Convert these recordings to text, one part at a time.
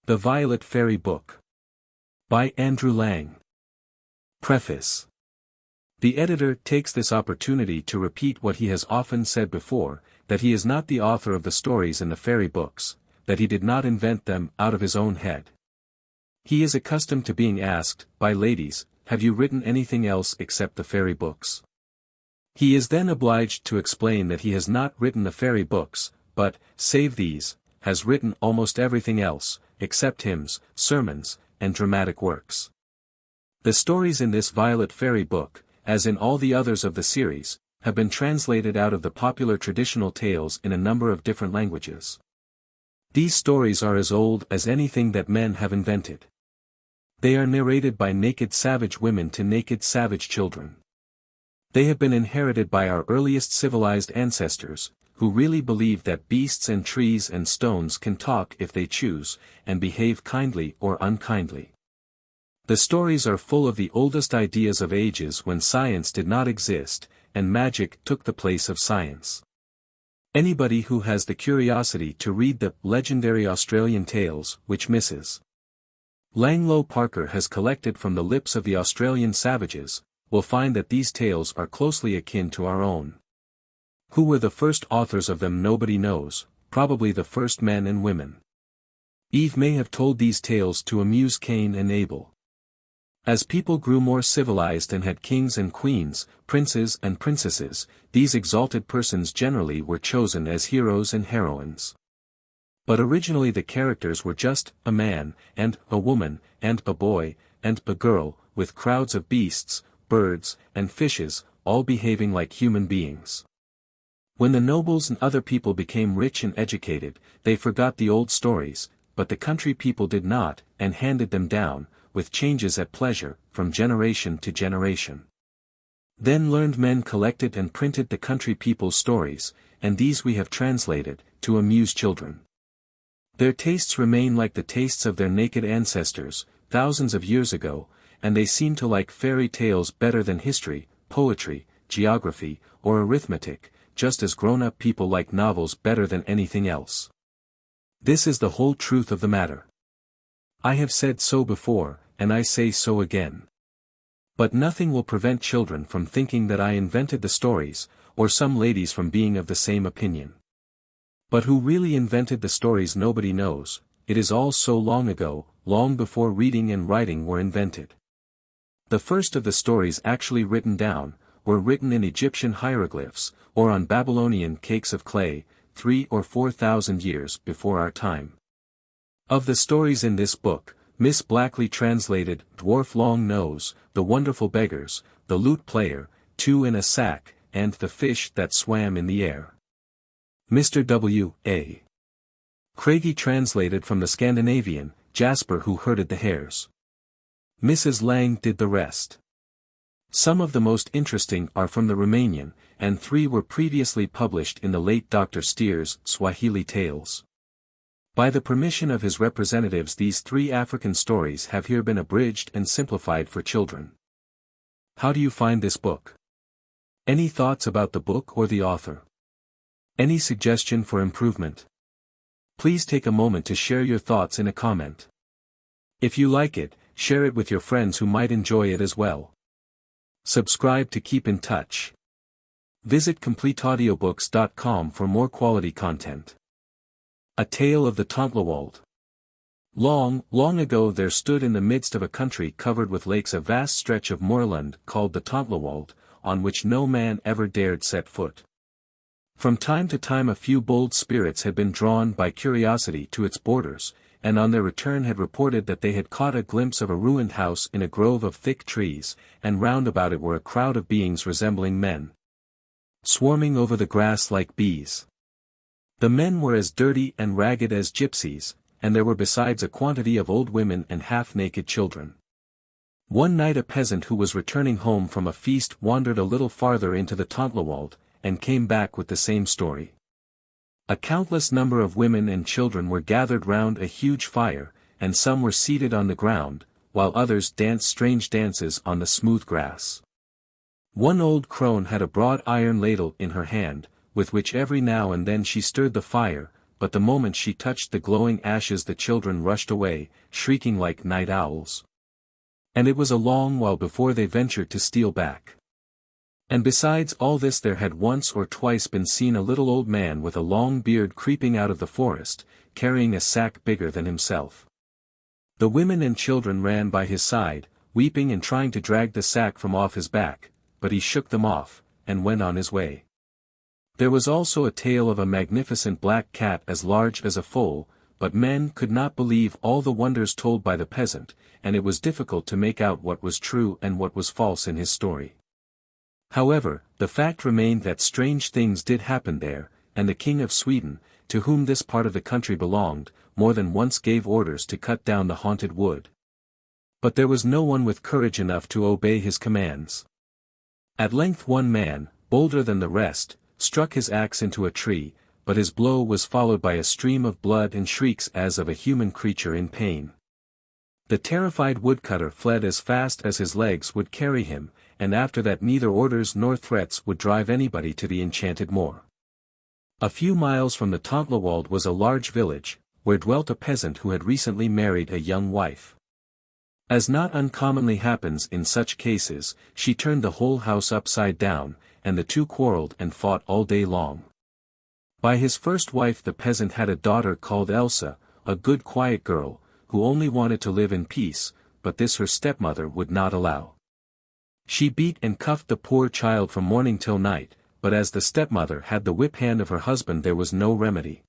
The Violet Fairy Book. By Andrew Lang. Preface. The editor takes this opportunity to repeat what he has often said before, that he is not the author of the stories in the fairy books, that he did not invent them out of his own head. He is accustomed to being asked, by ladies, have you written anything else except the fairy books? He is then obliged to explain that he has not written the fairy books, but, save these, has written almost everything else, except hymns, sermons, and dramatic works. The stories in this Violet Fairy Book, as in all the others of the series, have been translated out of the popular traditional tales in a number of different languages. These stories are as old as anything that men have invented. They are narrated by naked savage women to naked savage children. They have been inherited by our earliest civilized ancestors, who really believed that beasts and trees and stones can talk if they choose, and behave kindly or unkindly. The stories are full of the oldest ideas of ages when science did not exist, and magic took the place of science. Anybody who has the curiosity to read the legendary Australian tales, which Mrs. Langloh Parker has collected from the lips of the Australian savages, will find that these tales are closely akin to our own. Who were the first authors of them nobody knows, probably the first men and women. Eve may have told these tales to amuse Cain and Abel. As people grew more civilized and had kings and queens, princes and princesses, these exalted persons generally were chosen as heroes and heroines. But originally the characters were just a man, and a woman, and a boy, and a girl, with crowds of beasts, birds, and fishes, all behaving like human beings. When the nobles and other people became rich and educated, they forgot the old stories, but the country people did not, and handed them down, with changes at pleasure, from generation to generation. Then learned men collected and printed the country people's stories, and these we have translated, to amuse children. Their tastes remain like the tastes of their naked ancestors, thousands of years ago, and they seem to like fairy tales better than history, poetry, geography, or arithmetic, just as grown-up people like novels better than anything else. This is the whole truth of the matter. I have said so before, and I say so again. But nothing will prevent children from thinking that I invented the stories, or some ladies from being of the same opinion. But who really invented the stories nobody knows, it is all so long ago, long before reading and writing were invented. The first of the stories actually written down, were written in Egyptian hieroglyphs, or on Babylonian cakes of clay, 3,000 or 4,000 years before our time. Of the stories in this book, Miss Blackley translated Dwarf Long Nose, The Wonderful Beggars, The Lute Player, Two in a Sack, and The Fish That Swam in the Air. Mr. W. A. Craigie translated from the Scandinavian, Jesper Who Herded the Hares. Mrs. Lang did the rest. Some of the most interesting are from the Romanian, and 3 were previously published in the late Dr. Steer's Swahili Tales. By the permission of his representatives, these 3 African stories have here been abridged and simplified for children. How do you find this book? Any thoughts about the book or the author? Any suggestion for improvement? Please take a moment to share your thoughts in a comment. If you like it, share it with your friends who might enjoy it as well. Subscribe to keep in touch. Visit CompleteAudiobooks.com for more quality content. A Tale of the Tontlawald. Long, long ago there stood in the midst of a country covered with lakes a vast stretch of moorland called the Tontlawald, on which no man ever dared set foot. From time to time a few bold spirits had been drawn by curiosity to its borders, and on their return had reported that they had caught a glimpse of a ruined house in a grove of thick trees, and round about it were a crowd of beings resembling men, swarming over the grass like bees. The men were as dirty and ragged as gypsies, and there were besides a quantity of old women and half-naked children. One night a peasant who was returning home from a feast wandered a little farther into the Tontlawald, and came back with the same story. A countless number of women and children were gathered round a huge fire, and some were seated on the ground, while others danced strange dances on the smooth grass. One old crone had a broad iron ladle in her hand, with which every now and then she stirred the fire, but the moment she touched the glowing ashes the children rushed away, shrieking like night owls. And it was a long while before they ventured to steal back. And besides all this there had once or twice been seen a little old man with a long beard creeping out of the forest, carrying a sack bigger than himself. The women and children ran by his side, weeping and trying to drag the sack from off his back, but he shook them off, and went on his way. There was also a tale of a magnificent black cat as large as a foal, but men could not believe all the wonders told by the peasant, and it was difficult to make out what was true and what was false in his story. However, the fact remained that strange things did happen there, and the King of Sweden, to whom this part of the country belonged, more than once gave orders to cut down the haunted wood. But there was no one with courage enough to obey his commands. At length one man, bolder than the rest, struck his axe into a tree, but his blow was followed by a stream of blood and shrieks as of a human creature in pain. The terrified woodcutter fled as fast as his legs would carry him, and after that neither orders nor threats would drive anybody to the enchanted moor. A few miles from the Tontlawald was a large village, where dwelt a peasant who had recently married a young wife. As not uncommonly happens in such cases, she turned the whole house upside down, and the two quarreled and fought all day long. By his first wife the peasant had a daughter called Elsa, a good quiet girl, who only wanted to live in peace, but this her stepmother would not allow. She beat and cuffed the poor child from morning till night, but as the stepmother had the whip hand of her husband there was no remedy.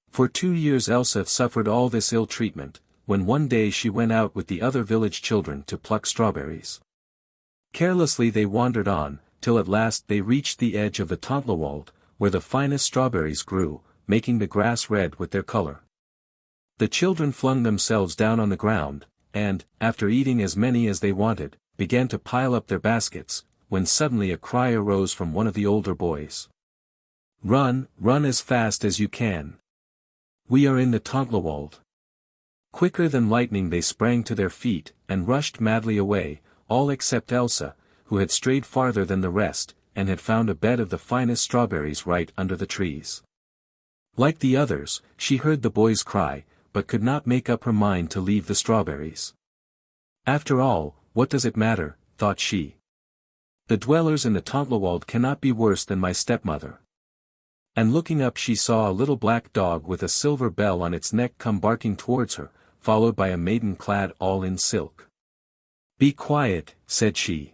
For 2 years Elsa suffered all this ill treatment, when one day she went out with the other village children to pluck strawberries. Carelessly they wandered on, till at last they reached the edge of the Tontlawald, where the finest strawberries grew, making the grass red with their color. The children flung themselves down on the ground, and, after eating as many as they wanted, began to pile up their baskets, when suddenly a cry arose from one of the older boys. "Run, run as fast as you can. We are in the Tontlawald." Quicker than lightning they sprang to their feet, and rushed madly away, all except Elsa, who had strayed farther than the rest, and had found a bed of the finest strawberries right under the trees. Like the others, she heard the boys cry, but could not make up her mind to leave the strawberries. After all, what does it matter, thought she. The dwellers in the Tontlawald cannot be worse than my stepmother. And looking up she saw a little black dog with a silver bell on its neck come barking towards her, followed by a maiden clad all in silk. "Be quiet," said she.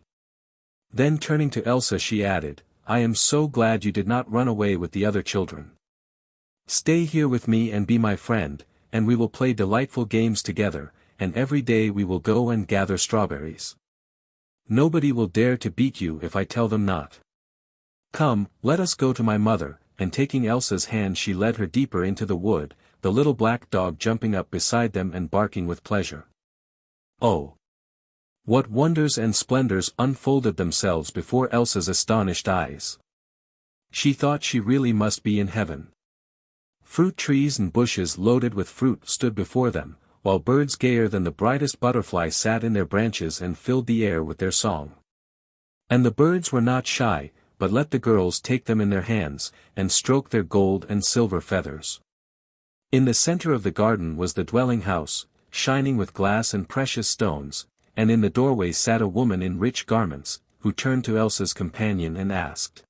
Then turning to Elsa she added, "I am so glad you did not run away with the other children. Stay here with me and be my friend, and we will play delightful games together, and every day we will go and gather strawberries. Nobody will dare to beat you if I tell them not. Come, let us go to my mother," and taking Elsa's hand she led her deeper into the wood, the little black dog jumping up beside them and barking with pleasure. Oh! What wonders and splendors unfolded themselves before Elsa's astonished eyes. She thought she really must be in heaven. Fruit trees and bushes loaded with fruit stood before them, while birds gayer than the brightest butterfly sat in their branches and filled the air with their song. And the birds were not shy, but let the girls take them in their hands, and stroke their gold and silver feathers. In the center of the garden was the dwelling house, shining with glass and precious stones, and in the doorway sat a woman in rich garments, who turned to Elsa's companion and asked,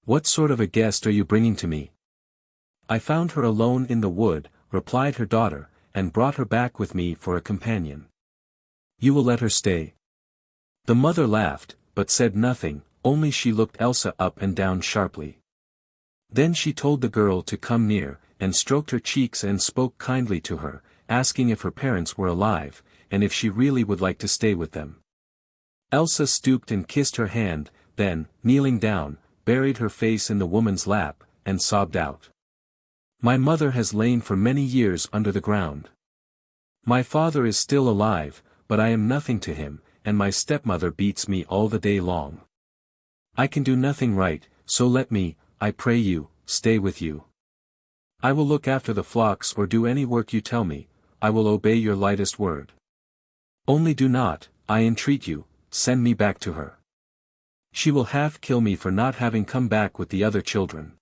"What sort of a guest are you bringing to me?" "I found her alone in the wood," replied her daughter, "and brought her back with me for a companion." "You will let her stay?" The mother laughed, but said nothing, only she looked Elsa up and down sharply. Then she told the girl to come near, and stroked her cheeks and spoke kindly to her, asking if her parents were alive, and if she really would like to stay with them. Elsa stooped and kissed her hand, then, kneeling down, buried her face in the woman's lap, and sobbed out. "My mother has lain for many years under the ground. My father is still alive, but I am nothing to him, and my stepmother beats me all the day long. I can do nothing right, so let me, I pray you, stay with you. I will look after the flocks or do any work you tell me, I will obey your lightest word. Only do not, I entreat you, send me back to her. She will half kill me for not having come back with the other children."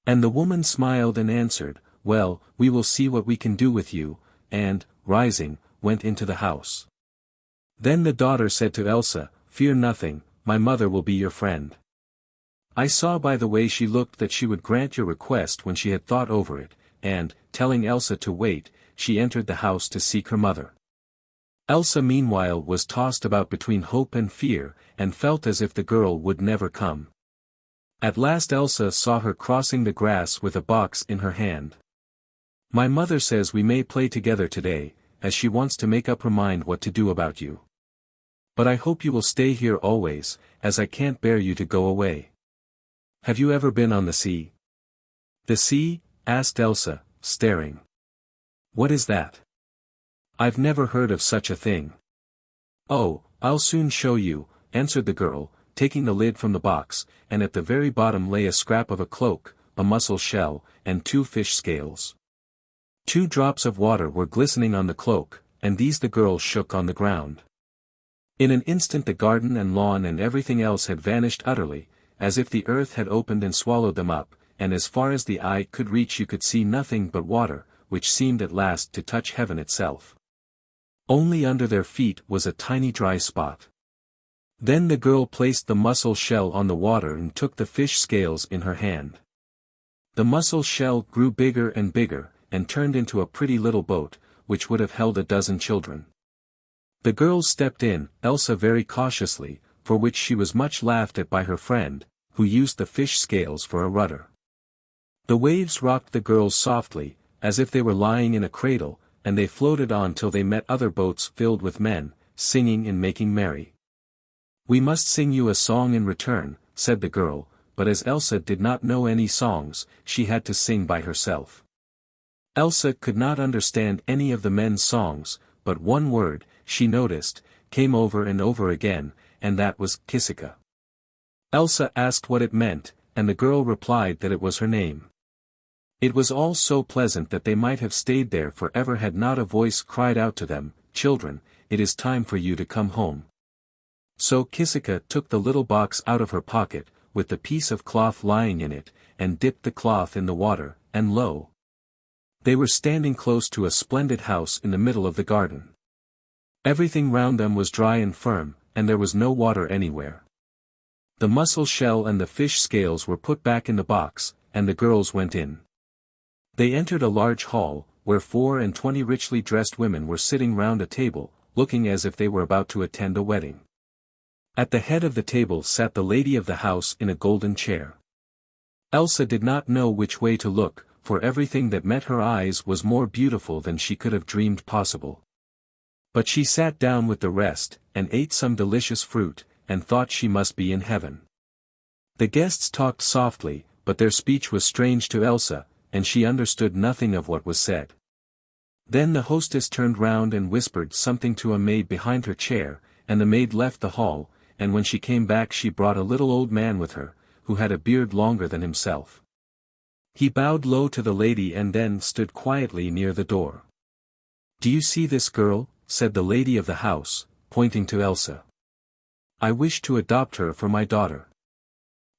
And the woman smiled and answered, "Well, we will see what we can do with you," and, rising, went into the house. Then the daughter said to Elsa, "Fear nothing, my mother will be your friend." I saw by the way she looked that she would grant your request when she had thought over it, and, telling Elsa to wait, she entered the house to seek her mother. Elsa meanwhile was tossed about between hope and fear, and felt as if the girl would never come. At last Elsa saw her crossing the grass with a box in her hand. "My mother says we may play together today, as she wants to make up her mind what to do about you. But I hope you will stay here always, as I can't bear you to go away. Have you ever been on the sea?" "The sea?" asked Elsa, staring. "What is that? I've never heard of such a thing." "Oh, I'll soon show you," answered the girl, taking the lid from the box, and at the very bottom lay a scrap of a cloak, a mussel shell, and 2 fish scales. 2 drops of water were glistening on the cloak, and these the girl shook on the ground. In an instant the garden and lawn and everything else had vanished utterly, as if the earth had opened and swallowed them up, and as far as the eye could reach you could see nothing but water, which seemed at last to touch heaven itself. Only under their feet was a tiny dry spot. Then the girl placed the mussel shell on the water and took the fish scales in her hand. The mussel shell grew bigger and bigger, and turned into a pretty little boat, which would have held a dozen children. The girls stepped in, Elsa very cautiously, for which she was much laughed at by her friend, who used the fish scales for a rudder. The waves rocked the girls softly, as if they were lying in a cradle, and they floated on till they met other boats filled with men, singing and making merry. "We must sing you a song in return," said the girl, but as Elsa did not know any songs, she had to sing by herself. Elsa could not understand any of the men's songs, but one word, she noticed, came over and over again, and that was Kissika. Elsa asked what it meant, and the girl replied that it was her name. It was all so pleasant that they might have stayed there forever had not a voice cried out to them, "Children, it is time for you to come home." So Kissika took the little box out of her pocket, with the piece of cloth lying in it, and dipped the cloth in the water, and lo! They were standing close to a splendid house in the middle of the garden. Everything round them was dry and firm, and there was no water anywhere. The mussel shell and the fish scales were put back in the box, and the girls went in. They entered a large hall, where 24 richly dressed women were sitting round a table, looking as if they were about to attend a wedding. At the head of the table sat the lady of the house in a golden chair. Elsa did not know which way to look, for everything that met her eyes was more beautiful than she could have dreamed possible. But she sat down with the rest, and ate some delicious fruit, and thought she must be in heaven. The guests talked softly, but their speech was strange to Elsa, and she understood nothing of what was said. Then the hostess turned round and whispered something to a maid behind her chair, and the maid left the hall, and when she came back she brought a little old man with her, who had a beard longer than himself. He bowed low to the lady and then stood quietly near the door. "Do you see this girl?" said the lady of the house, pointing to Elsa. "I wish to adopt her for my daughter.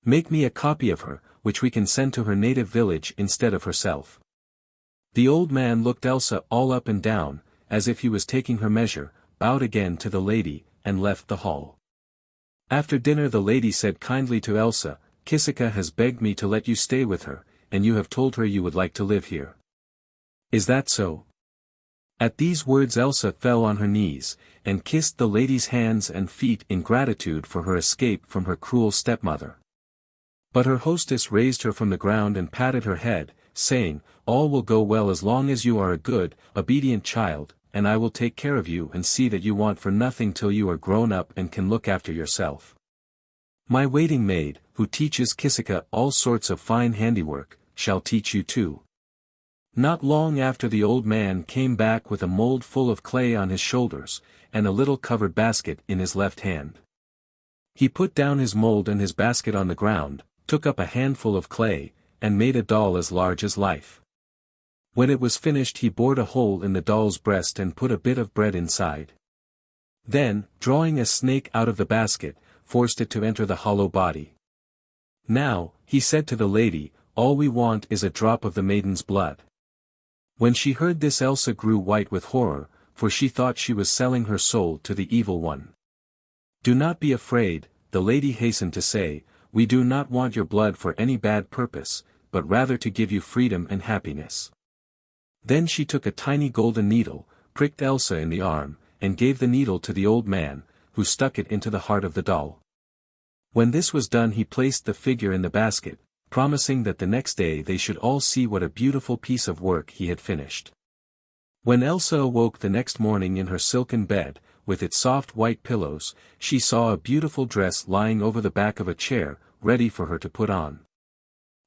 Make me a copy of her, which we can send to her native village instead of herself." The old man looked Elsa all up and down, as if he was taking her measure, bowed again to the lady, and left the hall. After dinner the lady said kindly to Elsa, "Kissika has begged me to let you stay with her, and you have told her you would like to live here. Is that so?" At these words Elsa fell on her knees, and kissed the lady's hands and feet in gratitude for her escape from her cruel stepmother. But her hostess raised her from the ground and patted her head, saying, "All will go well as long as you are a good, obedient child, and I will take care of you and see that you want for nothing till you are grown up and can look after yourself. My waiting maid, who teaches Kissika all sorts of fine handiwork, shall teach you too." Not long after the old man came back with a mold full of clay on his shoulders, and a little covered basket in his left hand. He put down his mold and his basket on the ground, took up a handful of clay, and made a doll as large as life. When it was finished he bored a hole in the doll's breast and put a bit of bread inside. Then, drawing a snake out of the basket, forced it to enter the hollow body. "Now," he said to the lady, all we want is a drop of the maiden's blood." When she heard this, Elsa grew white with horror, for she thought she was selling her soul to the evil one. "Do not be afraid," the lady hastened to say, "we do not want your blood for any bad purpose, but rather to give you freedom and happiness." Then she took a tiny golden needle, pricked Elsa in the arm, and gave the needle to the old man, who stuck it into the heart of the doll. When this was done, he placed the figure in the basket, promising that the next day they should all see what a beautiful piece of work he had finished. When Elsa awoke the next morning in her silken bed, with its soft white pillows, she saw a beautiful dress lying over the back of a chair, ready for her to put on.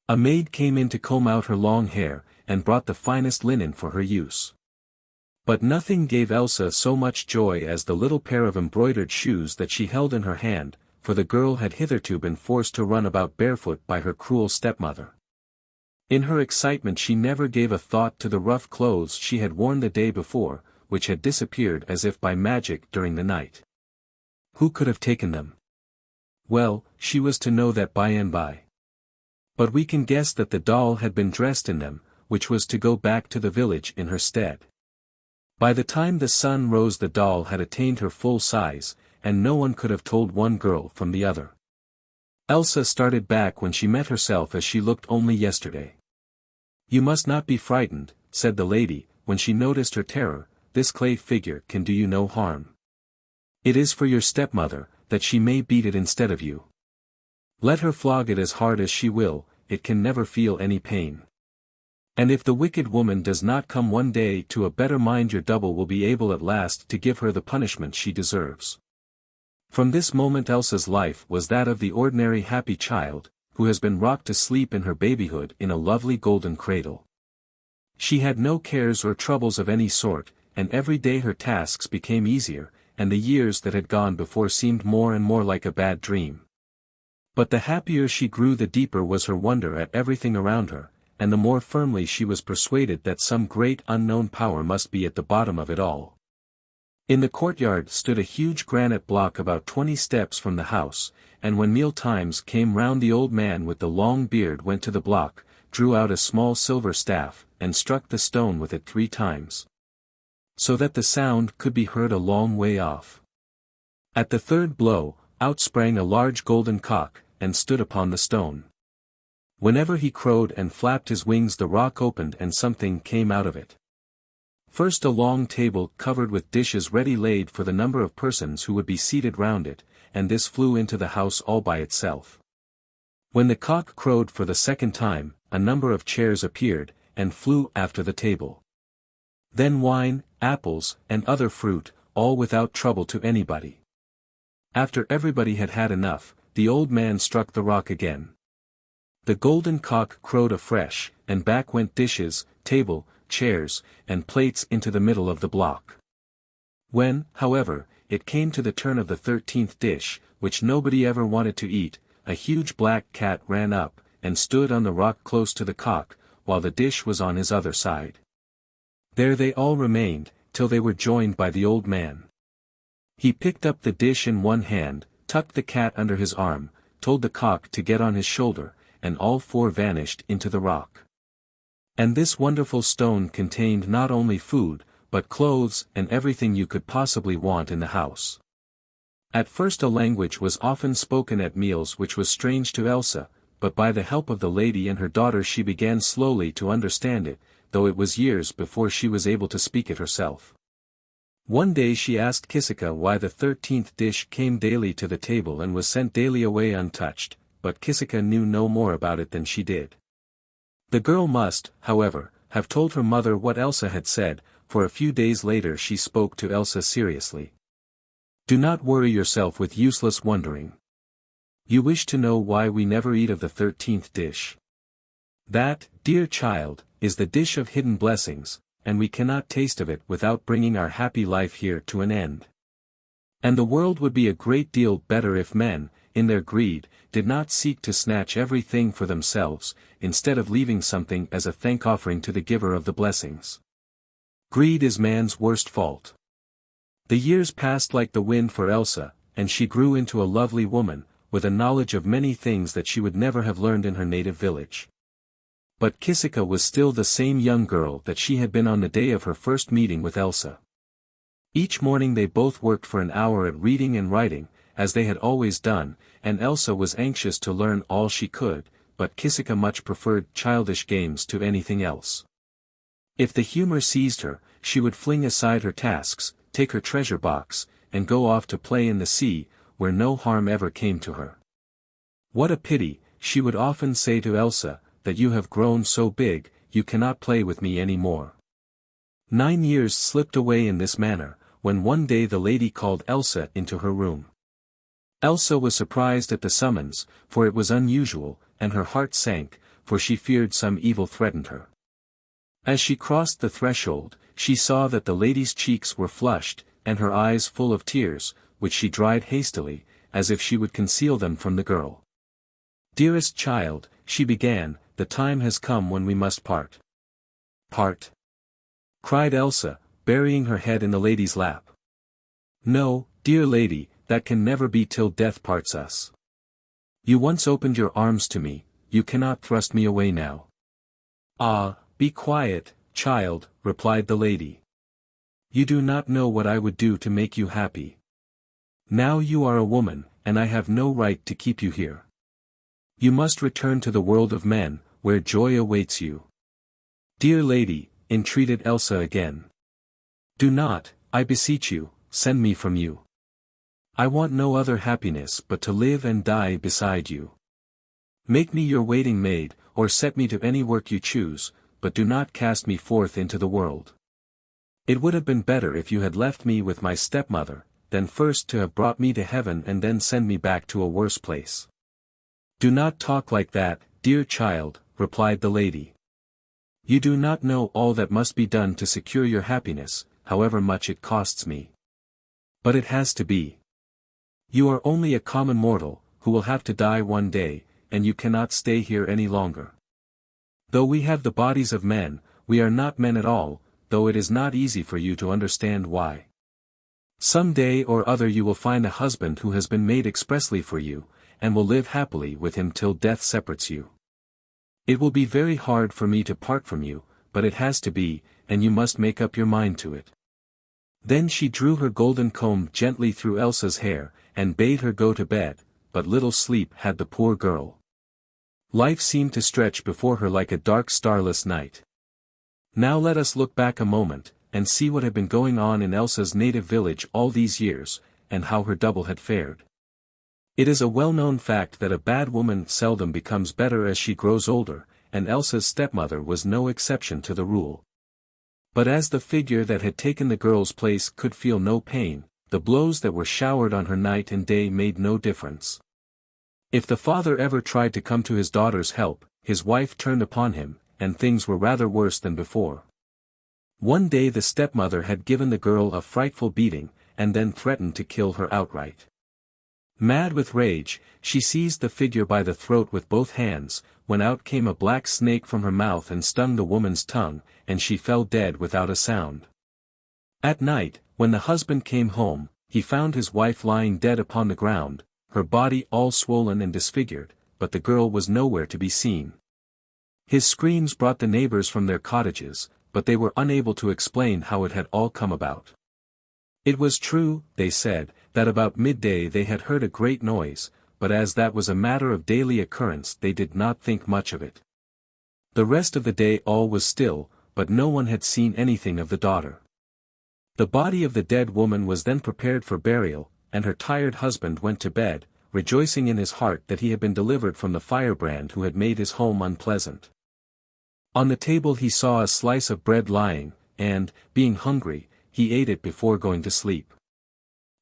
A maid came in to comb out her long hair, and brought the finest linen for her use. But nothing gave Elsa so much joy as the little pair of embroidered shoes that she held in her hand, for the girl had hitherto been forced to run about barefoot by her cruel stepmother. In her excitement she never gave a thought to the rough clothes she had worn the day before, which had disappeared as if by magic during the night. Who could have taken them? Well, she was to know that by and by. But we can guess that the doll had been dressed in them, which was to go back to the village in her stead. By the time the sun rose, the doll had attained her full size, and no one could have told one girl from the other. Elsa started back when she met herself as she looked only yesterday. "You must not be frightened," said the lady, when she noticed her terror, "this clay figure can do you no harm. It is for your stepmother, that she may beat it instead of you. Let her flog it as hard as she will, it can never feel any pain. And if the wicked woman does not come one day to a better mind, your double will be able at last to give her the punishment she deserves." From this moment Elsa's life was that of the ordinary happy child, who has been rocked to sleep in her babyhood in a lovely golden cradle. She had no cares or troubles of any sort, and every day her tasks became easier, and the years that had gone before seemed more and more like a bad dream. But the happier she grew, the deeper was her wonder at everything around her, and the more firmly she was persuaded that some great unknown power must be at the bottom of it all. In the courtyard stood a huge granite block about 20 steps from the house, and when meal times came round, the old man with the long beard went to the block, drew out a small silver staff, and struck the stone with it 3 times. So that the sound could be heard a long way off. At the 3rd blow, out sprang a large golden cock, and stood upon the stone. Whenever he crowed and flapped his wings, the rock opened and something came out of it. First a long table covered with dishes ready laid for the number of persons who would be seated round it, and this flew into the house all by itself. When the cock crowed for the 2nd time, a number of chairs appeared, and flew after the table. Then wine, apples, and other fruit, all without trouble to anybody. After everybody had had enough, the old man struck the rock again. The golden cock crowed afresh, and back went dishes, table, chairs, and plates into the middle of the block. When, however, it came to the turn of the 13th dish, which nobody ever wanted to eat, a huge black cat ran up, and stood on the rock close to the cock, while the dish was on his other side. There they all remained, till they were joined by the old man. He picked up the dish in one hand, tucked the cat under his arm, told the cock to get on his shoulder, and all 4 vanished into the rock. And this wonderful stone contained not only food, but clothes and everything you could possibly want in the house. At first a language was often spoken at meals which was strange to Elsa, but by the help of the lady and her daughter she began slowly to understand it, though it was years before she was able to speak it herself. One day she asked Kisica why the 13th dish came daily to the table and was sent daily away untouched, but Kisica knew no more about it than she did. The girl must, however, have told her mother what Elsa had said, for a few days later she spoke to Elsa seriously. "Do not worry yourself with useless wondering. You wish to know why we never eat of the 13th dish. That, dear child, is the dish of hidden blessings, and we cannot taste of it without bringing our happy life here to an end. And the world would be a great deal better if men, in their greed, did not seek to snatch everything for themselves, instead of leaving something as a thank-offering to the giver of the blessings. Greed is man's worst fault." The years passed like the wind for Elsa, and she grew into a lovely woman, with a knowledge of many things that she would never have learned in her native village. But Kisica was still the same young girl that she had been on the day of her first meeting with Elsa. Each morning they both worked for an hour at reading and writing, as they had always done, and Elsa was anxious to learn all she could, but Kisica much preferred childish games to anything else. If the humor seized her, she would fling aside her tasks, take her treasure box, and go off to play in the sea, where no harm ever came to her. "What a pity," she would often say to Elsa, "that you have grown so big, you cannot play with me any more." 9 years slipped away in this manner, when one day the lady called Elsa into her room. Elsa was surprised at the summons, for it was unusual, and her heart sank, for she feared some evil threatened her. As she crossed the threshold, she saw that the lady's cheeks were flushed, and her eyes full of tears, which she dried hastily, as if she would conceal them from the girl. "Dearest child," she began, "the time has come when we must part." "Part?" cried Elsa, burying her head in the lady's lap. "No, dear lady, that can never be till death parts us. You once opened your arms to me, you cannot thrust me away now." "Ah, be quiet, child," replied the lady. "You do not know what I would do to make you happy. Now you are a woman, and I have no right to keep you here. You must return to the world of men, where joy awaits you." "Dear lady," entreated Elsa again. "Do not, I beseech you, send me from you. I want no other happiness but to live and die beside you. Make me your waiting maid, or set me to any work you choose, but do not cast me forth into the world. It would have been better if you had left me with my stepmother, than first to have brought me to heaven and then send me back to a worse place." "Do not talk like that, dear child," replied the lady. "You do not know all that must be done to secure your happiness, however much it costs me. But it has to be. You are only a common mortal, who will have to die one day, and you cannot stay here any longer. Though we have the bodies of men, we are not men at all, though it is not easy for you to understand why. Some day or other you will find a husband who has been made expressly for you, and will live happily with him till death separates you. It will be very hard for me to part from you, but it has to be, and you must make up your mind to it." Then she drew her golden comb gently through Elsa's hair, and bade her go to bed, but little sleep had the poor girl. Life seemed to stretch before her like a dark starless night. Now let us look back a moment, and see what had been going on in Elsa's native village all these years, and how her double had fared. It is a well-known fact that a bad woman seldom becomes better as she grows older, and Elsa's stepmother was no exception to the rule. But as the figure that had taken the girl's place could feel no pain, the blows that were showered on her night and day made no difference. If the father ever tried to come to his daughter's help, his wife turned upon him, and things were rather worse than before. One day the stepmother had given the girl a frightful beating, and then threatened to kill her outright. Mad with rage, she seized the figure by the throat with both hands, when out came a black snake from her mouth and stung the woman's tongue, and she fell dead without a sound. At night, when the husband came home, he found his wife lying dead upon the ground, her body all swollen and disfigured, but the girl was nowhere to be seen. His screams brought the neighbors from their cottages, but they were unable to explain how it had all come about. It was true, they said, that about midday they had heard a great noise, but as that was a matter of daily occurrence they did not think much of it. The rest of the day all was still, but no one had seen anything of the daughter. The body of the dead woman was then prepared for burial, and her tired husband went to bed, rejoicing in his heart that he had been delivered from the firebrand who had made his home unpleasant. On the table he saw a slice of bread lying, and, being hungry, he ate it before going to sleep.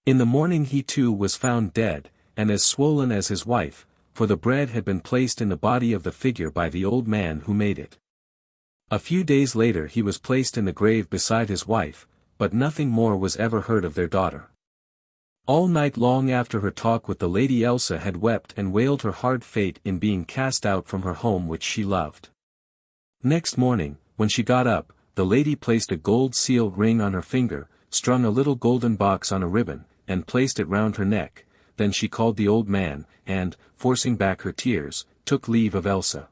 In the morning he too was found dead, and as swollen as his wife, for the bread had been placed in the body of the figure by the old man who made it. A few days later he was placed in the grave beside his wife, but nothing more was ever heard of their daughter. All night long after her talk with the Lady Elsa had wept and wailed her hard fate in being cast out from her home which she loved. Next morning, when she got up, the lady placed a gold seal ring on her finger, strung a little golden box on a ribbon, and placed it round her neck. Then she called the old man, and, forcing back her tears, took leave of Elsa.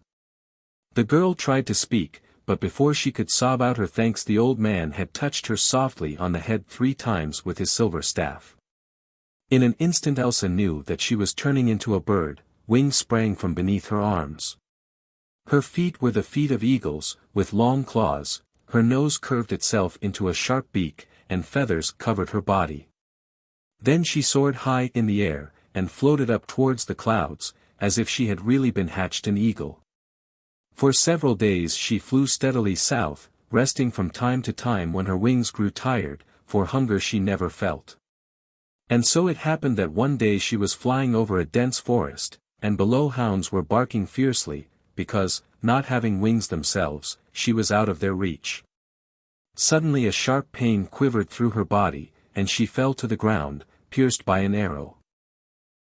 The girl tried to speak, but before she could sob out her thanks the old man had touched her softly on the head 3 times with his silver staff. In an instant Elsa knew that she was turning into a bird, wings sprang from beneath her arms. Her feet were the feet of eagles, with long claws, her nose curved itself into a sharp beak, and feathers covered her body. Then she soared high in the air, and floated up towards the clouds, as if she had really been hatched an eagle. For several days she flew steadily south, resting from time to time when her wings grew tired, for hunger she never felt. And so it happened that one day she was flying over a dense forest, and below hounds were barking fiercely, because, not having wings themselves, she was out of their reach. Suddenly a sharp pain quivered through her body, and she fell to the ground, pierced by an arrow.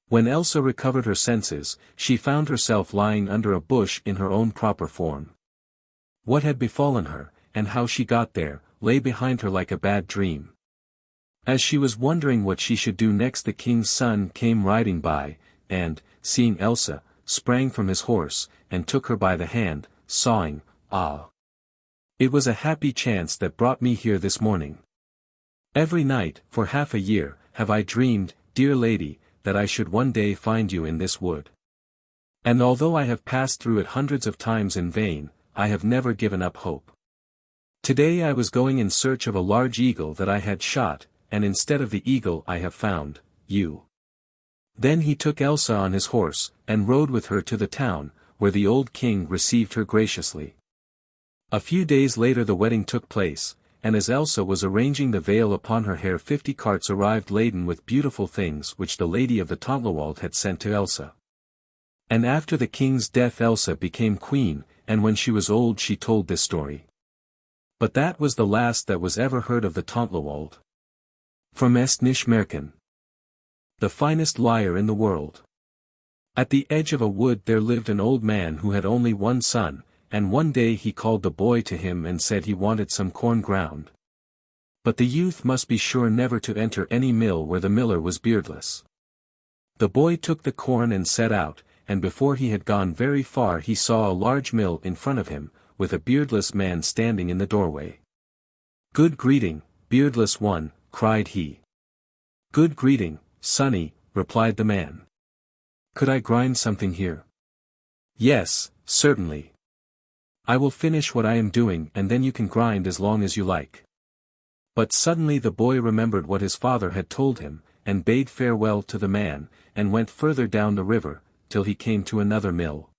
When Elsa recovered her senses, she found herself lying under a bush in her own proper form. What had befallen her, and how she got there, lay behind her like a bad dream. As she was wondering what she should do next the king's son came riding by, and, seeing Elsa, sprang from his horse, and took her by the hand, sawing, "Ah! It was a happy chance that brought me here this morning. Every night, for half a year, have I dreamed, dear lady, that I should one day find you in this wood. And although I have passed through it hundreds of times in vain, I have never given up hope. Today I was going in search of a large eagle that I had shot, and instead of the eagle I have found you." Then he took Elsa on his horse, and rode with her to the town, where the old king received her graciously. A few days later the wedding took place, and as Elsa was arranging the veil upon her hair 50 carts arrived laden with beautiful things which the lady of the Tontlawald had sent to Elsa. And after the king's death Elsa became queen, and when she was old she told this story. But that was the last that was ever heard of the Tontlawald. From Est nicht Märchen. The finest liar in the world. At the edge of a wood there lived an old man who had only one son, and one day he called the boy to him and said he wanted some corn ground. But the youth must be sure never to enter any mill where the miller was beardless. The boy took the corn and set out, and before he had gone very far he saw a large mill in front of him, with a beardless man standing in the doorway. "Good greeting, beardless one," cried he. "Good greeting, sonny," replied the man. "Could I grind something here?" "Yes, certainly. I will finish what I am doing and then you can grind as long as you like." But suddenly the boy remembered what his father had told him, and bade farewell to the man, and went further down the river, till he came to another mill.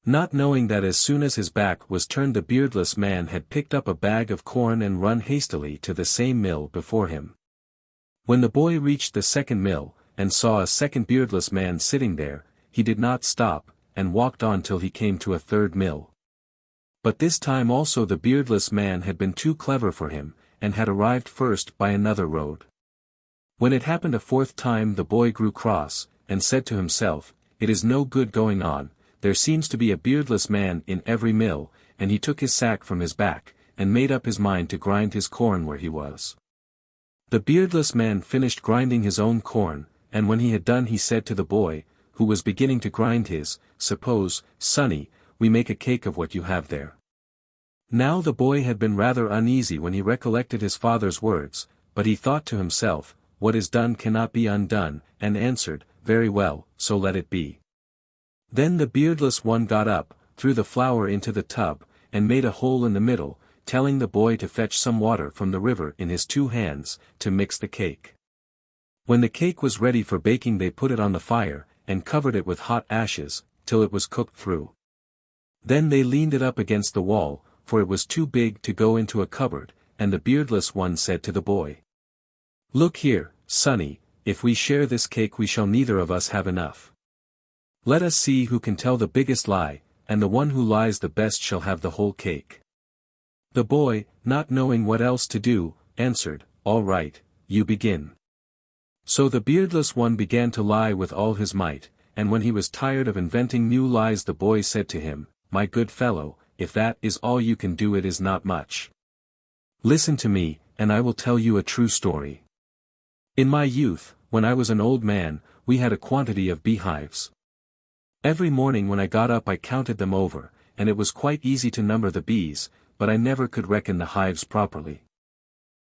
Not knowing that as soon as his back was turned the beardless man had picked up a bag of corn and run hastily to the same mill before him. When the boy reached the second mill, and saw a second beardless man sitting there, he did not stop, and walked on till he came to a third mill. But this time also the beardless man had been too clever for him, and had arrived first by another road. When it happened a fourth time the boy grew cross, and said to himself, "It is no good going on, there seems to be a beardless man in every mill," and he took his sack from his back, and made up his mind to grind his corn where he was. The beardless man finished grinding his own corn, and when he had done he said to the boy, who was beginning to grind his, "Suppose, sonny, we make a cake of what you have there." Now the boy had been rather uneasy when he recollected his father's words, but he thought to himself, "What is done cannot be undone," and answered, "Very well, so let it be." Then the beardless one got up, threw the flour into the tub, and made a hole in the middle, telling the boy to fetch some water from the river in his 2 hands, to mix the cake. When the cake was ready for baking they put it on the fire, and covered it with hot ashes, till it was cooked through. Then they leaned it up against the wall, for it was too big to go into a cupboard, and the beardless one said to the boy, "Look here, sonny, if we share this cake we shall neither of us have enough. Let us see who can tell the biggest lie, and the one who lies the best shall have the whole cake." The boy, not knowing what else to do, answered, "All right, you begin." So the beardless one began to lie with all his might, and when he was tired of inventing new lies the boy said to him, "My good fellow, if that is all you can do it is not much. Listen to me, and I will tell you a true story. In my youth, when I was an old man, we had a quantity of beehives. Every morning when I got up I counted them over, and it was quite easy to number the bees, but I never could reckon the hives properly.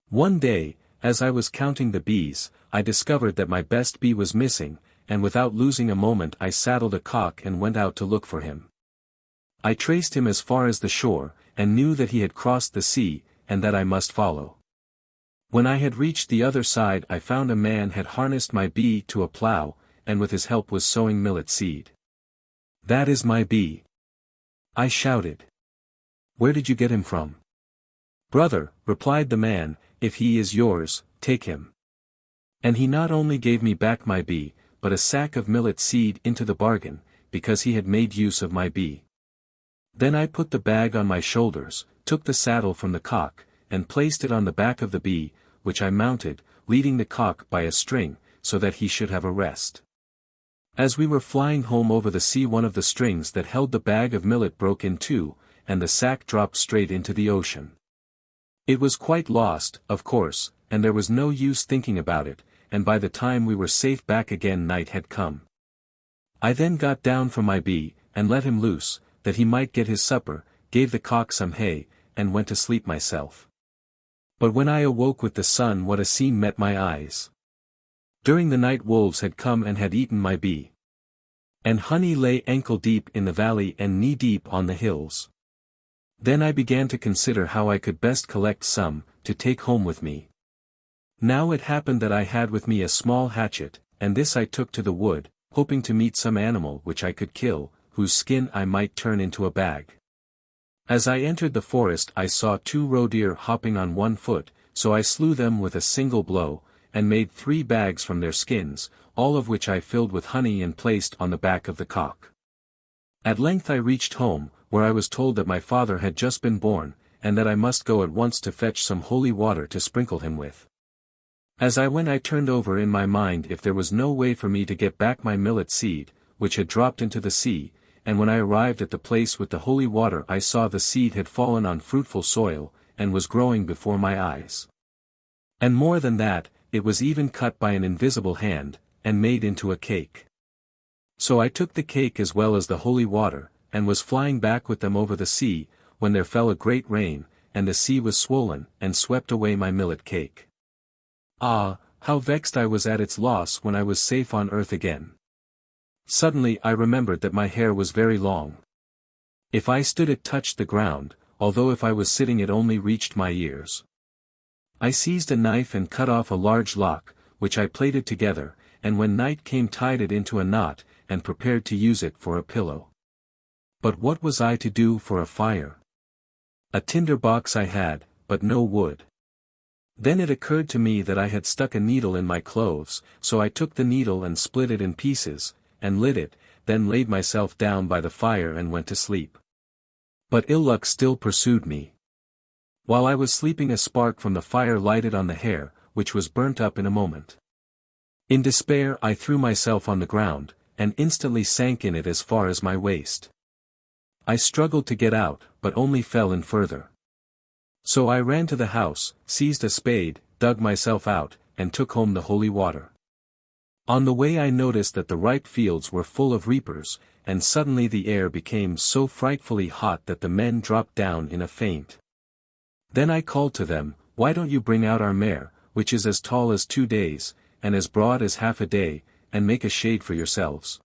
One day, as I was counting the bees, I discovered that my best bee was missing, and without losing a moment I saddled a cock and went out to look for him. I traced him as far as the shore, and knew that he had crossed the sea, and that I must follow. When I had reached the other side I found a man had harnessed my bee to a plough, and with his help was sowing millet seed. "That is my bee," I shouted. "Where did you get him from?" "Brother," replied the man, "if he is yours, take him." And he not only gave me back my bee, but a sack of millet seed into the bargain, because he had made use of my bee. Then I put the bag on my shoulders, took the saddle from the cock, and placed it on the back of the bee, which I mounted, leading the cock by a string, so that he should have a rest. As we were flying home over the sea one of the strings that held the bag of millet broke in two, and the sack dropped straight into the ocean. It was quite lost, of course, and there was no use thinking about it, and by the time we were safe back again night had come. I then got down from my bee, and let him loose, that he might get his supper, gave the cock some hay, and went to sleep myself. But when I awoke with the sun what a scene met my eyes. During the night wolves had come and had eaten my bee. And honey lay ankle-deep in the valley and knee-deep on the hills. Then I began to consider how I could best collect some, to take home with me. Now it happened that I had with me a small hatchet, and this I took to the wood, hoping to meet some animal which I could kill, whose skin I might turn into a bag. As I entered the forest I saw 2 roe deer hopping on 1 foot, so I slew them with a single blow, and made 3 bags from their skins, all of which I filled with honey and placed on the back of the cock. At length I reached home, where I was told that my father had just been born, and that I must go at once to fetch some holy water to sprinkle him with. As I went I turned over in my mind if there was no way for me to get back my millet seed, which had dropped into the sea, and when I arrived at the place with the holy water I saw the seed had fallen on fruitful soil, and was growing before my eyes. And more than that, it was even cut by an invisible hand, and made into a cake. So I took the cake as well as the holy water, and was flying back with them over the sea, when there fell a great rain, and the sea was swollen, and swept away my millet cake. Ah, how vexed I was at its loss when I was safe on earth again. Suddenly I remembered that my hair was very long. If I stood it touched the ground, although if I was sitting it only reached my ears. I seized a knife and cut off a large lock, which I plaited together, and when night came tied it into a knot, and prepared to use it for a pillow. But what was I to do for a fire? A tinder box I had, but no wood. Then it occurred to me that I had stuck a needle in my clothes, so I took the needle and split it in pieces, and lit it, then laid myself down by the fire and went to sleep. But ill luck still pursued me. While I was sleeping a spark from the fire lighted on the Hare, which was burnt up in a moment. In despair I threw myself on the ground, and instantly sank in it as far as my waist. I struggled to get out, but only fell in further. So I ran to the house, seized a spade, dug myself out, and took home the holy water. On the way I noticed that the ripe fields were full of reapers, and suddenly the air became so frightfully hot that the men dropped down in a faint. Then I called to them, "Why don't you bring out our mare, which is as tall as 2 days, and as broad as half a day, and make a shade for yourselves?"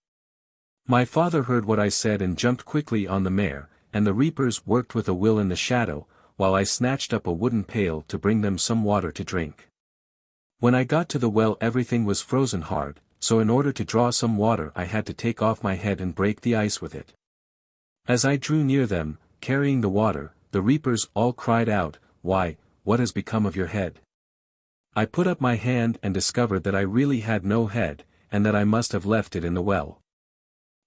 My father heard what I said and jumped quickly on the mare, and the reapers worked with a will in the shadow, while I snatched up a wooden pail to bring them some water to drink. When I got to the well everything was frozen hard, so in order to draw some water I had to take off my head and break the ice with it. As I drew near them, carrying the water, the reapers all cried out, "Why, what has become of your head?" I put up my hand and discovered that I really had no head, and that I must have left it in the well.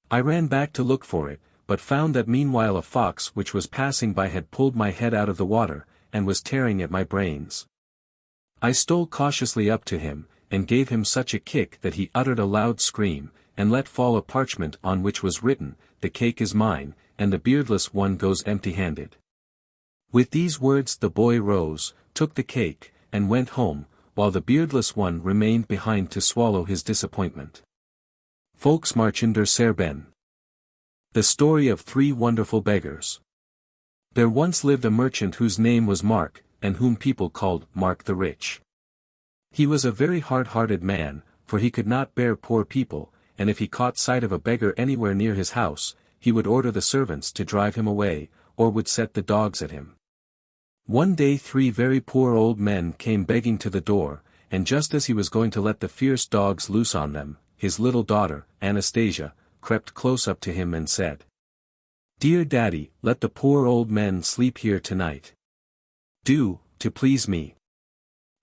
I ran back to look for it, but found that meanwhile a fox which was passing by had pulled my head out of the water, and was tearing at my brains. I stole cautiously up to him, and gave him such a kick that he uttered a loud scream, and let fall a parchment on which was written, "The cake is mine, and the beardless one goes empty-handed." With these words the boy rose, took the cake, and went home, while the beardless one remained behind to swallow his disappointment. Volksmärchen der Serben. The Story of Three Wonderful Beggars. There once lived a merchant whose name was Mark, and whom people called Mark the Rich. He was a very hard-hearted man, for he could not bear poor people, and if he caught sight of a beggar anywhere near his house, he would order the servants to drive him away, or would set the dogs at him. One day 3 very poor old men came begging to the door, and just as he was going to let the fierce dogs loose on them, his little daughter, Anastasia, crept close up to him and said, "Dear Daddy, let the poor old men sleep here tonight. Do, to please me."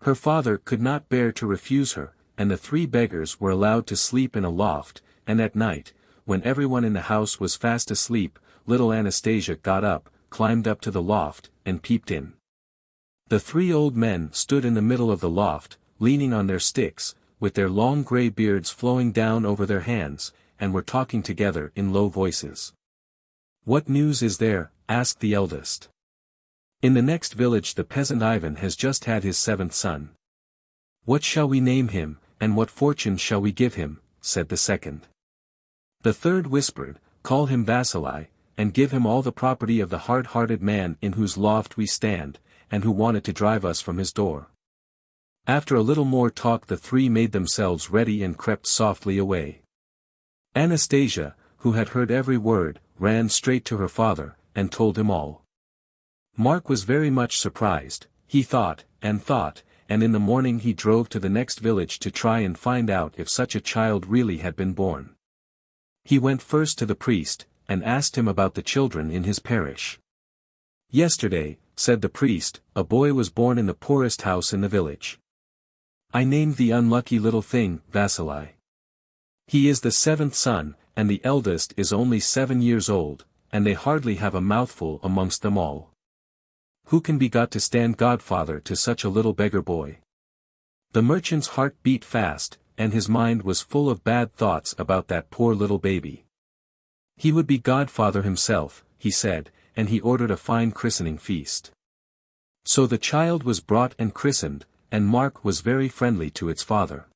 Her father could not bear to refuse her, and the 3 beggars were allowed to sleep in a loft, and at night, when everyone in the house was fast asleep, little Anastasia got up, climbed up to the loft, and peeped in. The 3 old men stood in the middle of the loft, leaning on their sticks, with their long grey beards flowing down over their hands, and were talking together in low voices. "What news is there?" asked the eldest. "In the next village the peasant Ivan has just had his 7th son. What shall we name him, and what fortune shall we give him?" said the second. The third whispered, "Call him Vasili, and give him all the property of the hard-hearted man in whose loft we stand, and who wanted to drive us from his door." After a little more talk the 3 made themselves ready and crept softly away. Anastasia, who had heard every word, ran straight to her father, and told him all. Mark was very much surprised. He thought, and in the morning he drove to the next village to try and find out if such a child really had been born. He went first to the priest, and asked him about the children in his parish. "Yesterday," said the priest, "a boy was born in the poorest house in the village. I named the unlucky little thing Vasili. He is the 7th son, and the eldest is only 7 years old, and they hardly have a mouthful amongst them all. Who can be got to stand godfather to such a little beggar boy?" The merchant's heart beat fast, and his mind was full of bad thoughts about that poor little baby. He would be godfather himself, he said, and he ordered a fine christening feast. So the child was brought and christened, and Mark was very friendly to its father.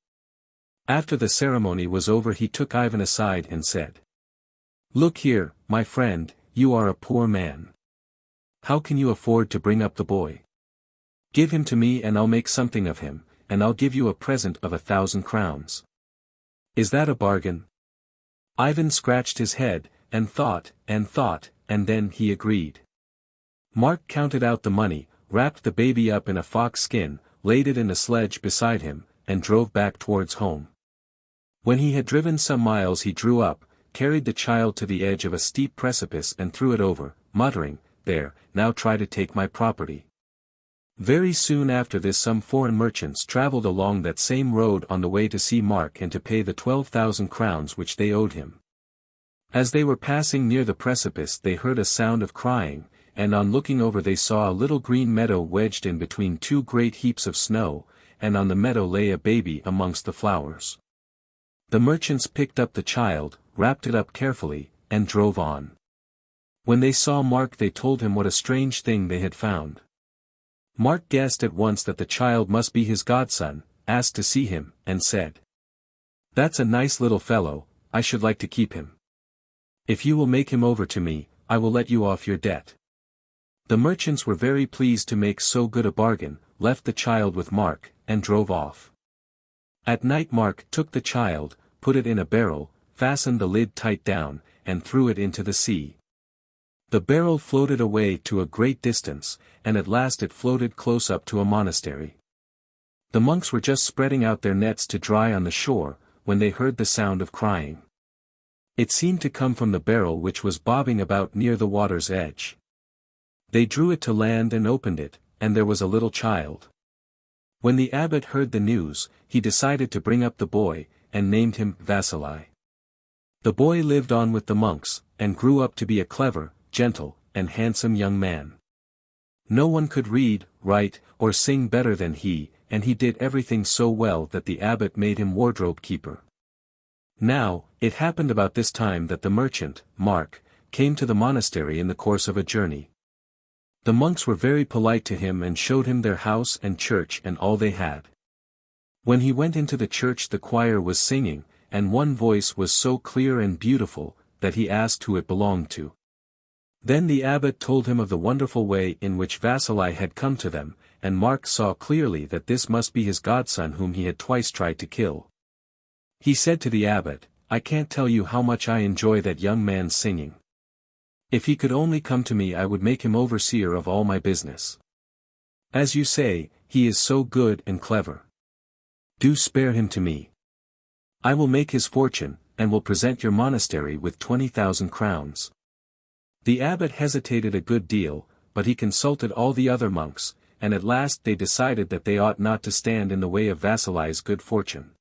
After the ceremony was over he took Ivan aside and said, "Look here, my friend, you are a poor man. How can you afford to bring up the boy? Give him to me and I'll make something of him, and I'll give you a present of 1,000 crowns. Is that a bargain?" Ivan scratched his head, and thought, and then he agreed. Mark counted out the money, wrapped the baby up in a fox skin, laid it in a sledge beside him, and drove back towards home. When he had driven some miles he drew up, carried the child to the edge of a steep precipice and threw it over, muttering, "There, now try to take my property." Very soon after this some foreign merchants travelled along that same road on the way to see Mark and to pay the 12,000 crowns which they owed him. As they were passing near the precipice they heard a sound of crying, and on looking over they saw a little green meadow wedged in between 2 great heaps of snow, and on the meadow lay a baby amongst the flowers. The merchants picked up the child, wrapped it up carefully, and drove on. When they saw Mark they told him what a strange thing they had found. Mark guessed at once that the child must be his godson, asked to see him, and said, "That's a nice little fellow, I should like to keep him. If you will make him over to me, I will let you off your debt." The merchants were very pleased to make so good a bargain, left the child with Mark, and drove off. At night Mark took the child, put it in a barrel, fastened the lid tight down, and threw it into the sea. The barrel floated away to a great distance, and at last it floated close up to a monastery. The monks were just spreading out their nets to dry on the shore, when they heard the sound of crying. It seemed to come from the barrel which was bobbing about near the water's edge. They drew it to land and opened it, and there was a little child. When the abbot heard the news, he decided to bring up the boy, and named him Vasili. The boy lived on with the monks, and grew up to be a clever, gentle, and handsome young man. No one could read, write, or sing better than he, and he did everything so well that the abbot made him wardrobe keeper. Now, it happened about this time that the merchant, Mark, came to the monastery in the course of a journey. The monks were very polite to him and showed him their house and church and all they had. When he went into the church the choir was singing, and one voice was so clear and beautiful, that he asked who it belonged to. Then the abbot told him of the wonderful way in which Vasili had come to them, and Mark saw clearly that this must be his godson whom he had twice tried to kill. He said to the abbot, "I can't tell you how much I enjoy that young man's singing. If he could only come to me I would make him overseer of all my business. As you say, he is so good and clever. Do spare him to me. I will make his fortune, and will present your monastery with 20,000 crowns." The abbot hesitated a good deal, but he consulted all the other monks, and at last they decided that they ought not to stand in the way of Vasili's good fortune.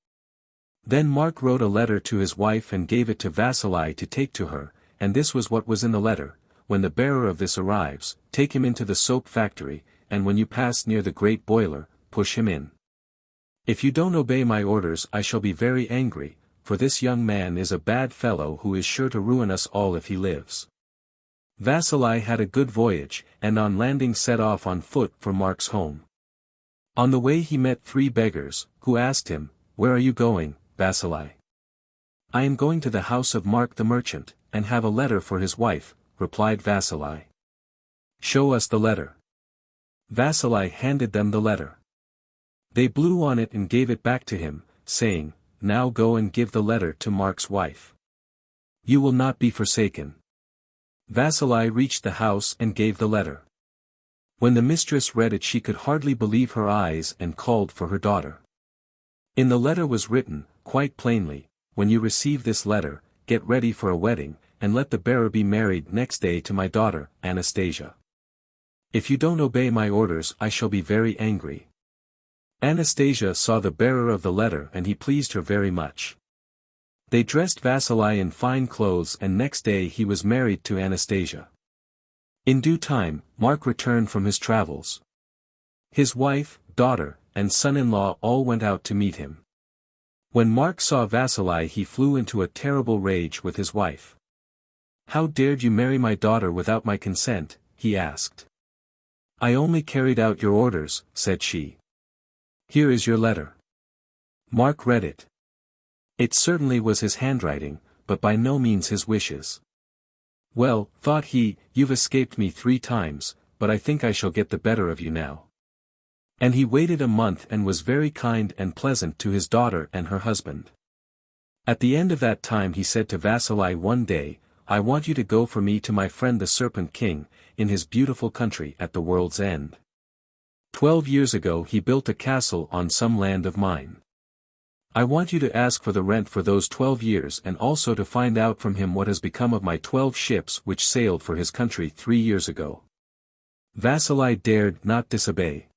Then Mark wrote a letter to his wife and gave it to Vasili to take to her, and this was what was in the letter: "When the bearer of this arrives, take him into the soap factory, and when you pass near the great boiler, push him in. If you don't obey my orders I shall be very angry, for this young man is a bad fellow who is sure to ruin us all if he lives." Vasili had a good voyage, and on landing set off on foot for Mark's home. On the way he met 3 beggars, who asked him, "Where are you going, Vasili?" "I am going to the house of Mark the merchant, and have a letter for his wife," replied Vasili. "Show us the letter." Vasili handed them the letter. They blew on it and gave it back to him, saying, "Now go and give the letter to Mark's wife. You will not be forsaken." Vasili reached the house and gave the letter. When the mistress read it she could hardly believe her eyes and called for her daughter. In the letter was written, quite plainly, "When you receive this letter, get ready for a wedding, and let the bearer be married next day to my daughter, Anastasia. If you don't obey my orders I shall be very angry." Anastasia saw the bearer of the letter and he pleased her very much. They dressed Vasili in fine clothes and next day he was married to Anastasia. In due time, Mark returned from his travels. His wife, daughter, and son-in-law all went out to meet him. When Mark saw Vasili he flew into a terrible rage with his wife. "How dared you marry my daughter without my consent?" he asked. "I only carried out your orders," said she. "Here is your letter." Mark read it. It certainly was his handwriting, but by no means his wishes. "Well," thought he, "you've escaped me 3 times, but I think I shall get the better of you now." And he waited a month and was very kind and pleasant to his daughter and her husband. At the end of that time he said to Vasili one day, "I want you to go for me to my friend the Serpent King, in his beautiful country at the world's end. 12 years ago he built a castle on some land of mine. I want you to ask for the rent for those 12 years and also to find out from him what has become of my 12 ships which sailed for his country 3 years ago." Vasili dared not disobey.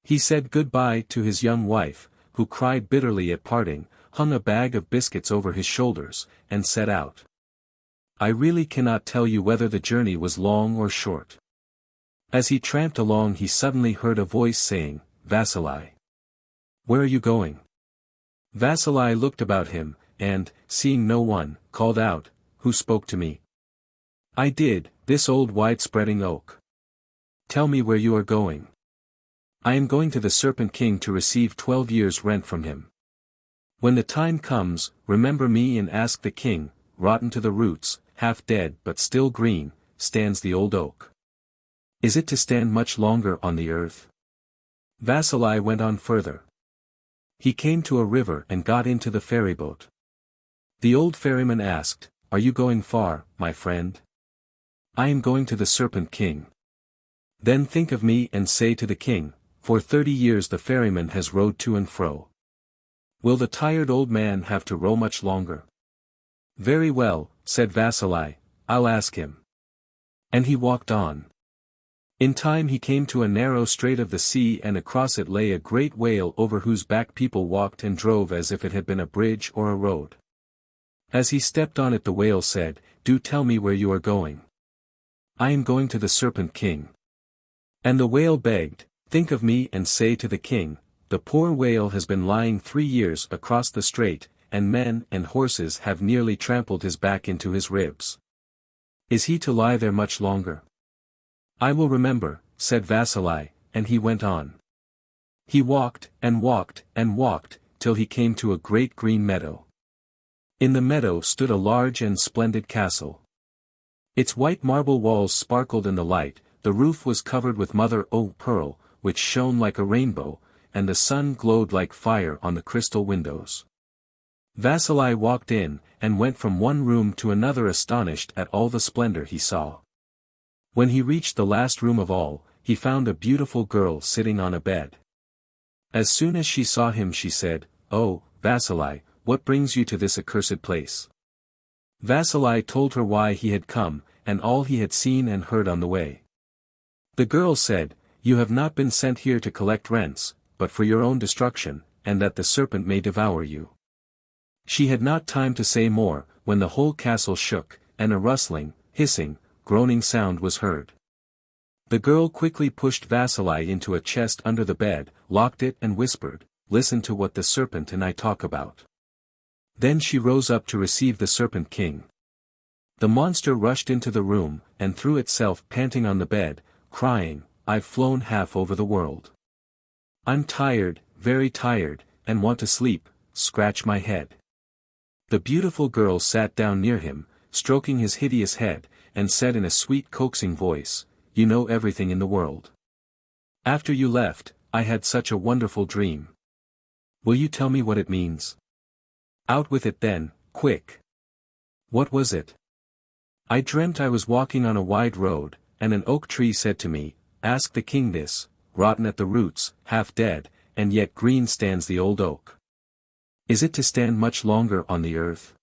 He said goodbye to his young wife, who cried bitterly at parting, hung a bag of biscuits over his shoulders, and set out. I really cannot tell you whether the journey was long or short. As he tramped along he suddenly heard a voice saying, "Vasili. Where are you going?" Vasili looked about him, and, seeing no one, called out, "Who spoke to me?" "I did, this old wide-spreading oak." "Tell me where you are going." "I am going to the Serpent King to receive 12 years' rent from him. When the time comes, remember me and ask the king." Rotten to the roots, half dead but still green, stands the old oak. Is it to stand much longer on the earth? Vasili went on further. He came to a river and got into the ferryboat. The old ferryman asked, "Are you going far, my friend?" "I am going to the Serpent King." "Then think of me and say to the king, for 30 years the ferryman has rowed to and fro. Will the tired old man have to row much longer?" "Very well," said Vasili, "I'll ask him." And he walked on. In time he came to a narrow strait of the sea and across it lay a great whale over whose back people walked and drove as if it had been a bridge or a road. As he stepped on it the whale said, "Do tell me where you are going." "I am going to the Serpent King." And the whale begged, "Think of me and say to the king, the poor whale has been lying 3 years across the strait, and men and horses have nearly trampled his back into his ribs. Is he to lie there much longer?" "I will remember," said Vasili, and he went on. He walked, and walked, and walked, till he came to a great green meadow. In the meadow stood a large and splendid castle. Its white marble walls sparkled in the light, the roof was covered with mother-o' pearl, which shone like a rainbow, and the sun glowed like fire on the crystal windows. Vasili walked in, and went from one room to another astonished at all the splendor he saw. When he reached the last room of all, he found a beautiful girl sitting on a bed. As soon as she saw him she said, "Oh, Vasili, what brings you to this accursed place?" Vasili told her why he had come, and all he had seen and heard on the way. The girl said, "You have not been sent here to collect rents, but for your own destruction, and that the serpent may devour you." She had not time to say more, when the whole castle shook, and a rustling, hissing, groaning sound was heard. The girl quickly pushed Vasili into a chest under the bed, locked it and whispered, "Listen to what the serpent and I talk about." Then she rose up to receive the Serpent King. The monster rushed into the room, and threw itself panting on the bed, crying, "I've flown half over the world. I'm tired, very tired, and want to sleep, scratch my head." The beautiful girl sat down near him, stroking his hideous head, and said in a sweet coaxing voice, "You know everything in the world. After you left, I had such a wonderful dream. Will you tell me what it means? Out with it then, quick." "What was it?" "I dreamt I was walking on a wide road, and an oak tree said to me, 'Ask the king this, rotten at the roots, half dead, and yet green stands the old oak. Is it to stand much longer on the earth?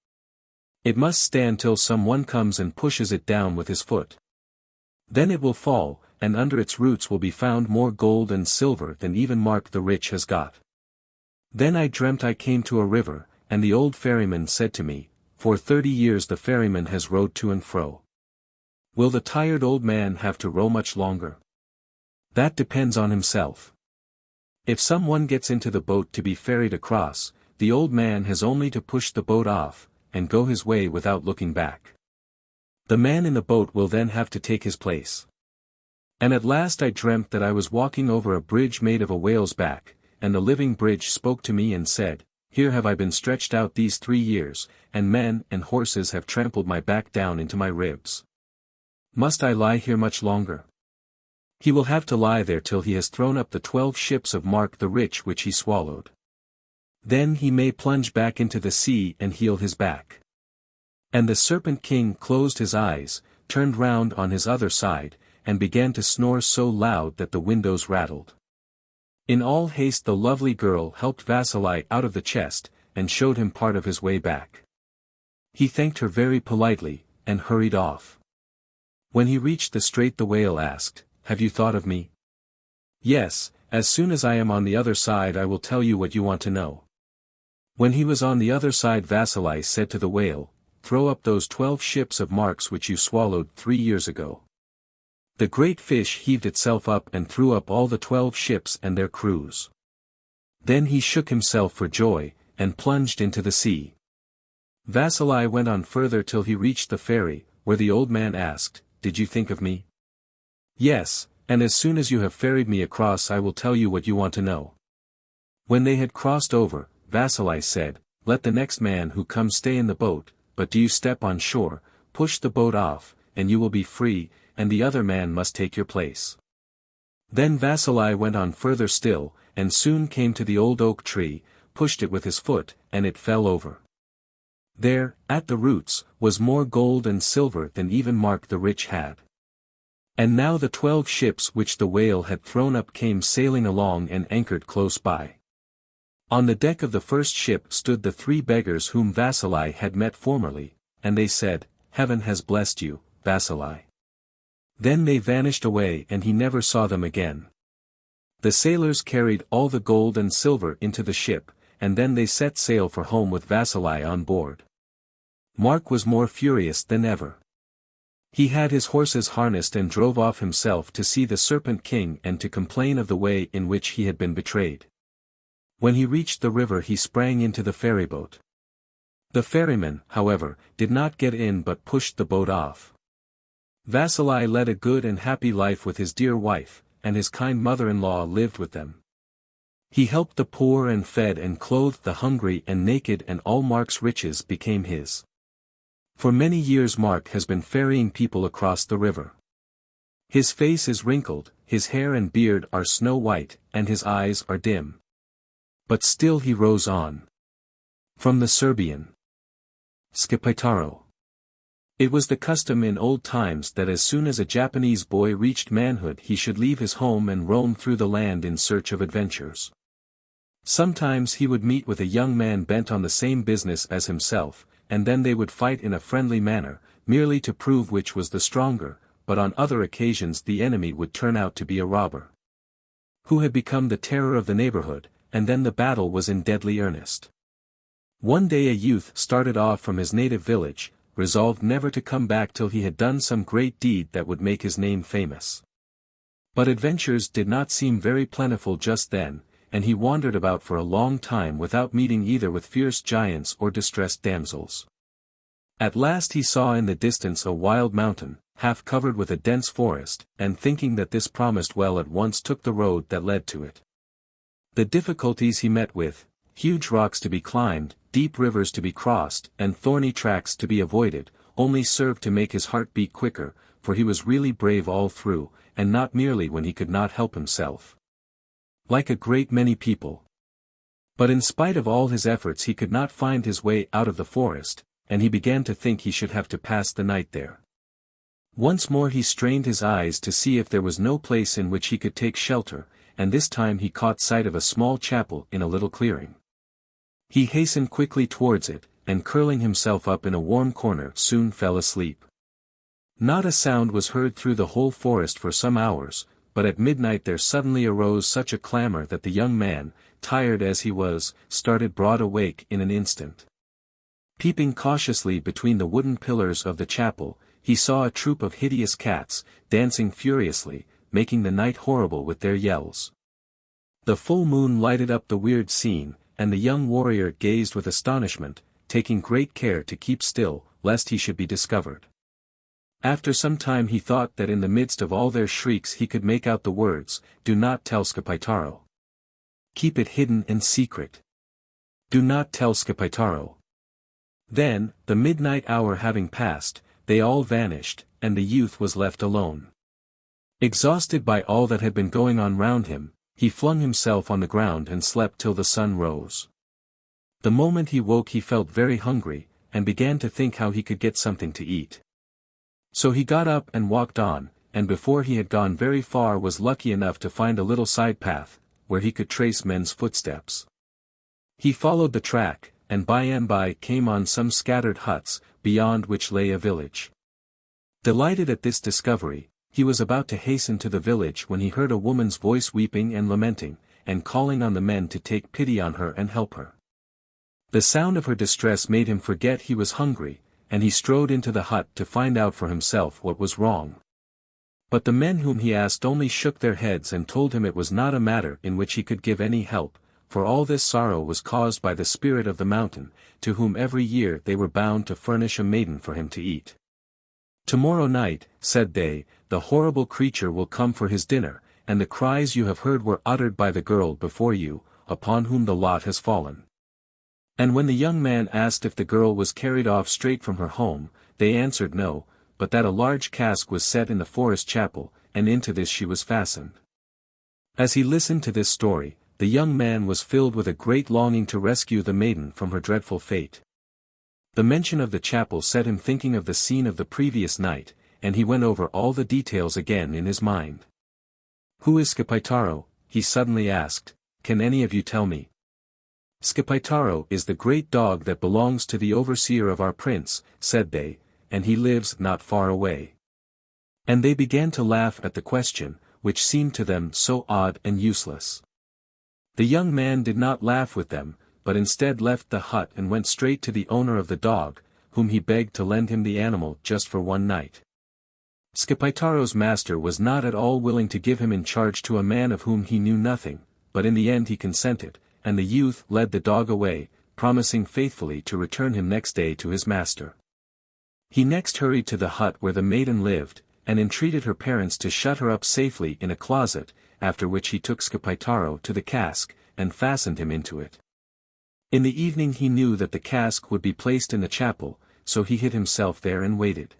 It must stand till some one comes and pushes it down with his foot. Then it will fall, and under its roots will be found more gold and silver than even Mark the Rich has got.' Then I dreamt I came to a river, and the old ferryman said to me, 'For 30 years the ferryman has rowed to and fro. Will the tired old man have to row much longer? That depends on himself. If some one gets into the boat to be ferried across, the old man has only to push the boat off, and go his way without looking back. The man in the boat will then have to take his place.' And at last I dreamt that I was walking over a bridge made of a whale's back, and the living bridge spoke to me and said, 'Here have I been stretched out these 3 years, and men and horses have trampled my back down into my ribs. Must I lie here much longer?' He will have to lie there till he has thrown up the 12 ships of Mark the Rich which he swallowed. Then he may plunge back into the sea and heal his back." And the Serpent King closed his eyes, turned round on his other side, and began to snore so loud that the windows rattled. In all haste the lovely girl helped Vasili out of the chest, and showed him part of his way back. He thanked her very politely, and hurried off. When he reached the strait the whale asked, "Have you thought of me?" "Yes, as soon as I am on the other side I will tell you what you want to know." When he was on the other side Vasili said to the whale, "Throw up those 12 ships of Mark's which you swallowed 3 years ago." The great fish heaved itself up and threw up all the 12 ships and their crews. Then he shook himself for joy, and plunged into the sea. Vasili went on further till he reached the ferry, where the old man asked, "Did you think of me?" "Yes, and as soon as you have ferried me across I will tell you what you want to know." When they had crossed over, Vasili said, "Let the next man who comes stay in the boat, but do you step on shore, push the boat off, and you will be free, and the other man must take your place." Then Vasili went on further still, and soon came to the old oak tree, pushed it with his foot, and it fell over. There, at the roots, was more gold and silver than even Mark the Rich had. And now the 12 ships which the whale had thrown up came sailing along and anchored close by. On the deck of the first ship stood the 3 beggars whom Vasili had met formerly, and they said, "Heaven has blessed you, Vasili." Then they vanished away and he never saw them again. The sailors carried all the gold and silver into the ship, and then they set sail for home with Vasili on board. Mark was more furious than ever. He had his horses harnessed and drove off himself to see the Serpent King and to complain of the way in which he had been betrayed. When he reached the river he sprang into the ferryboat. The ferryman, however, did not get in but pushed the boat off. Vasili led a good and happy life with his dear wife, and his kind mother-in-law lived with them. He helped the poor and fed and clothed the hungry and naked, and all Mark's riches became his. For many years Mark has been ferrying people across the river. His face is wrinkled, his hair and beard are snow white, and his eyes are dim. But still he rows on. From the Serbian. Schippeitaro. It was the custom in old times that as soon as a Japanese boy reached manhood he should leave his home and roam through the land in search of adventures. Sometimes he would meet with a young man bent on the same business as himself, and then they would fight in a friendly manner, merely to prove which was the stronger, but on other occasions the enemy would turn out to be a robber who had become the terror of the neighborhood, and then the battle was in deadly earnest. One day a youth started off from his native village, resolved never to come back till he had done some great deed that would make his name famous. But adventures did not seem very plentiful just then, and he wandered about for a long time without meeting either with fierce giants or distressed damsels. At last he saw in the distance a wild mountain, half covered with a dense forest, and thinking that this promised well at once took the road that led to it. The difficulties he met with, huge rocks to be climbed, deep rivers to be crossed, and thorny tracks to be avoided, only served to make his heart beat quicker, for he was really brave all through, and not merely when he could not help himself. Like a great many people. But in spite of all his efforts he could not find his way out of the forest, and he began to think he should have to pass the night there. Once more he strained his eyes to see if there was no place in which he could take shelter, and this time he caught sight of a small chapel in a little clearing. He hastened quickly towards it, and curling himself up in a warm corner soon fell asleep. Not a sound was heard through the whole forest for some hours, but at midnight there suddenly arose such a clamor that the young man, tired as he was, started broad awake in an instant. Peeping cautiously between the wooden pillars of the chapel, he saw a troop of hideous cats, dancing furiously, making the night horrible with their yells. The full moon lighted up the weird scene, and the young warrior gazed with astonishment, taking great care to keep still, lest he should be discovered. After some time he thought that in the midst of all their shrieks he could make out the words, "Do not tell Schippeitaro. Keep it hidden and secret. Do not tell Schippeitaro." Then, the midnight hour having passed, they all vanished, and the youth was left alone. Exhausted by all that had been going on round him, he flung himself on the ground and slept till the sun rose. The moment he woke he felt very hungry, and began to think how he could get something to eat. So he got up and walked on, and before he had gone very far was lucky enough to find a little side path, where he could trace men's footsteps. He followed the track, and by and by came on some scattered huts, beyond which lay a village. Delighted at this discovery, he was about to hasten to the village when he heard a woman's voice weeping and lamenting, and calling on the men to take pity on her and help her. The sound of her distress made him forget he was hungry, and he strode into the hut to find out for himself what was wrong. But the men whom he asked only shook their heads and told him it was not a matter in which he could give any help, for all this sorrow was caused by the spirit of the mountain, to whom every year they were bound to furnish a maiden for him to eat. "Tomorrow night," said they, "the horrible creature will come for his dinner, and the cries you have heard were uttered by the girl before you, upon whom the lot has fallen." And when the young man asked if the girl was carried off straight from her home, they answered no, but that a large cask was set in the forest chapel, and into this she was fastened. As he listened to this story, the young man was filled with a great longing to rescue the maiden from her dreadful fate. The mention of the chapel set him thinking of the scene of the previous night, and he went over all the details again in his mind. "Who is Schippeitaro?" he suddenly asked. "Can any of you tell me?" "Schippeitaro is the great dog that belongs to the overseer of our prince," said they, "and he lives not far away." And they began to laugh at the question, which seemed to them so odd and useless. The young man did not laugh with them, but instead left the hut and went straight to the owner of the dog, whom he begged to lend him the animal just for one night. Schippeitaro's master was not at all willing to give him in charge to a man of whom he knew nothing, but in the end he consented, and the youth led the dog away, promising faithfully to return him next day to his master. He next hurried to the hut where the maiden lived, and entreated her parents to shut her up safely in a closet, after which he took Schippeitaro to the cask, and fastened him into it. In the evening he knew that the cask would be placed in the chapel, so he hid himself there and waited.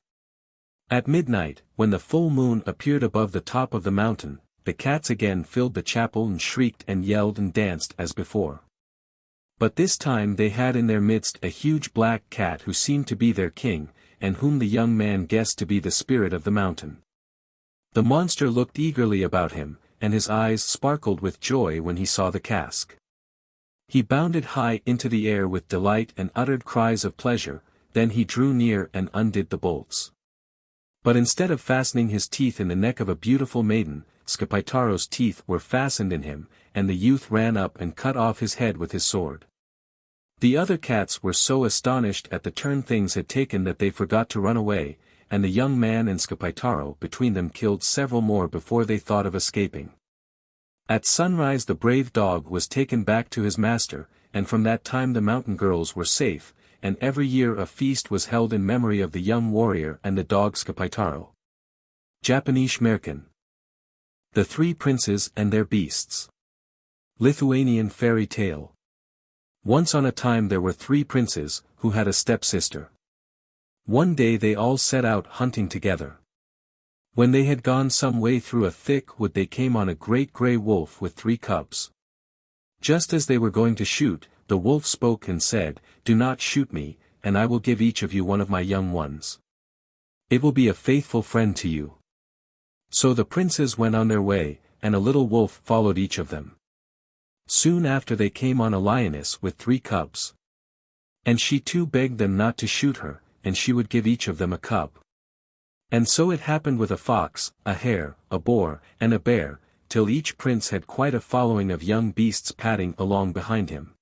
At midnight, when the full moon appeared above the top of the mountain, the cats again filled the chapel and shrieked and yelled and danced as before. But this time they had in their midst a huge black cat who seemed to be their king, and whom the young man guessed to be the spirit of the mountain. The monster looked eagerly about him, and his eyes sparkled with joy when he saw the cask. He bounded high into the air with delight and uttered cries of pleasure, then he drew near and undid the bolts. But instead of fastening his teeth in the neck of a beautiful maiden, Schippeitaro's teeth were fastened in him, and the youth ran up and cut off his head with his sword. The other cats were so astonished at the turn things had taken that they forgot to run away, and the young man and Schippeitaro between them killed several more before they thought of escaping. At sunrise the brave dog was taken back to his master, and from that time the mountain girls were safe, and every year a feast was held in memory of the young warrior and the dog Schippeitaro. Japanese Märchen. The Three Princes and Their Beasts. Lithuanian Fairy Tale. Once on a time there were 3 princes, who had a stepsister. One day they all set out hunting together. When they had gone some way through a thick wood they came on a great grey wolf with 3 cubs. Just as they were going to shoot, the wolf spoke and said, "Do not shoot me, and I will give each of you one of my young ones. It will be a faithful friend to you." So the princes went on their way, and a little wolf followed each of them. Soon after they came on a lioness with 3 cubs. And she too begged them not to shoot her, and she would give each of them a cub. And so it happened with a fox, a hare, a boar, and a bear, till each prince had quite a following of young beasts padding along behind him.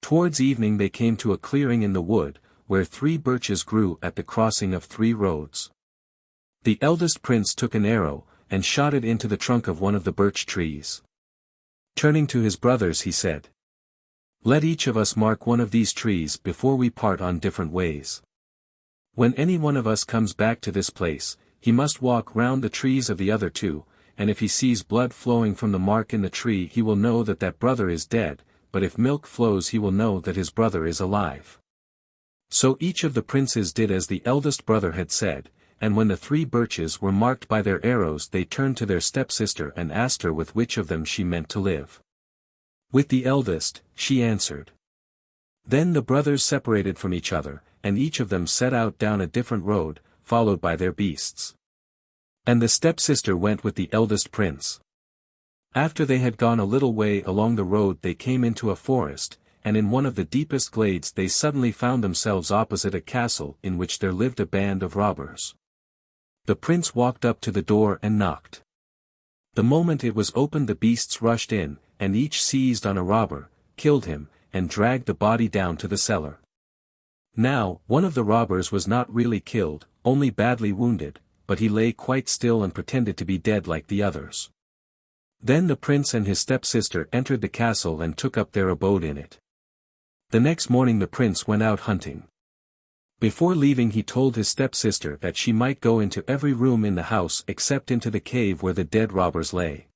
Towards evening they came to a clearing in the wood, where 3 birches grew at the crossing of 3 roads. The eldest prince took an arrow, and shot it into the trunk of one of the birch trees. Turning to his brothers he said, "Let each of us mark one of these trees before we part on different ways. When any one of us comes back to this place, he must walk round the trees of the other 2, and if he sees blood flowing from the mark in the tree he will know that that brother is dead, but if milk flows he will know that his brother is alive." So each of the princes did as the eldest brother had said, and when the 3 birches were marked by their arrows they turned to their stepsister and asked her with which of them she meant to live. "With the eldest," she answered. Then the brothers separated from each other, and each of them set out down a different road, followed by their beasts. And the stepsister went with the eldest prince. After they had gone a little way along the road they came into a forest, and in one of the deepest glades they suddenly found themselves opposite a castle in which there lived a band of robbers. The prince walked up to the door and knocked. The moment it was opened the beasts rushed in, and each seized on a robber, killed him, and dragged the body down to the cellar. Now, one of the robbers was not really killed, only badly wounded, but he lay quite still and pretended to be dead like the others. Then the prince and his stepsister entered the castle and took up their abode in it. The next morning the prince went out hunting. Before leaving he told his stepsister that she might go into every room in the house except into the cave where the dead robbers lay.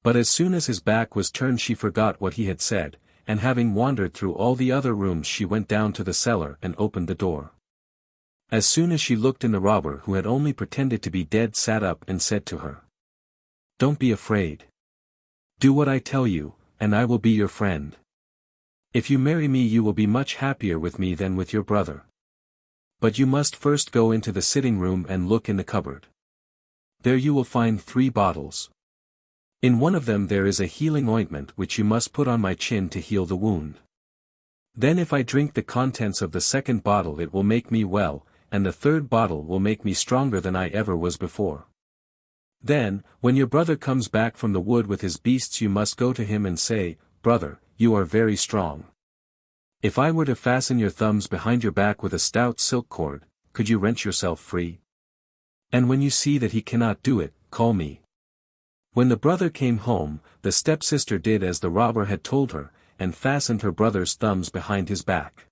But as soon as his back was turned she forgot what he had said, and having wandered through all the other rooms she went down to the cellar and opened the door. As soon as she looked in the robber who had only pretended to be dead sat up and said to her, "Don't be afraid. Do what I tell you, and I will be your friend. If you marry me you will be much happier with me than with your brother. But you must first go into the sitting room and look in the cupboard. There you will find 3 bottles. In one of them there is a healing ointment which you must put on my chin to heal the wound. Then if I drink the contents of the second bottle it will make me well, and the third bottle will make me stronger than I ever was before. Then, when your brother comes back from the wood with his beasts you must go to him and say, 'Brother, you are very strong. If I were to fasten your thumbs behind your back with a stout silk cord, could you wrench yourself free? And when you see that he cannot do it, call me.'" When the brother came home, the stepsister did as the robber had told her, and fastened her brother's thumbs behind his back.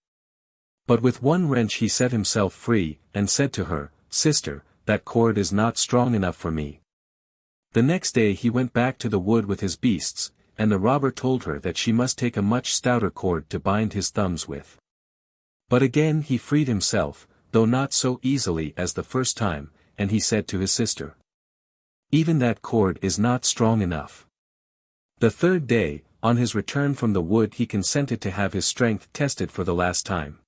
But with one wrench he set himself free, and said to her, "Sister, that cord is not strong enough for me." The next day he went back to the wood with his beasts, and the robber told her that she must take a much stouter cord to bind his thumbs with. But again he freed himself, though not so easily as the first time, and he said to his sister, "Even that cord is not strong enough." The third day, on his return from the wood, he consented to have his strength tested for the last time.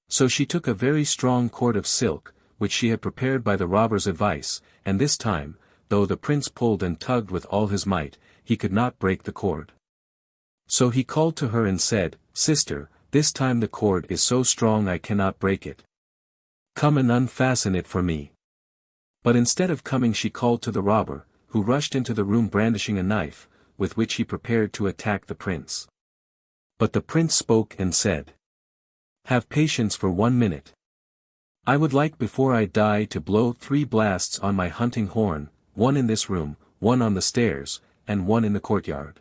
So she took a very strong cord of silk, which she had prepared by the robber's advice, and this time, though the prince pulled and tugged with all his might, he could not break the cord. So he called to her and said, "Sister, this time the cord is so strong I cannot break it. Come and unfasten it for me." But instead of coming, she called to the robber, who rushed into the room brandishing a knife, with which he prepared to attack the prince. But the prince spoke and said, "Have patience for 1 minute. I would like before I die to blow 3 blasts on my hunting horn, 1 in this room, 1 on the stairs, and 1 in the courtyard."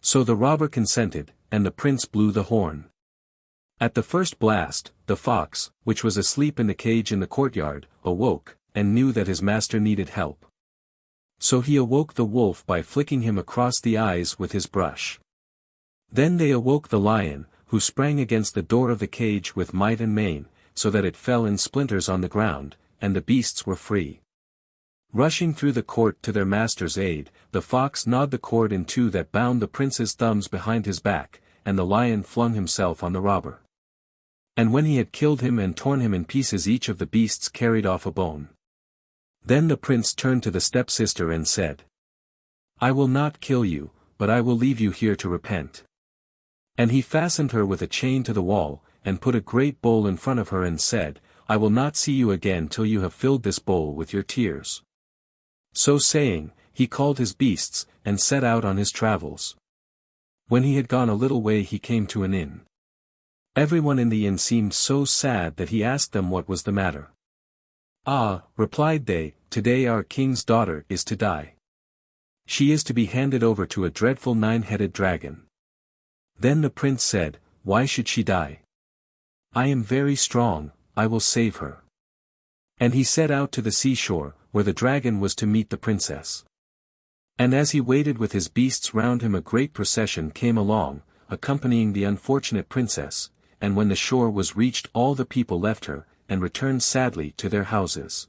So the robber consented, and the prince blew the horn. At the first blast, the fox, which was asleep in the cage in the courtyard, awoke, and knew that his master needed help. So he awoke the wolf by flicking him across the eyes with his brush. Then they awoke the lion, who sprang against the door of the cage with might and main, so that it fell in splinters on the ground, and the beasts were free. Rushing through the court to their master's aid, the fox gnawed the cord in 2 that bound the prince's thumbs behind his back, and the lion flung himself on the robber. And when he had killed him and torn him in pieces, each of the beasts carried off a bone. Then the prince turned to the stepsister and said, "I will not kill you, but I will leave you here to repent." And he fastened her with a chain to the wall, and put a great bowl in front of her and said, "I will not see you again till you have filled this bowl with your tears." So saying, he called his beasts, and set out on his travels. When he had gone a little way, he came to an inn. Everyone in the inn seemed so sad that he asked them what was the matter. "Ah," replied they, "today our king's daughter is to die. She is to be handed over to a dreadful 9-headed dragon." Then the prince said, "Why should she die? I am very strong, I will save her." And he set out to the seashore, where the dragon was to meet the princess. And as he waited with his beasts round him, a great procession came along, accompanying the unfortunate princess, and when the shore was reached, all the people left her, and returned sadly to their houses.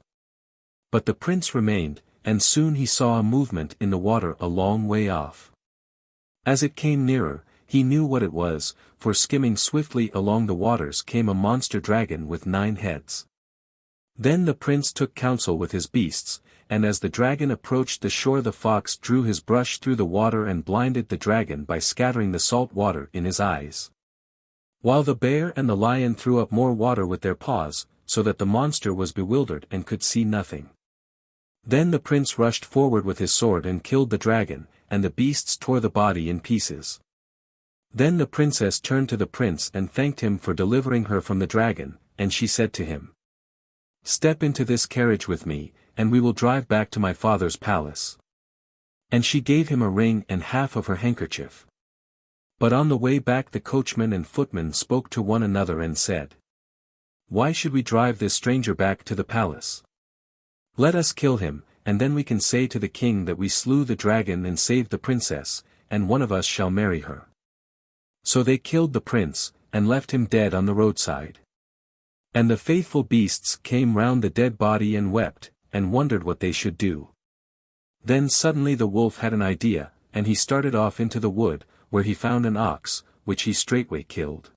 But the prince remained, and soon he saw a movement in the water a long way off. As it came nearer, he knew what it was, for skimming swiftly along the waters came a monster dragon with 9 heads. Then the prince took counsel with his beasts, and as the dragon approached the shore, the fox drew his brush through the water and blinded the dragon by scattering the salt water in his eyes. While the bear and the lion threw up more water with their paws, so that the monster was bewildered and could see nothing. Then the prince rushed forward with his sword and killed the dragon, and the beasts tore the body in pieces. Then the princess turned to the prince and thanked him for delivering her from the dragon, and she said to him, "Step into this carriage with me, and we will drive back to my father's palace." And she gave him a ring and half of her handkerchief. But on the way back the coachman and footman spoke to one another and said, "Why should we drive this stranger back to the palace? Let us kill him, and then we can say to the king that we slew the dragon and saved the princess, and one of us shall marry her." So they killed the prince, and left him dead on the roadside. And the faithful beasts came round the dead body and wept, and wondered what they should do. Then suddenly the wolf had an idea, and he started off into the wood, where he found an ox, which he straightway killed.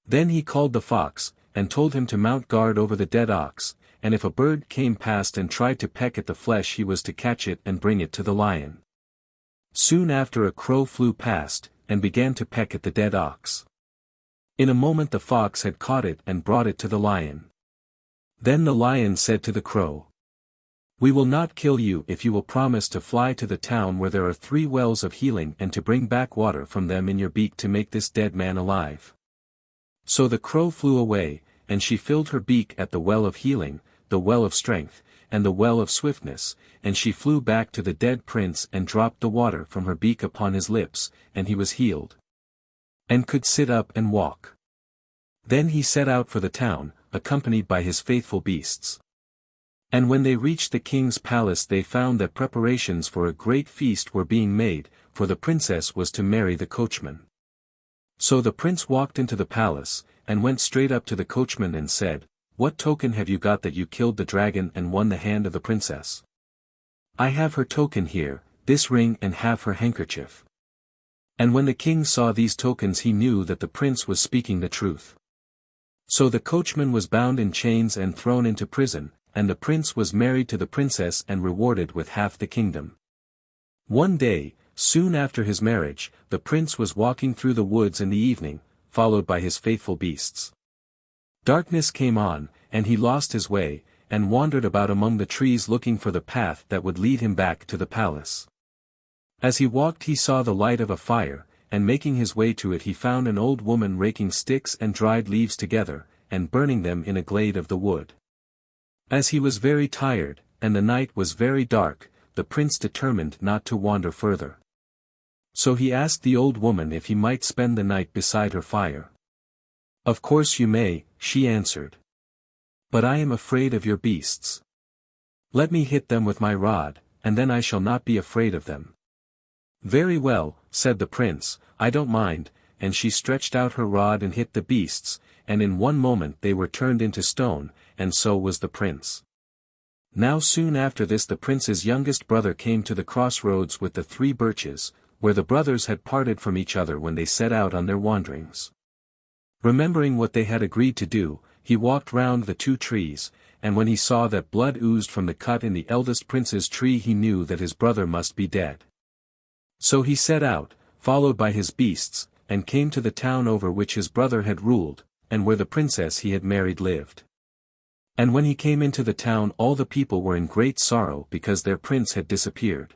Then he called the fox, and told him to mount guard over the dead ox, and if a bird came past and tried to peck at the flesh, he was to catch it and bring it to the lion. Soon after a crow flew past, and began to peck at the dead ox. In a moment the fox had caught it and brought it to the lion. Then the lion said to the crow, "We will not kill you if you will promise to fly to the town where there are 3 wells of healing and to bring back water from them in your beak to make this dead man alive." So the crow flew away, and she filled her beak at the well of healing, the well of strength, and the well of swiftness, and she flew back to the dead prince and dropped the water from her beak upon his lips, and he was healed, and could sit up and walk. Then he set out for the town, accompanied by his faithful beasts. And when they reached the king's palace, they found that preparations for a great feast were being made, for the princess was to marry the coachman. So the prince walked into the palace, and went straight up to the coachman and said, "What token have you got that you killed the dragon and won the hand of the princess?" "I have her token here, this ring and half her handkerchief." And when the king saw these tokens he knew that the prince was speaking the truth. So the coachman was bound in chains and thrown into prison, and the prince was married to the princess and rewarded with half the kingdom. One day, soon after his marriage, the prince was walking through the woods in the evening, followed by his faithful beasts. Darkness came on, and he lost his way, and wandered about among the trees looking for the path that would lead him back to the palace. As he walked he saw the light of a fire, and making his way to it he found an old woman raking sticks and dried leaves together, and burning them in a glade of the wood. As he was very tired, and the night was very dark, the prince determined not to wander further. So he asked the old woman if he might spend the night beside her fire. "Of course you may," she answered. "But I am afraid of your beasts. Let me hit them with my rod, and then I shall not be afraid of them." "Very well," said the prince, "I don't mind," and she stretched out her rod and hit the beasts, and in one moment they were turned into stone, and so was the prince. Now soon after this the prince's youngest brother came to the crossroads with the 3 birches, where the brothers had parted from each other when they set out on their wanderings. Remembering what they had agreed to do, he walked round the 2 trees, and when he saw that blood oozed from the cut in the eldest prince's tree he knew that his brother must be dead. So he set out, followed by his beasts, and came to the town over which his brother had ruled, and where the princess he had married lived. And when he came into the town all the people were in great sorrow because their prince had disappeared.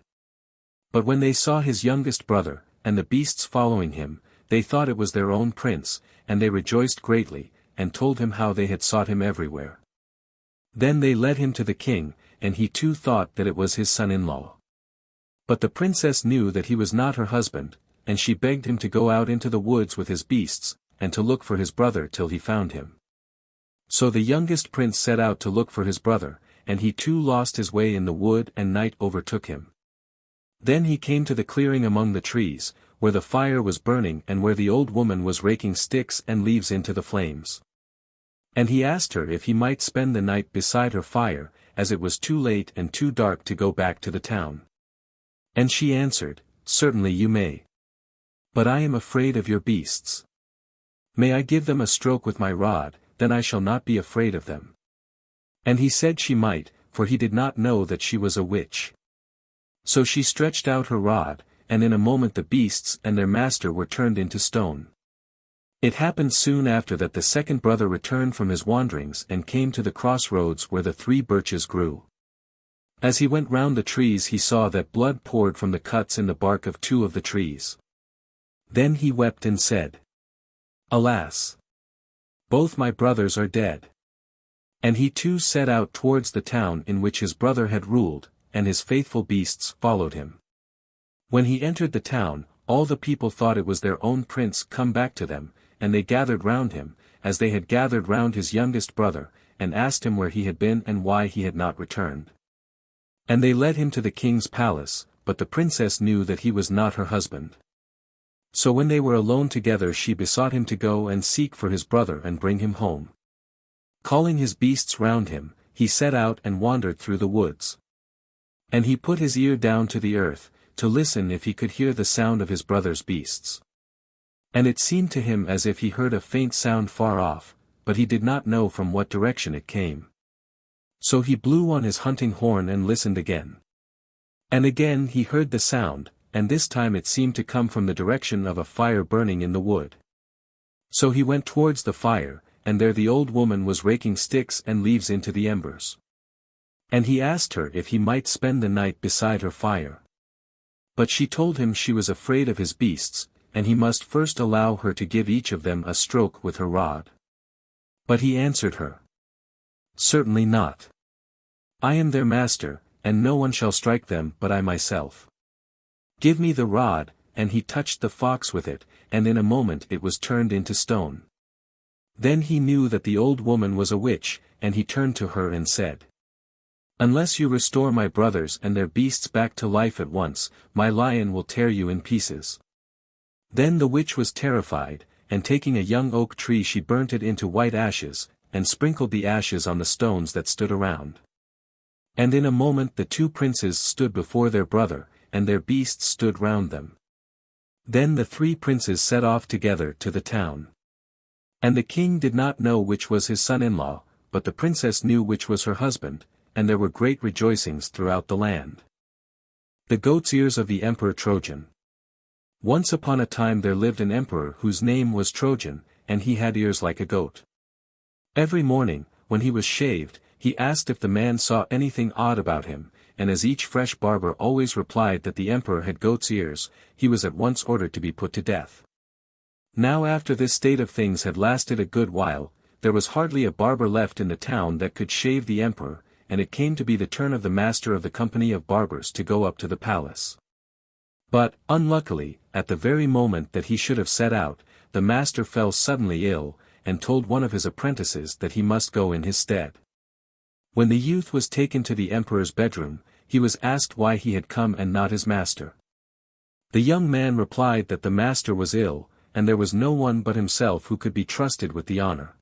But when they saw his youngest brother, and the beasts following him, they thought it was their own prince, and they rejoiced greatly, and told him how they had sought him everywhere. Then they led him to the king, and he too thought that it was his son-in-law. But the princess knew that he was not her husband, and she begged him to go out into the woods with his beasts, and to look for his brother till he found him. So the youngest prince set out to look for his brother, and he too lost his way in the wood and night overtook him. Then he came to the clearing among the trees, where the fire was burning and where the old woman was raking sticks and leaves into the flames. And he asked her if he might spend the night beside her fire, as it was too late and too dark to go back to the town. And she answered, "Certainly you may. But I am afraid of your beasts. May I give them a stroke with my rod, then I shall not be afraid of them." And he said she might, for he did not know that she was a witch. So she stretched out her rod, and in a moment the beasts and their master were turned into stone. It happened soon after that the second brother returned from his wanderings and came to the crossroads where the 3 birches grew. As he went round the trees he saw that blood poured from the cuts in the bark of 2 of the trees. Then he wept and said, "Alas! Both my brothers are dead." And he too set out towards the town in which his brother had ruled, and his faithful beasts followed him. When he entered the town, all the people thought it was their own prince come back to them, and they gathered round him, as they had gathered round his youngest brother, and asked him where he had been and why he had not returned. And they led him to the king's palace, but the princess knew that he was not her husband. So when they were alone together she besought him to go and seek for his brother and bring him home. Calling his beasts round him, he set out and wandered through the woods. And he put his ear down to the earth, to listen if he could hear the sound of his brother's beasts. And it seemed to him as if he heard a faint sound far off, but he did not know from what direction it came. So he blew on his hunting horn and listened again. And again he heard the sound, and this time it seemed to come from the direction of a fire burning in the wood. So he went towards the fire, and there the old woman was raking sticks and leaves into the embers. And he asked her if he might spend the night beside her fire. But she told him she was afraid of his beasts, and he must first allow her to give each of them a stroke with her rod. But he answered her, "Certainly not. I am their master, and no one shall strike them but I myself. Give me the rod," and he touched the fox with it, and in a moment it was turned into stone. Then he knew that the old woman was a witch, and he turned to her and said, Unless you restore my brothers and their beasts back to life at once, my lion will tear you in pieces." Then the witch was terrified, and taking a young oak tree she burnt it into white ashes, and sprinkled the ashes on the stones that stood around. And in a moment the two princes stood before their brother, and their beasts stood round them. Then the three princes set off together to the town. And the king did not know which was his son-in-law, but the princess knew which was her husband, and there were great rejoicings throughout the land. The Goat's Ears of the Emperor Trojan. Once upon a time there lived an emperor whose name was Trojan, and he had ears like a goat. Every morning, when he was shaved, he asked if the man saw anything odd about him, and as each fresh barber always replied that the emperor had goat's ears, he was at once ordered to be put to death. Now after this state of things had lasted a good while, there was hardly a barber left in the town that could shave the emperor, and it came to be the turn of the master of the company of barbers to go up to the palace. But, unluckily, at the very moment that he should have set out, the master fell suddenly ill, and told one of his apprentices that he must go in his stead. When the youth was taken to the emperor's bedroom, he was asked why he had come and not his master. The young man replied that the master was ill, and there was no one but himself who could be trusted with the honor.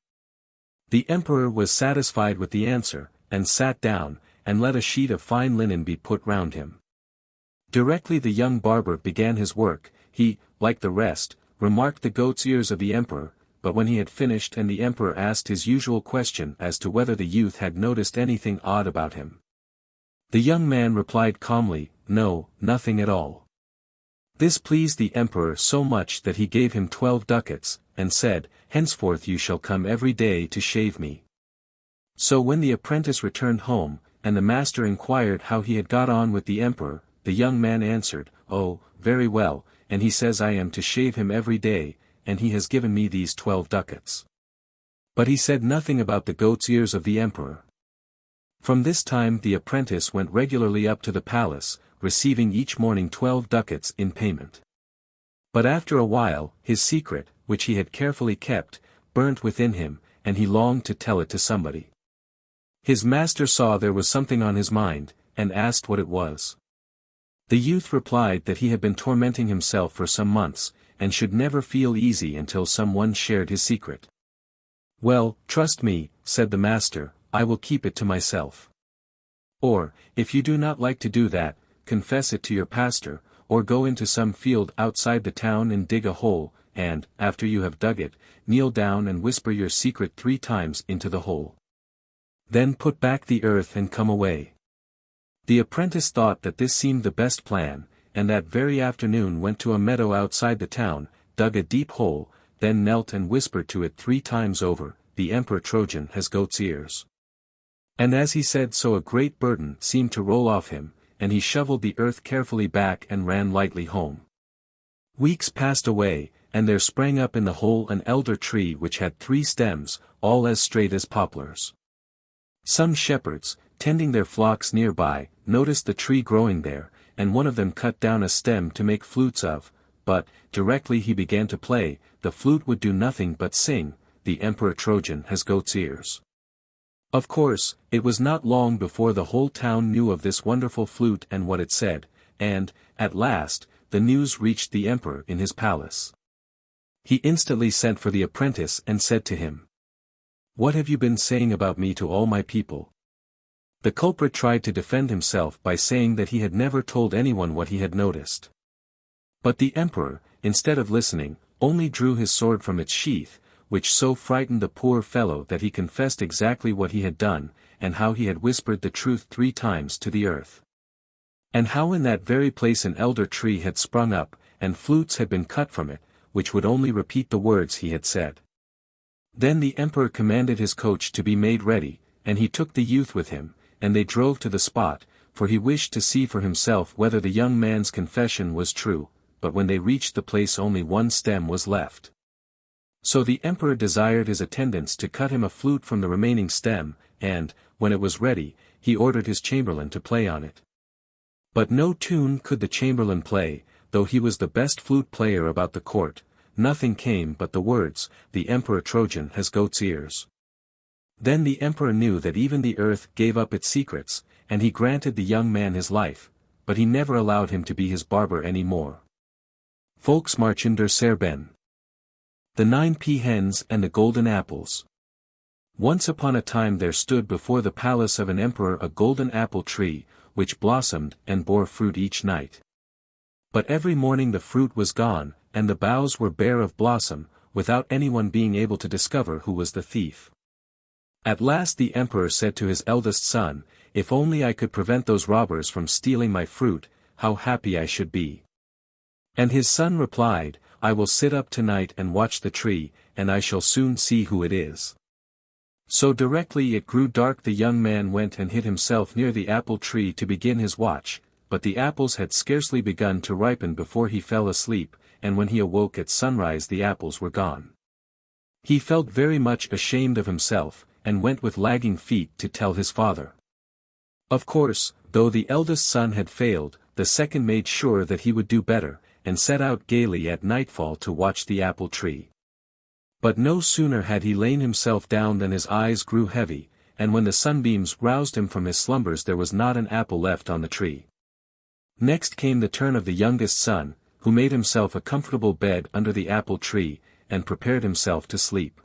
The emperor was satisfied with the answer, and sat down, and let a sheet of fine linen be put round him. Directly the young barber began his work, he, like the rest, remarked the goat's ears of the emperor, but when he had finished and the emperor asked his usual question as to whether the youth had noticed anything odd about him, the young man replied calmly, "No, nothing at all." This pleased the emperor so much that he gave him 12 ducats, and said, "Henceforth you shall come every day to shave me." So when the apprentice returned home, and the master inquired how he had got on with the emperor, the young man answered, "Oh, very well, and he says I am to shave him every day, and he has given me these 12 ducats. But he said nothing about the goat's ears of the emperor. From this time the apprentice went regularly up to the palace, receiving each morning 12 ducats in payment. But after a while, his secret, which he had carefully kept, burnt within him, and he longed to tell it to somebody. His master saw there was something on his mind, and asked what it was. The youth replied that he had been tormenting himself for some months, and should never feel easy until someone shared his secret. "Well, trust me," said the master, "I will keep it to myself. Or, if you do not like to do that, confess it to your pastor, or go into some field outside the town and dig a hole, and, after you have dug it, kneel down and whisper your secret 3 times into the hole. Then put back the earth and come away." The apprentice thought that this seemed the best plan, and that very afternoon went to a meadow outside the town, dug a deep hole, then knelt and whispered to it 3 times over, "The Emperor Trojan has goat's ears." And as he said so a great burden seemed to roll off him, and he shoveled the earth carefully back and ran lightly home. Weeks passed away, and there sprang up in the hole an elder tree which had 3 stems, all as straight as poplars. Some shepherds, tending their flocks nearby, noticed the tree growing there, and one of them cut down a stem to make flutes of, but, directly he began to play, the flute would do nothing but sing, "The Emperor Trojan has goat's ears." Of course, it was not long before the whole town knew of this wonderful flute and what it said, and, at last, the news reached the emperor in his palace. He instantly sent for the apprentice and said to him, "What have you been saying about me to all my people?" The culprit tried to defend himself by saying that he had never told anyone what he had noticed. But the emperor, instead of listening, only drew his sword from its sheath, which so frightened the poor fellow that he confessed exactly what he had done, and how he had whispered the truth 3 times to the earth. And how in that very place an elder tree had sprung up, and flutes had been cut from it, which would only repeat the words he had said. Then the emperor commanded his coach to be made ready, and he took the youth with him, and they drove to the spot, for he wished to see for himself whether the young man's confession was true, but when they reached the place only 1 stem was left. So the emperor desired his attendants to cut him a flute from the remaining stem, and, when it was ready, he ordered his chamberlain to play on it. But no tune could the chamberlain play, though he was the best flute player about the court. Nothing came but the words, "The Emperor Trojan has goat's ears." Then the emperor knew that even the earth gave up its secrets, and he granted the young man his life, but he never allowed him to be his barber any more. Volksmarchender Serben. The 9 Pea-Hens and the Golden Apples. Once upon a time there stood before the palace of an emperor a golden apple tree, which blossomed and bore fruit each night. But every morning the fruit was gone, and the boughs were bare of blossom, without anyone being able to discover who was the thief. At last the emperor said to his eldest son, "If only I could prevent those robbers from stealing my fruit, how happy I should be." And his son replied, "I will sit up tonight and watch the tree, and I shall soon see who it is." So directly it grew dark the young man went and hid himself near the apple tree to begin his watch, but the apples had scarcely begun to ripen before he fell asleep, and when he awoke at sunrise the apples were gone. He felt very much ashamed of himself, and went with lagging feet to tell his father. Of course, though the eldest son had failed, the second made sure that he would do better, and set out gaily at nightfall to watch the apple tree. But no sooner had he lain himself down than his eyes grew heavy, and when the sunbeams roused him from his slumbers there was not an apple left on the tree. Next came the turn of the youngest son, who made himself a comfortable bed under the apple tree, and prepared himself to sleep.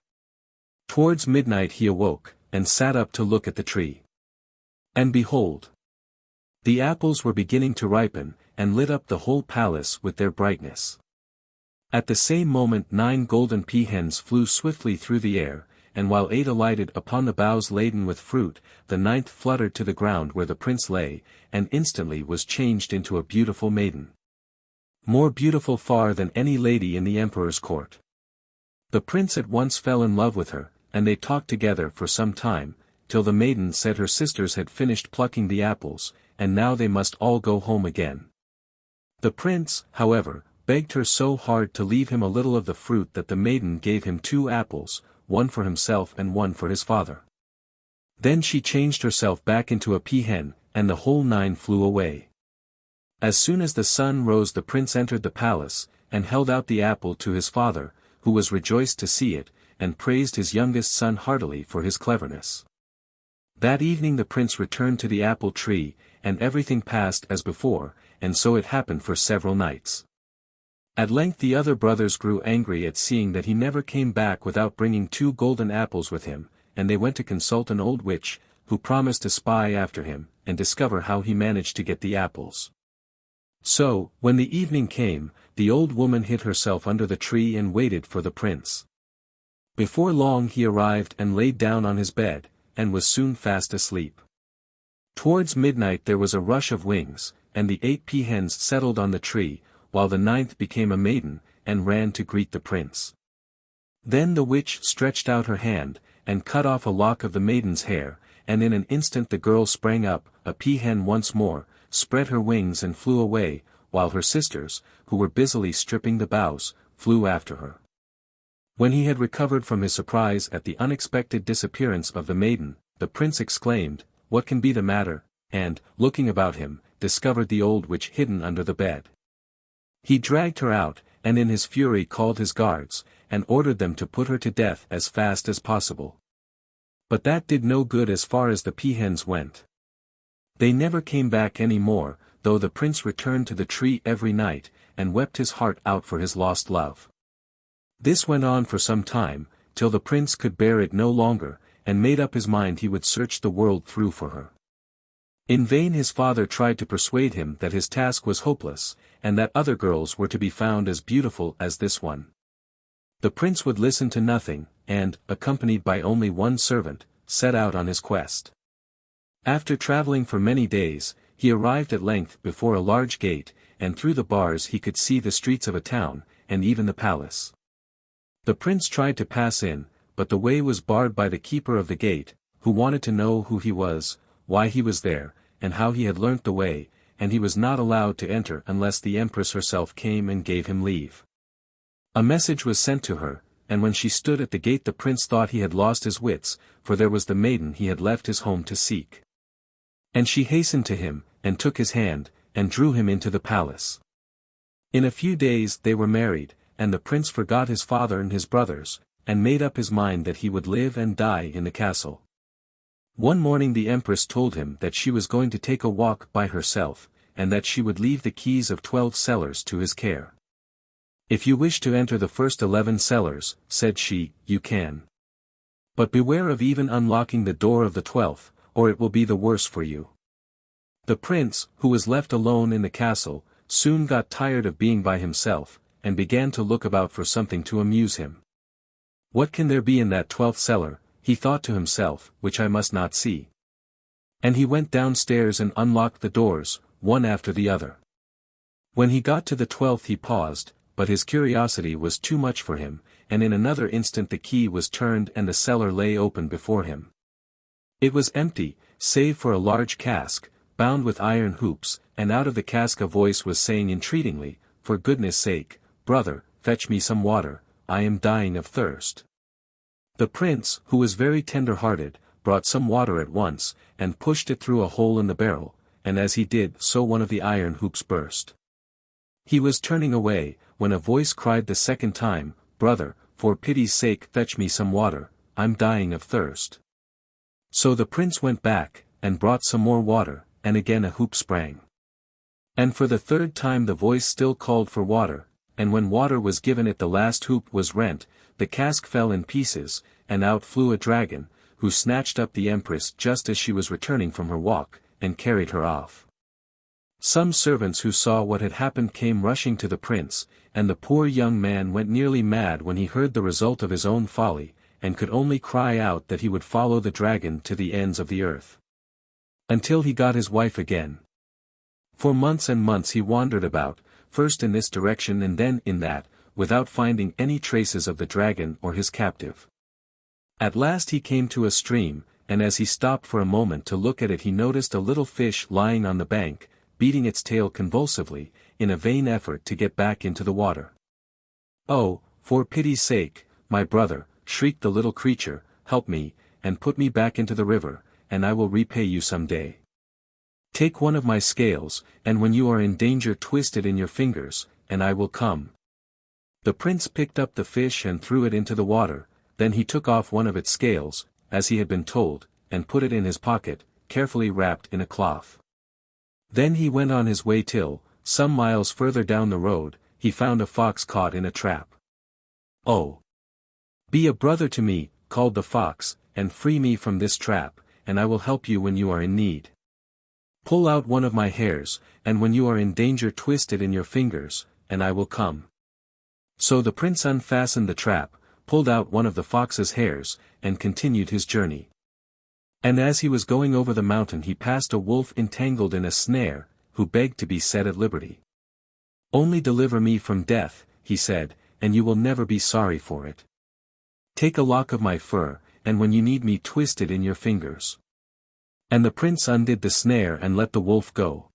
Towards midnight he awoke, and sat up to look at the tree. And behold! The apples were beginning to ripen, and lit up the whole palace with their brightness. At the same moment 9 golden Pea-Hens flew swiftly through the air, and while 8 alighted upon the boughs laden with fruit, the 9th fluttered to the ground where the prince lay, and instantly was changed into a beautiful maiden. More beautiful far than any lady in the emperor's court. The prince at once fell in love with her, and they talked together for some time, till the maiden said her sisters had finished plucking the apples, and now they must all go home again. The prince, however, begged her so hard to leave him a little of the fruit that the maiden gave him 2 apples, one for himself and one for his father. Then she changed herself back into a Pea-Hen, and the whole 9 flew away. As soon as the sun rose the prince entered the palace, and held out the apple to his father, who was rejoiced to see it, and praised his youngest son heartily for his cleverness. That evening the prince returned to the apple tree, and everything passed as before, and so it happened for several nights. At length the other brothers grew angry at seeing that he never came back without bringing 2 golden apples with him, and they went to consult an old witch, who promised to spy after him, and discover how he managed to get the apples. So, when the evening came, the old woman hid herself under the tree and waited for the prince. Before long he arrived and laid down on his bed, and was soon fast asleep. Towards midnight there was a rush of wings, and the 8 Pea-Hens settled on the tree, while the 9th became a maiden, and ran to greet the prince. Then the witch stretched out her hand, and cut off a lock of the maiden's hair, and in an instant the girl sprang up, a Pea-Hen once more, spread her wings and flew away, while her sisters, who were busily stripping the boughs, flew after her. When he had recovered from his surprise at the unexpected disappearance of the maiden, the prince exclaimed, "What can be the matter?" and, looking about him, discovered the old witch hidden under the bed. He dragged her out, and in his fury called his guards, and ordered them to put her to death as fast as possible. But that did no good as far as the Pea-Hens went. They never came back any more, though the prince returned to the tree every night, and wept his heart out for his lost love. This went on for some time, till the prince could bear it no longer, and made up his mind he would search the world through for her. In vain his father tried to persuade him that his task was hopeless, and that other girls were to be found as beautiful as this one. The prince would listen to nothing, and, accompanied by only one servant, set out on his quest. After traveling for many days, he arrived at length before a large gate, and through the bars he could see the streets of a town, and even the palace. The prince tried to pass in, but the way was barred by the keeper of the gate, who wanted to know who he was, why he was there, and how he had learnt the way, and he was not allowed to enter unless the empress herself came and gave him leave. A message was sent to her, and when she stood at the gate the prince thought he had lost his wits, for there was the maiden he had left his home to seek. And she hastened to him, and took his hand, and drew him into the palace. In a few days they were married, and the prince forgot his father and his brothers, and made up his mind that he would live and die in the castle. One morning the empress told him that she was going to take a walk by herself, and that she would leave the keys of 12 cellars to his care. If you wish to enter the first 11 cellars, said she, you can. But beware of even unlocking the door of the 12th, or it will be the worse for you. The prince, who was left alone in the castle, soon got tired of being by himself, and began to look about for something to amuse him. What can there be in that 12th cellar, he thought to himself, which I must not see? And he went downstairs and unlocked the doors, one after the other. When he got to the 12th he paused, but his curiosity was too much for him, and in another instant the key was turned and the cellar lay open before him. It was empty, save for a large cask, bound with iron hoops, and out of the cask a voice was saying entreatingly, for goodness sake, brother, fetch me some water, I am dying of thirst. The prince, who was very tender-hearted, brought some water at once, and pushed it through a hole in the barrel, and as he did so one of the iron hoops burst. He was turning away, when a voice cried the second time, brother, for pity's sake fetch me some water, I'm dying of thirst. So the prince went back, and brought some more water, and again a hoop sprang. And for the third time the voice still called for water, and when water was given it the last hoop was rent, the cask fell in pieces, and out flew a dragon, who snatched up the empress just as she was returning from her walk, and carried her off. Some servants who saw what had happened came rushing to the prince, and the poor young man went nearly mad when he heard the result of his own folly, and could only cry out that he would follow the dragon to the ends of the earth. Until he got his wife again. For months and months he wandered about, first in this direction and then in that, without finding any traces of the dragon or his captive. At last he came to a stream, and as he stopped for a moment to look at it he noticed a little fish lying on the bank, beating its tail convulsively, in a vain effort to get back into the water. "Oh, for pity's sake, my brother," shrieked the little creature, "help me, and put me back into the river, and I will repay you some day. Take one of my scales, and when you are in danger twist it in your fingers, and I will come." The prince picked up the fish and threw it into the water, then he took off one of its scales, as he had been told, and put it in his pocket, carefully wrapped in a cloth. Then he went on his way till, some miles further down the road, he found a fox caught in a trap. "Oh! Be a brother to me," called the fox, "and free me from this trap, and I will help you when you are in need. Pull out one of my hairs, and when you are in danger twist it in your fingers, and I will come." So the prince unfastened the trap, pulled out one of the fox's hairs, and continued his journey. And as he was going over the mountain he passed a wolf entangled in a snare, who begged to be set at liberty. "Only deliver me from death," he said, "and you will never be sorry for it. Take a lock of my fur, and when you need me twist it in your fingers." And the prince undid the snare and let the wolf go.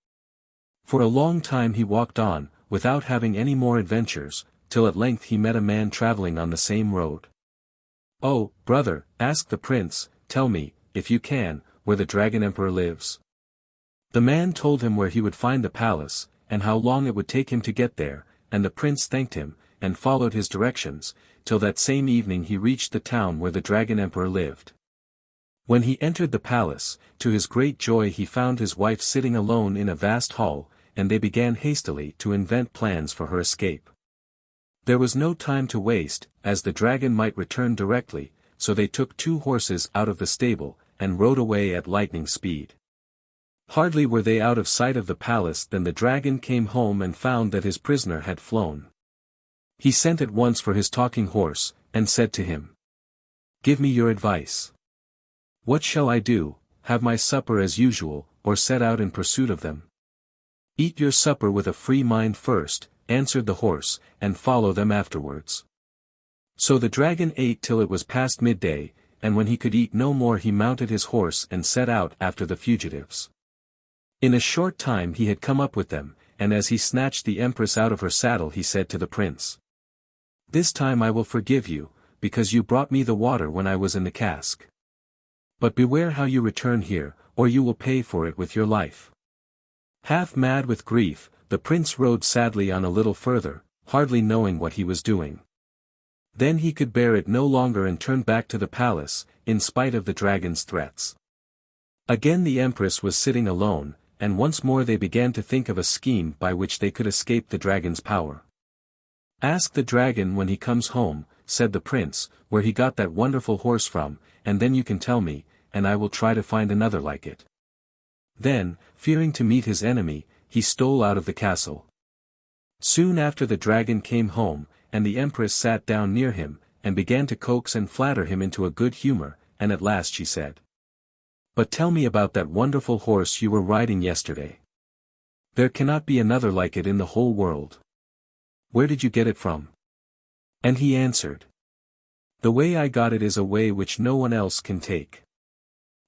For a long time he walked on, without having any more adventures, till at length he met a man travelling on the same road. "Oh, brother," asked the prince, "tell me, if you can, where the dragon emperor lives." The man told him where he would find the palace, and how long it would take him to get there, and the prince thanked him, and followed his directions, till that same evening he reached the town where the dragon emperor lived. When he entered the palace, to his great joy he found his wife sitting alone in a vast hall, and they began hastily to invent plans for her escape. There was no time to waste, as the dragon might return directly, so they took 2 horses out of the stable, and rode away at lightning speed. Hardly were they out of sight of the palace than the dragon came home and found that his prisoner had flown. He sent at once for his talking horse, and said to him, "Give me your advice. What shall I do, have my supper as usual, or set out in pursuit of them?" "Eat your supper with a free mind first," answered the horse, "and follow them afterwards." So the dragon ate till it was past midday, and when he could eat no more he mounted his horse and set out after the fugitives. In a short time he had come up with them, and as he snatched the empress out of her saddle he said to the prince, "This time I will forgive you, because you brought me the water when I was in the cask. But beware how you return here, or you will pay for it with your life." Half mad with grief, the prince rode sadly on a little further, hardly knowing what he was doing. Then he could bear it no longer and turned back to the palace, in spite of the dragon's threats. Again the empress was sitting alone, and once more they began to think of a scheme by which they could escape the dragon's power. "Ask the dragon when he comes home," said the prince, "where he got that wonderful horse from, and then you can tell me, and I will try to find another like it." Then, fearing to meet his enemy, he stole out of the castle. Soon after the dragon came home, and the empress sat down near him, and began to coax and flatter him into a good humor, and at last she said, "But tell me about that wonderful horse you were riding yesterday. There cannot be another like it in the whole world. Where did you get it from?" And he answered, "The way I got it is a way which no one else can take.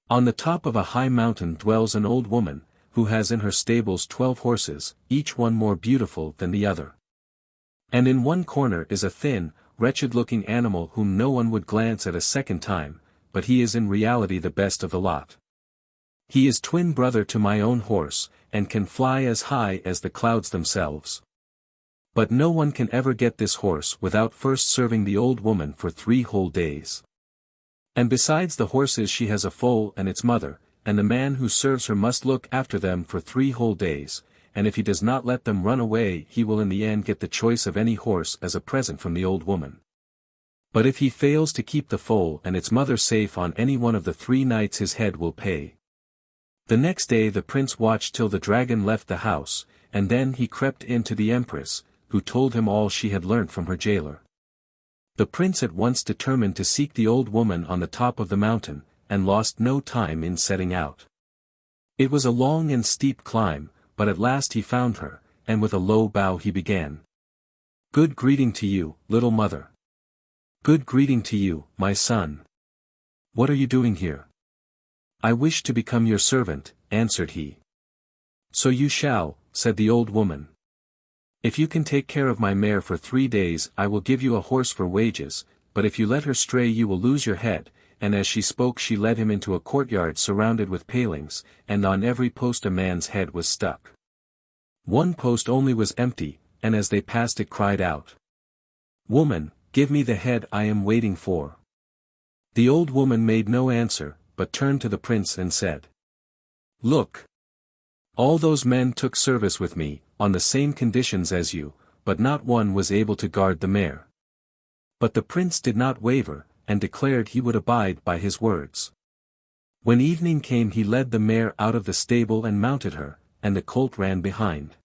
On the top of a high mountain dwells an old woman, who has in her stables 12 horses, each one more beautiful than the other. And in one corner is a thin, wretched-looking animal whom no one would glance at a second time, but he is in reality the best of the lot. He is twin brother to my own horse, and can fly as high as the clouds themselves. But no one can ever get this horse without first serving the old woman for 3 whole days. And besides the horses she has a foal and its mother, and the man who serves her must look after them for 3 whole days, and if he does not let them run away he will in the end get the choice of any horse as a present from the old woman. But if he fails to keep the foal and its mother safe on any one of the 3 nights his head will pay." The next day the prince watched till the dragon left the house, and then he crept in to the empress, who told him all she had learnt from her jailer. The prince at once determined to seek the old woman on the top of the mountain, and lost no time in setting out. It was a long and steep climb, but at last he found her, and with a low bow he began. "Good greeting to you, little mother. Good greeting to you, my son. What are you doing here?" "I wish to become your servant," answered he. "So you shall," said the old woman. "If you can take care of my mare for 3 days I will give you a horse for wages, but if you let her stray you will lose your head," and as she spoke she led him into a courtyard surrounded with palings, and on every post a man's head was stuck. One post only was empty, and as they passed it cried out, "Woman, give me the head I am waiting for." The old woman made no answer, but turned to the prince and said, "Look! All those men took service with me, on the same conditions as you, but not one was able to guard the mare." But the prince did not waver, and declared he would abide by his words. When evening came he led the mare out of the stable and mounted her, and the colt ran behind.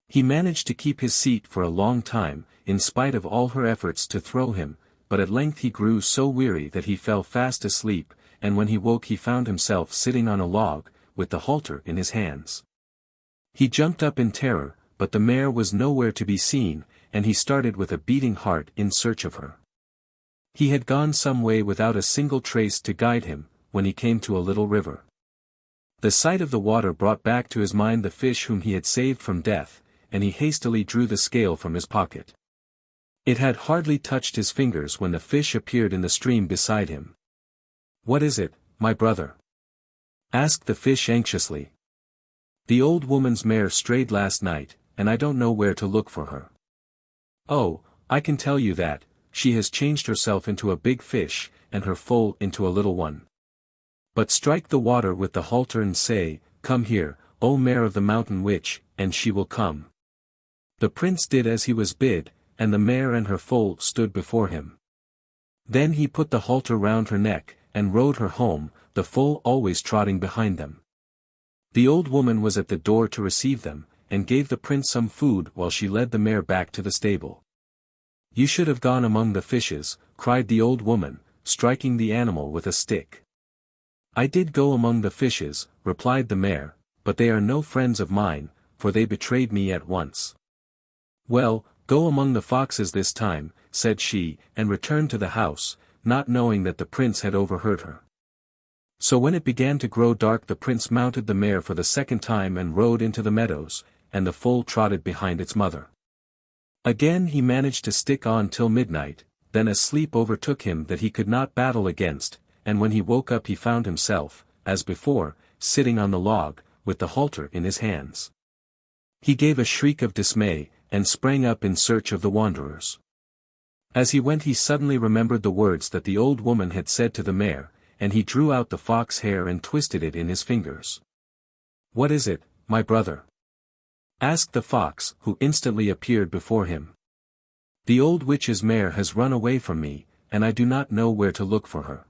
He managed to keep his seat for a long time, in spite of all her efforts to throw him, but at length he grew so weary that he fell fast asleep, and when he woke he found himself sitting on a log, with the halter in his hands. He jumped up in terror, but the mare was nowhere to be seen, and he started with a beating heart in search of her. He had gone some way without a single trace to guide him, when he came to a little river. The sight of the water brought back to his mind the fish whom he had saved from death, and he hastily drew the scale from his pocket. It had hardly touched his fingers when the fish appeared in the stream beside him. "What is it, my brother?" asked the fish anxiously. "The old woman's mare strayed last night, and I don't know where to look for her." "Oh, I can tell you that. She has changed herself into a big fish, and her foal into a little one. But strike the water with the halter and say, 'Come here, O mare of the mountain witch,' and she will come." The prince did as he was bid, and the mare and her foal stood before him. Then he put the halter round her neck, and rode her home, the foal always trotting behind them. The old woman was at the door to receive them, and gave the prince some food while she led the mare back to the stable. "You should have gone among the fishes," cried the old woman, striking the animal with a stick. "I did go among the fishes," replied the mare, "but they are no friends of mine, for they betrayed me at once." "Well, go among the foxes this time," said she, and returned to the house, not knowing that the prince had overheard her. So when it began to grow dark the prince mounted the mare for the second time and rode into the meadows, and the foal trotted behind its mother. Again he managed to stick on till midnight, then a sleep overtook him that he could not battle against, and when he woke up he found himself, as before, sitting on the log, with the halter in his hands. He gave a shriek of dismay, and sprang up in search of the wanderers. As he went he suddenly remembered the words that the old woman had said to the mare, and he drew out the fox hair and twisted it in his fingers. "What is it, my brother?" asked the fox, who instantly appeared before him. "The old witch's mare has run away from me, and I do not know where to look for her."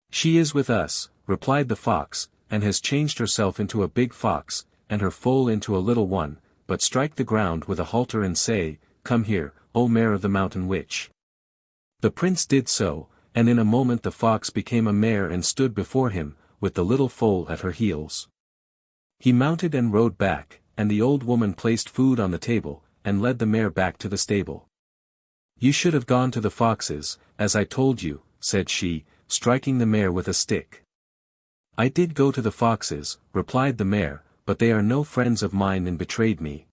"She is with us," replied the fox, "and has changed herself into a big fox, and her foal into a little one, but strike the ground with a halter and say, 'Come here, O mare of the mountain witch.'" The prince did so, and in a moment the fox became a mare and stood before him, with the little foal at her heels. He mounted and rode back, and the old woman placed food on the table, and led the mare back to the stable. "You should have gone to the foxes, as I told you," said she, striking the mare with a stick. "I did go to the foxes," replied the mare, "but they are no friends of mine and betrayed me."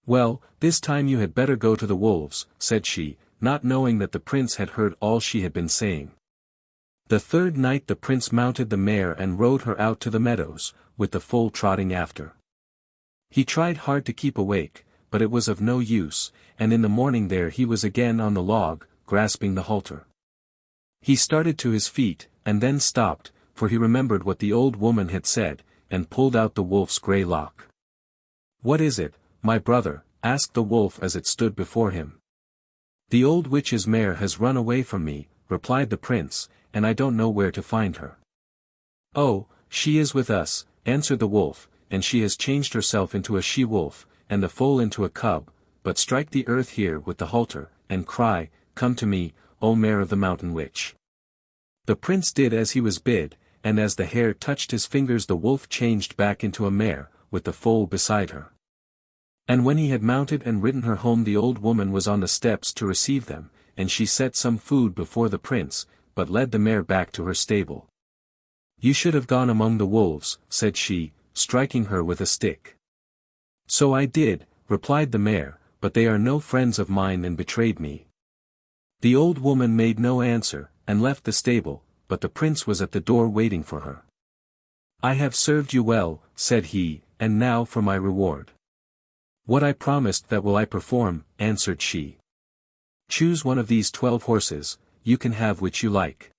"Well, this time you had better go to the wolves," said she, not knowing that the prince had heard all she had been saying. The third night the prince mounted the mare and rode her out to the meadows, with the foal trotting after. He tried hard to keep awake, but it was of no use, and in the morning there he was again on the log, grasping the halter. He started to his feet, and then stopped, for he remembered what the old woman had said, and pulled out the wolf's grey lock. "What is it, my brother?" asked the wolf as it stood before him. "The old witch's mare has run away from me," replied the prince, "and I don't know where to find her." "Oh, she is with us," answered the wolf, "and she has changed herself into a she-wolf, and the foal into a cub, but strike the earth here with the halter, and cry, 'Come to me, O mare of the mountain witch.'" The prince did as he was bid, and as the hair touched his fingers the wolf changed back into a mare, with the foal beside her. And when he had mounted and ridden her home the old woman was on the steps to receive them, and she set some food before the prince, but led the mare back to her stable. "You should have gone among the wolves," said she, striking her with a stick. "So I did," replied the mare, "but they are no friends of mine and betrayed me." The old woman made no answer, and left the stable, but the prince was at the door waiting for her. "I have served you well," said he, "and now for my reward." "What I promised that will I perform," answered she. "Choose one of these 12 horses, you can have which you like."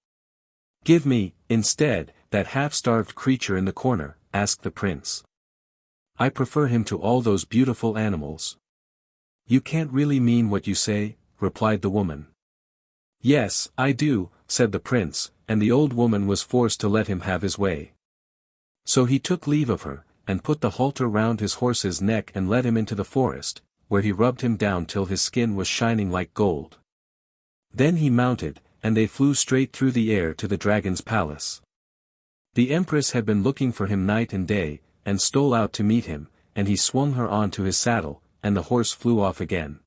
"Give me, instead, that half-starved creature in the corner," asked the prince. "I prefer him to all those beautiful animals." "You can't really mean what you say," replied the woman. "Yes, I do," said the prince, and the old woman was forced to let him have his way. So he took leave of her, and put the halter round his horse's neck and led him into the forest, where he rubbed him down till his skin was shining like gold. Then he mounted, and they flew straight through the air to the dragon's palace. The empress had been looking for him night and day, and stole out to meet him, and he swung her on to his saddle, and the horse flew off again.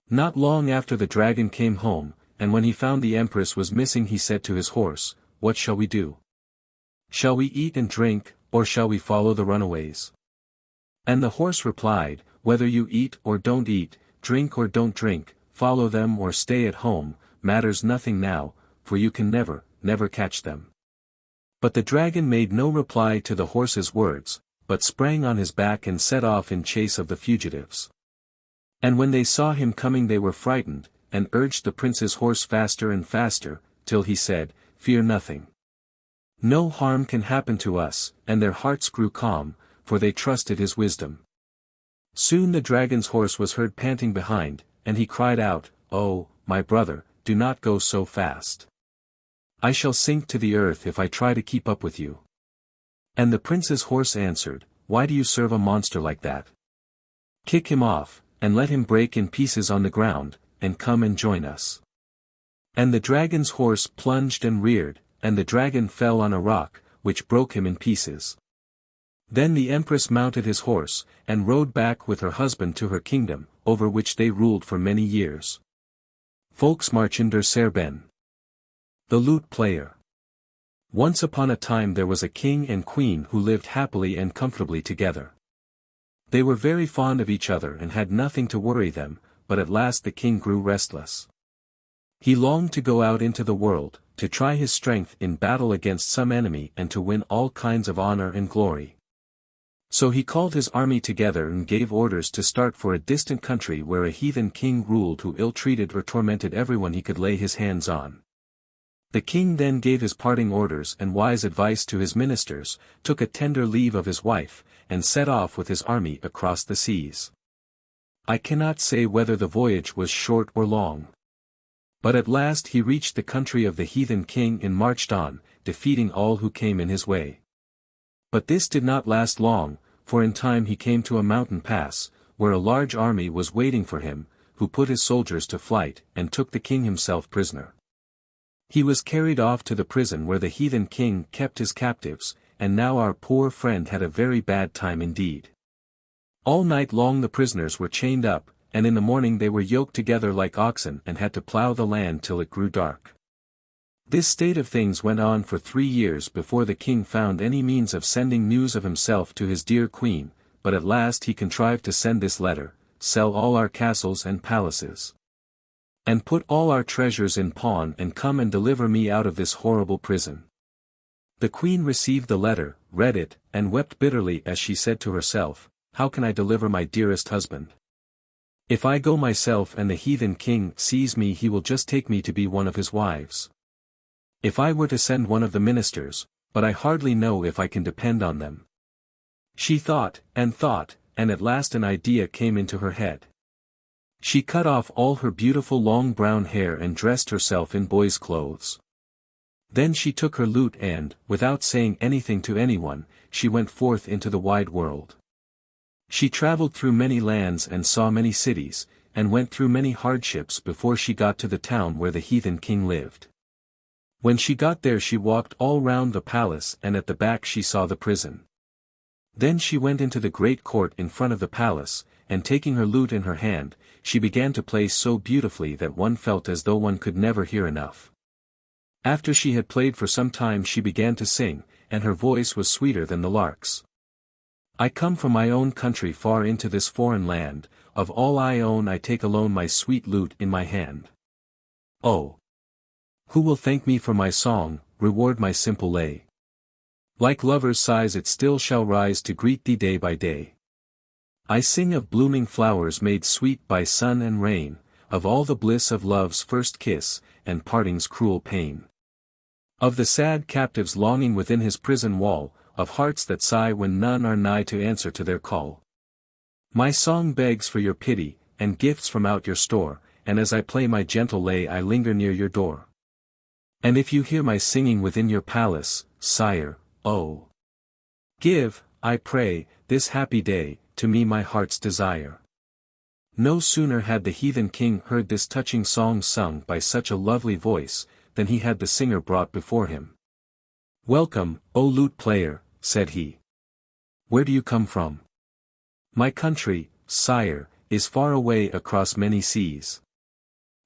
Not long after the dragon came home, and when he found the empress was missing he said to his horse, "What shall we do? Shall we eat and drink, or shall we follow the runaways?" And the horse replied, "Whether you eat or don't eat, drink or don't drink, follow them or stay at home, matters nothing now, for you can never, never catch them." But the dragon made no reply to the horse's words, but sprang on his back and set off in chase of the fugitives. And when they saw him coming they were frightened, and urged the prince's horse faster and faster, till he said, "Fear nothing. No harm can happen to us," and their hearts grew calm, for they trusted his wisdom. Soon the dragon's horse was heard panting behind, and he cried out, "Oh, my brother, do not go so fast. I shall sink to the earth if I try to keep up with you." And the prince's horse answered, "Why do you serve a monster like that? Kick him off, and let him break in pieces on the ground, and come and join us." And the dragon's horse plunged and reared, and the dragon fell on a rock, which broke him in pieces. Then the empress mounted his horse, and rode back with her husband to her kingdom, over which they ruled for many years. Volksmärchen der Serben. The Lute Player. Once upon a time there was a king and queen who lived happily and comfortably together. They were very fond of each other and had nothing to worry them, but at last the king grew restless. He longed to go out into the world, to try his strength in battle against some enemy and to win all kinds of honor and glory. So he called his army together and gave orders to start for a distant country where a heathen king ruled who ill-treated or tormented everyone he could lay his hands on. The king then gave his parting orders and wise advice to his ministers, took a tender leave of his wife, and set off with his army across the seas. I cannot say whether the voyage was short or long. But at last he reached the country of the heathen king and marched on, defeating all who came in his way. But this did not last long, for in time he came to a mountain pass, where a large army was waiting for him, who put his soldiers to flight, and took the king himself prisoner. He was carried off to the prison where the heathen king kept his captives, and now our poor friend had a very bad time indeed. All night long the prisoners were chained up, and in the morning they were yoked together like oxen and had to plough the land till it grew dark. This state of things went on for 3 years before the king found any means of sending news of himself to his dear queen, but at last he contrived to send this letter: "Sell all our castles and palaces, and put all our treasures in pawn, and come and deliver me out of this horrible prison." The queen received the letter, read it, and wept bitterly as she said to herself, "How can I deliver my dearest husband? If I go myself and the heathen king sees me, he will just take me to be one of his wives. If I were to send one of the ministers, but I hardly know if I can depend on them." She thought, and at last an idea came into her head. She cut off all her beautiful long brown hair and dressed herself in boy's clothes. Then she took her lute and, without saying anything to anyone, she went forth into the wide world. She traveled through many lands and saw many cities, and went through many hardships before she got to the town where the heathen king lived. When she got there she walked all round the palace, and at the back she saw the prison. Then she went into the great court in front of the palace, and taking her lute in her hand, she began to play so beautifully that one felt as though one could never hear enough. After she had played for some time she began to sing, and her voice was sweeter than the lark's. "I come from my own country far into this foreign land, of all I own I take alone my sweet lute in my hand. Oh! Who will thank me for my song, reward my simple lay? Like lovers' sighs it still shall rise to greet thee day by day. I sing of blooming flowers made sweet by sun and rain, of all the bliss of love's first kiss, and parting's cruel pain. Of the sad captive's longing within his prison wall, of hearts that sigh when none are nigh to answer to their call. My song begs for your pity, and gifts from out your store, and as I play my gentle lay I linger near your door. And if you hear my singing within your palace, sire, oh! Give, I pray, this happy day, to me my heart's desire." No sooner had the heathen king heard this touching song sung by such a lovely voice, than he had the singer brought before him. "Welcome, O lute player," said he. "Where do you come from?" "My country, sire, is far away across many seas.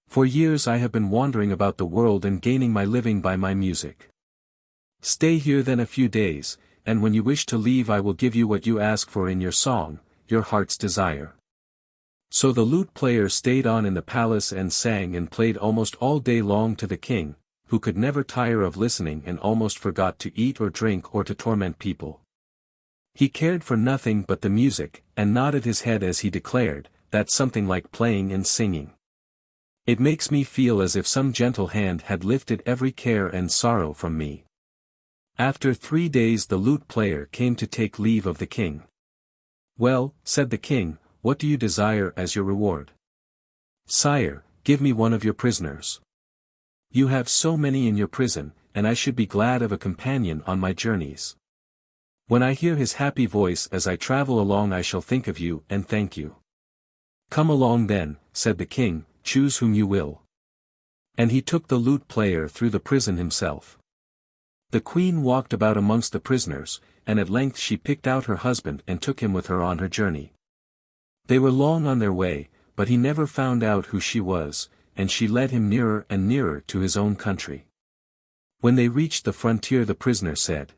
For years I have been wandering about the world and gaining my living by my music. Stay here then a few days, and when you wish to leave I will give you what you ask for in your song, your heart's desire." So the lute player stayed on in the palace and sang and played almost all day long to the king, who could never tire of listening and almost forgot to eat or drink or to torment people. He cared for nothing but the music, and nodded his head as he declared, "That's something like playing and singing. It makes me feel as if some gentle hand had lifted every care and sorrow from me." After 3 days the lute player came to take leave of the king. "Well," said the king, "what do you desire as your reward?" "Sire, give me one of your prisoners. You have so many in your prison, and I should be glad of a companion on my journeys. When I hear his happy voice as I travel along I shall think of you and thank you." "Come along then," said the king, "choose whom you will." And he took the lute player through the prison himself. The queen walked about amongst the prisoners, and at length she picked out her husband and took him with her on her journey. They were long on their way, but he never found out who she was, and she led him nearer and nearer to his own country. When they reached the frontier the prisoner said,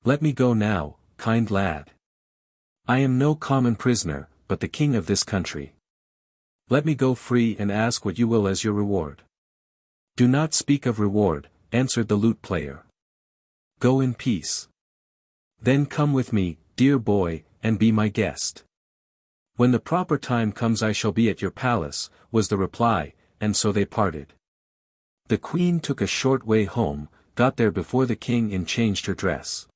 "Let me go now, kind lad. I am no common prisoner, but the king of this country. Let me go free and ask what you will as your reward." "Do not speak of reward," answered the lute player. "Go in peace. Then come with me, dear boy, and be my guest. When the proper time comes I shall be at your palace," was the reply, and so they parted. The queen took a short way home, got there before the king and changed her dress.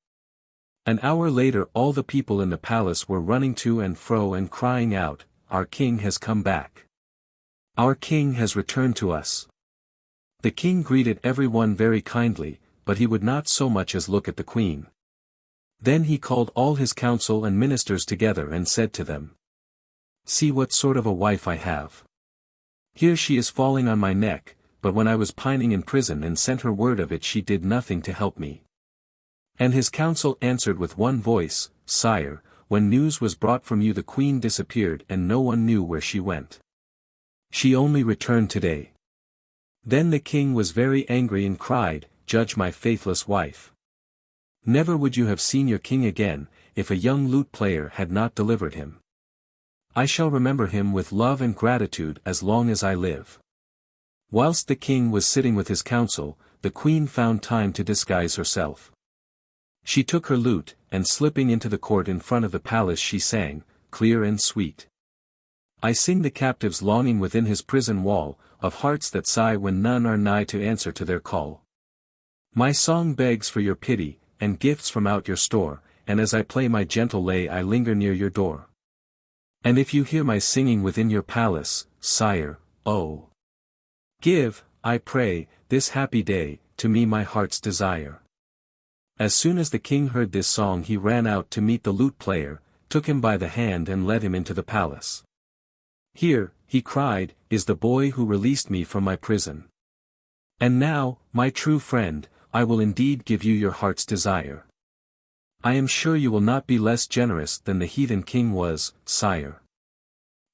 An hour later all the people in the palace were running to and fro and crying out, "Our king has come back. Our king has returned to us." The king greeted everyone very kindly, but he would not so much as look at the queen. Then he called all his council and ministers together and said to them, "See what sort of a wife I have. Here she is falling on my neck, but when I was pining in prison and sent her word of it she did nothing to help me." And his council answered with one voice, "Sire, when news was brought from you the queen disappeared and no one knew where she went. She only returned today." Then the king was very angry and cried, "Judge my faithless wife. Never would you have seen your king again, if a young lute player had not delivered him. I shall remember him with love and gratitude as long as I live." Whilst the king was sitting with his council, the queen found time to disguise herself. She took her lute, and slipping into the court in front of the palace she sang, clear and sweet. "I sing the captives longing within his prison wall, of hearts that sigh when none are nigh to answer to their call. My song begs for your pity, and gifts from out your store, and as I play my gentle lay I linger near your door. And if you hear my singing within your palace, sire, oh, give, I pray, this happy day, to me my heart's desire." As soon as the king heard this song he ran out to meet the lute player, took him by the hand and led him into the palace. "Here," he cried, "is the boy who released me from my prison. And now, my true friend, I will indeed give you your heart's desire. I am sure you will not be less generous than the heathen king was, sire.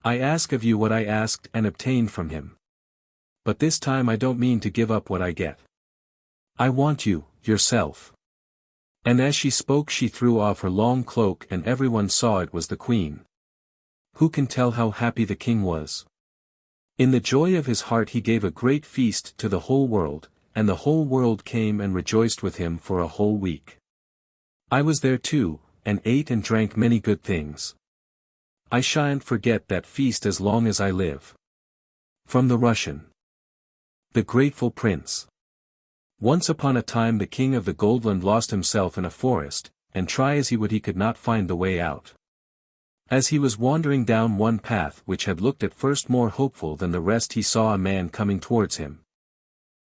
I ask of you what I asked and obtained from him. But this time I don't mean to give up what I get. I want you, yourself." And as she spoke she threw off her long cloak and everyone saw it was the queen. Who can tell how happy the king was? In the joy of his heart he gave a great feast to the whole world, and the whole world came and rejoiced with him for a whole week. I was there too, and ate and drank many good things. I shan't forget that feast as long as I live. From the Russian. The Grateful Prince. Once upon a time the king of the Goldland lost himself in a forest, and try as he would he could not find the way out. As he was wandering down one path which had looked at first more hopeful than the rest he saw a man coming towards him.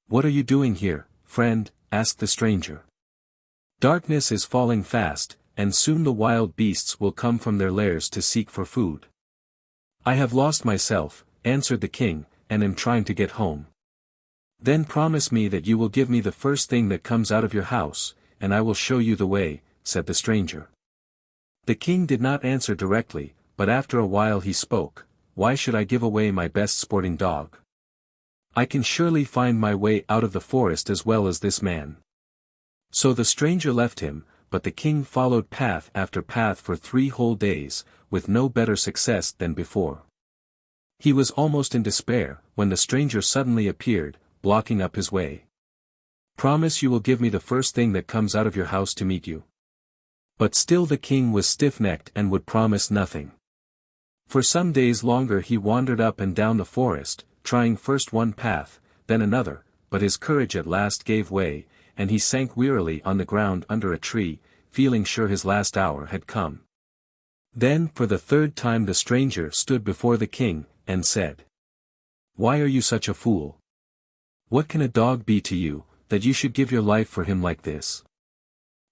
"What are you doing here, friend?" asked the stranger. "Darkness is falling fast, and soon the wild beasts will come from their lairs to seek for food." "I have lost myself," answered the king, "and am trying to get home." "Then promise me that you will give me the first thing that comes out of your house, and I will show you the way," said the stranger. The king did not answer directly, but after a while he spoke, "Why should I give away my best sporting dog? I can surely find my way out of the forest as well as this man." So the stranger left him, but the king followed path after path for 3 whole days, with no better success than before. He was almost in despair, when the stranger suddenly appeared, blocking up his way. "Promise you will give me the first thing that comes out of your house to meet you." But still the king was stiff-necked and would promise nothing. For some days longer he wandered up and down the forest, trying first one path, then another, but his courage at last gave way, and he sank wearily on the ground under a tree, feeling sure his last hour had come. Then for the 3rd time the stranger stood before the king, and said, "Why are you such a fool? What can a dog be to you, that you should give your life for him like this?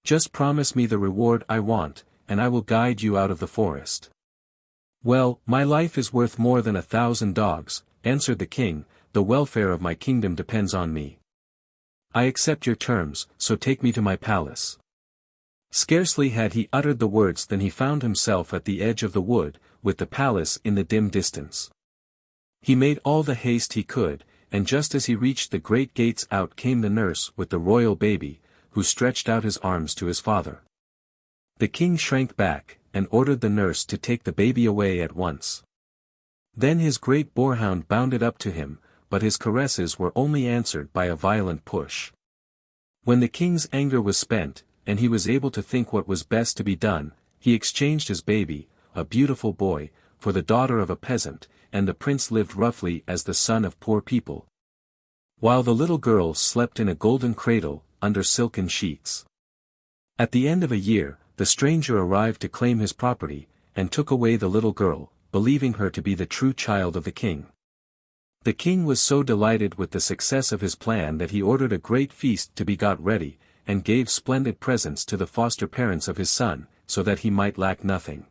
Just promise me the reward I want, and I will guide you out of the forest." "Well, my life is worth more than 1,000 dogs," answered the king, "the welfare of my kingdom depends on me. I accept your terms, so take me to my palace." Scarcely had he uttered the words than he found himself at the edge of the wood, with the palace in the dim distance. He made all the haste he could, and just as he reached the great gates out came the nurse with the royal baby, who stretched out his arms to his father. The king shrank back, and ordered the nurse to take the baby away at once. Then his great boarhound bounded up to him, but his caresses were only answered by a violent push. When the king's anger was spent, and he was able to think what was best to be done, he exchanged his baby, a beautiful boy, for the daughter of a peasant, and the prince lived roughly as the son of poor people. while the little girl slept in a golden cradle, under silken sheets. At the end of a year, the stranger arrived to claim his property, and took away the little girl, believing her to be the true child of the king. The king was so delighted with the success of his plan that he ordered a great feast to be got ready, and gave splendid presents to the foster parents of his son, so that he might lack nothing.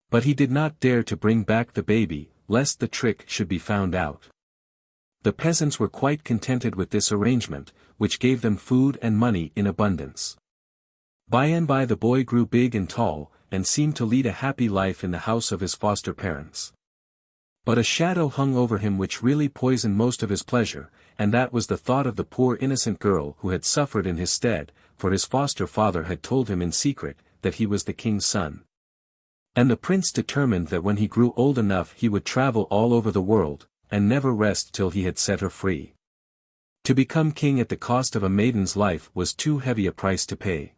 But he did not dare to bring back the baby, lest the trick should be found out. The peasants were quite contented with this arrangement, which gave them food and money in abundance. By and by the boy grew big and tall, and seemed to lead a happy life in the house of his foster parents. But a shadow hung over him which really poisoned most of his pleasure, and that was the thought of the poor innocent girl who had suffered in his stead, for his foster father had told him in secret, that he was the king's son. And the prince determined that when he grew old enough he would travel all over the world, and never rest till he had set her free. To become king at the cost of a maiden's life was too heavy a price to pay.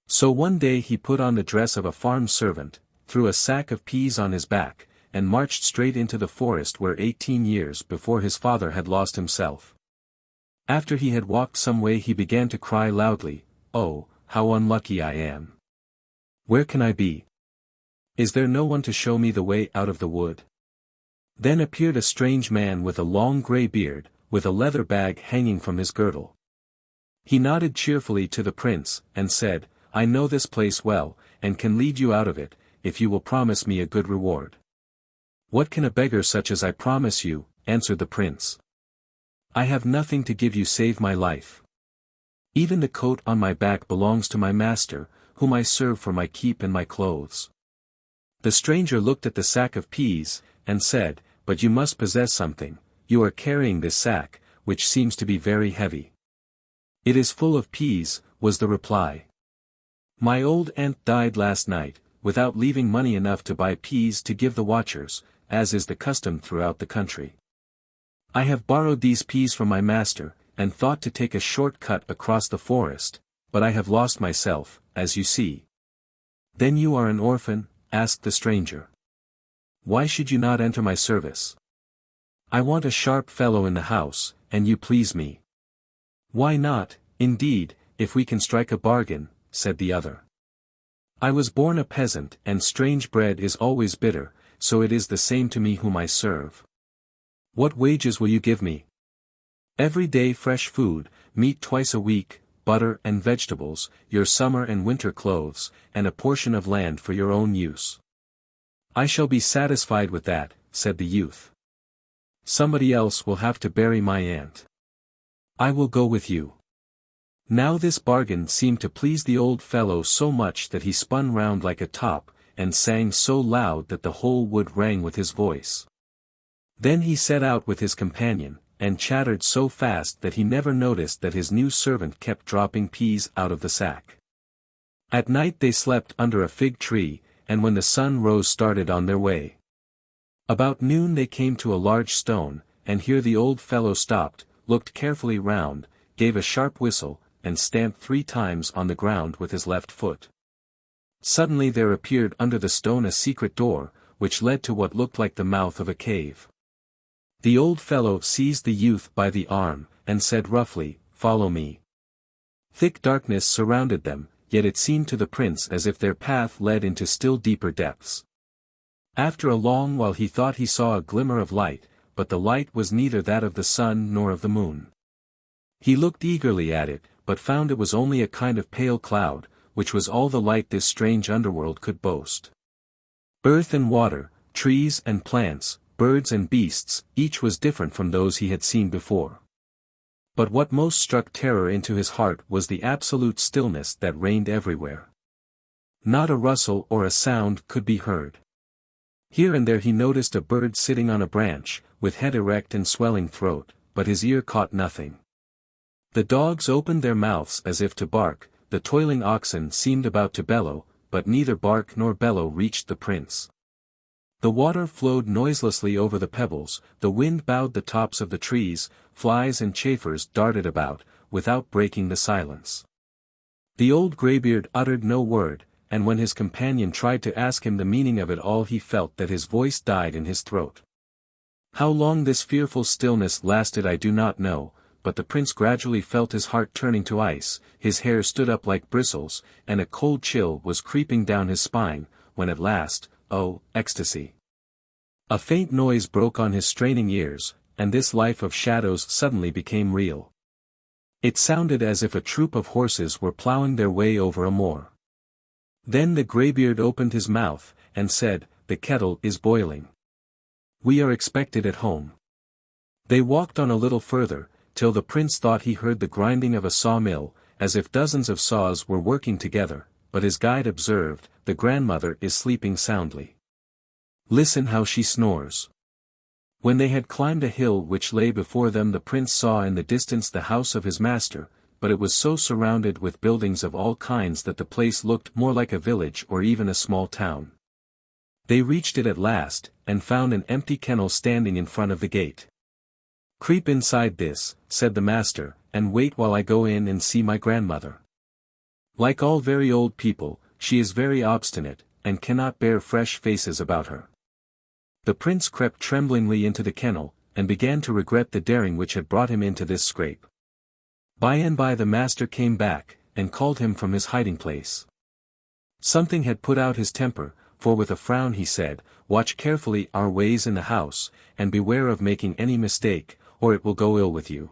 So one day he put on the dress of a farm servant, threw a sack of peas on his back, and marched straight into the forest where 18 years before his father had lost himself. After he had walked some way he began to cry loudly, "Oh, how unlucky I am! Where can I be? Is there no one to show me the way out of the wood?" Then appeared a strange man with a long grey beard, with a leather bag hanging from his girdle. He nodded cheerfully to the prince, and said, "I know this place well, and can lead you out of it, if you will promise me a good reward." "What can a beggar such as I promise you?" answered the prince. "I have nothing to give you save my life. Even the coat on my back belongs to my master, whom I serve for my keep and my clothes." The stranger looked at the sack of peas, and said, "But you must possess something, you are carrying this sack, which seems to be very heavy." "It is full of peas," was the reply. "My old aunt died last night, without leaving money enough to buy peas to give the watchers, as is the custom throughout the country. I have borrowed these peas from my master, and thought to take a short cut across the forest, but I have lost myself, as you see." "Then you are an orphan?" asked the stranger. "Why should you not enter my service? I want a sharp fellow in the house, and you please me." "Why not, indeed, if we can strike a bargain," said the other. "I was born a peasant, and strange bread is always bitter, so it is the same to me whom I serve. What wages will you give me?" "Every day fresh food, meat twice a week, butter and vegetables, your summer and winter clothes, and a portion of land for your own use." "I shall be satisfied with that," said the youth. "Somebody else will have to bury my aunt. I will go with you." Now this bargain seemed to please the old fellow so much that he spun round like a top, and sang so loud that the whole wood rang with his voice. Then he set out with his companion, and chattered so fast that he never noticed that his new servant kept dropping peas out of the sack. At night they slept under a fig tree, and when the sun rose started on their way. About noon they came to a large stone, and here the old fellow stopped, looked carefully round, gave a sharp whistle, and stamped 3 times on the ground with his left foot. Suddenly there appeared under the stone a secret door, which led to what looked like the mouth of a cave. The old fellow seized the youth by the arm, and said roughly, "Follow me." Thick darkness surrounded them, yet it seemed to the prince as if their path led into still deeper depths. After a long while he thought he saw a glimmer of light, but the light was neither that of the sun nor of the moon. He looked eagerly at it, but found it was only a kind of pale cloud, which was all the light this strange underworld could boast. Earth and water, trees and plants, birds and beasts, each was different from those he had seen before. But what most struck terror into his heart was the absolute stillness that reigned everywhere. Not a rustle or a sound could be heard. Here and there he noticed a bird sitting on a branch, with head erect and swelling throat, but his ear caught nothing. The dogs opened their mouths as if to bark, the toiling oxen seemed about to bellow, but neither bark nor bellow reached the prince. The water flowed noiselessly over the pebbles, the wind bowed the tops of the trees, flies and chafers darted about, without breaking the silence. The old greybeard uttered no word, and when his companion tried to ask him the meaning of it all he felt that his voice died in his throat. How long this fearful stillness lasted I do not know, but the prince gradually felt his heart turning to ice, his hair stood up like bristles, and a cold chill was creeping down his spine, when at last, oh, ecstasy! A faint noise broke on his straining ears, and this life of shadows suddenly became real. It sounded as if a troop of horses were plowing their way over a moor. Then the greybeard opened his mouth, and said, "The kettle is boiling. We are expected at home." They walked on a little further, till the prince thought he heard the grinding of a sawmill, as if dozens of saws were working together, but his guide observed, "The grandmother is sleeping soundly. Listen how she snores." When they had climbed a hill which lay before them, the prince saw in the distance the house of his master, but it was so surrounded with buildings of all kinds that the place looked more like a village or even a small town. They reached it at last, and found an empty kennel standing in front of the gate. "Creep inside this," said the master, "and wait while I go in and see my grandmother. Like all very old people, she is very obstinate, and cannot bear fresh faces about her." The prince crept tremblingly into the kennel, and began to regret the daring which had brought him into this scrape. By and by the master came back, and called him from his hiding place. Something had put out his temper, for with a frown he said, "Watch carefully our ways in the house, and beware of making any mistake, or it will go ill with you.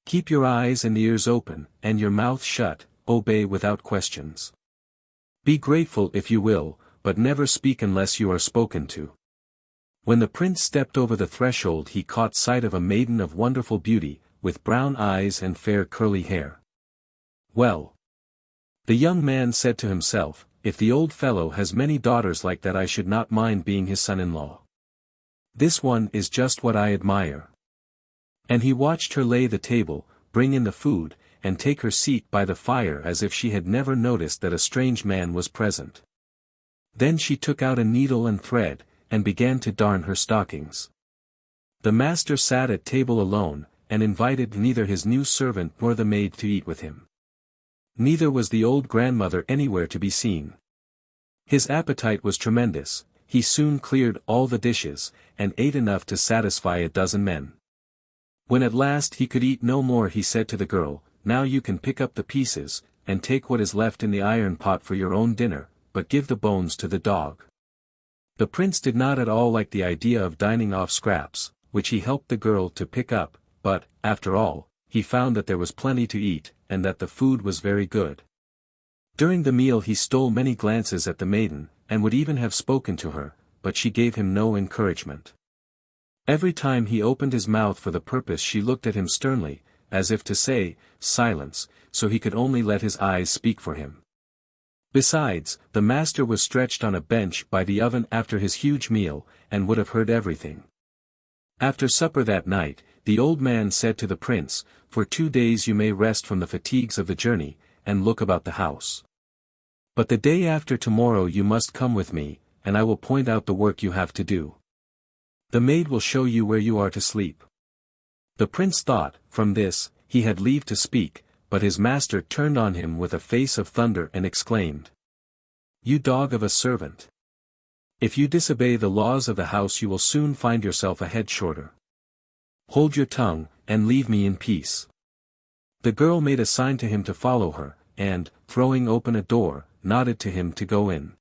Keep your eyes and ears open, and your mouth shut, obey without questions. Be grateful if you will, but never speak unless you are spoken to." When the prince stepped over the threshold he caught sight of a maiden of wonderful beauty, with brown eyes and fair curly hair. "Well," the young man said to himself, "if the old fellow has many daughters like that I should not mind being his son-in-law. This one is just what I admire." And he watched her lay the table, bring in the food, and take her seat by the fire as if she had never noticed that a strange man was present. Then she took out a needle and thread, and began to darn her stockings. The master sat at table alone, and invited neither his new servant nor the maid to eat with him. Neither was the old grandmother anywhere to be seen. His appetite was tremendous, he soon cleared all the dishes, and ate enough to satisfy a dozen men. When at last he could eat no more he said to the girl, "Now you can pick up the pieces, and take what is left in the iron pot for your own dinner, but give the bones to the dog." The prince did not at all like the idea of dining off scraps, which he helped the girl to pick up, but, after all, he found that there was plenty to eat, and that the food was very good. During the meal he stole many glances at the maiden, and would even have spoken to her, but she gave him no encouragement. Every time he opened his mouth for the purpose she looked at him sternly, as if to say, "Silence," so he could only let his eyes speak for him. Besides, the master was stretched on a bench by the oven after his huge meal, and would have heard everything. After supper that night, the old man said to the prince, "For 2 days you may rest from the fatigues of the journey, and look about the house. But the day after tomorrow you must come with me, and I will point out the work you have to do. The maid will show you where you are to sleep." The prince thought, from this, he had leave to speak, but his master turned on him with a face of thunder and exclaimed, "You dog of a servant! If you disobey the laws of the house you will soon find yourself a head shorter. Hold your tongue, and leave me in peace." The girl made a sign to him to follow her, and, throwing open a door, nodded to him to go in.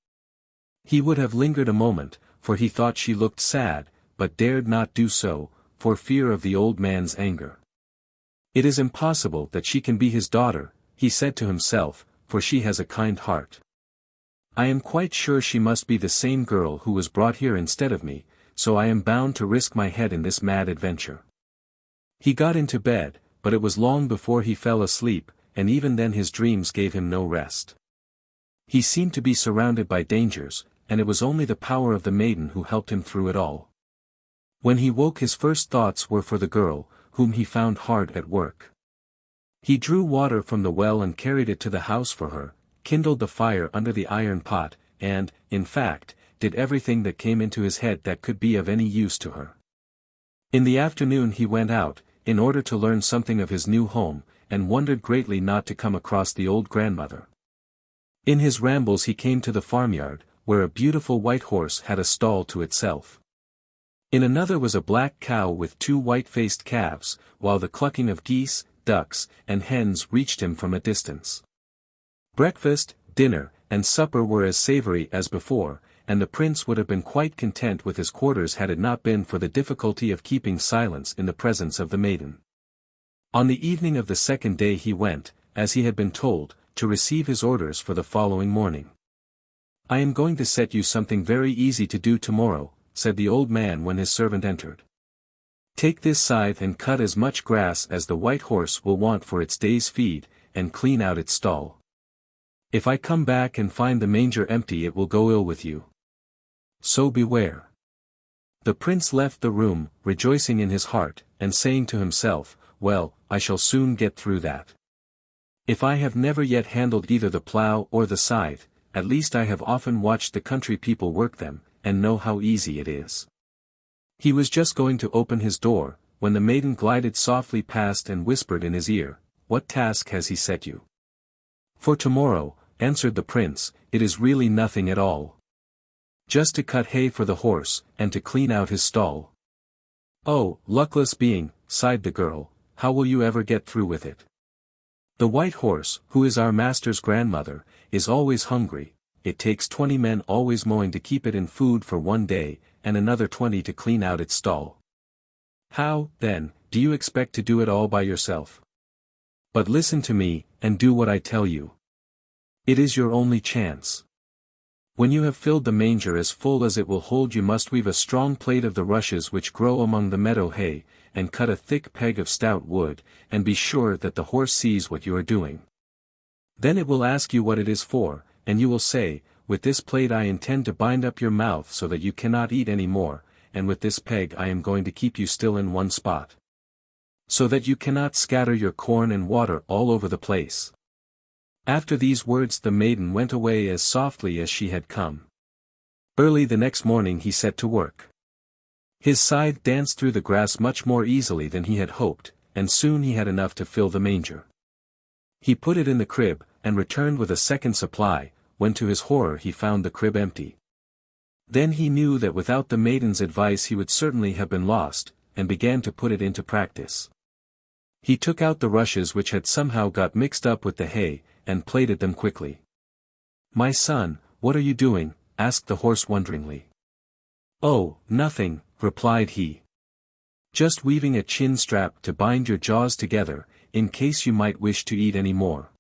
He would have lingered a moment, for he thought she looked sad, but dared not do so, for fear of the old man's anger. "It is impossible that she can be his daughter," he said to himself, "for she has a kind heart. I am quite sure she must be the same girl who was brought here instead of me, so I am bound to risk my head in this mad adventure." He got into bed, but it was long before he fell asleep, and even then his dreams gave him no rest. He seemed to be surrounded by dangers, and it was only the power of the maiden who helped him through it all. When he woke his first thoughts were for the girl, whom he found hard at work. He drew water from the well and carried it to the house for her, kindled the fire under the iron pot, and, in fact, did everything that came into his head that could be of any use to her. In the afternoon he went out, in order to learn something of his new home, and wondered greatly not to come across the old grandmother. In his rambles he came to the farmyard, where a beautiful white horse had a stall to itself. In another was a black cow with 2 white-faced calves, while the clucking of geese, ducks, and hens reached him from a distance. Breakfast, dinner, and supper were as savory as before, and the prince would have been quite content with his quarters had it not been for the difficulty of keeping silence in the presence of the maiden. On the evening of the second day he went, as he had been told, to receive his orders for the following morning. "I am going to set you something very easy to do tomorrow," said the old man when his servant entered. "Take this scythe and cut as much grass as the white horse will want for its day's feed, and clean out its stall. If I come back and find the manger empty it will go ill with you. So beware." The prince left the room, rejoicing in his heart, and saying to himself, "Well, I shall soon get through that. If I have never yet handled either the plough or the scythe, at least I have often watched the country people work them, and know how easy it is." He was just going to open his door, when the maiden glided softly past and whispered in his ear, "What task has he set you?" "For tomorrow," answered the prince, "it is really nothing at all. Just to cut hay for the horse, and to clean out his stall." "Oh, luckless being," sighed the girl, "how will you ever get through with it? The white horse, who is our master's grandmother, is always hungry. It takes 20 men always mowing to keep it in food for 1 day, and another 20 to clean out its stall. How, then, do you expect to do it all by yourself? But listen to me, and do what I tell you. It is your only chance. When you have filled the manger as full as it will hold you must weave a strong plait of the rushes which grow among the meadow hay, and cut a thick peg of stout wood, and be sure that the horse sees what you are doing. Then it will ask you what it is for, and you will say, 'With this plait I intend to bind up your mouth so that you cannot eat any more, and with this peg I am going to keep you still in one spot, so that you cannot scatter your corn and water all over the place.'" After these words the maiden went away as softly as she had come. Early the next morning he set to work. His scythe danced through the grass much more easily than he had hoped, and soon he had enough to fill the manger. He put it in the crib, and returned with a second supply, when to his horror he found the crib empty. Then he knew that without the maiden's advice he would certainly have been lost, and began to put it into practice. He took out the rushes which had somehow got mixed up with the hay, and plaited them quickly. "My son, what are you doing?" asked the horse wonderingly. "Oh, nothing," replied he. "Just weaving a chin strap to bind your jaws together, in case you might wish to eat any more."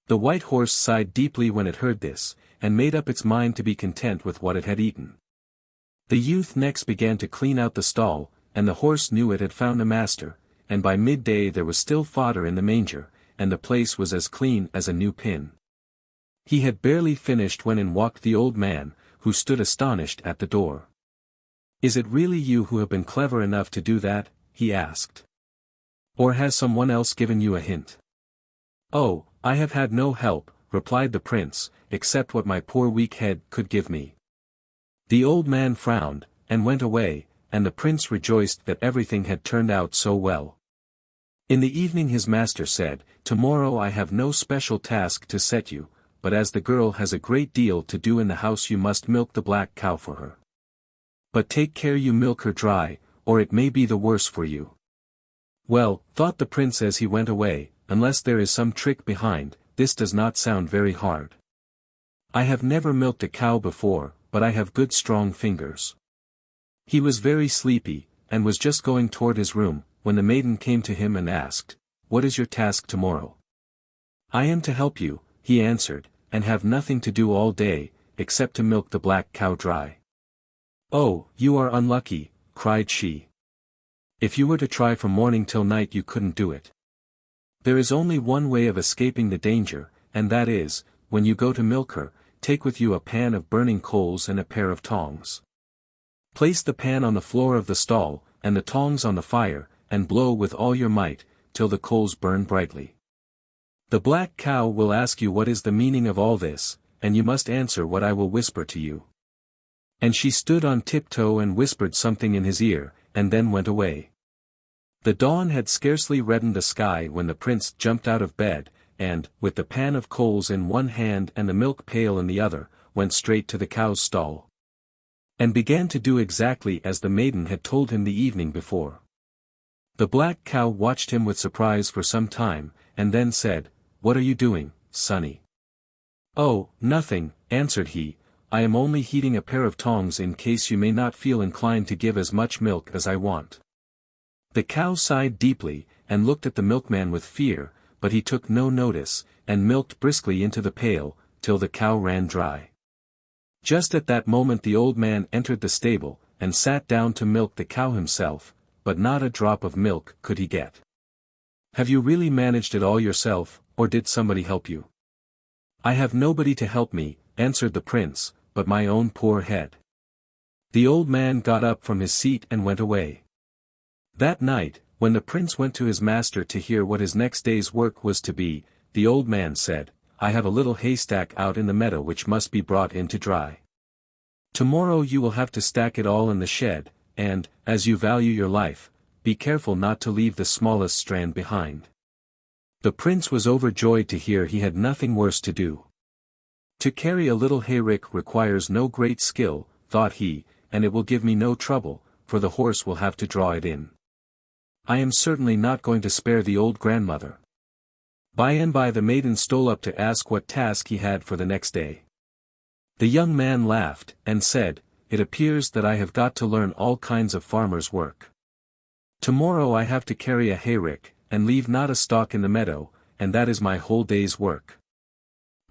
The white horse sighed deeply when it heard this, and made up its mind to be content with what it had eaten. The youth next began to clean out the stall, and the horse knew it had found a master, and by midday there was still fodder in the manger, and the place was as clean as a new pin. He had barely finished when in walked the old man, who stood astonished at the door. "Is it really you who have been clever enough to do that?" he asked. "Or has someone else given you a hint?" "Oh, I have had no help," replied the prince, "except what my poor weak head could give me." The old man frowned, and went away, and the prince rejoiced that everything had turned out so well. In the evening his master said, "Tomorrow I have no special task to set you, but as the girl has a great deal to do in the house you must milk the black cow for her. But take care you milk her dry, or it may be the worse for you." "Well," thought the prince as he went away, "unless there is some trick behind, this does not sound very hard. I have never milked a cow before, but I have good strong fingers." He was very sleepy, and was just going toward his room, when the maiden came to him and asked, "What is your task tomorrow?" "I am to help you," he answered, "and have nothing to do all day, except to milk the black cow dry." "Oh, you are unlucky," cried she. "If you were to try from morning till night you couldn't do it. There is only one way of escaping the danger, and that is, when you go to milk her, take with you a pan of burning coals and a pair of tongs. Place the pan on the floor of the stall, and the tongs on the fire, and blow with all your might, till the coals burn brightly. The black cow will ask you what is the meaning of all this, and you must answer what I will whisper to you." And she stood on tiptoe and whispered something in his ear, and then went away. The dawn had scarcely reddened the sky when the prince jumped out of bed, and, with the pan of coals in one hand and the milk pail in the other, went straight to the cow's stall. and began to do exactly as the maiden had told him the evening before. The black cow watched him with surprise for some time, and then said, "What are you doing, sonny?" "Oh, nothing," answered he, "I am only heating a pair of tongs in case you may not feel inclined to give as much milk as I want." The cow sighed deeply, and looked at the milkman with fear, but he took no notice, and milked briskly into the pail, till the cow ran dry. Just at that moment the old man entered the stable, and sat down to milk the cow himself, but not a drop of milk could he get. "Have you really managed it all yourself, or did somebody help you?" "I have nobody to help me," answered the prince, "but my own poor head." The old man got up from his seat and went away. That night, when the prince went to his master to hear what his next day's work was to be, the old man said, "I have a little haystack out in the meadow which must be brought in to dry. Tomorrow you will have to stack it all in the shed, and, as you value your life, be careful not to leave the smallest strand behind." The prince was overjoyed to hear he had nothing worse to do. "To carry a little hayrick requires no great skill," thought he, "and it will give me no trouble, for the horse will have to draw it in. I am certainly not going to spare the old grandmother." By and by the maiden stole up to ask what task he had for the next day. The young man laughed, and said, "It appears that I have got to learn all kinds of farmer's work. Tomorrow I have to carry a hayrick, and leave not a stalk in the meadow, and that is my whole day's work."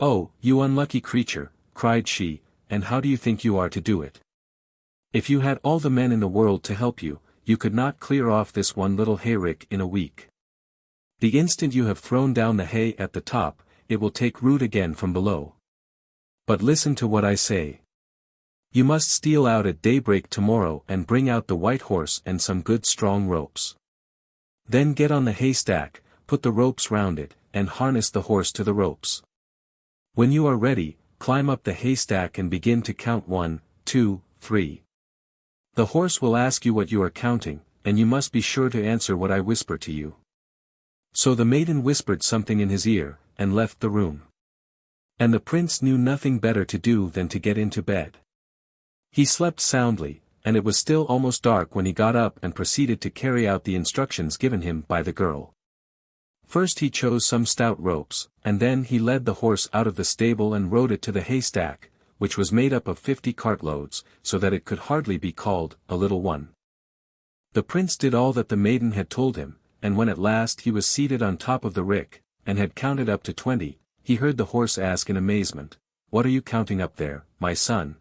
"Oh, you unlucky creature," cried she, "and how do you think you are to do it? If you had all the men in the world to help you, you could not clear off this one little hayrick in a week. The instant you have thrown down the hay at the top, it will take root again from below. But listen to what I say. You must steal out at daybreak tomorrow and bring out the white horse and some good strong ropes. Then get on the haystack, put the ropes round it, and harness the horse to the ropes. When you are ready, climb up the haystack and begin to count 1, 2, 3. The horse will ask you what you are counting, and you must be sure to answer what I whisper to you." So the maiden whispered something in his ear, and left the room. And the prince knew nothing better to do than to get into bed. He slept soundly, and it was still almost dark when he got up and proceeded to carry out the instructions given him by the girl. First he chose some stout ropes, and then he led the horse out of the stable and rode it to the haystack, which was made up of 50 cartloads, so that it could hardly be called a little one. The prince did all that the maiden had told him, and when at last he was seated on top of the rick, and had counted up to 20, he heard the horse ask in amazement, "What are you counting up there, my son?"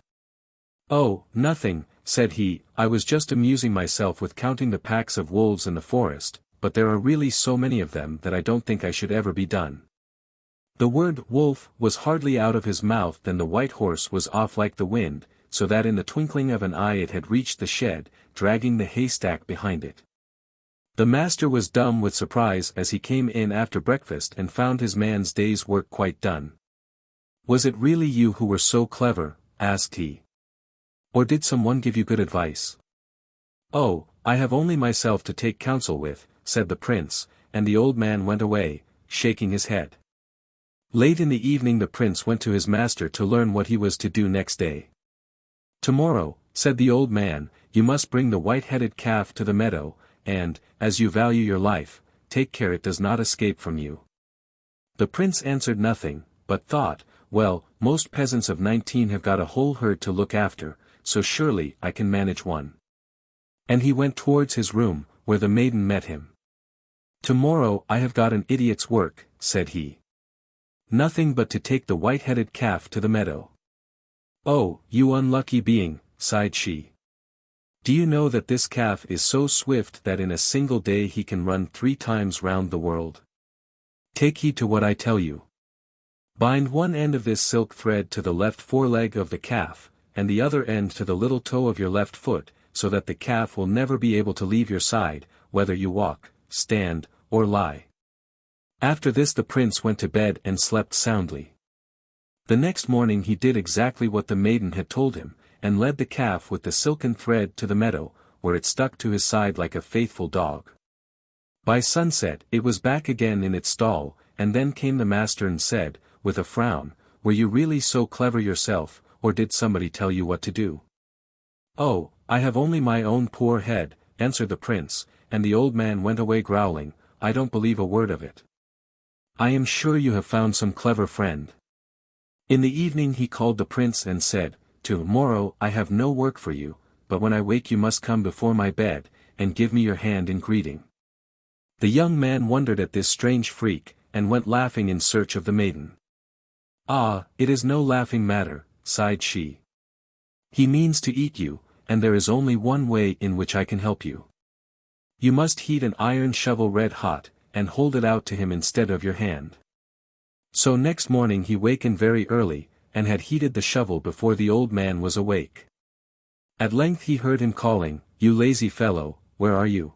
"Oh, nothing," said he, "I was just amusing myself with counting the packs of wolves in the forest, but there are really so many of them that I don't think I should ever be done." The word wolf was hardly out of his mouth than the white horse was off like the wind, so that in the twinkling of an eye it had reached the shed, dragging the haystack behind it. The master was dumb with surprise as he came in after breakfast and found his man's day's work quite done. "Was it really you who were so clever?" asked he. "Or did someone give you good advice?" "Oh, I have only myself to take counsel with," said the prince, and the old man went away, shaking his head. Late in the evening the prince went to his master to learn what he was to do next day. "Tomorrow," said the old man, "you must bring the white-headed calf to the meadow, and, as you value your life, take care it does not escape from you." The prince answered nothing, but thought, "Well, most peasants of 19 have got a whole herd to look after, so surely I can manage one." And he went towards his room, where the maiden met him. "Tomorrow I have got an idiot's work," said he. "Nothing but to take the white-headed calf to the meadow." "Oh, you unlucky being," sighed she. "Do you know that this calf is so swift that in a single day he can run 3 times round the world? Take heed to what I tell you. Bind one end of this silk thread to the left foreleg of the calf, and the other end to the little toe of your left foot, so that the calf will never be able to leave your side, whether you walk, stand, or lie." After this the prince went to bed and slept soundly. The next morning he did exactly what the maiden had told him, and led the calf with the silken thread to the meadow, where it stuck to his side like a faithful dog. By sunset it was back again in its stall, and then came the master and said, with a frown, "Were you really so clever yourself, or did somebody tell you what to do?" "Oh, I have only my own poor head," answered the prince, and the old man went away growling, "I don't believe a word of it. I am sure you have found some clever friend." In the evening he called the prince and said, "Tomorrow I have no work for you, but when I wake you must come before my bed, and give me your hand in greeting." The young man wondered at this strange freak, and went laughing in search of the maiden. "Ah, it is no laughing matter," sighed she. "He means to eat you, and there is only one way in which I can help you. You must heat an iron shovel red hot, and hold it out to him instead of your hand." So next morning he wakened very early, and had heated the shovel before the old man was awake. At length he heard him calling, "You lazy fellow, where are you?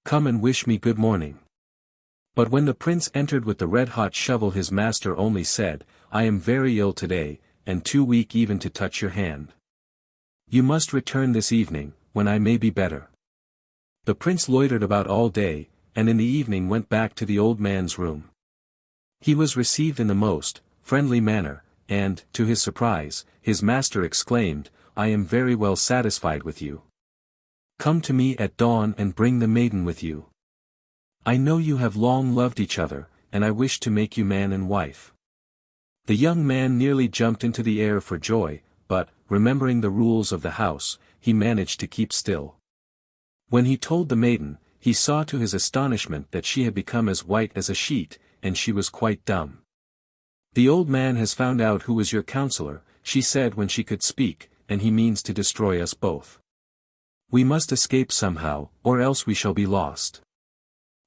Come and wish me good morning." But when the prince entered with the red-hot shovel his master only said, "I am very ill today, and too weak even to touch your hand. You must return this evening, when I may be better." The prince loitered about all day, and in the evening went back to the old man's room. He was received in the most friendly manner, and, to his surprise, his master exclaimed, "I am very well satisfied with you. Come to me at dawn and bring the maiden with you. I know you have long loved each other, and I wish to make you man and wife." The young man nearly jumped into the air for joy, but, remembering the rules of the house, he managed to keep still. When he told the maiden, he saw to his astonishment that she had become as white as a sheet, and she was quite dumb. "The old man has found out who was your counselor," she said when she could speak, "and he means to destroy us both. We must escape somehow, or else we shall be lost.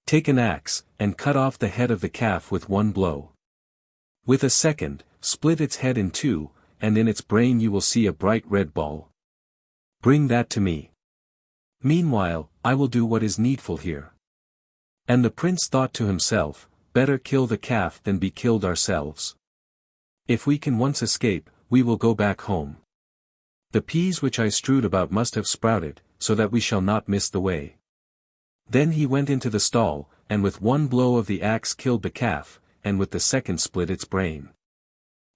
Take an axe, and cut off the head of the calf with one blow. With a second, split its head in two, and in its brain you will see a bright red ball. Bring that to me. Meanwhile, I will do what is needful here." And the prince thought to himself, "Better kill the calf than be killed ourselves. If we can once escape, we will go back home. The peas which I strewed about must have sprouted, so that we shall not miss the way." Then he went into the stall, and with one blow of the axe killed the calf, and with the second split its brain.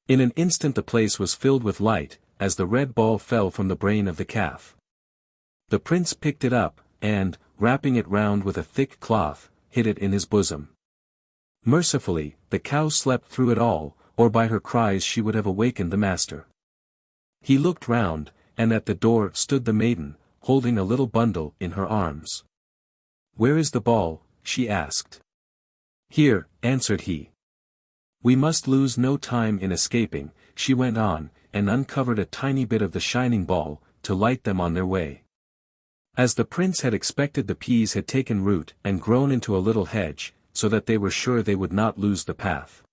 In an instant the place was filled with light, as the red ball fell from the brain of the calf. The prince picked it up, and, wrapping it round with a thick cloth, hid it in his bosom. Mercifully, the cow slept through it all, or by her cries she would have awakened the master. He looked round, and at the door stood the maiden, holding a little bundle in her arms. "Where is the ball?" she asked. "Here," answered he. "We must lose no time in escaping," she went on, and uncovered a tiny bit of the shining ball, to light them on their way. As the prince had expected, the peas had taken root and grown into a little hedge, so that they were sure they would not lose the path.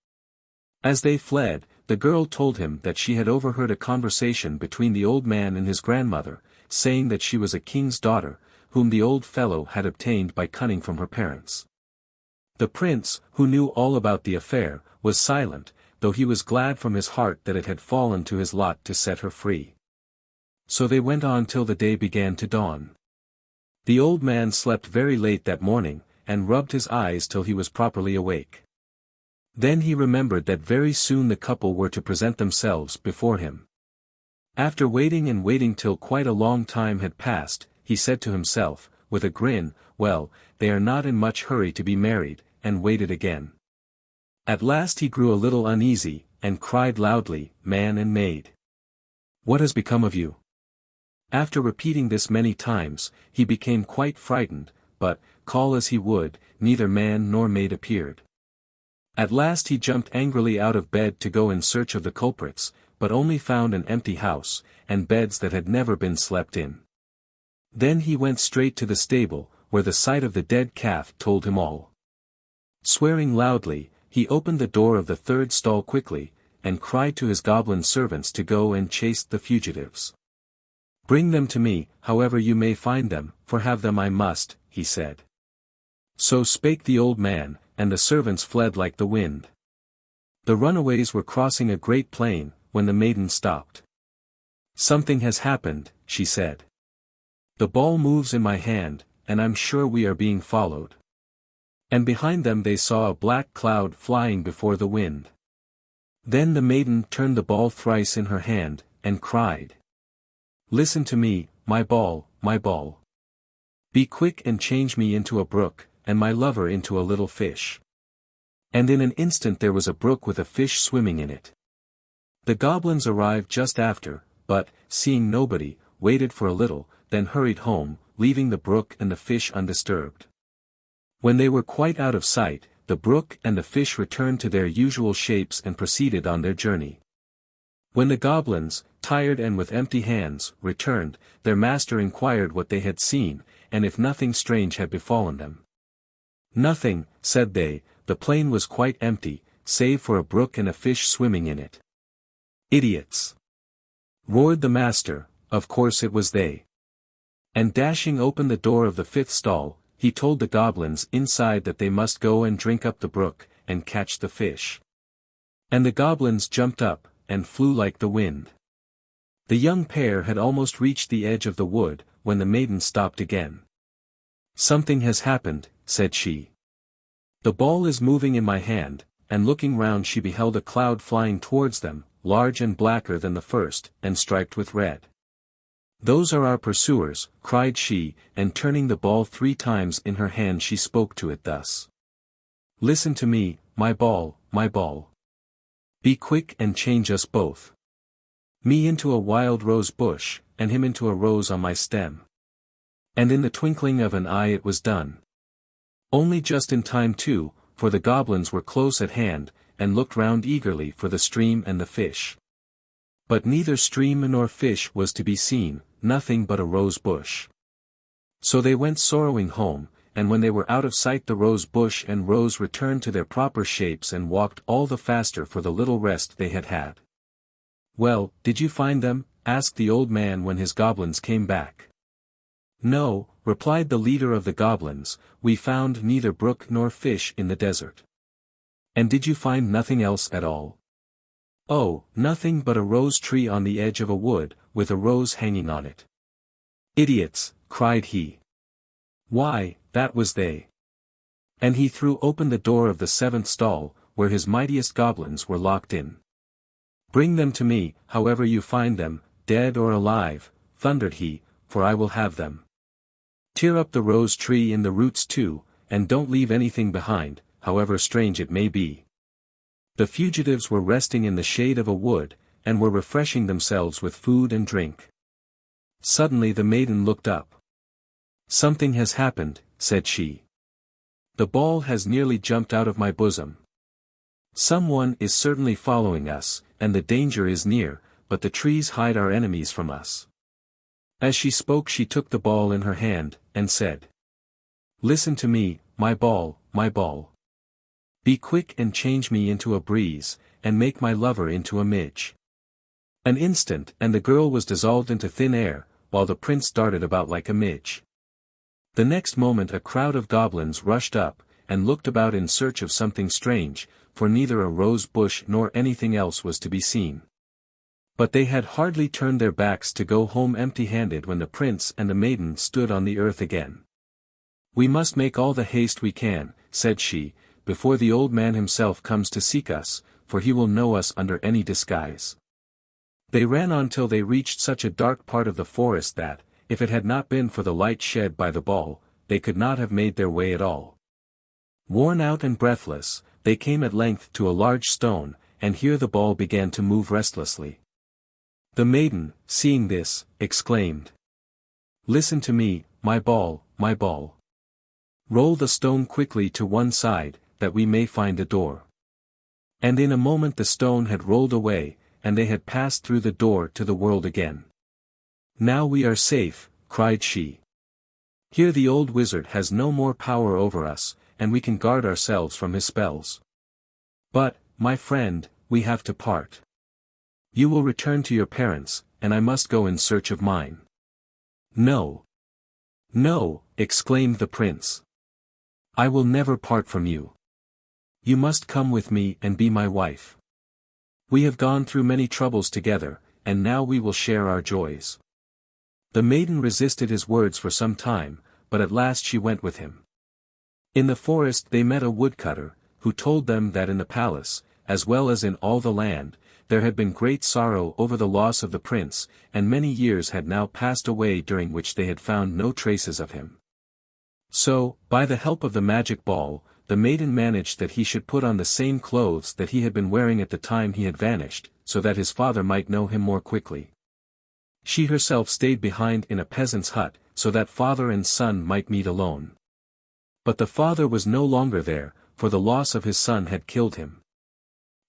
As they fled, the girl told him that she had overheard a conversation between the old man and his grandmother, saying that she was a king's daughter, whom the old fellow had obtained by cunning from her parents. The prince, who knew all about the affair, was silent, though he was glad from his heart that it had fallen to his lot to set her free. So they went on till the day began to dawn. The old man slept very late that morning, and rubbed his eyes till he was properly awake. Then he remembered that very soon the couple were to present themselves before him. After waiting and waiting till quite a long time had passed, he said to himself, with a grin, "Well, they are not in much hurry to be married," and waited again. At last he grew a little uneasy, and cried loudly, "Man and maid! What has become of you?" After repeating this many times, he became quite frightened, but, call as he would, neither man nor maid appeared. At last he jumped angrily out of bed to go in search of the culprits, but only found an empty house, and beds that had never been slept in. Then he went straight to the stable, where the sight of the dead calf told him all. Swearing loudly, he opened the door of the third stall quickly, and cried to his goblin servants to go and chase the fugitives. "Bring them to me, however you may find them, for have them I must," he said. So spake the old man, and the servants fled like the wind. The runaways were crossing a great plain, when the maiden stopped. "Something has happened," she said. "The ball moves in my hand, and I'm sure we are being followed." And behind them they saw a black cloud flying before the wind. Then the maiden turned the ball thrice in her hand, and cried, Listen to me, my ball, my ball. Be quick and change me into a brook, and my lover into a little fish. And in an instant there was a brook with a fish swimming in it. The goblins arrived just after, but, seeing nobody, waited for a little, then hurried home, leaving the brook and the fish undisturbed. When they were quite out of sight, the brook and the fish returned to their usual shapes and proceeded on their journey. When the goblins, tired and with empty hands, returned, their master inquired what they had seen, and if nothing strange had befallen them. Nothing, said they, the plain was quite empty, save for a brook and a fish swimming in it. Idiots! Roared the master, of course it was they. And dashing open the door of the fifth stall, he told the goblins inside that they must go and drink up the brook, and catch the fish. And the goblins jumped up, and flew like the wind. The young pair had almost reached the edge of the wood, when the maiden stopped again. Something has happened, said she. The ball is moving in my hand, and looking round she beheld a cloud flying towards them, large and blacker than the first, and striped with red. Those are our pursuers, cried she, and turning the ball 3 times in her hand she spoke to it thus. Listen to me, my ball, my ball. Be quick and change us both. Me into a wild rose bush, and him into a rose on my stem. And in the twinkling of an eye it was done. Only just in time too, for the goblins were close at hand, and looked round eagerly for the stream and the fish. But neither stream nor fish was to be seen, nothing but a rose bush. So they went sorrowing home, and when they were out of sight the rose bush and rose returned to their proper shapes and walked all the faster for the little rest they had had. Well, did you find them? Asked the old man when his goblins came back. No, replied the leader of the goblins, we found neither brook nor fish in the desert. And did you find nothing else at all? Oh, nothing but a rose tree on the edge of a wood, with a rose hanging on it. Idiots, cried he. Why, that was they. And he threw open the door of the 7th stall, where his mightiest goblins were locked in. Bring them to me, however you find them, dead or alive, thundered he, for I will have them. Tear up the rose tree in the roots too, and don't leave anything behind, however strange it may be. The fugitives were resting in the shade of a wood, and were refreshing themselves with food and drink. Suddenly the maiden looked up. Something has happened, said she. The ball has nearly jumped out of my bosom. Someone is certainly following us, and the danger is near, but the trees hide our enemies from us. As she spoke she took the ball in her hand, and said. Listen to me, my ball, my ball. Be quick and change me into a breeze, and make my lover into a midge. An instant and the girl was dissolved into thin air, while the prince darted about like a midge. The next moment a crowd of goblins rushed up, and looked about in search of something strange, for neither a rose bush nor anything else was to be seen. But they had hardly turned their backs to go home empty-handed when the prince and the maiden stood on the earth again. We must make all the haste we can, said she, before the old man himself comes to seek us, for he will know us under any disguise. They ran on till they reached such a dark part of the forest that, if it had not been for the light shed by the ball, they could not have made their way at all. Worn out and breathless, they came at length to a large stone, and here the ball began to move restlessly. The maiden, seeing this, exclaimed. Listen to me, my ball, my ball. Roll the stone quickly to one side, that we may find the door. And in a moment the stone had rolled away, and they had passed through the door to the world again. Now we are safe, cried she. Here the old wizard has no more power over us, and we can guard ourselves from his spells. But, my friend, we have to part. You will return to your parents, and I must go in search of mine. No. No, exclaimed the prince. I will never part from you. You must come with me and be my wife. We have gone through many troubles together, and now we will share our joys. The maiden resisted his words for some time, but at last she went with him. In the forest they met a woodcutter, who told them that in the palace, as well as in all the land, there had been great sorrow over the loss of the prince, and many years had now passed away during which they had found no traces of him. So, by the help of the magic ball, the maiden managed that he should put on the same clothes that he had been wearing at the time he had vanished, so that his father might know him more quickly. She herself stayed behind in a peasant's hut, so that father and son might meet alone. But the father was no longer there, for the loss of his son had killed him.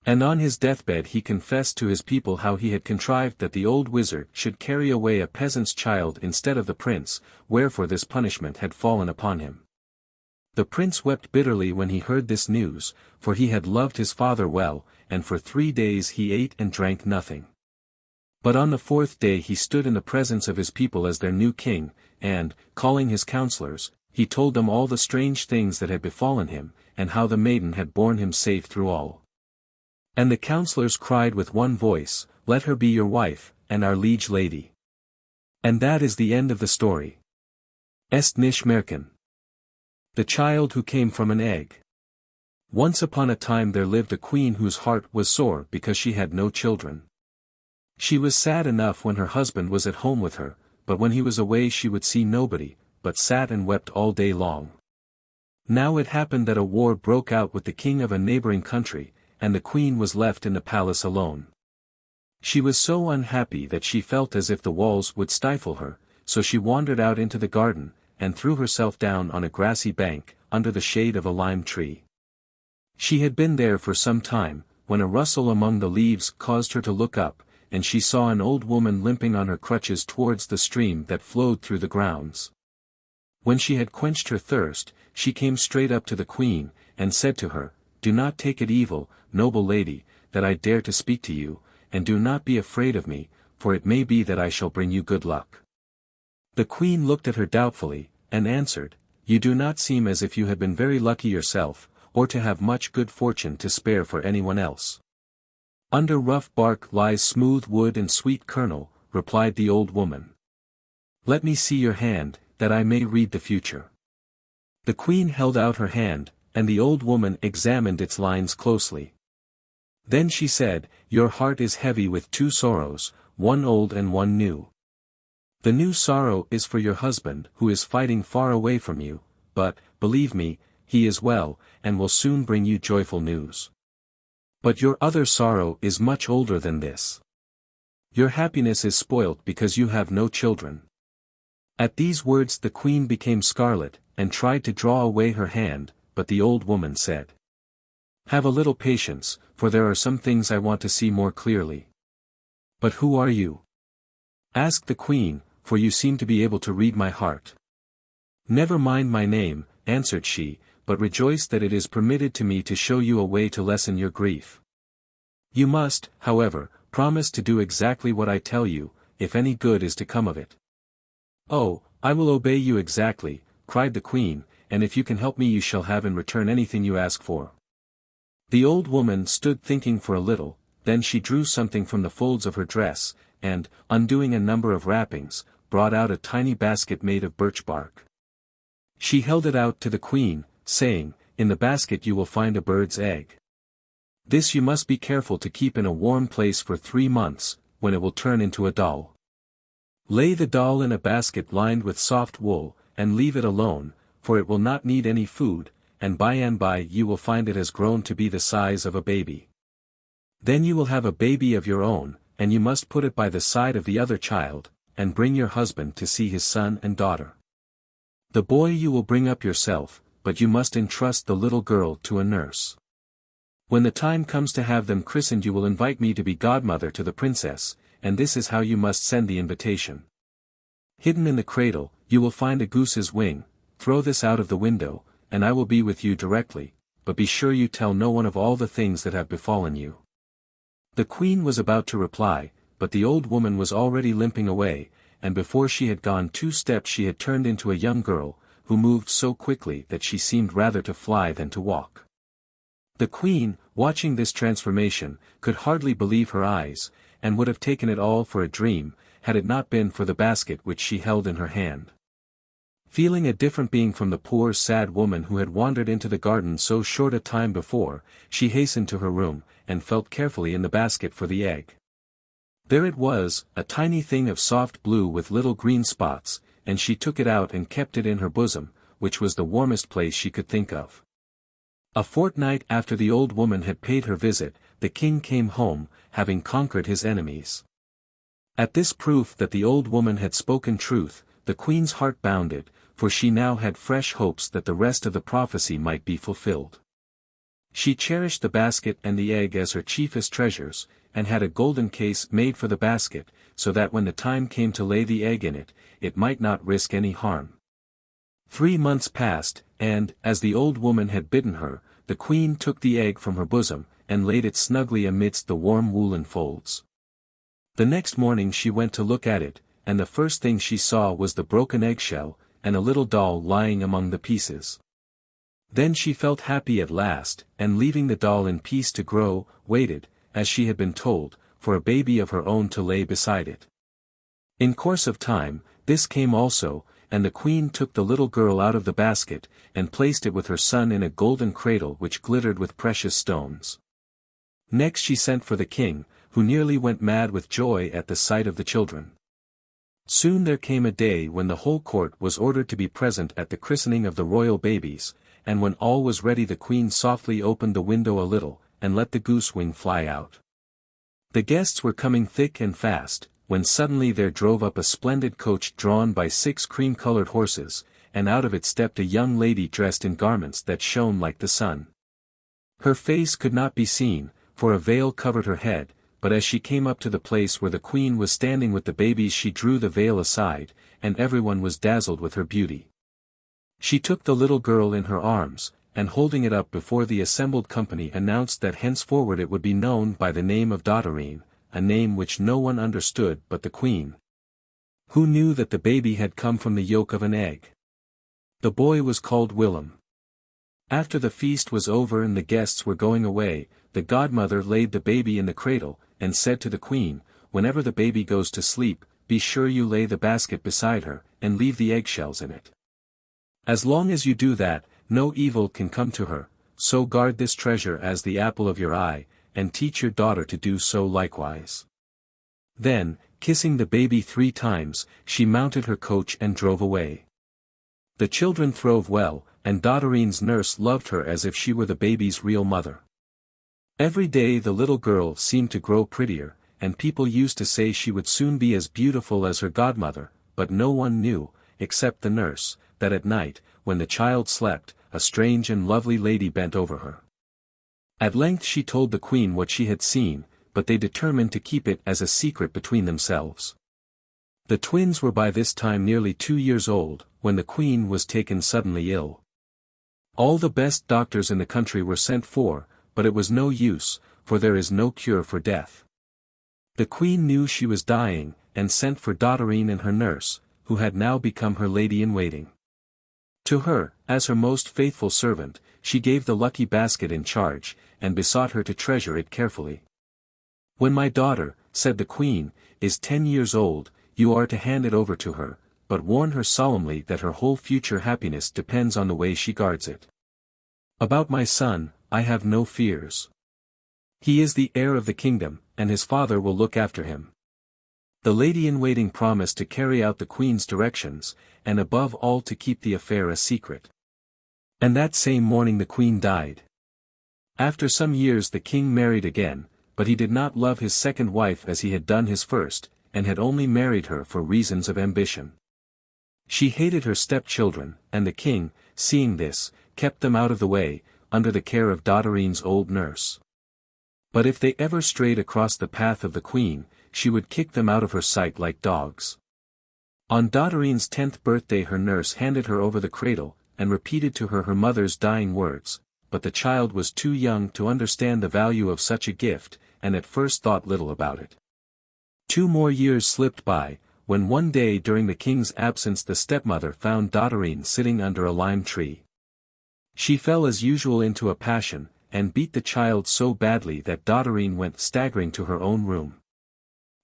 And on his deathbed he confessed to his people how he had contrived that the old wizard should carry away a peasant's child instead of the prince, wherefore this punishment had fallen upon him. The prince wept bitterly when he heard this news, for he had loved his father well, and for 3 days he ate and drank nothing. But on the 4th day he stood in the presence of his people as their new king, and, calling his counselors, he told them all the strange things that had befallen him, and how the maiden had borne him safe through all. And the counselors cried with one voice, "Let her be your wife, and our liege lady." And that is the end of the story. Est nicht Märchen. The child who came from an egg. Once upon a time there lived a queen whose heart was sore because she had no children. She was sad enough when her husband was at home with her, but when he was away she would see nobody, but sat and wept all day long. Now it happened that a war broke out with the king of a neighboring country, and the queen was left in the palace alone. She was so unhappy that she felt as if the walls would stifle her, so she wandered out into the garden, and threw herself down on a grassy bank, under the shade of a lime tree. She had been there for some time, when a rustle among the leaves caused her to look up, and she saw an old woman limping on her crutches towards the stream that flowed through the grounds. When she had quenched her thirst, she came straight up to the queen, and said to her, "Do not take it evil, noble lady, that I dare to speak to you, and do not be afraid of me, for it may be that I shall bring you good luck." The queen looked at her doubtfully, and answered, "You do not seem as if you had been very lucky yourself, or to have much good fortune to spare for anyone else." "Under rough bark lies smooth wood and sweet kernel," replied the old woman. "Let me see your hand, that I may read the future." The queen held out her hand, and the old woman examined its lines closely. Then she said, "Your heart is heavy with 2 sorrows, one old and one new. The new sorrow is for your husband who is fighting far away from you, but, believe me, he is well, and will soon bring you joyful news. But your other sorrow is much older than this. Your happiness is spoilt because you have no children." At these words the queen became scarlet, and tried to draw away her hand, but the old woman said, "Have a little patience, for there are some things I want to see more clearly." "But who are you?" asked the queen, "for you seem to be able to read my heart." "Never mind my name," answered she, "but rejoice that it is permitted to me to show you a way to lessen your grief. You must, however, promise to do exactly what I tell you, if any good is to come of it." "Oh, I will obey you exactly," cried the queen, "and if you can help me you shall have in return anything you ask for." The old woman stood thinking for a little, then she drew something from the folds of her dress, and, undoing a number of wrappings, brought out a tiny basket made of birch bark. She held it out to the queen, saying, "In the basket you will find a bird's egg. This you must be careful to keep in a warm place for 3 months, when it will turn into a doll. Lay the doll in a basket lined with soft wool, and leave it alone, for it will not need any food, and by you will find it has grown to be the size of a baby. Then you will have a baby of your own, and you must put it by the side of the other child, and bring your husband to see his son and daughter. The boy you will bring up yourself, but you must entrust the little girl to a nurse. When the time comes to have them christened you will invite me to be godmother to the princess, and this is how you must send the invitation. Hidden in the cradle, you will find a goose's wing, throw this out of the window, and I will be with you directly, but be sure you tell no one of all the things that have befallen you." The queen was about to reply, but the old woman was already limping away, and before she had gone 2 steps she had turned into a young girl, who moved so quickly that she seemed rather to fly than to walk. The queen, watching this transformation, could hardly believe her eyes, and would have taken it all for a dream, had it not been for the basket which she held in her hand. Feeling a different being from the poor sad woman who had wandered into the garden so short a time before, she hastened to her room, and felt carefully in the basket for the egg. There it was, a tiny thing of soft blue with little green spots, and she took it out and kept it in her bosom, which was the warmest place she could think of. A fortnight after the old woman had paid her visit, the king came home, having conquered his enemies. At this proof that the old woman had spoken truth, the queen's heart bounded, for she now had fresh hopes that the rest of the prophecy might be fulfilled. She cherished the basket and the egg as her chiefest treasures, and had a golden case made for the basket, so that when the time came to lay the egg in it, it might not risk any harm. 3 months passed, and, as the old woman had bidden her, the queen took the egg from her bosom, and laid it snugly amidst the warm woolen folds. The next morning she went to look at it, and the first thing she saw was the broken eggshell, and a little doll lying among the pieces. Then she felt happy at last, and leaving the doll in peace to grow, waited, as she had been told, for a baby of her own to lay beside it. In course of time, this came also, and the queen took the little girl out of the basket, and placed it with her son in a golden cradle which glittered with precious stones. Next she sent for the king, who nearly went mad with joy at the sight of the children. Soon there came a day when the whole court was ordered to be present at the christening of the royal babies, and when all was ready the queen softly opened the window a little, and let the goose-wing fly out. The guests were coming thick and fast, when suddenly there drove up a splendid coach drawn by 6 cream-colored horses, and out of it stepped a young lady dressed in garments that shone like the sun. Her face could not be seen, for a veil covered her head, but as she came up to the place where the queen was standing with the babies she drew the veil aside, and everyone was dazzled with her beauty. She took the little girl in her arms, and holding it up before the assembled company announced that henceforward it would be known by the name of Dotterine, a name which no one understood but the queen, who knew that the baby had come from the yolk of an egg. The boy was called Willem. After the feast was over and the guests were going away, the godmother laid the baby in the cradle, and said to the queen, "Whenever the baby goes to sleep, be sure you lay the basket beside her, and leave the eggshells in it. As long as you do that, no evil can come to her, so guard this treasure as the apple of your eye, and teach your daughter to do so likewise." Then, kissing the baby 3 times, she mounted her coach and drove away. The children throve well, and Dotterine's nurse loved her as if she were the baby's real mother. Every day the little girl seemed to grow prettier, and people used to say she would soon be as beautiful as her godmother, but no one knew, except the nurse, that at night, when the child slept, a strange and lovely lady bent over her. At length she told the queen what she had seen, but they determined to keep it as a secret between themselves. The twins were by this time nearly 2 years old, when the queen was taken suddenly ill. All the best doctors in the country were sent for, but it was no use, for there is no cure for death. The queen knew she was dying, and sent for Dotterine and her nurse, who had now become her lady-in-waiting. To her, as her most faithful servant, she gave the lucky basket in charge, and besought her to treasure it carefully. "When my daughter," said the queen, "is 10 years old, you are to hand it over to her, but warn her solemnly that her whole future happiness depends on the way she guards it. About my son, I have no fears. He is the heir of the kingdom, and his father will look after him." The lady-in-waiting promised to carry out the queen's directions, and above all to keep the affair a secret. And that same morning the queen died. After some years the king married again, but he did not love his second wife as he had done his first, and had only married her for reasons of ambition. She hated her stepchildren, and the king, seeing this, kept them out of the way, under the care of Dotterine's old nurse. But if they ever strayed across the path of the queen, she would kick them out of her sight like dogs. On Dotterine's 10th birthday her nurse handed her over the cradle, and repeated to her mother's dying words, but the child was too young to understand the value of such a gift, and at first thought little about it. 2 more years slipped by, when one day during the king's absence the stepmother found Dotterine sitting under a lime tree. She fell as usual into a passion, and beat the child so badly that Dotterine went staggering to her own room.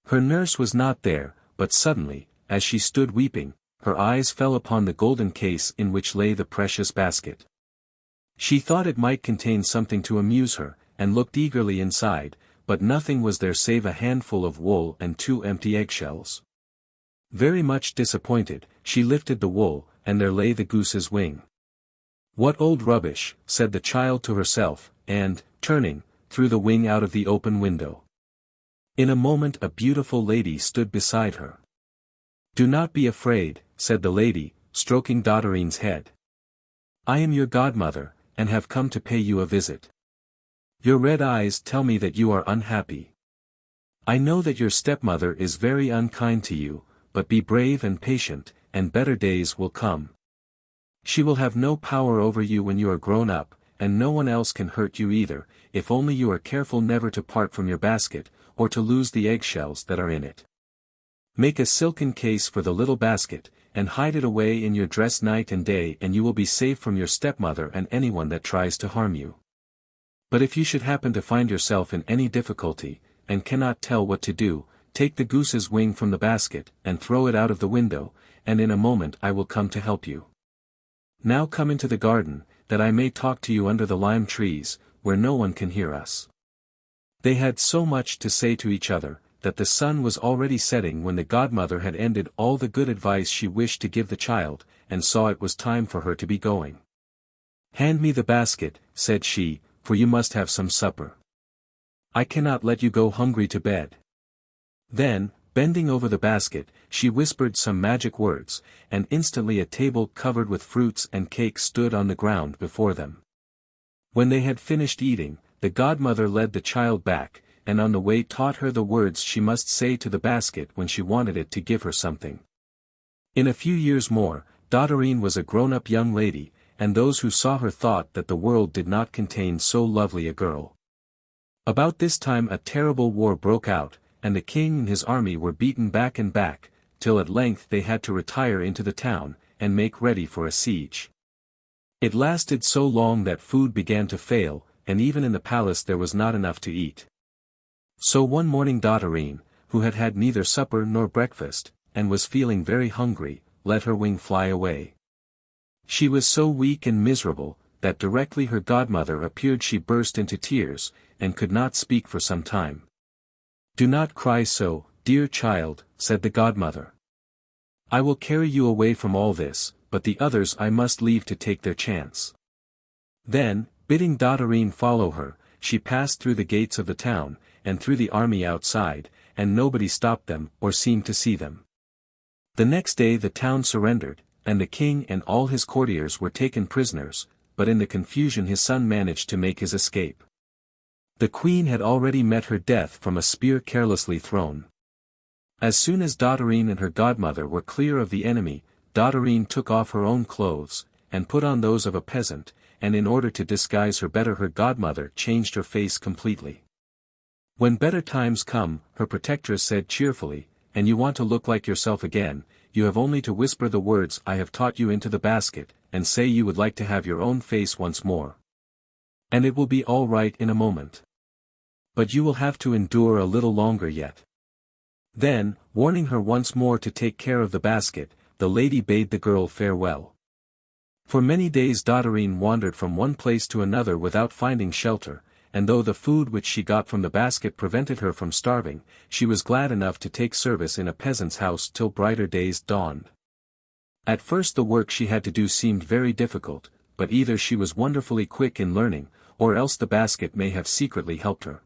Her nurse was not there, but suddenly, as she stood weeping, her eyes fell upon the golden case in which lay the precious basket. She thought it might contain something to amuse her, and looked eagerly inside, but nothing was there save a handful of wool and 2 empty eggshells. Very much disappointed, she lifted the wool, and there lay the goose's wing. "What old rubbish," said the child to herself, and, turning, threw the wing out of the open window. In a moment a beautiful lady stood beside her. "Do not be afraid," said the lady, stroking Dotterine's head. "I am your godmother, and have come to pay you a visit. Your red eyes tell me that you are unhappy. I know that your stepmother is very unkind to you, but be brave and patient, and better days will come. She will have no power over you when you are grown up, and no one else can hurt you either, if only you are careful never to part from your basket, or to lose the eggshells that are in it. Make a silken case for the little basket, and hide it away in your dress night and day, and you will be safe from your stepmother and anyone that tries to harm you. But if you should happen to find yourself in any difficulty, and cannot tell what to do, take the goose's wing from the basket, and throw it out of the window, and in a moment I will come to help you. Now come into the garden, that I may talk to you under the lime trees, where no one can hear us." They had so much to say to each other, that the sun was already setting when the godmother had ended all the good advice she wished to give the child, and saw it was time for her to be going. "Hand me the basket," said she, "for you must have some supper. I cannot let you go hungry to bed." Then, bending over the basket, she whispered some magic words, and instantly a table covered with fruits and cakes stood on the ground before them. When they had finished eating, the godmother led the child back, and on the way taught her the words she must say to the basket when she wanted it to give her something. In a few years more, Dotterine was a grown-up young lady, and those who saw her thought that the world did not contain so lovely a girl. About this time a terrible war broke out, and the king and his army were beaten back and back, till at length they had to retire into the town, and make ready for a siege. It lasted so long that food began to fail, and even in the palace there was not enough to eat. So one morning Dotterine, who had had neither supper nor breakfast, and was feeling very hungry, let her wing fly away. She was so weak and miserable, that directly her godmother appeared she burst into tears, and could not speak for some time. "Do not cry so, dear child," said the godmother. "I will carry you away from all this, but the others I must leave to take their chance." Then, bidding Dotterine follow her, she passed through the gates of the town, and through the army outside, and nobody stopped them, or seemed to see them. The next day the town surrendered, and the king and all his courtiers were taken prisoners, but in the confusion his son managed to make his escape. The queen had already met her death from a spear carelessly thrown. As soon as Dotterine and her godmother were clear of the enemy, Dotterine took off her own clothes, and put on those of a peasant, and in order to disguise her better her godmother changed her face completely. When better times come, her protectress said cheerfully, "And you want to look like yourself again, you have only to whisper the words I have taught you into the basket, and say you would like to have your own face once more. And it will be all right in a moment. But you will have to endure a little longer yet." Then, warning her once more to take care of the basket, the lady bade the girl farewell. For many days Dotterine wandered from one place to another without finding shelter, and though the food which she got from the basket prevented her from starving, she was glad enough to take service in a peasant's house till brighter days dawned. At first the work she had to do seemed very difficult, but either she was wonderfully quick in learning, or else the basket may have secretly helped her.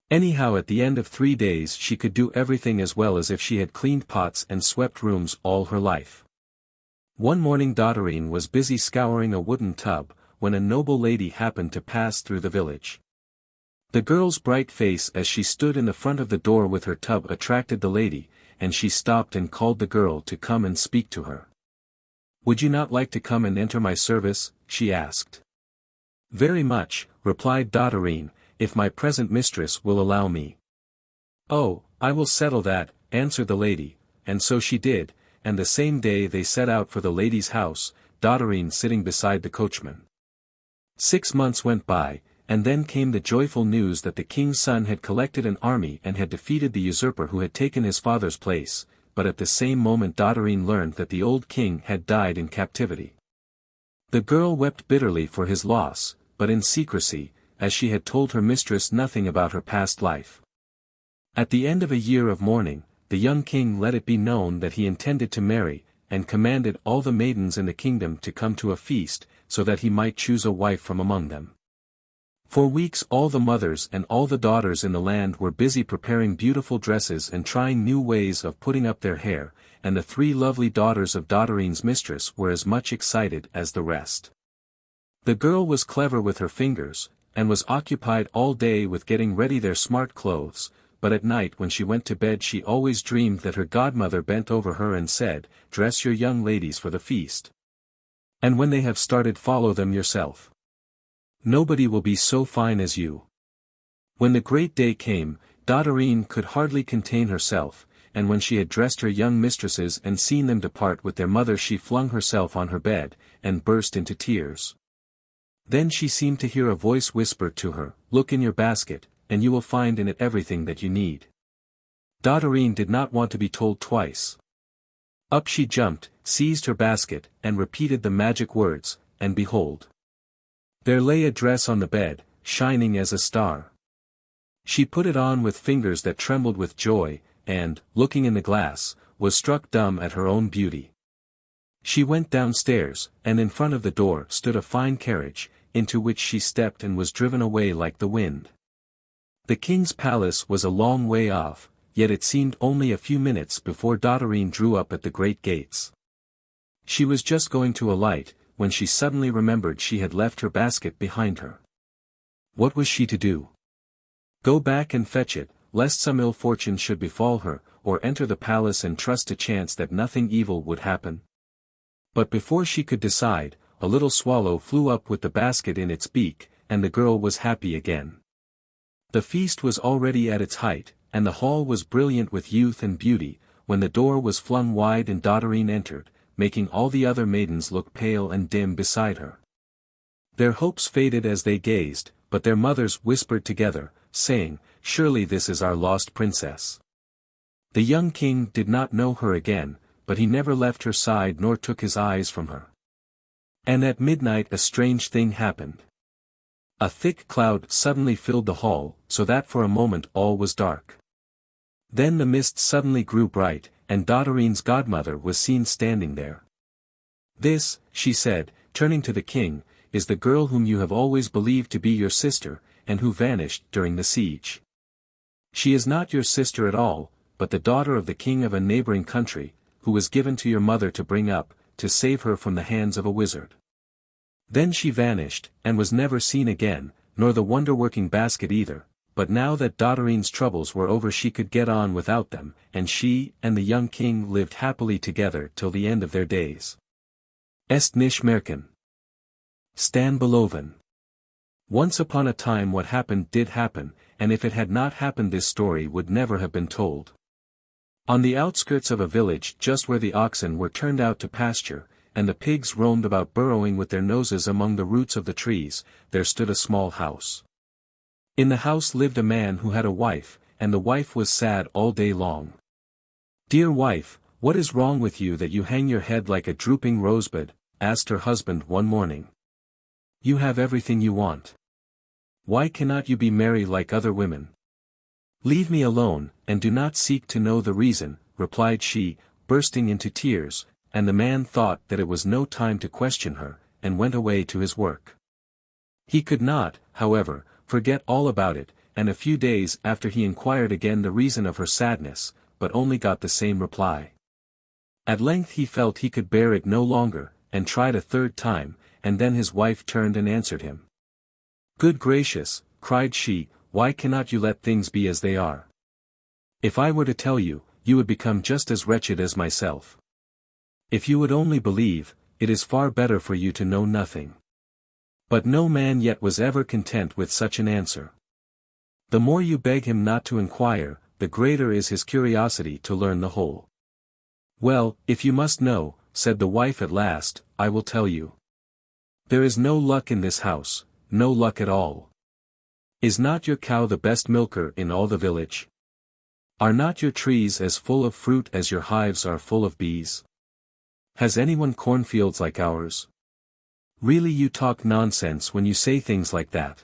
Anyhow at the end of 3 days she could do everything as well as if she had cleaned pots and swept rooms all her life. One morning Dotterine was busy scouring a wooden tub, when a noble lady happened to pass through the village. The girl's bright face as she stood in the front of the door with her tub attracted the lady, and she stopped and called the girl to come and speak to her. "Would you not like to come and enter my service?" she asked. "Very much," replied Dotterine, "if my present mistress will allow me." "Oh, I will settle that," answered the lady, and so she did, and the same day they set out for the lady's house, Dotterine sitting beside the coachman. 6 months went by, and then came the joyful news that the king's son had collected an army and had defeated the usurper who had taken his father's place. but at the same moment Dotterine learned that the old king had died in captivity. The girl wept bitterly for his loss, but in secrecy, as she had told her mistress nothing about her past life. At the end of a year of mourning, the young king let it be known that he intended to marry, and commanded all the maidens in the kingdom to come to a feast, so that he might choose a wife from among them. For weeks all the mothers and all the daughters in the land were busy preparing beautiful dresses and trying new ways of putting up their hair, and the 3 lovely daughters of Dotterine's mistress were as much excited as the rest. The girl was clever with her fingers, and was occupied all day with getting ready their smart clothes, but at night when she went to bed she always dreamed that her godmother bent over her and said, "Dress your young ladies for the feast. And when they have started, follow them yourself. Nobody will be so fine as you." When the great day came, Dotterine could hardly contain herself, and when she had dressed her young mistresses and seen them depart with their mother she flung herself on her bed, and burst into tears. Then she seemed to hear a voice whisper to her, "Look in your basket, and you will find in it everything that you need." Dotterine did not want to be told twice. Up she jumped, seized her basket, and repeated the magic words, and behold! There lay a dress on the bed, shining as a star. She put it on with fingers that trembled with joy, and, looking in the glass, was struck dumb at her own beauty. She went downstairs, and in front of the door stood a fine carriage, into which she stepped and was driven away like the wind. The king's palace was a long way off, yet it seemed only a few minutes before Dotterine drew up at the great gates. She was just going to alight, when she suddenly remembered she had left her basket behind her. What was she to do? Go back and fetch it, lest some ill fortune should befall her, or enter the palace and trust to chance that nothing evil would happen? But before she could decide, a little swallow flew up with the basket in its beak, and the girl was happy again. The feast was already at its height, and the hall was brilliant with youth and beauty, when the door was flung wide and Dotterine entered, making all the other maidens look pale and dim beside her. Their hopes faded as they gazed, but their mothers whispered together, saying, "Surely this is our lost princess." The young king did not know her again, but he never left her side nor took his eyes from her. And at midnight a strange thing happened. A thick cloud suddenly filled the hall, so that for a moment all was dark. Then the mist suddenly grew bright, and Dotterine's godmother was seen standing there. "This," she said, turning to the king, "is the girl whom you have always believed to be your sister, and who vanished during the siege. She is not your sister at all, but the daughter of the king of a neighboring country, who was given to your mother to bring up, to save her from the hands of a wizard. Then she vanished, and was never seen again, nor the wonder-working basket either, but now that Dotterine's troubles were over she could get on without them, and she and the young king lived happily together till the end of their days. Est nicht Märchen. Stan Bolovan. Once upon a time what happened did happen, and if it had not happened this story would never have been told. On the outskirts of a village just where the oxen were turned out to pasture, and the pigs roamed about burrowing with their noses among the roots of the trees, there stood a small house. In the house lived a man who had a wife, and the wife was sad all day long. "Dear wife, what is wrong with you that you hang your head like a drooping rosebud?" asked her husband one morning. "You have everything you want. Why cannot you be merry like other women?" "Leave me alone, and do not seek to know the reason," replied she, bursting into tears, and the man thought that it was no time to question her, and went away to his work. He could not, however, forget all about it, and a few days after he inquired again the reason of her sadness, but only got the same reply. At length he felt he could bear it no longer, and tried a third time, and then his wife turned and answered him. "Good gracious," cried she, "why cannot you let things be as they are? If I were to tell you, you would become just as wretched as myself. If you would only believe, it is far better for you to know nothing." But no man yet was ever content with such an answer. The more you beg him not to inquire, the greater is his curiosity to learn the whole. "Well, if you must know," said the wife at last, "I will tell you. There is no luck in this house, no luck at all. Is not your cow the best milker in all the village? Are not your trees as full of fruit as your hives are full of bees? Has anyone cornfields like ours? Really, you talk nonsense when you say things like that.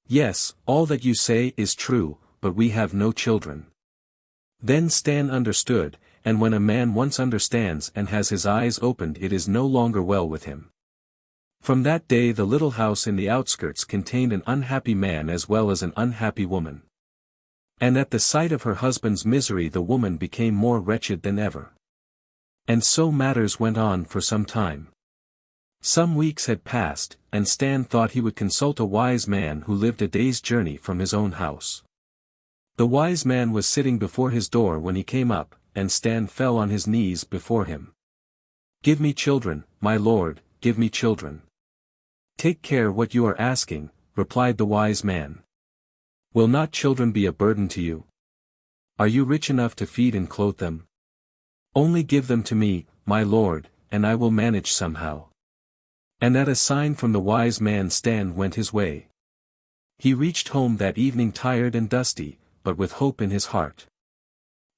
Yes, all that you say is true, but we have no children. Then Stan understood, and when a man once understands and has his eyes opened, it is no longer well with him. From that day the little house in the outskirts contained an unhappy man as well as an unhappy woman. And at the sight of her husband's misery the woman became more wretched than ever. And so matters went on for some time. Some weeks had passed, and Stan thought he would consult a wise man who lived a day's journey from his own house. The wise man was sitting before his door when he came up, and Stan fell on his knees before him. "Give me children, my lord, give me children." "Take care what you are asking," replied the wise man. "Will not children be a burden to you? Are you rich enough to feed and clothe them? Only give them to me, my lord, and I will manage somehow." And at a sign from the wise man Stan went his way. He reached home that evening tired and dusty, but with hope in his heart.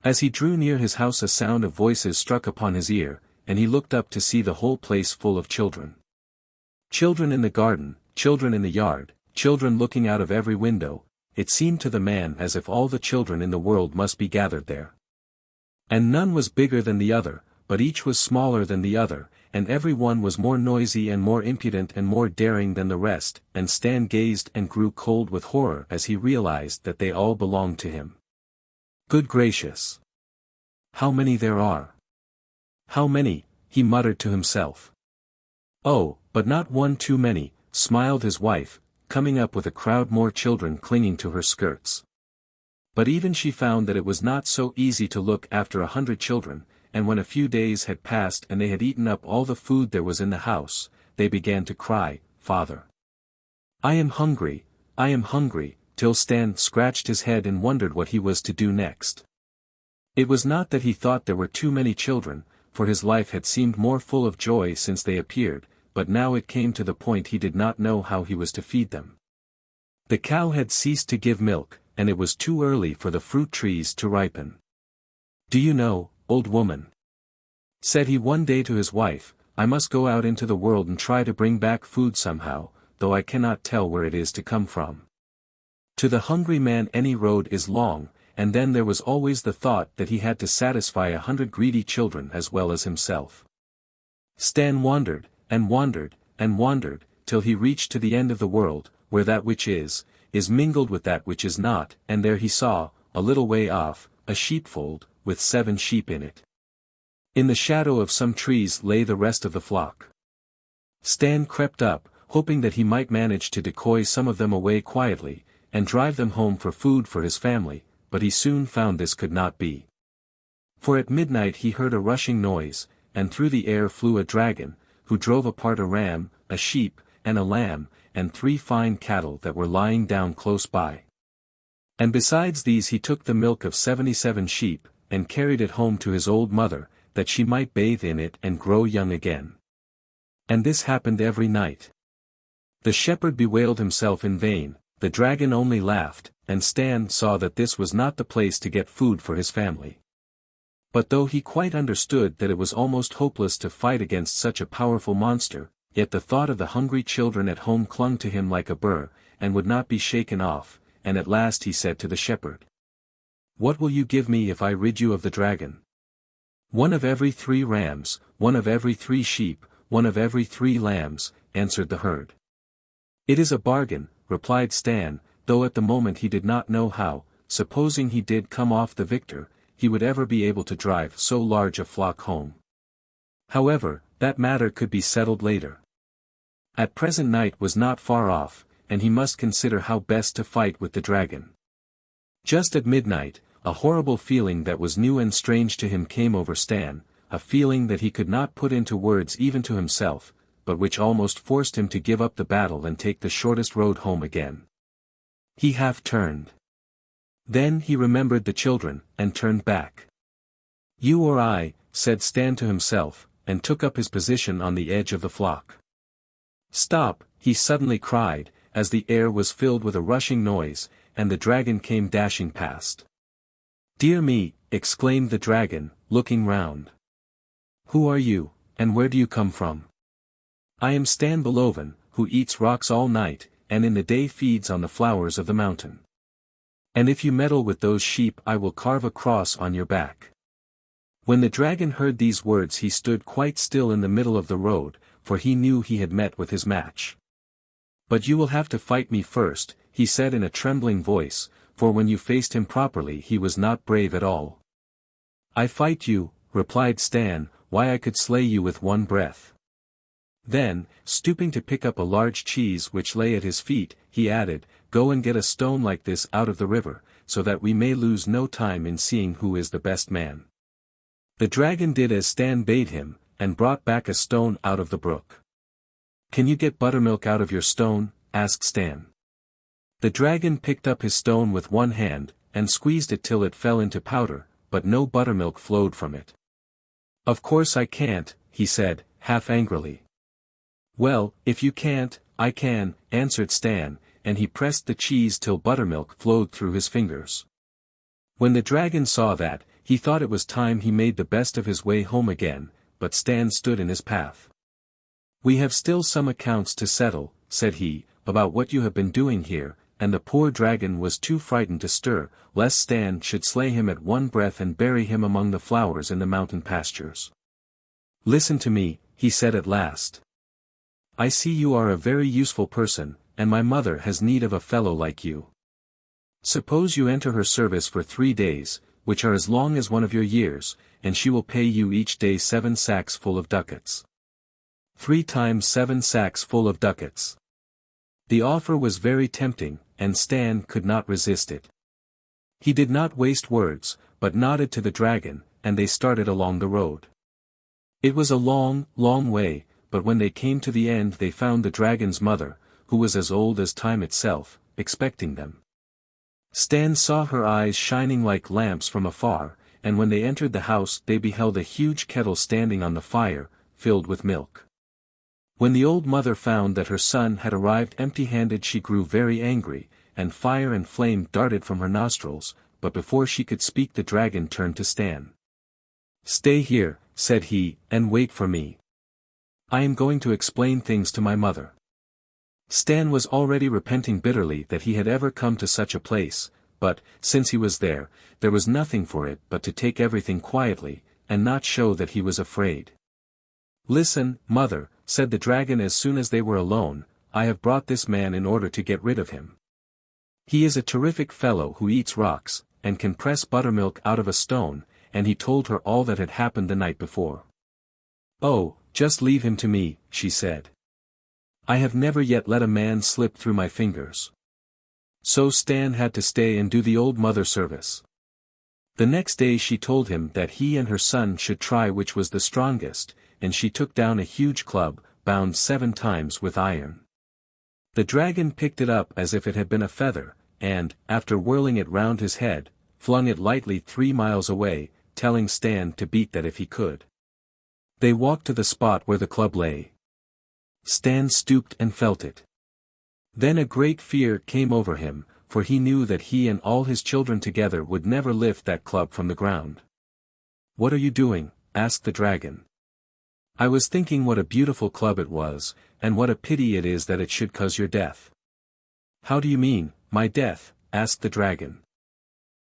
As he drew near his house a sound of voices struck upon his ear, and he looked up to see the whole place full of children. Children in the garden, children in the yard, children looking out of every window. It seemed to the man as if all the children in the world must be gathered there. And none was bigger than the other, but each was smaller than the other, and every one was more noisy and more impudent and more daring than the rest, and Stan gazed and grew cold with horror as he realized that they all belonged to him. Good gracious! How many there are! How many, he muttered to himself. Oh, but not one too many, smiled his wife, coming up with a crowd more children clinging to her skirts. But even she found that it was not so easy to look after 100 children, and when a few days had passed and they had eaten up all the food there was in the house, they began to cry, "Father! I am hungry, till Stan scratched his head and wondered what he was to do next. It was not that he thought there were too many children, for his life had seemed more full of joy since they appeared, but now it came to the point he did not know how he was to feed them. The cow had ceased to give milk, and it was too early for the fruit trees to ripen. "Do you know, old woman," said he one day to his wife, "I must go out into the world and try to bring back food somehow, though I cannot tell where it is to come from. To the hungry man any road is long," and then there was always the thought that he had to satisfy 100 greedy children as well as himself. Stan wandered, and wandered, and wandered, till he reached to the end of the world, where that which is mingled with that which is not, and there he saw, a little way off, a sheepfold, with 7 sheep in it. In the shadow of some trees lay the rest of the flock. Stan crept up, hoping that he might manage to decoy some of them away quietly, and drive them home for food for his family, but he soon found this could not be. For at midnight he heard a rushing noise, and through the air flew a dragon, who drove apart a ram, a sheep, and a lamb, and 3 fine cattle that were lying down close by. And besides these he took the milk of 77 sheep, and carried it home to his old mother, that she might bathe in it and grow young again. And this happened every night. The shepherd bewailed himself in vain, the dragon only laughed, and Stan saw that this was not the place to get food for his family. But though he quite understood that it was almost hopeless to fight against such a powerful monster, yet the thought of the hungry children at home clung to him like a burr, and would not be shaken off, and at last he said to the shepherd, "What will you give me if I rid you of the dragon?" "1 of every 3 rams, 1 of every 3 sheep, 1 of every 3 lambs," answered the herd. "It is a bargain," replied Stan, though at the moment he did not know how, supposing he did come off the victor, he would ever be able to drive so large a flock home. However, that matter could be settled later. At present night was not far off, and he must consider how best to fight with the dragon. Just at midnight, a horrible feeling that was new and strange to him came over Stan, a feeling that he could not put into words even to himself, but which almost forced him to give up the battle and take the shortest road home again. He half turned. Then he remembered the children, and turned back. "You or I," said Stan to himself, and took up his position on the edge of the flock. "Stop," he suddenly cried, as the air was filled with a rushing noise, and the dragon came dashing past. "Dear me," exclaimed the dragon, looking round. "Who are you, and where do you come from?" "I am Stan Bolovan, who eats rocks all night, and in the day feeds on the flowers of the mountain. And if you meddle with those sheep I will carve a cross on your back." When the dragon heard these words he stood quite still in the middle of the road, for he knew he had met with his match. "But you will have to fight me first," he said in a trembling voice, for when you faced him properly he was not brave at all. "I fight you," replied Stan, "why I could slay you with one breath." Then, stooping to pick up a large cheese which lay at his feet, he added, "Go and get a stone like this out of the river, so that we may lose no time in seeing who is the best man." The dragon did as Stan bade him, and brought back a stone out of the brook. "Can you get buttermilk out of your stone?" asked Stan. The dragon picked up his stone with one hand, and squeezed it till it fell into powder, but no buttermilk flowed from it. "Of course I can't," he said, half angrily. "Well, if you can't, I can," answered Stan, and he pressed the cheese till buttermilk flowed through his fingers. When the dragon saw that, he thought it was time he made the best of his way home again, but Stan stood in his path. "We have still some accounts to settle," said he, "about what you have been doing here," and the poor dragon was too frightened to stir, lest Stan should slay him at one breath and bury him among the flowers in the mountain pastures. "Listen to me," he said at last. "I see you are a very useful person, and my mother has need of a fellow like you. Suppose you enter her service for 3 days, which are as long as one of your years, and she will pay you each day 7 sacks full of ducats. 3 times 7 sacks full of ducats." The offer was very tempting, and Stan could not resist it. He did not waste words, but nodded to the dragon, and they started along the road. It was a long, long way, but when they came to the end they found the dragon's mother, who was as old as time itself, expecting them. Stan saw her eyes shining like lamps from afar, and when they entered the house they beheld a huge kettle standing on the fire, filled with milk. When the old mother found that her son had arrived empty-handed she grew very angry, and fire and flame darted from her nostrils, but before she could speak the dragon turned to Stan. "Stay here," said he, "and wait for me. I am going to explain things to my mother." Stan was already repenting bitterly that he had ever come to such a place, but, since he was there, there was nothing for it but to take everything quietly, and not show that he was afraid. "Listen, mother," said the dragon as soon as they were alone, "I have brought this man in order to get rid of him. He is a terrific fellow who eats rocks, and can press buttermilk out of a stone," and he told her all that had happened the night before. "Oh, just leave him to me," she said. "I have never yet let a man slip through my fingers." So Stan had to stay and do the old mother service. The next day she told him that he and her son should try which was the strongest, and she took down a huge club, bound 7 times with iron. The dragon picked it up as if it had been a feather, and, after whirling it round his head, flung it lightly 3 miles away, telling Stan to beat that if he could. They walked to the spot where the club lay. Stan stooped and felt it. Then a great fear came over him, for he knew that he and all his children together would never lift that club from the ground. "What are you doing?" asked the dragon. "I was thinking what a beautiful club it was, and what a pity it is that it should cause your death." "How do you mean, my death?" asked the dragon.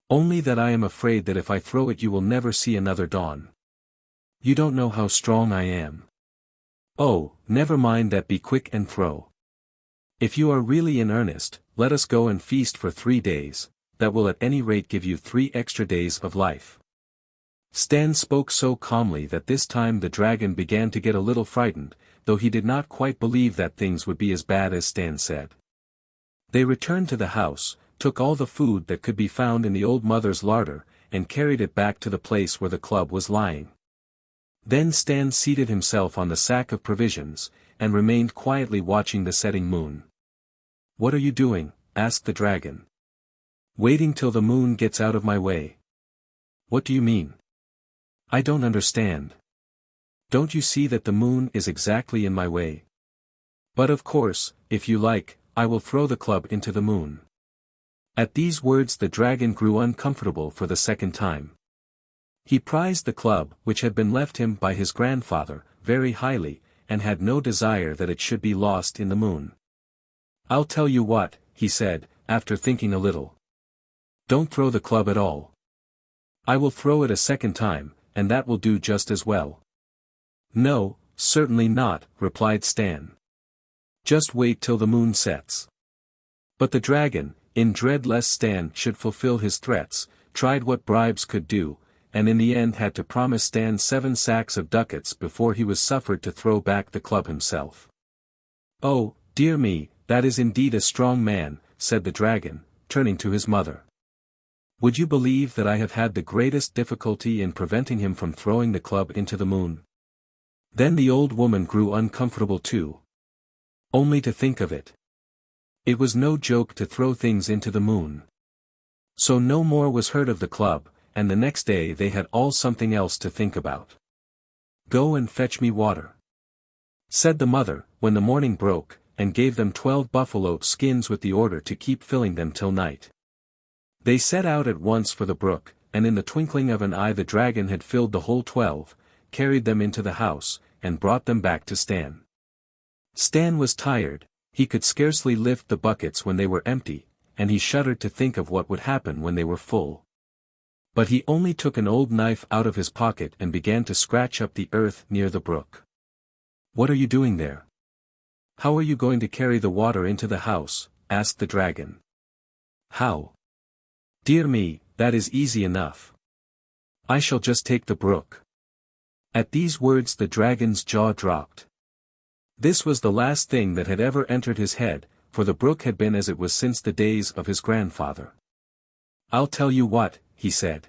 "Only that I am afraid that if I throw it you will never see another dawn. You don't know how strong I am." "Oh, never mind that, be quick and throw. If you are really in earnest, let us go and feast for 3 days, that will at any rate give you 3 extra days of life." Stan spoke so calmly that this time the dragon began to get a little frightened, though he did not quite believe that things would be as bad as Stan said. They returned to the house, took all the food that could be found in the old mother's larder, and carried it back to the place where the club was lying. Then Stan seated himself on the sack of provisions, and remained quietly watching the setting moon. "What are you doing?" asked the dragon. "Waiting till the moon gets out of my way." "What do you mean? I don't understand. Don't you see that the moon is exactly in my way? But of course, if you like, I will throw the club into the moon." At these words the dragon grew uncomfortable for the second time. He prized the club which had been left him by his grandfather, very highly, and had no desire that it should be lost in the moon. "I'll tell you what," he said, after thinking a little. "Don't throw the club at all. I will throw it a second time, and that will do just as well." "No, certainly not," replied Stan. "Just wait till the moon sets." But the dragon, in dread lest Stan should fulfill his threats, tried what bribes could do, and in the end had to promise Stan 7 sacks of ducats before he was suffered to throw back the club himself. "Oh, dear me, that is indeed a strong man," said the dragon, turning to his mother. "Would you believe that I have had the greatest difficulty in preventing him from throwing the club into the moon?" Then the old woman grew uncomfortable too. Only to think of it. It was no joke to throw things into the moon. So no more was heard of the club, and the next day they had all something else to think about. "Go and fetch me water," said the mother, when the morning broke, and gave them 12 buffalo skins with the order to keep filling them till night. They set out at once for the brook, and in the twinkling of an eye the dragon had filled the whole 12, carried them into the house, and brought them back to Stan. Stan was tired, he could scarcely lift the buckets when they were empty, and he shuddered to think of what would happen when they were full. But he only took an old knife out of his pocket and began to scratch up the earth near the brook. "What are you doing there? How are you going to carry the water into the house?" asked the dragon. "How? Dear me, that is easy enough. I shall just take the brook." At these words the dragon's jaw dropped. This was the last thing that had ever entered his head, for the brook had been as it was since the days of his grandfather. "I'll tell you what," he said.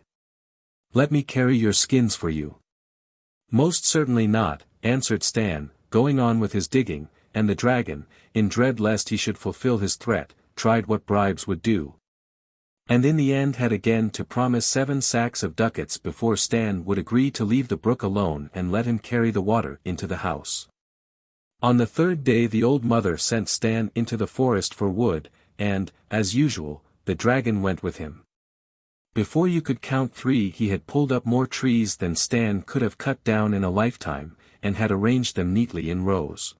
"Let me carry your skins for you." "Most certainly not," answered Stan, going on with his digging, and the dragon, in dread lest he should fulfill his threat, tried what bribes would do. And in the end had again to promise 7 sacks of ducats before Stan would agree to leave the brook alone and let him carry the water into the house. On the 3rd day the old mother sent Stan into the forest for wood, and, as usual, the dragon went with him. Before you could count 3 he had pulled up more trees than Stan could have cut down in a lifetime, and had arranged them neatly in rows.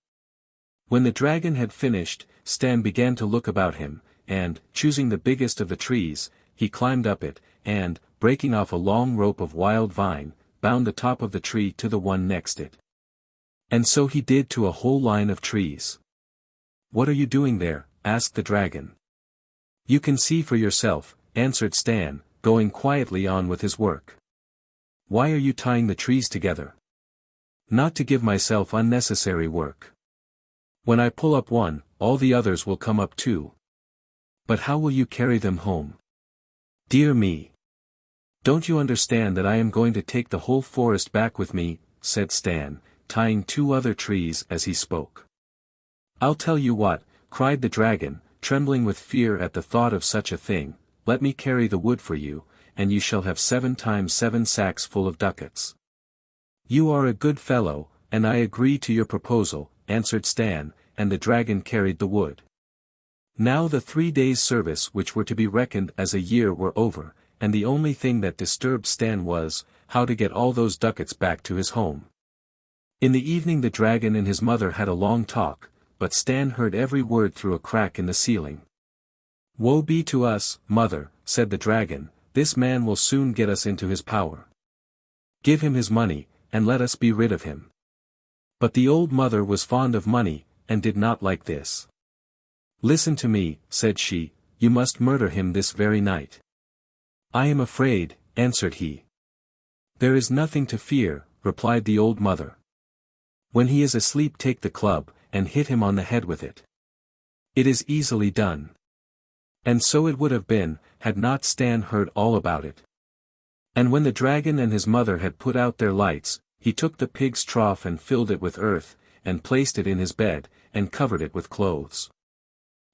When the dragon had finished, Stan began to look about him, and, choosing the biggest of the trees, he climbed up it, and, breaking off a long rope of wild vine, bound the top of the tree to the one next it. And so he did to a whole line of trees. "What are you doing there?" asked the dragon. "You can see for yourself," answered Stan, going quietly on with his work. "Why are you tying the trees together?" "Not to give myself unnecessary work. When I pull up one, all the others will come up too." "But how will you carry them home?" "Dear me! Don't you understand that I am going to take the whole forest back with me?" said Stan, tying 2 other trees as he spoke. "I'll tell you what," cried the dragon, trembling with fear at the thought of such a thing, "let me carry the wood for you, and you shall have 7 times 7 sacks full of ducats." "You are a good fellow, and I agree to your proposal," answered Stan, and the dragon carried the wood. Now the 3 days' service which were to be reckoned as a year were over, and the only thing that disturbed Stan was, how to get all those ducats back to his home. In the evening the dragon and his mother had a long talk, but Stan heard every word through a crack in the ceiling. "Woe be to us, mother," said the dragon, "this man will soon get us into his power. Give him his money, and let us be rid of him." But the old mother was fond of money, and did not like this. "Listen to me," said she, "you must murder him this very night." "I am afraid," answered he. "There is nothing to fear," replied the old mother. "When he is asleep take the club, and hit him on the head with it. It is easily done." And so it would have been, had not Stan heard all about it. And when the dragon and his mother had put out their lights, he took the pig's trough and filled it with earth, and placed it in his bed, and covered it with clothes.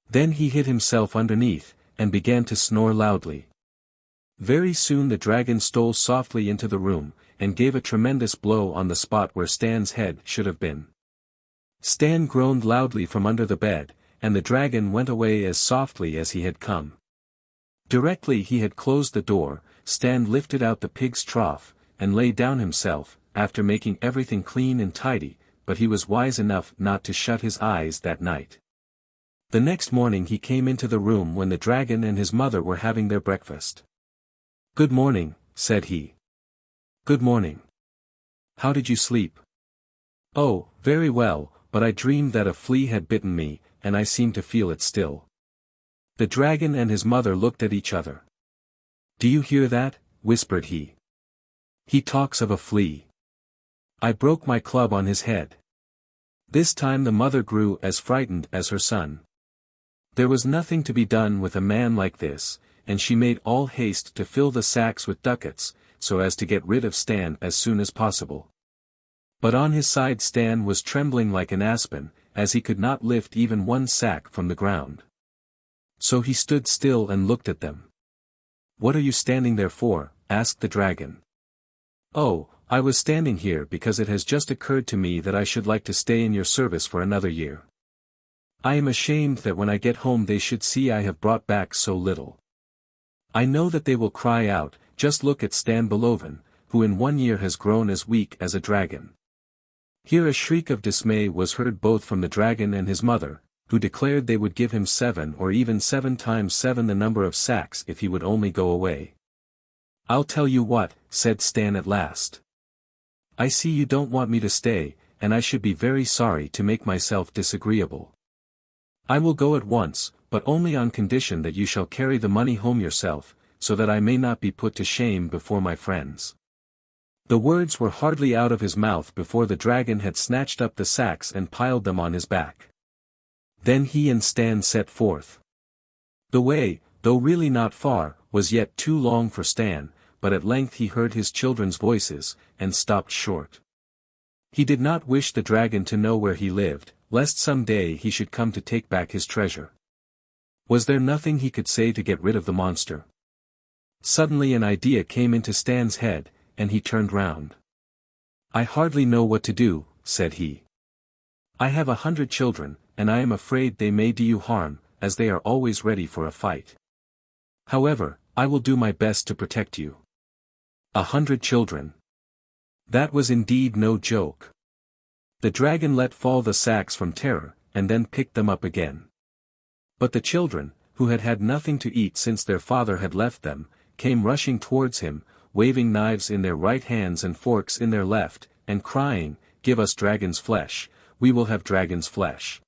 Then he hid himself underneath, and began to snore loudly. Very soon the dragon stole softly into the room, and gave a tremendous blow on the spot where Stan's head should have been. Stan groaned loudly from under the bed, and the dragon went away as softly as he had come. Directly he had closed the door, Stan lifted out the pig's trough, and lay down himself, after making everything clean and tidy, but he was wise enough not to shut his eyes that night. The next morning he came into the room when the dragon and his mother were having their breakfast. "Good morning," said he. "Good morning. How did you sleep?" "Oh, very well, but I dreamed that a flea had bitten me, and I seem to feel it still." The dragon and his mother looked at each other. "Do you hear that?" whispered he. "He talks of a flea. I broke my club on his head." This time the mother grew as frightened as her son. There was nothing to be done with a man like this, and she made all haste to fill the sacks with ducats, so as to get rid of Stan as soon as possible. But on his side Stan was trembling like an aspen, as he could not lift even one sack from the ground. So he stood still and looked at them. "What are you standing there for?" asked the dragon. "Oh, I was standing here because it has just occurred to me that I should like to stay in your service for another year. I am ashamed that when I get home they should see I have brought back so little. I know that they will cry out, 'Just look at Stan Bolovan, who in 1 year has grown as weak as a dragon.'" Here a shriek of dismay was heard both from the dragon and his mother, who declared they would give him 7 or even 7 times 7 the number of sacks if he would only go away. "I'll tell you what," said Stan at last. "I see you don't want me to stay, and I should be very sorry to make myself disagreeable. I will go at once, but only on condition that you shall carry the money home yourself, so that I may not be put to shame before my friends." The words were hardly out of his mouth before the dragon had snatched up the sacks and piled them on his back. Then he and Stan set forth. The way, though really not far, was yet too long for Stan, but at length he heard his children's voices, and stopped short. He did not wish the dragon to know where he lived, lest some day he should come to take back his treasure. Was there nothing he could say to get rid of the monster? Suddenly an idea came into Stan's head, and he turned round. "I hardly know what to do," said he. "I have 100 children, and I am afraid they may do you harm, as they are always ready for a fight. However, I will do my best to protect you." 100 children. That was indeed no joke. The dragon let fall the sacks from terror, and then picked them up again. But the children, who had had nothing to eat since their father had left them, came rushing towards him, waving knives in their right hands and forks in their left, and crying, "Give us dragon's flesh, we will have dragon's flesh."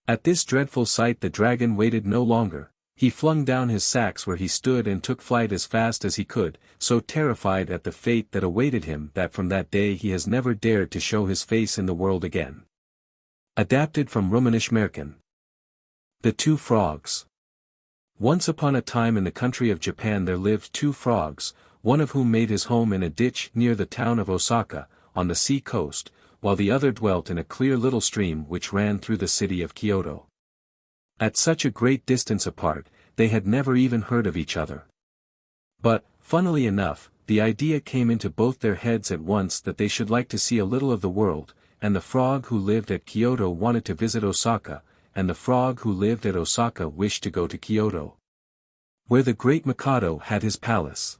At this dreadful sight the dragon waited no longer. He flung down his sacks where he stood and took flight as fast as he could, so terrified at the fate that awaited him that from that day he has never dared to show his face in the world again. Adapted from Romanish Märchen. The Two Frogs. Once upon a time in the country of Japan there lived 2 frogs, one of whom made his home in a ditch near the town of Osaka, on the sea coast, while the other dwelt in a clear little stream which ran through the city of Kyoto. At such a great distance apart, they had never even heard of each other. But, funnily enough, the idea came into both their heads at once that they should like to see a little of the world, and the frog who lived at Kyoto wanted to visit Osaka, and the frog who lived at Osaka wished to go to Kyoto, where the great Mikado had his palace.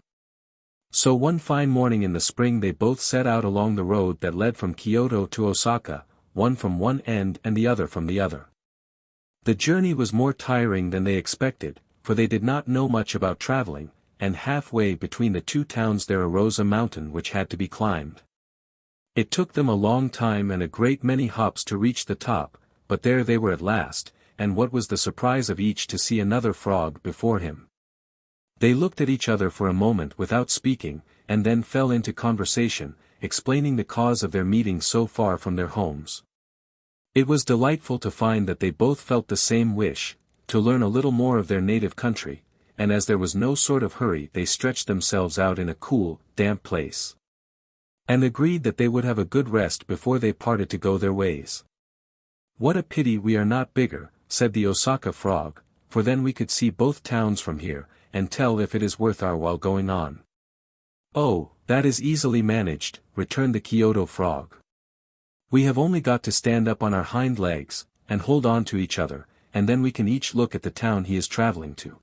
So one fine morning in the spring they both set out along the road that led from Kyoto to Osaka, one from one end and the other from the other. The journey was more tiring than they expected, for they did not know much about traveling, and halfway between the 2 towns there arose a mountain which had to be climbed. It took them a long time and a great many hops to reach the top, but there they were at last, and what was the surprise of each to see another frog before him. They looked at each other for a moment without speaking, and then fell into conversation, explaining the cause of their meeting so far from their homes. It was delightful to find that they both felt the same wish, to learn a little more of their native country, and as there was no sort of hurry they stretched themselves out in a cool, damp place, and agreed that they would have a good rest before they parted to go their ways. "What a pity we are not bigger," said the Osaka frog, "for then we could see both towns from here, and tell if it is worth our while going on." "Oh, that is easily managed," returned the Kyoto frog. "We have only got to stand up on our hind legs, and hold on to each other, and then we can each look at the town he is traveling to."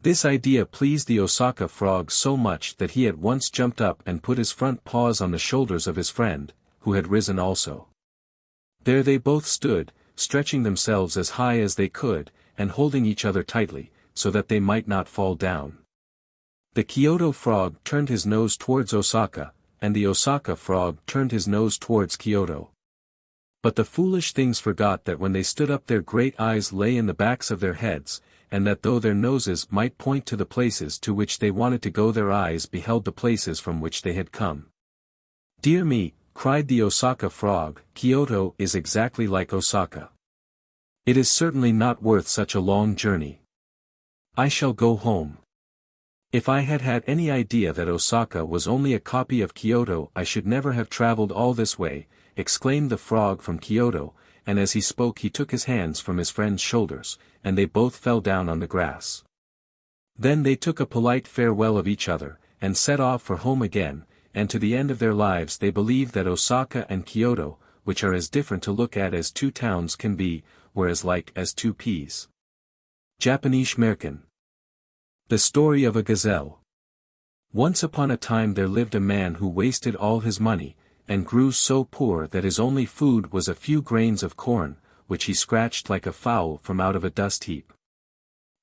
This idea pleased the Osaka frog so much that he at once jumped up and put his front paws on the shoulders of his friend, who had risen also. There they both stood, stretching themselves as high as they could, and holding each other tightly, so that they might not fall down. The Kyoto frog turned his nose towards Osaka, and the Osaka frog turned his nose towards Kyoto. But the foolish things forgot that when they stood up their great eyes lay in the backs of their heads, and that though their noses might point to the places to which they wanted to go, their eyes beheld the places from which they had come. "Dear me," cried the Osaka frog, "Kyoto is exactly like Osaka. It is certainly not worth such a long journey. I shall go home. If I had had any idea that Osaka was only a copy of Kyoto, I should never have traveled all this way," exclaimed the frog from Kyoto, and as he spoke he took his hands from his friend's shoulders, and they both fell down on the grass. Then they took a polite farewell of each other, and set off for home again, and to the end of their lives they believed that Osaka and Kyoto, which are as different to look at as two towns can be, were as like as two peas. Japanese Märchen. The Story of a Gazelle. Once upon a time there lived a man who wasted all his money, and grew so poor that his only food was a few grains of corn, which he scratched like a fowl from out of a dust heap.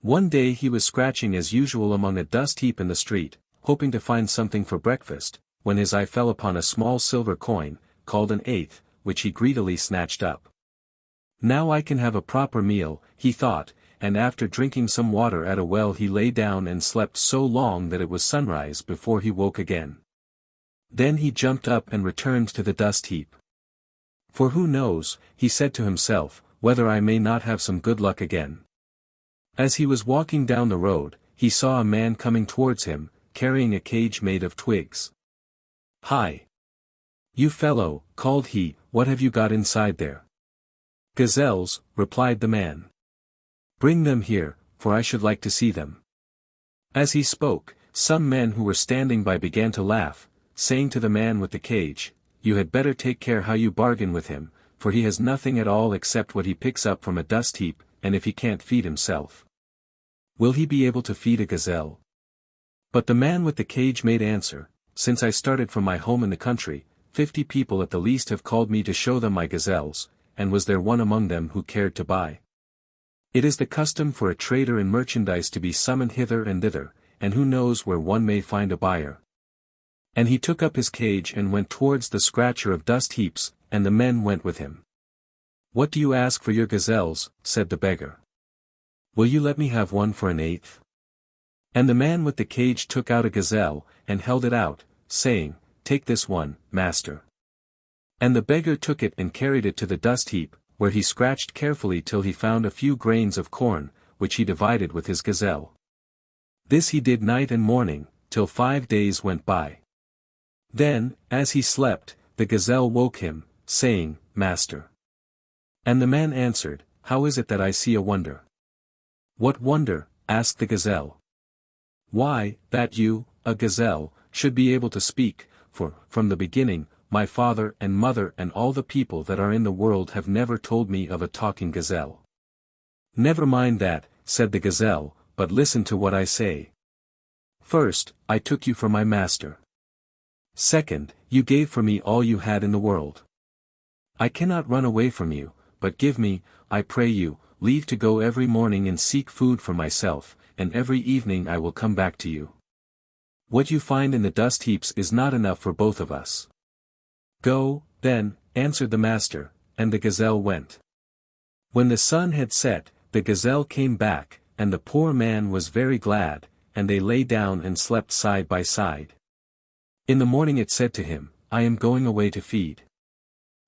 One day he was scratching as usual among a dust heap in the street, hoping to find something for breakfast, when his eye fell upon a small silver coin, called an eighth, which he greedily snatched up. "Now I can have a proper meal," he thought, and after drinking some water at a well he lay down and slept so long that it was sunrise before he woke again. Then he jumped up and returned to the dust heap. "For who knows," he said to himself, "whether I may not have some good luck again." As he was walking down the road, he saw a man coming towards him, carrying a cage made of twigs. "Hi! You fellow," called he, "what have you got inside there?" "Gazelles," replied the man. "Bring them here, for I should like to see them." As he spoke, some men who were standing by began to laugh, saying to the man with the cage, "You had better take care how you bargain with him, for he has nothing at all except what he picks up from a dust heap, and if he can't feed himself, will he be able to feed a gazelle?" But the man with the cage made answer, "Since I started from my home in the country, 50 people at the least have called me to show them my gazelles, and was there one among them who cared to buy? It is the custom for a trader in merchandise to be summoned hither and thither, and who knows where one may find a buyer." And he took up his cage and went towards the scratcher of dust heaps, and the men went with him. "What do you ask for your gazelles?" said the beggar. "Will you let me have one for an eighth?" And the man with the cage took out a gazelle, and held it out, saying, "Take this one, master." And the beggar took it and carried it to the dust heap, where he scratched carefully till he found a few grains of corn, which he divided with his gazelle. This he did night and morning, till 5 days went by. Then, as he slept, the gazelle woke him, saying, "Master." And the man answered, "How is it that I see a wonder?" "What wonder?" asked the gazelle. "Why, that you, a gazelle, should be able to speak, for, from the beginning, my father and mother and all the people that are in the world have never told me of a talking gazelle." "Never mind that," said the gazelle, "but listen to what I say. First, I took you for my master. Second, you gave for me all you had in the world. I cannot run away from you, but give me, I pray you, leave to go every morning and seek food for myself, and every evening I will come back to you. What you find in the dust heaps is not enough for both of us." "Go, then," answered the master, and the gazelle went. When the sun had set, the gazelle came back, and the poor man was very glad, and they lay down and slept side by side. In the morning it said to him, "I am going away to feed."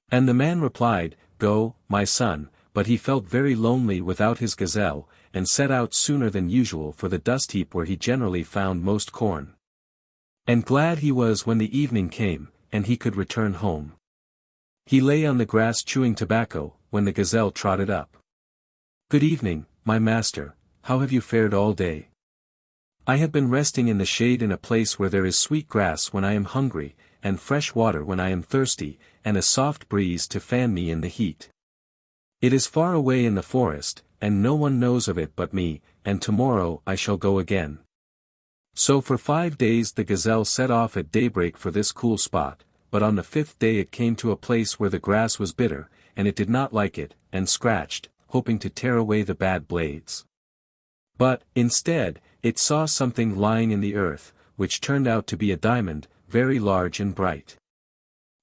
And the man replied, "Go, my son," but he felt very lonely without his gazelle, and set out sooner than usual for the dust heap where he generally found most corn. And glad he was when the evening came, and he could return home. He lay on the grass chewing tobacco, when the gazelle trotted up. "Good evening, my master, how have you fared all day?" "I have been resting in the shade in a place where there is sweet grass when I am hungry, and fresh water when I am thirsty, and a soft breeze to fan me in the heat. It is far away in the forest, and no one knows of it but me, and tomorrow I shall go again. So for 5 days the gazelle set off at daybreak for this cool spot, but on the 5th day it came to a place where the grass was bitter, and it did not like it, and scratched, hoping to tear away the bad blades. But, instead, it saw something lying in the earth, which turned out to be a diamond, very large and bright.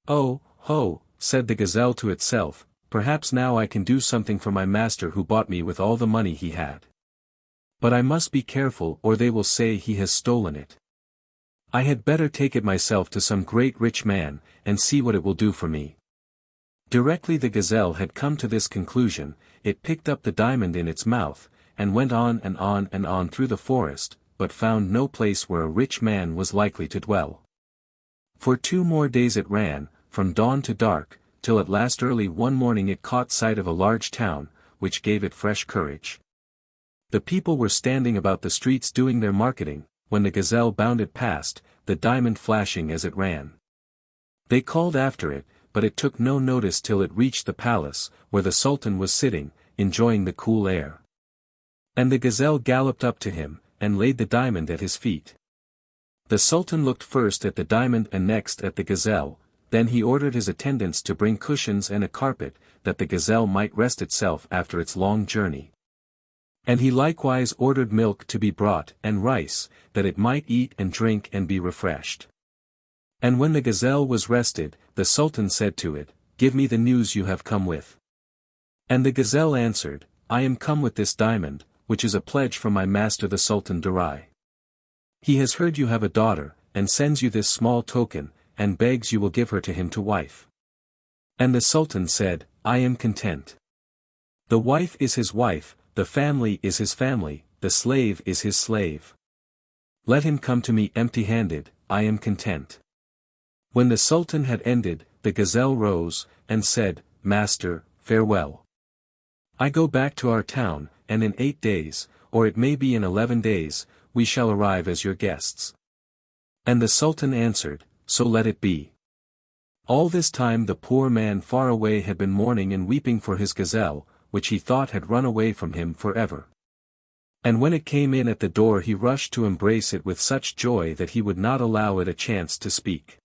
"Oh, ho," said the gazelle to itself, "perhaps now I can do something for my master who bought me with all the money he had. But I must be careful or they will say he has stolen it. I had better take it myself to some great rich man, and see what it will do for me." Directly the gazelle had come to this conclusion, it picked up the diamond in its mouth, and went on and on and on through the forest, but found no place where a rich man was likely to dwell. For 2 more days it ran, from dawn to dark, till at last early one morning it caught sight of a large town, which gave it fresh courage. The people were standing about the streets doing their marketing, when the gazelle bounded past, the diamond flashing as it ran. They called after it, but it took no notice till it reached the palace, where the Sultan was sitting, enjoying the cool air. And the gazelle galloped up to him, and laid the diamond at his feet. The Sultan looked first at the diamond and next at the gazelle, then he ordered his attendants to bring cushions and a carpet, that the gazelle might rest itself after its long journey. And he likewise ordered milk to be brought, and rice, that it might eat and drink and be refreshed. And when the gazelle was rested, the Sultan said to it, "Give me the news you have come with." And the gazelle answered, "I am come with this diamond, which is a pledge from my master the Sultan Darai. He has heard you have a daughter, and sends you this small token, and begs you will give her to him to wife." And the Sultan said, "I am content. The wife is his wife, the family is his family, the slave is his slave. Let him come to me empty-handed, I am content." When the Sultan had ended, the gazelle rose, and said, "Master, farewell. I go back to our town, and in 8 days, or it may be in 11 days, we shall arrive as your guests." And the Sultan answered, "So let it be." All this time the poor man far away had been mourning and weeping for his gazelle, which he thought had run away from him forever. And when it came in at the door he rushed to embrace it with such joy that he would not allow it a chance to speak.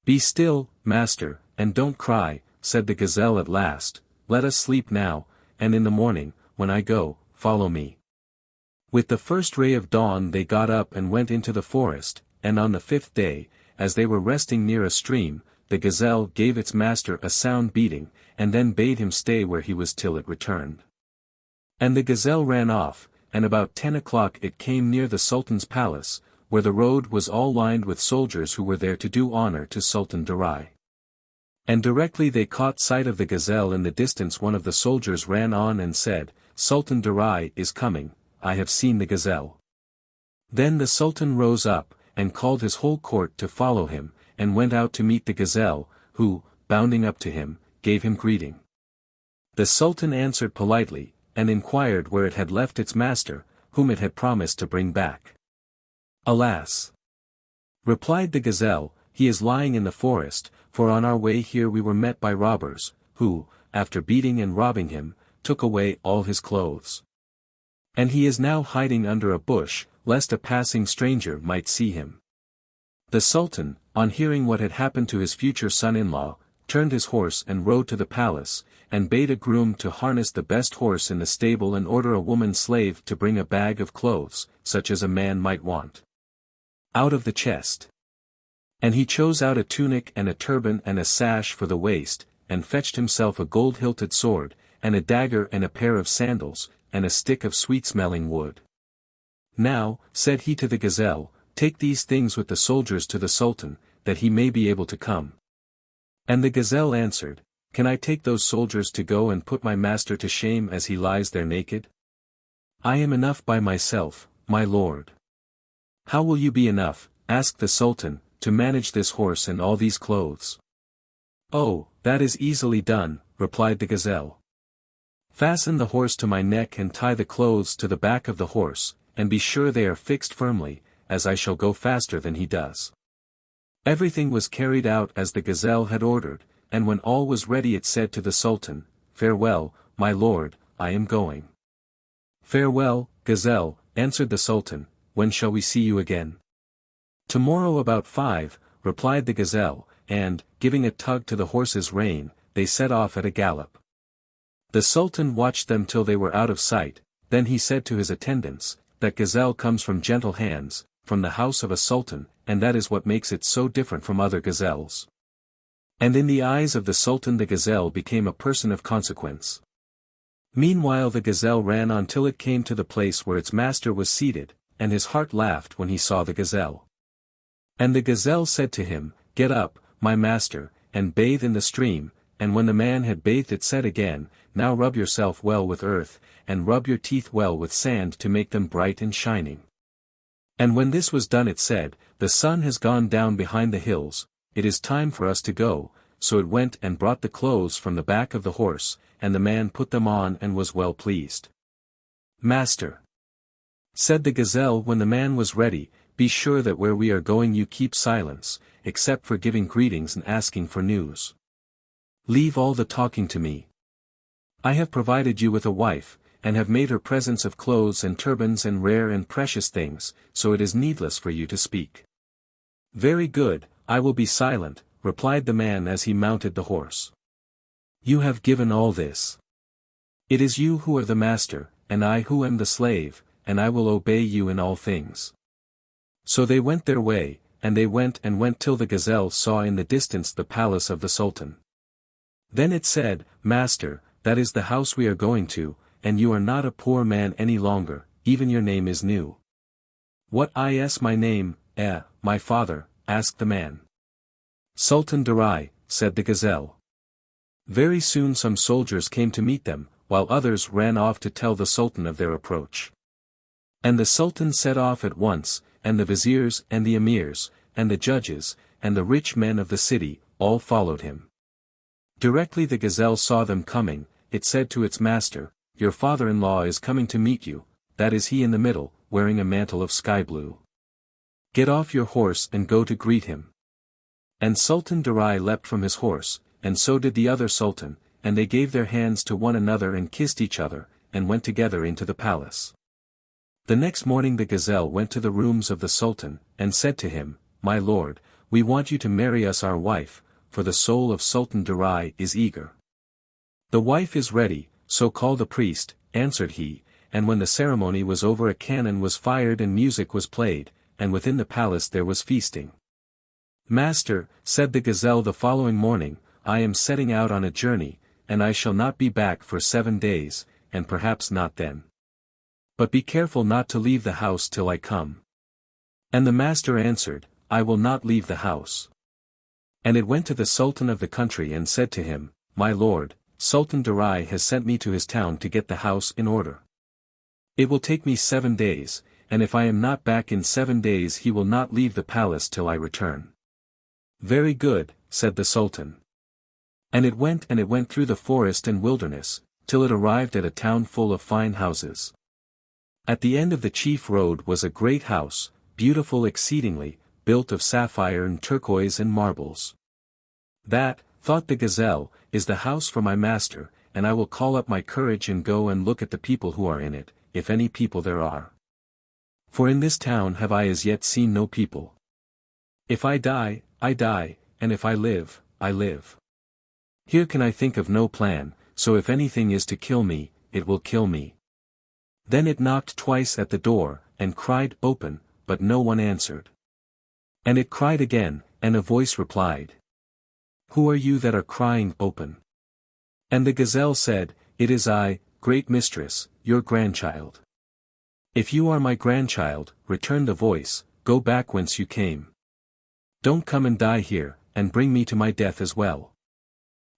"Be still, master, and don't cry," said the gazelle at last, "let us sleep now, and in the morning, when I go, follow me." With the first ray of dawn they got up and went into the forest, and on the 5th day, as they were resting near a stream, the gazelle gave its master a sound beating, and then bade him stay where he was till it returned. And the gazelle ran off, and about 10 o'clock it came near the Sultan's palace, where the road was all lined with soldiers who were there to do honor to Sultan Darai. And directly they caught sight of the gazelle in the distance one of the soldiers ran on and said, "Sultan Darai is coming, I have seen the gazelle." Then the Sultan rose up, and called his whole court to follow him, and went out to meet the gazelle, who, bounding up to him, gave him greeting. The Sultan answered politely, and inquired where it had left its master, whom it had promised to bring back. "Alas!" replied the gazelle, "he is lying in the forest, for on our way here we were met by robbers, who, after beating and robbing him, took away all his clothes. And he is now hiding under a bush, lest a passing stranger might see him." The Sultan, on hearing what had happened to his future son-in-law, turned his horse and rode to the palace, and bade a groom to harness the best horse in the stable and order a woman slave to bring a bag of clothes, such as a man might want, out of the chest. And he chose out a tunic and a turban and a sash for the waist, and fetched himself a gold-hilted sword, and a dagger and a pair of sandals, and a stick of sweet-smelling wood. "Now," said he to the gazelle, "take these things with the soldiers to the Sultan, that he may be able to come." And the gazelle answered, "Can I take those soldiers to go and put my master to shame as he lies there naked? I am enough by myself, my lord." "How will you be enough," asked the Sultan, "to manage this horse and all these clothes?" "Oh, that is easily done," replied the gazelle. "Fasten the horse to my neck and tie the clothes to the back of the horse, and be sure they are fixed firmly, as I shall go faster than he does." Everything was carried out as the gazelle had ordered, and when all was ready it said to the Sultan, "Farewell, my lord, I am going." "Farewell," "Gazelle," answered the Sultan, "when shall we see you again?" "Tomorrow about 5, replied the gazelle, and, giving a tug to the horse's rein, they set off at a gallop. The Sultan watched them till they were out of sight, then he said to his attendants, "That gazelle comes from gentle hands, from the house of a sultan, and that is what makes it so different from other gazelles." And in the eyes of the Sultan the gazelle became a person of consequence. Meanwhile the gazelle ran on till it came to the place where its master was seated, and his heart laughed when he saw the gazelle. And the gazelle said to him, "Get up, my master, and bathe in the stream," and when the man had bathed it said again, "Now rub yourself well with earth, and rub your teeth well with sand to make them bright and shining." And when this was done it said, "The sun has gone down behind the hills, it is time for us to go," so it went and brought the clothes from the back of the horse, and the man put them on and was well pleased. "Master," said the gazelle when the man was ready, "be sure that where we are going you keep silence, except for giving greetings and asking for news. Leave all the talking to me. I have provided you with a wife, and have made her presents of clothes and turbans and rare and precious things, so it is needless for you to speak." "Very good, I will be silent," replied the man as he mounted the horse. "You have given all this. It is you who are the master, and I who am the slave, and I will obey you in all things." So they went their way, and they went till the gazelle saw in the distance the palace of the Sultan. Then it said, "Master, that is the house we are going to, and you are not a poor man any longer, even your name is new." "What is my name, my father?" asked the man. "Sultan Darai," said the gazelle. Very soon some soldiers came to meet them, while others ran off to tell the Sultan of their approach. And the Sultan set off at once, and the viziers and the emirs, and the judges, and the rich men of the city, all followed him. Directly the gazelle saw them coming, it said to its master, "Your father-in-law is coming to meet you," that is he in the middle, wearing a mantle of sky blue. "Get off your horse and go to greet him." And Sultan Darai leapt from his horse, and so did the other sultan, and they gave their hands to one another and kissed each other, and went together into the palace. The next morning the gazelle went to the rooms of the Sultan, and said to him, "My lord, we want you to marry us our wife, for the soul of Sultan Darai is eager." "The wife is ready, so call the priest," answered he, and when the ceremony was over a cannon was fired and music was played, and within the palace there was feasting. "Master," said the gazelle the following morning, "I am setting out on a journey, and I shall not be back for 7 days, and perhaps not then. But be careful not to leave the house till I come." And the master answered, "I will not leave the house." And it went to the Sultan of the country and said to him, "My lord, Sultan Darai has sent me to his town to get the house in order. It will take me 7 days, and if I am not back in 7 days he will not leave the palace till I return." "Very good," said the Sultan. And it went through the forest and wilderness, till it arrived at a town full of fine houses. At the end of the chief road was a great house, beautiful exceedingly, built of sapphire and turquoise and marbles. "That," thought the gazelle, "is the house for my master, and I will call up my courage and go and look at the people who are in it, if any people there are. For in this town have I as yet seen no people. If I die, I die, and if I live, I live. Here can I think of no plan, so if anything is to kill me, it will kill me." Then it knocked twice at the door, and cried, "Open," but no one answered. And it cried again, and a voice replied, "Who are you that are crying, 'Open'?" And the gazelle said, "It is I, great mistress, your grandchild." "If you are my grandchild," returned the voice, "go back whence you came. Don't come and die here, and bring me to my death as well.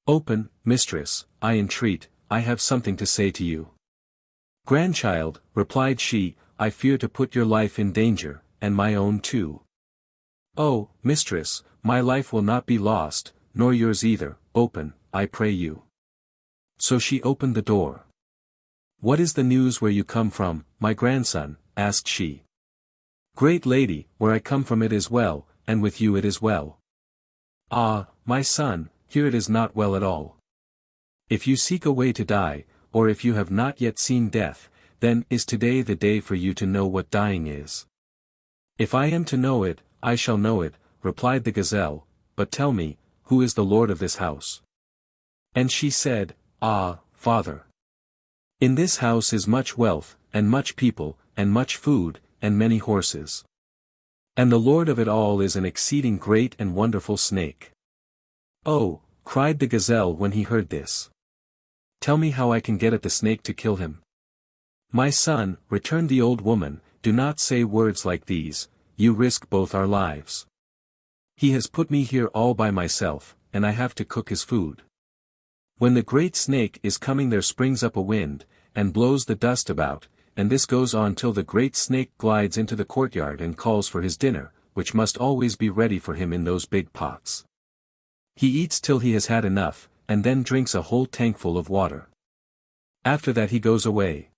Open, mistress, I entreat, I have something to say to you." "Grandchild," replied she, "I fear to put your life in danger, and my own too." "Oh, mistress, my life will not be lost, nor yours either, open, I pray you." So she opened the door. "What is the news where you come from, my grandson?" asked she. "Great lady, where I come from it is well, and with you it is well." "Ah, my son, here it is not well at all. If you seek a way to die, or if you have not yet seen death, then is today the day for you to know what dying is. If I am to know it, I shall know it, replied the gazelle, but tell me, who is the lord of this house? And she said, Ah, father. In this house is much wealth, and much people, and much food, and many horses. And the lord of it all is an exceeding great and wonderful snake. Oh, cried the gazelle when he heard this. Tell me how I can get at the snake to kill him. My son, returned the old woman, do not say words like these, you risk both our lives. He has put me here all by myself, and I have to cook his food. When the great snake is coming there springs up a wind, and blows the dust about, and this goes on till the great snake glides into the courtyard and calls for his dinner, which must always be ready for him in those big pots. He eats till he has had enough, and then drinks a whole tankful of water. After that he goes away.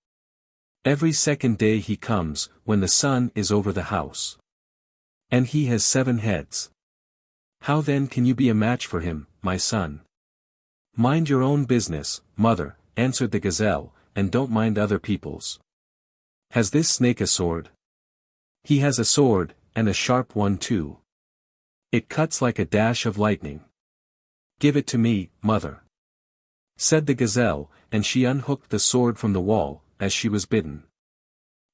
Every second day he comes, when the sun is over the house. And he has 7 heads. How then can you be a match for him, my son? Mind your own business, mother, answered the gazelle, and don't mind other people's. Has this snake a sword? He has a sword, and a sharp one too. It cuts like a dash of lightning. Give it to me, mother, said the gazelle, and she unhooked the sword from the wall, as she was bidden.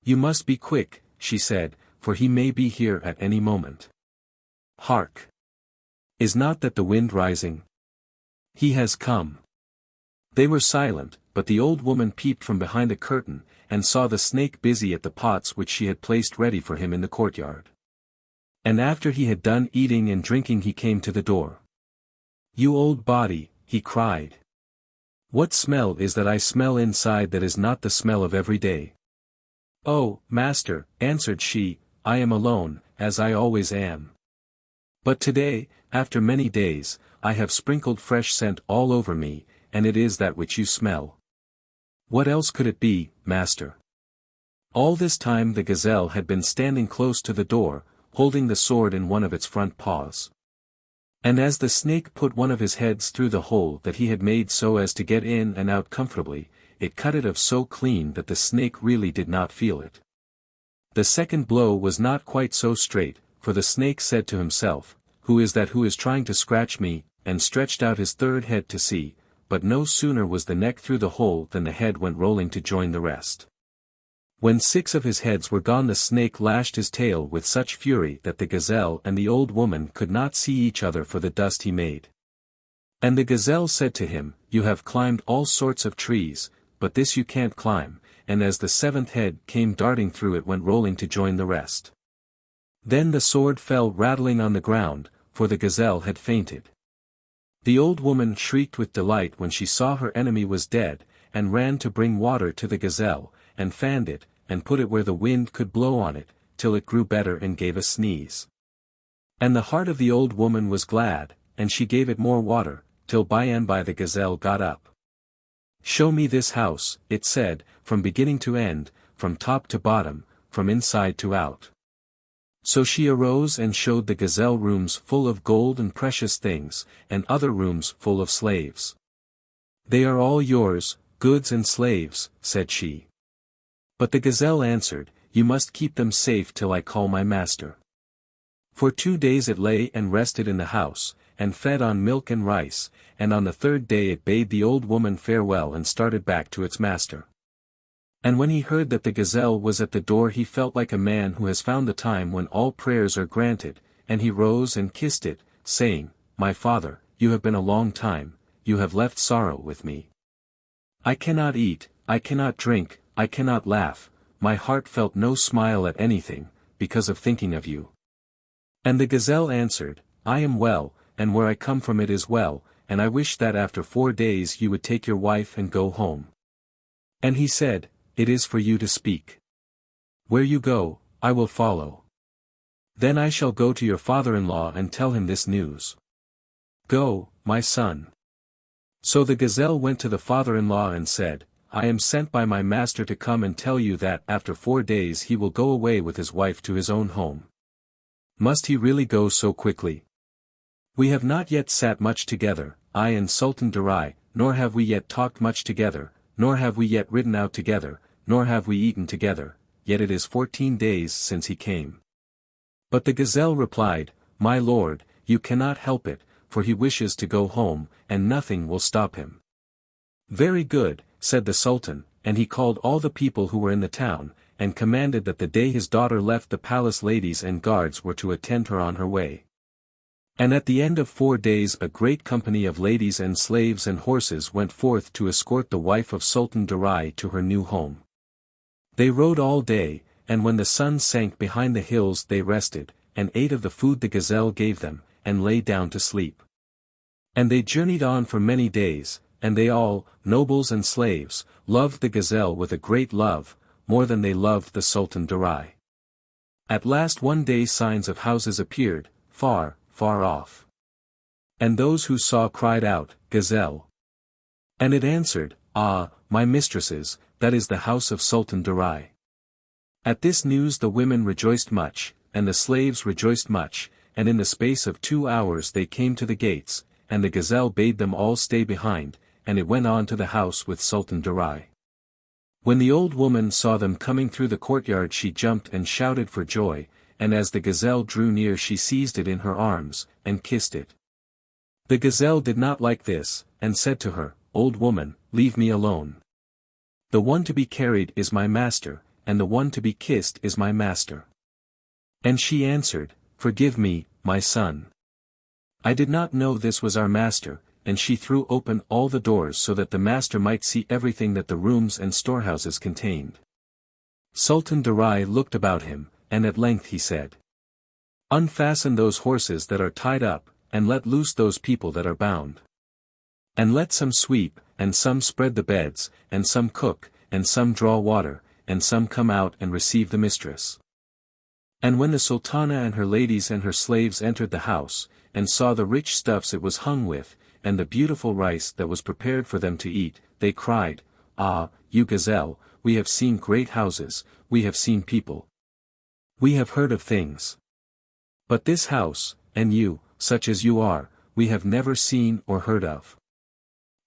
You must be quick, she said, for he may be here at any moment. Hark! Is not that the wind rising? He has come. They were silent, but the old woman peeped from behind a curtain, and saw the snake busy at the pots which she had placed ready for him in the courtyard. And after he had done eating and drinking he came to the door. You old body, he cried. What smell is that I smell inside that is not the smell of every day? Oh, master, answered she, I am alone, as I always am. But today, after many days, I have sprinkled fresh scent all over me, and it is that which you smell. What else could it be, master? All this time the gazelle had been standing close to the door, holding the sword in one of its front paws. And as the snake put one of his heads through the hole that he had made so as to get in and out comfortably, it cut it off so clean that the snake really did not feel it. The second blow was not quite so straight, for the snake said to himself, Who is that who is trying to scratch me, and stretched out his third head to see, but no sooner was the neck through the hole than the head went rolling to join the rest. When 6 of his heads were gone the snake lashed his tail with such fury that the gazelle and the old woman could not see each other for the dust he made. And the gazelle said to him, You have climbed all sorts of trees, but this you can't climb, and as the 7th head came darting through it went rolling to join the rest. Then the sword fell rattling on the ground, for the gazelle had fainted. The old woman shrieked with delight when she saw her enemy was dead, and ran to bring water to the gazelle, and fanned it, and put it where the wind could blow on it, till it grew better and gave a sneeze. And the heart of the old woman was glad, and she gave it more water, till by and by the gazelle got up. Show me this house, it said, from beginning to end, from top to bottom, from inside to out. So she arose and showed the gazelle rooms full of gold and precious things, and other rooms full of slaves. They are all yours, goods and slaves, said she. But the gazelle answered, You must keep them safe till I call my master. For 2 days it lay and rested in the house, and fed on milk and rice, and on the 3rd day it bade the old woman farewell and started back to its master. And when he heard that the gazelle was at the door he felt like a man who has found the time when all prayers are granted, and he rose and kissed it, saying, My father, you have been a long time, you have left sorrow with me. I cannot eat, I cannot drink, I cannot laugh, my heart felt no smile at anything, because of thinking of you. And the gazelle answered, I am well, and where I come from it is well, and I wish that after 4 days you would take your wife and go home. And he said, It is for you to speak. Where you go, I will follow. Then I shall go to your father-in-law and tell him this news. Go, my son. So the gazelle went to the father-in-law and said, I am sent by my master to come and tell you that after 4 days he will go away with his wife to his own home. Must he really go so quickly? We have not yet sat much together, I and Sultan Darai, nor have we yet talked much together, nor have we yet ridden out together, nor have we eaten together, yet it is 14 days since he came. But the gazelle replied, My lord, you cannot help it, for he wishes to go home, and nothing will stop him. Very good, said the Sultan, and he called all the people who were in the town, and commanded that the day his daughter left the palace ladies and guards were to attend her on her way. And at the end of 4 days a great company of ladies and slaves and horses went forth to escort the wife of Sultan Darai to her new home. They rode all day, and when the sun sank behind the hills they rested, and ate of the food the gazelle gave them, and lay down to sleep. And they journeyed on for many days, and they all, nobles and slaves, loved the gazelle with a great love, more than they loved the Sultan Darai. At last one day signs of houses appeared, far, far off. And those who saw cried out, Gazelle. And it answered, Ah, my mistresses, that is the house of Sultan Darai. At this news the women rejoiced much, and the slaves rejoiced much, and in the space of 2 hours they came to the gates, and the gazelle bade them all stay behind, and it went on to the house with Sultan Darai. When the old woman saw them coming through the courtyard she jumped and shouted for joy, and as the gazelle drew near she seized it in her arms, and kissed it. The gazelle did not like this, and said to her, Old woman, leave me alone. The one to be carried is my master, and the one to be kissed is my master. And she answered, Forgive me, my son. I did not know this was our master, and she threw open all the doors so that the master might see everything that the rooms and storehouses contained. Sultan Darai looked about him, and at length he said, Unfasten those horses that are tied up, and let loose those people that are bound. And let some sweep, and some spread the beds, and some cook, and some draw water, and some come out and receive the mistress. And when the Sultana and her ladies and her slaves entered the house, and saw the rich stuffs it was hung with, and the beautiful rice that was prepared for them to eat, they cried, Ah, you gazelle, we have seen great houses, we have seen people. We have heard of things. But this house, and you, such as you are, we have never seen or heard of.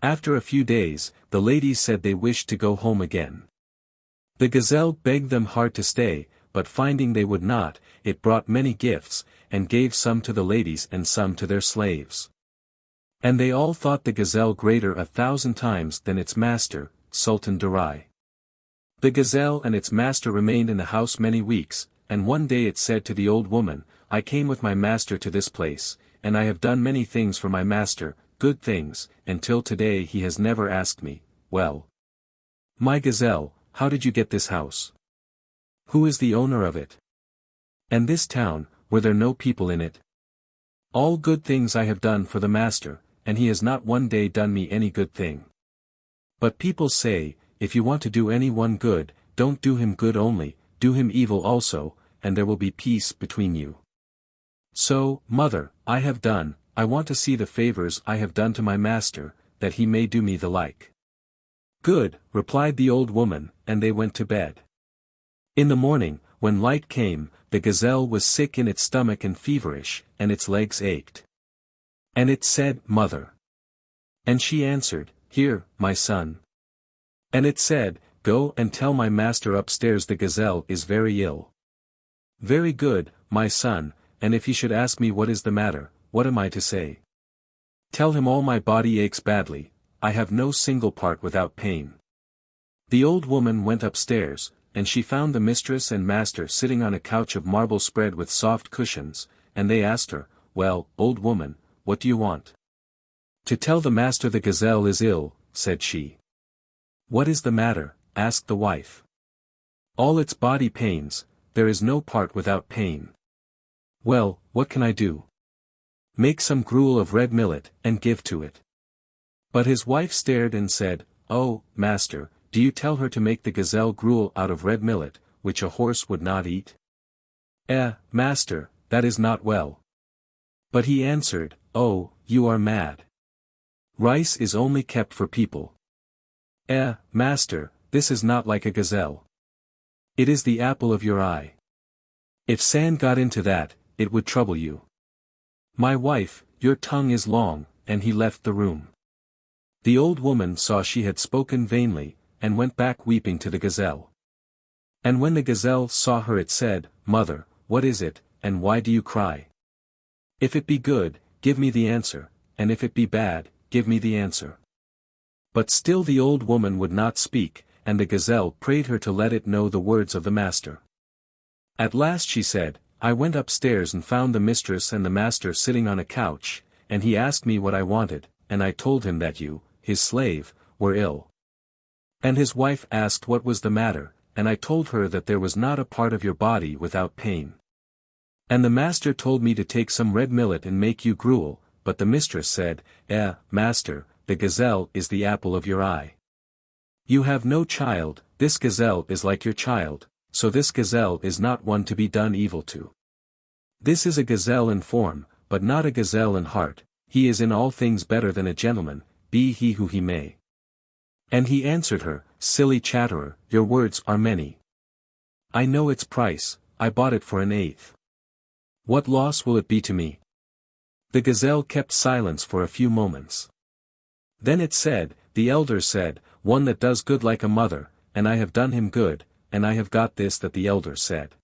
After a few days, the ladies said they wished to go home again. The gazelle begged them hard to stay, but finding they would not, it brought many gifts, and gave some to the ladies and some to their slaves. And they all thought the gazelle greater 1,000 times than its master, Sultan Darai. The gazelle and its master remained in the house many weeks, and one day it said to the old woman, I came with my master to this place, and I have done many things for my master, good things, and till today he has never asked me, Well, my gazelle, how did you get this house? Who is the owner of it? And this town, were there no people in it? All good things I have done for the master, and he has not one day done me any good thing. But people say, if you want to do any one good, don't do him good only, do him evil also, and there will be peace between you. So, mother, I have done, I want to see the favors I have done to my master, that he may do me the like. Good, replied the old woman, and they went to bed. In the morning, when light came, the gazelle was sick in its stomach and feverish, and its legs ached. And it said, Mother. And she answered, Here, my son. And it said, Go and tell my master upstairs the gazelle is very ill. Very good, my son, and if he should ask me what is the matter, what am I to say? Tell him all my body aches badly, I have no single part without pain. The old woman went upstairs, and she found the mistress and master sitting on a couch of marble spread with soft cushions, and they asked her, Well, old woman, what do you want? To tell the master the gazelle is ill, said she. What is the matter? Asked the wife. All its body pains, there is no part without pain. Well, what can I do? Make some gruel of red millet, and give to it. But his wife stared and said, Oh, master, do you tell her to make the gazelle gruel out of red millet, which a horse would not eat? Master, that is not well. But he answered, Oh, you are mad. Rice is only kept for people. Master, this is not like a gazelle. It is the apple of your eye. If sand got into that, it would trouble you. My wife, your tongue is long, and he left the room. The old woman saw she had spoken vainly, and went back weeping to the gazelle. And when the gazelle saw her it said, Mother, what is it, and why do you cry? If it be good, give me the answer, and if it be bad, give me the answer. But still the old woman would not speak, and the gazelle prayed her to let it know the words of the master. At last she said, I went upstairs and found the mistress and the master sitting on a couch, and he asked me what I wanted, and I told him that you, his slave, were ill. And his wife asked what was the matter, and I told her that there was not a part of your body without pain. And the master told me to take some red millet and make you gruel, but the mistress said, Master, the gazelle is the apple of your eye. You have no child, this gazelle is like your child, so this gazelle is not one to be done evil to. This is a gazelle in form, but not a gazelle in heart, he is in all things better than a gentleman, be he who he may. And he answered her, Silly chatterer, your words are many. I know its price, I bought it for an eighth. What loss will it be to me? The gazelle kept silence for a few moments. Then it said, the elders said, one that does good like a mother, and I have done him good, and I have got this that the elders said.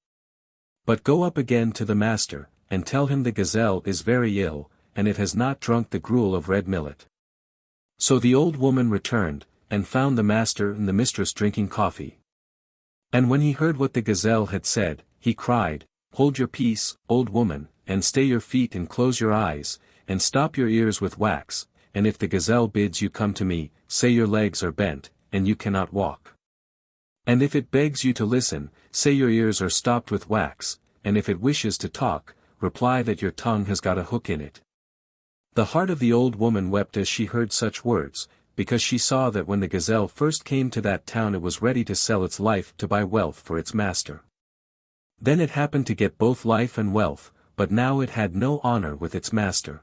But go up again to the master, and tell him the gazelle is very ill, and it has not drunk the gruel of red millet. So the old woman returned, and found the master and the mistress drinking coffee. And when he heard what the gazelle had said, he cried, Hold your peace, old woman, and stay your feet and close your eyes, and stop your ears with wax, and if the gazelle bids you come to me, say your legs are bent, and you cannot walk. And if it begs you to listen, say your ears are stopped with wax, and if it wishes to talk, reply that your tongue has got a hook in it. The heart of the old woman wept as she heard such words, because she saw that when the gazelle first came to that town it was ready to sell its life to buy wealth for its master. Then it happened to get both life and wealth, but now it had no honor with its master.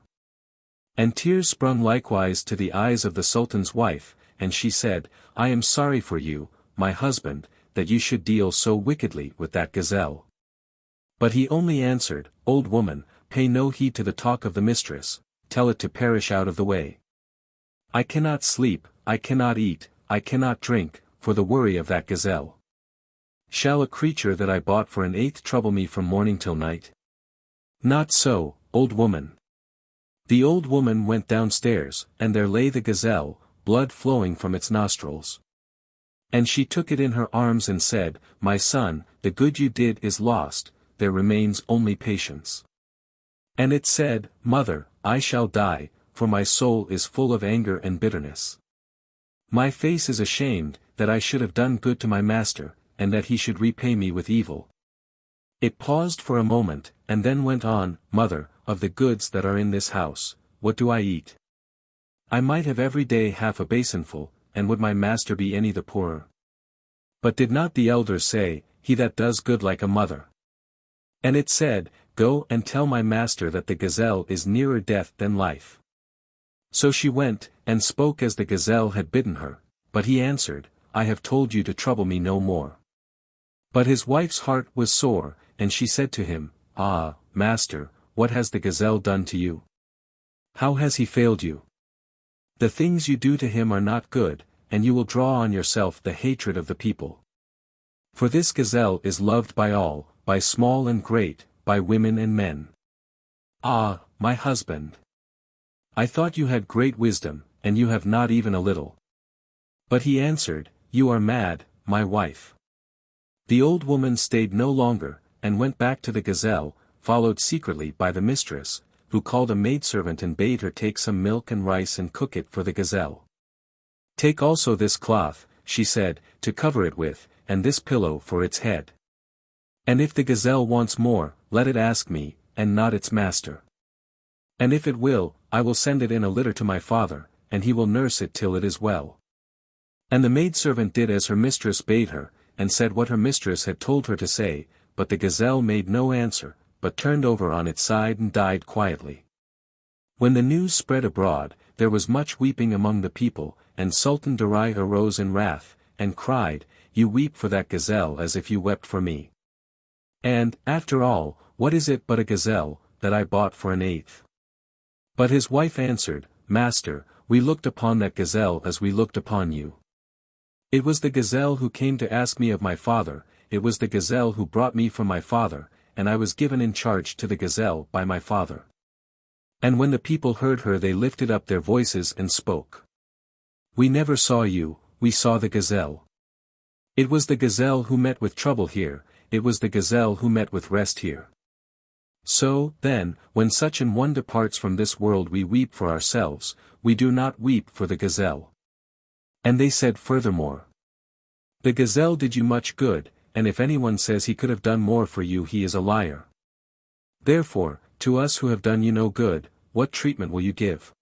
And tears sprung likewise to the eyes of the Sultan's wife, and she said, I am sorry for you, my husband, that you should deal so wickedly with that gazelle. But he only answered, Old woman, pay no heed to the talk of the mistress, tell it to perish out of the way. I cannot sleep, I cannot eat, I cannot drink, for the worry of that gazelle. Shall a creature that I bought for an eighth trouble me from morning till night? Not so, old woman. The old woman went downstairs, and there lay the gazelle, blood flowing from its nostrils. And she took it in her arms and said, My son, the good you did is lost, there remains only patience. And it said, Mother, I shall die, for my soul is full of anger and bitterness. My face is ashamed, that I should have done good to my master, and that he should repay me with evil. It paused for a moment, and then went on, Mother, of the goods that are in this house, what do I eat? I might have every day half a basinful, and would my master be any the poorer? But did not the elders say, He that does good like a mother? And it said, Go and tell my master that the gazelle is nearer death than life. So she went, and spoke as the gazelle had bidden her, but he answered, I have told you to trouble me no more. But his wife's heart was sore, and she said to him, Ah, master, what has the gazelle done to you? How has he failed you? The things you do to him are not good, and you will draw on yourself the hatred of the people. For this gazelle is loved by all, by small and great, by women and men. Ah, my husband! I thought you had great wisdom, and you have not even a little. But he answered, You are mad, my wife. The old woman stayed no longer, and went back to the gazelle, followed secretly by the mistress, who called a maidservant and bade her take some milk and rice and cook it for the gazelle. Take also this cloth, she said, to cover it with, and this pillow for its head. And if the gazelle wants more, let it ask me, and not its master. And if it will, I will send it in a litter to my father, and he will nurse it till it is well. And the maidservant did as her mistress bade her, and said what her mistress had told her to say, but the gazelle made no answer, but turned over on its side and died quietly. When the news spread abroad, there was much weeping among the people, and Sultan Darai arose in wrath, and cried, You weep for that gazelle as if you wept for me. And, after all, what is it but a gazelle, that I bought for an eighth? But his wife answered, Master, we looked upon that gazelle as we looked upon you. It was the gazelle who came to ask me of my father, it was the gazelle who brought me from my father, and I was given in charge to the gazelle by my father. And when the people heard her they lifted up their voices and spoke. We never saw you, we saw the gazelle. It was the gazelle who met with trouble here, it was the gazelle who met with rest here. So, then, when such an one departs from this world we weep for ourselves, we do not weep for the gazelle. And they said furthermore, the gazelle did you much good, and if anyone says he could have done more for you he is a liar. Therefore, to us who have done you no good, what treatment will you give?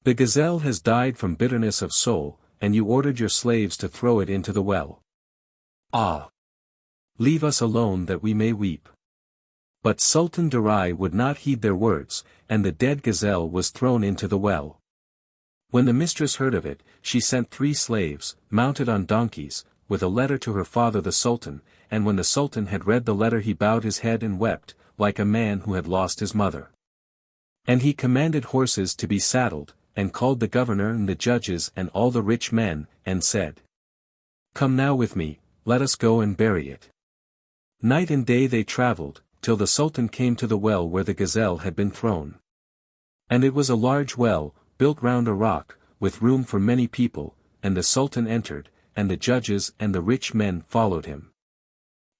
The gazelle has died from bitterness of soul, and you ordered your slaves to throw it into the well. Ah! Leave us alone that we may weep. But Sultan Darai would not heed their words, and the dead gazelle was thrown into the well. When the mistress heard of it, she sent 3 slaves, mounted on donkeys, with a letter to her father the Sultan, and when the Sultan had read the letter he bowed his head and wept, like a man who had lost his mother. And he commanded horses to be saddled, and called the governor and the judges and all the rich men, and said, Come now with me, let us go and bury it. Night and day they travelled, till the Sultan came to the well where the gazelle had been thrown. And it was a large well, built round a rock, with room for many people, and the Sultan entered, and the judges and the rich men followed him.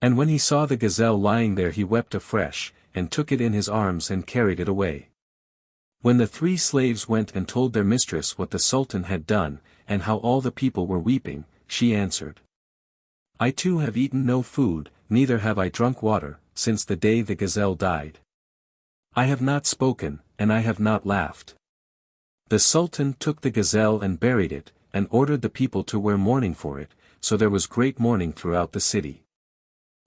And when he saw the gazelle lying there he wept afresh, and took it in his arms and carried it away. When the 3 slaves went and told their mistress what the Sultan had done, and how all the people were weeping, she answered, I too have eaten no food, neither have I drunk water, since the day the gazelle died. I have not spoken, and I have not laughed. The Sultan took the gazelle and buried it, and ordered the people to wear mourning for it, so there was great mourning throughout the city.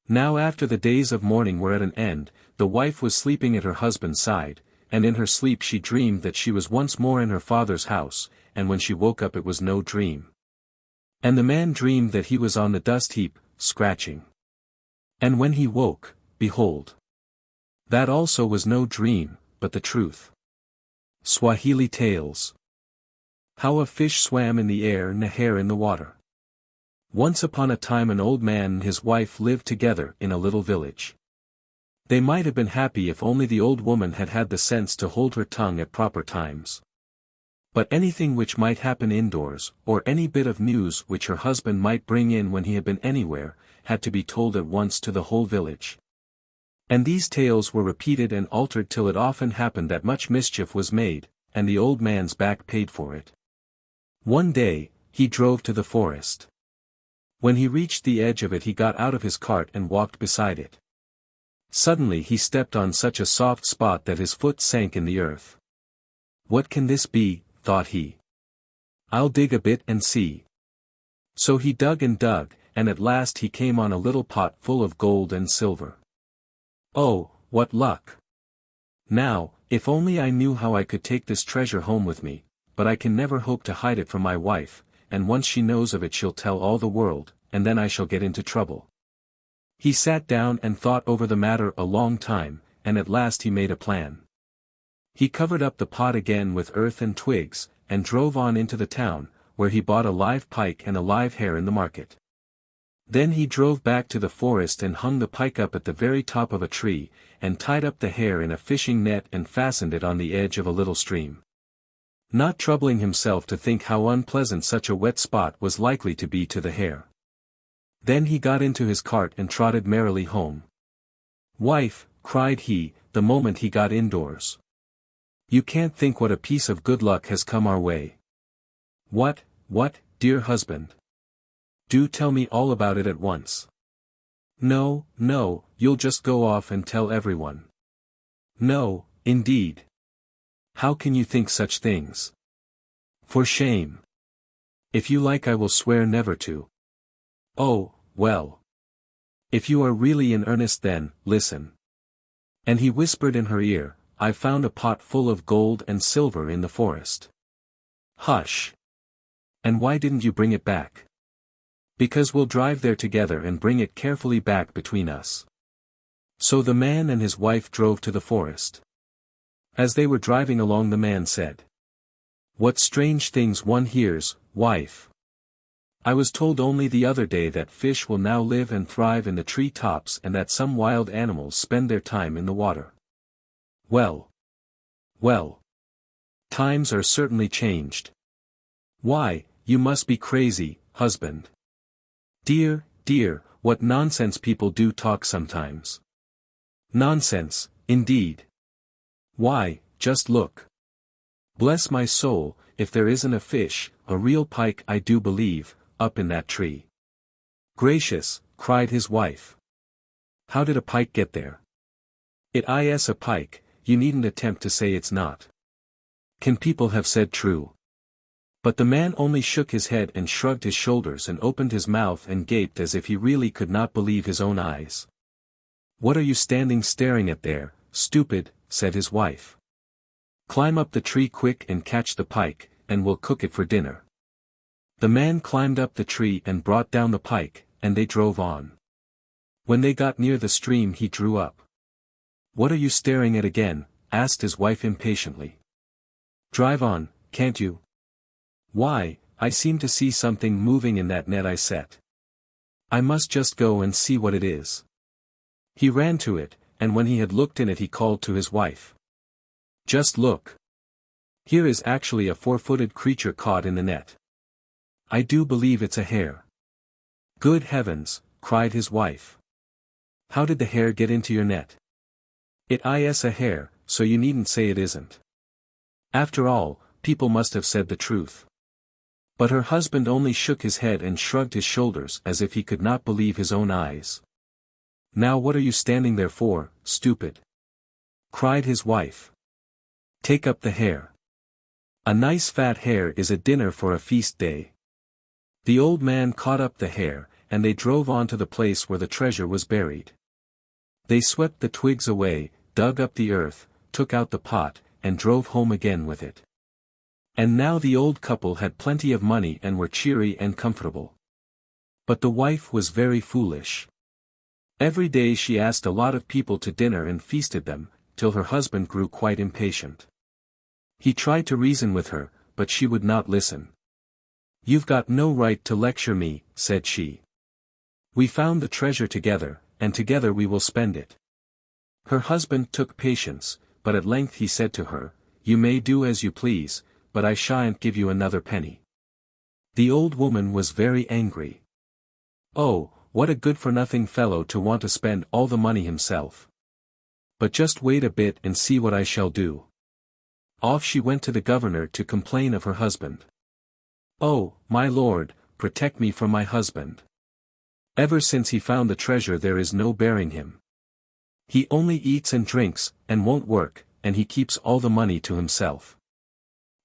Now after the days of mourning were at an end, the wife was sleeping at her husband's side, and in her sleep she dreamed that she was once more in her father's house, and when she woke up it was no dream. And the man dreamed that he was on the dust heap, scratching. And when he woke, behold, that also was no dream, but the truth. Swahili Tales. How a fish swam in the air and a hare in the water. Once upon a time an old man and his wife lived together in a little village. They might have been happy if only the old woman had had the sense to hold her tongue at proper times. But anything which might happen indoors, or any bit of news which her husband might bring in when he had been anywhere, had to be told at once to the whole village. And these tales were repeated and altered till it often happened that much mischief was made, and the old man's back paid for it. One day, he drove to the forest. When he reached the edge of it he got out of his cart and walked beside it. Suddenly he stepped on such a soft spot that his foot sank in the earth. What can this be, thought he. I'll dig a bit and see. So he dug, and at last he came on a little pot full of gold and silver. Oh, what luck! Now, if only I knew how I could take this treasure home with me, but I can never hope to hide it from my wife, and once she knows of it she'll tell all the world, and then I shall get into trouble. He sat down and thought over the matter a long time, and at last he made a plan. He covered up the pot again with earth and twigs, and drove on into the town, where he bought a live pike and a live hare in the market. Then he drove back to the forest and hung the pike up at the very top of a tree, and tied up the hare in a fishing net and fastened it on the edge of a little stream. Not troubling himself to think how unpleasant such a wet spot was likely to be to the hare. Then he got into his cart and trotted merrily home. Wife, cried he, the moment he got indoors. You can't think what a piece of good luck has come our way. What, dear husband? Do tell me all about it at once. No, you'll just go off and tell everyone. No, indeed. How can you think such things? For shame. If you like I will swear never to. Oh, well. If you are really in earnest then, listen. And he whispered in her ear, I found a pot full of gold and silver in the forest. Hush. And why didn't you bring it back? Because we'll drive there together and bring it carefully back between us. So the man and his wife drove to the forest. As they were driving along the man said, What strange things one hears, wife. I was told only the other day that fish will now live and thrive in the tree tops and that some wild animals spend their time in the water. Well. Well. Times are certainly changed. Why, you must be crazy, husband. Dear, dear, what nonsense people do talk sometimes. Nonsense, indeed. Why, just look. Bless my soul, if there isn't a fish, a real pike I do believe, up in that tree. Gracious, cried his wife. How did a pike get there? It is a pike, you needn't attempt to say it's not. Can people have said true? But the man only shook his head and shrugged his shoulders and opened his mouth and gaped as if he really could not believe his own eyes. What are you standing staring at there, stupid, said his wife. Climb up the tree quick and catch the pike, and we'll cook it for dinner. The man climbed up the tree and brought down the pike, and they drove on. When they got near the stream he drew up. What are you staring at again? Asked his wife impatiently. Drive on, can't you? Why, I seem to see something moving in that net I set. I must just go and see what it is. He ran to it, and when he had looked in it he called to his wife. Just look. Here is actually a 4-footed creature caught in the net. I do believe it's a hare. Good heavens, cried his wife. How did the hare get into your net? It is a hare, so you needn't say it isn't. After all, people must have said the truth. But her husband only shook his head and shrugged his shoulders as if he could not believe his own eyes. Now what are you standing there for, stupid? Cried his wife. Take up the hare. A nice fat hare is a dinner for a feast day. The old man caught up the hare, and they drove on to the place where the treasure was buried. They swept the twigs away, dug up the earth, took out the pot, and drove home again with it. And now the old couple had plenty of money and were cheery and comfortable. But the wife was very foolish. Every day she asked a lot of people to dinner and feasted them, till her husband grew quite impatient. He tried to reason with her, but she would not listen. You've got no right to lecture me, said she. We found the treasure together, and together we will spend it. Her husband took patience, but at length he said to her, You may do as you please, but I shan't give you another penny. The old woman was very angry. Oh, what a good-for-nothing fellow to want to spend all the money himself. But just wait a bit and see what I shall do. Off she went to the governor to complain of her husband. Oh, my lord, protect me from my husband. Ever since he found the treasure there is no bearing him. He only eats and drinks, and won't work, and he keeps all the money to himself.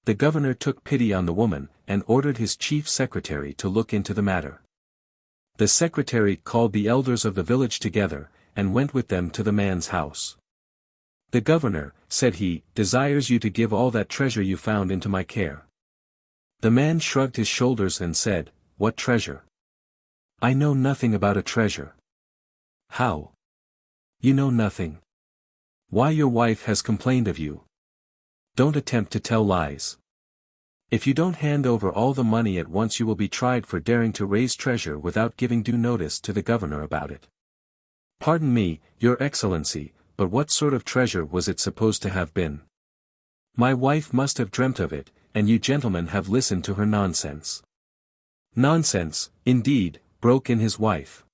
The governor took pity on the woman, and ordered his chief secretary to look into the matter. The secretary called the elders of the village together, and went with them to the man's house. The governor, said he, desires you to give all that treasure you found into my care. The man shrugged his shoulders and said, What treasure? I know nothing about a treasure. How? You know nothing. Why, your wife has complained of you. Don't attempt to tell lies. If you don't hand over all the money at once you will be tried for daring to raise treasure without giving due notice to the governor about it. Pardon me, your excellency, but what sort of treasure was it supposed to have been? My wife must have dreamt of it, and you gentlemen have listened to her nonsense. Nonsense, indeed, broke in his wife.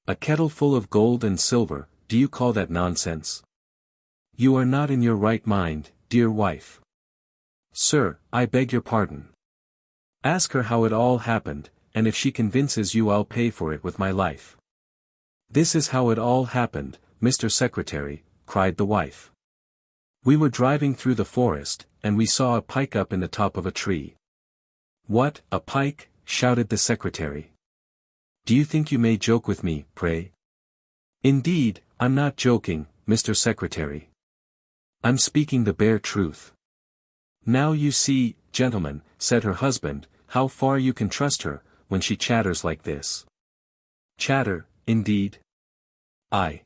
A kettle full of gold and silver, do you call that nonsense? You are not in your right mind, dear wife. Sir, I beg your pardon. Ask her how it all happened, and if she convinces you I'll pay for it with my life. This is how it all happened, Mr. Secretary, cried the wife. We were driving through the forest, and we saw a pike up in the top of a tree. What, a pike? Shouted the secretary. Do you think you may joke with me, pray? Indeed, I'm not joking, Mr. Secretary. I'm speaking the bare truth. Now you see, gentlemen, said her husband, how far you can trust her, when she chatters like this. Chatter, indeed? Aye.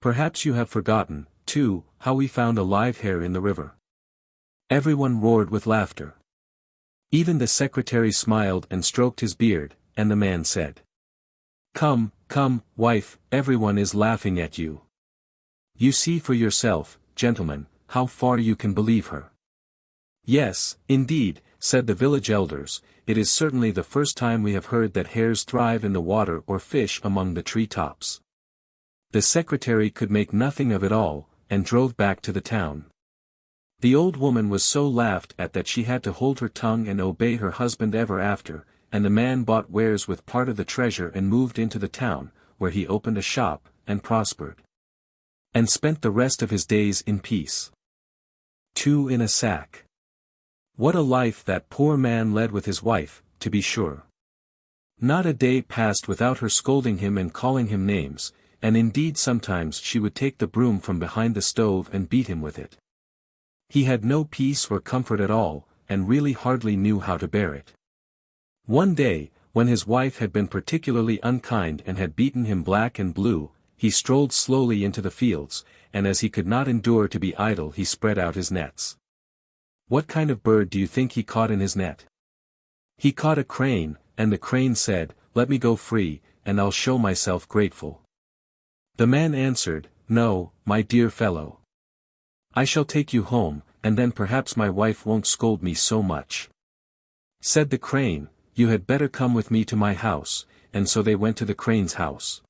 Perhaps you have forgotten, too, how we found a live hare in the river. Everyone roared with laughter. Even the secretary smiled and stroked his beard, and the man said, "Come, come, wife, everyone is laughing at you. You see for yourself, gentlemen, how far you can believe her." "Yes, indeed," said the village elders, "it is certainly the first time we have heard that hares thrive in the water or fish among the tree tops." The secretary could make nothing of it all, and drove back to the town. The old woman was so laughed at that she had to hold her tongue and obey her husband ever after, and the man bought wares with part of the treasure and moved into the town, where he opened a shop, and prospered. And spent the rest of his days in peace. 2 in a sack. What a life that poor man led with his wife, to be sure. Not a day passed without her scolding him and calling him names, and indeed sometimes she would take the broom from behind the stove and beat him with it. He had no peace or comfort at all, and really hardly knew how to bear it. One day, when his wife had been particularly unkind and had beaten him black and blue, he strolled slowly into the fields, and as he could not endure to be idle he spread out his nets. What kind of bird do you think he caught in his net? He caught a crane, and the crane said, "Let me go free, and I'll show myself grateful." The man answered, "No, my dear fellow. I shall take you home, and then perhaps my wife won't scold me so much." Said the crane, "You had better come with me to my house," and so they went to the crane's house.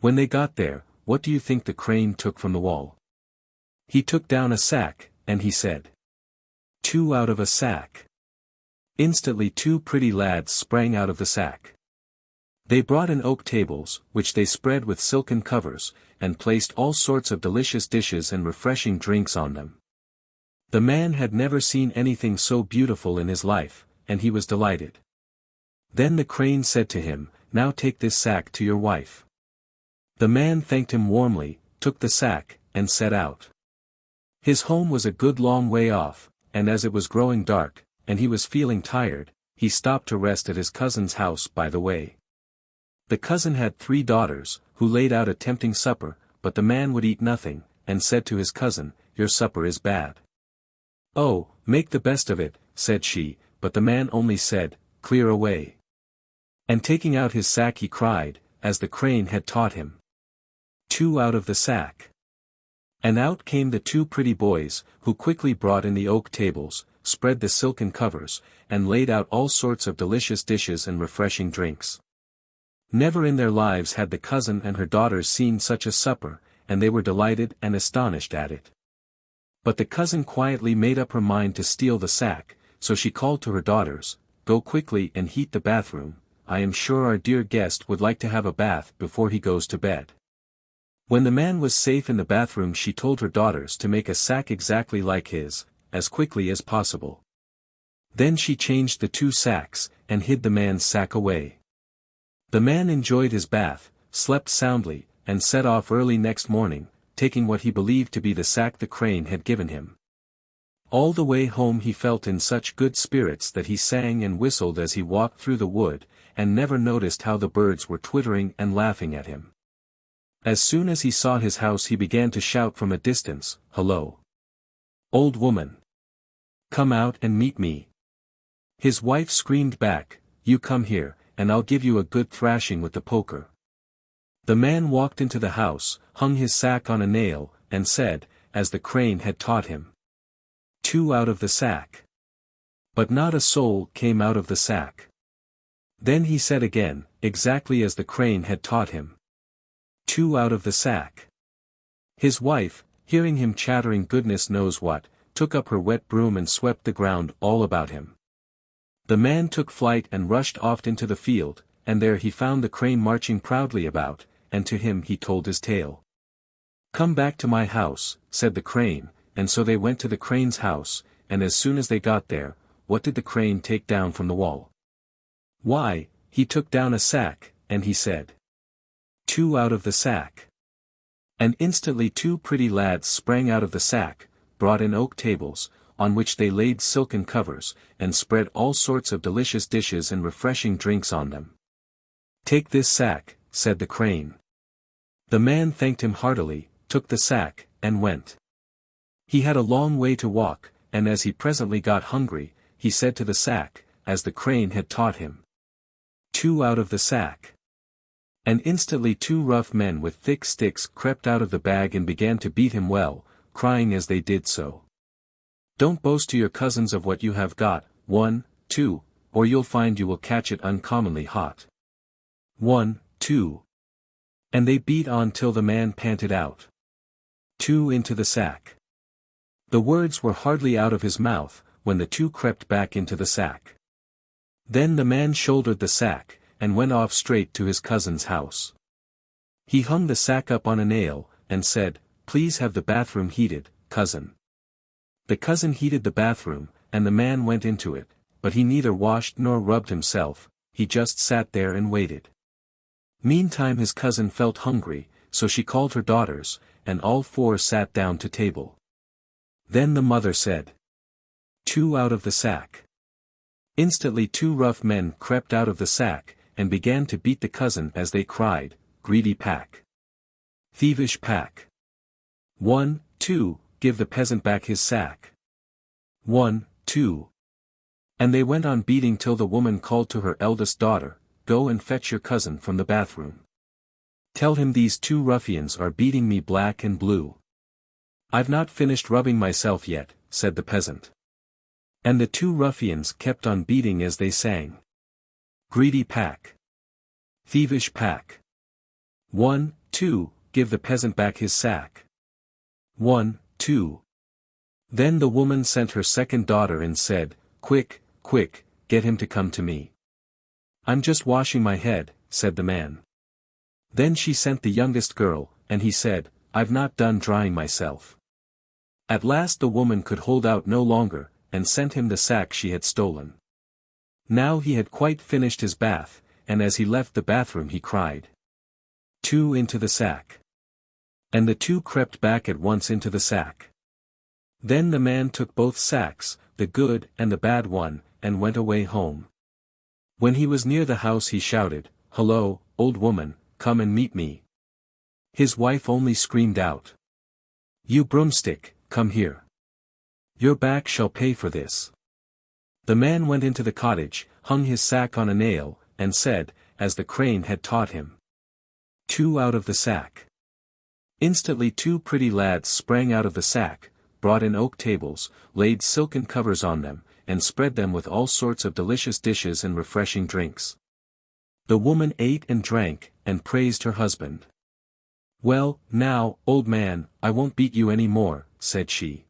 When they got there, what do you think the crane took from the wall? He took down a sack, and he said, "2 out of a sack." Instantly 2 pretty lads sprang out of the sack. They brought in oak tables, which they spread with silken covers, and placed all sorts of delicious dishes and refreshing drinks on them. The man had never seen anything so beautiful in his life, and he was delighted. Then the crane said to him, "Now take this sack to your wife." The man thanked him warmly, took the sack, and set out. His home was a good long way off, and as it was growing dark, and he was feeling tired, he stopped to rest at his cousin's house by the way. The cousin had 3 daughters, who laid out a tempting supper, but the man would eat nothing, and said to his cousin, "Your supper is bad." "Oh, make the best of it," said she, but the man only said, "Clear away." And taking out his sack he cried, as the crane had taught him, 2 out of the sack. And out came the 2 pretty boys, who quickly brought in the oak tables, spread the silken covers, and laid out all sorts of delicious dishes and refreshing drinks. Never in their lives had the cousin and her daughters seen such a supper, and they were delighted and astonished at it. But the cousin quietly made up her mind to steal the sack, so she called to her daughters, "Go quickly and heat the bathroom, I am sure our dear guest would like to have a bath before he goes to bed." When the man was safe in the bathroom she told her daughters to make a sack exactly like his, as quickly as possible. Then she changed the 2 sacks, and hid the man's sack away. The man enjoyed his bath, slept soundly, and set off early next morning, taking what he believed to be the sack the crane had given him. All the way home he felt in such good spirits that he sang and whistled as he walked through the wood, and never noticed how the birds were twittering and laughing at him. As soon as he saw his house he began to shout from a distance, "Hello! Old woman! Come out and meet me!" His wife screamed back, "You come here, and I'll give you a good thrashing with the poker." The man walked into the house, hung his sack on a nail, and said, as the crane had taught him, 2 out of the sack. But not a soul came out of the sack. Then he said again, exactly as the crane had taught him, 2 out of the sack. His wife, hearing him chattering goodness knows what, took up her wet broom and swept the ground all about him. The man took flight and rushed off into the field, and there he found the crane marching proudly about, and to him he told his tale. "Come back to my house," said the crane, and so they went to the crane's house, and as soon as they got there, what did the crane take down from the wall? Why, he took down a sack, and he said, 2 out of the sack. And instantly 2 pretty lads sprang out of the sack, brought in oak tables, on which they laid silken covers, and spread all sorts of delicious dishes and refreshing drinks on them. "Take this sack," said the crane. The man thanked him heartily, took the sack, and went. He had a long way to walk, and as he presently got hungry, he said to the sack, as the crane had taught him. 2 out of the sack. And instantly 2 rough men with thick sticks crept out of the bag and began to beat him well, crying as they did so. Don't boast to your cousins of what you have got, 1, 2, or you'll find you will catch it uncommonly hot. 1, 2. And they beat on till the man panted out. 2 into the sack. The words were hardly out of his mouth, when the 2 crept back into the sack. Then the man shouldered the sack, and went off straight to his cousin's house. He hung the sack up on a nail, and said, "Please have the bathroom heated, cousin." The cousin heated the bathroom, and the man went into it, but he neither washed nor rubbed himself, he just sat there and waited. Meantime his cousin felt hungry, so she called her daughters, and all 4 sat down to table. Then the mother said, 2 out of the sack. Instantly 2 rough men crept out of the sack, and began to beat the cousin as they cried, "Greedy pack! Thievish pack! 1, 2, give the peasant back his sack! 1, 2. And they went on beating till the woman called to her eldest daughter, "Go and fetch your cousin from the bathroom. Tell him these 2 ruffians are beating me black and blue." "I've not finished rubbing myself yet," said the peasant. And the 2 ruffians kept on beating as they sang. "Greedy pack! Thievish pack! 1, 2, give the peasant back his sack. 1, 2. Then the woman sent her second daughter and said, "Quick, quick, get him to come to me." "I'm just washing my head," said the man. Then she sent the youngest girl, and he said, "I've not done drying myself." At last the woman could hold out no longer, and sent him the sack she had stolen. Now he had quite finished his bath, and as he left the bathroom he cried, 2 into the sack. And the 2 crept back at once into the sack. Then the man took both sacks, the good and the bad one, and went away home. When he was near the house he shouted, "Hello, old woman, come and meet me." His wife only screamed out, "You broomstick, come here. Your back shall pay for this." The man went into the cottage, hung his sack on a nail, and said, as the crane had taught him, 2 out of the sack. Instantly 2 pretty lads sprang out of the sack, brought in oak tables, laid silken covers on them, and spread them with all sorts of delicious dishes and refreshing drinks. The woman ate and drank, and praised her husband. "Well, now, old man, I won't beat you any more," said she.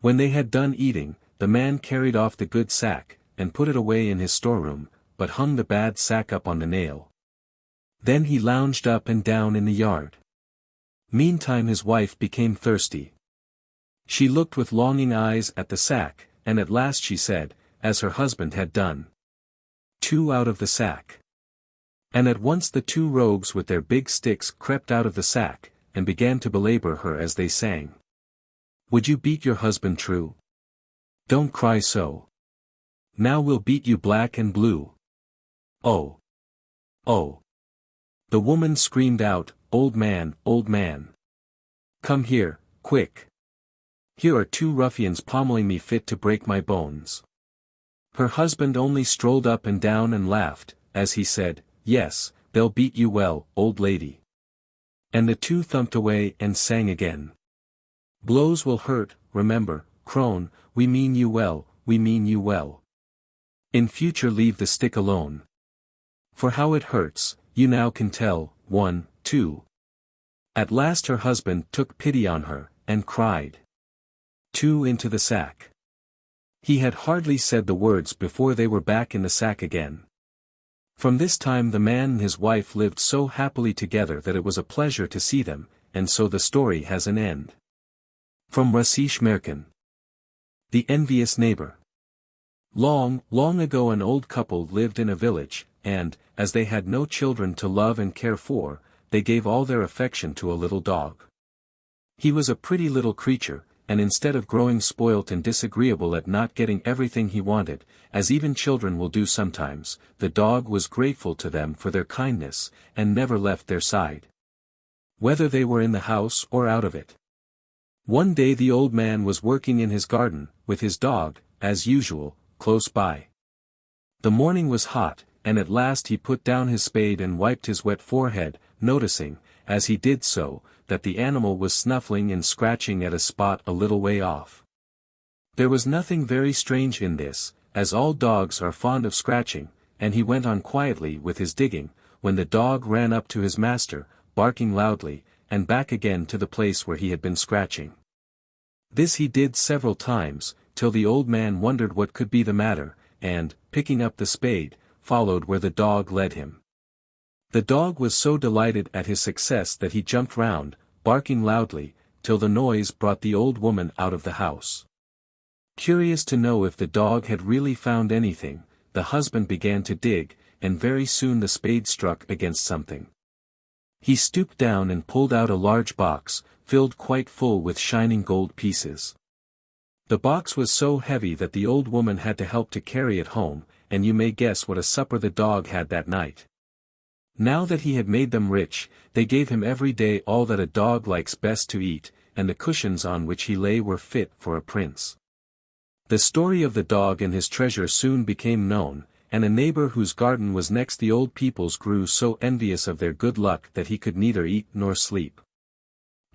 When they had done eating, the man carried off the good sack, and put it away in his storeroom, but hung the bad sack up on the nail. Then he lounged up and down in the yard. Meantime his wife became thirsty. She looked with longing eyes at the sack, and at last she said, as her husband had done, 2 out of the sack. And at once the 2 rogues with their big sticks crept out of the sack, and began to belabor her as they sang. "Would you beat your husband true? Don't cry so. Now we'll beat you black and blue. Oh! Oh!" The woman screamed out, old man, come here, quick. Here are 2 ruffians pommeling me fit to break my bones." Her husband only strolled up and down and laughed, as he said, "Yes, they'll beat you well, old lady." And the 2 thumped away and sang again. "Blows will hurt, remember, crone, we mean you well, we mean you well. In future leave the stick alone. For how it hurts, you now can tell, 1, 2. At last her husband took pity on her, and cried, 2 into the sack. He had hardly said the words before they were back in the sack again. From this time the man and his wife lived so happily together that it was a pleasure to see them, and so the story has an end. From Russisch Märchen. The Envious Neighbour. Long, long ago an old couple lived in a village, and, as they had no children to love and care for, they gave all their affection to a little dog. He was a pretty little creature, and instead of growing spoilt and disagreeable at not getting everything he wanted, as even children will do sometimes, the dog was grateful to them for their kindness, and never left their side, whether they were in the house or out of it. One day the old man was working in his garden, with his dog, as usual, close by. The morning was hot, and at last he put down his spade and wiped his wet forehead, noticing, as he did so, that the animal was snuffling and scratching at a spot a little way off. There was nothing very strange in this, as all dogs are fond of scratching, and he went on quietly with his digging, when the dog ran up to his master, barking loudly, and back again to the place where he had been scratching. This he did several times, till the old man wondered what could be the matter, and, picking up the spade, followed where the dog led him. The dog was so delighted at his success that he jumped round, barking loudly, till the noise brought the old woman out of the house. Curious to know if the dog had really found anything, the husband began to dig, and very soon the spade struck against something. He stooped down and pulled out a large box, filled quite full with shining gold pieces. The box was so heavy that the old woman had to help to carry it home, and you may guess what a supper the dog had that night. Now that he had made them rich, they gave him every day all that a dog likes best to eat, and the cushions on which he lay were fit for a prince. The story of the dog and his treasure soon became known, and a neighbor whose garden was next the old people's grew so envious of their good luck that he could neither eat nor sleep.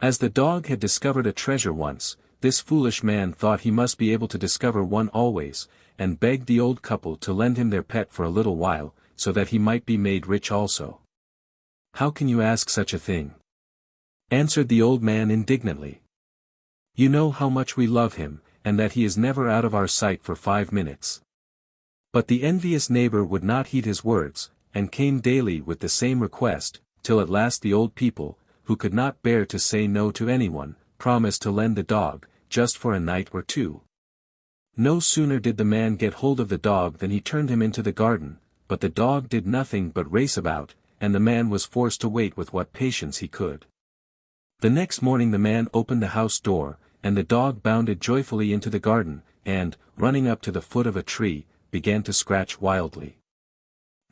As the dog had discovered a treasure once, this foolish man thought he must be able to discover one always, and begged the old couple to lend him their pet for a little while, so that he might be made rich also. "How can you ask such a thing?" answered the old man indignantly. "You know how much we love him, and that he is never out of our sight for 5 minutes. But the envious neighbor would not heed his words, and came daily with the same request, till at last the old people, who could not bear to say no to anyone, promised to lend the dog, just for a night or two. No sooner did the man get hold of the dog than he turned him into the garden, but the dog did nothing but race about, and the man was forced to wait with what patience he could. The next morning the man opened the house door, and the dog bounded joyfully into the garden, and, running up to the foot of a tree, began to scratch wildly.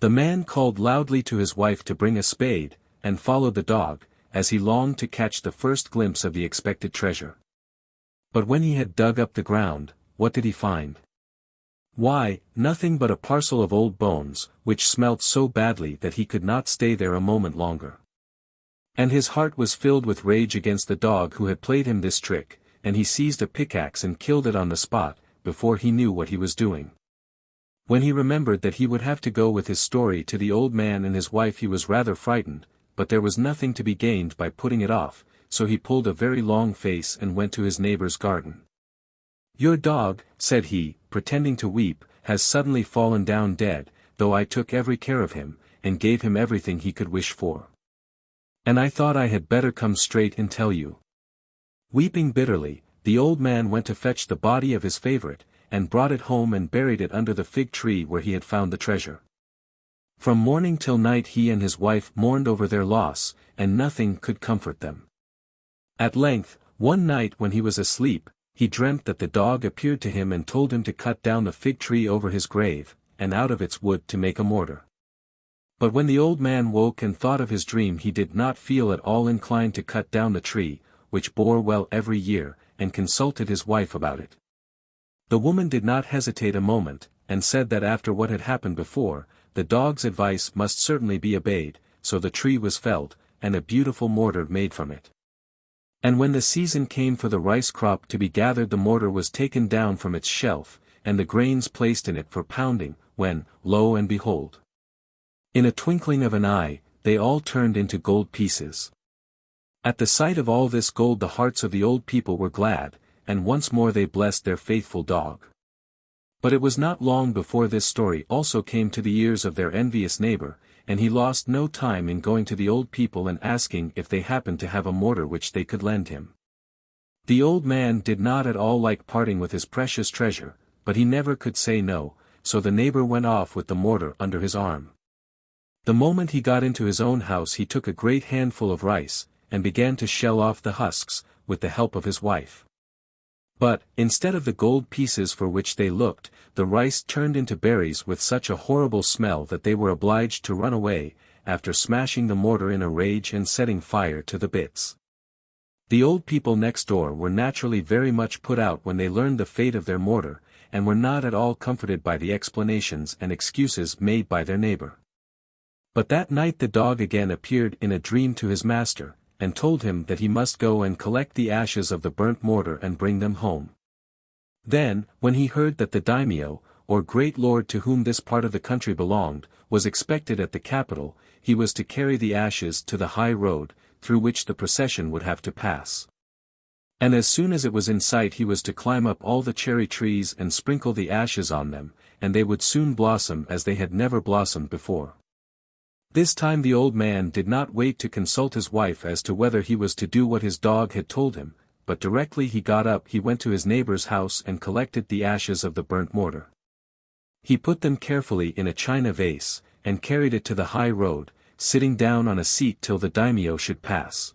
The man called loudly to his wife to bring a spade, and followed the dog, as he longed to catch the first glimpse of the expected treasure. But when he had dug up the ground, what did he find? Why, nothing but a parcel of old bones, which smelt so badly that he could not stay there a moment longer. And his heart was filled with rage against the dog who had played him this trick, and he seized a pickaxe and killed it on the spot, before he knew what he was doing. When he remembered that he would have to go with his story to the old man and his wife, he was rather frightened, but there was nothing to be gained by putting it off, so he pulled a very long face and went to his neighbor's garden. "Your dog," said he, pretending to weep, "has suddenly fallen down dead, though I took every care of him, and gave him everything he could wish for. And I thought I had better come straight and tell you." Weeping bitterly, the old man went to fetch the body of his favorite, and brought it home and buried it under the fig tree where he had found the treasure. From morning till night he and his wife mourned over their loss, and nothing could comfort them. At length, one night when he was asleep, he dreamt that the dog appeared to him and told him to cut down the fig tree over his grave, and out of its wood to make a mortar. But when the old man woke and thought of his dream, he did not feel at all inclined to cut down the tree, which bore well every year, and consulted his wife about it. The woman did not hesitate a moment, and said that after what had happened before, the dog's advice must certainly be obeyed, so the tree was felled, and a beautiful mortar made from it. And when the season came for the rice crop to be gathered, the mortar was taken down from its shelf, and the grains placed in it for pounding, when, lo and behold! In a twinkling of an eye, they all turned into gold pieces. At the sight of all this gold the hearts of the old people were glad, and once more they blessed their faithful dog. But it was not long before this story also came to the ears of their envious neighbor, and he lost no time in going to the old people and asking if they happened to have a mortar which they could lend him. The old man did not at all like parting with his precious treasure, but he never could say no, so the neighbor went off with the mortar under his arm. The moment he got into his own house he took a great handful of rice, and began to shell off the husks, with the help of his wife. But, instead of the gold pieces for which they looked, the rice turned into berries with such a horrible smell that they were obliged to run away, after smashing the mortar in a rage and setting fire to the bits. The old people next door were naturally very much put out when they learned the fate of their mortar, and were not at all comforted by the explanations and excuses made by their neighbor. But that night the dog again appeared in a dream to his master, and told him that he must go and collect the ashes of the burnt mortar and bring them home. Then, when he heard that the daimyo, or great lord to whom this part of the country belonged, was expected at the capital, he was to carry the ashes to the high road, through which the procession would have to pass. And as soon as it was in sight he was to climb up all the cherry trees and sprinkle the ashes on them, and they would soon blossom as they had never blossomed before. This time the old man did not wait to consult his wife as to whether he was to do what his dog had told him, but directly he got up he went to his neighbor's house and collected the ashes of the burnt mortar. He put them carefully in a china vase, and carried it to the high road, sitting down on a seat till the daimyo should pass.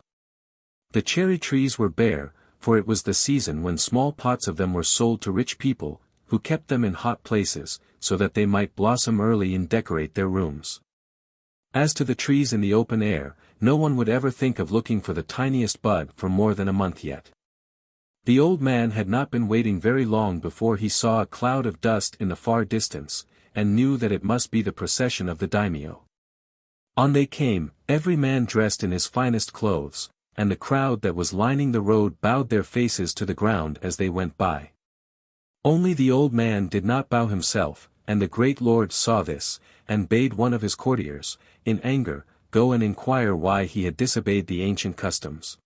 The cherry trees were bare, for it was the season when small pots of them were sold to rich people, who kept them in hot places, so that they might blossom early and decorate their rooms. As to the trees in the open air, no one would ever think of looking for the tiniest bud for more than a month yet. The old man had not been waiting very long before he saw a cloud of dust in the far distance, and knew that it must be the procession of the daimyo. On they came, every man dressed in his finest clothes, and the crowd that was lining the road bowed their faces to the ground as they went by. Only the old man did not bow himself, and the great lord saw this, and bade one of his courtiers, in anger, go and inquire why he had disobeyed the ancient customs.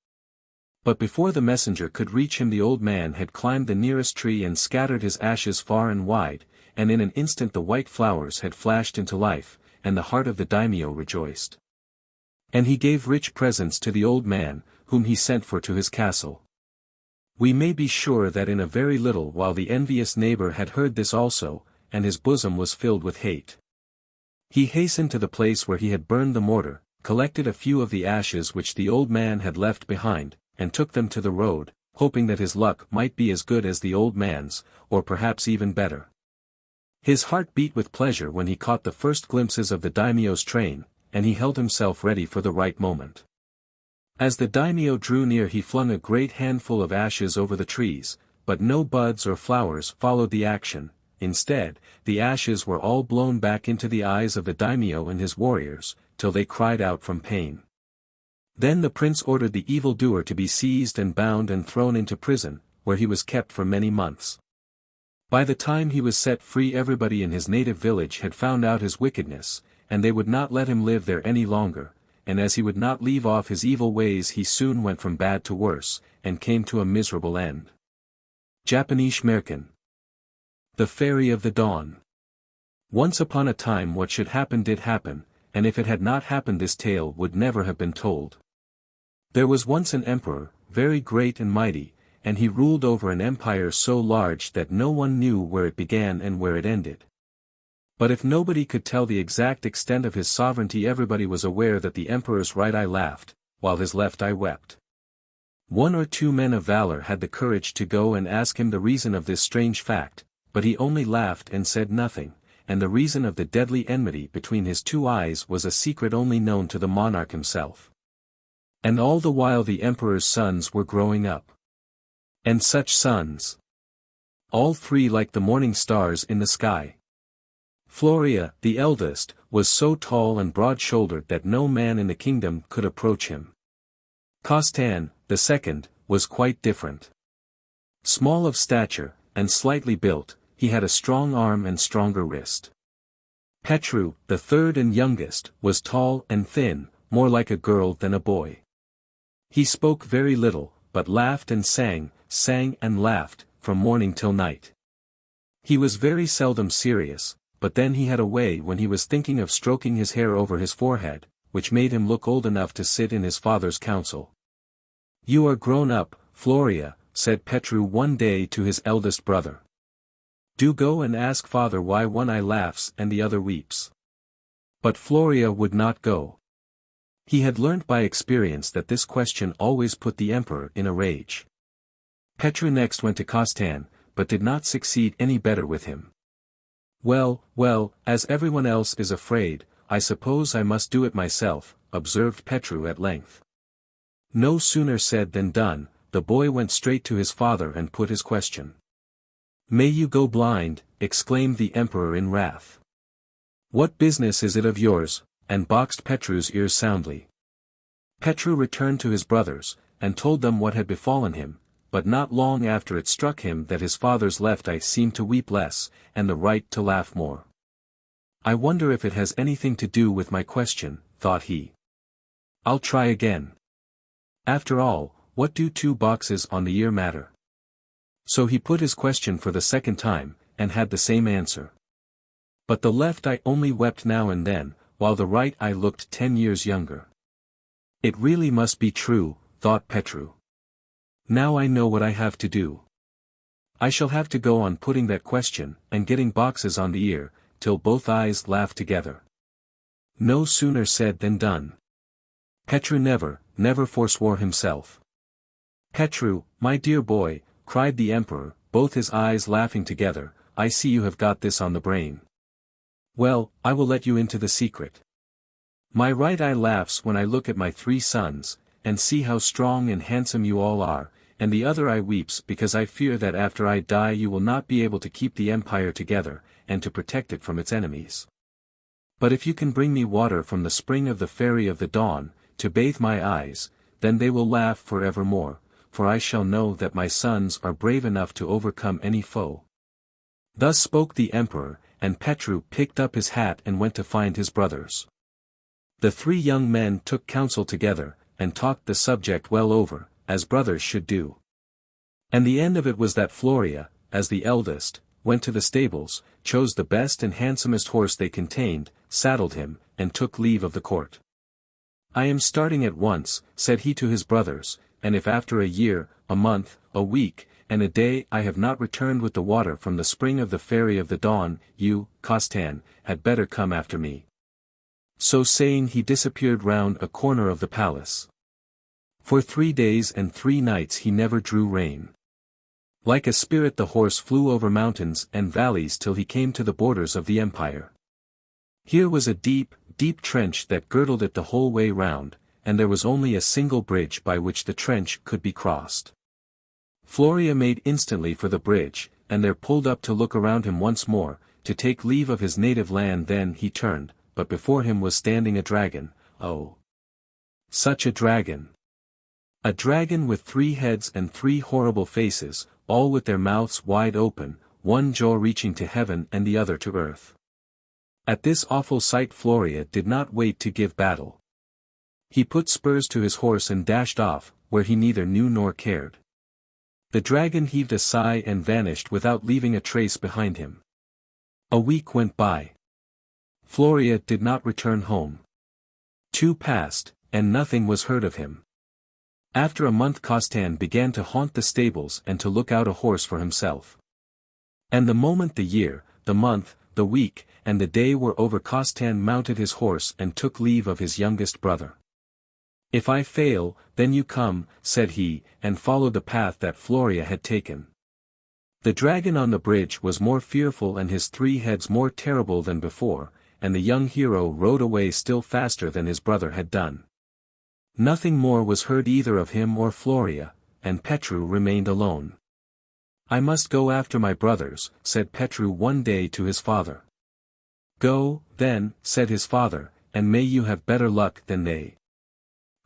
But before the messenger could reach him the old man had climbed the nearest tree and scattered his ashes far and wide, and in an instant the white flowers had flashed into life, and the heart of the daimyo rejoiced. And he gave rich presents to the old man, whom he sent for to his castle. We may be sure that in a very little while the envious neighbor had heard this also, and his bosom was filled with hate. He hastened to the place where he had burned the mortar, collected a few of the ashes which the old man had left behind, and took them to the road, hoping that his luck might be as good as the old man's, or perhaps even better. His heart beat with pleasure when he caught the first glimpses of the daimyo's train, and he held himself ready for the right moment. As the daimyo drew near he flung a great handful of ashes over the trees, but no buds or flowers followed the action. Instead, the ashes were all blown back into the eyes of the daimyo and his warriors, till they cried out from pain. Then the prince ordered the evildoer to be seized and bound and thrown into prison, where he was kept for many months. By the time he was set free everybody in his native village had found out his wickedness, and they would not let him live there any longer, and as he would not leave off his evil ways he soon went from bad to worse, and came to a miserable end. Japanese Märchen. The Fairy of the Dawn. Once upon a time what should happen did happen, and if it had not happened this tale would never have been told. There was once an emperor, very great and mighty, and he ruled over an empire so large that no one knew where it began and where it ended. But if nobody could tell the exact extent of his sovereignty everybody was aware that the emperor's right eye laughed, while his left eye wept. One or two men of valor had the courage to go and ask him the reason of this strange fact, but he only laughed and said nothing, and the reason of the deadly enmity between his two eyes was a secret only known to the monarch himself. And all the while the emperor's sons were growing up. And such sons! All three like the morning stars in the sky. Floria, the eldest, was so tall and broad-shouldered that no man in the kingdom could approach him. Kostan, the second, was quite different. Small of stature, and slightly built, he had a strong arm and stronger wrist. Petru, the third and youngest, was tall and thin, more like a girl than a boy. He spoke very little, but laughed and sang and laughed, from morning till night. He was very seldom serious, but then he had a way when he was thinking of stroking his hair over his forehead, which made him look old enough to sit in his father's council. "You are grown up, Floria," said Petru one day to his eldest brother. "Do go and ask father why one eye laughs and the other weeps." But Floria would not go. He had learnt by experience that this question always put the emperor in a rage. Petru next went to Kostan, but did not succeed any better with him. Well, as everyone else is afraid, I suppose I must do it myself," observed Petru at length. No sooner said than done, the boy went straight to his father and put his question. "May you go blind," exclaimed the emperor in wrath. "What business is it of yours?" and boxed Petru's ears soundly. Petru returned to his brothers, and told them what had befallen him, but not long after it struck him that his father's left eye seemed to weep less, and the right to laugh more. "I wonder if it has anything to do with my question," thought he. "I'll try again. After all, what do 2 boxes on the ear matter?" So he put his question for the second time, and had the same answer. But the left eye only wept now and then, while the right eye looked 10 years younger. "It really must be true," thought Petru. "Now I know what I have to do. I shall have to go on putting that question, and getting boxes on the ear, till both eyes laugh together." No sooner said than done. Petru never forswore himself. "Petru, my dear boy," cried the emperor, both his eyes laughing together, "I see you have got this on the brain. Well, I will let you into the secret. My right eye laughs when I look at my 3 sons, and see how strong and handsome you all are, and the other eye weeps because I fear that after I die you will not be able to keep the empire together, and to protect it from its enemies. But if you can bring me water from the spring of the Fairy of the Dawn, to bathe my eyes, then they will laugh for evermore, for I shall know that my sons are brave enough to overcome any foe." Thus spoke the emperor, and Petru picked up his hat and went to find his brothers. The 3 young men took counsel together, and talked the subject well over, as brothers should do. And the end of it was that Floria, as the eldest, went to the stables, chose the best and handsomest horse they contained, saddled him, and took leave of the court. "I am starting at once," said he to his brothers, "and if after a year, a month, a week, and a day I have not returned with the water from the spring of the Fairy of the Dawn, you, Kostan, had better come after me." So saying he disappeared round a corner of the palace. For 3 days and 3 nights he never drew rein. Like a spirit the horse flew over mountains and valleys till he came to the borders of the empire. Here was a deep, deep trench that girdled it the whole way round, and there was only a single bridge by which the trench could be crossed. Floria made instantly for the bridge, and there pulled up to look around him once more, to take leave of his native land. Then he turned, but before him was standing a dragon. Oh! Such a dragon! A dragon with 3 heads and 3 horrible faces, all with their mouths wide open, one jaw reaching to heaven and the other to earth. At this awful sight Floria did not wait to give battle. He put spurs to his horse and dashed off, where he neither knew nor cared. The dragon heaved a sigh and vanished without leaving a trace behind him. A week went by. Floria did not return home. 2 passed, and nothing was heard of him. After a month Kostan began to haunt the stables and to look out a horse for himself. And the moment the year, the month, the week, and the day were over Kostan mounted his horse and took leave of his youngest brother. "If I fail, then you come," said he, and followed the path that Floria had taken. The dragon on the bridge was more fearful and his 3 heads more terrible than before, and the young hero rode away still faster than his brother had done. Nothing more was heard either of him or Floria, and Petru remained alone. "I must go after my brothers," said Petru one day to his father. "Go, then," said his father, "and may you have better luck than they."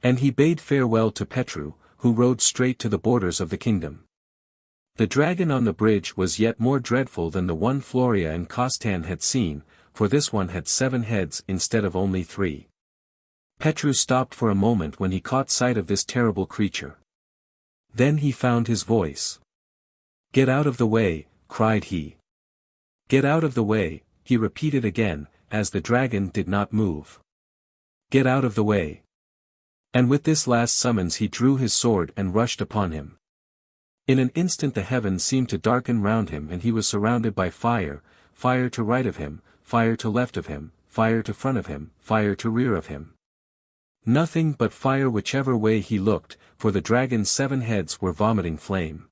And he bade farewell to Petru, who rode straight to the borders of the kingdom. The dragon on the bridge was yet more dreadful than the one Floria and Kostan had seen, for this one had 7 heads instead of only 3. Petru stopped for a moment when he caught sight of this terrible creature. Then he found his voice. "Get out of the way," cried he. "Get out of the way," he repeated again, as the dragon did not move. "Get out of the way." And with this last summons he drew his sword and rushed upon him. In an instant the heavens seemed to darken round him and he was surrounded by fire, fire to right of him, fire to left of him, fire to front of him, fire to rear of him. Nothing but fire whichever way he looked, for the dragon's 7 heads were vomiting flame.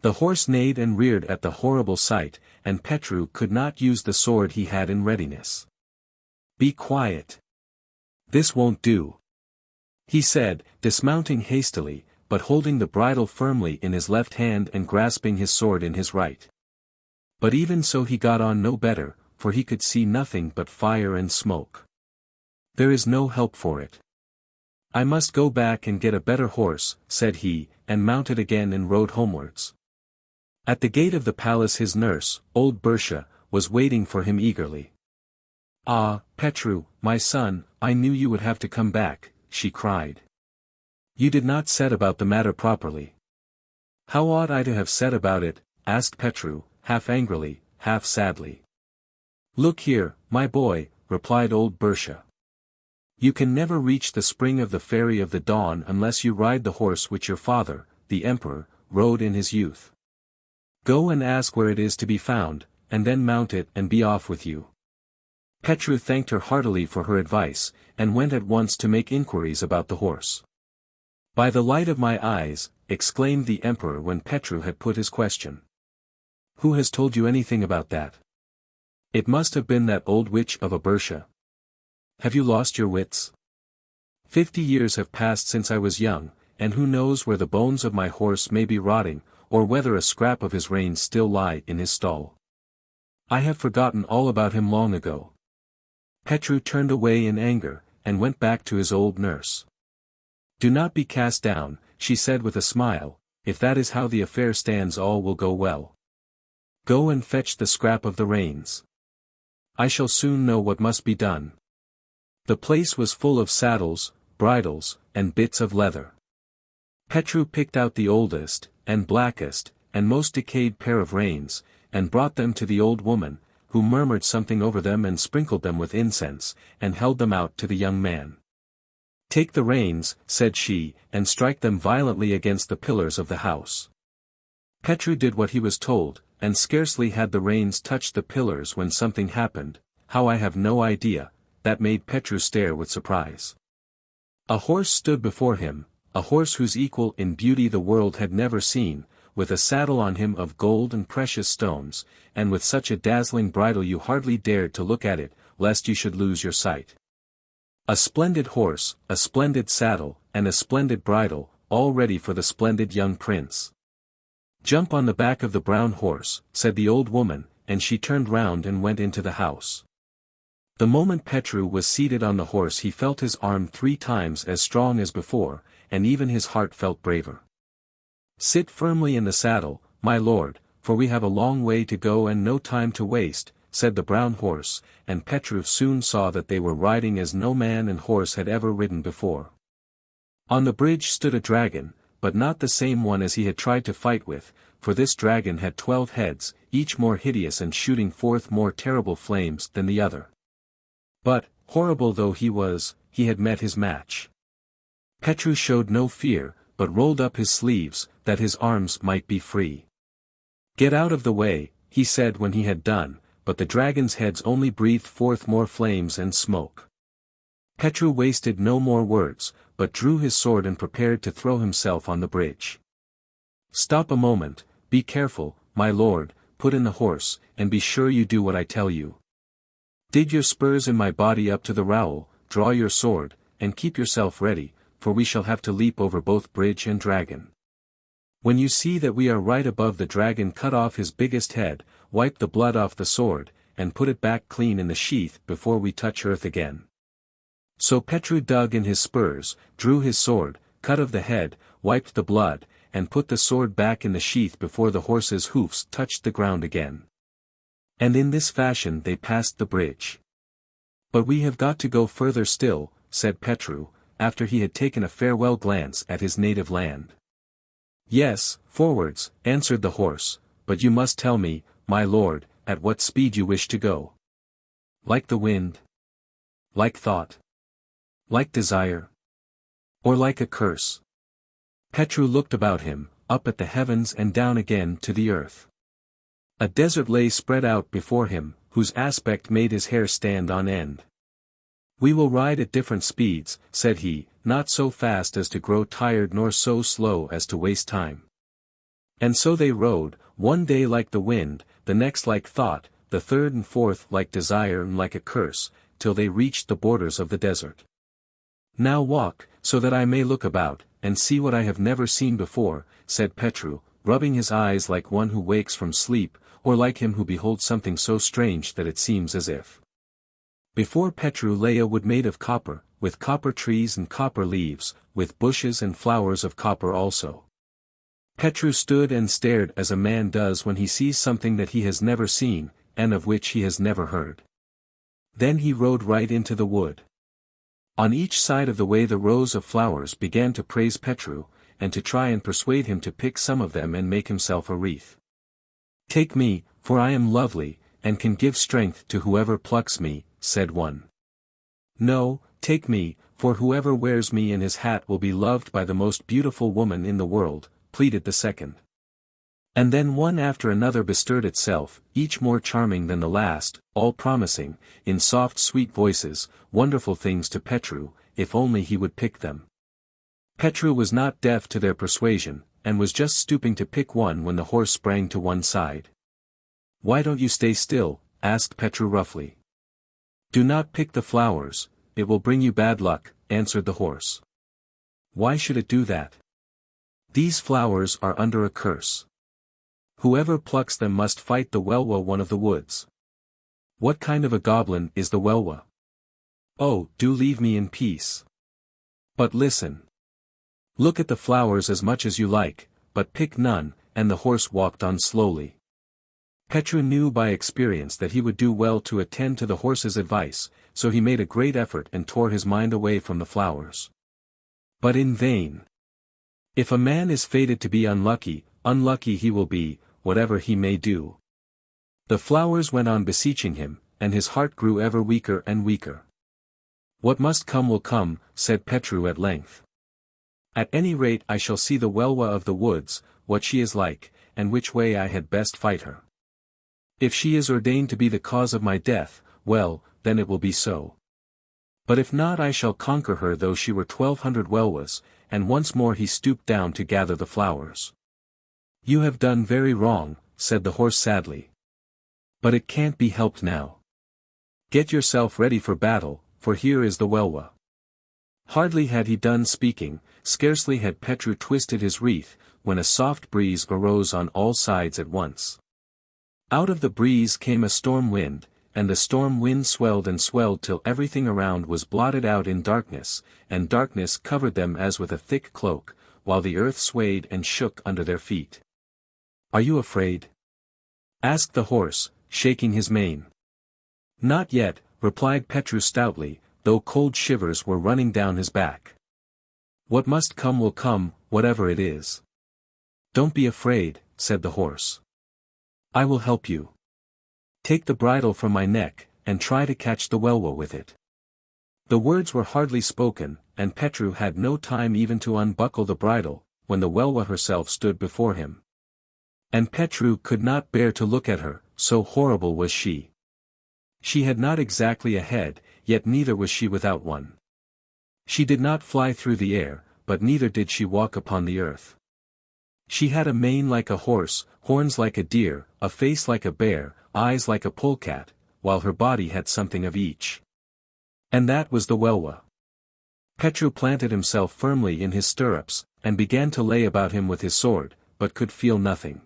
The horse neighed and reared at the horrible sight, and Petru could not use the sword he had in readiness. "Be quiet. This won't do," he said, dismounting hastily, but holding the bridle firmly in his left hand and grasping his sword in his right. But even so he got on no better, for he could see nothing but fire and smoke. There is no help for it. I must go back and get a better horse, said he, and mounted again and rode homewards. At the gate of the palace his nurse, old Bersha, was waiting for him eagerly. "Ah, Petru, my son, I knew you would have to come back," she cried. "You did not set about the matter properly." "How ought I to have set about it?" asked Petru, half angrily, half sadly. "Look here, my boy," replied old Bersha. "You can never reach the spring of the Fairy of the Dawn unless you ride the horse which your father, the emperor, rode in his youth. Go and ask where it is to be found, and then mount it and be off with you." Petru thanked her heartily for her advice, and went at once to make inquiries about the horse. "By the light of my eyes," exclaimed the emperor when Petru had put his question. "Who has told you anything about that? It must have been that old witch of a Bersha. Have you lost your wits? 50 years have passed since I was young, and who knows where the bones of my horse may be rotting, or whether a scrap of his reins still lie in his stall. I have forgotten all about him long ago." Petru turned away in anger, and went back to his old nurse. "Do not be cast down," she said with a smile, "if that is how the affair stands all will go well. Go and fetch the scrap of the reins. I shall soon know what must be done." The place was full of saddles, bridles, and bits of leather. Petru picked out the oldest, and blackest, and most decayed pair of reins, and brought them to the old woman, who murmured something over them and sprinkled them with incense, and held them out to the young man. "Take the reins," said she, "and strike them violently against the pillars of the house." Petru did what he was told, and scarcely had the reins touched the pillars when something happened, how I have no idea, that made Petru stare with surprise. A horse stood before him, a horse whose equal in beauty the world had never seen, with a saddle on him of gold and precious stones, and with such a dazzling bridle you hardly dared to look at it, lest you should lose your sight. A splendid horse, a splendid saddle, and a splendid bridle, all ready for the splendid young prince. "Jump on the back of the brown horse," said the old woman, and she turned round and went into the house. The moment Petru was seated on the horse he felt his arm 3 times as strong as before, and even his heart felt braver. "Sit firmly in the saddle, my lord, for we have a long way to go and no time to waste," said the brown horse, and Petru soon saw that they were riding as no man and horse had ever ridden before. On the bridge stood a dragon, but not the same one as he had tried to fight with, for this dragon had 12 heads, each more hideous and shooting forth more terrible flames than the other. But, horrible though he was, he had met his match. Petru showed no fear, but rolled up his sleeves, that his arms might be free. "Get out of the way," he said when he had done, but the dragon's heads only breathed forth more flames and smoke. Petru wasted no more words, but drew his sword and prepared to throw himself on the bridge. "Stop a moment, be careful, my lord," put in the horse, "and be sure you do what I tell you. Dig your spurs in my body up to the rowel, draw your sword, and keep yourself ready, for we shall have to leap over both bridge and dragon. When you see that we are right above the dragon, cut off his biggest head, wipe the blood off the sword, and put it back clean in the sheath before we touch earth again." So Petru dug in his spurs, drew his sword, cut of the head, wiped the blood, and put the sword back in the sheath before the horse's hoofs touched the ground again. And in this fashion they passed the bridge. "But we have got to go further still," said Petru, after he had taken a farewell glance at his native land. "Yes, forwards," answered the horse, "but you must tell me, my lord, at what speed you wish to go. Like the wind? Like thought? Like desire? Or like a curse?" Petru looked about him, up at the heavens and down again to the earth. A desert lay spread out before him, whose aspect made his hair stand on end. "We will ride at different speeds," said he, "not so fast as to grow tired nor so slow as to waste time." And so they rode, one day like the wind, the next like thought, the third and fourth like desire and like a curse, till they reached the borders of the desert. "Now walk, so that I may look about, and see what I have never seen before," said Petru, rubbing his eyes like one who wakes from sleep, or like him who beholds something so strange that it seems as if before Petru lay a wood made of copper, with copper trees and copper leaves, with bushes and flowers of copper also. Petru stood and stared as a man does when he sees something that he has never seen, and of which he has never heard. Then he rode right into the wood. On each side of the way the rows of flowers began to praise Petru, and to try and persuade him to pick some of them and make himself a wreath. "Take me, for I am lovely, and can give strength to whoever plucks me," said one. "No, take me, for whoever wears me in his hat will be loved by the most beautiful woman in the world," pleaded the second. And then one after another bestirred itself, each more charming than the last, all promising, in soft sweet voices, wonderful things to Petru, if only he would pick them. Petru was not deaf to their persuasion, and was just stooping to pick one when the horse sprang to one side. "Why don't you stay still?" asked Petru roughly. "Do not pick the flowers, it will bring you bad luck," answered the horse. "Why should it do that? These flowers are under a curse. Whoever plucks them must fight the Welwa, one of the woods." "What kind of a goblin is the Welwa?" "Oh, do leave me in peace. But listen. Look at the flowers as much as you like, but pick none," and the horse walked on slowly. Petru knew by experience that he would do well to attend to the horse's advice, so he made a great effort and tore his mind away from the flowers. But in vain. If a man is fated to be unlucky, unlucky he will be, whatever he may do. The flowers went on beseeching him, and his heart grew ever weaker and weaker. "What must come will come," said Petru at length. "At any rate I shall see the Welwa of the woods, what she is like, and which way I had best fight her. If she is ordained to be the cause of my death, well, then it will be so. But if not I shall conquer her though she were 1,200 Welwas," and once more he stooped down to gather the flowers. "You have done very wrong," said the horse sadly. "But it can't be helped now. Get yourself ready for battle, for here is the Welwa." Hardly had he done speaking, scarcely had Petru twisted his wreath, when a soft breeze arose on all sides at once. Out of the breeze came a storm wind, and the storm wind swelled and swelled till everything around was blotted out in darkness, and darkness covered them as with a thick cloak, while the earth swayed and shook under their feet. "Are you afraid?" asked the horse, shaking his mane. "Not yet," replied Petru stoutly, though cold shivers were running down his back. "What must come will come, whatever it is." "Don't be afraid," said the horse. "I will help you. Take the bridle from my neck, and try to catch the Welwa with it." The words were hardly spoken, and Petru had no time even to unbuckle the bridle, when the Welwa herself stood before him. And Petru could not bear to look at her, so horrible was she. She had not exactly a head, yet neither was she without one. She did not fly through the air, but neither did she walk upon the earth. She had a mane like a horse, horns like a deer, a face like a bear, eyes like a polecat, while her body had something of each. And that was the Welwa. Petru planted himself firmly in his stirrups, and began to lay about him with his sword, but could feel nothing.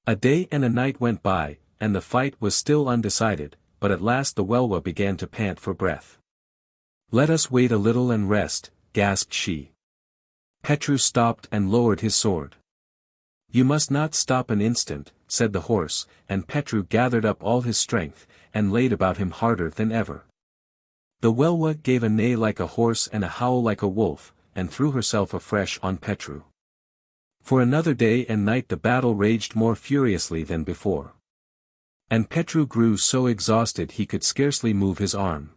A day and a night went by, and the fight was still undecided, but at last the Welwa began to pant for breath. "Let us wait a little and rest," gasped she. Petru stopped and lowered his sword. "You must not stop an instant," said the horse, and Petru gathered up all his strength, and laid about him harder than ever. The Welwa gave a neigh like a horse and a howl like a wolf, and threw herself afresh on Petru. For another day and night the battle raged more furiously than before. And Petru grew so exhausted he could scarcely move his arm.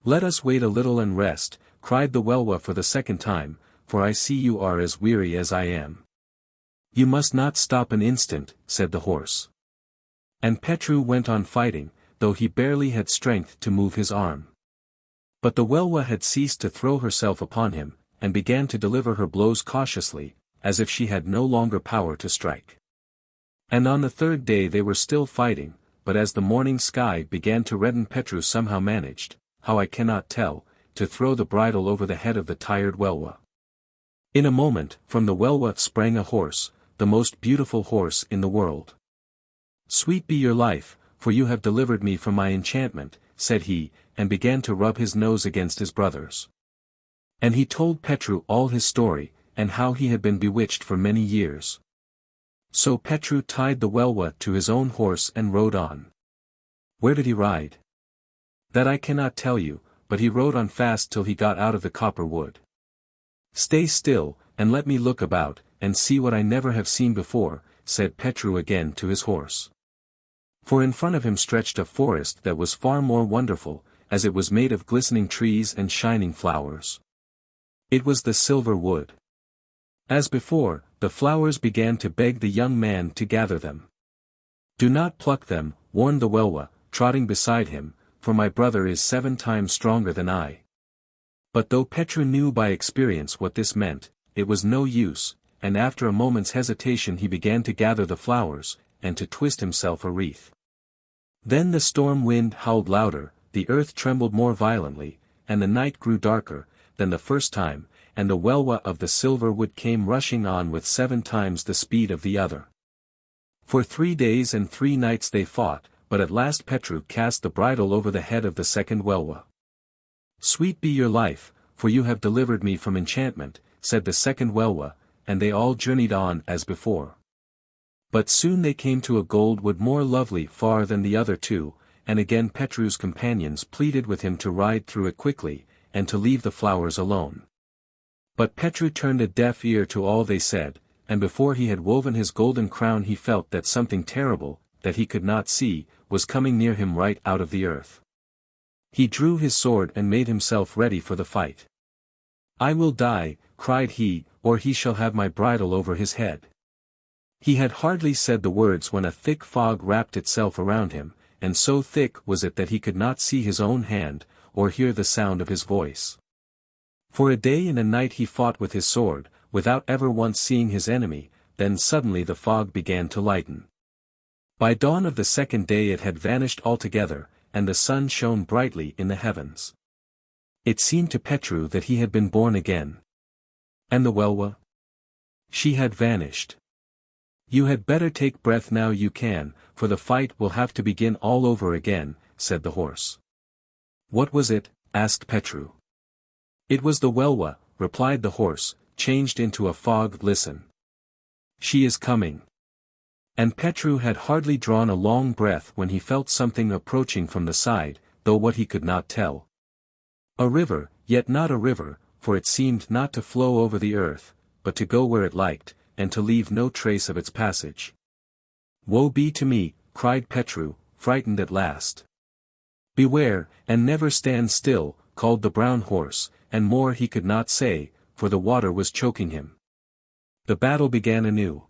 "Let us wait a little and rest," cried the Welwa for the second time, "for I see you are as weary as I am." "You must not stop an instant," said the horse. And Petru went on fighting, though he barely had strength to move his arm. But the Welwa had ceased to throw herself upon him, and began to deliver her blows cautiously, as if she had no longer power to strike. And on the third day they were still fighting, but as the morning sky began to redden Petru somehow managed, how I cannot tell, to throw the bridle over the head of the tired Welwa. In a moment, from the Welwa sprang a horse, the most beautiful horse in the world. "Sweet be your life, for you have delivered me from my enchantment," said he, and began to rub his nose against his brother's. And he told Petru all his story, and how he had been bewitched for many years. So Petru tied the Welwa to his own horse and rode on. Where did he ride? That I cannot tell you, but he rode on fast till he got out of the copper wood. "Stay still, and let me look about, and see what I never have seen before," said Petru again to his horse. For in front of him stretched a forest that was far more wonderful, as it was made of glistening trees and shining flowers. It was the silver wood. As before, the flowers began to beg the young man to gather them. "Do not pluck them," warned the Welwa, trotting beside him, "for my brother is 7 times stronger than I." But though Petru knew by experience what this meant, it was no use, and after a moment's hesitation he began to gather the flowers, and to twist himself a wreath. Then the storm wind howled louder, the earth trembled more violently, and the night grew darker than the first time, and the Welwa of the silver wood came rushing on with 7 times the speed of the other. For 3 days and 3 nights they fought, but at last Petru cast the bridle over the head of the second Welwa. "Sweet be your life, for you have delivered me from enchantment," said the second Welwa, and they all journeyed on as before. But soon they came to a gold wood more lovely far than the other 2, and again Petru's companions pleaded with him to ride through it quickly, and to leave the flowers alone. But Petru turned a deaf ear to all they said, and before he had woven his golden crown he felt that something terrible, that he could not see, was coming near him right out of the earth. He drew his sword and made himself ready for the fight. "I will die," cried he, "or he shall have my bridle over his head." He had hardly said the words when a thick fog wrapped itself around him, and so thick was it that he could not see his own hand, or hear the sound of his voice. For a day and a night he fought with his sword, without ever once seeing his enemy, then suddenly the fog began to lighten. By dawn of the second day it had vanished altogether, and the sun shone brightly in the heavens. It seemed to Petru that he had been born again. And the Welwa? She had vanished. "You had better take breath now you can, for the fight will have to begin all over again," said the horse. "What was it?" asked Petru. "It was the Welwa," replied the horse, changed into a fog. "Listen. She is coming." And Petru had hardly drawn a long breath when he felt something approaching from the side, though what he could not tell. A river, yet not a river, for it seemed not to flow over the earth, but to go where it liked, and to leave no trace of its passage. "Woe be to me," cried Petru, frightened at last. "Beware, and never stand still," called the brown horse, and more he could not say, for the water was choking him. The battle began anew.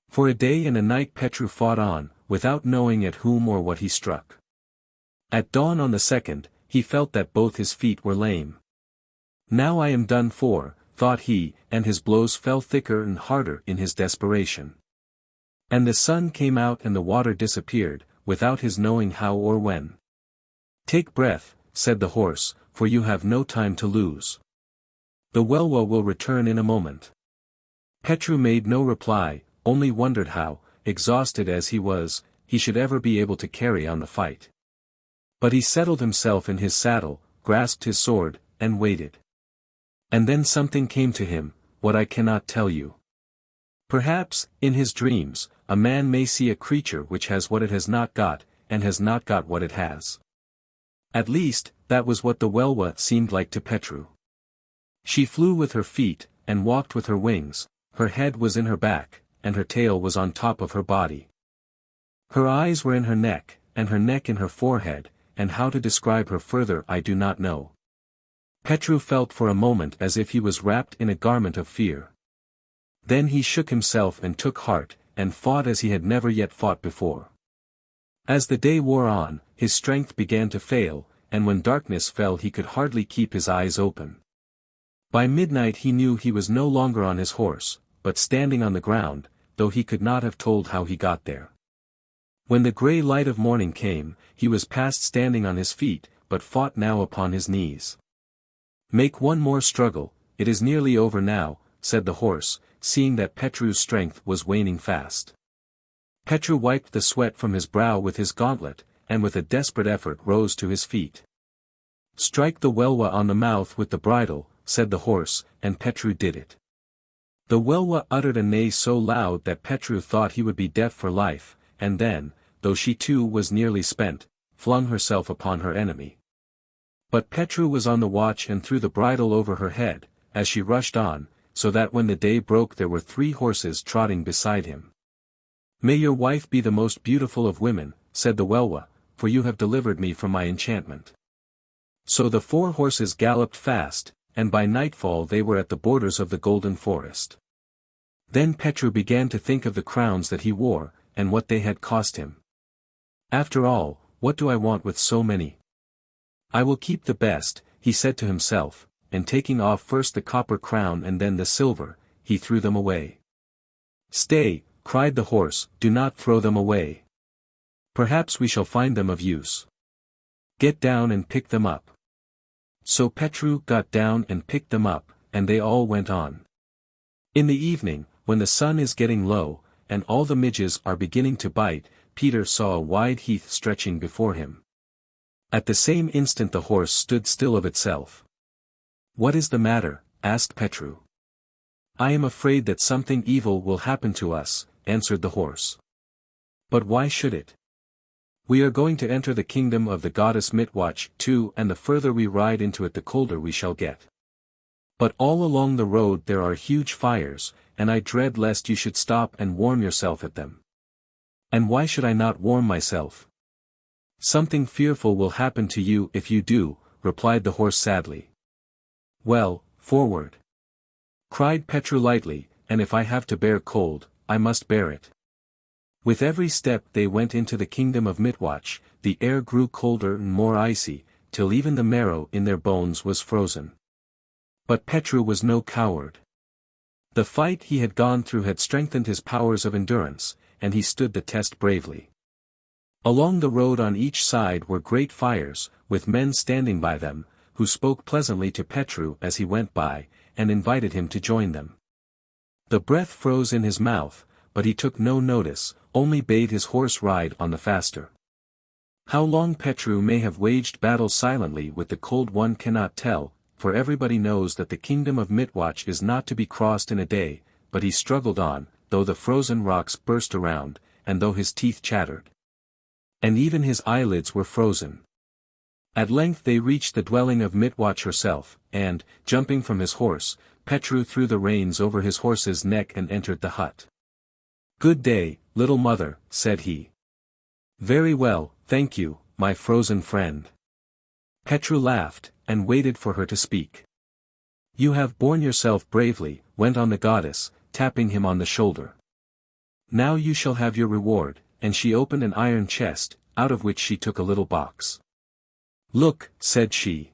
For a day and a night Petru fought on, without knowing at whom or what he struck. At dawn on the second, he felt that both his feet were lame. "Now I am done for," thought he, and his blows fell thicker and harder in his desperation. And the sun came out and the water disappeared, without his knowing how or when. "Take breath," said the horse, "for you have no time to lose. The Welwa will return in a moment." Petru made no reply, only wondered how, exhausted as he was, he should ever be able to carry on the fight. But he settled himself in his saddle, grasped his sword, and waited. And then something came to him, what I cannot tell you. Perhaps, in his dreams, a man may see a creature which has what it has not got, and has not got what it has. At least, that was what the Welwa seemed like to Petru. She flew with her feet, and walked with her wings, her head was in her back, and her tail was on top of her body. Her eyes were in her neck, and her neck in her forehead, and how to describe her further I do not know. Petru felt for a moment as if he was wrapped in a garment of fear. Then he shook himself and took heart, and fought as he had never yet fought before. As the day wore on, his strength began to fail, and when darkness fell he could hardly keep his eyes open. By midnight he knew he was no longer on his horse, but standing on the ground, though he could not have told how he got there. When the grey light of morning came, he was past standing on his feet, but fought now upon his knees. "Make one more struggle, it is nearly over now," said the horse, seeing that Petru's strength was waning fast. Petru wiped the sweat from his brow with his gauntlet, and with a desperate effort rose to his feet. "Strike the Welwa on the mouth with the bridle," said the horse, and Petru did it. The Welwa uttered a neigh so loud that Petru thought he would be deaf for life, and then, though she too was nearly spent, flung herself upon her enemy. But Petru was on the watch and threw the bridle over her head, as she rushed on, so that when the day broke there were 3 horses trotting beside him. "May your wife be the most beautiful of women," said the Welwa, "for you have delivered me from my enchantment." So the 4 horses galloped fast, and by nightfall they were at the borders of the golden forest. Then Petru began to think of the crowns that he wore, and what they had cost him. "After all, what do I want with so many? I will keep the best," he said to himself, and taking off first the copper crown and then the silver, he threw them away. "Stay," cried the horse, "do not throw them away. Perhaps we shall find them of use. Get down and pick them up." So Petru got down and picked them up, and they all went on. In the evening, when the sun is getting low, and all the midges are beginning to bite, Peter saw a wide heath stretching before him. At the same instant the horse stood still of itself. "What is the matter?" asked Petru. "I am afraid that something evil will happen to us," answered the horse. "But why should it? We are going to enter the kingdom of the goddess Mitwatch too, and the further we ride into it the colder we shall get. But all along the road there are huge fires, and I dread lest you should stop and warm yourself at them." "And why should I not warm myself?" "Something fearful will happen to you if you do," replied the horse sadly. "Well, forward!" cried Petru lightly, "and if I have to bear cold, I must bear it." With every step they went into the kingdom of Mitwatch, the air grew colder and more icy, till even the marrow in their bones was frozen. But Petru was no coward. The fight he had gone through had strengthened his powers of endurance, and he stood the test bravely. Along the road on each side were great fires, with men standing by them, who spoke pleasantly to Petru as he went by, and invited him to join them. The breath froze in his mouth, but he took no notice, only bade his horse ride on the faster. How long Petru may have waged battle silently with the cold one cannot tell, for everybody knows that the kingdom of Mitwatch is not to be crossed in a day, but he struggled on, though the frozen rocks burst around, and though his teeth chattered. And even his eyelids were frozen. At length they reached the dwelling of Mitwatch herself, and, jumping from his horse, Petru threw the reins over his horse's neck and entered the hut. "Good day, little mother," said he. "Very well, thank you, my frozen friend." Petru laughed, and waited for her to speak. "You have borne yourself bravely," went on the goddess, tapping him on the shoulder. "Now you shall have your reward," and she opened an iron chest, out of which she took a little box. "Look," said she.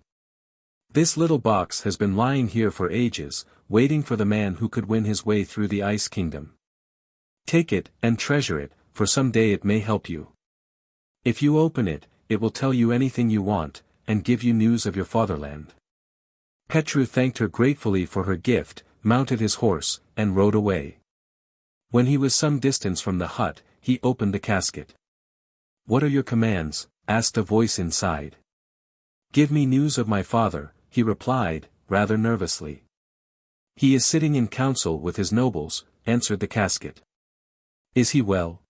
"This little box has been lying here for ages, waiting for the man who could win his way through the Ice Kingdom. Take it, and treasure it, for some day it may help you. If you open it, it will tell you anything you want, and give you news of your fatherland." Petru thanked her gratefully for her gift, mounted his horse, and rode away. When he was some distance from the hut, he opened the casket. "What are your commands?" asked a voice inside. "Give me news of my father," he replied, rather nervously. "He is sitting in council with his nobles," answered the casket. "Is he well?"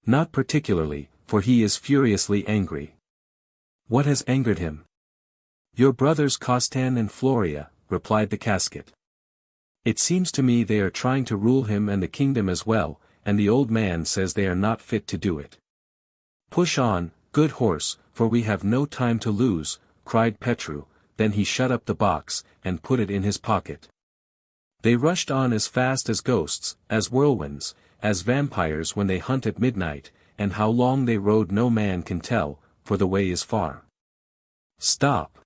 "Not particularly, for he is furiously angry." "What has angered him?" "Your brothers Costan and Floria," replied the casket. "It seems to me they are trying to rule him and the kingdom as well, and the old man says they are not fit to do it." "Push on, good horse, for we have no time to lose," cried Petru, then he shut up the box, and put it in his pocket. They rushed on as fast as ghosts, as whirlwinds, as vampires when they hunt at midnight, and how long they rode no man can tell, for the way is far. "Stop!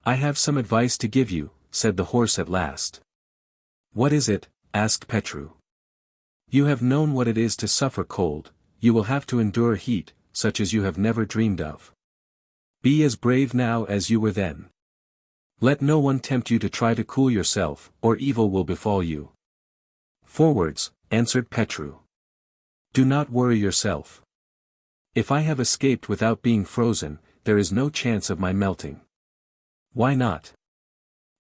I have some advice to give you," said the horse at last. "What is it?" asked Petru. "You have known what it is to suffer cold, you will have to endure heat, such as you have never dreamed of. Be as brave now as you were then. Let no one tempt you to try to cool yourself, or evil will befall you." "Forwards," answered Petru. Do not worry yourself. If I have escaped without being frozen, there is no chance of my melting. Why not?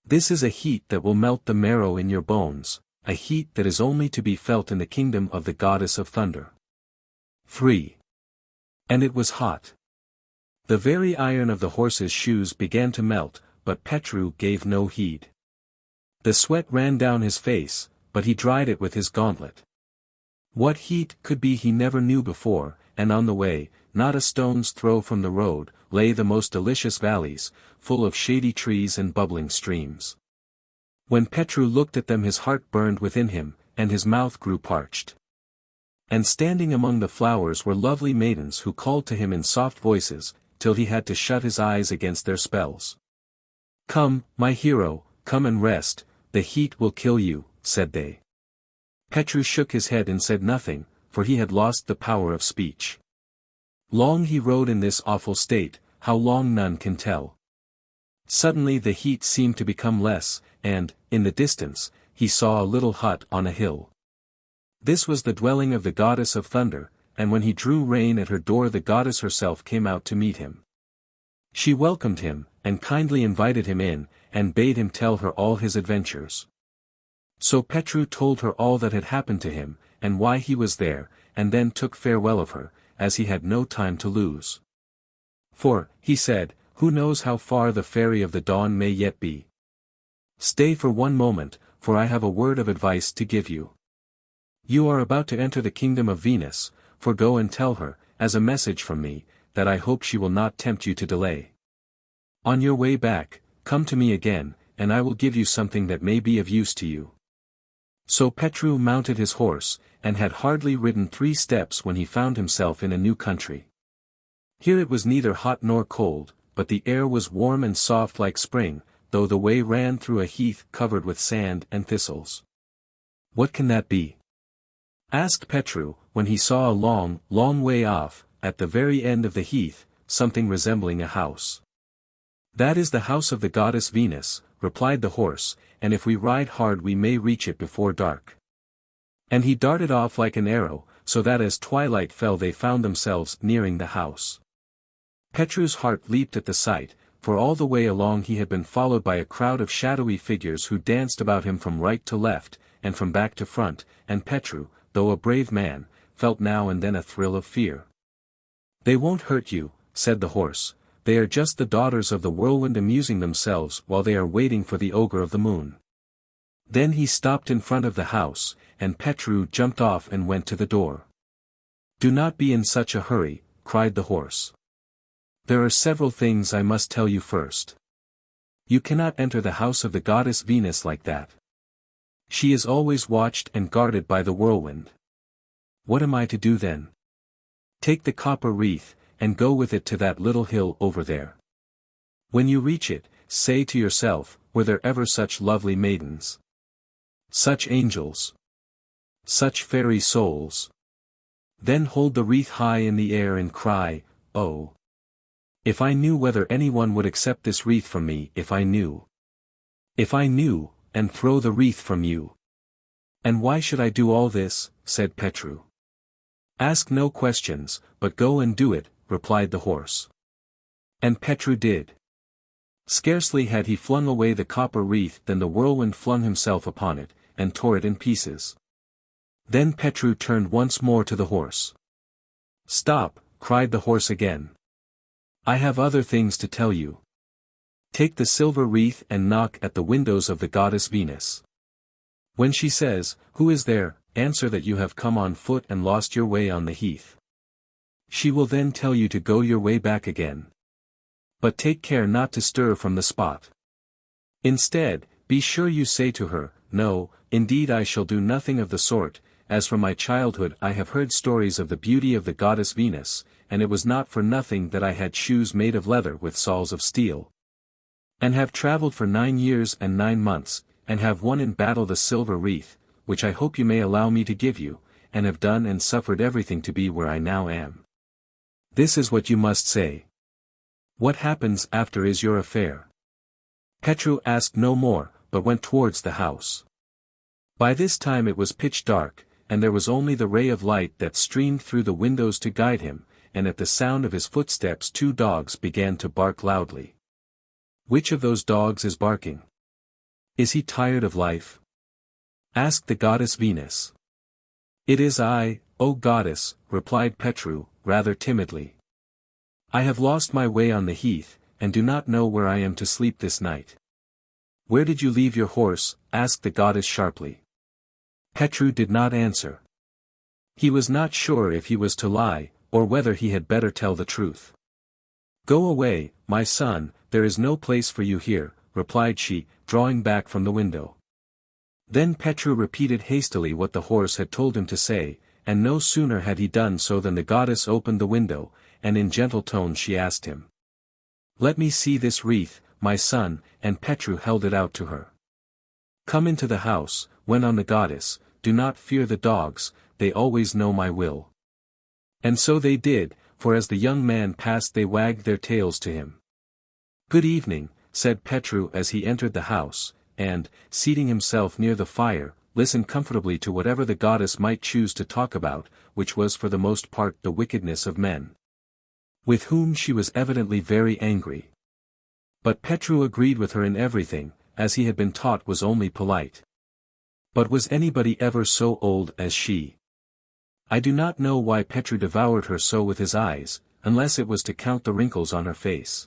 This is a heat that will melt the marrow in your bones, a heat that is only to be felt in the kingdom of the goddess of thunder. 3. And it was hot. The very iron of the horse's shoes began to melt, but Petru gave no heed. The sweat ran down his face, but he dried it with his gauntlet. What heat could be he never knew before, and on the way, not a stone's throw from the road, lay the most delicious valleys, full of shady trees and bubbling streams. When Petru looked at them his heart burned within him, and his mouth grew parched. And standing among the flowers were lovely maidens who called to him in soft voices, till he had to shut his eyes against their spells. "Come, my hero, come and rest, the heat will kill you," said they. Petru shook his head and said nothing, for he had lost the power of speech. Long he rode in this awful state, how long none can tell. Suddenly the heat seemed to become less, and, in the distance, he saw a little hut on a hill. This was the dwelling of the goddess of thunder, and when he drew rein at her door the goddess herself came out to meet him. She welcomed him, and kindly invited him in, and bade him tell her all his adventures. So Petru told her all that had happened to him, and why he was there, and then took farewell of her, as he had no time to lose. For, he said, who knows how far the Fairy of the Dawn may yet be? Stay for one moment, for I have a word of advice to give you. You are about to enter the kingdom of Venus, for go and tell her, as a message from me, that I hope she will not tempt you to delay. On your way back, come to me again, and I will give you something that may be of use to you. So Petru mounted his horse, and had hardly ridden 3 steps when he found himself in a new country. Here it was neither hot nor cold, but the air was warm and soft like spring, though the way ran through a heath covered with sand and thistles. What can that be? Asked Petru, when he saw a long, long way off, at the very end of the heath, something resembling a house. That is the house of the goddess Venus, replied the horse, and if we ride hard we may reach it before dark. And he darted off like an arrow, so that as twilight fell they found themselves nearing the house. Petru's heart leaped at the sight, for all the way along he had been followed by a crowd of shadowy figures who danced about him from right to left, and from back to front, and Petru, though a brave man, felt now and then a thrill of fear. They won't hurt you, said the horse, they are just the daughters of the whirlwind amusing themselves while they are waiting for the ogre of the moon. Then he stopped in front of the house, and Petru jumped off and went to the door. Do not be in such a hurry, cried the horse. There are several things I must tell you first. You cannot enter the house of the goddess Venus like that. She is always watched and guarded by the whirlwind. What am I to do then? Take the copper wreath, and go with it to that little hill over there. When you reach it, say to yourself, were there ever such lovely maidens? Such angels? Such fairy souls? Then hold the wreath high in the air and cry, oh! If I knew whether anyone would accept this wreath from me, if I knew. If I knew, and throw the wreath from you. And why should I do all this, said Petru. Ask no questions, but go and do it, replied the horse. And Petru did. Scarcely had he flung away the copper wreath than the whirlwind flung himself upon it, and tore it in pieces. Then Petru turned once more to the horse. Stop, cried the horse again. I have other things to tell you. Take the silver wreath and knock at the windows of the goddess Venus. When she says, who is there, answer that you have come on foot and lost your way on the heath. She will then tell you to go your way back again. But take care not to stir from the spot. Instead, be sure you say to her, no, indeed I shall do nothing of the sort, as from my childhood I have heard stories of the beauty of the goddess Venus, and it was not for nothing that I had shoes made of leather with soles of steel. And have travelled for 9 years and 9 months, and have won in battle the silver wreath, which I hope you may allow me to give you, and have done and suffered everything to be where I now am. This is what you must say. What happens after is your affair. Petru asked no more, but went towards the house. By this time it was pitch dark, and there was only the ray of light that streamed through the windows to guide him, and at the sound of his footsteps 2 dogs began to bark loudly. "Which of those dogs is barking? Is he tired of life?" asked the goddess Venus. "It is I, O goddess," replied Petru, rather timidly. "I have lost my way on the heath, and do not know where I am to sleep this night." "Where did you leave your horse?" asked the goddess sharply. Petru did not answer. He was not sure if he was to lie, or whether he had better tell the truth. "Go away, my son, there is no place for you here," replied she, drawing back from the window. Then Petru repeated hastily what the horse had told him to say, and no sooner had he done so than the goddess opened the window, and in gentle tones she asked him, "Let me see this wreath, my son," and Petru held it out to her. "Come into the house," went on the goddess, "do not fear the dogs, they always know my will." And so they did, for as the young man passed they wagged their tails to him. "Good evening," said Petru as he entered the house, and, seating himself near the fire, listened comfortably to whatever the goddess might choose to talk about, which was for the most part the wickedness of men, with whom she was evidently very angry. But Petru agreed with her in everything, as he had been taught was only polite. But was anybody ever so old as she? I do not know why Petru devoured her so with his eyes, unless it was to count the wrinkles on her face.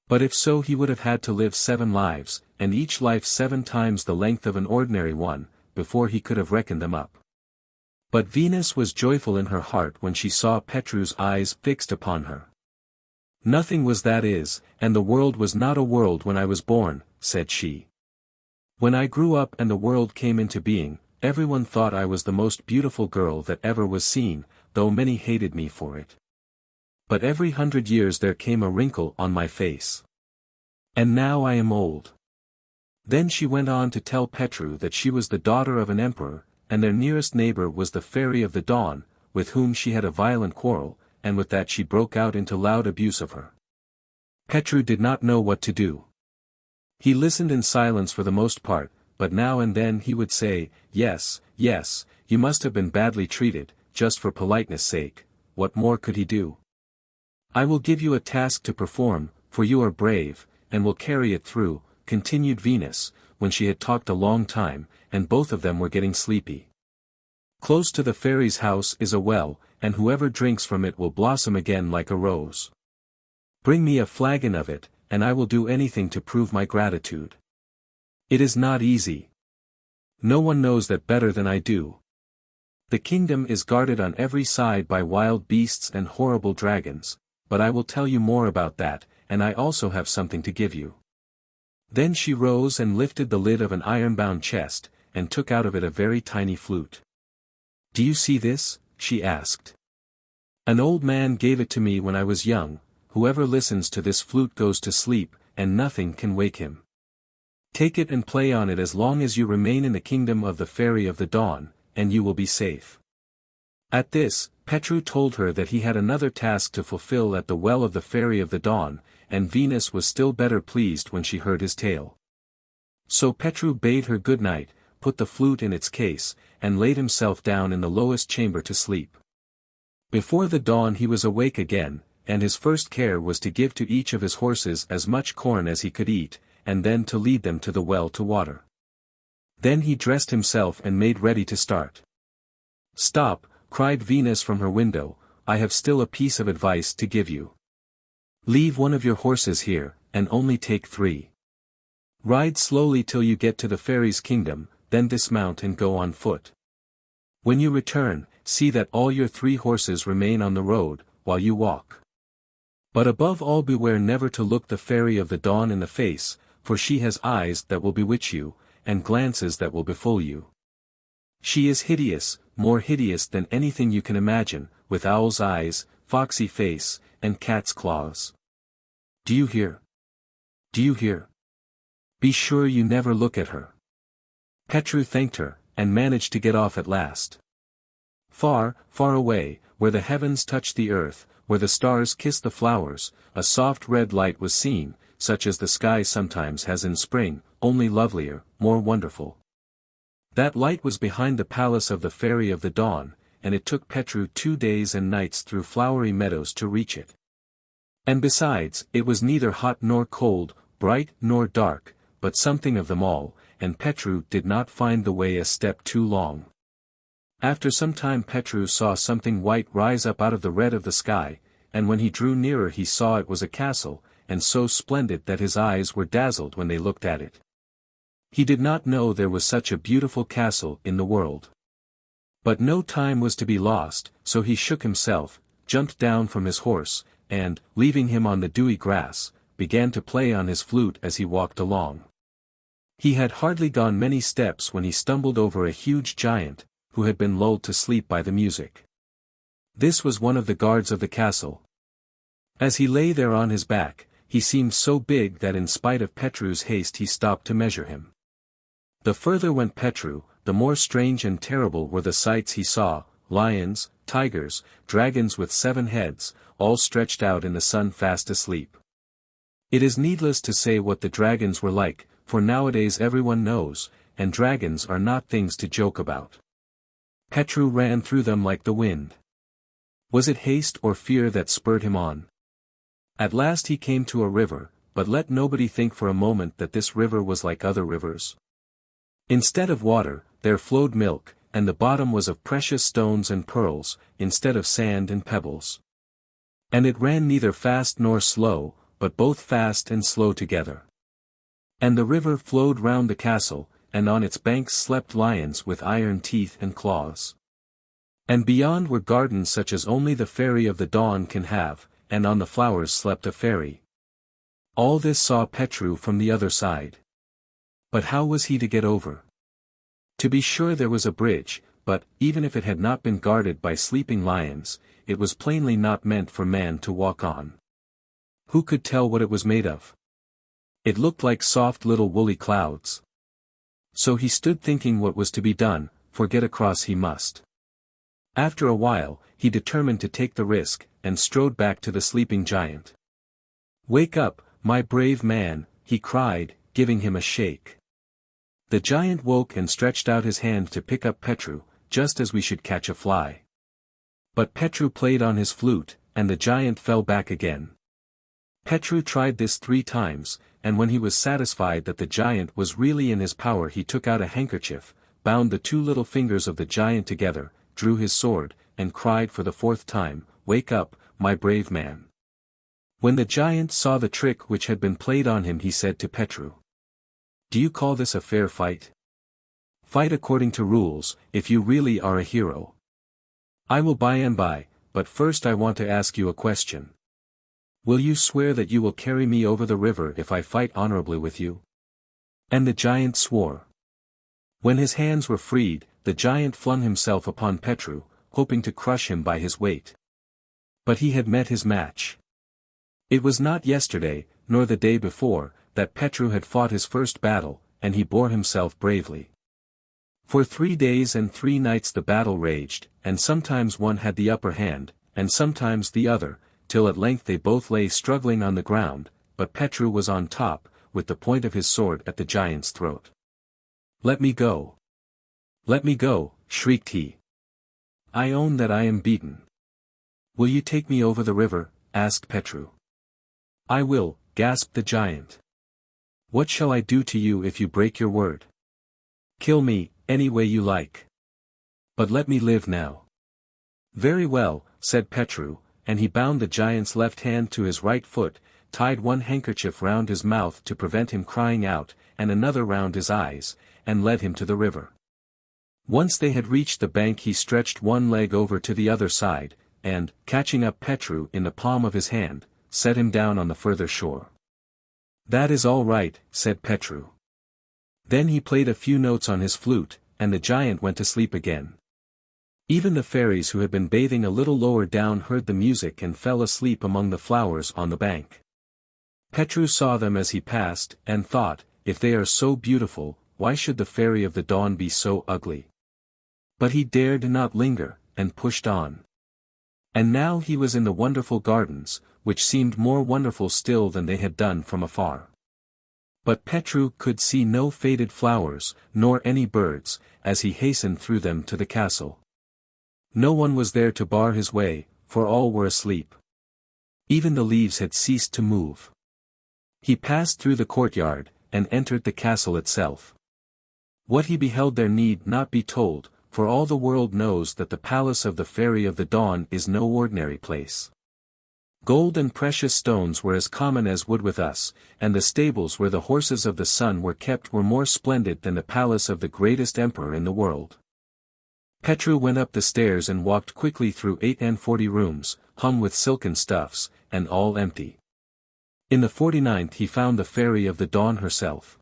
But if so he would have had to live 7 lives, and each life 7 times the length of an ordinary one, before he could have reckoned them up. But Venus was joyful in her heart when she saw Petru's eyes fixed upon her. "Nothing was that is, and the world was not a world when I was born," said she. "When I grew up and the world came into being, everyone thought I was the most beautiful girl that ever was seen, though many hated me for it. But every 100 years there came a wrinkle on my face. And now I am old." Then she went on to tell Petru that she was the daughter of an emperor, and their nearest neighbor was the Fairy of the Dawn, with whom she had a violent quarrel, and with that she broke out into loud abuse of her. Petru did not know what to do. He listened in silence for the most part, but now and then he would say, "Yes, yes, you must have been badly treated, just for politeness' sake." What more could he do? "I will give you a task to perform, for you are brave, and will carry it through," continued Venus, when she had talked a long time, and both of them were getting sleepy. "Close to the fairy's house is a well, and whoever drinks from it will blossom again like a rose. Bring me a flagon of it, and I will do anything to prove my gratitude. It is not easy. No one knows that better than I do. The kingdom is guarded on every side by wild beasts and horrible dragons, but I will tell you more about that, and I also have something to give you." Then she rose and lifted the lid of an iron-bound chest, and took out of it a very tiny flute. "Do you see this?" she asked. "An old man gave it to me when I was young. Whoever listens to this flute goes to sleep, and nothing can wake him. Take it and play on it as long as you remain in the kingdom of the Fairy of the Dawn, and you will be safe." At this, Petru told her that he had another task to fulfill at the well of the Fairy of the Dawn, and Venus was still better pleased when she heard his tale. So Petru bade her good night, put the flute in its case, and laid himself down in the lowest chamber to sleep. Before the dawn he was awake again, and his first care was to give to each of his horses as much corn as he could eat, and then to lead them to the well to water. Then he dressed himself and made ready to start. "Stop," cried Venus from her window, "I have still a piece of advice to give you. Leave one of your horses here, and only take 3. Ride slowly till you get to the fairy's kingdom, then dismount and go on foot. When you return, see that all your 3 horses remain on the road, while you walk. But above all beware never to look the Fairy of the Dawn in the face, for she has eyes that will bewitch you, and glances that will befool you. She is hideous, more hideous than anything you can imagine, with owl's eyes, foxy face, and cat's claws. Do you hear? Do you hear? Be sure you never look at her." Petru thanked her, and managed to get off at last. Far, far away, where the heavens touched the earth, where the stars kissed the flowers, a soft red light was seen, such as the sky sometimes has in spring, only lovelier, more wonderful. That light was behind the palace of the Fairy of the Dawn, and it took Petru 2 days and nights through flowery meadows to reach it. And besides, it was neither hot nor cold, bright nor dark, but something of them all, and Petru did not find the way a step too long. After some time Petru saw something white rise up out of the red of the sky, and when he drew nearer he saw it was a castle, and so splendid that his eyes were dazzled when they looked at it. He did not know there was such a beautiful castle in the world. But no time was to be lost, so he shook himself, jumped down from his horse, and, leaving him on the dewy grass, began to play on his flute as he walked along. He had hardly gone many steps when he stumbled over a huge giant, who had been lulled to sleep by the music. This was one of the guards of the castle. As he lay there on his back, he seemed so big that in spite of Petru's haste he stopped to measure him. The further went Petru, the more strange and terrible were the sights he saw: lions, tigers, dragons with 7 heads, all stretched out in the sun fast asleep. It is needless to say what the dragons were like, for nowadays everyone knows, and dragons are not things to joke about. Petru ran through them like the wind. Was it haste or fear that spurred him on? At last he came to a river, but let nobody think for a moment that this river was like other rivers. Instead of water, there flowed milk, and the bottom was of precious stones and pearls, instead of sand and pebbles. And it ran neither fast nor slow, but both fast and slow together. And the river flowed round the castle, and on its banks slept lions with iron teeth and claws. And beyond were gardens such as only the Fairy of the Dawn can have, and on the flowers slept a fairy. All this saw Petru from the other side. But how was he to get over? To be sure there was a bridge, but, even if it had not been guarded by sleeping lions, it was plainly not meant for man to walk on. Who could tell what it was made of? It looked like soft little woolly clouds. So he stood thinking what was to be done, for get across he must. After a while, he determined to take the risk, and strode back to the sleeping giant. "Wake up, my brave man," he cried, giving him a shake. The giant woke and stretched out his hand to pick up Petru, just as we should catch a fly. But Petru played on his flute, and the giant fell back again. Petru tried this 3 times, and when he was satisfied that the giant was really in his power he took out a handkerchief, bound the 2 little fingers of the giant together, drew his sword, and cried for the 4th time, "Wake up, my brave man." When the giant saw the trick which had been played on him he said to Petru, "Do you call this a fair fight? Fight according to rules, if you really are a hero. I will by and by, but first I want to ask you a question. Will you swear that you will carry me over the river if I fight honorably with you?" And the giant swore. When his hands were freed, the giant flung himself upon Petru, hoping to crush him by his weight. But he had met his match. It was not yesterday, nor the day before, that Petru had fought his first battle, and he bore himself bravely. For 3 days and 3 nights the battle raged, and sometimes one had the upper hand, and sometimes the other, till at length they both lay struggling on the ground, but Petru was on top, with the point of his sword at the giant's throat. "Let me go! Let me go!" shrieked he. "I own that I am beaten." "Will you take me over the river?" asked Petru. "I will," gasped the giant. "What shall I do to you if you break your word?" "Kill me, any way you like. But let me live now." "Very well," said Petru, and he bound the giant's left hand to his right foot, tied one handkerchief round his mouth to prevent him crying out, and another round his eyes, and led him to the river. Once they had reached the bank he stretched one leg over to the other side, and, catching up Petru in the palm of his hand, set him down on the further shore. "That is all right," said Petru. Then he played a few notes on his flute, and the giant went to sleep again. Even the fairies who had been bathing a little lower down heard the music and fell asleep among the flowers on the bank. Petru saw them as he passed, and thought, if they are so beautiful, why should the Fairy of the Dawn be so ugly? But he dared not linger, and pushed on. And now he was in the wonderful gardens, which seemed more wonderful still than they had done from afar. But Petru could see no faded flowers, nor any birds, as he hastened through them to the castle. No one was there to bar his way, for all were asleep. Even the leaves had ceased to move. He passed through the courtyard, and entered the castle itself. What he beheld there need not be told, for all the world knows that the palace of the Fairy of the Dawn is no ordinary place. Gold and precious stones were as common as wood with us, and the stables where the horses of the sun were kept were more splendid than the palace of the greatest emperor in the world. Petru went up the stairs and walked quickly through 48 rooms, hung with silken stuffs, and all empty. In the 49th he found the Fairy of the Dawn herself.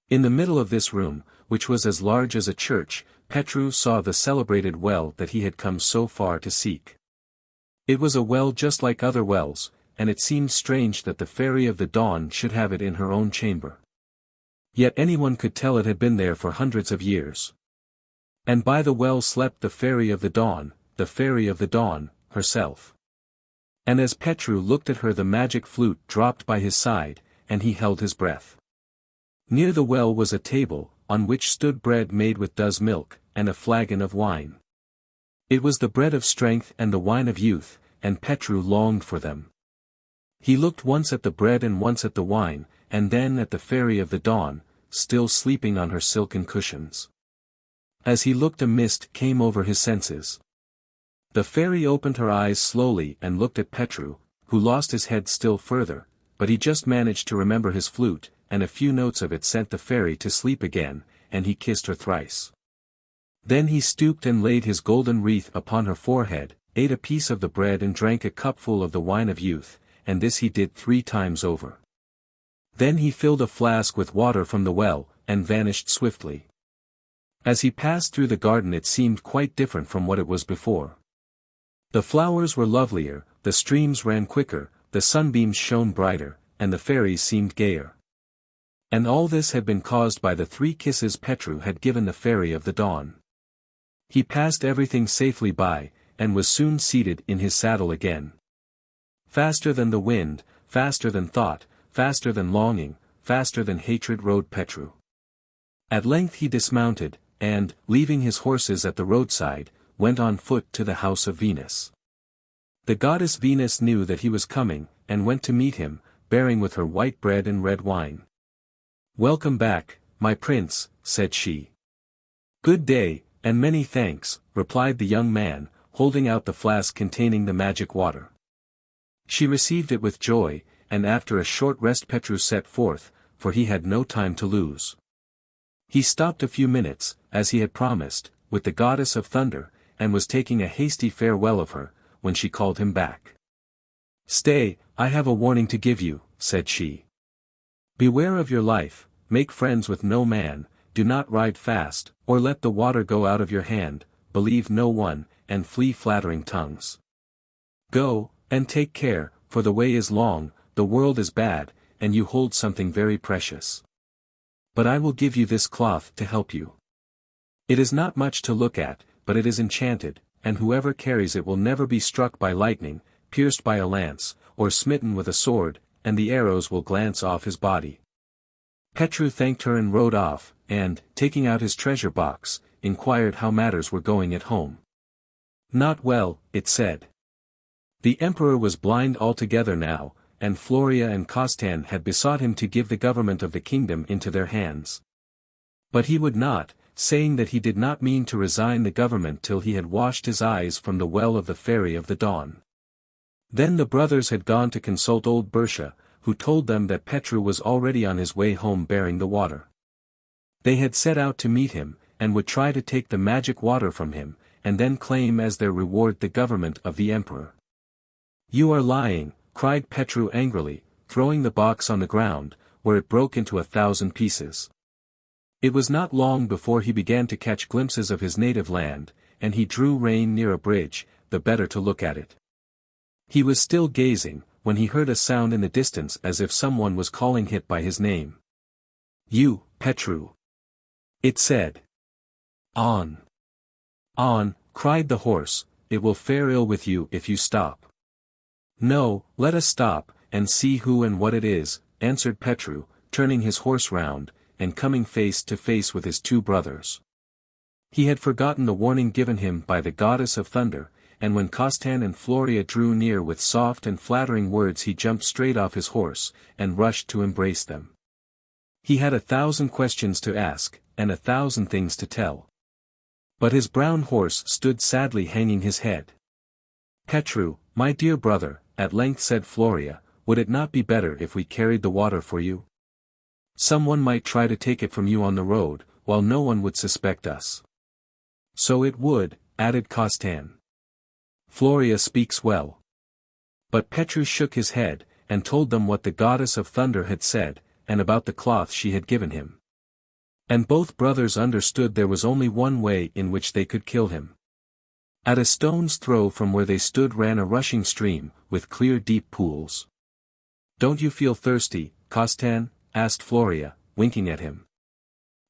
In the middle of this room, which was as large as a church, Petru saw the celebrated well that he had come so far to seek. It was a well just like other wells, and it seemed strange that the Fairy of the Dawn should have it in her own chamber. Yet anyone could tell it had been there for hundreds of years. And by the well slept the Fairy of the Dawn, herself. And as Petru looked at her the magic flute dropped by his side, and he held his breath. Near the well was a table, on which stood bread made with doe's milk, and a flagon of wine. It was the bread of strength and the wine of youth, and Petru longed for them. He looked once at the bread and once at the wine, and then at the Fairy of the Dawn, still sleeping on her silken cushions. As he looked a mist came over his senses. The fairy opened her eyes slowly and looked at Petru, who lost his head still further, but he just managed to remember his flute, and a few notes of it sent the fairy to sleep again, and he kissed her thrice. Then he stooped and laid his golden wreath upon her forehead, ate a piece of the bread and drank a cupful of the wine of youth, and this he did 3 times over. Then he filled a flask with water from the well, and vanished swiftly. As he passed through the garden it seemed quite different from what it was before. The flowers were lovelier, the streams ran quicker, the sunbeams shone brighter, and the fairies seemed gayer. And all this had been caused by the 3 kisses Petru had given the Fairy of the Dawn. He passed everything safely by, and was soon seated in his saddle again. Faster than the wind, faster than thought, faster than longing, faster than hatred rode Petru. At length he dismounted, and, leaving his horses at the roadside, went on foot to the house of Venus. The goddess Venus knew that he was coming, and went to meet him, bearing with her white bread and red wine. "Welcome back, my prince," said she. "Good day, and many thanks," replied the young man, holding out the flask containing the magic water. She received it with joy, and after a short rest Petru set forth, for he had no time to lose. He stopped a few minutes, as he had promised, with the goddess of thunder, and was taking a hasty farewell of her, when she called him back. "Stay, I have a warning to give you," said she. "Beware of your life, make friends with no man, do not ride fast, or let the water go out of your hand, believe no one, and flee flattering tongues. Go, and take care, for the way is long, the world is bad, and you hold something very precious. But I will give you this cloth to help you. It is not much to look at, but it is enchanted, and whoever carries it will never be struck by lightning, pierced by a lance, or smitten with a sword, and the arrows will glance off his body." Petru thanked her and rode off, and, taking out his treasure box, inquired how matters were going at home. "Not well," it said. The emperor was blind altogether now, and Floria and Kostan had besought him to give the government of the kingdom into their hands. But he would not, saying that he did not mean to resign the government till he had washed his eyes from the well of the Fairy of the Dawn. Then the brothers had gone to consult old Bersha, who told them that Petru was already on his way home bearing the water. They had set out to meet him, and would try to take the magic water from him, and then claim as their reward the government of the emperor. "You are lying," cried Petru angrily, throwing the box on the ground, where it broke into 1,000 pieces. It was not long before he began to catch glimpses of his native land, and he drew rein near a bridge, the better to look at it. He was still gazing, when he heard a sound in the distance as if someone was calling him by his name. "You, Petru," it said. "On! On!" cried the horse, "it will fare ill with you if you stop." "No, let us stop, and see who and what it is," answered Petru, turning his horse round, and coming face to face with his two brothers. He had forgotten the warning given him by the goddess of thunder, and when Costan and Floria drew near with soft and flattering words he jumped straight off his horse, and rushed to embrace them. He had 1,000 questions to ask, and 1,000 things to tell. But his brown horse stood sadly hanging his head. "Petru, my dear brother," at length said Floria, "would it not be better if we carried the water for you? Someone might try to take it from you on the road, while no one would suspect us." "So it would," added Costan. "Floria speaks well." But Petru shook his head, and told them what the goddess of thunder had said, and about the cloth she had given him. And both brothers understood there was only one way in which they could kill him. At a stone's throw from where they stood ran a rushing stream, with clear deep pools. "Don't you feel thirsty, Costan?" asked Floria, winking at him.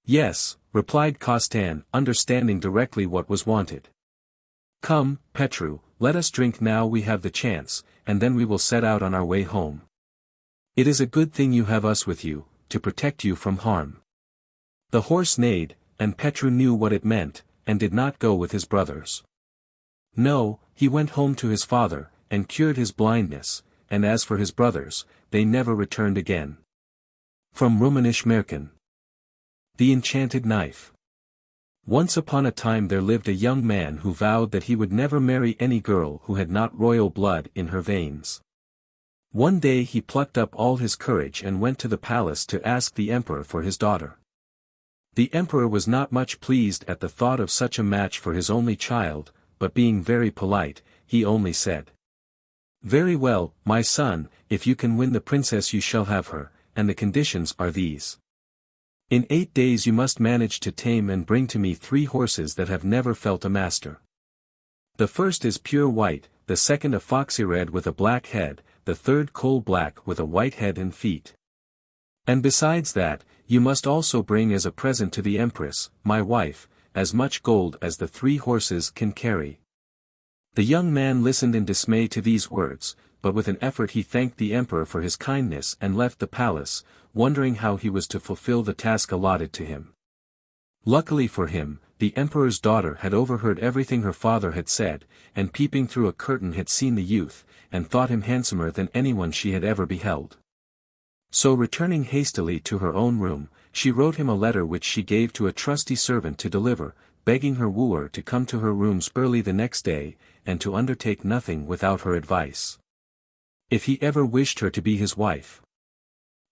"Yes," replied Costan, understanding directly what was wanted. "Come, Petru, let us drink now we have the chance, and then we will set out on our way home. It is a good thing you have us with you, to protect you from harm." The horse neighed, and Petru knew what it meant, and did not go with his brothers. No, he went home to his father, and cured his blindness, and as for his brothers, they never returned again. From Romanisch Märchen. The Enchanted Knife. Once upon a time there lived a young man who vowed that he would never marry any girl who had not royal blood in her veins. One day he plucked up all his courage and went to the palace to ask the emperor for his daughter. The emperor was not much pleased at the thought of such a match for his only child, but being very polite, he only said, "Very well, my son, if you can win the princess you shall have her, and the conditions are these. In 8 days you must manage to tame and bring to me 3 horses that have never felt a master. The first is pure white, the second a foxy red with a black head, the third coal black with a white head and feet. And besides that, you must also bring as a present to the empress, my wife, as much gold as the 3 horses can carry." The young man listened in dismay to these words, but with an effort he thanked the emperor for his kindness and left the palace, wondering how he was to fulfill the task allotted to him. Luckily for him, the emperor's daughter had overheard everything her father had said, and peeping through a curtain had seen the youth, and thought him handsomer than anyone she had ever beheld. So returning hastily to her own room, she wrote him a letter which she gave to a trusty servant to deliver, begging her wooer to come to her rooms early the next day, and to undertake nothing without her advice, if he ever wished her to be his wife.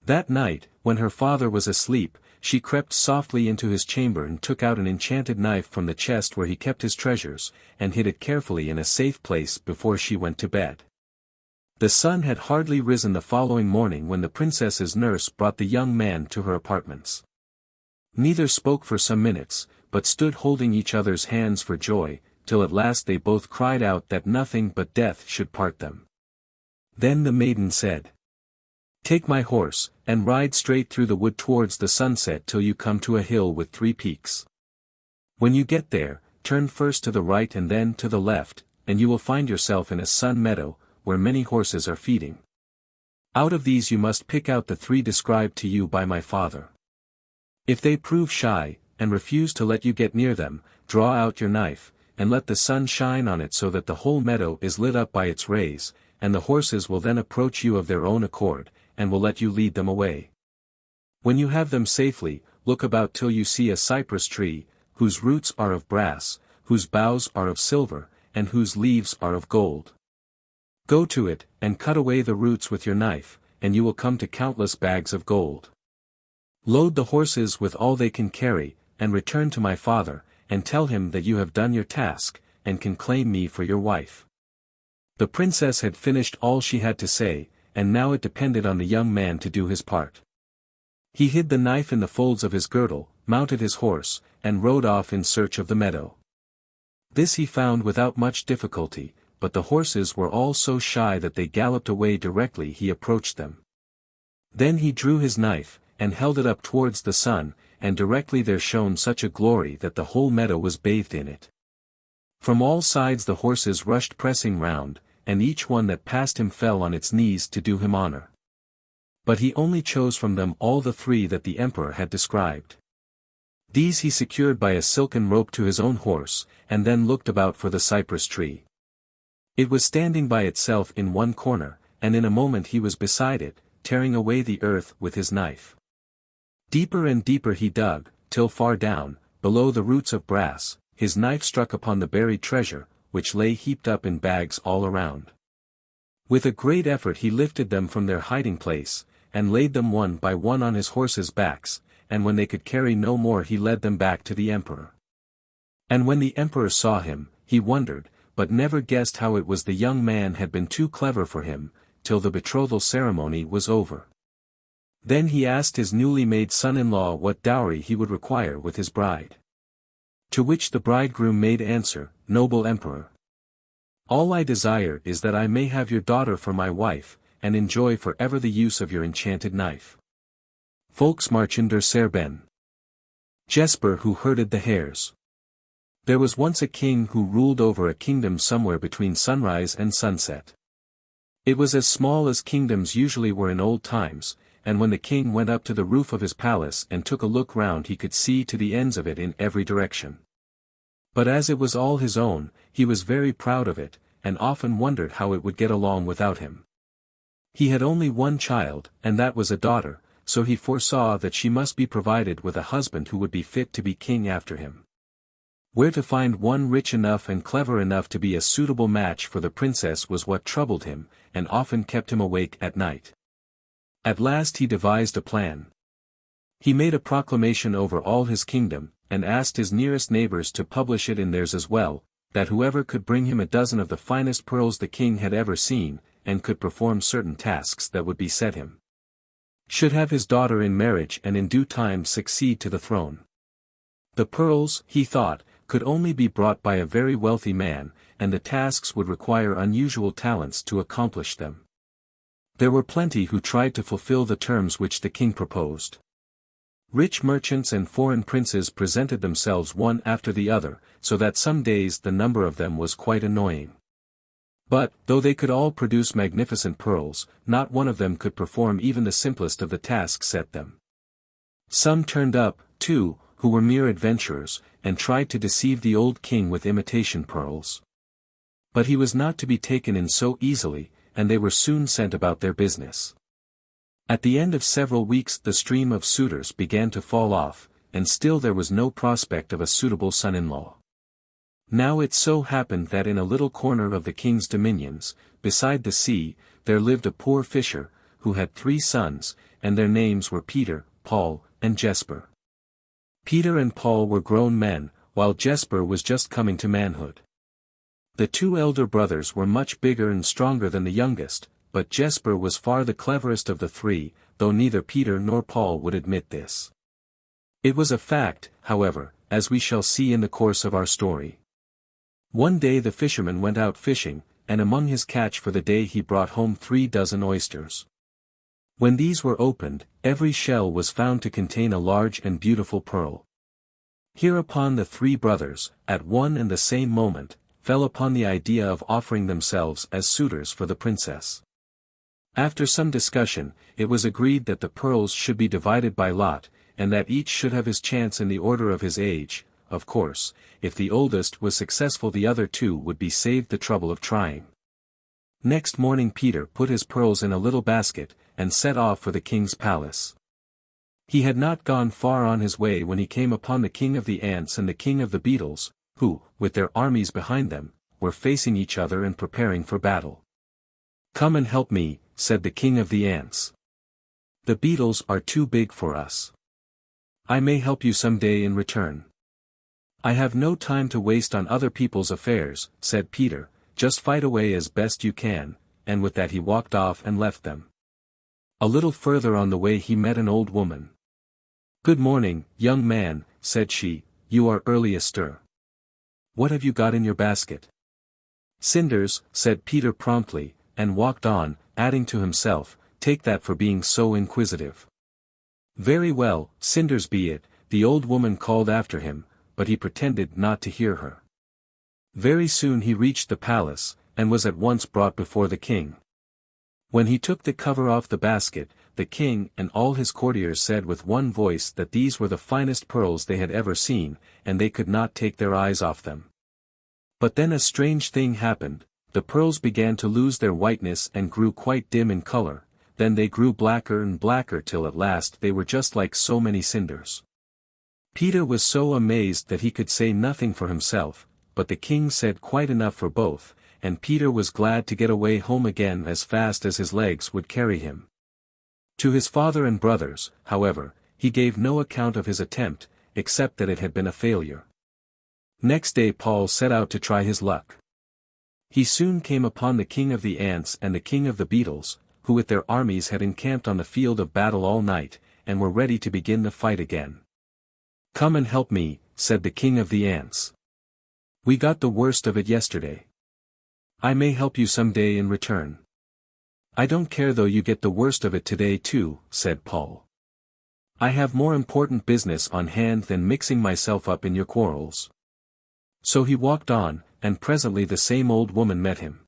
That night, when her father was asleep, she crept softly into his chamber and took out an enchanted knife from the chest where he kept his treasures, and hid it carefully in a safe place before she went to bed. The sun had hardly risen the following morning when the princess's nurse brought the young man to her apartments. Neither spoke for some minutes, but stood holding each other's hands for joy, till at last they both cried out that nothing but death should part them. Then the maiden said, "Take my horse, and ride straight through the wood towards the sunset till you come to a hill with 3 peaks. When you get there, turn first to the right and then to the left, and you will find yourself in a sun meadow, where many horses are feeding. Out of these you must pick out the 3 described to you by my father. If they prove shy, and refuse to let you get near them, draw out your knife, and let the sun shine on it so that the whole meadow is lit up by its rays, and the horses will then approach you of their own accord, and will let you lead them away. When you have them safely, look about till you see a cypress tree, whose roots are of brass, whose boughs are of silver, and whose leaves are of gold. Go to it, and cut away the roots with your knife, and you will come to countless bags of gold. Load the horses with all they can carry, and return to my father, and tell him that you have done your task, and can claim me for your wife." The princess had finished all she had to say, and now it depended on the young man to do his part. He hid the knife in the folds of his girdle, mounted his horse, and rode off in search of the meadow. This he found without much difficulty, but the horses were all so shy that they galloped away directly he approached them. Then he drew his knife, and held it up towards the sun, and directly there shone such a glory that the whole meadow was bathed in it. From all sides the horses rushed pressing round, and each one that passed him fell on its knees to do him honor. But he only chose from them all the 3 that the emperor had described. These he secured by a silken rope to his own horse, and then looked about for the cypress tree. It was standing by itself in one corner, and in a moment he was beside it, tearing away the earth with his knife. Deeper and deeper he dug, till far down, below the roots of brass, his knife struck upon the buried treasure, which lay heaped up in bags all around. With a great effort he lifted them from their hiding place, and laid them one by one on his horses' backs, and when they could carry no more he led them back to the emperor. And when the emperor saw him, he wondered, but never guessed how it was the young man had been too clever for him, till the betrothal ceremony was over. Then he asked his newly made son-in-law what dowry he would require with his bride. To which the bridegroom made answer, "Noble emperor, all I desire is that I may have your daughter for my wife, and enjoy forever the use of your enchanted knife." Volksmarchender Serben. Jesper who herded the hares. There was once a king who ruled over a kingdom somewhere between sunrise and sunset. It was as small as kingdoms usually were in old times, and when the king went up to the roof of his palace and took a look round he could see to the ends of it in every direction. But as it was all his own, he was very proud of it, and often wondered how it would get along without him. He had only one child, and that was a daughter, so he foresaw that she must be provided with a husband who would be fit to be king after him. Where to find one rich enough and clever enough to be a suitable match for the princess was what troubled him, and often kept him awake at night. At last he devised a plan. He made a proclamation over all his kingdom, and asked his nearest neighbors to publish it in theirs as well, that whoever could bring him a dozen of the finest pearls the king had ever seen, and could perform certain tasks that would be set him, should have his daughter in marriage and in due time succeed to the throne. The pearls, he thought, could only be brought by a very wealthy man, and the tasks would require unusual talents to accomplish them. There were plenty who tried to fulfill the terms which the king proposed. Rich merchants and foreign princes presented themselves one after the other, so that some days the number of them was quite annoying. But, though they could all produce magnificent pearls, not one of them could perform even the simplest of the tasks set them. Some turned up, too, who were mere adventurers, and tried to deceive the old king with imitation pearls. But he was not to be taken in so easily, and they were soon sent about their business. At the end of several weeks the stream of suitors began to fall off, and still there was no prospect of a suitable son-in-law. Now it so happened that in a little corner of the king's dominions, beside the sea, there lived a poor fisher, who had 3 sons, and their names were Peter, Paul, and Jesper. Peter and Paul were grown men, while Jesper was just coming to manhood. The 2 elder brothers were much bigger and stronger than the youngest, but Jesper was far the cleverest of the 3, though neither Peter nor Paul would admit this. It was a fact, however, as we shall see in the course of our story. One day the fisherman went out fishing, and among his catch for the day he brought home 3 dozen oysters. When these were opened, every shell was found to contain a large and beautiful pearl. Hereupon the 3 brothers, at one and the same moment, fell upon the idea of offering themselves as suitors for the princess. After some discussion, it was agreed that the pearls should be divided by lot, and that each should have his chance in the order of his age. Of course, if the oldest was successful the other 2 would be saved the trouble of trying. Next morning Peter put his pearls in a little basket, and set off for the king's palace. He had not gone far on his way when he came upon the king of the ants and the king of the beetles, who, with their armies behind them, were facing each other and preparing for battle. "Come and help me," said the king of the ants. "The beetles are too big for us. I may help you some day in return." "I have no time to waste on other people's affairs," said Peter, "just fight away as best you can," and with that he walked off and left them. A little further on the way he met an old woman. "Good morning, young man," said she, "you are early astir. What have you got in your basket?" "Cinders," said Peter promptly, and walked on, adding to himself, "Take that for being so inquisitive." "Very well, cinders be it," the old woman called after him, but he pretended not to hear her. Very soon he reached the palace, and was at once brought before the king. When he took the cover off the basket, the king and all his courtiers said with one voice that these were the finest pearls they had ever seen, and they could not take their eyes off them. But then a strange thing happened. The pearls began to lose their whiteness and grew quite dim in color, then they grew blacker and blacker till at last they were just like so many cinders. Peter was so amazed that he could say nothing for himself, but the king said quite enough for both, and Peter was glad to get away home again as fast as his legs would carry him. To his father and brothers, however, he gave no account of his attempt, except that it had been a failure. Next day Paul set out to try his luck. He soon came upon the king of the ants and the king of the beetles, who with their armies had encamped on the field of battle all night, and were ready to begin the fight again. "Come and help me," said the king of the ants. "We got the worst of it yesterday. I may help you some day in return." "I don't care though you get the worst of it today too," said Paul. "I have more important business on hand than mixing myself up in your quarrels." So he walked on, and presently the same old woman met him.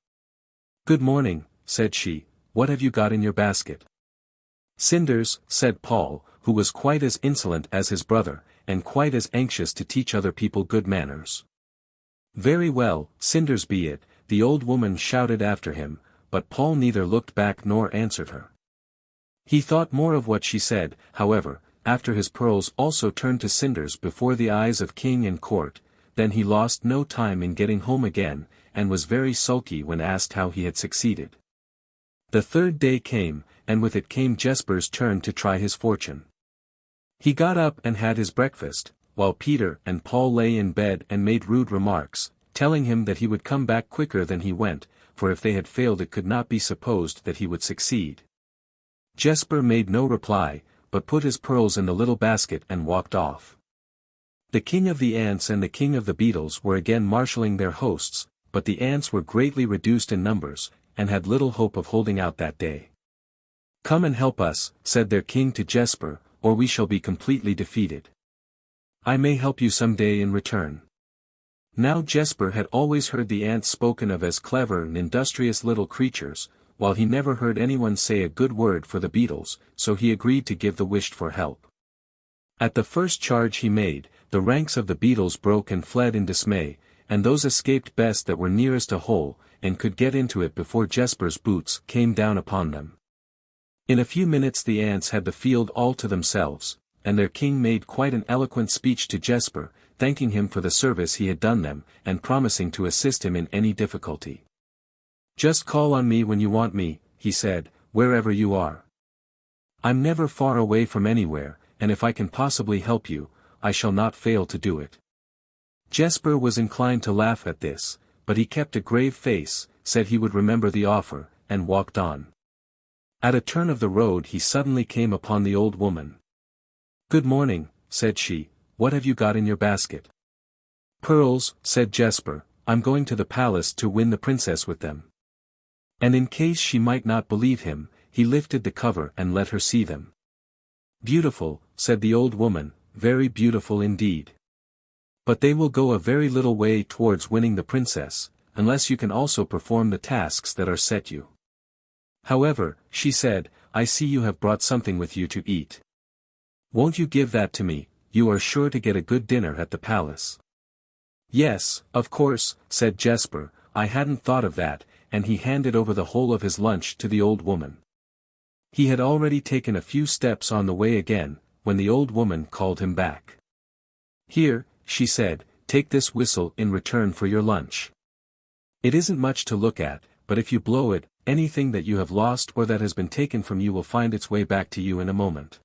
"Good morning," said she, "what have you got in your basket?" "Cinders," said Paul, who was quite as insolent as his brother, and quite as anxious to teach other people good manners. "Very well, cinders be it," the old woman shouted after him, but Paul neither looked back nor answered her. He thought more of what she said, however, after his pearls also turned to cinders before the eyes of king and court, then he lost no time in getting home again, and was very sulky when asked how he had succeeded. The third day came, and with it came Jesper's turn to try his fortune. He got up and had his breakfast, while Peter and Paul lay in bed and made rude remarks, telling him that he would come back quicker than he went, for if they had failed it could not be supposed that he would succeed. Jesper made no reply, but put his pearls in the little basket and walked off. The king of the ants and the king of the beetles were again marshalling their hosts, but the ants were greatly reduced in numbers, and had little hope of holding out that day. "Come and help us," said their king to Jesper, "or we shall be completely defeated. I may help you some day in return." Now Jesper had always heard the ants spoken of as clever and industrious little creatures, while he never heard anyone say a good word for the beetles, so he agreed to give the wished-for help. At the first charge he made, the ranks of the beetles broke and fled in dismay, and those escaped best that were nearest a hole, and could get into it before Jesper's boots came down upon them. In a few minutes the ants had the field all to themselves, and their king made quite an eloquent speech to Jesper, thanking him for the service he had done them, and promising to assist him in any difficulty. "Just call on me when you want me," he said, "wherever you are. I'm never far away from anywhere, and if I can possibly help you, I shall not fail to do it." Jesper was inclined to laugh at this, but he kept a grave face, said he would remember the offer, and walked on. At a turn of the road he suddenly came upon the old woman. "Good morning," said she, "what have you got in your basket?" "Pearls," said Jesper, "I'm going to the palace to win the princess with them." And in case she might not believe him, he lifted the cover and let her see them. "Beautiful," said the old woman, "very beautiful indeed. But they will go a very little way towards winning the princess, unless you can also perform the tasks that are set you. However," she said, "I see you have brought something with you to eat. Won't you give that to me? You are sure to get a good dinner at the palace." "Yes, of course," said Jesper, "I hadn't thought of that," and he handed over the whole of his lunch to the old woman. He had already taken a few steps on the way again, when the old woman called him back. "Here," she said, "take this whistle in return for your lunch. It isn't much to look at, but if you blow it, anything that you have lost or that has been taken from you will find its way back to you in a moment."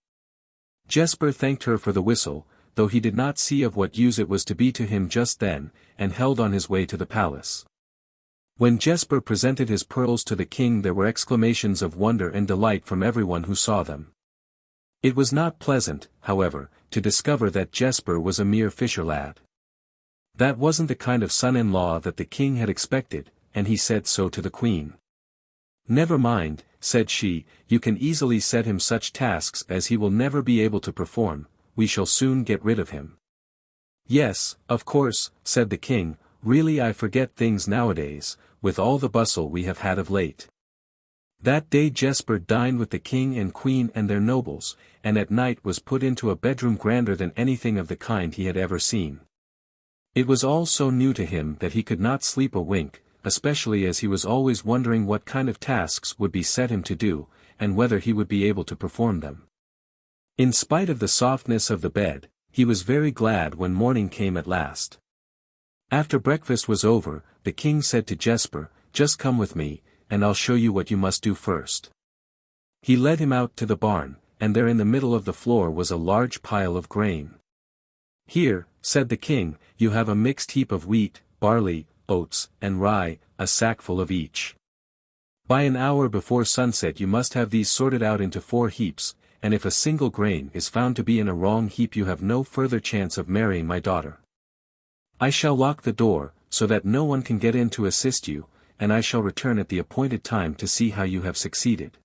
Jesper thanked her for the whistle, though he did not see of what use it was to be to him just then, and held on his way to the palace. When Jesper presented his pearls to the king there were exclamations of wonder and delight from everyone who saw them. It was not pleasant, however, to discover that Jesper was a mere fisher lad. That wasn't the kind of son-in-law that the king had expected, and he said so to the queen. "Never mind," said she, "you can easily set him such tasks as he will never be able to perform, we shall soon get rid of him." "Yes, of course," said the king, "really I forget things nowadays, with all the bustle we have had of late. That day Jesper dined with the king and queen and their nobles, and at night was put into a bedroom grander than anything of the kind he had ever seen. It was all so new to him that he could not sleep a wink, especially as he was always wondering what kind of tasks would be set him to do, and whether he would be able to perform them. In spite of the softness of the bed, he was very glad when morning came at last. After breakfast was over, the king said to Jesper, "Just come with me, and I'll show you what you must do first." He led him out to the barn, and there in the middle of the floor was a large pile of grain. "Here," said the king, "you have a mixed heap of wheat, barley, oats, and rye, a sackful of each. By an hour before sunset you must have these sorted out into 4 heaps, and if a single grain is found to be in a wrong heap you have no further chance of marrying my daughter. I shall lock the door, so that no one can get in to assist you, and I shall return at the appointed time to see how you have succeeded."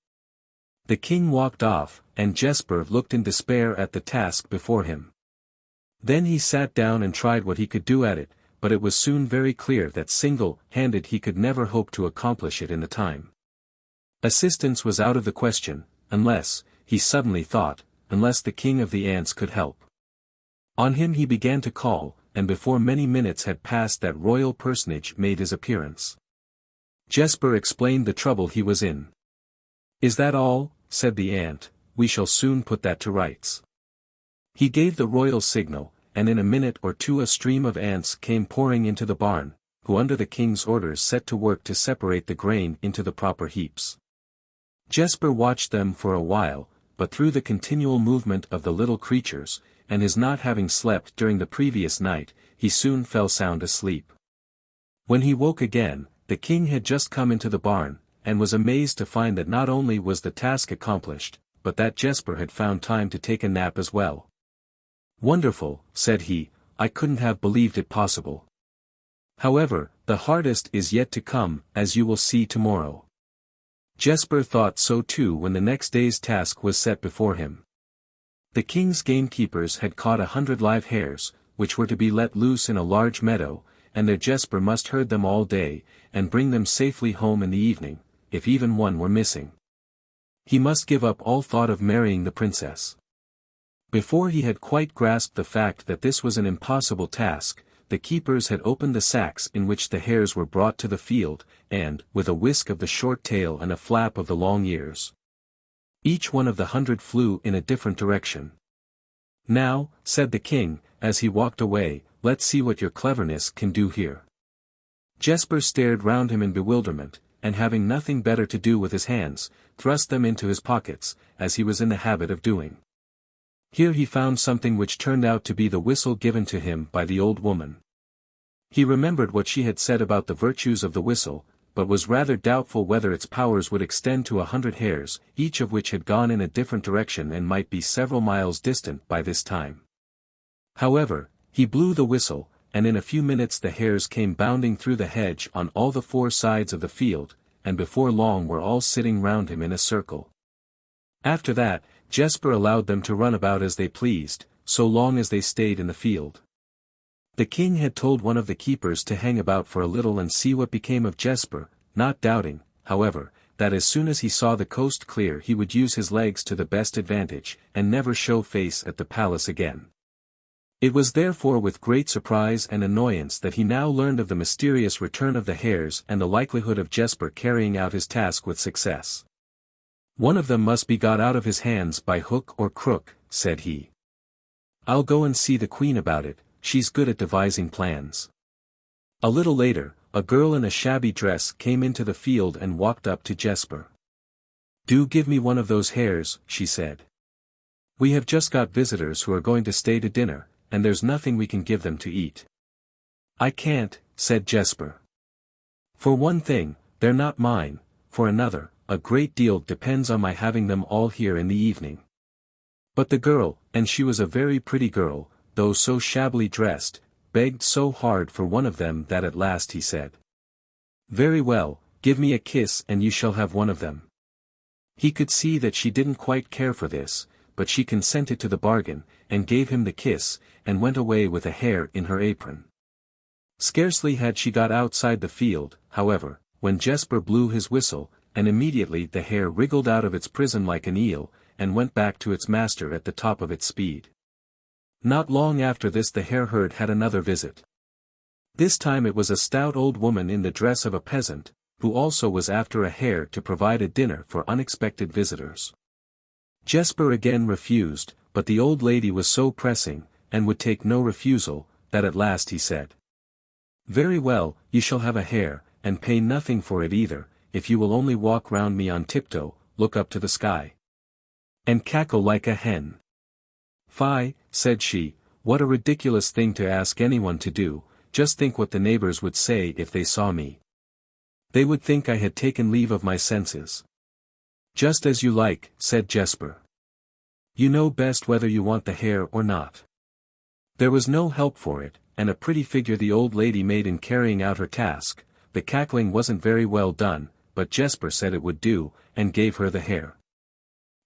The king walked off, and Jesper looked in despair at the task before him. Then he sat down and tried what he could do at it, but it was soon very clear that single-handed he could never hope to accomplish it in the time. Assistance was out of the question, unless, he suddenly thought, unless the king of the ants could help. On him he began to call, and before many minutes had passed that royal personage made his appearance. Jesper explained the trouble he was in. "Is that all?" said the ant, "we shall soon put that to rights." He gave the royal signal, and in a minute or two a stream of ants came pouring into the barn, who under the king's orders set to work to separate the grain into the proper heaps. Jesper watched them for a while, but through the continual movement of the little creatures, and his not having slept during the previous night, he soon fell sound asleep. When he woke again, the king had just come into the barn, and was amazed to find that not only was the task accomplished, but that Jesper had found time to take a nap as well. "Wonderful," said he, "I couldn't have believed it possible. However, the hardest is yet to come, as you will see tomorrow." Jesper thought so too when the next day's task was set before him. The king's gamekeepers had caught 100 live hares, which were to be let loose in a large meadow, and their Jesper must herd them all day, and bring them safely home in the evening, if even one were missing. He must give up all thought of marrying the princess. Before he had quite grasped the fact that this was an impossible task, the keepers had opened the sacks in which the hares were brought to the field, and, with a whisk of the short tail and a flap of the long ears, each one of the 100 flew in a different direction. "Now," said the king, as he walked away, "let's see what your cleverness can do here." Jesper stared round him in bewilderment, and having nothing better to do with his hands, thrust them into his pockets, as he was in the habit of doing. Here he found something which turned out to be the whistle given to him by the old woman. He remembered what she had said about the virtues of the whistle, but was rather doubtful whether its powers would extend to 100 hares, each of which had gone in a different direction and might be several miles distant by this time. However, he blew the whistle, and in a few minutes the hares came bounding through the hedge on all the 4 sides of the field, and before long were all sitting round him in a circle. After that, Jesper allowed them to run about as they pleased, so long as they stayed in the field. The king had told one of the keepers to hang about for a little and see what became of Jesper, not doubting, however, that as soon as he saw the coast clear he would use his legs to the best advantage, and never show face at the palace again. It was therefore with great surprise and annoyance that he now learned of the mysterious return of the hares and the likelihood of Jesper carrying out his task with success. "One of them must be got out of his hands by hook or crook," said he. "I'll go and see the queen about it, she's good at devising plans." A little later, a girl in a shabby dress came into the field and walked up to Jesper. "Do give me one of those hares," she said. "We have just got visitors who are going to stay to dinner, and there's nothing we can give them to eat." "I can't," said Jesper. "For one thing, they're not mine, for another, a great deal depends on my having them all here in the evening." But the girl, and she was a very pretty girl, though so shabbily dressed, begged so hard for one of them that at last he said, "Very well, give me a kiss and you shall have one of them." He could see that she didn't quite care for this, but she consented to the bargain, and gave him the kiss, and went away with a hare in her apron. Scarcely had she got outside the field, however, when Jesper blew his whistle, and immediately the hare wriggled out of its prison like an eel, and went back to its master at the top of its speed. Not long after this the hare herd had another visit. This time it was a stout old woman in the dress of a peasant, who also was after a hare to provide a dinner for unexpected visitors. Jesper again refused, but the old lady was so pressing, and would take no refusal, that at last he said, "Very well, you shall have a hare, and pay nothing for it either, if you will only walk round me on tiptoe, look up to the sky, and cackle like a hen." "Fie," said she, "what a ridiculous thing to ask anyone to do, just think what the neighbors would say if they saw me. They would think I had taken leave of my senses." "Just as you like," said Jesper. "You know best whether you want the hare or not." There was no help for it, and a pretty figure the old lady made in carrying out her task. The cackling wasn't very well done, but Jesper said it would do, and gave her the hare.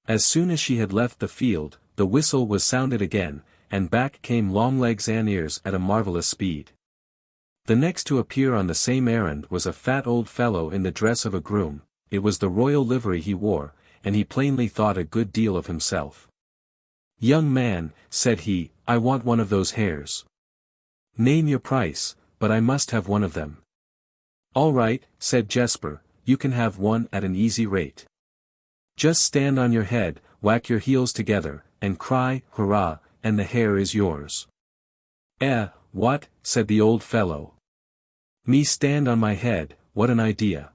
As soon as she had left the field, the whistle was sounded again, and back came Longlegs and Ears at a marvelous speed. The next to appear on the same errand was a fat old fellow in the dress of a groom. It was the royal livery he wore, and he plainly thought a good deal of himself. "Young man," said he, "I want one of those hares." "Name your price, but I must have one of them." "All right," said Jesper, "you can have one at an easy rate. Just stand on your head, whack your heels together, and cry, 'Hurrah,' and the hare is yours." What?" said the old fellow. "Me stand on my head, what an idea."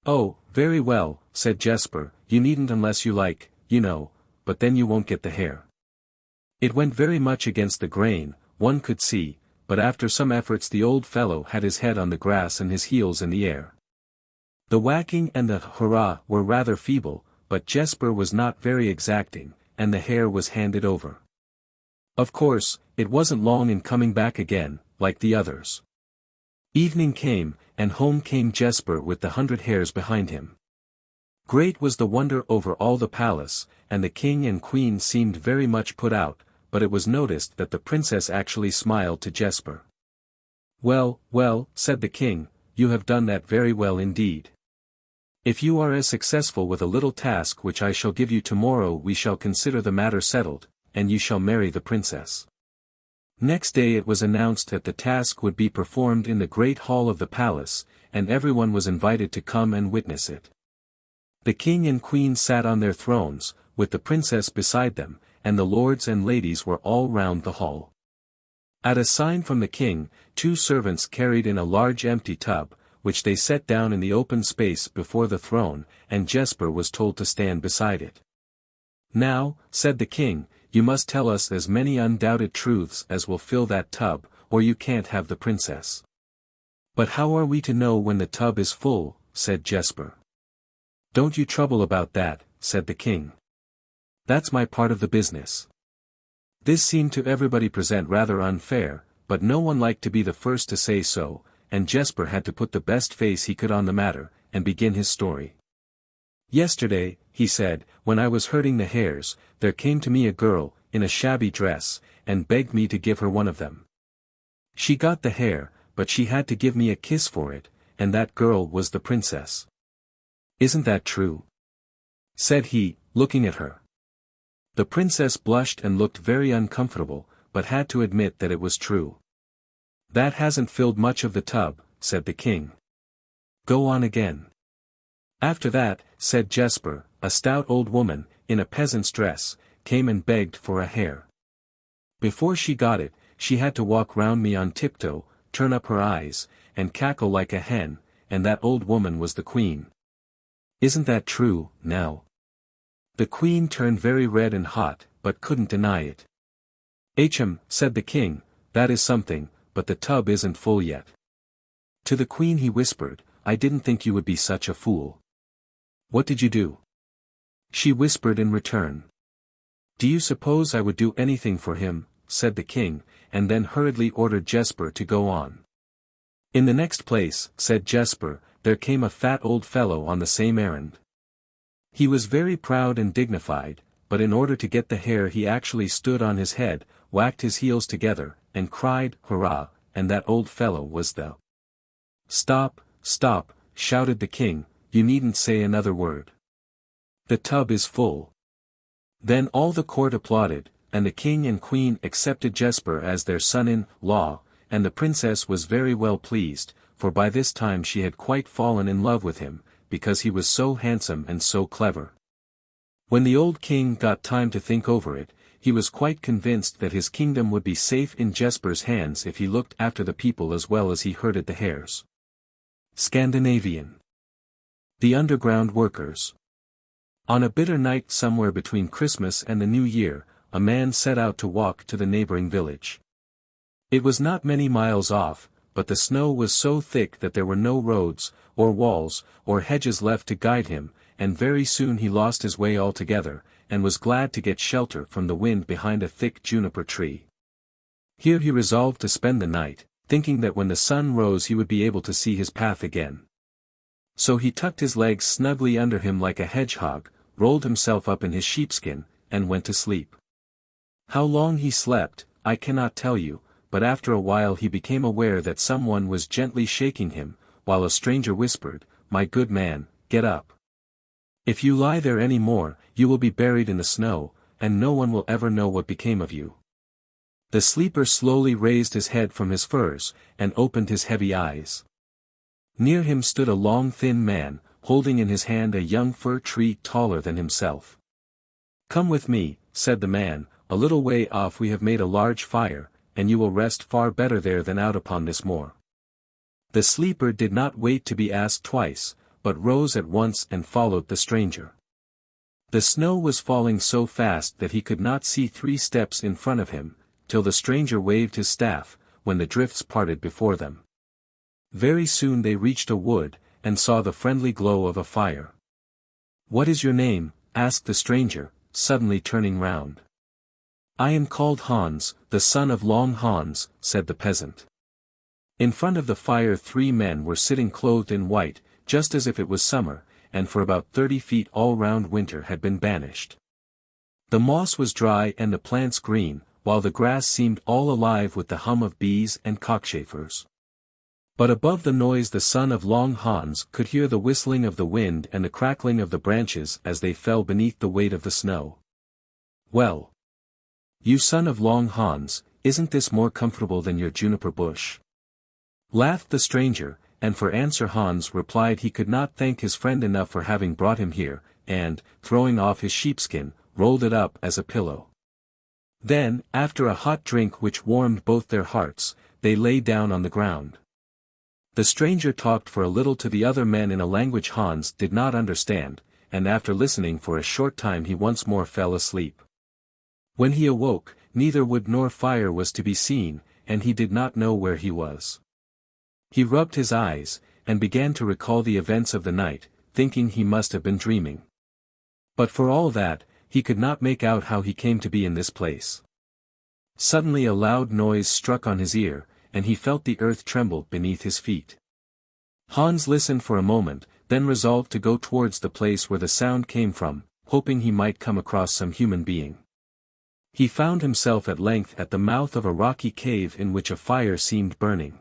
"Oh, very well," said Jesper, "you needn't unless you like, you know, but then you won't get the hare." It went very much against the grain, one could see, but after some efforts the old fellow had his head on the grass and his heels in the air. The whacking and the hurrah were rather feeble, but Jesper was not very exacting, and the hare was handed over. Of course, it wasn't long in coming back again, like the others. Evening came, and home came Jesper with the 100 hares behind him. Great was the wonder over all the palace, and the king and queen seemed very much put out, but it was noticed that the princess actually smiled to Jesper. "Well, well," said the king, "you have done that very well indeed. If you are as successful with a little task which I shall give you tomorrow, we shall consider the matter settled, and you shall marry the princess." Next day it was announced that the task would be performed in the great hall of the palace, and everyone was invited to come and witness it. The king and queen sat on their thrones, with the princess beside them, and the lords and ladies were all round the hall. At a sign from the king, 2 servants carried in a large empty tub, which they set down in the open space before the throne, and Jesper was told to stand beside it. "Now," said the king, "you must tell us as many undoubted truths as will fill that tub, or you can't have the princess." "But how are we to know when the tub is full?" said Jesper. "Don't you trouble about that," said the king. "That's my part of the business." This seemed to everybody present rather unfair, but no one liked to be the first to say so, and Jesper had to put the best face he could on the matter, and begin his story. "Yesterday," he said, "when I was herding the hares, there came to me a girl, in a shabby dress, and begged me to give her one of them. She got the hare, but she had to give me a kiss for it, and that girl was the princess." "Isn't that true?" said he, looking at her. The princess blushed and looked very uncomfortable, but had to admit that it was true. "That hasn't filled much of the tub," said the king. "Go on again." "After that," said Jesper, "a stout old woman, in a peasant's dress, came and begged for a hare. Before she got it, she had to walk round me on tiptoe, turn up her eyes, and cackle like a hen, and that old woman was the queen. Isn't that true, now?" The queen turned very red and hot, but couldn't deny it. "Ahem," said the king, "that is something, but the tub isn't full yet." To the queen he whispered, "I didn't think you would be such a fool." "What did you do?" she whispered in return. "Do you suppose I would do anything for him?" said the king, and then hurriedly ordered Jesper to go on. "In the next place," said Jesper, "there came a fat old fellow on the same errand. He was very proud and dignified, but in order to get the hare he actually stood on his head, whacked his heels together, and cried, 'Hurrah,' and that old fellow was the—" "Stop, stop," shouted the king, you needn't say another word. The tub is full." Then all the court applauded, and the king and queen accepted Jesper as their son-in-law, and the princess was very well pleased, for by this time she had quite fallen in love with him, because he was so handsome and so clever. When the old king got time to think over it, he was quite convinced that his kingdom would be safe in Jesper's hands if he looked after the people as well as he herded the hares. Scandinavian. The underground workers. On a bitter night somewhere between Christmas and the New Year, a man set out to walk to the neighboring village. It was not many miles off, but the snow was so thick that there were no roads, or walls, or hedges left to guide him, and very soon he lost his way altogether, and was glad to get shelter from the wind behind a thick juniper tree. Here he resolved to spend the night, thinking that when the sun rose he would be able to see his path again. So he tucked his legs snugly under him like a hedgehog, rolled himself up in his sheepskin, and went to sleep. How long he slept, I cannot tell you, but after a while he became aware that someone was gently shaking him, while a stranger whispered, "My good man, get up. If you lie there any more, you will be buried in the snow, and no one will ever know what became of you." The sleeper slowly raised his head from his furs, and opened his heavy eyes. Near him stood a long thin man, holding in his hand a young fir tree taller than himself. "Come with me," said the man, "a little way off we have made a large fire, and you will rest far better there than out upon this moor." The sleeper did not wait to be asked twice, but rose at once and followed the stranger. The snow was falling so fast that he could not see 3 steps in front of him, till the stranger waved his staff, when the drifts parted before them. Very soon they reached a wood, and saw the friendly glow of a fire. "What is your name?" asked the stranger, suddenly turning round. "I am called Hans, the son of Long Hans," said the peasant. In front of the fire 3 men were sitting clothed in white, just as if it was summer, and for about 30 feet all round winter had been banished. The moss was dry and the plants green, while the grass seemed all alive with the hum of bees and cockchafers. But above the noise the son of Long Hans could hear the whistling of the wind and the crackling of the branches as they fell beneath the weight of the snow. "Well, you son of Long Hans, isn't this more comfortable than your juniper bush?" laughed the stranger, and for answer Hans replied he could not thank his friend enough for having brought him here, and, throwing off his sheepskin, rolled it up as a pillow. Then, after a hot drink which warmed both their hearts, they lay down on the ground. The stranger talked for a little to the other men in a language Hans did not understand, and after listening for a short time he once more fell asleep. When he awoke, neither wood nor fire was to be seen, and he did not know where he was. He rubbed his eyes, and began to recall the events of the night, thinking he must have been dreaming. But for all that, he could not make out how he came to be in this place. Suddenly a loud noise struck on his ear, and he felt the earth tremble beneath his feet. Hans listened for a moment, then resolved to go towards the place where the sound came from, hoping he might come across some human being. He found himself at length at the mouth of a rocky cave in which a fire seemed burning.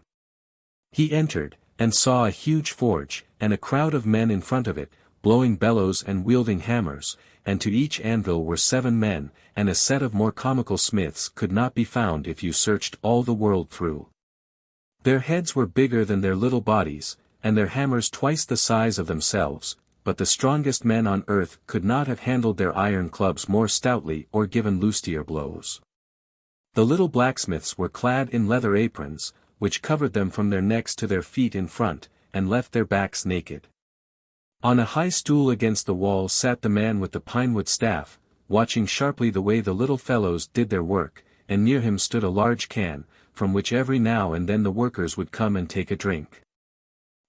He entered, and saw a huge forge, and a crowd of men in front of it, blowing bellows and wielding hammers, and to each anvil were 7 men, and a set of more comical smiths could not be found if you searched all the world through. Their heads were bigger than their little bodies, and their hammers twice the size of themselves, but the strongest men on earth could not have handled their iron clubs more stoutly or given lustier blows. The little blacksmiths were clad in leather aprons, which covered them from their necks to their feet in front, and left their backs naked. On a high stool against the wall sat the man with the pinewood staff, watching sharply the way the little fellows did their work, and near him stood a large can, from which every now and then the workers would come and take a drink.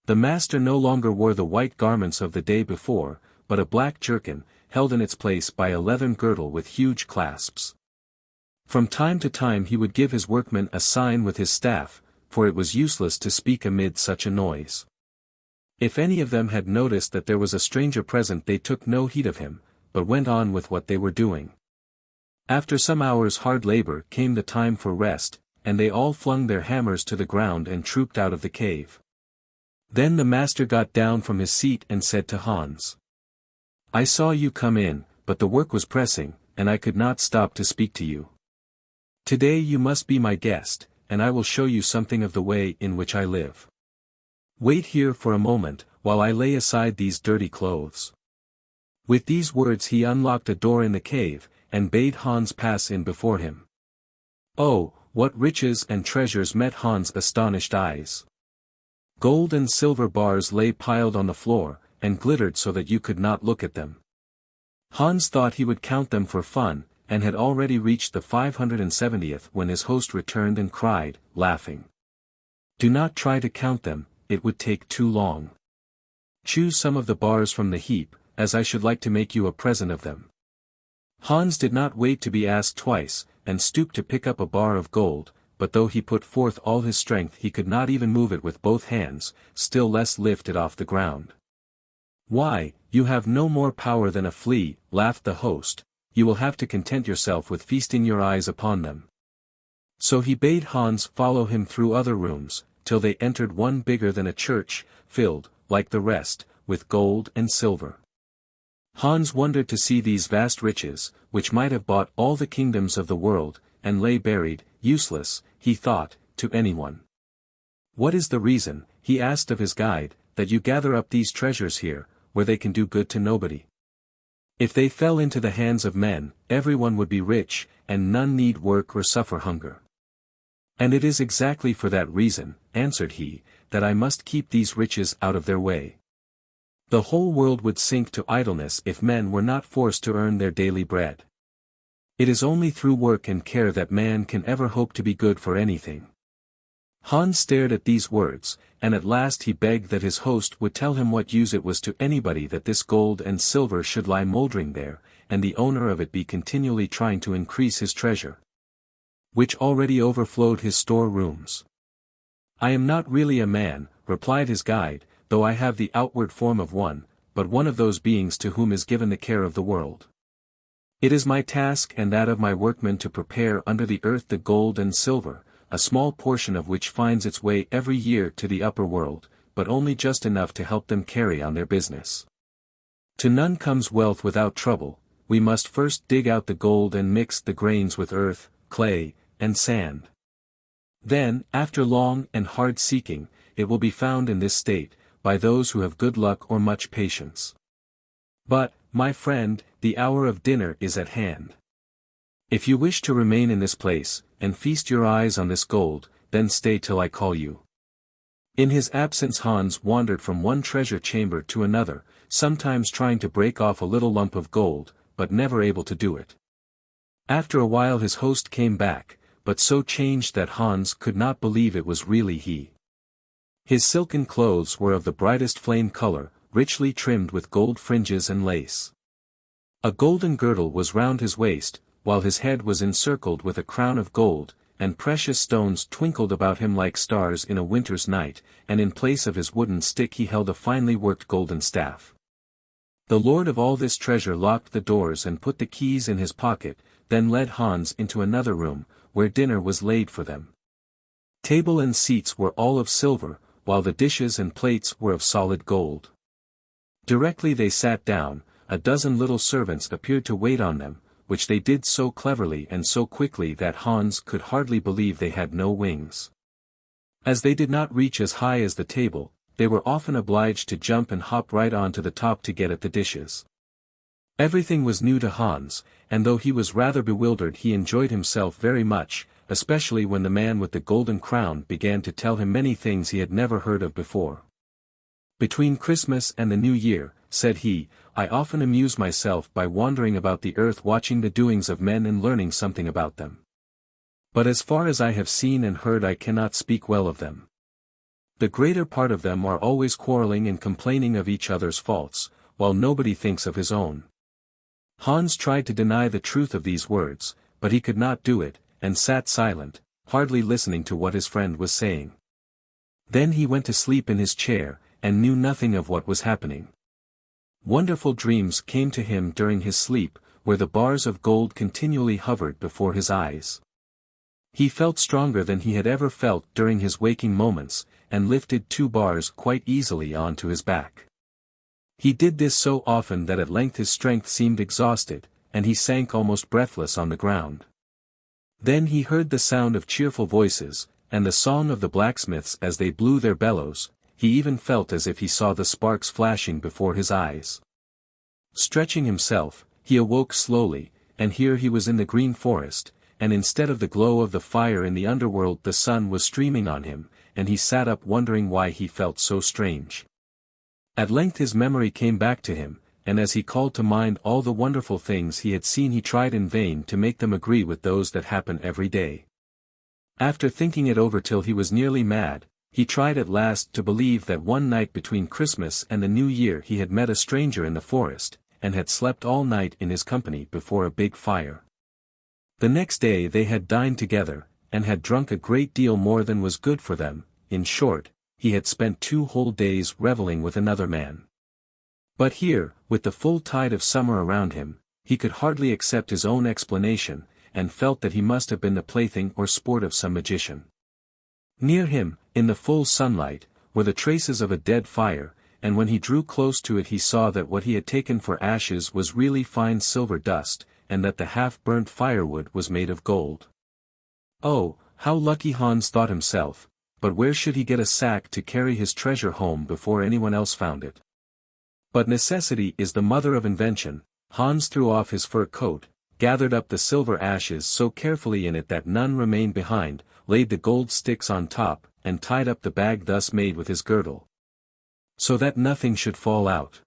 The master no longer wore the white garments of the day before, but a black jerkin, held in its place by a leathern girdle with huge clasps. From time to time he would give his workmen a sign with his staff, for it was useless to speak amid such a noise. If any of them had noticed that there was a stranger present they took no heed of him, but went on with what they were doing. After some hours' hard labor came the time for rest, and they all flung their hammers to the ground and trooped out of the cave. Then the master got down from his seat and said to Hans. I saw you come in, but the work was pressing, and I could not stop to speak to you. Today you must be my guest, and I will show you something of the way in which I live. Wait here for a moment, while I lay aside these dirty clothes. With these words he unlocked a door in the cave, and bade Hans pass in before him. Oh, what riches and treasures met Hans' astonished eyes! Gold and silver bars lay piled on the floor, and glittered so that you could not look at them. Hans thought he would count them for fun, and had already reached the 570th when his host returned and cried, laughing. Do not try to count them, it would take too long. Choose some of the bars from the heap, as I should like to make you a present of them. Hans did not wait to be asked twice, and stooped to pick up a bar of gold, but though he put forth all his strength he could not even move it with both hands, still less lift it off the ground. Why, you have no more power than a flea, laughed the host, you will have to content yourself with feasting your eyes upon them. So he bade Hans follow him through other rooms, till they entered one bigger than a church, filled, like the rest, with gold and silver. Hans wondered to see these vast riches, which might have bought all the kingdoms of the world, and lay buried, useless, he thought, to anyone. What is the reason, he asked of his guide, that you gather up these treasures here, where they can do good to nobody? If they fell into the hands of men, everyone would be rich, and none need work or suffer hunger. And it is exactly for that reason, answered he, that I must keep these riches out of their way. The whole world would sink to idleness if men were not forced to earn their daily bread. It is only through work and care that man can ever hope to be good for anything. Hans stared at these words, and at last he begged that his host would tell him what use it was to anybody that this gold and silver should lie mouldering there, and the owner of it be continually trying to increase his treasure, which already overflowed his store rooms. I am not really a man, replied his guide, though I have the outward form of one, but one of those beings to whom is given the care of the world. It is my task and that of my workmen to prepare under the earth the gold and silver, a small portion of which finds its way every year to the upper world, but only just enough to help them carry on their business. To none comes wealth without trouble, we must first dig out the gold and mix the grains with earth, clay, and sand. Then, after long and hard seeking, it will be found in this state, by those who have good luck or much patience. But, my friend, the hour of dinner is at hand. If you wish to remain in this place, and feast your eyes on this gold, then stay till I call you. In his absence Hans wandered from one treasure chamber to another, sometimes trying to break off a little lump of gold, but never able to do it. After a while his host came back, but so changed that Hans could not believe it was really he. His silken clothes were of the brightest flame color, richly trimmed with gold fringes and lace. A golden girdle was round his waist, while his head was encircled with a crown of gold, and precious stones twinkled about him like stars in a winter's night, and in place of his wooden stick he held a finely worked golden staff. The lord of all this treasure locked the doors and put the keys in his pocket, then led Hans into another room, where dinner was laid for them. Table and seats were all of silver, while the dishes and plates were of solid gold. Directly they sat down, a dozen little servants appeared to wait on them, which they did so cleverly and so quickly that Hans could hardly believe they had no wings. As they did not reach as high as the table, they were often obliged to jump and hop right on to the top to get at the dishes. Everything was new to Hans, and though he was rather bewildered he enjoyed himself very much, especially when the man with the golden crown began to tell him many things he had never heard of before. Between Christmas and the New Year, said he, I often amuse myself by wandering about the earth watching the doings of men and learning something about them. But as far as I have seen and heard I cannot speak well of them. The greater part of them are always quarreling and complaining of each other's faults, while nobody thinks of his own. Hans tried to deny the truth of these words, but he could not do it, and sat silent, hardly listening to what his friend was saying. Then he went to sleep in his chair, and knew nothing of what was happening. Wonderful dreams came to him during his sleep, where the bars of gold continually hovered before his eyes. He felt stronger than he had ever felt during his waking moments, and lifted 2 bars quite easily onto his back. He did this so often that at length his strength seemed exhausted, and he sank almost breathless on the ground. Then he heard the sound of cheerful voices, and the song of the blacksmiths as they blew their bellows. He even felt as if he saw the sparks flashing before his eyes. Stretching himself, he awoke slowly, and here he was in the green forest, and instead of the glow of the fire in the underworld the sun was streaming on him, and he sat up wondering why he felt so strange. At length his memory came back to him, and as he called to mind all the wonderful things he had seen he tried in vain to make them agree with those that happen every day. After thinking it over till he was nearly mad, he tried at last to believe that one night between Christmas and the New Year he had met a stranger in the forest, and had slept all night in his company before a big fire. The next day they had dined together, and had drunk a great deal more than was good for them. In short, he had spent 2 whole days reveling with another man. But here, with the full tide of summer around him, he could hardly accept his own explanation, and felt that he must have been the plaything or sport of some magician. Near him, in the full sunlight, were the traces of a dead fire, and when he drew close to it he saw that what he had taken for ashes was really fine silver dust, and that the half-burnt firewood was made of gold. Oh, how lucky Hans thought himself, but where should he get a sack to carry his treasure home before anyone else found it? But necessity is the mother of invention. Hans threw off his fur coat, gathered up the silver ashes so carefully in it that none remained behind, laid the gold sticks on top, and tied up the bag thus made with his girdle, so that nothing should fall out.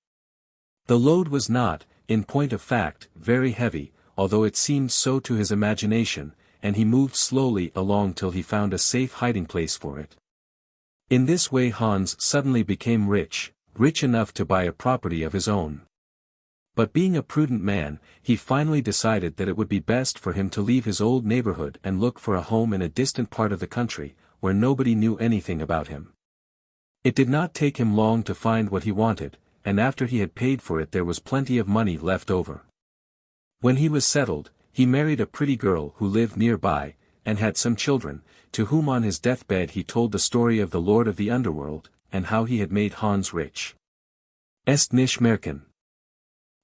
The load was not, in point of fact, very heavy, although it seemed so to his imagination, and he moved slowly along till he found a safe hiding place for it. In this way Hans suddenly became rich enough to buy a property of his own. But being a prudent man, he finally decided that it would be best for him to leave his old neighborhood and look for a home in a distant part of the country, where nobody knew anything about him. It did not take him long to find what he wanted, and after he had paid for it there was plenty of money left over. When he was settled, he married a pretty girl who lived nearby, and had some children, to whom on his deathbed he told the story of the Lord of the Underworld, and how he had made Hans rich. Est nicht Märchen.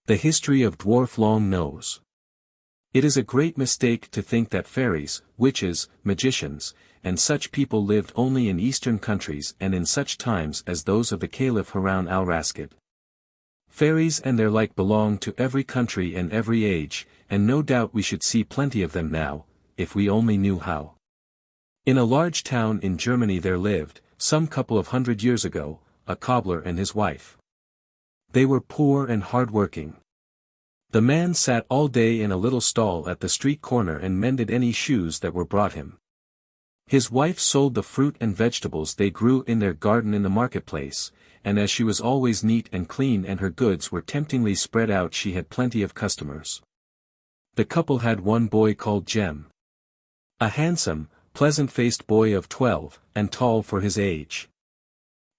The history of Dwarf Long Nose. It is a great mistake to think that fairies, witches, magicians, and such people lived only in eastern countries and in such times as those of the Caliph Harun al-Rashid. Fairies and their like belong to every country and every age, and no doubt we should see plenty of them now, if we only knew how. In a large town in Germany there lived, some couple of 100 years ago, a cobbler and his wife. They were poor and hard-working. The man sat all day in a little stall at the street corner and mended any shoes that were brought him. His wife sold the fruit and vegetables they grew in their garden in the marketplace, and as she was always neat and clean and her goods were temptingly spread out she had plenty of customers. The couple had one boy called Jem. A handsome, pleasant-faced boy of 12, and tall for his age.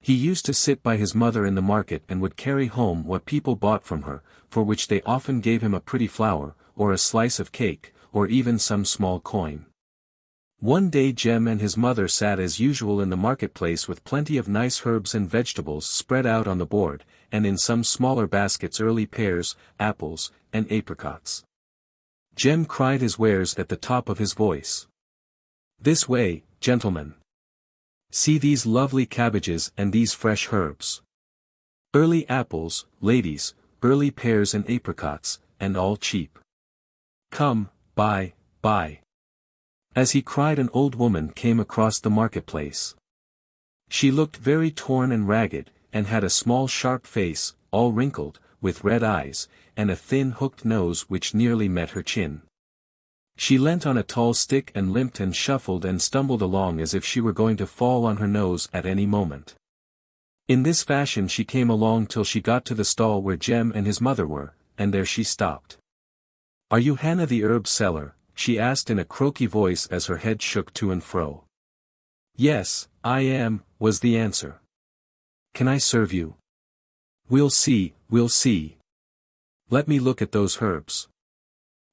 He used to sit by his mother in the market and would carry home what people bought from her, for which they often gave him a pretty flower, or a slice of cake, or even some small coin. One day Jem and his mother sat as usual in the marketplace with plenty of nice herbs and vegetables spread out on the board, and in some smaller baskets early pears, apples, and apricots. Jem cried his wares at the top of his voice. "This way, gentlemen. See these lovely cabbages and these fresh herbs. Early apples, ladies, early pears and apricots, and all cheap. Come, buy, buy." As he cried an old woman came across the marketplace. She looked very torn and ragged, and had a small sharp face, all wrinkled, with red eyes, and a thin hooked nose which nearly met her chin. She leant on a tall stick and limped and shuffled and stumbled along as if she were going to fall on her nose at any moment. In this fashion she came along till she got to the stall where Jem and his mother were, and there she stopped. "Are you Hannah the herb seller?" she asked in a croaky voice as her head shook to and fro. "Yes, I am," was the answer. "Can I serve you?" We'll see. Let me look at those herbs.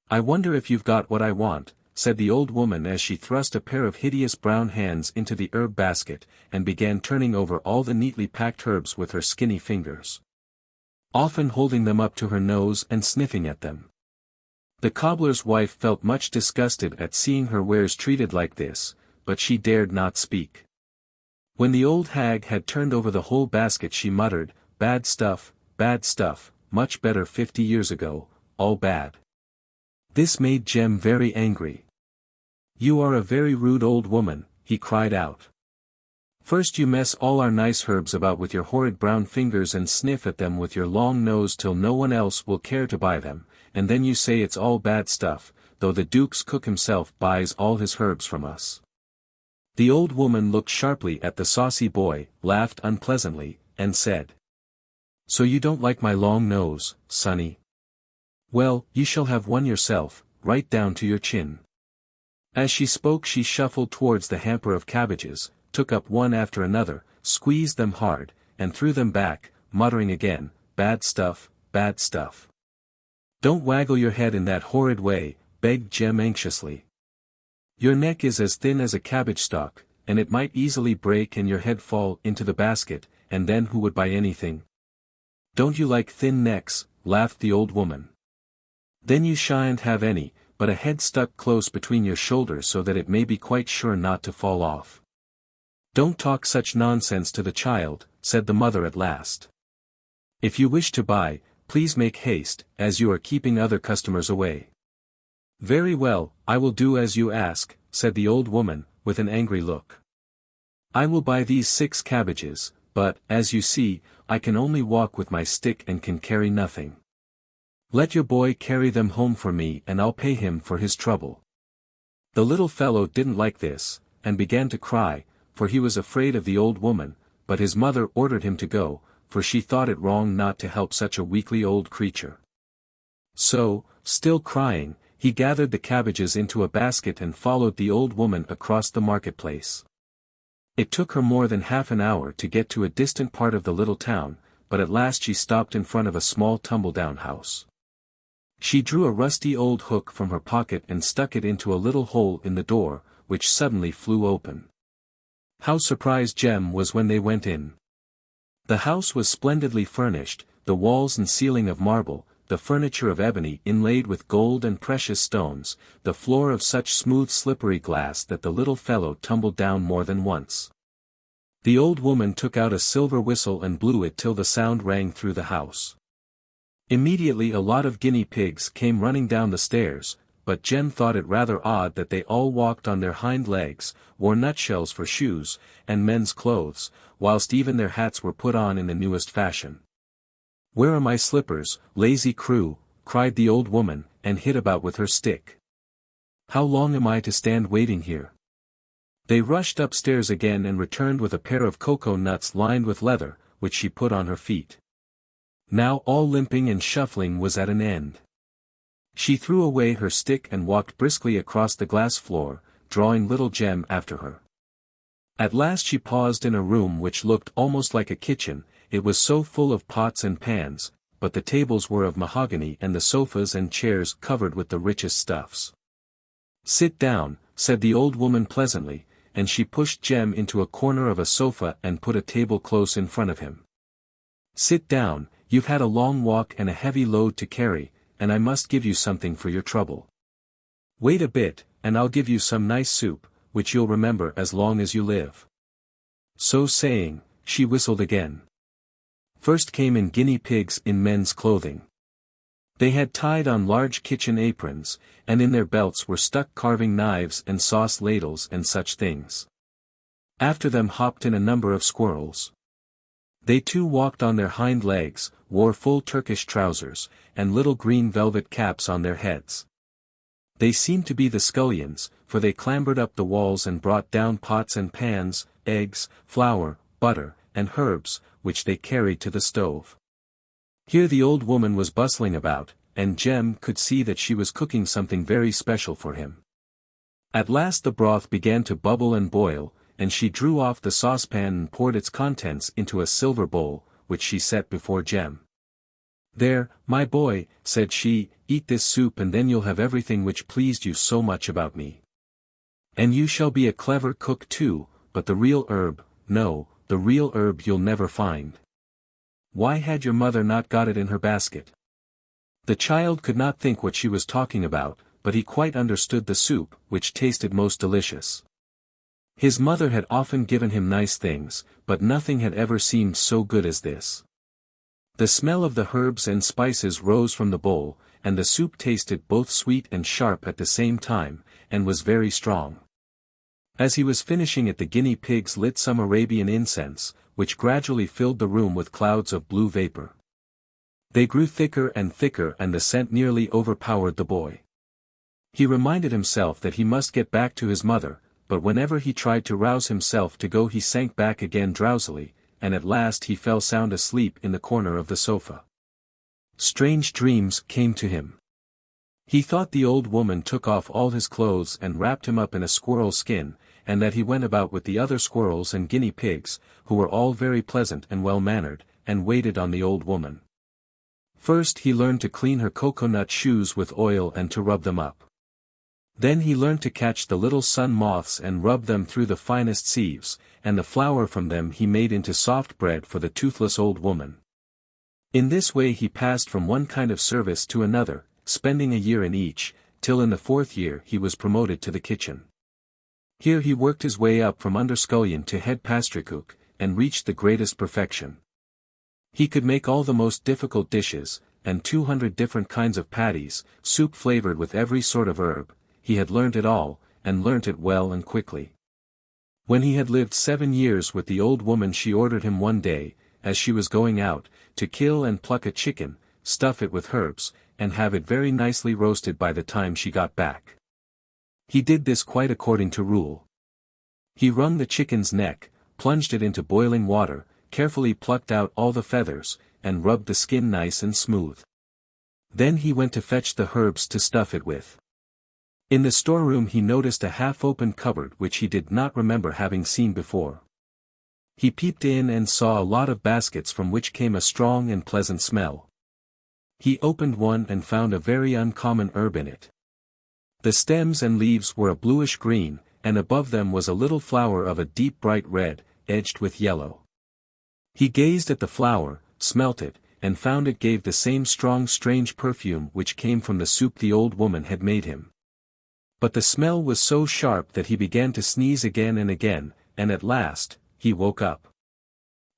I wonder if you've got what I want," said the old woman as she thrust a pair of hideous brown hands into the herb basket, and began turning over all the neatly packed herbs with her skinny fingers, often holding them up to her nose and sniffing at them. The cobbler's wife felt much disgusted at seeing her wares treated like this, but she dared not speak. When the old hag had turned over the whole basket she muttered, bad stuff, much better 50 years ago, all bad." This made Jem very angry. "You are a very rude old woman," he cried out. "First you mess all our nice herbs about with your horrid brown fingers and sniff at them with your long nose till no one else will care to buy them, and then you say it's all bad stuff, though the Duke's cook himself buys all his herbs from us." The old woman looked sharply at the saucy boy, laughed unpleasantly, and said, "So you don't like my long nose, sonny? Well, you shall have one yourself, right down to your chin." As she spoke she shuffled towards the hamper of cabbages, took up one after another, squeezed them hard, and threw them back, muttering again, bad stuff, bad stuff." "Don't waggle your head in that horrid way," begged Jem anxiously. "Your neck is as thin as a cabbage stalk, and it might easily break and your head fall into the basket, and then who would buy anything?" "Don't you like thin necks?" laughed the old woman. "Then you shan't have any, but a head stuck close between your shoulders so that it may be quite sure not to fall off." "Don't talk such nonsense to the child," said the mother at last. "If you wish to buy, please make haste, as you are keeping other customers away." "Very well, I will do as you ask," said the old woman, with an angry look. "I will buy these 6 cabbages, but, as you see, I can only walk with my stick and can carry nothing. Let your boy carry them home for me and I'll pay him for his trouble." The little fellow didn't like this, and began to cry, for he was afraid of the old woman, but his mother ordered him to go, for she thought it wrong not to help such a weakly old creature. So, still crying, he gathered the cabbages into a basket and followed the old woman across the marketplace. It took her more than half an hour to get to a distant part of the little town, but at last she stopped in front of a small tumble-down house. She drew a rusty old hook from her pocket and stuck it into a little hole in the door, which suddenly flew open. How surprised Jem was when they went in. The house was splendidly furnished, the walls and ceiling of marble, the furniture of ebony inlaid with gold and precious stones, the floor of such smooth slippery glass that the little fellow tumbled down more than once. The old woman took out a silver whistle and blew it till the sound rang through the house. Immediately a lot of guinea pigs came running down the stairs, but Jem thought it rather odd that they all walked on their hind legs, wore nutshells for shoes, and men's clothes, whilst even their hats were put on in the newest fashion. "Where are my slippers, lazy crew?" cried the old woman, and hit about with her stick. "How long am I to stand waiting here?" They rushed upstairs again and returned with a pair of cocoa nuts lined with leather, which she put on her feet. Now all limping and shuffling was at an end. She threw away her stick and walked briskly across the glass floor, drawing little Jem after her. At last she paused in a room which looked almost like a kitchen. It was so full of pots and pans, but the tables were of mahogany and the sofas and chairs covered with the richest stuffs. "Sit down," said the old woman pleasantly, and she pushed Jem into a corner of a sofa and put a table close in front of him. "Sit down, you've had a long walk and a heavy load to carry, and I must give you something for your trouble. Wait a bit, and I'll give you some nice soup, which you'll remember as long as you live." So saying, she whistled again. First came in guinea pigs in men's clothing. They had tied on large kitchen aprons, and in their belts were stuck carving knives and sauce ladles and such things. After them hopped in a number of squirrels. They too walked on their hind legs, wore full Turkish trousers, and little green velvet caps on their heads. They seemed to be the scullions, for they clambered up the walls and brought down pots and pans, eggs, flour, butter, and herbs, which they carried to the stove. Here the old woman was bustling about, and Jem could see that she was cooking something very special for him. At last the broth began to bubble and boil, and she drew off the saucepan and poured its contents into a silver bowl, which she set before Jem. "There, my boy," said she, "eat this soup and then you'll have everything which pleased you so much about me. And you shall be a clever cook too, but the real herb, no, the real herb you'll never find." Why had your mother not got it in her basket? The child could not think what she was talking about, but he quite understood the soup, which tasted most delicious. His mother had often given him nice things, but nothing had ever seemed so good as this. The smell of the herbs and spices rose from the bowl, and the soup tasted both sweet and sharp at the same time, and was very strong. As he was finishing it, the guinea pigs lit some Arabian incense, which gradually filled the room with clouds of blue vapor. They grew thicker and thicker and the scent nearly overpowered the boy. He reminded himself that he must get back to his mother, but whenever he tried to rouse himself to go he sank back again drowsily, and at last he fell sound asleep in the corner of the sofa. Strange dreams came to him. He thought the old woman took off all his clothes and wrapped him up in a squirrel skin, and that he went about with the other squirrels and guinea pigs, who were all very pleasant and well-mannered, and waited on the old woman. First he learned to clean her coconut shoes with oil and to rub them up. Then he learned to catch the little sun moths and rub them through the finest sieves, and the flour from them he made into soft bread for the toothless old woman. In this way he passed from one kind of service to another, spending a year in each, till in the 4th year he was promoted to the kitchen. Here he worked his way up from under scullion to head pastrycook, and reached the greatest perfection. He could make all the most difficult dishes, and 200 different kinds of patties, soup flavored with every sort of herb. He had learnt it all, and learnt it well and quickly. When he had lived 7 years with the old woman, she ordered him one day, as she was going out, to kill and pluck a chicken, stuff it with herbs, and have it very nicely roasted by the time she got back. He did this quite according to rule. He wrung the chicken's neck, plunged it into boiling water, carefully plucked out all the feathers, and rubbed the skin nice and smooth. Then he went to fetch the herbs to stuff it with. In the storeroom he noticed a half-open cupboard which he did not remember having seen before. He peeped in and saw a lot of baskets from which came a strong and pleasant smell. He opened one and found a very uncommon herb in it. The stems and leaves were a bluish green, and above them was a little flower of a deep bright red, edged with yellow. He gazed at the flower, smelt it, and found it gave the same strong strange perfume which came from the soup the old woman had made him. But the smell was so sharp that he began to sneeze again and again, and at last, he woke up.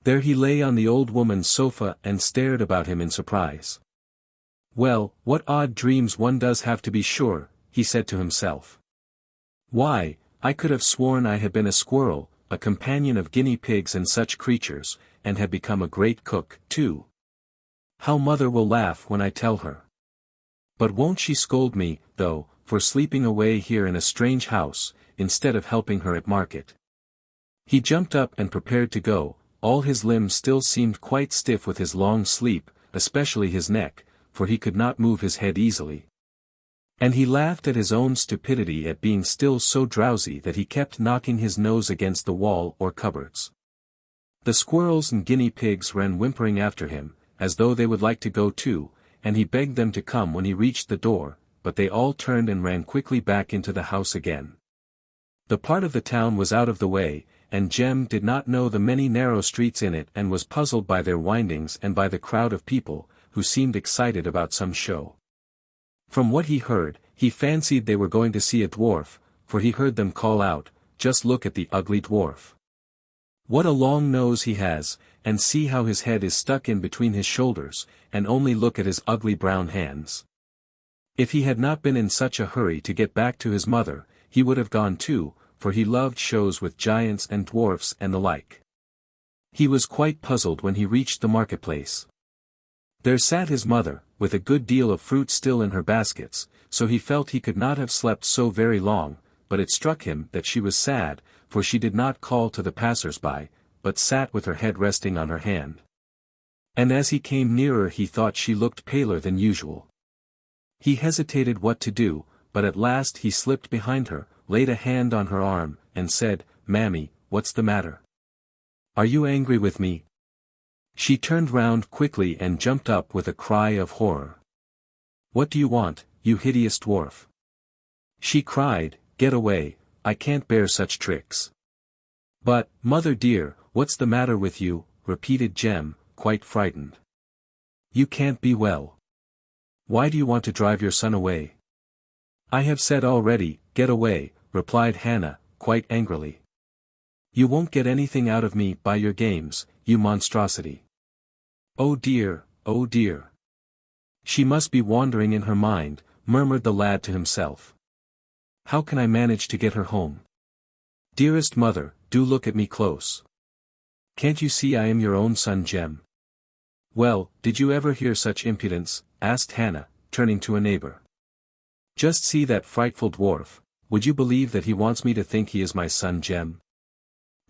There he lay on the old woman's sofa and stared about him in surprise. "Well, what odd dreams one does have, to be sure," he said to himself. "Why, I could have sworn I had been a squirrel, a companion of guinea pigs and such creatures, and had become a great cook, too. How mother will laugh when I tell her. But won't she scold me, though, for sleeping away here in a strange house, instead of helping her at market?" He jumped up and prepared to go. All his limbs still seemed quite stiff with his long sleep, especially his neck, for he could not move his head easily. And he laughed at his own stupidity at being still so drowsy that he kept knocking his nose against the wall or cupboards. The squirrels and guinea pigs ran whimpering after him, as though they would like to go too, and he begged them to come when he reached the door, but they all turned and ran quickly back into the house again. The part of the town was out of the way, and Jem did not know the many narrow streets in it and was puzzled by their windings and by the crowd of people, who seemed excited about some show. From what he heard, he fancied they were going to see a dwarf, for he heard them call out, "Just look at the ugly dwarf. What a long nose he has, and see how his head is stuck in between his shoulders, and only look at his ugly brown hands." If he had not been in such a hurry to get back to his mother, he would have gone too, for he loved shows with giants and dwarfs and the like. He was quite puzzled when he reached the marketplace. There sat his mother, with a good deal of fruit still in her baskets, so he felt he could not have slept so very long, but it struck him that she was sad, for she did not call to the passers-by, but sat with her head resting on her hand. And as he came nearer he thought she looked paler than usual. He hesitated what to do, but at last he slipped behind her, laid a hand on her arm, and said, "Mammy, what's the matter? Are you angry with me?" She turned round quickly and jumped up with a cry of horror. "What do you want, you hideous dwarf?" she cried. "Get away, I can't bear such tricks." "But, mother dear, what's the matter with you?" repeated Jem, quite frightened. "You can't be well. Why do you want to drive your son away?" "I have said already, get away," replied Hannah, quite angrily. "You won't get anything out of me by your games, you monstrosity." "Oh dear, oh dear. She must be wandering in her mind," murmured the lad to himself. "How can I manage to get her home? Dearest mother, do look at me close. Can't you see I am your own son Jem?" "Well, did you ever hear such impudence?" asked Hannah, turning to a neighbor. "Just see that frightful dwarf, would you believe that he wants me to think he is my son Jem?"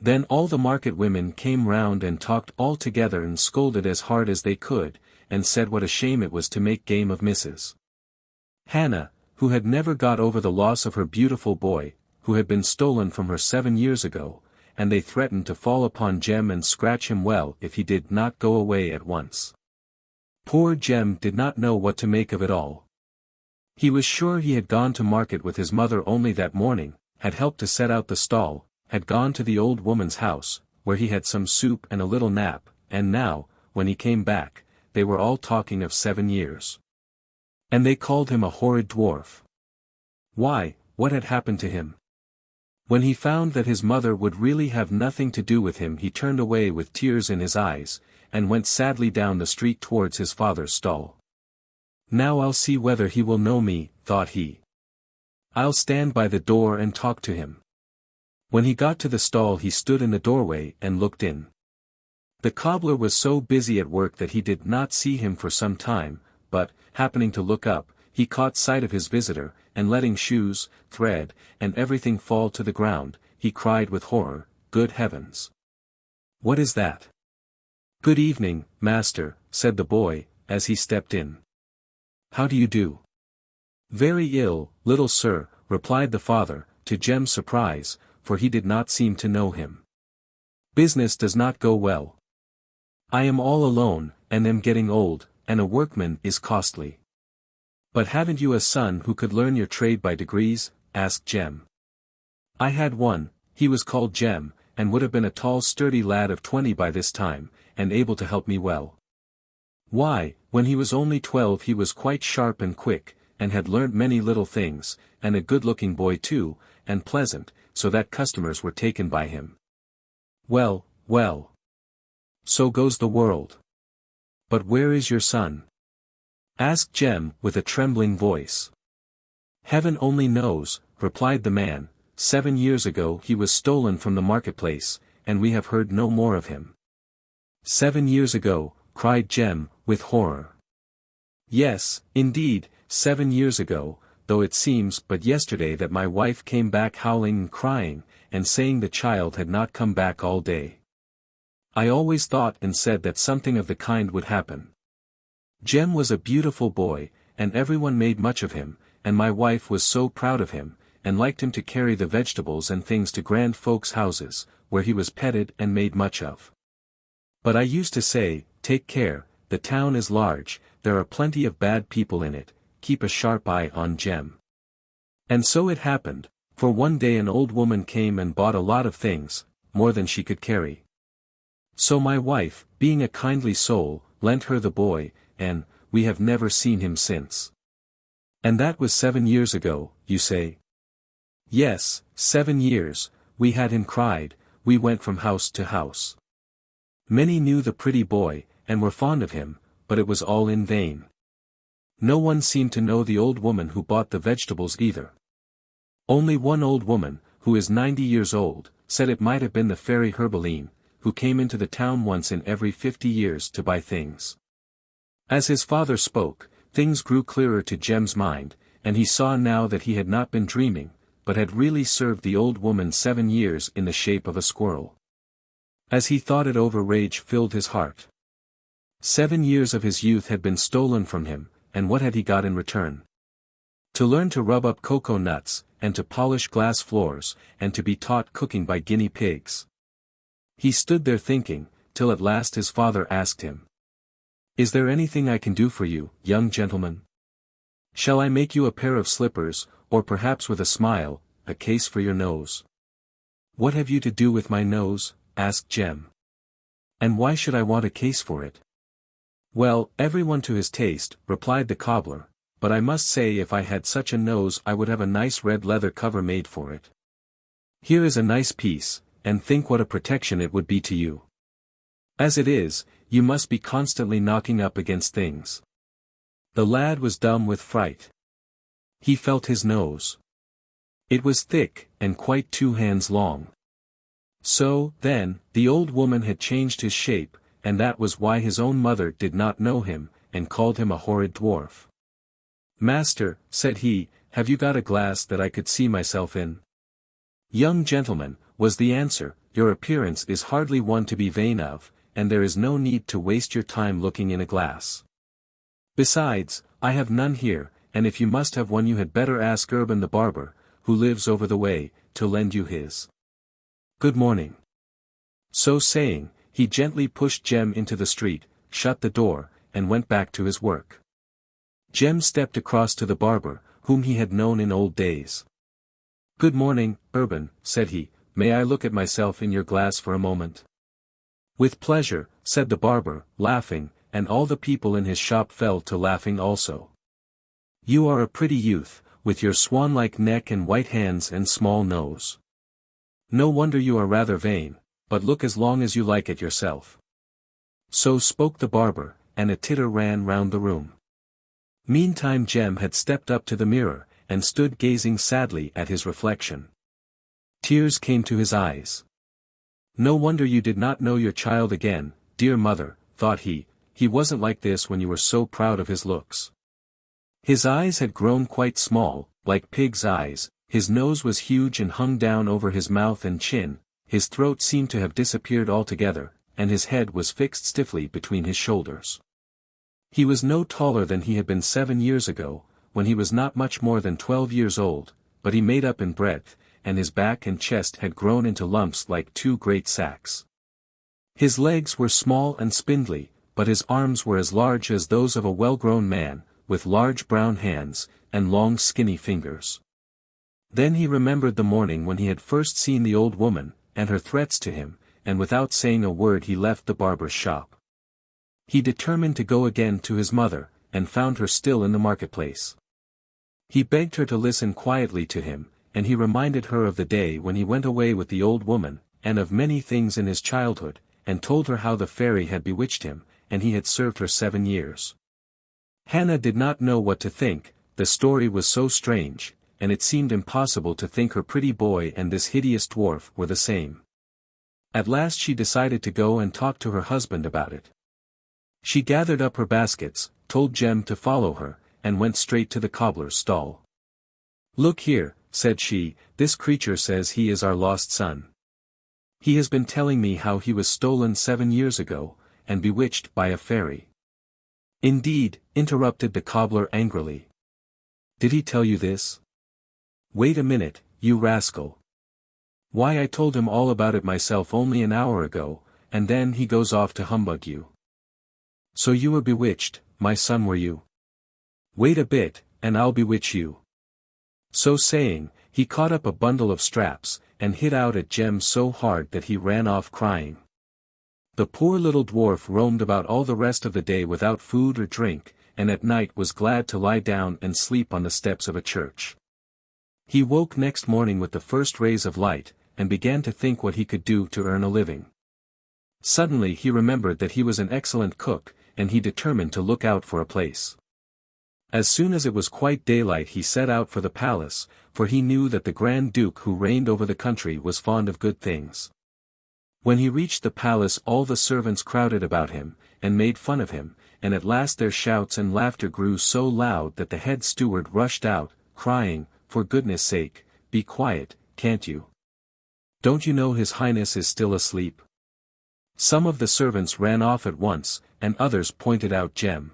Then all the market women came round and talked all together and scolded as hard as they could, and said what a shame it was to make game of Mrs. Hannah, who had never got over the loss of her beautiful boy, who had been stolen from her 7 years ago, and they threatened to fall upon Jem and scratch him well if he did not go away at once. Poor Jem did not know what to make of it all. He was sure he had gone to market with his mother only that morning, had helped to set out the stall, had gone to the old woman's house, where he had some soup and a little nap, and now, when he came back, they were all talking of 7 years. And they called him a horrid dwarf. Why, what had happened to him? When he found that his mother would really have nothing to do with him, he turned away with tears in his eyes, and went sadly down the street towards his father's stall. "Now I'll see whether he will know me," thought he. "I'll stand by the door and talk to him." When he got to the stall he stood in the doorway and looked in. The cobbler was so busy at work that he did not see him for some time, but, happening to look up, he caught sight of his visitor, and letting shoes, thread, and everything fall to the ground, he cried with horror, "Good heavens! What is that?" "Good evening, master," said the boy, as he stepped in. "How do you do?" "Very ill, little sir," replied the father, to Jem's surprise, for he did not seem to know him. "Business does not go well. I am all alone, and am getting old, and a workman is costly." "But haven't you a son who could learn your trade by degrees?" asked Jem. "I had one, he was called Jem, and would have been a tall sturdy lad of 20 by this time, and able to help me well. Why, when he was only 12 he was quite sharp and quick, and had learnt many little things, and a good-looking boy too, and pleasant, so that customers were taken by him." "Well, well. So goes the world. But where is your son?" asked Jem with a trembling voice. "Heaven only knows," replied the man. "7 years ago he was stolen from the marketplace, and we have heard no more of him." "7 years ago," cried Jem, with horror. "Yes, indeed, 7 years ago, though it seems but yesterday that my wife came back howling and crying, and saying the child had not come back all day. I always thought and said that something of the kind would happen. Jem was a beautiful boy, and everyone made much of him, and my wife was so proud of him, and liked him to carry the vegetables and things to grand folks' houses, where he was petted and made much of. But I used to say, 'Take care, the town is large, there are plenty of bad people in it, keep a sharp eye on Jem.' And so it happened, for one day an old woman came and bought a lot of things, more than she could carry. So my wife, being a kindly soul, lent her the boy, and we have never seen him since." "And that was 7 years ago, you say?" "Yes, 7 years, we had him cried, we went from house to house. Many knew the pretty boy, and were fond of him, but it was all in vain. No one seemed to know the old woman who bought the vegetables either. Only one old woman, who is 90 years old, said it might have been the fairy Herbaline, who came into the town once in every 50 years to buy things." As his father spoke, things grew clearer to Jem's mind, and he saw now that he had not been dreaming, but had really served the old woman 7 years in the shape of a squirrel. As he thought it over, rage filled his heart. 7 years of his youth had been stolen from him, and what had he got in return? To learn to rub up cocoa nuts, and to polish glass floors, and to be taught cooking by guinea pigs. He stood there thinking, till at last his father asked him. "Is there anything I can do for you, young gentleman? Shall I make you a pair of slippers, or perhaps with a smile, a case for your nose?" "What have you to do with my nose?" asked Jem. "And why should I want a case for it?" "Well, everyone to his taste," replied the cobbler, "but I must say if I had such a nose I would have a nice red leather cover made for it. Here is a nice piece, and think what a protection it would be to you. As it is, you must be constantly knocking up against things." The lad was dumb with fright. He felt his nose. It was thick, and quite 2 hands long. So, then, the old woman had changed his shape, and that was why his own mother did not know him, and called him a horrid dwarf. "Master," said he, "have you got a glass that I could see myself in?" "Young gentleman," was the answer, "your appearance is hardly one to be vain of, and there is no need to waste your time looking in a glass. Besides, I have none here, and if you must have one you had better ask Urban the barber, who lives over the way, to lend you his. Good morning." So saying, he gently pushed Jem into the street, shut the door, and went back to his work. Jem stepped across to the barber, whom he had known in old days. "Good morning, Urban," said he, "may I look at myself in your glass for a moment?" "With pleasure," said the barber, laughing, and all the people in his shop fell to laughing also. "You are a pretty youth, with your swan-like neck and white hands and small nose. No wonder you are rather vain, but look as long as you like at yourself." So spoke the barber, and a titter ran round the room. Meantime Jem had stepped up to the mirror, and stood gazing sadly at his reflection. Tears came to his eyes. "No wonder you did not know your child again, dear mother," thought he wasn't like this when you were so proud of his looks. His eyes had grown quite small, like pig's eyes, his nose was huge and hung down over his mouth and chin, his throat seemed to have disappeared altogether, and his head was fixed stiffly between his shoulders. He was no taller than he had been 7 years ago, when he was not much more than 12 years old, but he made up in breadth, and his back and chest had grown into lumps like 2 great sacks. His legs were small and spindly, but his arms were as large as those of a well-grown man, with large brown hands, and long skinny fingers. Then he remembered the morning when he had first seen the old woman, and her threats to him, and without saying a word he left the barber's shop. He determined to go again to his mother, and found her still in the marketplace. He begged her to listen quietly to him, and he reminded her of the day when he went away with the old woman, and of many things in his childhood, and told her how the fairy had bewitched him, and he had served her 7 years. Hannah did not know what to think, the story was so strange, and it seemed impossible to think her pretty boy and this hideous dwarf were the same. At last she decided to go and talk to her husband about it. She gathered up her baskets, told Jem to follow her, and went straight to the cobbler's stall. "Look here," said she, "this creature says he is our lost son. He has been telling me how he was stolen 7 years ago, and bewitched by a fairy." "Indeed," interrupted the cobbler angrily. "Did he tell you this?" "Wait a minute, you rascal. Why, I told him all about it myself only an hour ago, and then he goes off to humbug you. So you were bewitched, my son, were you? Wait a bit, and I'll bewitch you." So saying, he caught up a bundle of straps, and hit out at Jem so hard that he ran off crying. The poor little dwarf roamed about all the rest of the day without food or drink, and at night was glad to lie down and sleep on the steps of a church. He woke next morning with the first rays of light, and began to think what he could do to earn a living. Suddenly he remembered that he was an excellent cook, and he determined to look out for a place. As soon as it was quite daylight he set out for the palace, for he knew that the Grand Duke who reigned over the country was fond of good things. When he reached the palace all the servants crowded about him, and made fun of him, and at last their shouts and laughter grew so loud that the head steward rushed out, crying, "For goodness sake, be quiet, can't you? Don't you know His Highness is still asleep?" Some of the servants ran off at once, and others pointed out Jem.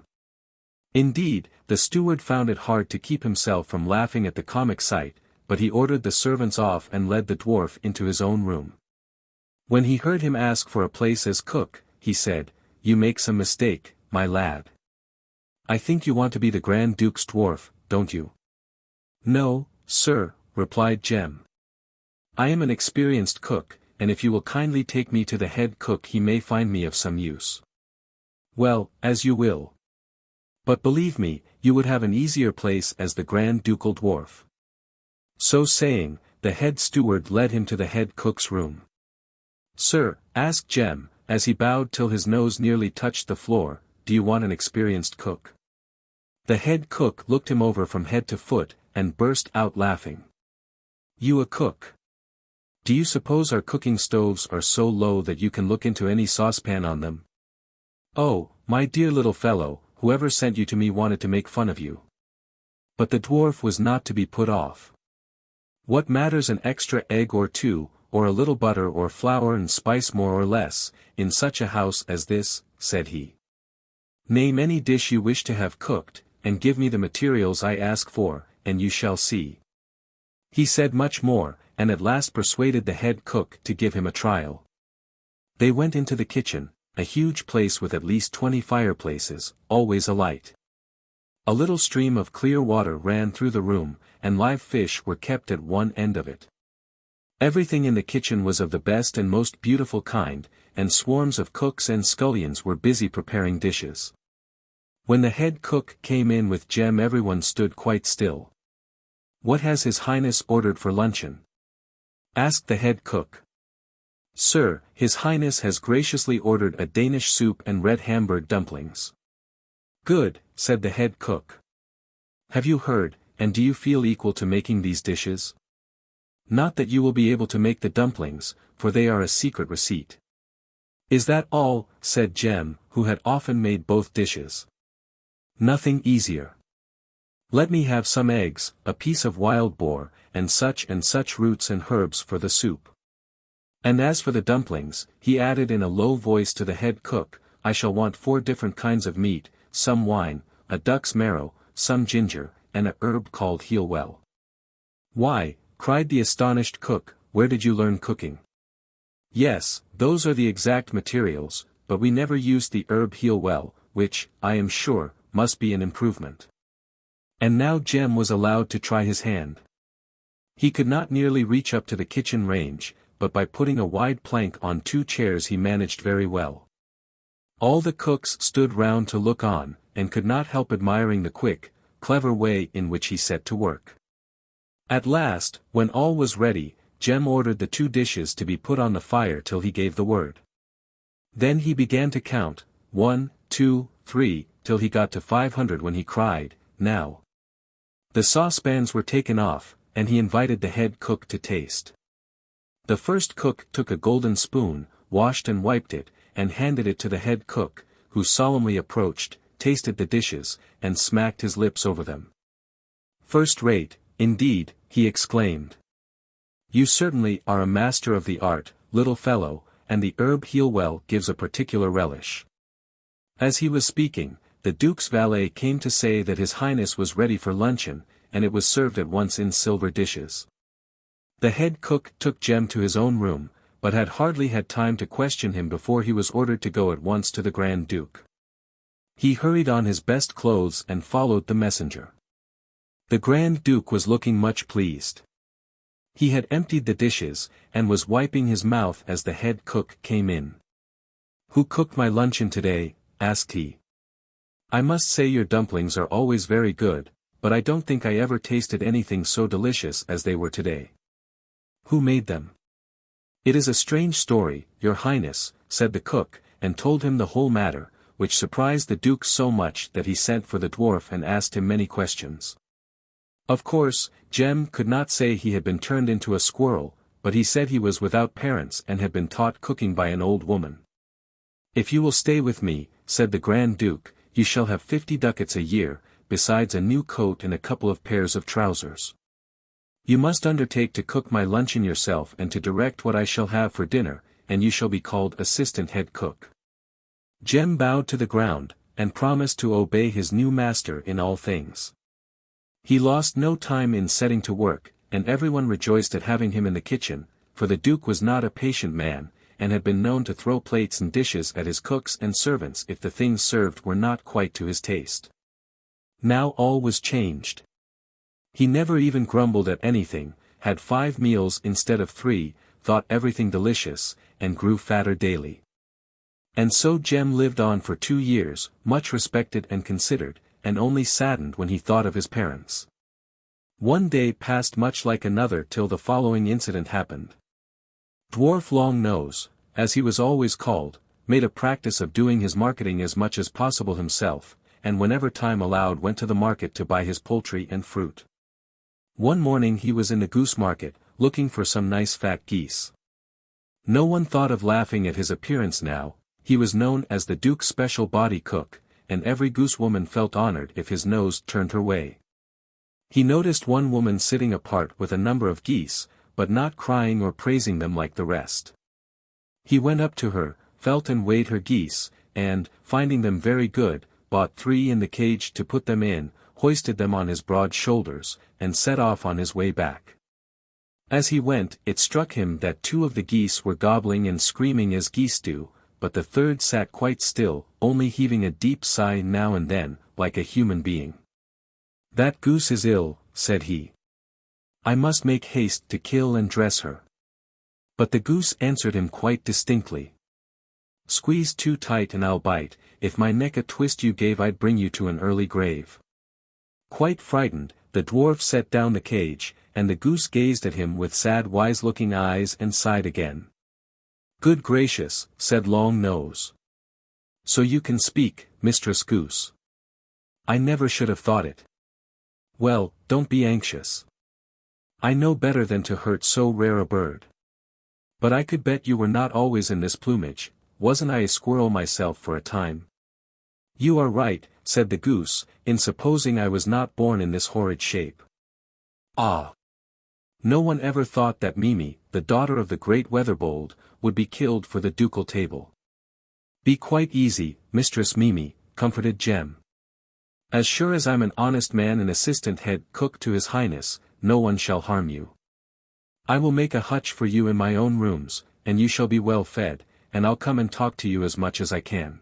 Indeed, the steward found it hard to keep himself from laughing at the comic sight, but he ordered the servants off and led the dwarf into his own room. When he heard him ask for a place as cook, he said, "you make some mistake, my lad. I think you want to be the Grand Duke's dwarf, don't you?" "No, sir," replied Jem. "I am an experienced cook, and if you will kindly take me to the head cook he may find me of some use." "Well, as you will. But believe me, you would have an easier place as the Grand Ducal Dwarf." So saying, the head steward led him to the head cook's room. "Sir," asked Jem, as he bowed till his nose nearly touched the floor, "do you want an experienced cook?" The head cook looked him over from head to foot, and burst out laughing. "You a cook? Do you suppose our cooking stoves are so low that you can look into any saucepan on them? Oh, my dear little fellow, whoever sent you to me wanted to make fun of you." But the dwarf was not to be put off. "What matters an extra egg or two, or a little butter or flour and spice more or less, in such a house as this," said he. "Name any dish you wish to have cooked, and give me the materials I ask for, and you shall see." He said much more, and at last persuaded the head cook to give him a trial. They went into the kitchen, a huge place with at least 20 fireplaces, always alight. A little stream of clear water ran through the room, and live fish were kept at one end of it. Everything in the kitchen was of the best and most beautiful kind, and swarms of cooks and scullions were busy preparing dishes. When the head cook came in with Jem everyone stood quite still. "What has His Highness ordered for luncheon?" asked the head cook. "Sir, His Highness has graciously ordered a Danish soup and red Hamburg dumplings." "Good," said the head cook. "Have you heard, and do you feel equal to making these dishes?" "Not that you will be able to make the dumplings, for they are a secret receipt." "Is that all?" said Jem, who had often made both dishes. "Nothing easier. Let me have some eggs, a piece of wild boar, and such roots and herbs for the soup. And as for the dumplings," he added in a low voice to the head cook, "I shall want 4 different kinds of meat, some wine, a duck's marrow, some ginger, and a herb called heelwell." "Why," cried the astonished cook, "where did you learn cooking?" "Yes, those are the exact materials, but we never used the herb heelwell, which, I am sure, must be an improvement." And now Jem was allowed to try his hand. He could not nearly reach up to the kitchen range, but by putting a wide plank on 2 chairs he managed very well. All the cooks stood round to look on, and could not help admiring the quick, clever way in which he set to work. At last, when all was ready, Jem ordered the 2 dishes to be put on the fire till he gave the word. Then he began to count, 1, 2, 3, till he got to 500 when he cried, "Now." The saucepans were taken off, and he invited the head cook to taste. The first cook took a golden spoon, washed and wiped it, and handed it to the head cook, who solemnly approached, tasted the dishes, and smacked his lips over them. "First rate, indeed," he exclaimed. "You certainly are a master of the art, little fellow, and the herb heelwell gives a particular relish." As he was speaking, the Duke's valet came to say that His Highness was ready for luncheon, and it was served at once in silver dishes. The head cook took Jem to his own room, but had hardly had time to question him before he was ordered to go at once to the Grand Duke. He hurried on his best clothes and followed the messenger. The Grand Duke was looking much pleased. He had emptied the dishes, and was wiping his mouth as the head cook came in. "Who cooked my luncheon today?" asked he. "I must say your dumplings are always very good, but I don't think I ever tasted anything so delicious as they were today." "Who made them?" "It is a strange story, your Highness," said the cook, and told him the whole matter, which surprised the Duke so much that he sent for the dwarf and asked him many questions. Of course, Jem could not say he had been turned into a squirrel, but he said he was without parents and had been taught cooking by an old woman. "If you will stay with me," said the Grand Duke, "you shall have 50 ducats a year, besides a new coat and a couple of pairs of trousers. You must undertake to cook my luncheon yourself and to direct what I shall have for dinner, and you shall be called assistant head cook." Jem bowed to the ground, and promised to obey his new master in all things. He lost no time in setting to work, and everyone rejoiced at having him in the kitchen, for the Duke was not a patient man, and had been known to throw plates and dishes at his cooks and servants if the things served were not quite to his taste. Now all was changed. He never even grumbled at anything, had 5 meals instead of 3, thought everything delicious, and grew fatter daily. And so Jem lived on for 2 years, much respected and considered, and only saddened when he thought of his parents. One day passed much like another till the following incident happened. Dwarf Long-Nose, as he was always called, made a practice of doing his marketing as much as possible himself, and whenever time allowed went to the market to buy his poultry and fruit. One morning he was in the goose market, looking for some nice fat geese. No one thought of laughing at his appearance now. He was known as the Duke's special body cook, and every goose woman felt honored if his nose turned her way. He noticed one woman sitting apart with a number of geese, but not crying or praising them like the rest. He went up to her, felt and weighed her geese, and, finding them very good, bought 3 in the cage to put them in, hoisted them on his broad shoulders, and set off on his way back. As he went, it struck him that 2 of the geese were gobbling and screaming as geese do, but the 3rd sat quite still, only heaving a deep sigh now and then, like a human being. "That goose is ill," said he. "I must make haste to kill and dress her." But the goose answered him quite distinctly. "Squeeze too tight and I'll bite, if my neck a twist you gave I'd bring you to an early grave." Quite frightened, the dwarf set down the cage, and the goose gazed at him with sad wise-looking eyes and sighed again. "Good gracious," said Long-Nose. "So you can speak, Mistress Goose. I never should have thought it. Well, don't be anxious. I know better than to hurt so rare a bird. But I could bet you were not always in this plumage. Wasn't I a squirrel myself for a time?" "You are right," said the goose, "in supposing I was not born in this horrid shape. Ah! No one ever thought that Mimi, the daughter of the great Weatherbold, would be killed for the ducal table." "Be quite easy, Mistress Mimi," comforted Jem. "As sure as I'm an honest man and assistant head cook to His Highness, no one shall harm you. I will make a hutch for you in my own rooms, and you shall be well fed, and I'll come and talk to you as much as I can.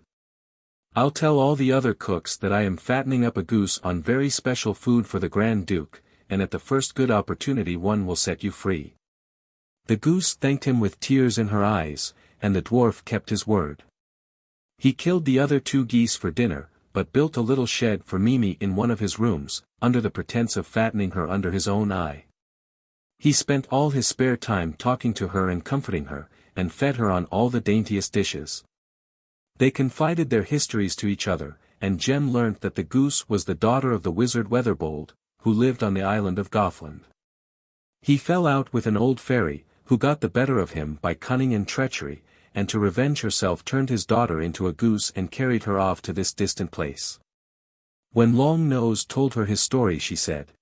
I'll tell all the other cooks that I am fattening up a goose on very special food for the Grand Duke, and at the first good opportunity one will set you free." The goose thanked him with tears in her eyes, and the dwarf kept his word. He killed the other 2 geese for dinner, but built a little shed for Mimi in one of his rooms, under the pretense of fattening her under his own eye. He spent all his spare time talking to her and comforting her, and fed her on all the daintiest dishes. They confided their histories to each other, and Jem learnt that the goose was the daughter of the wizard Weatherbold, who lived on the island of Gothland. He fell out with an old fairy, who got the better of him by cunning and treachery, and to revenge herself turned his daughter into a goose and carried her off to this distant place. When Long-Nose told her his story she said,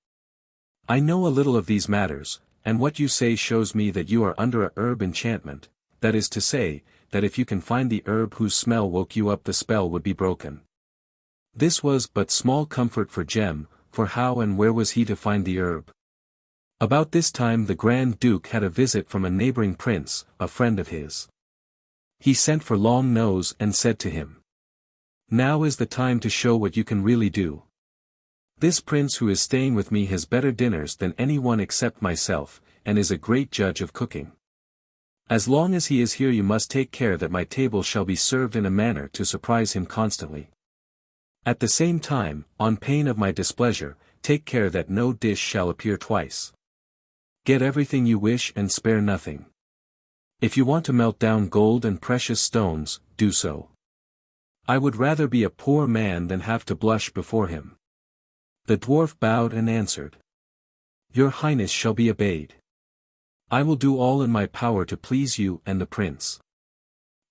"I know a little of these matters, and what you say shows me that you are under a herb enchantment, that is to say, that if you can find the herb whose smell woke you up the spell would be broken." This was but small comfort for Jem, for how and where was he to find the herb? About this time the Grand Duke had a visit from a neighboring prince, a friend of his. He sent for Long-Nose and said to him, "Now is the time to show what you can really do. This prince who is staying with me has better dinners than any one except myself, and is a great judge of cooking. As long as he is here you must take care that my table shall be served in a manner to surprise him constantly. At the same time, on pain of my displeasure, take care that no dish shall appear twice. Get everything you wish and spare nothing. If you want to melt down gold and precious stones, do so. I would rather be a poor man than have to blush before him." The dwarf bowed and answered, "Your Highness shall be obeyed. I will do all in my power to please you and the prince."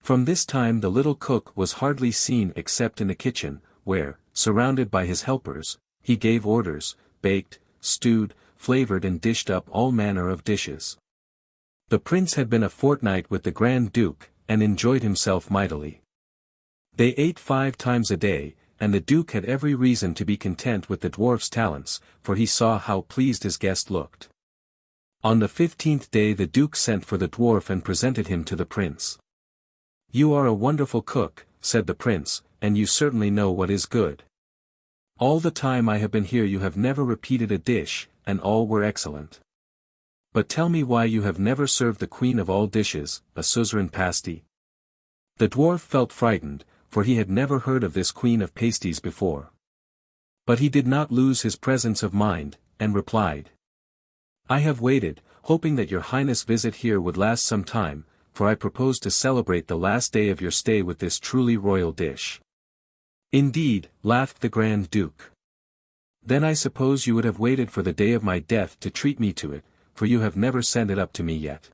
From this time the little cook was hardly seen except in the kitchen, where, surrounded by his helpers, he gave orders, baked, stewed, flavored and dished up all manner of dishes. The prince had been a fortnight with the Grand Duke, and enjoyed himself mightily. They ate 5 times a day, and the Duke had every reason to be content with the dwarf's talents, for he saw how pleased his guest looked. On the 15th day the Duke sent for the dwarf and presented him to the prince. "You are a wonderful cook," said the prince, "and you certainly know what is good. All the time I have been here you have never repeated a dish, and all were excellent. But tell me why you have never served the queen of all dishes, a suzerain pasty." The dwarf felt frightened, for he had never heard of this queen of pasties before. But he did not lose his presence of mind, and replied, "I have waited, hoping that your highness' visit here would last some time, for I propose to celebrate the last day of your stay with this truly royal dish." "Indeed," laughed the Grand Duke. "Then I suppose you would have waited for the day of my death to treat me to it, for you have never sent it up to me yet.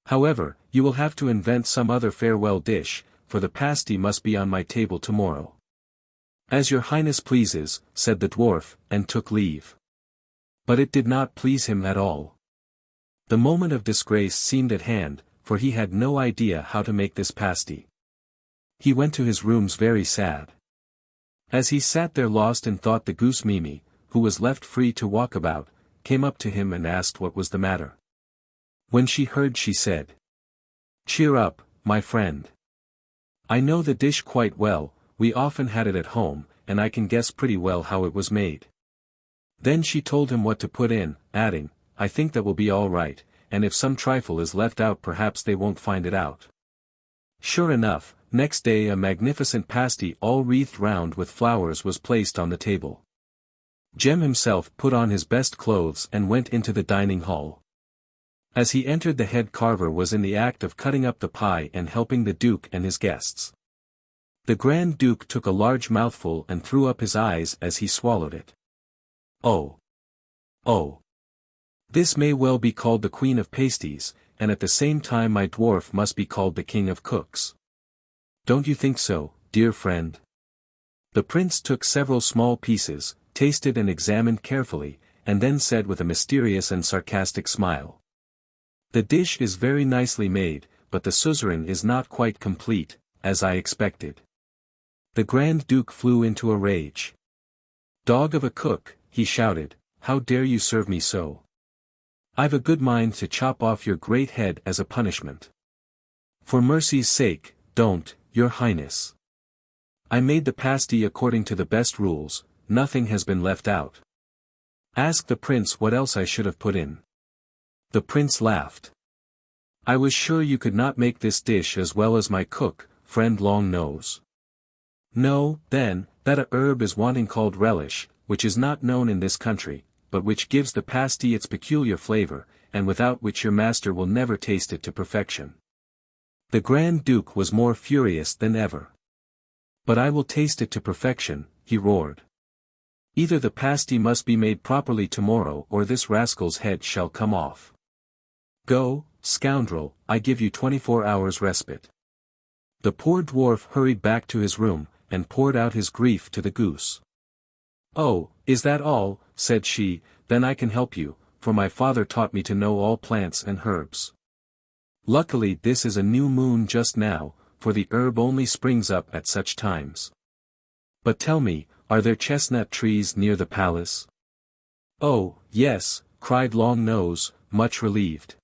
However, you will have to invent some other farewell dish, for the pasty must be on my table tomorrow." "As your highness pleases," said the dwarf, and took leave. But it did not please him at all. The moment of disgrace seemed at hand, for he had no idea how to make this pasty. He went to his rooms very sad. As he sat there lost in thought, the goose Mimi, who was left free to walk about, came up to him and asked what was the matter. When she heard, she said, "Cheer up, my friend. I know the dish quite well, we often had it at home, and I can guess pretty well how it was made." Then she told him what to put in, adding, "I think that will be all right, and if some trifle is left out perhaps they won't find it out." Sure enough, next day a magnificent pasty all wreathed round with flowers was placed on the table. Jem himself put on his best clothes and went into the dining hall. As he entered, the head carver was in the act of cutting up the pie and helping the duke and his guests. The Grand Duke took a large mouthful and threw up his eyes as he swallowed it. "Oh! Oh! This may well be called the Queen of Pasties, and at the same time my dwarf must be called the King of Cooks. Don't you think so, dear friend?" The prince took several small pieces, tasted and examined carefully, and then said with a mysterious and sarcastic smile, "The dish is very nicely made, but the suzerain is not quite complete, as I expected." The Grand Duke flew into a rage. "Dog of a cook," he shouted, "how dare you serve me so? I've a good mind to chop off your great head as a punishment." "For mercy's sake, don't, your highness. I made the pasty according to the best rules, nothing has been left out. Ask the prince what else I should have put in." The prince laughed. "I was sure you could not make this dish as well as my cook, friend Long Nose. No, then, that a herb is wanting called relish, which is not known in this country, but which gives the pasty its peculiar flavor, and without which your master will never taste it to perfection." The Grand Duke was more furious than ever. "But I will taste it to perfection," he roared. "Either the pasty must be made properly tomorrow or this rascal's head shall come off. Go, scoundrel, I give you 24 hours respite." The poor dwarf hurried back to his room, and poured out his grief to the goose. "Oh, is that all?" said she, "then I can help you, for my father taught me to know all plants and herbs. Luckily this is a new moon just now, for the herb only springs up at such times. But tell me, are there chestnut trees near the palace?" "Oh, yes," cried Long Nose, much relieved.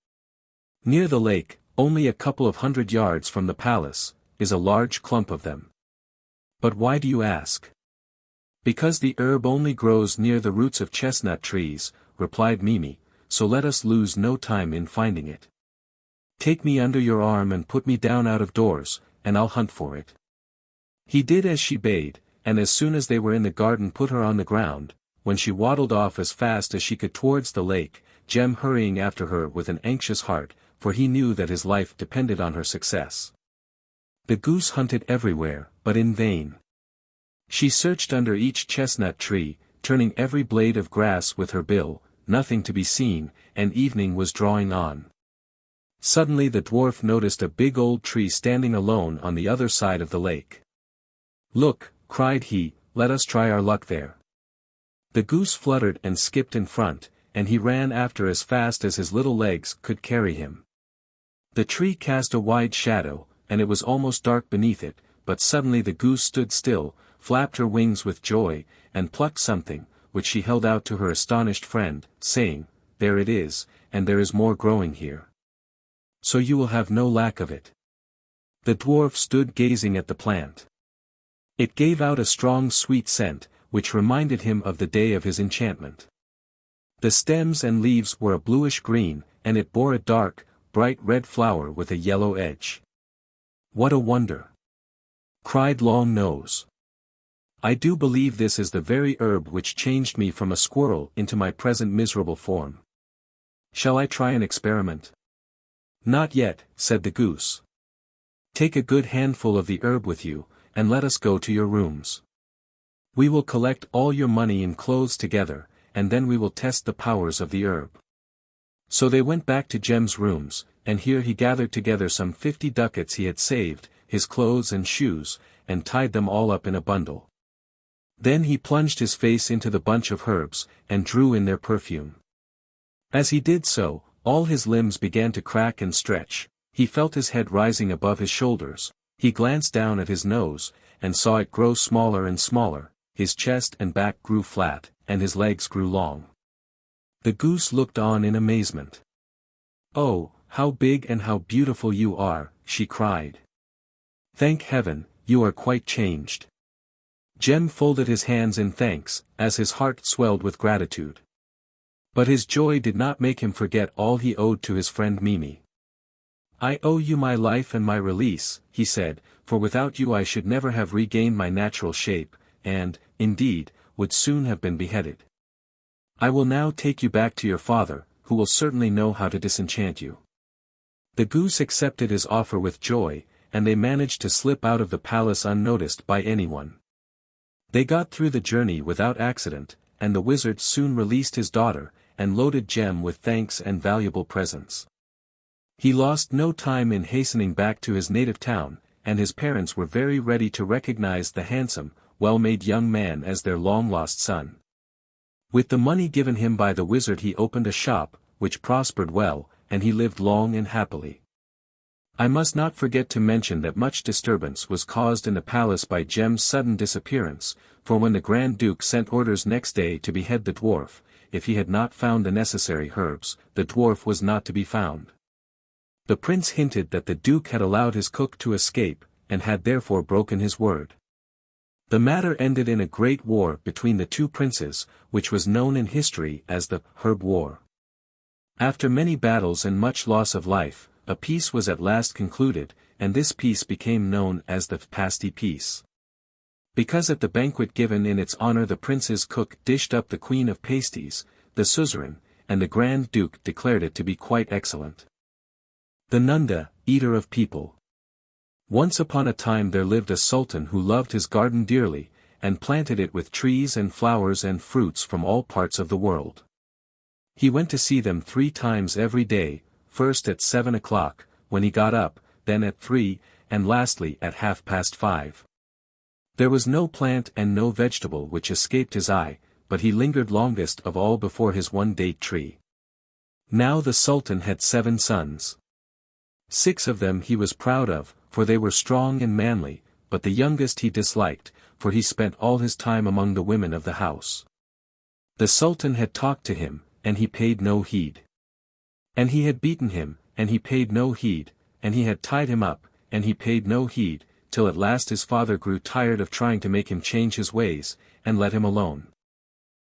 "Near the lake, only a couple of 100 yards from the palace, is a large clump of them." "But why do you ask?" "Because the herb only grows near the roots of chestnut trees," replied Mimi, "so let us lose no time in finding it. Take me under your arm and put me down out of doors, and I'll hunt for it." He did as she bade, and as soon as they were in the garden put her on the ground, when she waddled off as fast as she could towards the lake, Jem hurrying after her with an anxious heart, for he knew that his life depended on her success. The goose hunted everywhere, but in vain. She searched under each chestnut tree, turning every blade of grass with her bill, nothing to be seen, and evening was drawing on. Suddenly the dwarf noticed a big old tree standing alone on the other side of the lake. "Look," cried he, "let us try our luck there." The goose fluttered and skipped in front, and he ran after as fast as his little legs could carry him. The tree cast a wide shadow, and it was almost dark beneath it, but suddenly the goose stood still, flapped her wings with joy, and plucked something, which she held out to her astonished friend, saying, "There it is, and there is more growing here. So you will have no lack of it." The dwarf stood gazing at the plant. It gave out a strong sweet scent, which reminded him of the day of his enchantment. The stems and leaves were a bluish green, and it bore a dark, bright red flower with a yellow edge. "What a wonder!" cried Long Nose. "I do believe this is the very herb which changed me from a squirrel into my present miserable form. Shall I try an experiment?" "Not yet," said the goose. "Take a good handful of the herb with you, and let us go to your rooms. We will collect all your money and clothes together, and then we will test the powers of the herb." So they went back to Jem's rooms, and here he gathered together some 50 ducats he had saved, his clothes and shoes, and tied them all up in a bundle. Then he plunged his face into the bunch of herbs, and drew in their perfume. As he did so, all his limbs began to crack and stretch, he felt his head rising above his shoulders, he glanced down at his nose, and saw it grow smaller and smaller, his chest and back grew flat, and his legs grew long. The goose looked on in amazement. "Oh, how big and how beautiful you are," she cried. "Thank heaven, you are quite changed." Jem folded his hands in thanks, as his heart swelled with gratitude. But his joy did not make him forget all he owed to his friend Mimi. "I owe you my life and my release," he said, "for without you I should never have regained my natural shape, and, indeed, would soon have been beheaded. I will now take you back to your father, who will certainly know how to disenchant you." The goose accepted his offer with joy, and they managed to slip out of the palace unnoticed by anyone. They got through the journey without accident, and the wizard soon released his daughter, and loaded Jem with thanks and valuable presents. He lost no time in hastening back to his native town, and his parents were very ready to recognize the handsome, well-made young man as their long-lost son. With the money given him by the wizard he opened a shop, which prospered well, and he lived long and happily. I must not forget to mention that much disturbance was caused in the palace by Jem's sudden disappearance, for when the Grand Duke sent orders next day to behead the dwarf, if he had not found the necessary herbs, the dwarf was not to be found. The prince hinted that the Duke had allowed his cook to escape, and had therefore broken his word. The matter ended in a great war between the two princes, which was known in history as the Herb War. After many battles and much loss of life, a peace was at last concluded, and this peace became known as the Pasty Peace. Because at the banquet given in its honor the prince's cook dished up the queen of pasties, the suzerain, and the Grand Duke declared it to be quite excellent. The Nunda, eater of people. Once upon a time there lived a sultan who loved his garden dearly, and planted it with trees and flowers and fruits from all parts of the world. He went to see them 3 times every day, first at 7 o'clock, when he got up, then at 3, and lastly at 5:30. There was no plant and no vegetable which escaped his eye, but he lingered longest of all before his one date tree. Now the Sultan had 7 sons. 6 of them he was proud of, for they were strong and manly, but the youngest he disliked, for he spent all his time among the women of the house. The Sultan had talked to him, and he paid no heed. And he had beaten him, and he paid no heed, and he had tied him up, and he paid no heed, till at last his father grew tired of trying to make him change his ways, and let him alone.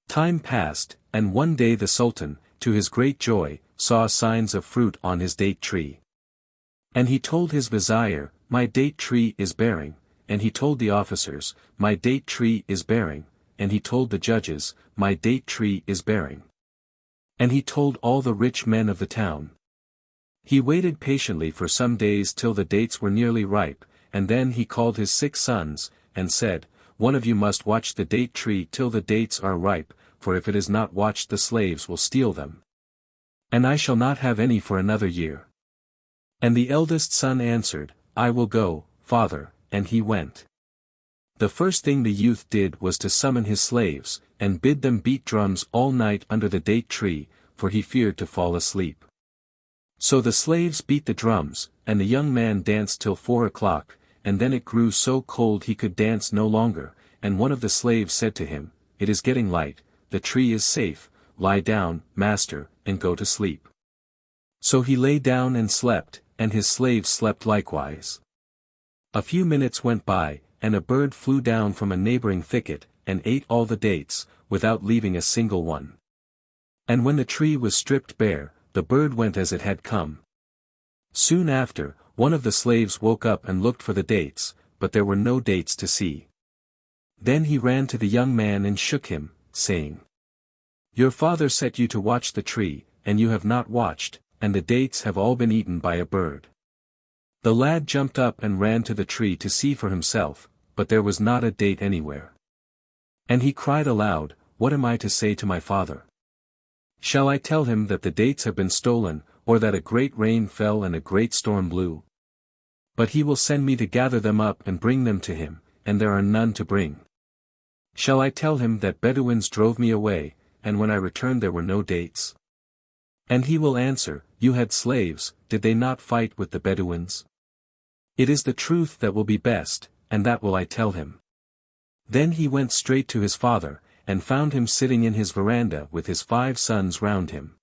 Time passed, and one day the Sultan, to his great joy, saw signs of fruit on his date tree. And he told his vizier, "My date tree is bearing," and he told the officers, "My date tree is bearing," and he told the judges, "My date tree is bearing." And he told all the rich men of the town. He waited patiently for some days till the dates were nearly ripe, and then he called his 6 sons, and said, "One of you must watch the date tree till the dates are ripe, for if it is not watched the slaves will steal them. And I shall not have any for another year." And the eldest son answered, "I will go, father," and he went. The first thing the youth did was to summon his slaves, and bid them beat drums all night under the date tree, for he feared to fall asleep. So the slaves beat the drums, and the young man danced till 4 o'clock, and then it grew so cold he could dance no longer, and one of the slaves said to him, "It is getting light, the tree is safe, lie down, master, and go to sleep." So he lay down and slept, and his slaves slept likewise. A few minutes went by, and a bird flew down from a neighboring thicket, and ate all the dates, without leaving a single one. And when the tree was stripped bare, the bird went as it had come. Soon after, one of the slaves woke up and looked for the dates, but there were no dates to see. Then he ran to the young man and shook him, saying, "Your father set you to watch the tree, and you have not watched, and the dates have all been eaten by a bird." The lad jumped up and ran to the tree to see for himself, but there was not a date anywhere. And he cried aloud, "What am I to say to my father? Shall I tell him that the dates have been stolen, or that a great rain fell and a great storm blew? But he will send me to gather them up and bring them to him, and there are none to bring. Shall I tell him that Bedouins drove me away, and when I returned there were no dates? And he will answer, You had slaves, did they not fight with the Bedouins? It is the truth that will be best, and that will I tell him." Then he went straight to his father, and found him sitting in his veranda with his 5 sons round him.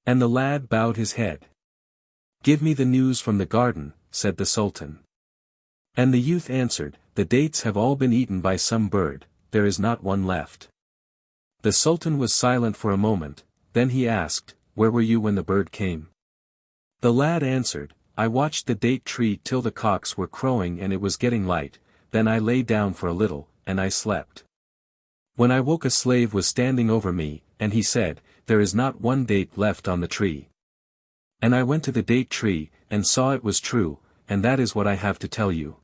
And the lad bowed his head. "Give me the news from the garden," said the Sultan. And the youth answered, "The dates have all been eaten by some bird, there is not one left." The Sultan was silent for a moment, then he asked, "Where were you when the bird came?" The lad answered, "I watched the date tree till the cocks were crowing and it was getting light, then I lay down for a little, and I slept. When I woke a slave was standing over me, and he said, There is not one date left on the tree. And I went to the date tree, and saw it was true, and that is what I have to tell you."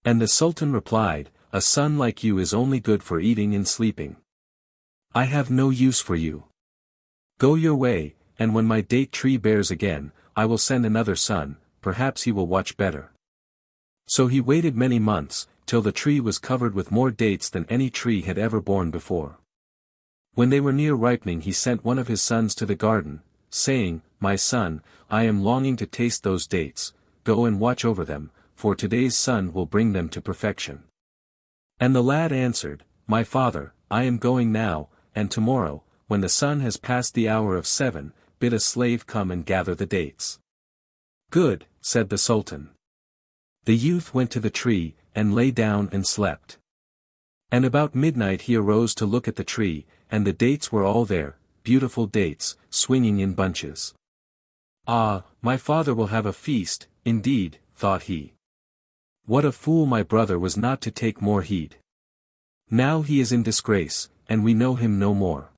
And the Sultan replied, "A son like you is only good for eating and sleeping. I have no use for you. Go your way, and when my date tree bears again, I will send another son, perhaps he will watch better." So he waited many months, till the tree was covered with more dates than any tree had ever borne before. When they were near ripening he sent one of his sons to the garden, saying, "My son, I am longing to taste those dates, go and watch over them, for today's sun will bring them to perfection." And the lad answered, "My father, I am going now, and tomorrow, when the sun has passed the hour of 7, bid a slave come and gather the dates." "Good," said the Sultan. The youth went to the tree, and lay down and slept. And about midnight he arose to look at the tree, and the dates were all there, beautiful dates, swinging in bunches. "Ah, my father will have a feast, indeed," thought he. "What a fool my brother was not to take more heed. Now he is in disgrace, and we know him no more.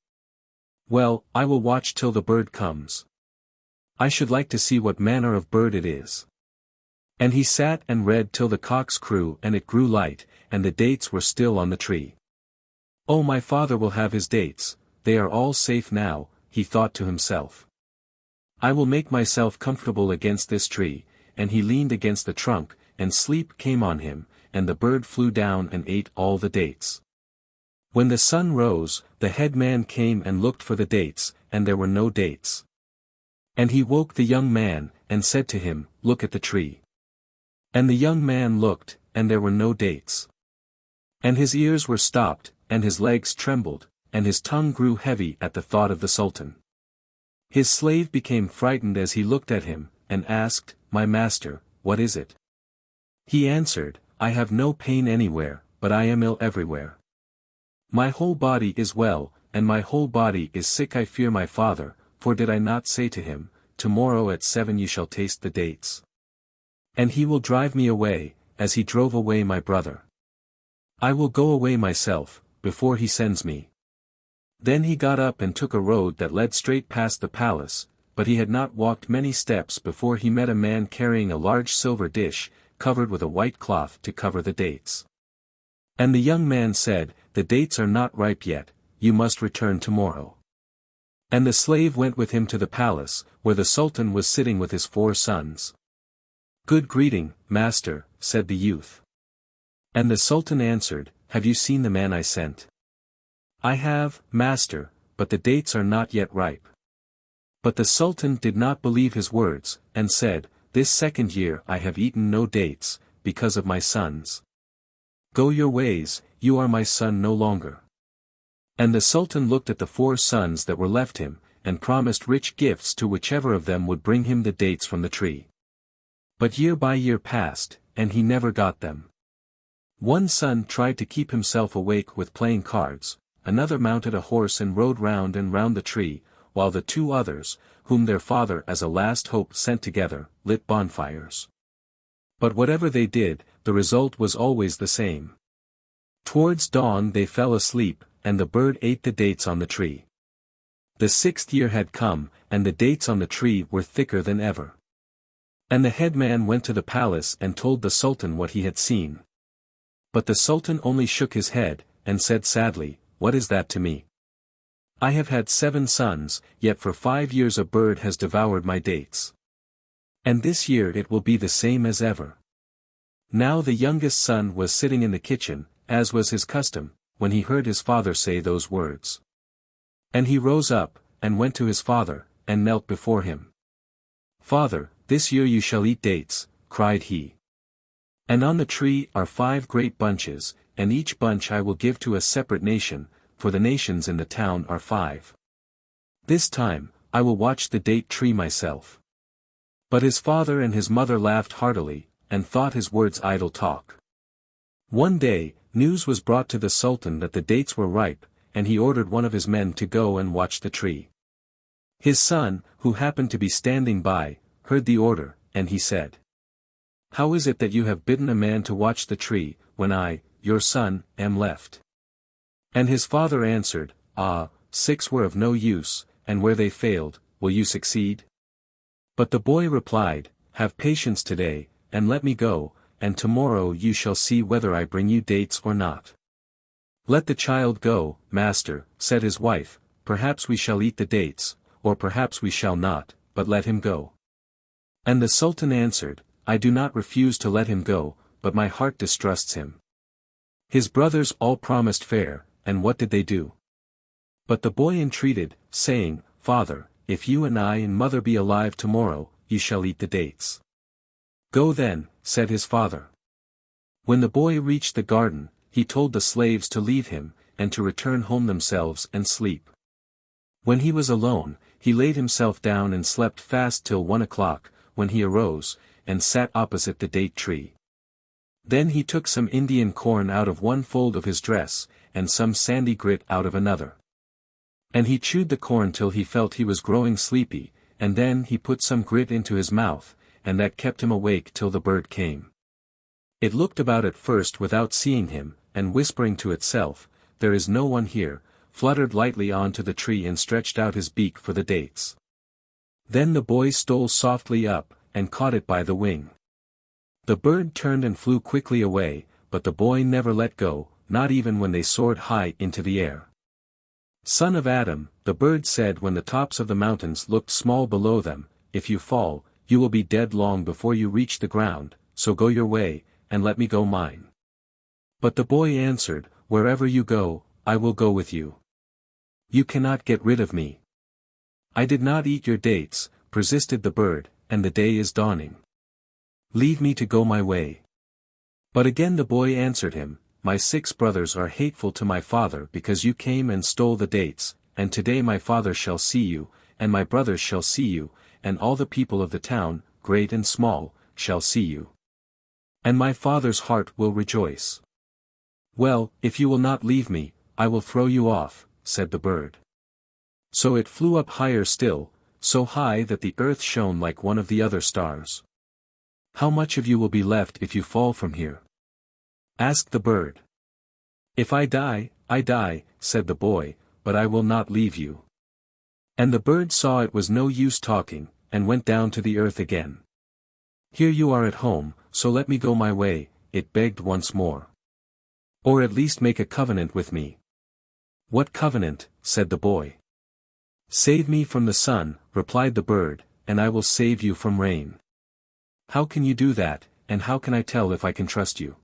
Well, I will watch till the bird comes. I should like to see what manner of bird it is." And he sat and read till the cocks crew and it grew light, and the dates were still on the tree. "Oh, my father will have his dates, they are all safe now," he thought to himself. "I will make myself comfortable against this tree," and he leaned against the trunk, and sleep came on him, and the bird flew down and ate all the dates. When the sun rose, the head man came and looked for the dates, and there were no dates. And he woke the young man, and said to him, "Look at the tree." And the young man looked, and there were no dates. And his ears were stopped, and his legs trembled, and his tongue grew heavy at the thought of the Sultan. His slave became frightened as he looked at him, and asked, "My master, what is it?" He answered, "I have no pain anywhere, but I am ill everywhere. My whole body is well, and my whole body is sick. I fear my father, for did I not say to him, Tomorrow at 7 you shall taste the dates? And he will drive me away, as he drove away my brother. I will go away myself, before he sends me." Then he got up and took a road that led straight past the palace, but he had not walked many steps before he met a man carrying a large silver dish, covered with a white cloth to cover the dates. And the young man said, "The dates are not ripe yet, you must return tomorrow." And the slave went with him to the palace, where the Sultan was sitting with his 4 sons. "Good greeting, master," said the youth. And the Sultan answered, "Have you seen the man I sent?" "I have, master, but the dates are not yet ripe." But the Sultan did not believe his words, and said, "This 2nd year I have eaten no dates, because of my sons. Go your ways, you are my son no longer." And the Sultan looked at the 4 sons that were left him, and promised rich gifts to whichever of them would bring him the dates from the tree. But year by year passed, and he never got them. One son tried to keep himself awake with playing cards, another mounted a horse and rode round and round the tree, while the two others, whom their father as a last hope sent together, lit bonfires. But whatever they did, the result was always the same. Towards dawn they fell asleep, and the bird ate the dates on the tree. The 6th year had come, and the dates on the tree were thicker than ever. And the headman went to the palace and told the Sultan what he had seen. But the Sultan only shook his head, and said sadly, "What is that to me? I have had 7 sons, yet for 5 years a bird has devoured my dates. And this year it will be the same as ever." Now the youngest son was sitting in the kitchen, as was his custom, when he heard his father say those words. And he rose up, and went to his father, and knelt before him. "Father, this year you shall eat dates," cried he. "And on the tree are 5 great bunches, and each bunch I will give to a separate nation, for the nations in the town are 5. This time, I will watch the date tree myself." But his father and his mother laughed heartily, and thought his words idle talk. One day, news was brought to the Sultan that the dates were ripe, and he ordered one of his men to go and watch the tree. His son, who happened to be standing by, heard the order, and he said, "How is it that you have bidden a man to watch the tree, when I, your son, am left?" And his father answered, "Ah, 6 were of no use, and where they failed, will you succeed?" But the boy replied, "Have patience today, and let me go, and tomorrow you shall see whether I bring you dates or not." "Let the child go, master," said his wife, "perhaps we shall eat the dates, or perhaps we shall not, but let him go." And the Sultan answered, "I do not refuse to let him go, but my heart distrusts him." His brothers all promised fair, and what did they do? But the boy entreated, saying, "Father, if you and I and mother be alive tomorrow, you shall eat the dates." "Go then," said his father. When the boy reached the garden, he told the slaves to leave him, and to return home themselves and sleep. When he was alone, he laid himself down and slept fast till 1 o'clock, when he arose, and sat opposite the date tree. Then he took some Indian corn out of one fold of his dress, and some sandy grit out of another. And he chewed the corn till he felt he was growing sleepy, and then he put some grit into his mouth, and that kept him awake till the bird came. It looked about at first without seeing him, and whispering to itself, "There is no one here," fluttered lightly on to the tree and stretched out his beak for the dates. Then the boy stole softly up, and caught it by the wing. The bird turned and flew quickly away, but the boy never let go, not even when they soared high into the air. "Son of Adam," the bird said when the tops of the mountains looked small below them, "if you fall, you will be dead long before you reach the ground, so go your way, and let me go mine." But the boy answered, "Wherever you go, I will go with you. You cannot get rid of me." "I did not eat your dates," persisted the bird, "and the day is dawning. Leave me to go my way." But again the boy answered him, "My 6 brothers are hateful to my father because you came and stole the dates, and today my father shall see you, and my brothers shall see you, and all the people of the town, great and small, shall see you. And my father's heart will rejoice." "Well, if you will not leave me, I will throw you off," said the bird. So it flew up higher still, so high that the earth shone like one of the other stars. "How much of you will be left if you fall from here?" asked the bird. "If I die, I die," said the boy, "but I will not leave you." And the bird saw it was no use talking, and went down to the earth again. "Here you are at home, so let me go my way," it begged once more. "Or at least make a covenant with me." "What covenant?" said the boy. "Save me from the sun," replied the bird, "and I will save you from rain." "How can you do that, and how can I tell if I can trust you?"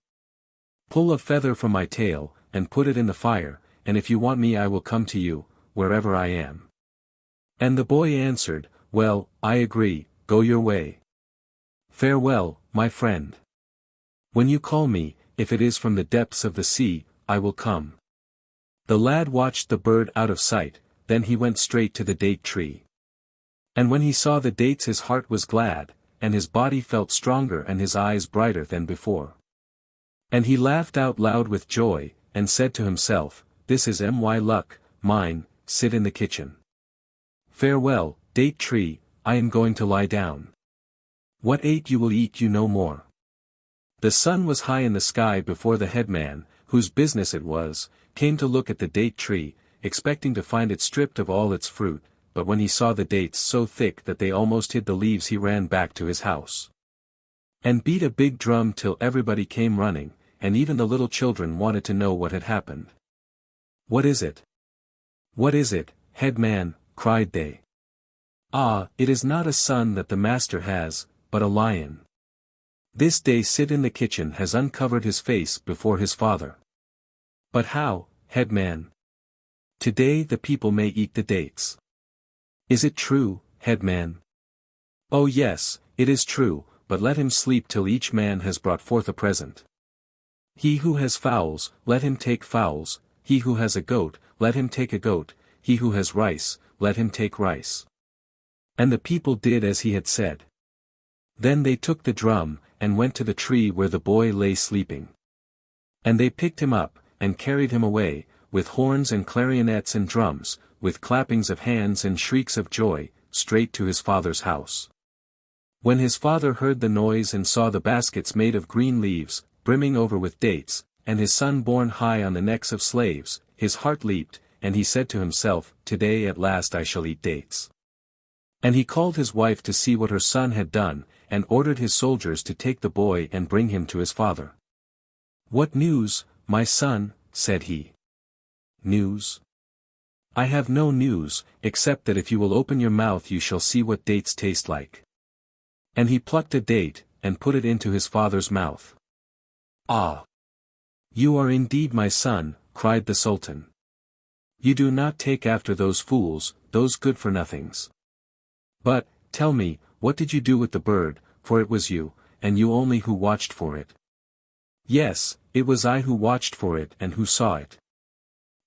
"Pull a feather from my tail, and put it in the fire, and if you want me I will come to you, wherever I am." And the boy answered, "Well, I agree, go your way. Farewell, my friend. When you call me, if it is from the depths of the sea, I will come." The lad watched the bird out of sight, then he went straight to the date tree. And when he saw the dates his heart was glad, and his body felt stronger and his eyes brighter than before. And he laughed out loud with joy, and said to himself, "This is my luck, mine, sit in the kitchen. Farewell, date tree, I am going to lie down. What ate you will eat you no more." The sun was high in the sky before the headman, whose business it was, came to look at the date tree, expecting to find it stripped of all its fruit, but when he saw the dates so thick that they almost hid the leaves, he ran back to his house and beat a big drum till everybody came running, and even the little children wanted to know what had happened. "What is it? What is it, headman?" cried they. "Ah, it is not a son that the master has, but a lion. This day sit in the kitchen has uncovered his face before his father." "But how, headman? Today the people may eat the dates." "Is it true, headman?" "Oh yes, it is true, but let him sleep till each man has brought forth a present. He who has fowls, let him take fowls, he who has a goat, let him take a goat, he who has rice, let him take rice." And the people did as he had said. Then they took the drum, and went to the tree where the boy lay sleeping. And they picked him up, and carried him away, with horns and clarionets and drums, with clappings of hands and shrieks of joy, straight to his father's house. When his father heard the noise and saw the baskets made of green leaves, brimming over with dates, and his son borne high on the necks of slaves, his heart leaped, and he said to himself, "Today at last I shall eat dates." And he called his wife to see what her son had done, and ordered his soldiers to take the boy and bring him to his father. "What news, my son?" said he. "News? I have no news, except that if you will open your mouth you shall see what dates taste like." And he plucked a date, and put it into his father's mouth. "Ah! You are indeed my son," cried the Sultan. "You do not take after those fools, those good-for-nothings. But, tell me, what did you do with the bird, for it was you, and you only who watched for it?" "Yes, it was I who watched for it and who saw it.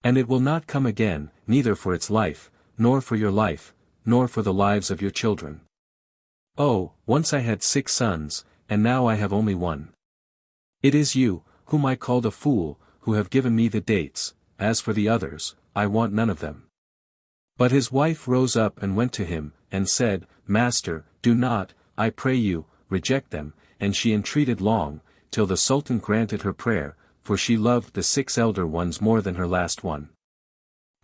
And it will not come again, neither for its life, nor for your life, nor for the lives of your children. Oh, once I had 6 sons, and now I have only one. It is you, whom I called a fool, who have given me the dates. As for the others, I want none of them." But his wife rose up and went to him, and said, "Master, do not, I pray you, reject them," and she entreated long, till the Sultan granted her prayer, for she loved the 6 elder ones more than her last one.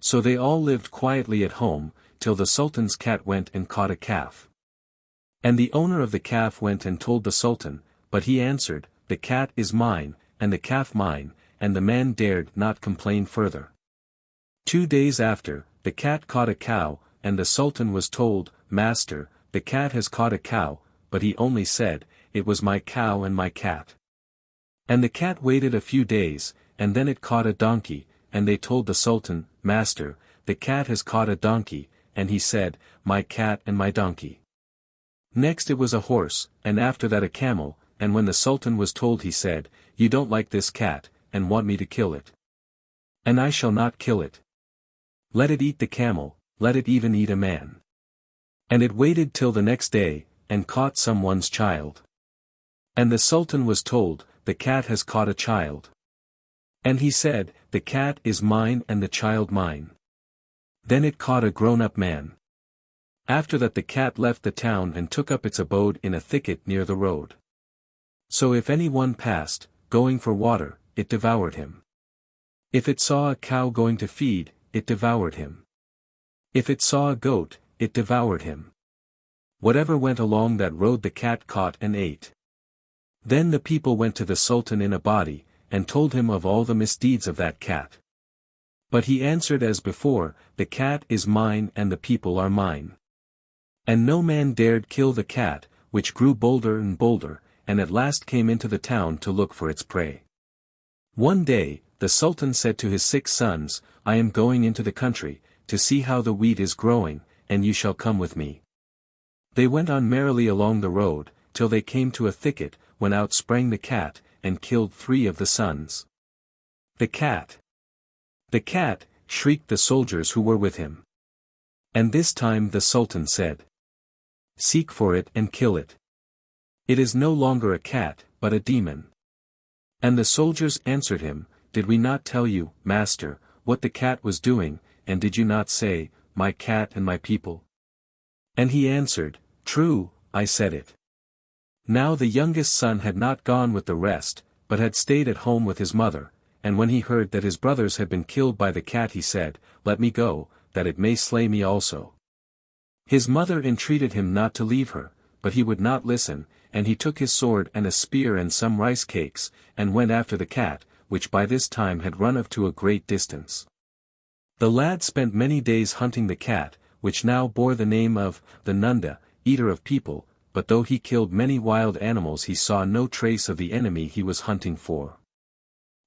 So they all lived quietly at home, till the Sultan's cat went and caught a calf. And the owner of the calf went and told the Sultan, but he answered, "The cat is mine, and the calf mine," and the man dared not complain further. 2 days after, the cat caught a cow, and the Sultan was told, "Master, the cat has caught a cow," but he only said, "It was my cow and my cat." And the cat waited a few days, and then it caught a donkey, and they told the Sultan, "Master, the cat has caught a donkey," and he said, "My cat and my donkey." Next it was a horse, and after that a camel, and when the Sultan was told he said, "You don't like this cat, and want me to kill it. And I shall not kill it. Let it eat the camel, let it even eat a man." And it waited till the next day, and caught someone's child. And the Sultan was told, "The cat has caught a child." And he said, "The cat is mine and the child mine." Then it caught a grown-up man. After that the cat left the town and took up its abode in a thicket near the road. So if any one passed, going for water, it devoured him. If it saw a cow going to feed, it devoured him. If it saw a goat, it devoured him. Whatever went along that road the cat caught and ate. Then the people went to the Sultan in a body, and told him of all the misdeeds of that cat. But he answered as before, "The cat is mine and the people are mine." And no man dared kill the cat, which grew bolder and bolder, and at last came into the town to look for its prey. One day, the Sultan said to his 6 sons, "I am going into the country, to see how the wheat is growing, and you shall come with me." They went on merrily along the road, till they came to a thicket, when out sprang the cat, and killed 3 of the sons. "The cat! The cat!" shrieked the soldiers who were with him. And this time the Sultan said, "Seek for it and kill it." It is no longer a cat, but a demon. And the soldiers answered him, Did we not tell you, master, what the cat was doing, and did you not say, My cat and my people? And he answered, True, I said it. Now the youngest son had not gone with the rest, but had stayed at home with his mother, and when he heard that his brothers had been killed by the cat he said, Let me go, that it may slay me also. His mother entreated him not to leave her, but he would not listen, and he took his sword and a spear and some rice cakes, and went after the cat, which by this time had run off to a great distance. The lad spent many days hunting the cat, which now bore the name of the Nunda, eater of people, but though he killed many wild animals he saw no trace of the enemy he was hunting for.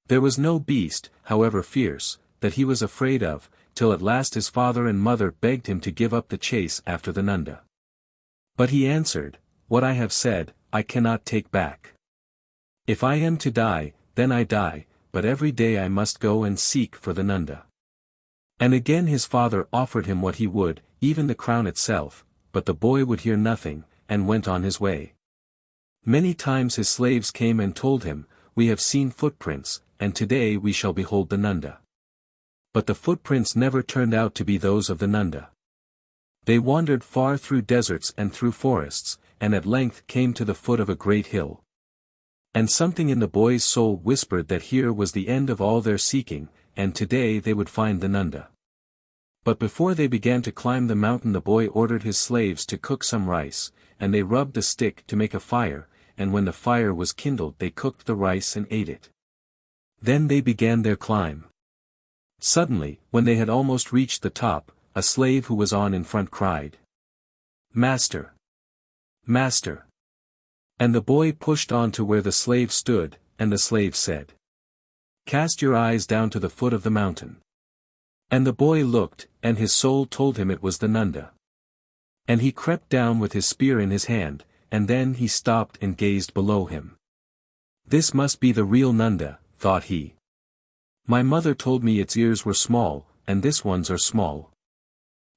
There was no beast, however fierce, that he was afraid of, till at last his father and mother begged him to give up the chase after the Nunda. But he answered, What I have said, I cannot take back. If I am to die, then I die, but every day I must go and seek for the Nunda. And again his father offered him what he would, even the crown itself, but the boy would hear nothing, and went on his way. Many times his slaves came and told him, We have seen footprints, and today we shall behold the Nunda. But the footprints never turned out to be those of the Nunda. They wandered far through deserts and through forests, and at length came to the foot of a great hill. And something in the boy's soul whispered that here was the end of all their seeking, and today they would find the Nunda. But before they began to climb the mountain the boy ordered his slaves to cook some rice, and they rubbed a stick to make a fire, and when the fire was kindled they cooked the rice and ate it. Then they began their climb. Suddenly, when they had almost reached the top, a slave who was on in front cried, Master! Master! And the boy pushed on to where the slave stood, and the slave said, Cast your eyes down to the foot of the mountain. And the boy looked, and his soul told him it was the Nunda. And he crept down with his spear in his hand, and then he stopped and gazed below him. This must be the real Nunda, thought he. My mother told me its ears were small, and this ones are small.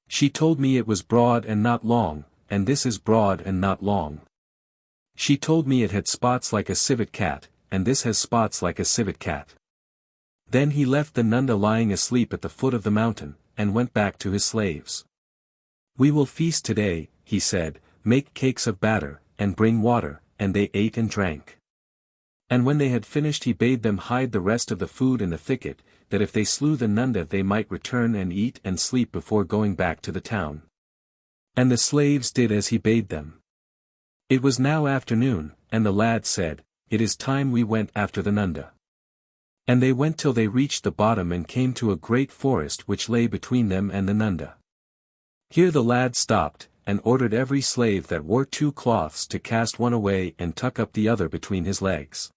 She told me it was broad and not long, and this is broad and not long. She told me it had spots like a civet cat, and this has spots like a civet cat. Then he left the Nunda lying asleep at the foot of the mountain, and went back to his slaves. We will feast today, he said, make cakes of batter, and bring water, and they ate and drank. And when they had finished he bade them hide the rest of the food in the thicket, that if they slew the Nunda they might return and eat and sleep before going back to the town. And the slaves did as he bade them. It was now afternoon, and the lad said, It is time we went after the Nunda. And they went till they reached the bottom and came to a great forest which lay between them and the Nunda. Here the lad stopped, and ordered every slave that wore 2 cloths to cast one away and tuck up the other between his legs.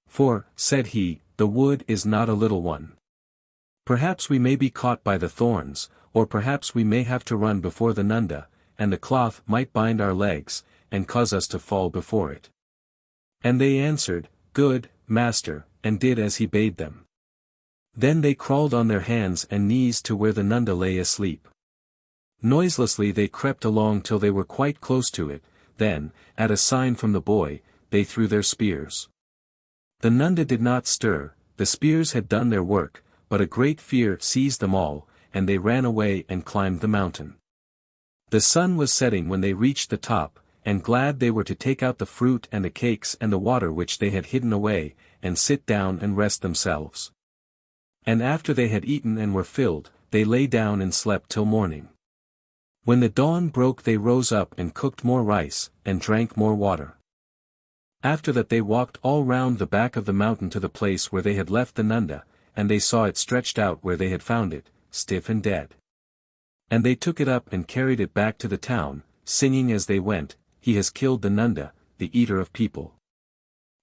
For, said he, the wood is not a little one. Perhaps we may be caught by the thorns, or perhaps we may have to run before the Nunda, and the cloth might bind our legs, and cause us to fall before it. And they answered, Good, master, and did as he bade them. Then they crawled on their hands and knees to where the Nunda lay asleep. Noiselessly they crept along till they were quite close to it, then, at a sign from the boy, they threw their spears. The Nunda did not stir, the spears had done their work, but a great fear seized them all, and they ran away and climbed the mountain. The sun was setting when they reached the top, and glad they were to take out the fruit and the cakes and the water which they had hidden away, and sit down and rest themselves. And after they had eaten and were filled, they lay down and slept till morning. When the dawn broke they rose up and cooked more rice, and drank more water. After that they walked all round the back of the mountain to the place where they had left the Nunda, and they saw it stretched out where they had found it, stiff and dead. And they took it up and carried it back to the town, singing as they went, He has killed the Nunda, the eater of people.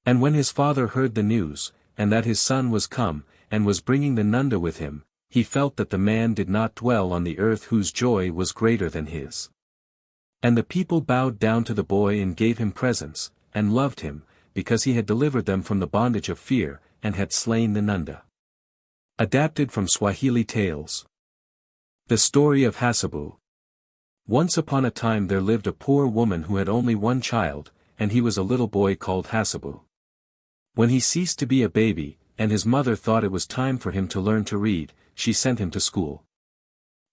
And when his father heard the news, and that his son was come, and was bringing the Nunda with him, he felt that the man did not dwell on the earth whose joy was greater than his. And the people bowed down to the boy and gave him presents, and loved him, because he had delivered them from the bondage of fear, and had slain the Nunda. Adapted from Swahili Tales. The Story of Hassebu. Once upon a time there lived a poor woman who had only one child, and he was a little boy called Hassebu. When he ceased to be a baby, and his mother thought it was time for him to learn to read, she sent him to school.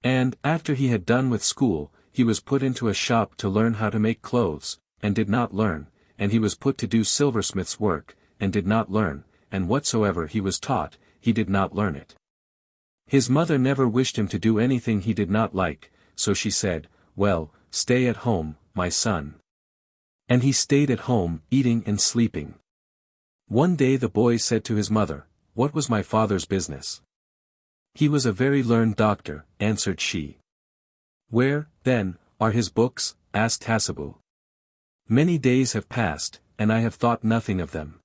And, after he had done with school, he was put into a shop to learn how to make clothes, and did not learn, and he was put to do silversmith's work, and did not learn, and whatsoever he was taught, he did not learn it. His mother never wished him to do anything he did not like, so she said, "Well, stay at home, my son." And he stayed at home, eating and sleeping. One day the boy said to his mother, "What was my father's business?" "He was a very learned doctor," answered she. "Where, then, are his books?" asked Hassebu. "Many days have passed, and I have thought nothing of them.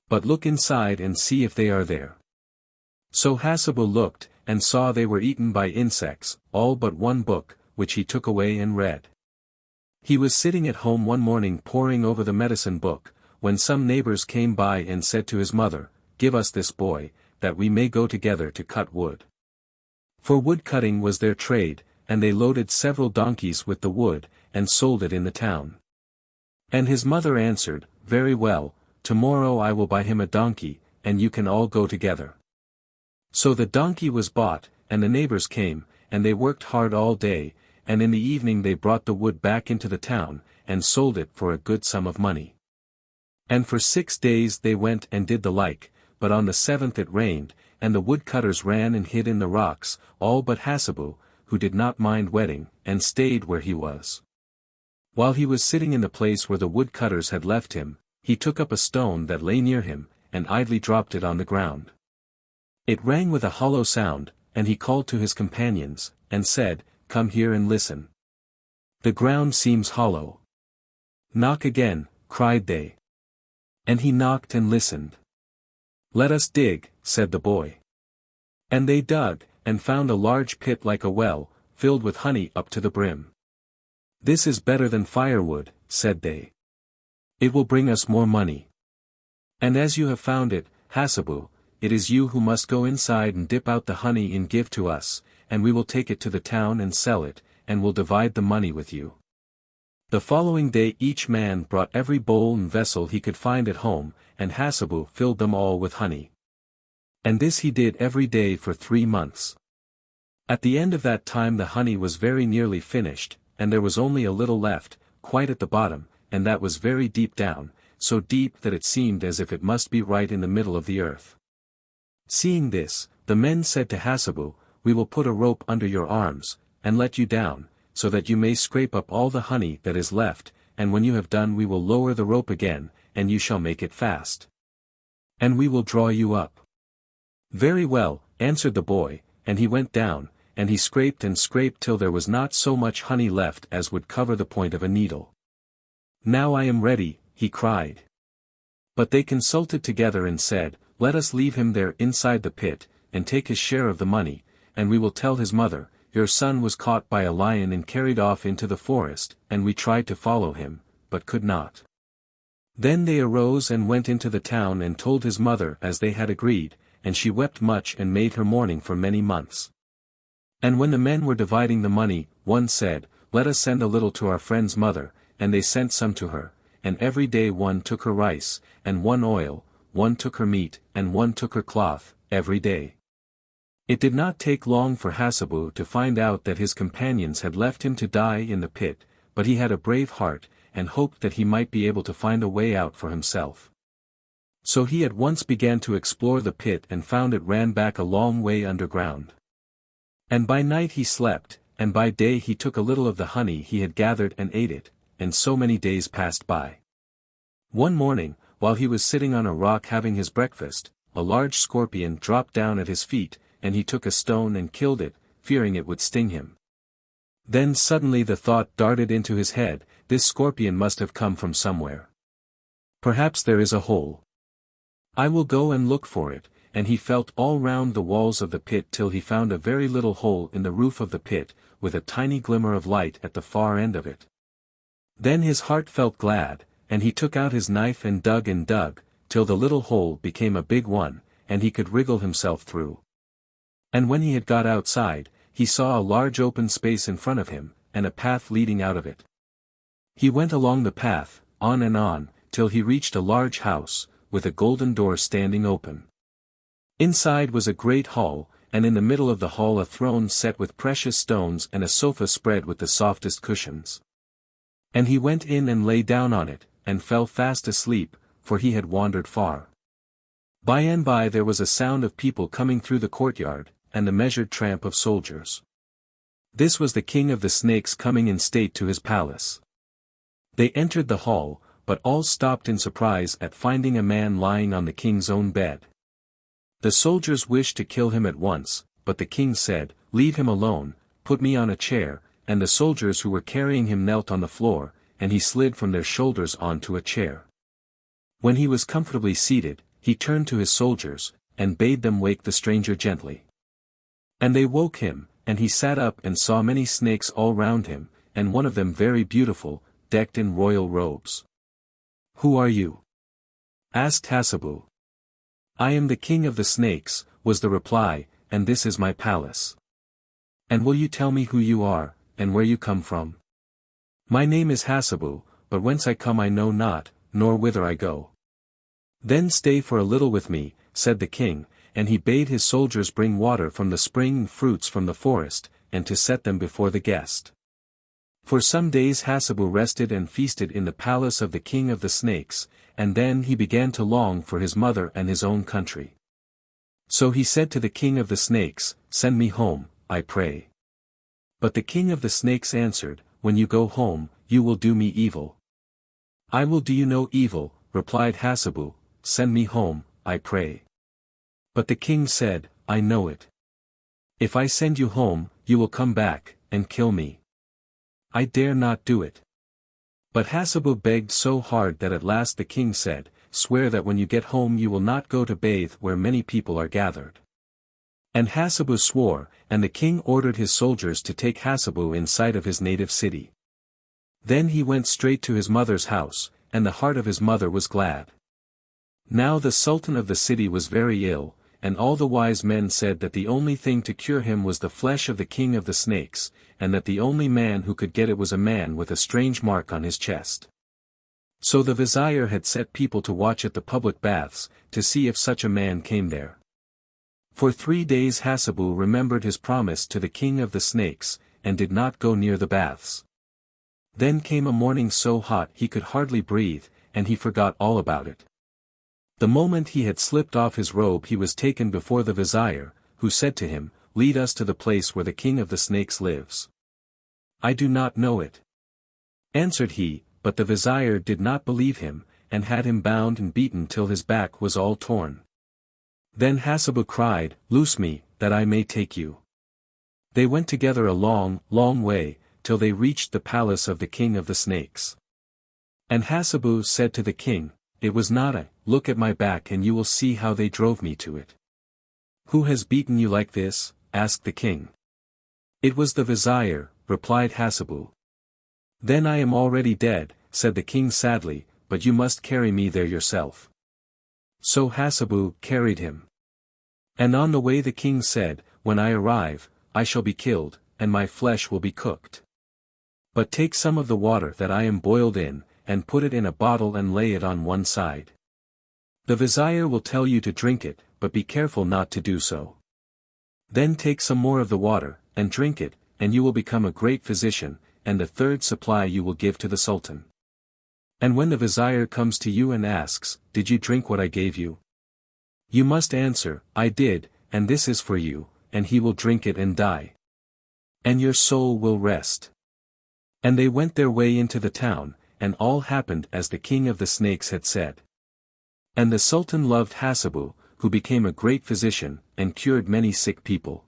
But look inside and see if they are there." So Hassebu looked, and saw they were eaten by insects, all but one book, which he took away and read. He was sitting at home one morning poring over the medicine book, when some neighbors came by and said to his mother, "Give us this boy, that we may go together to cut wood." For wood cutting was their trade, and they loaded several donkeys with the wood, and sold it in the town. And his mother answered, "Very well, tomorrow I will buy him a donkey, and you can all go together." So the donkey was bought, and the neighbors came, and they worked hard all day, and in the evening they brought the wood back into the town, and sold it for a good sum of money. And for 6 days they went and did the like, but on the 7th it rained, and the woodcutters ran and hid in the rocks, all but Hassebu, who did not mind wetting, and stayed where he was. While he was sitting in the place where the woodcutters had left him, he took up a stone that lay near him, and idly dropped it on the ground. It rang with a hollow sound, and he called to his companions, and said, "Come here and listen. The ground seems hollow." "Knock again," cried they. And he knocked and listened. "Let us dig," said the boy. And they dug, and found a large pit like a well, filled with honey up to the brim. "This is better than firewood," said they. "It will bring us more money. And as you have found it, Hassebu, it is you who must go inside and dip out the honey and give to us, and we will take it to the town and sell it, and will divide the money with you." The following day each man brought every bowl and vessel he could find at home, and Hassebu filled them all with honey. And this he did every day for 3 months. At the end of that time the honey was very nearly finished, and there was only a little left, quite at the bottom, and that was very deep down, so deep that it seemed as if it must be right in the middle of the earth. Seeing this, the men said to Hassebu, "We will put a rope under your arms, and let you down, so that you may scrape up all the honey that is left, and when you have done we will lower the rope again, and you shall make it fast. And we will draw you up." "Very well," answered the boy, and he went down, and he scraped and scraped till there was not so much honey left as would cover the point of a needle. "Now I am ready," he cried. But they consulted together and said, "Let us leave him there inside the pit, and take his share of the money, and we will tell his mother, 'Your son was caught by a lion and carried off into the forest, and we tried to follow him, but could not.'" Then they arose and went into the town and told his mother as they had agreed, and she wept much and made her mourning for many months. And when the men were dividing the money, one said, "Let us send a little to our friend's mother," and they sent some to her, and every day one took her rice, and one oil, one took her meat, and one took her cloth, every day. It did not take long for Hassebu to find out that his companions had left him to die in the pit, but he had a brave heart, and hoped that he might be able to find a way out for himself. So he at once began to explore the pit and found it ran back a long way underground. And by night he slept, and by day he took a little of the honey he had gathered and ate it, and so many days passed by. One morning, while he was sitting on a rock having his breakfast, a large scorpion dropped down at his feet, and he took a stone and killed it, fearing it would sting him. Then suddenly the thought darted into his head, "This scorpion must have come from somewhere. Perhaps there is a hole. I will go and look for it," and he felt all round the walls of the pit till he found a very little hole in the roof of the pit, with a tiny glimmer of light at the far end of it. Then his heart felt glad, and he took out his knife and dug, till the little hole became a big one, and he could wriggle himself through. And when he had got outside, he saw a large open space in front of him, and a path leading out of it. He went along the path, on, till he reached a large house, with a golden door standing open. Inside was a great hall, and in the middle of the hall a throne set with precious stones and a sofa spread with the softest cushions. And he went in and lay down on it, and fell fast asleep, for he had wandered far. By and by there was a sound of people coming through the courtyard, and the measured tramp of soldiers. This was the king of the snakes coming in state to his palace. They entered the hall, but all stopped in surprise at finding a man lying on the king's own bed. The soldiers wished to kill him at once, but the king said, "Leave him alone, put me on a chair," and the soldiers who were carrying him knelt on the floor, and he slid from their shoulders onto a chair. When he was comfortably seated, he turned to his soldiers, and bade them wake the stranger gently. And they woke him, and he sat up and saw many snakes all round him, and one of them very beautiful, decked in royal robes. "Who are you?" asked Hassebu. "I am the king of the snakes," was the reply, "and this is my palace." "And will you tell me who you are, and where you come from?" "My name is Hassebu, but whence I come I know not, nor whither I go." "Then stay for a little with me," said the king, and he bade his soldiers bring water from the spring and fruits from the forest, and to set them before the guest. For some days Hassebu rested and feasted in the palace of the king of the snakes, and then he began to long for his mother and his own country. So he said to the king of the snakes, "Send me home, I pray." But the king of the snakes answered, "When you go home, you will do me evil." "I will do you no evil," replied Hassebu, "send me home, I pray." But the king said, "I know it. If I send you home, you will come back, and kill me. I dare not do it." But Hassebu begged so hard that at last the king said, "Swear that when you get home you will not go to bathe where many people are gathered." And Hassebu swore, and the king ordered his soldiers to take Hassebu in sight of his native city. Then he went straight to his mother's house, and the heart of his mother was glad. Now the sultan of the city was very ill, and all the wise men said that the only thing to cure him was the flesh of the king of the snakes, and that the only man who could get it was a man with a strange mark on his chest. So the vizier had set people to watch at the public baths, to see if such a man came there. For 3 days Hassebu remembered his promise to the king of the snakes, and did not go near the baths. Then came a morning so hot he could hardly breathe, and he forgot all about it. The moment he had slipped off his robe he was taken before the vizier, who said to him, "Lead us to the place where the king of the snakes lives." "I do not know it," answered he, but the vizier did not believe him, and had him bound and beaten till his back was all torn. Then Hassebu cried, "Loose me, that I may take you." They went together a long, long way, till they reached the palace of the king of the snakes. And Hassebu said to the king, "It was not I, look at my back and you will see how they drove me to it." "Who has beaten you like this?" asked the king. "It was the vizier," replied Hassebu. "Then I am already dead," said the king sadly, "but you must carry me there yourself." So Hassebu carried him. And on the way the king said, "When I arrive, I shall be killed, and my flesh will be cooked. But take some of the water that I am boiled in, and put it in a bottle and lay it on one side. The vizier will tell you to drink it, but be careful not to do so. Then take some more of the water, and drink it, and you will become a great physician, and the third supply you will give to the sultan. And when the vizier comes to you and asks, 'Did you drink what I gave you?' you must answer, 'I did, and this is for you,' and he will drink it and die. And your soul will rest." And they went their way into the town, and all happened as the king of the snakes had said. And the sultan loved Hassebu, who became a great physician, and cured many sick people.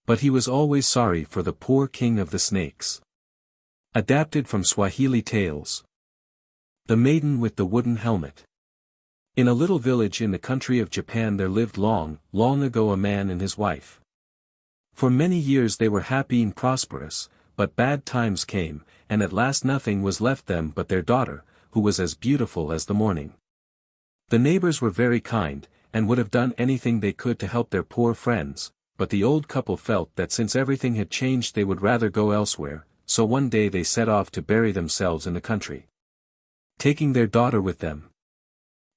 But he was always sorry for the poor king of the snakes. Adapted from Swahili Tales. The Maiden with the Wooden Helmet. In a little village in the country of Japan there lived long, long ago a man and his wife. For many years they were happy and prosperous, but bad times came, and at last nothing was left them but their daughter, who was as beautiful as the morning. The neighbors were very kind, and would have done anything they could to help their poor friends, but the old couple felt that since everything had changed they would rather go elsewhere, so one day they set off to bury themselves in the country. taking their daughter with them.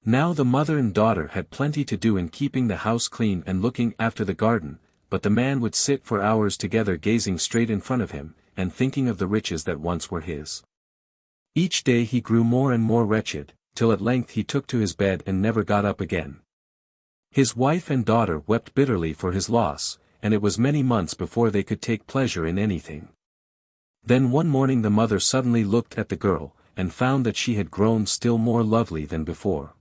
Now the mother and daughter had plenty to do in keeping the house clean and looking after the garden, but the man would sit for hours together gazing straight in front of him, and thinking of the riches that once were his. Each day he grew more and more wretched, till at length he took to his bed and never got up again. His wife and daughter wept bitterly for his loss, and it was many months before they could take pleasure in anything. Then one morning the mother suddenly looked at the girl, and found that she had grown still more lovely than before.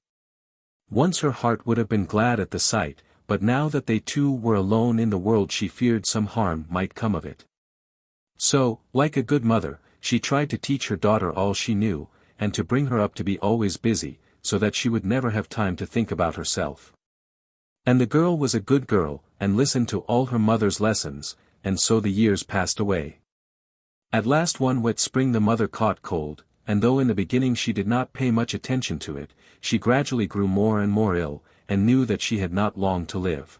Once her heart would have been glad at the sight, but now that they two were alone in the world she feared some harm might come of it. So, like a good mother, she tried to teach her daughter all she knew, and to bring her up to be always busy, so that she would never have time to think about herself. And the girl was a good girl, and listened to all her mother's lessons, and so the years passed away. At last one wet spring the mother caught cold, and though in the beginning she did not pay much attention to it, she gradually grew more and more ill, and knew that she had not long to live.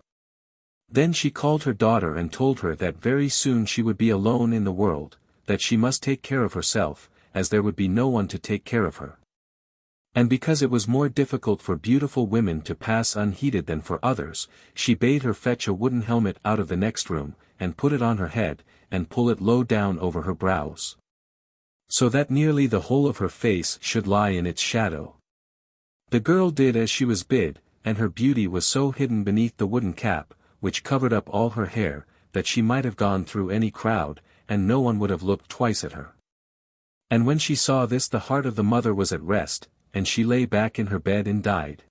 Then she called her daughter and told her that very soon she would be alone in the world, that she must take care of herself, as there would be no one to take care of her. And because it was more difficult for beautiful women to pass unheeded than for others, she bade her fetch a wooden helmet out of the next room, and put it on her head, and pull it low down over her brows, so that nearly the whole of her face should lie in its shadow. The girl did as she was bid, and her beauty was so hidden beneath the wooden cap, which covered up all her hair, that she might have gone through any crowd, and no one would have looked twice at her. And when she saw this the heart of the mother was at rest, and she lay back in her bed and died.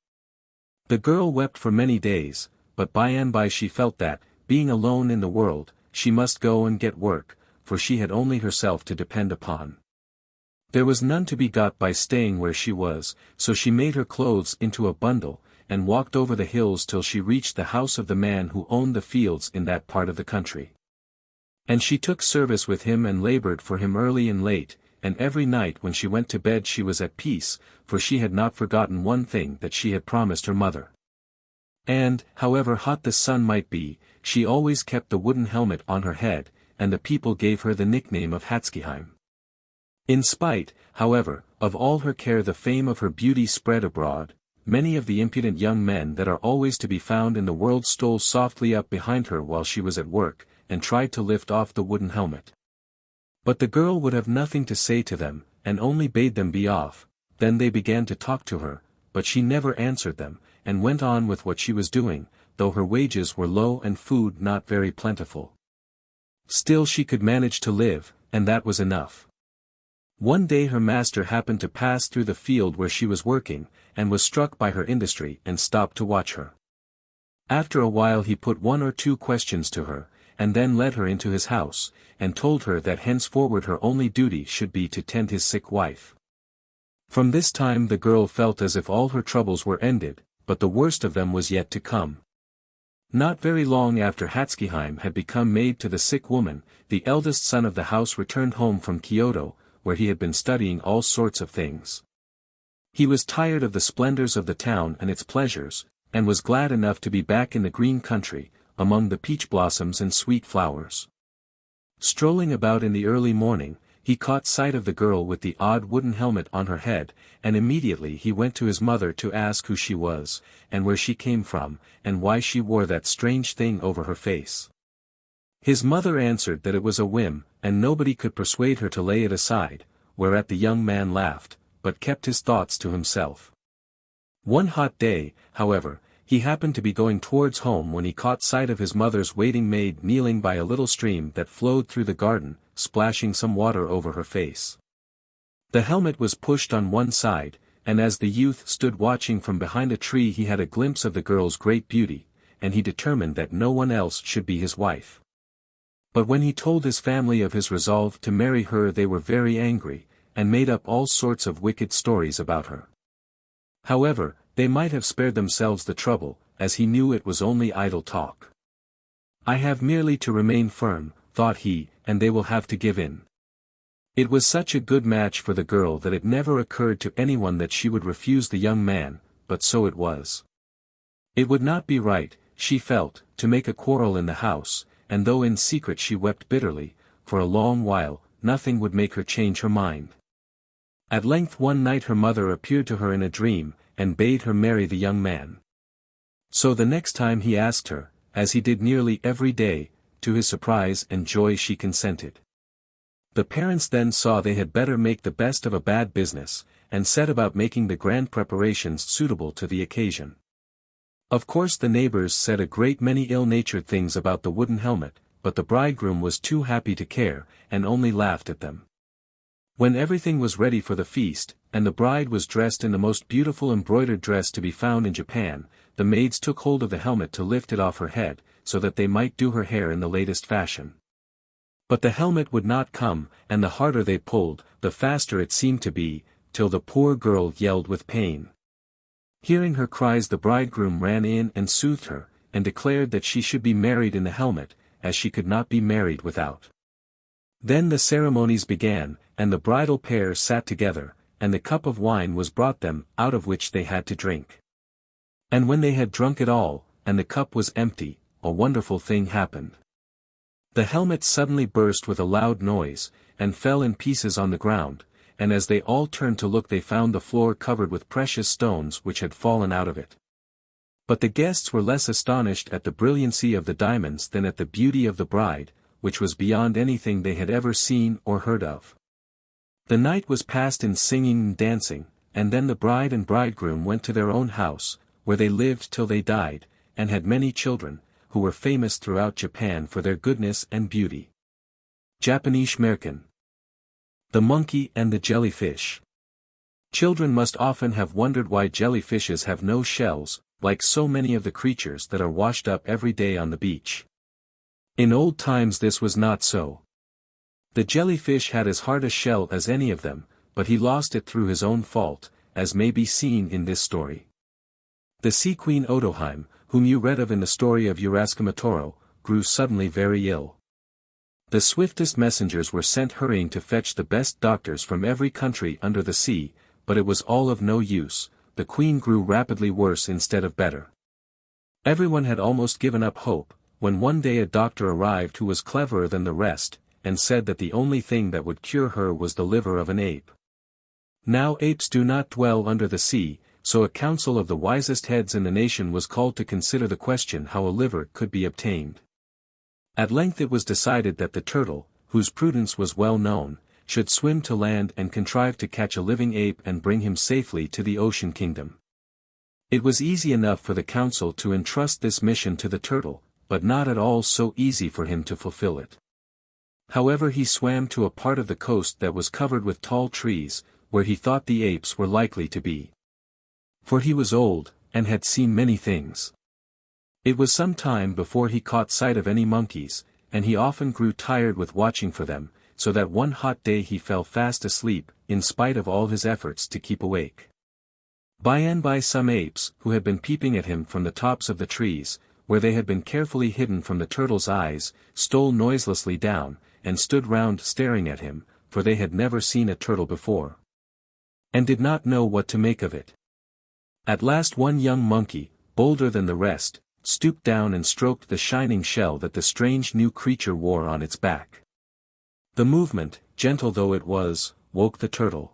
The girl wept for many days, but by and by she felt that, being alone in the world, she must go and get work, for she had only herself to depend upon. There was none to be got by staying where she was, so she made her clothes into a bundle, and walked over the hills till she reached the house of the man who owned the fields in that part of the country. And she took service with him and labored for him early and late, and every night when she went to bed she was at peace, for she had not forgotten one thing that she had promised her mother. And, however hot the sun might be, she always kept the wooden helmet on her head, and the people gave her the nickname of Hatskeheim. In spite, however, of all her care the fame of her beauty spread abroad. Many of the impudent young men that are always to be found in the world stole softly up behind her while she was at work, and tried to lift off the wooden helmet. But the girl would have nothing to say to them, and only bade them be off. Then they began to talk to her, but she never answered them, and went on with what she was doing, though her wages were low and food not very plentiful. Still she could manage to live, and that was enough. One day her master happened to pass through the field where she was working, and was struck by her industry and stopped to watch her. After a while he put 1 or 2 questions to her, and then led her into his house, and told her that henceforward her only duty should be to tend his sick wife. From this time the girl felt as if all her troubles were ended, but the worst of them was yet to come. Not very long after Hatskeheim had become maid to the sick woman, the eldest son of the house returned home from Kyoto, where he had been studying all sorts of things. He was tired of the splendors of the town and its pleasures, and was glad enough to be back in the green country, among the peach blossoms and sweet flowers. Strolling about in the early morning, he caught sight of the girl with the odd wooden helmet on her head, and immediately he went to his mother to ask who she was, and where she came from, and why she wore that strange thing over her face. His mother answered that it was a whim, and nobody could persuade her to lay it aside, whereat the young man laughed, but kept his thoughts to himself. One hot day, however, he happened to be going towards home when he caught sight of his mother's waiting maid kneeling by a little stream that flowed through the garden, splashing some water over her face. The helmet was pushed on one side, and as the youth stood watching from behind a tree he had a glimpse of the girl's great beauty, and he determined that no one else should be his wife. But when he told his family of his resolve to marry her they were very angry, and made up all sorts of wicked stories about her. However, they might have spared themselves the trouble, as he knew it was only idle talk. "I have merely to remain firm," thought he, "and they will have to give in." It was such a good match for the girl that it never occurred to anyone that she would refuse the young man, but so it was. It would not be right, she felt, to make a quarrel in the house, and though in secret she wept bitterly, for a long while, nothing would make her change her mind. At length one night her mother appeared to her in a dream, and bade her marry the young man. So the next time he asked her, as he did nearly every day, to his surprise and joy she consented. The parents then saw they had better make the best of a bad business, and set about making the grand preparations suitable to the occasion. Of course the neighbors said a great many ill-natured things about the wooden helmet, but the bridegroom was too happy to care, and only laughed at them. When everything was ready for the feast, and the bride was dressed in the most beautiful embroidered dress to be found in Japan, the maids took hold of the helmet to lift it off her head, so that they might do her hair in the latest fashion. But the helmet would not come, and the harder they pulled, the faster it seemed to be, till the poor girl yelled with pain. Hearing her cries, the bridegroom ran in and soothed her, and declared that she should be married in the helmet, as she could not be married without. Then the ceremonies began, and the bridal pair sat together, and the cup of wine was brought them, out of which they had to drink. And when they had drunk it all, and the cup was empty, a wonderful thing happened. The helmet suddenly burst with a loud noise, and fell in pieces on the ground, and as they all turned to look they found the floor covered with precious stones which had fallen out of it. But the guests were less astonished at the brilliancy of the diamonds than at the beauty of the bride, which was beyond anything they had ever seen or heard of. The night was passed in singing and dancing, and then the bride and bridegroom went to their own house, where they lived till they died, and had many children, who were famous throughout Japan for their goodness and beauty. Japanese Märchen. The Monkey and the Jellyfish. Children must often have wondered why jellyfishes have no shells, like so many of the creatures that are washed up every day on the beach. In old times this was not so. The jellyfish had as hard a shell as any of them, but he lost it through his own fault, as may be seen in this story. The sea queen Otoheim, whom you read of in the story of Schippeitaro, grew suddenly very ill. The swiftest messengers were sent hurrying to fetch the best doctors from every country under the sea, but it was all of no use. The queen grew rapidly worse instead of better. Everyone had almost given up hope, when one day a doctor arrived who was cleverer than the rest, and said that the only thing that would cure her was the liver of an ape. Now apes do not dwell under the sea, so a council of the wisest heads in the nation was called to consider the question how a liver could be obtained. At length it was decided that the turtle, whose prudence was well known, should swim to land and contrive to catch a living ape and bring him safely to the ocean kingdom. It was easy enough for the council to entrust this mission to the turtle, but not at all so easy for him to fulfill it. However, he swam to a part of the coast that was covered with tall trees, where he thought the apes were likely to be. For he was old, and had seen many things. It was some time before he caught sight of any monkeys, and he often grew tired with watching for them, so that one hot day he fell fast asleep, in spite of all his efforts to keep awake. By and by some apes, who had been peeping at him from the tops of the trees, where they had been carefully hidden from the turtle's eyes, stole noiselessly down, and stood round staring at him, for they had never seen a turtle before, and did not know what to make of it. At last one young monkey, bolder than the rest, stooped down and stroked the shining shell that the strange new creature wore on its back. The movement, gentle though it was, woke the turtle.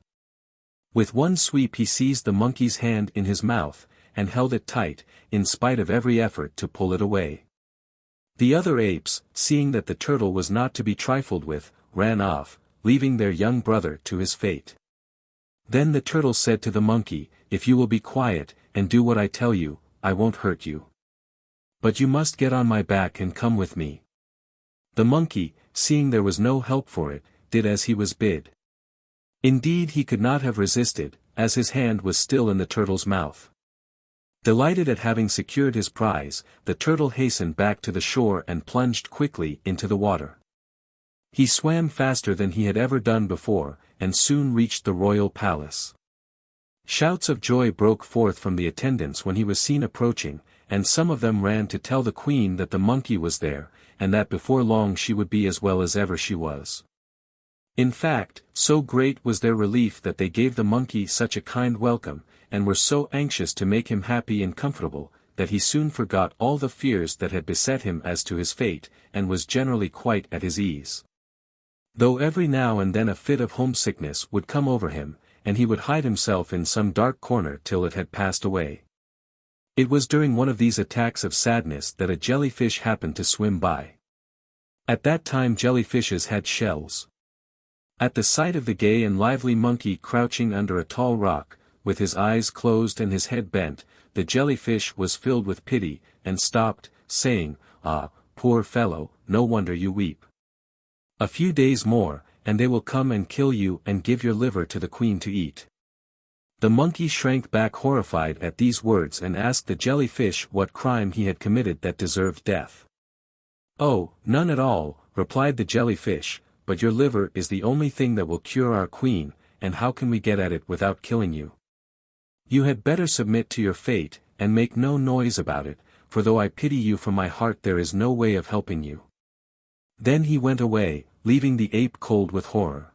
With one sweep he seized the monkey's hand in his mouth, and held it tight, in spite of every effort to pull it away. The other apes, seeing that the turtle was not to be trifled with, ran off, leaving their young brother to his fate. Then the turtle said to the monkey, "If you will be quiet, and do what I tell you, I won't hurt you. But you must get on my back and come with me." The monkey, seeing there was no help for it, did as he was bid. Indeed he could not have resisted, as his hand was still in the turtle's mouth. Delighted at having secured his prize, the turtle hastened back to the shore and plunged quickly into the water. He swam faster than he had ever done before, and soon reached the royal palace. Shouts of joy broke forth from the attendants when he was seen approaching, and some of them ran to tell the queen that the monkey was there, and that before long she would be as well as ever she was. In fact, so great was their relief that they gave the monkey such a kind welcome, and were so anxious to make him happy and comfortable, that he soon forgot all the fears that had beset him as to his fate, and was generally quite at his ease. Though every now and then a fit of homesickness would come over him, and he would hide himself in some dark corner till it had passed away. It was during one of these attacks of sadness that a jellyfish happened to swim by. At that time jellyfishes had shells. At the sight of the gay and lively monkey crouching under a tall rock, with his eyes closed and his head bent, the jellyfish was filled with pity, and stopped, saying, "Ah, poor fellow, no wonder you weep. A few days more, and they will come and kill you and give your liver to the queen to eat." The monkey shrank back horrified at these words and asked the jellyfish what crime he had committed that deserved death. "Oh, none at all," replied the jellyfish, "but your liver is the only thing that will cure our queen, and how can we get at it without killing you? You had better submit to your fate, and make no noise about it, for though I pity you from my heart there is no way of helping you." Then he went away, leaving the ape cold with horror.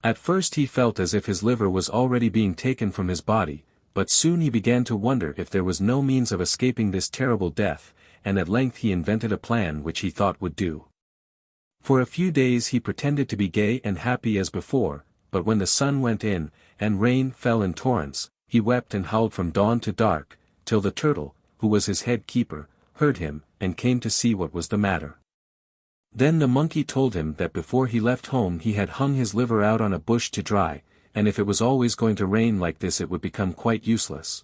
At first he felt as if his liver was already being taken from his body, but soon he began to wonder if there was no means of escaping this terrible death, and at length he invented a plan which he thought would do. For a few days he pretended to be gay and happy as before, but when the sun went in, and rain fell in torrents, he wept and howled from dawn to dark, till the turtle, who was his head keeper, heard him, and came to see what was the matter. Then the monkey told him that before he left home he had hung his liver out on a bush to dry, and if it was always going to rain like this it would become quite useless.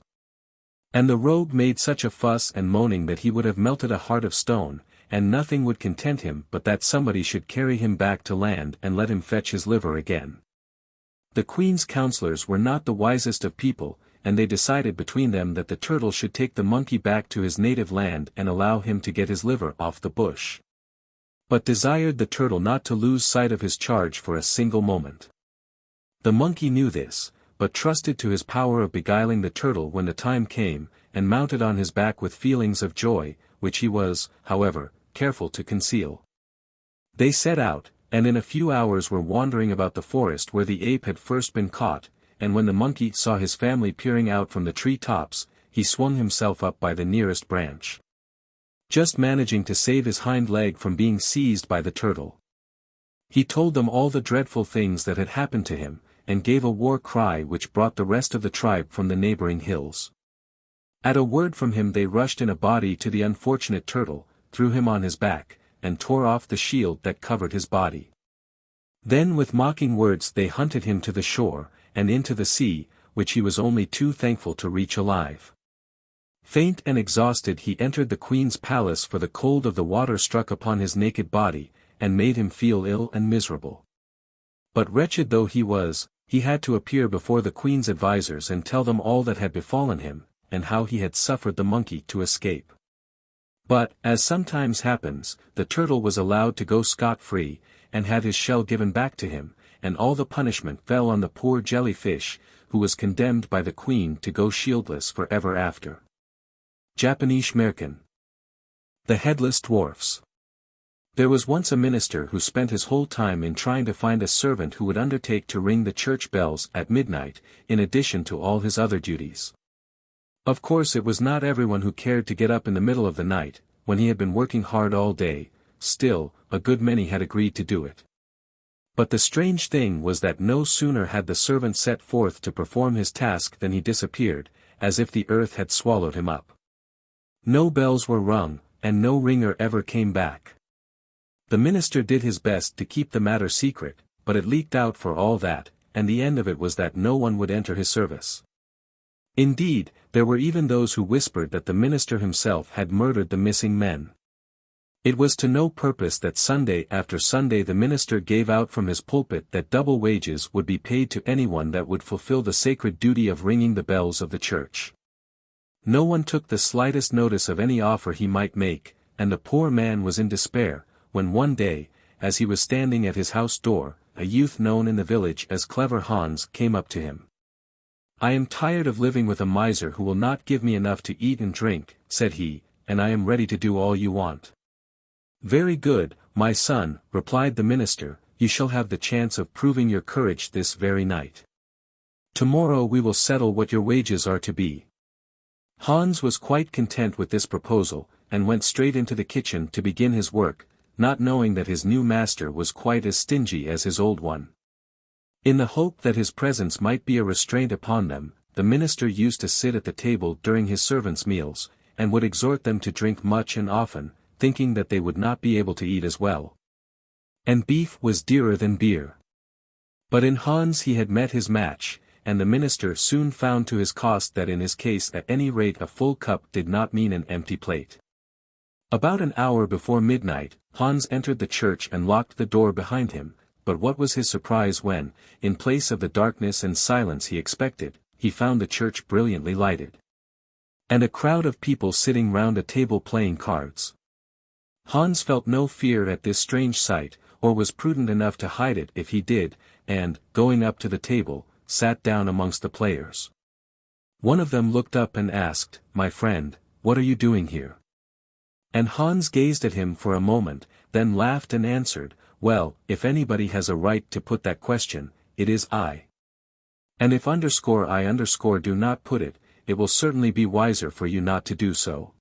And the rogue made such a fuss and moaning that he would have melted a heart of stone, and nothing would content him but that somebody should carry him back to land and let him fetch his liver again. The queen's counselors were not the wisest of people, and they decided between them that the turtle should take the monkey back to his native land and allow him to get his liver off the bush, but desired the turtle not to lose sight of his charge for a single moment. The monkey knew this, but trusted to his power of beguiling the turtle when the time came, and mounted on his back with feelings of joy, which he was, however, careful to conceal. They set out, and in a few hours were wandering about the forest where the ape had first been caught, and when the monkey saw his family peering out from the tree tops, he swung himself up by the nearest branch, just managing to save his hind leg from being seized by the turtle. He told them all the dreadful things that had happened to him, and gave a war cry which brought the rest of the tribe from the neighboring hills. At a word from him they rushed in a body to the unfortunate turtle, threw him on his back, and tore off the shield that covered his body. Then with mocking words they hunted him to the shore, and into the sea, which he was only too thankful to reach alive. Faint and exhausted he entered the queen's palace, for the cold of the water struck upon his naked body, and made him feel ill and miserable. But wretched though he was, he had to appear before the queen's advisers and tell them all that had befallen him, and how he had suffered the monkey to escape. But, as sometimes happens, the turtle was allowed to go scot-free, and had his shell given back to him, and all the punishment fell on the poor jellyfish, who was condemned by the queen to go shieldless for ever after. Japanese Märchen. The Headless Dwarfs. There was once a minister who spent his whole time in trying to find a servant who would undertake to ring the church bells at midnight, in addition to all his other duties. Of course it was not everyone who cared to get up in the middle of the night, when he had been working hard all day, still, a good many had agreed to do it. But the strange thing was that no sooner had the servant set forth to perform his task than he disappeared, as if the earth had swallowed him up. No bells were rung, and no ringer ever came back. The minister did his best to keep the matter secret, but it leaked out for all that, and the end of it was that no one would enter his service. Indeed, there were even those who whispered that the minister himself had murdered the missing men. It was to no purpose that Sunday after Sunday the minister gave out from his pulpit that double wages would be paid to anyone that would fulfill the sacred duty of ringing the bells of the church. No one took the slightest notice of any offer he might make, and the poor man was in despair, when one day, as he was standing at his house door, a youth known in the village as Clever Hans came up to him. "I am tired of living with a miser who will not give me enough to eat and drink," said he, "and I am ready to do all you want." "Very good, my son," replied the minister, "you shall have the chance of proving your courage this very night. Tomorrow we will settle what your wages are to be." Hans was quite content with this proposal, and went straight into the kitchen to begin his work, not knowing that his new master was quite as stingy as his old one. In the hope that his presence might be a restraint upon them, the minister used to sit at the table during his servants' meals, and would exhort them to drink much and often, thinking that they would not be able to eat as well. And beef was dearer than beer. But in Hans he had met his match, and the minister soon found to his cost that in his case at any rate a full cup did not mean an empty plate. About an hour before midnight, Hans entered the church and locked the door behind him, but what was his surprise when, in place of the darkness and silence he expected, he found the church brilliantly lighted. And a crowd of people sitting round a table playing cards. Hans felt no fear at this strange sight, or was prudent enough to hide it if he did, and, going up to the table, sat down amongst the players. One of them looked up and asked, "My friend, what are you doing here?" And Hans gazed at him for a moment, then laughed and answered, "Well, if anybody has a right to put that question, it is I. And if _I_ do not put it, it will certainly be wiser for you not to do so."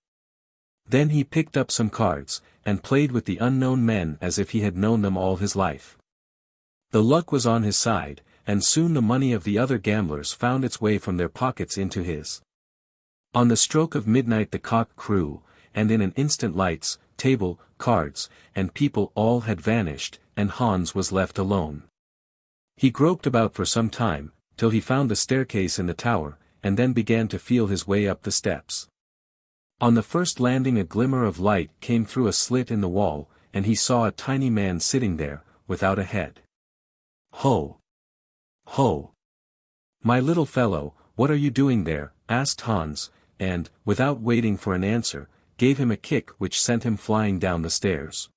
Then he picked up some cards, and played with the unknown men as if he had known them all his life. The luck was on his side, and soon the money of the other gamblers found its way from their pockets into his. On the stroke of midnight the cock crew, and in an instant lights, table, cards, and people all had vanished, and Hans was left alone. He groped about for some time, till he found the staircase in the tower, and then began to feel his way up the steps. On the first landing a glimmer of light came through a slit in the wall, and he saw a tiny man sitting there, without a head. "Ho! Ho! My little fellow, what are you doing there?" asked Hans, and, without waiting for an answer, gave him a kick which sent him flying down the stairs.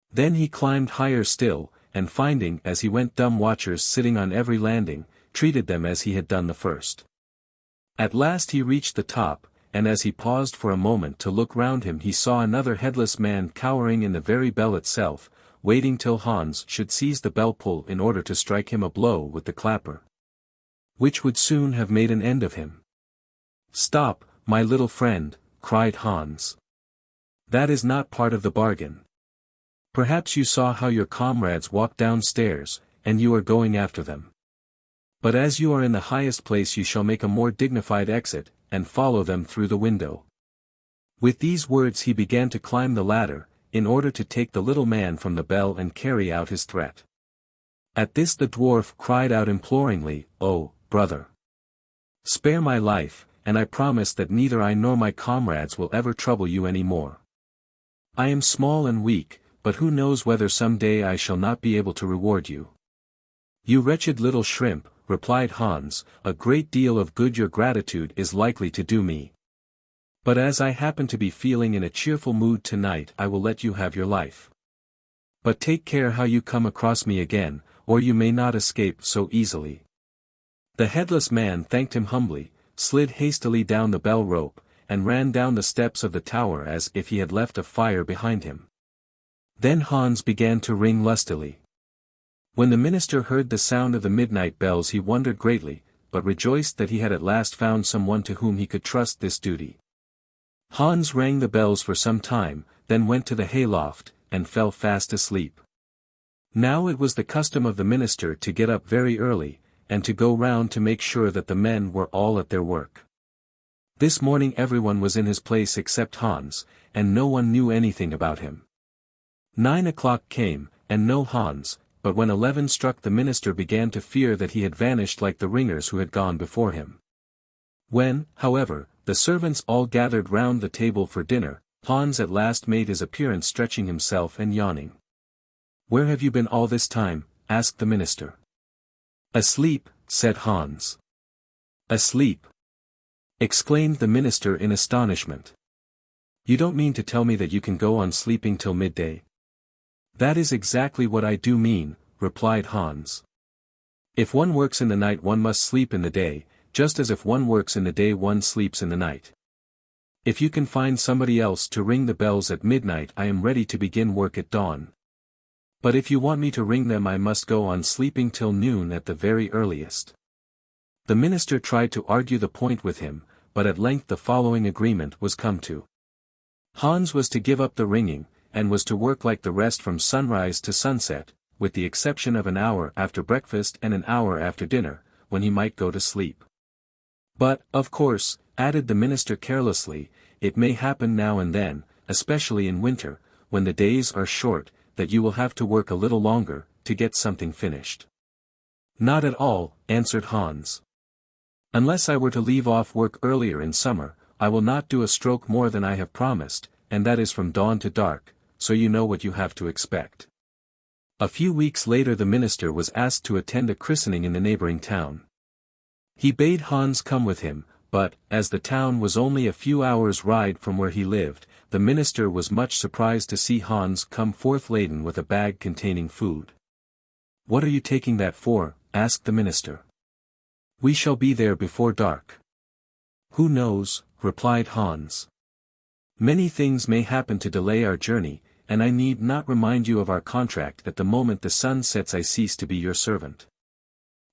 Then he climbed higher still, and finding as he went dumb watchers sitting on every landing, treated them as he had done the first. At last he reached the top, and as he paused for a moment to look round him he saw another headless man cowering in the very bell itself, waiting till Hans should seize the bell pull in order to strike him a blow with the clapper, which would soon have made an end of him. "Stop, my little friend," cried Hans. "That is not part of the bargain. Perhaps you saw how your comrades walked downstairs, and you are going after them. But as you are in the highest place you shall make a more dignified exit, and follow them through the window." With these words he began to climb the ladder, in order to take the little man from the bell and carry out his threat. At this the dwarf cried out imploringly, "Oh, brother! Spare my life, and I promise that neither I nor my comrades will ever trouble you any more. I am small and weak, but who knows whether some day I shall not be able to reward you." "You wretched little shrimp," replied Hans, "a great deal of good your gratitude is likely to do me. But as I happen to be feeling in a cheerful mood tonight I will let you have your life. But take care how you come across me again, or you may not escape so easily." The headless man thanked him humbly, slid hastily down the bell rope, and ran down the steps of the tower as if he had left a fire behind him. Then Hans began to ring lustily. When the minister heard the sound of the midnight bells he wondered greatly, but rejoiced that he had at last found someone to whom he could trust this duty. Hans rang the bells for some time, then went to the hayloft, and fell fast asleep. Now it was the custom of the minister to get up very early, and to go round to make sure that the men were all at their work. This morning everyone was in his place except Hans, and no one knew anything about him. 9 o'clock came, and no Hans, but when 11 struck the minister began to fear that he had vanished like the ringers who had gone before him. When, however, the servants all gathered round the table for dinner, Hans at last made his appearance stretching himself and yawning. "Where have you been all this time?" asked the minister. "Asleep," said Hans. "Asleep!" exclaimed the minister in astonishment. "You don't mean to tell me that you can go on sleeping till midday?" "That is exactly what I do mean," replied Hans. "If one works in the night one must sleep in the day, just as if one works in the day one sleeps in the night. If you can find somebody else to ring the bells at midnight I am ready to begin work at dawn. But if you want me to ring them I must go on sleeping till noon at the very earliest." The minister tried to argue the point with him, but at length the following agreement was come to. Hans was to give up the ringing, and was to work like the rest from sunrise to sunset, with the exception of an hour after breakfast and an hour after dinner, when he might go to sleep. But, of course, added the minister carelessly, it may happen now and then, especially in winter, when the days are short, that you will have to work a little longer, to get something finished. Not at all, answered Hans. Unless I were to leave off work earlier in summer, I will not do a stroke more than I have promised, and that is from dawn to dark, so you know what you have to expect. A few weeks later the minister was asked to attend a christening in the neighboring town. He bade Hans come with him, but, as the town was only a few hours' ride from where he lived, the minister was much surprised to see Hans come forth laden with a bag containing food. "What are you taking that for?" asked the minister. "We shall be there before dark." "Who knows?" replied Hans. "Many things may happen to delay our journey, and I need not remind you of our contract. At the moment the sun sets I cease to be your servant.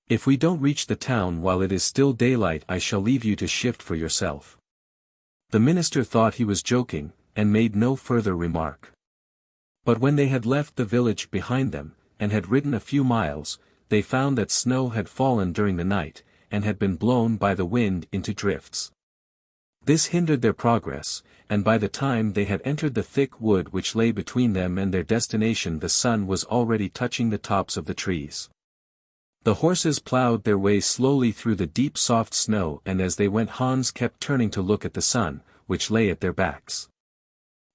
If we don't reach the town while it is still daylight I shall leave you to shift for yourself." The minister thought he was joking, and made no further remark. But when they had left the village behind them, and had ridden a few miles, they found that snow had fallen during the night, and had been blown by the wind into drifts. This hindered their progress, and by the time they had entered the thick wood which lay between them and their destination the sun was already touching the tops of the trees. The horses ploughed their way slowly through the deep soft snow, and as they went Hans kept turning to look at the sun, which lay at their backs.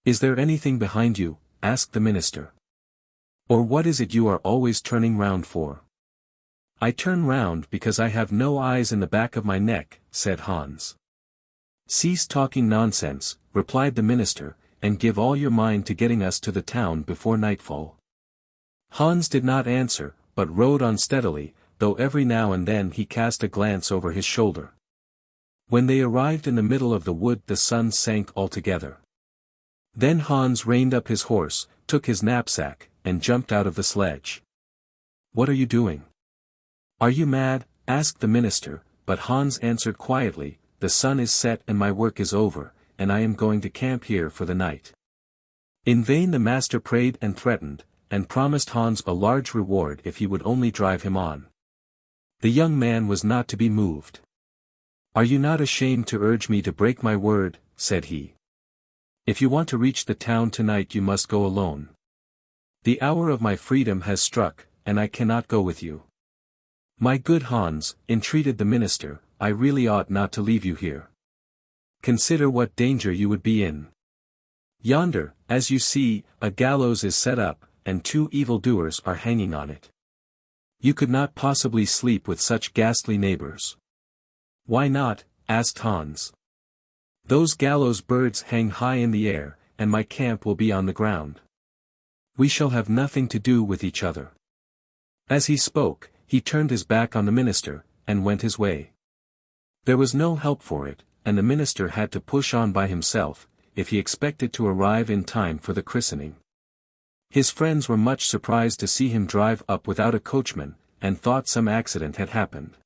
"Is there anything behind you?" asked the minister. "Or what is it you are always turning round for?" "I turn round because I have no eyes in the back of my neck," said Hans. "Cease talking nonsense," replied the minister, "and give all your mind to getting us to the town before nightfall." Hans did not answer, but rode on steadily, though every now and then he cast a glance over his shoulder. When they arrived in the middle of the wood the sun sank altogether. Then Hans reined up his horse, took his knapsack, and jumped out of the sledge. "What are you doing?" "Are you mad?" asked the minister, but Hans answered quietly, "The sun is set and my work is over, and I am going to camp here for the night." In vain the master prayed and threatened, and promised Hans a large reward if he would only drive him on. The young man was not to be moved. "Are you not ashamed to urge me to break my word?" said he. "If you want to reach the town tonight you must go alone. The hour of my freedom has struck, and I cannot go with you." "My good Hans," entreated the minister, "I really ought not to leave you here. Consider what danger you would be in. Yonder, as you see, a gallows is set up, and 2 evildoers are hanging on it. You could not possibly sleep with such ghastly neighbors." "Why not?" asked Hans. "Those gallows birds hang high in the air, and my camp will be on the ground. We shall have nothing to do with each other." As he spoke, he turned his back on the minister, and went his way. There was no help for it, and the minister had to push on by himself, if he expected to arrive in time for the christening. His friends were much surprised to see him drive up without a coachman, and thought some accident had happened.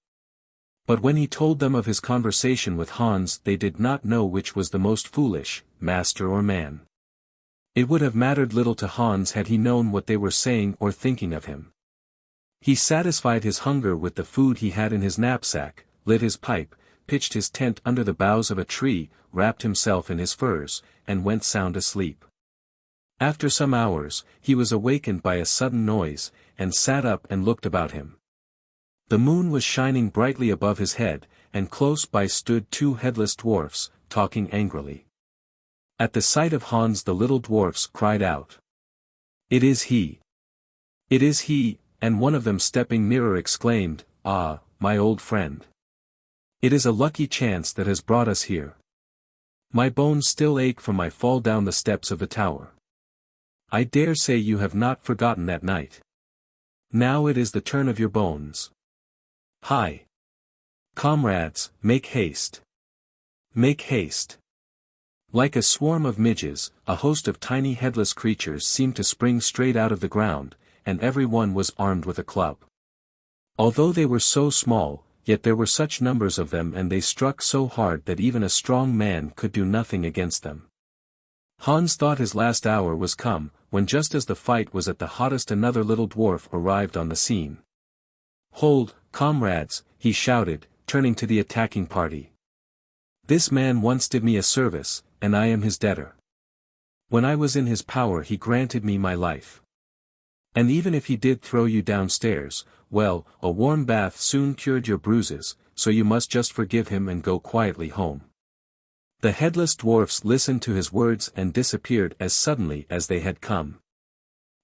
But when he told them of his conversation with Hans they did not know which was the most foolish, master or man. It would have mattered little to Hans had he known what they were saying or thinking of him. He satisfied his hunger with the food he had in his knapsack, lit his pipe, pitched his tent under the boughs of a tree, wrapped himself in his furs, and went sound asleep. After some hours, he was awakened by a sudden noise, and sat up and looked about him. The moon was shining brightly above his head, and close by stood 2 headless dwarfs, talking angrily. At the sight of Hans the little dwarfs cried out. "It is he! It is he!" and one of them stepping nearer exclaimed, "Ah, my old friend! It is a lucky chance that has brought us here. My bones still ache from my fall down the steps of the tower. I dare say you have not forgotten that night. Now it is the turn of your bones. Hi! Comrades, make haste! Make haste!" Like a swarm of midges, a host of tiny headless creatures seemed to spring straight out of the ground, and every one was armed with a club. Although they were so small, yet there were such numbers of them and they struck so hard that even a strong man could do nothing against them. Hans thought his last hour was come, when just as the fight was at the hottest another little dwarf arrived on the scene. "Hold, comrades," he shouted, turning to the attacking party. "This man once did me a service, and I am his debtor. When I was in his power he granted me my life. And even if he did throw you downstairs, well, a warm bath soon cured your bruises, so you must just forgive him and go quietly home." The Headless Dwarfs listened to his words and disappeared as suddenly as they had come.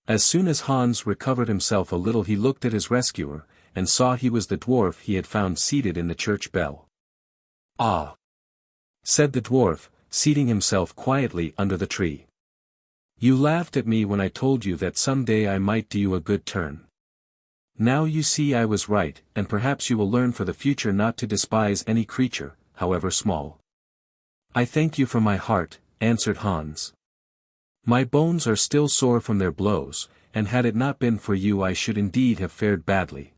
As soon as Hans recovered himself a little he looked at his rescuer, and saw he was the dwarf he had found seated in the church bell. "Ah!" said the dwarf, seating himself quietly under the tree. "You laughed at me when I told you that some day I might do you a good turn. Now you see I was right, and perhaps you will learn for the future not to despise any creature, however small." "I thank you from my heart," answered Hans. "My bones are still sore from their blows, and had it not been for you I should indeed have fared badly."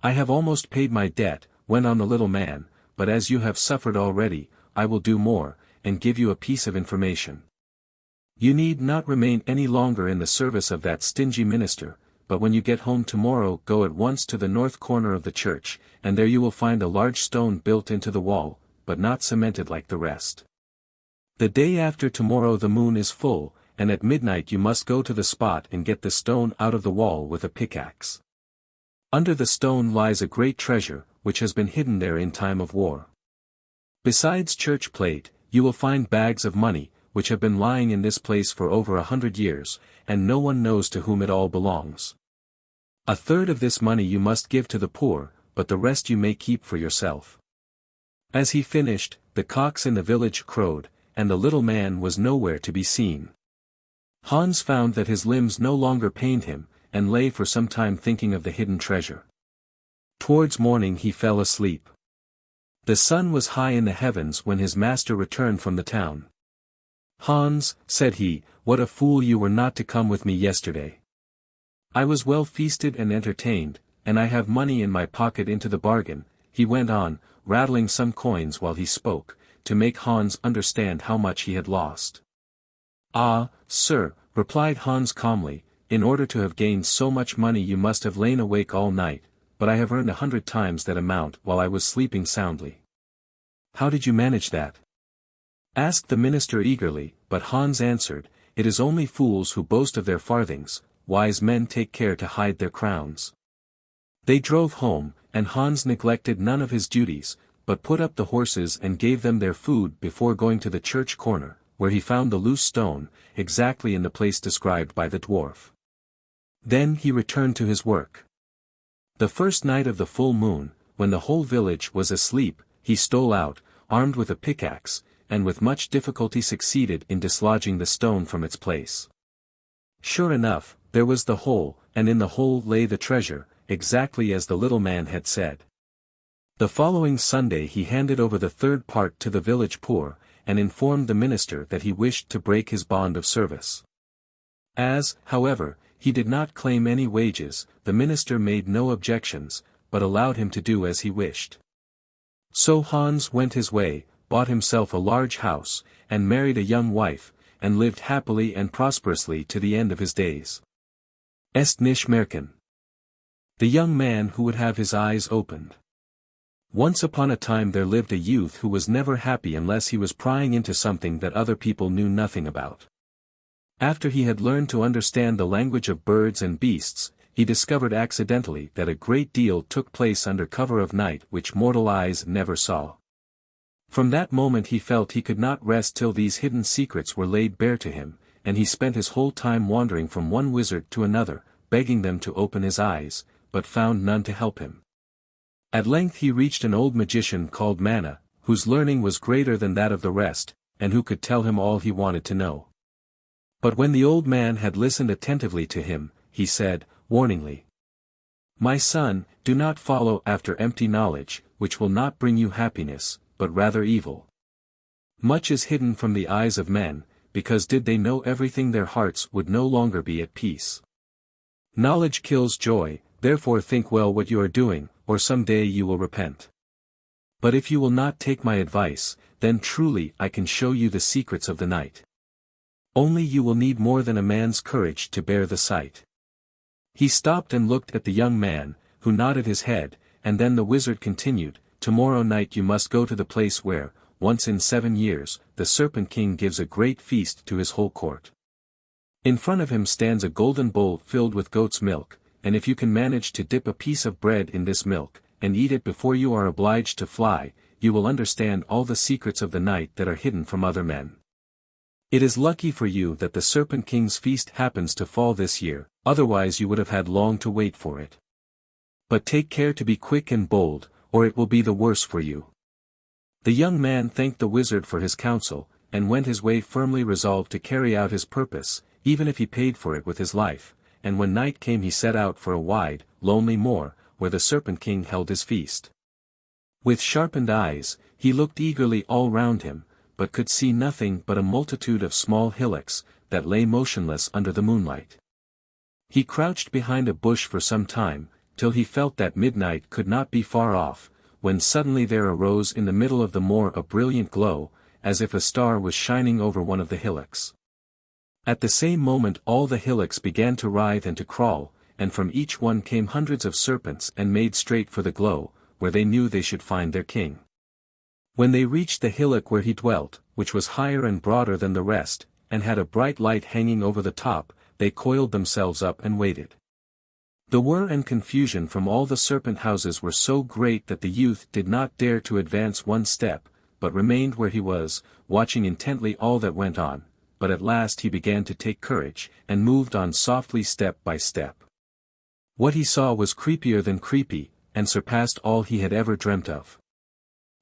"I have almost paid my debt," went on the little man, "but as you have suffered already, I will do more, and give you a piece of information. You need not remain any longer in the service of that stingy minister, but when you get home tomorrow go at once to the north corner of the church, and there you will find a large stone built into the wall, but not cemented like the rest. The day after tomorrow the moon is full, and at midnight you must go to the spot and get the stone out of the wall with a pickaxe. Under the stone lies a great treasure, which has been hidden there in time of war. Besides church plate, you will find bags of money, which have been lying in this place for over 100 years, and no one knows to whom it all belongs. A third of this money you must give to the poor, but the rest you may keep for yourself." As he finished, the cocks in the village crowed, and the little man was nowhere to be seen. Hans found that his limbs no longer pained him, and lay for some time thinking of the hidden treasure. Towards morning he fell asleep. The sun was high in the heavens when his master returned from the town. "Hans," said he, "what a fool you were not to come with me yesterday. I was well feasted and entertained, and I have money in my pocket into the bargain," he went on, rattling some coins while he spoke, to make Hans understand how much he had lost. "Ah, sir," replied Hans calmly, "in order to have gained so much money you must have lain awake all night, but I have earned 100 times that amount while I was sleeping soundly." "How did you manage that?" asked the minister eagerly, but Hans answered, "It is only fools who boast of their farthings, wise men take care to hide their crowns." They drove home, and Hans neglected none of his duties, but put up the horses and gave them their food before going to the church corner, where he found the loose stone, exactly in the place described by the dwarf. Then he returned to his work. The first night of the full moon, when the whole village was asleep, he stole out, armed with a pickaxe, and with much difficulty succeeded in dislodging the stone from its place. Sure enough, there was the hole, and in the hole lay the treasure, exactly as the little man had said. The following Sunday he handed over the third part to the village poor, and informed the minister that he wished to break his bond of service. As, however, he did not claim any wages, the minister made no objections, but allowed him to do as he wished. So Hans went his way, bought himself a large house, and married a young wife, and lived happily and prosperously to the end of his days. Est nicht Märchen. The young man who would have his eyes opened. Once upon a time there lived a youth who was never happy unless he was prying into something that other people knew nothing about. After he had learned to understand the language of birds and beasts, he discovered accidentally that a great deal took place under cover of night which mortal eyes never saw. From that moment he felt he could not rest till these hidden secrets were laid bare to him, and he spent his whole time wandering from one wizard to another, begging them to open his eyes, but found none to help him. At length he reached an old magician called Manna, whose learning was greater than that of the rest, and who could tell him all he wanted to know. But when the old man had listened attentively to him, he said, warningly, "My son, do not follow after empty knowledge, which will not bring you happiness, but rather evil. Much is hidden from the eyes of men, because did they know everything their hearts would no longer be at peace. Knowledge kills joy, therefore think well what you are doing, or some day you will repent. But if you will not take my advice, then truly I can show you the secrets of the night." Only you will need more than a man's courage to bear the sight. He stopped and looked at the young man, who nodded his head, and then the wizard continued, tomorrow night you must go to the place where, once in 7 years, the Serpent King gives a great feast to his whole court. In front of him stands a golden bowl filled with goat's milk, and if you can manage to dip a piece of bread in this milk, and eat it before you are obliged to fly, you will understand all the secrets of the night that are hidden from other men. It is lucky for you that the Serpent King's feast happens to fall this year, otherwise you would have had long to wait for it. But take care to be quick and bold, or it will be the worse for you. The young man thanked the wizard for his counsel, and went his way firmly resolved to carry out his purpose, even if he paid for it with his life, and when night came he set out for a wide, lonely moor, where the Serpent King held his feast. With sharpened eyes, he looked eagerly all round him, but could see nothing but a multitude of small hillocks, that lay motionless under the moonlight. He crouched behind a bush for some time, till he felt that midnight could not be far off, when suddenly there arose in the middle of the moor a brilliant glow, as if a star was shining over one of the hillocks. At the same moment all the hillocks began to writhe and to crawl, and from each one came hundreds of serpents and made straight for the glow, where they knew they should find their king. When they reached the hillock where he dwelt, which was higher and broader than the rest, and had a bright light hanging over the top, they coiled themselves up and waited. The whir and confusion from all the serpent houses were so great that the youth did not dare to advance one step, but remained where he was, watching intently all that went on, but at last he began to take courage, and moved on softly step by step. What he saw was creepier than creepy, and surpassed all he had ever dreamt of.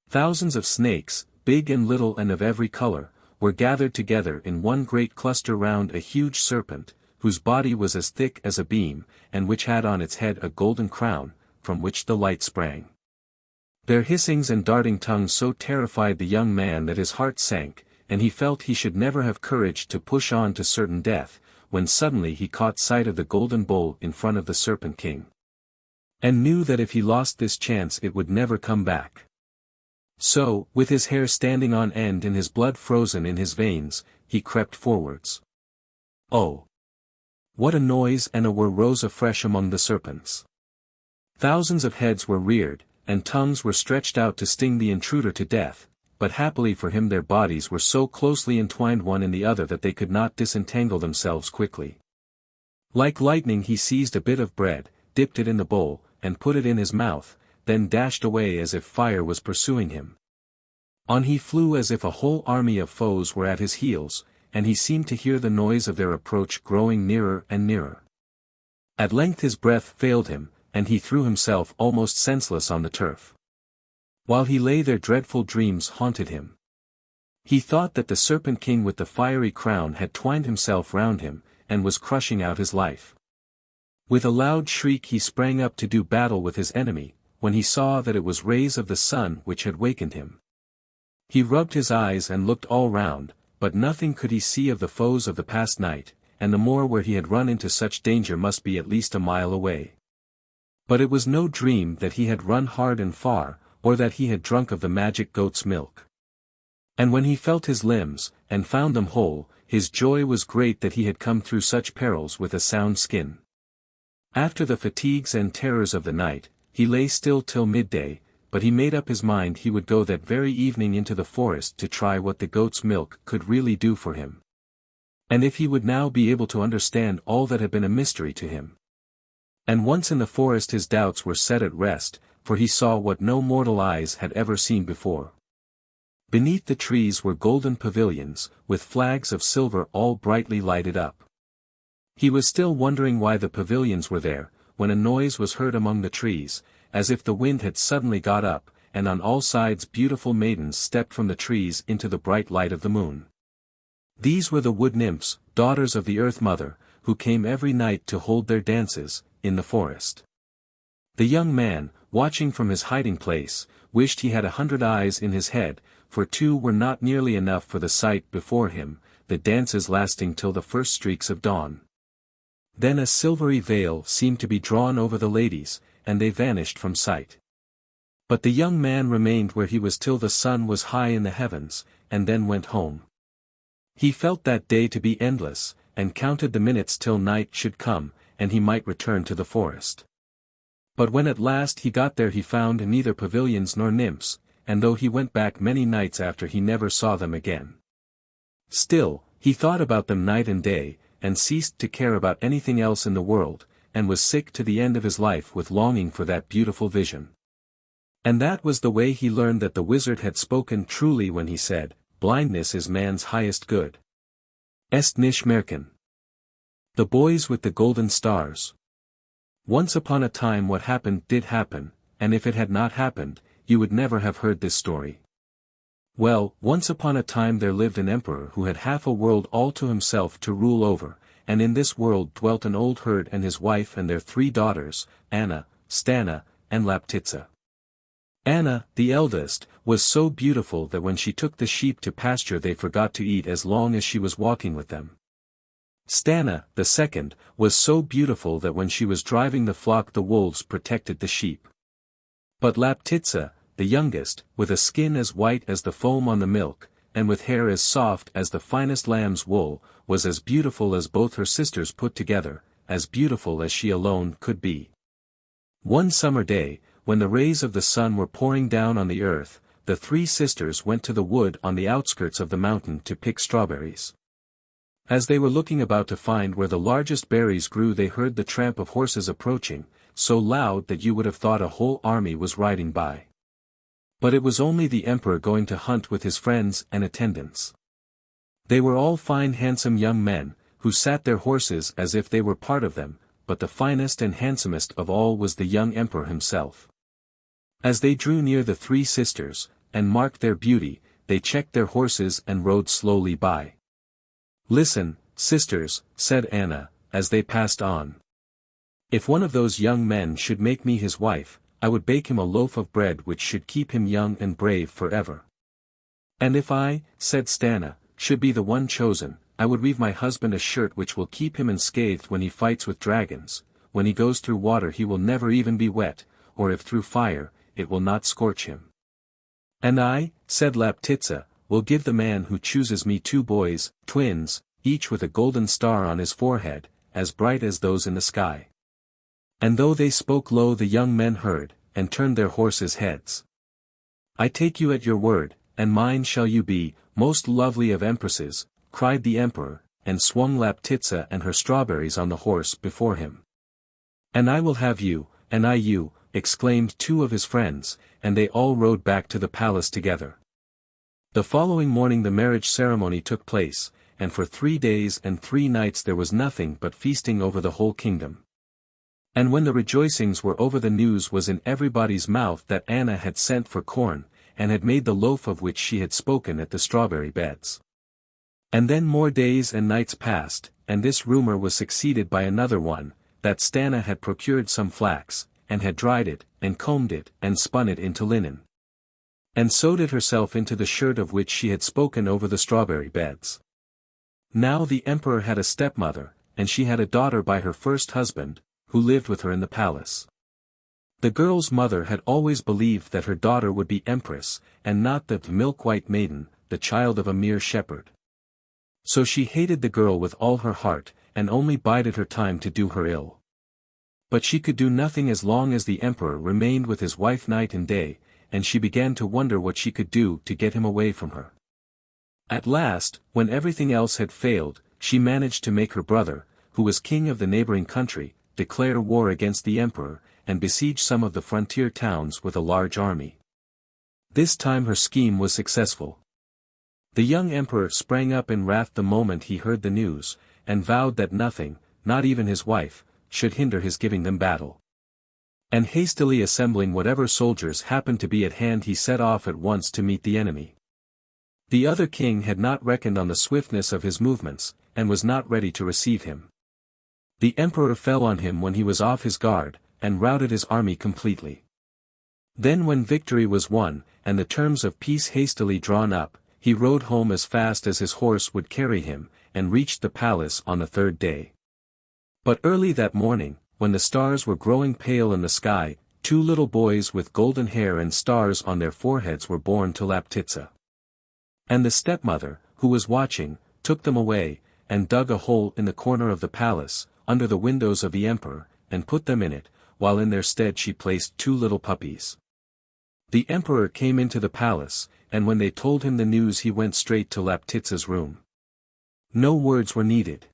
Thousands of snakes, big and little and of every color, were gathered together in one great cluster round a huge serpent, whose body was as thick as a beam, and which had on its head a golden crown, from which the light sprang. Their hissings and darting tongues so terrified the young man that his heart sank, and he felt he should never have courage to push on to certain death, when suddenly he caught sight of the golden bowl in front of the Serpent King. And knew that if he lost this chance it would never come back. So, with his hair standing on end and his blood frozen in his veins, he crept forwards. Oh! What a noise and a whir rose afresh among the serpents. Thousands of heads were reared, and tongues were stretched out to sting the intruder to death, but happily for him their bodies were so closely entwined one in the other that they could not disentangle themselves quickly. Like lightning he seized a bit of bread, dipped it in the bowl, and put it in his mouth, then dashed away as if fire was pursuing him. On he flew as if a whole army of foes were at his heels, and he seemed to hear the noise of their approach growing nearer and nearer. At length his breath failed him, and he threw himself almost senseless on the turf. While he lay there dreadful dreams haunted him. He thought that the Serpent King with the fiery crown had twined himself round him, and was crushing out his life. With a loud shriek he sprang up to do battle with his enemy, when he saw that it was rays of the sun which had wakened him. He rubbed his eyes and looked all round, but nothing could he see of the foes of the past night, and the moor where he had run into such danger must be at least a mile away. But it was no dream that he had run hard and far, or that he had drunk of the magic goat's milk. And when he felt his limbs, and found them whole, his joy was great that he had come through such perils with a sound skin. After the fatigues and terrors of the night, he lay still till midday, but he made up his mind he would go that very evening into the forest to try what the goat's milk could really do for him. And if he would now be able to understand all that had been a mystery to him. And once in the forest his doubts were set at rest, for he saw what no mortal eyes had ever seen before. Beneath the trees were golden pavilions, with flags of silver all brightly lighted up. He was still wondering why the pavilions were there, when a noise was heard among the trees, as if the wind had suddenly got up, and on all sides beautiful maidens stepped from the trees into the bright light of the moon. These were the wood nymphs, daughters of the Earth Mother, who came every night to hold their dances, in the forest. The young man, watching from his hiding place, wished he had 100 eyes in his head, for 2 were not nearly enough for the sight before him, the dances lasting till the first streaks of dawn. Then a silvery veil seemed to be drawn over the ladies, and they vanished from sight. But the young man remained where he was till the sun was high in the heavens, and then went home. He felt that day to be endless, and counted the minutes till night should come, and he might return to the forest. But when at last he got there he found neither pavilions nor nymphs, and though he went back many nights after he never saw them again. Still, he thought about them night and day, and ceased to care about anything else in the world, and was sick to the end of his life with longing for that beautiful vision. And that was the way he learned that the wizard had spoken truly when he said, "Blindness is man's highest good." Est nicht Märchen. The Boys with the Golden Stars. Once upon a time what happened did happen, and if it had not happened, you would never have heard this story. Well, once upon a time there lived an emperor who had half a world all to himself to rule over, and in this world dwelt an old herd and his wife and their 3 daughters, Anna, Stana, and Laptitza. Anna, the eldest, was so beautiful that when she took the sheep to pasture they forgot to eat as long as she was walking with them. Stana, the second, was so beautiful that when she was driving the flock the wolves protected the sheep. But Laptitza, the youngest, with a skin as white as the foam on the milk, and with hair as soft as the finest lamb's wool, was as beautiful as both her sisters put together, as beautiful as she alone could be. One summer day, when the rays of the sun were pouring down on the earth, the 3 sisters went to the wood on the outskirts of the mountain to pick strawberries. As they were looking about to find where the largest berries grew they heard the tramp of horses approaching, so loud that you would have thought a whole army was riding by. But it was only the emperor going to hunt with his friends and attendants. They were all fine handsome young men, who sat their horses as if they were part of them, but the finest and handsomest of all was the young emperor himself. As they drew near the 3 sisters, and marked their beauty, they checked their horses and rode slowly by. "Listen, sisters," said Anna, as they passed on. "If one of those young men should make me his wife, I would bake him a loaf of bread which should keep him young and brave forever. And if I," said Stana, "should be the one chosen, I would weave my husband a shirt which will keep him unscathed when he fights with dragons, when he goes through water he will never even be wet, or if through fire, it will not scorch him. And I," said Laptitza, "will give the man who chooses me 2 boys, twins, each with a golden star on his forehead, as bright as those in the sky." And though they spoke low the young men heard, and turned their horses' heads. "I take you at your word, and mine shall you be, most lovely of empresses," cried the emperor, and swung Laptitza and her strawberries on the horse before him. "And I will have you, and I you," exclaimed 2 of his friends, and they all rode back to the palace together. The following morning the marriage ceremony took place, and for 3 days and 3 nights there was nothing but feasting over the whole kingdom. And when the rejoicings were over the news was in everybody's mouth that Anna had sent for corn, and had made the loaf of which she had spoken at the strawberry beds. And then more days and nights passed, and this rumor was succeeded by another one, that Stana had procured some flax, and had dried it, and combed it, and spun it into linen. And sewed it herself into the shirt of which she had spoken over the strawberry beds. Now the emperor had a stepmother, and she had a daughter by her first husband, who lived with her in the palace. The girl's mother had always believed that her daughter would be empress, and not the milk-white maiden, the child of a mere shepherd. So she hated the girl with all her heart, and only bided her time to do her ill. But she could do nothing as long as the emperor remained with his wife night and day, and she began to wonder what she could do to get him away from her. At last, when everything else had failed, she managed to make her brother, who was king of the neighboring country, declare war against the emperor, and besiege some of the frontier towns with a large army. This time her scheme was successful. The young emperor sprang up in wrath the moment he heard the news, and vowed that nothing, not even his wife, should hinder his giving them battle. And hastily assembling whatever soldiers happened to be at hand he set off at once to meet the enemy. The other king had not reckoned on the swiftness of his movements, and was not ready to receive him. The emperor fell on him when he was off his guard, and routed his army completely. Then when victory was won, and the terms of peace hastily drawn up, he rode home as fast as his horse would carry him, and reached the palace on the 3rd day. But early that morning, when the stars were growing pale in the sky, 2 little boys with golden hair and stars on their foreheads were born to Laptitza. And the stepmother, who was watching, took took them away, and dug a hole in the corner of the palace, under the windows of the emperor, and put them in it, while in their stead she placed 2 little puppies. The emperor came into the palace, and when they told him the news he went straight to Laptitsa's room. No words were needed.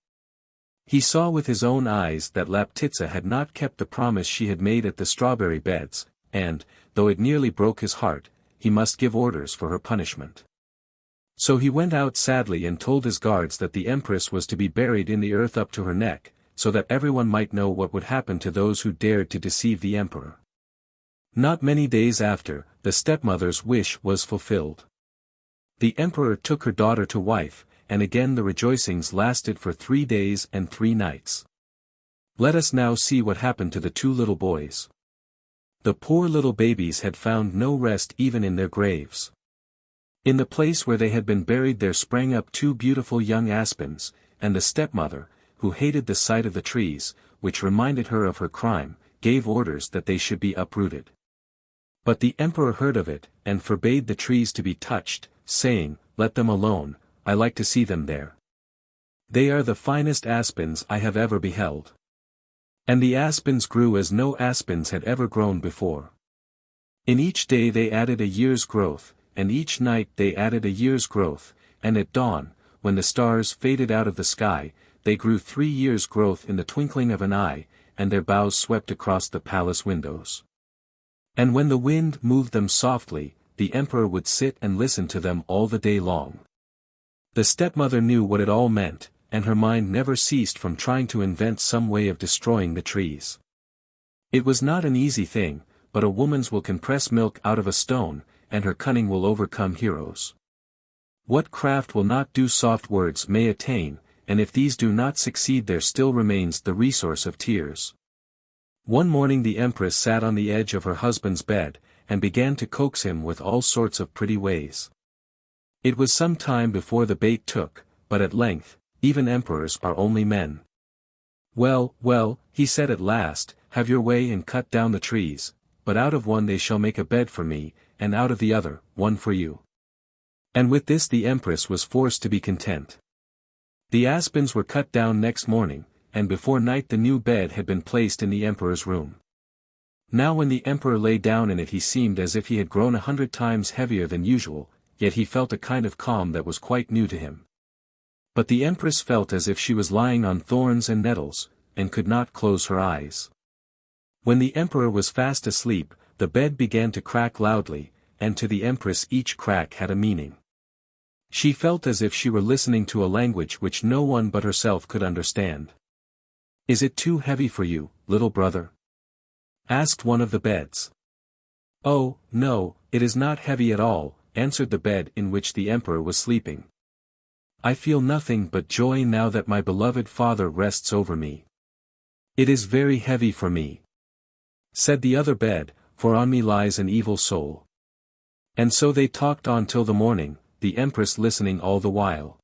He saw with his own eyes that Laptitsa had not kept the promise she had made at the strawberry beds, and, though it nearly broke his heart, he must give orders for her punishment. So he went out sadly and told his guards that the empress was to be buried in the earth up to her neck, so that everyone might know what would happen to those who dared to deceive the emperor. Not many days after, the stepmother's wish was fulfilled. The emperor took her daughter to wife, and again the rejoicings lasted for 3 days and 3 nights. Let us now see what happened to the 2 little boys. The poor little babies had found no rest even in their graves. In the place where they had been buried there sprang up 2 beautiful young aspens, and the stepmother, who hated the sight of the trees, which reminded her of her crime, gave orders that they should be uprooted. But the emperor heard of it, and forbade the trees to be touched, saying, "Let them alone, I like to see them there. They are the finest aspens I have ever beheld." And the aspens grew as no aspens had ever grown before. In each day they added a year's growth, and each night they added a year's growth, and at dawn, when the stars faded out of the sky, they grew 3 years' growth in the twinkling of an eye, and their boughs swept across the palace windows. And when the wind moved them softly, the emperor would sit and listen to them all the day long. The stepmother knew what it all meant, and her mind never ceased from trying to invent some way of destroying the trees. It was not an easy thing, but a woman's will can press milk out of a stone, and her cunning will overcome heroes. What craft will not do soft words may attain, and if these do not succeed there still remains the resource of tears. One morning the empress sat on the edge of her husband's bed, and began to coax him with all sorts of pretty ways. It was some time before the bait took, but at length, even emperors are only men. "Well, well," he said at last, "have your way and cut down the trees, but out of one they shall make a bed for me, and out of the other, one for you." And with this the empress was forced to be content. The aspens were cut down next morning, and before night the new bed had been placed in the emperor's room. Now when the emperor lay down in it he seemed as if he had grown 100 times heavier than usual, yet he felt a kind of calm that was quite new to him. But the empress felt as if she was lying on thorns and nettles, and could not close her eyes. When the emperor was fast asleep, the bed began to crack loudly, and to the empress each crack had a meaning. She felt as if she were listening to a language which no one but herself could understand. "Is it too heavy for you, little brother?" asked one of the beds. "Oh, no, it is not heavy at all," answered the bed in which the emperor was sleeping. "I feel nothing but joy now that my beloved father rests over me. It is very heavy for me," said the other bed, "for on me lies an evil soul." And so they talked on till the morning, the empress listening all the while.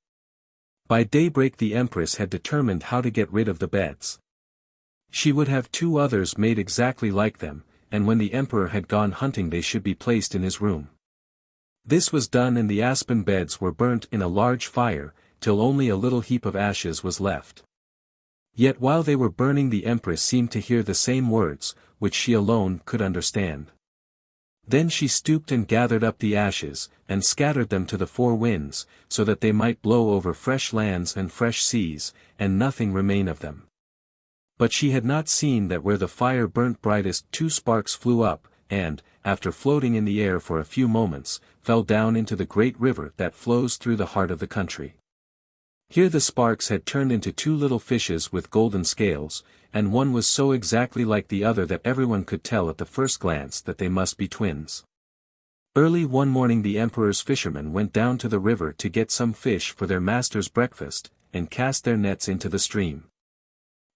By daybreak the empress had determined how to get rid of the beds. She would have 2 others made exactly like them, and when the emperor had gone hunting they should be placed in his room. This was done and the aspen beds were burnt in a large fire, till only a little heap of ashes was left. Yet while they were burning the empress seemed to hear the same words, which she alone could understand. Then she stooped and gathered up the ashes, and scattered them to the 4 winds, so that they might blow over fresh lands and fresh seas, and nothing remain of them. But she had not seen that where the fire burnt brightest 2 sparks flew up, and, after floating in the air for a few moments, fell down into the great river that flows through the heart of the country. Here the sparks had turned into 2 little fishes with golden scales, and one was so exactly like the other that everyone could tell at the first glance that they must be twins. Early one morning the emperor's fishermen went down to the river to get some fish for their master's breakfast, and cast their nets into the stream.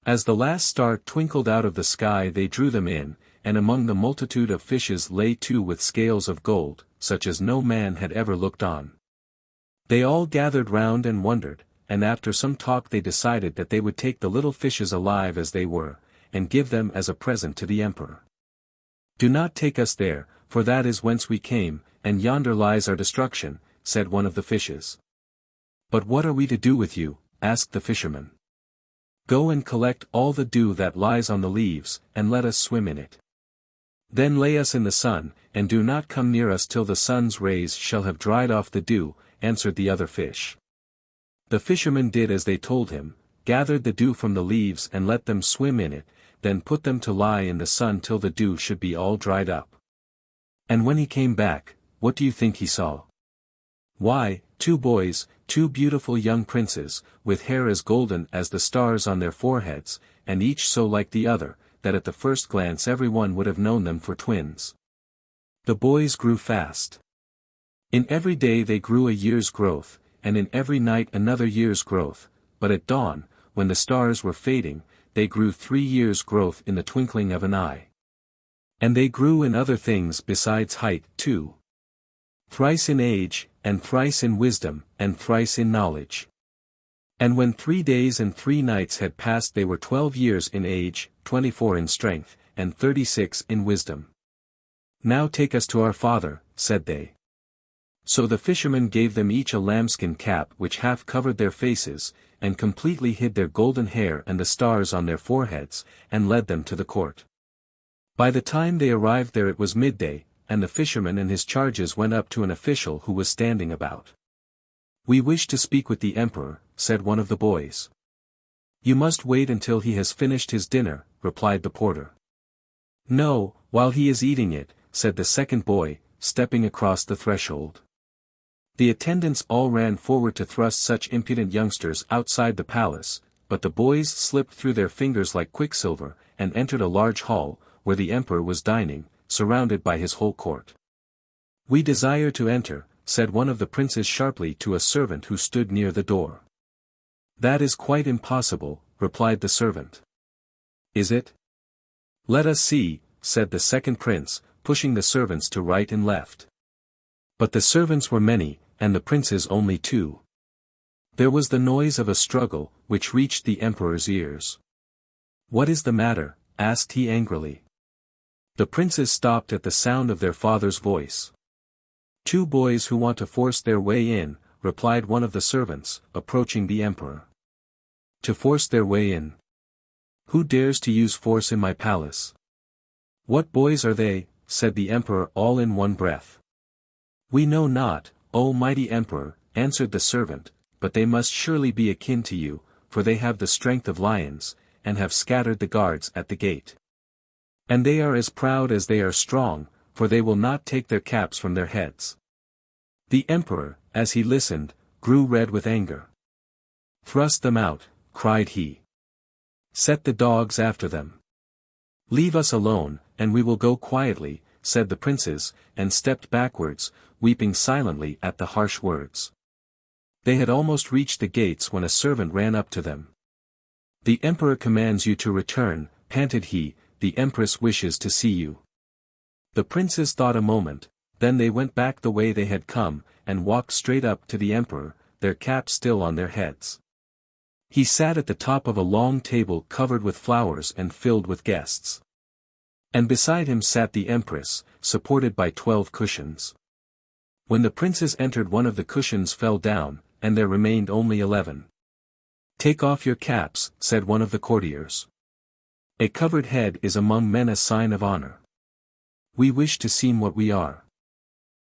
As the last star twinkled out of the sky they drew them in, and among the multitude of fishes lay 2 with scales of gold, such as no man had ever looked on. They all gathered round and wondered, and after some talk they decided that they would take the little fishes alive as they were, and give them as a present to the emperor. "Do not take us there, for that is whence we came, and yonder lies our destruction," said one of the fishes. "But what are we to do with you?" asked the fisherman. "Go and collect all the dew that lies on the leaves, and let us swim in it. Then lay us in the sun, and do not come near us till the sun's rays shall have dried off the dew," answered the other fish. The fisherman did as they told him, gathered the dew from the leaves and let them swim in it, then put them to lie in the sun till the dew should be all dried up. And when he came back, what do you think he saw? Why, 2 boys, 2 beautiful young princes, with hair as golden as the stars on their foreheads, and each so like the other, that at the first glance everyone would have known them for twins. The boys grew fast. In every day they grew a year's growth, and in every night another year's growth, but at dawn, when the stars were fading, they grew 3 years' growth in the twinkling of an eye. And they grew in other things besides height, too. Thrice in age, and thrice in wisdom, and thrice in knowledge. And when 3 days and 3 nights had passed they were 12 years in age, 24 in strength, and 36 in wisdom. "Now take us to our father," said they. So the fisherman gave them each a lambskin cap which half covered their faces, and completely hid their golden hair and the stars on their foreheads, and led them to the court. By the time they arrived there it was midday, and the fisherman and his charges went up to an official who was standing about. "We wish to speak with the emperor," said one of the boys. "You must wait until he has finished his dinner," replied the porter. "No, while he is eating it," said the second boy, stepping across the threshold. The attendants all ran forward to thrust such impudent youngsters outside the palace, but the boys slipped through their fingers like quicksilver, and entered a large hall, where the emperor was dining, surrounded by his whole court. "We desire to enter," said one of the princes sharply to a servant who stood near the door. "That is quite impossible," replied the servant. "Is it? Let us see," said the second prince, pushing the servants to right and left. But the servants were many, and the princes only 2. There was the noise of a struggle, which reached the emperor's ears. "What is the matter?" asked he angrily. The princes stopped at the sound of their father's voice. "2 boys who want to force their way in," replied one of the servants, approaching the emperor. "To force their way in? Who dares to use force in my palace?" "What boys are they?" said the emperor all in one breath. "We know not, O mighty emperor," answered the servant, "but they must surely be akin to you, for they have the strength of lions, and have scattered the guards at the gate. And they are as proud as they are strong, for they will not take their caps from their heads." The emperor, as he listened, grew red with anger. "Thrust them out," cried he. "Set the dogs after them. Leave us alone, and we will go quietly," said the princes, and stepped backwards, weeping silently at the harsh words. They had almost reached the gates when a servant ran up to them. "The emperor commands you to return," panted he, "the empress wishes to see you." The princes thought a moment, then they went back the way they had come, and walked straight up to the emperor, their caps still on their heads. He sat at the top of a long table covered with flowers and filled with guests. And beside him sat the empress, supported by 12 cushions. When the princes entered one of the cushions fell down, and there remained only 11. "Take off your caps," said one of the courtiers. "A covered head is among men a sign of honor. We wish to seem what we are."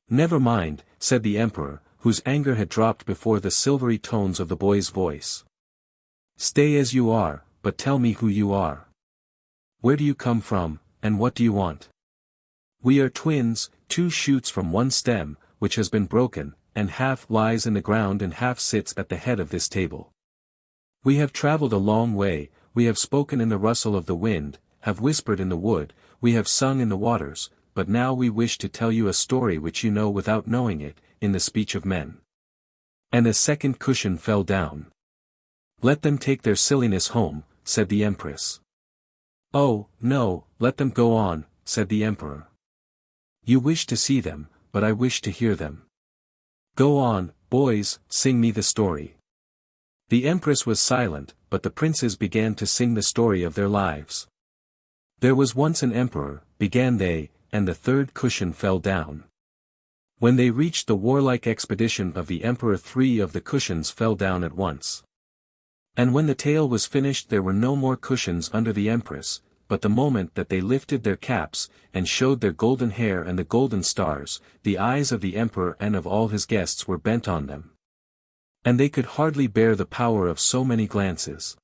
"Never mind," said the emperor, whose anger had dropped before the silvery tones of the boy's voice. "Stay as you are, but tell me who you are. Where do you come from, and what do you want?" "We are twins, 2 shoots from one stem, which has been broken, and half lies in the ground and half sits at the head of this table. We have traveled a long way, we have spoken in the rustle of the wind, have whispered in the wood, we have sung in the waters, but now we wish to tell you a story which you know without knowing it, in the speech of men." And a second cushion fell down. "Let them take their silliness home," said the empress. "Oh, no, let them go on," said the emperor. "You wish to see them, but I wish to hear them. Go on, boys, sing me the story." The empress was silent, but the princes began to sing the story of their lives. "There was once an emperor," began they, and the third cushion fell down. When they reached the warlike expedition of the emperor, 3 of the cushions fell down at once. And when the tale was finished there were no more cushions under the empress, but the moment that they lifted their caps, and showed their golden hair and the golden stars, the eyes of the emperor and of all his guests were bent on them. And they could hardly bear the power of so many glances.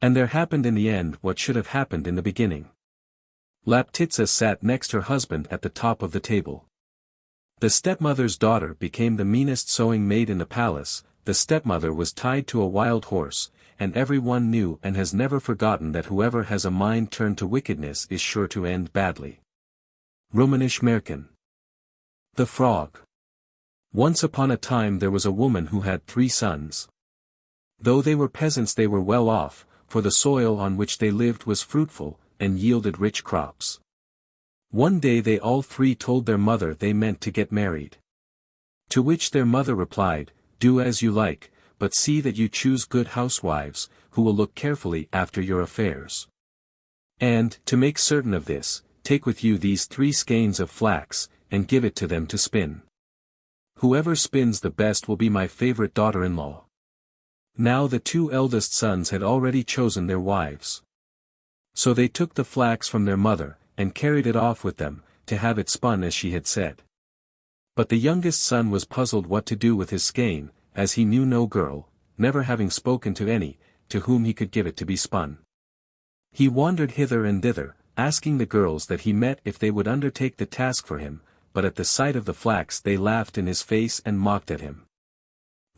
And there happened in the end what should have happened in the beginning. Laptitsa sat next her husband at the top of the table. The stepmother's daughter became the meanest sewing maid in the palace. The stepmother was tied to a wild horse, and everyone knew and has never forgotten that whoever has a mind turned to wickedness is sure to end badly. Romanisch Märchen. The Frog. Once upon a time there was a woman who had 3 sons. Though they were peasants they were well off, for the soil on which they lived was fruitful, and yielded rich crops. One day they all 3 told their mother they meant to get married. To which their mother replied, "Do as you like, but see that you choose good housewives, who will look carefully after your affairs. And, to make certain of this, take with you these 3 skeins of flax, and give it to them to spin. Whoever spins the best will be my favorite daughter-in-law." Now the 2 eldest sons had already chosen their wives. So they took the flax from their mother, and carried it off with them, to have it spun as she had said. But the youngest son was puzzled what to do with his skein, as he knew no girl, never having spoken to any, to whom he could give it to be spun. He wandered hither and thither, asking the girls that he met if they would undertake the task for him, but at the sight of the flax they laughed in his face and mocked at him.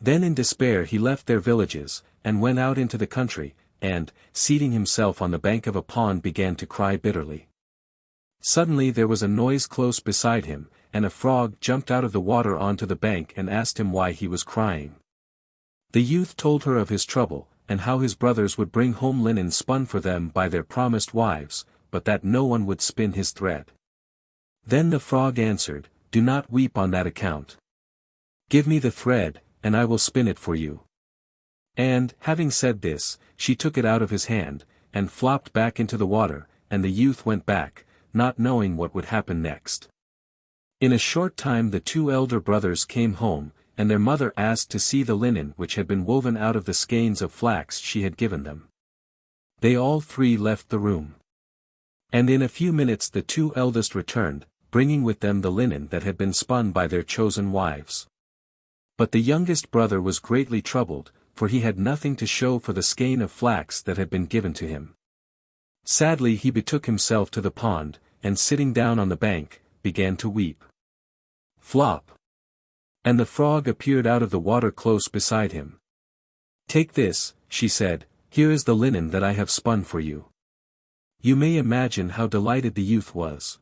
Then in despair he left their villages, and went out into the country, and, seating himself on the bank of a pond, began to cry bitterly. Suddenly there was a noise close beside him, and a frog jumped out of the water onto the bank and asked him why he was crying. The youth told her of his trouble, and how his brothers would bring home linen spun for them by their promised wives, but that no one would spin his thread. Then the frog answered, "Do not weep on that account. Give me the thread, and I will spin it for you." And, having said this, she took it out of his hand, and flopped back into the water, and the youth went back, not knowing what would happen next. In a short time the 2 elder brothers came home, and their mother asked to see the linen which had been woven out of the skeins of flax she had given them. They all 3 left the room. And in a few minutes the 2 eldest returned, bringing with them the linen that had been spun by their chosen wives. But the youngest brother was greatly troubled, for he had nothing to show for the skein of flax that had been given to him. Sadly he betook himself to the pond, and sitting down on the bank, began to weep. Flop! And the frog appeared out of the water close beside him. "Take this," she said, "here is the linen that I have spun for you." You may imagine how delighted the youth was.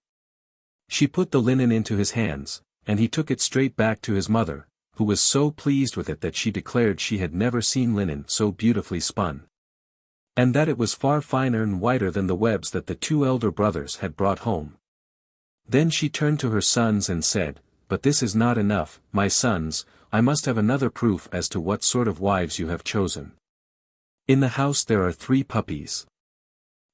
She put the linen into his hands, and he took it straight back to his mother, who was so pleased with it that she declared she had never seen linen so beautifully spun. And that it was far finer and whiter than the webs that the 2 elder brothers had brought home. Then she turned to her sons and said, "But this is not enough, my sons, I must have another proof as to what sort of wives you have chosen. In the house there are 3 puppies.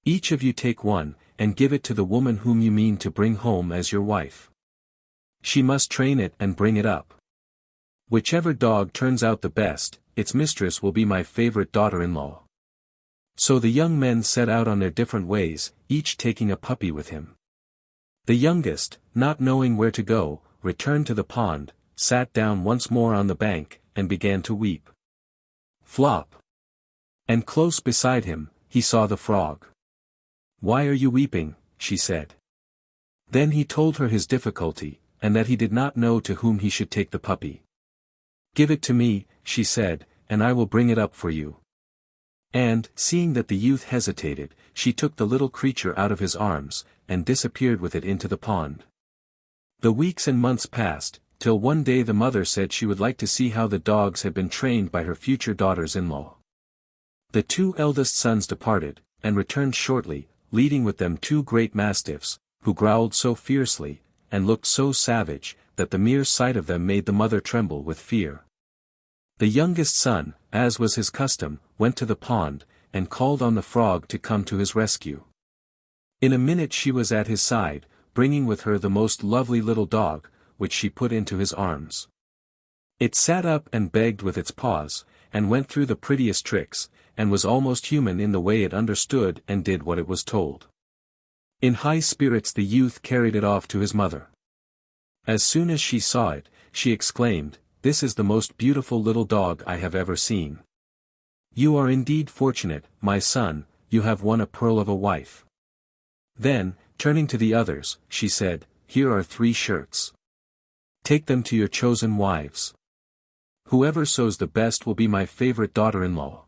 Each of you take one, and give it to the woman whom you mean to bring home as your wife. She must train it and bring it up. Whichever dog turns out the best, its mistress will be my favorite daughter-in-law." So the young men set out on their different ways, each taking a puppy with him. The youngest, not knowing where to go, returned to the pond, sat down once more on the bank, and began to weep. Flop! And close beside him, he saw the frog. "Why are you weeping?" she said. Then he told her his difficulty, and that he did not know to whom he should take the puppy. "Give it to me," she said, "and I will bring it up for you." And, seeing that the youth hesitated, she took the little creature out of his arms, and disappeared with it into the pond. The weeks and months passed, till one day the mother said she would like to see how the dogs had been trained by her future daughters-in-law. The 2 eldest sons departed, and returned shortly, leading with them 2 great mastiffs, who growled so fiercely, and looked so savage, that the mere sight of them made the mother tremble with fear. The youngest son, as was his custom, went to the pond, and called on the frog to come to his rescue. In a minute she was at his side, bringing with her the most lovely little dog, which she put into his arms. It sat up and begged with its paws, and went through the prettiest tricks, and was almost human in the way it understood and did what it was told. In high spirits the youth carried it off to his mother. As soon as she saw it, she exclaimed, "This is the most beautiful little dog I have ever seen. You are indeed fortunate, my son, you have won a pearl of a wife." Then, turning to the others, she said, "Here are 3 shirts. Take them to your chosen wives. Whoever sews the best will be my favorite daughter-in-law."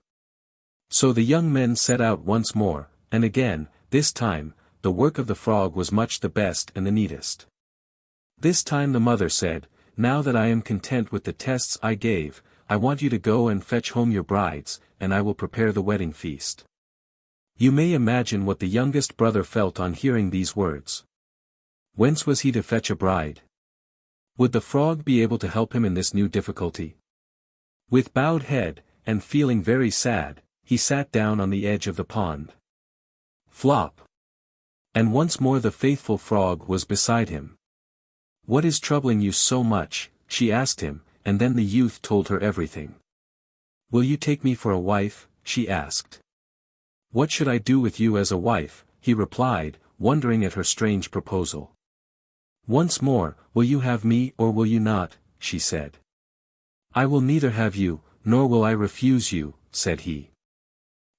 So the young men set out once more, and again, this time, the work of the frog was much the best and the neatest. This time the mother said, "Now that I am content with the tests I gave, I want you to go and fetch home your brides, and I will prepare the wedding feast." You may imagine what the youngest brother felt on hearing these words. Whence was he to fetch a bride? Would the frog be able to help him in this new difficulty? With bowed head, and feeling very sad, he sat down on the edge of the pond. Flop! And once more the faithful frog was beside him. "What is troubling you so much?" she asked him, and then the youth told her everything. "Will you take me for a wife?" she asked. "What should I do with you as a wife?" he replied, wondering at her strange proposal. Once more, "Will you have me or will you not?" she said. "I will neither have you, nor will I refuse you," said he.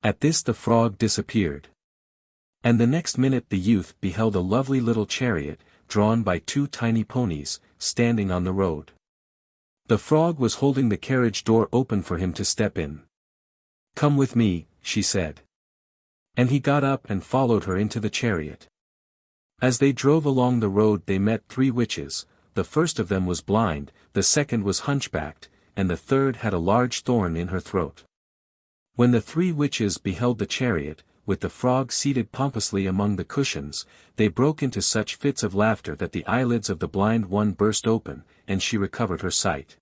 At this the frog disappeared. And the next minute the youth beheld a lovely little chariot, drawn by 2 tiny ponies, standing on the road. The frog was holding the carriage door open for him to step in. "Come with me," she said. And he got up and followed her into the chariot. As they drove along the road they met 3 witches, the first of them was blind, the second was hunchbacked, and the third had a large thorn in her throat. When the 3 witches beheld the chariot, with the frog seated pompously among the cushions, they broke into such fits of laughter that the eyelids of the blind one burst open, and she recovered her sight.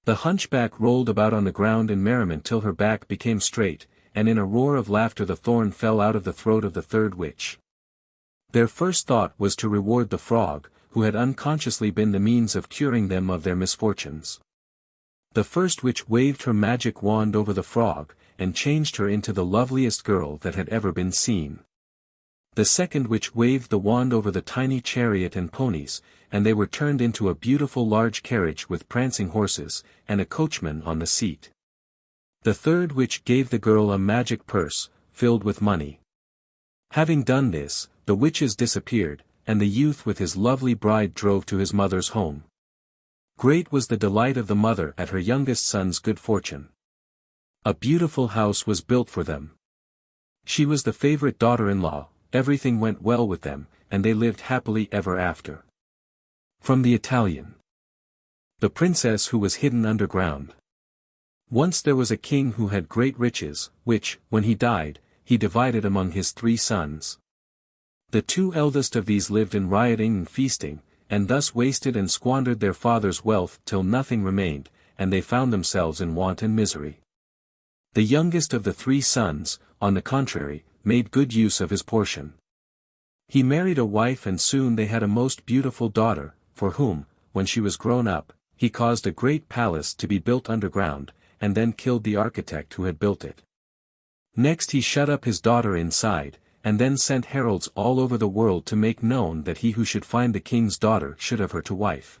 The hunchback rolled about on the ground in merriment till her back became straight, and in a roar of laughter the thorn fell out of the throat of the third witch. Their first thought was to reward the frog, who had unconsciously been the means of curing them of their misfortunes. The first witch waved her magic wand over the frog, and changed her into the loveliest girl that had ever been seen. The second witch waved the wand over the tiny chariot and ponies, and they were turned into a beautiful large carriage with prancing horses, and a coachman on the seat. The third witch gave the girl a magic purse, filled with money. Having done this, the witches disappeared, and the youth with his lovely bride drove to his mother's home. Great was the delight of the mother at her youngest son's good fortune. A beautiful house was built for them. She was the favorite daughter-in-law, everything went well with them, and they lived happily ever after. From the Italian. The princess who was hidden underground. Once there was a king who had great riches, which, when he died, he divided among his 3 sons. The 2 eldest of these lived in rioting and feasting, and thus wasted and squandered their father's wealth till nothing remained, and they found themselves in want and misery. The youngest of the 3 sons, on the contrary, made good use of his portion. He married a wife and soon they had a most beautiful daughter, for whom, when she was grown up, he caused a great palace to be built underground, and then killed the architect who had built it. Next he shut up his daughter inside, and then sent heralds all over the world to make known that he who should find the king's daughter should have her to wife.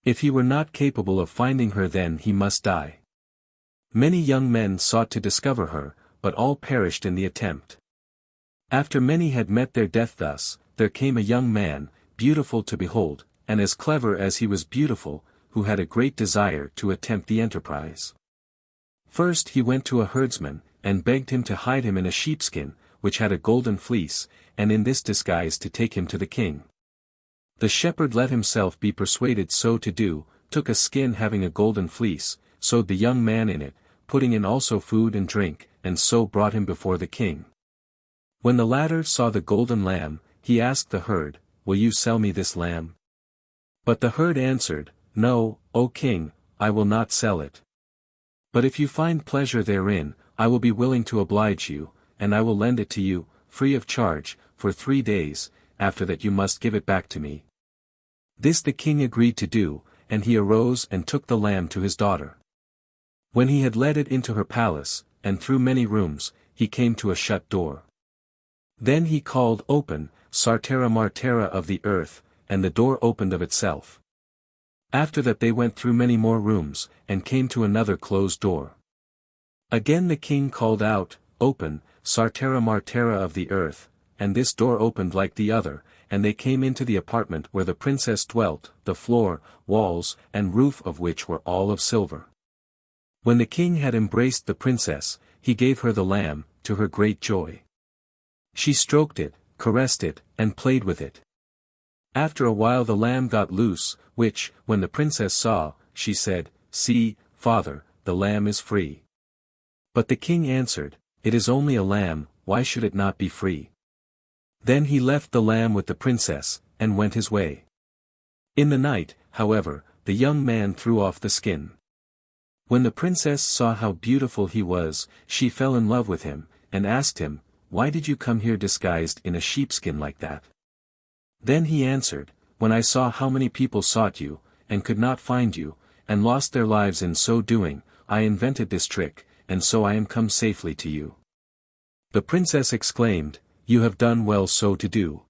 If he were not capable of finding her then he must die. Many young men sought to discover her, but all perished in the attempt. After many had met their death thus, there came a young man, beautiful to behold, and as clever as he was beautiful, who had a great desire to attempt the enterprise. First he went to a herdsman, and begged him to hide him in a sheepskin, which had a golden fleece, and in this disguise to take him to the king. The shepherd let himself be persuaded so to do, took a skin having a golden fleece, sewed the young man in it, putting in also food and drink, and so brought him before the king. When the latter saw the golden lamb, he asked the herd, "Will you sell me this lamb?" But the herd answered, "No, O king, I will not sell it. But if you find pleasure therein, I will be willing to oblige you, and I will lend it to you, free of charge, for 3 days, after that you must give it back to me." This the king agreed to do, and he arose and took the lamb to his daughter. When he had led it into her palace, and through many rooms, he came to a shut door. Then he called, "Open, Sartera Martera of the earth," and the door opened of itself. After that they went through many more rooms, and came to another closed door. Again the king called out, "Open, Sartera Martera of the earth," and this door opened like the other, and they came into the apartment where the princess dwelt, the floor, walls, and roof of which were all of silver. When the king had embraced the princess, he gave her the lamb, to her great joy. She stroked it, caressed it, and played with it. After a while the lamb got loose, which, when the princess saw, she said, "See, father, the lamb is free." But the king answered, "It is only a lamb, why should it not be free?" Then he left the lamb with the princess, and went his way. In the night, however, the young man threw off the skin. When the princess saw how beautiful he was, she fell in love with him, and asked him, "Why did you come here disguised in a sheepskin like that?" Then he answered, "When I saw how many people sought you, and could not find you, and lost their lives in so doing, I invented this trick, and so I am come safely to you." The princess exclaimed, "You have done well so to do.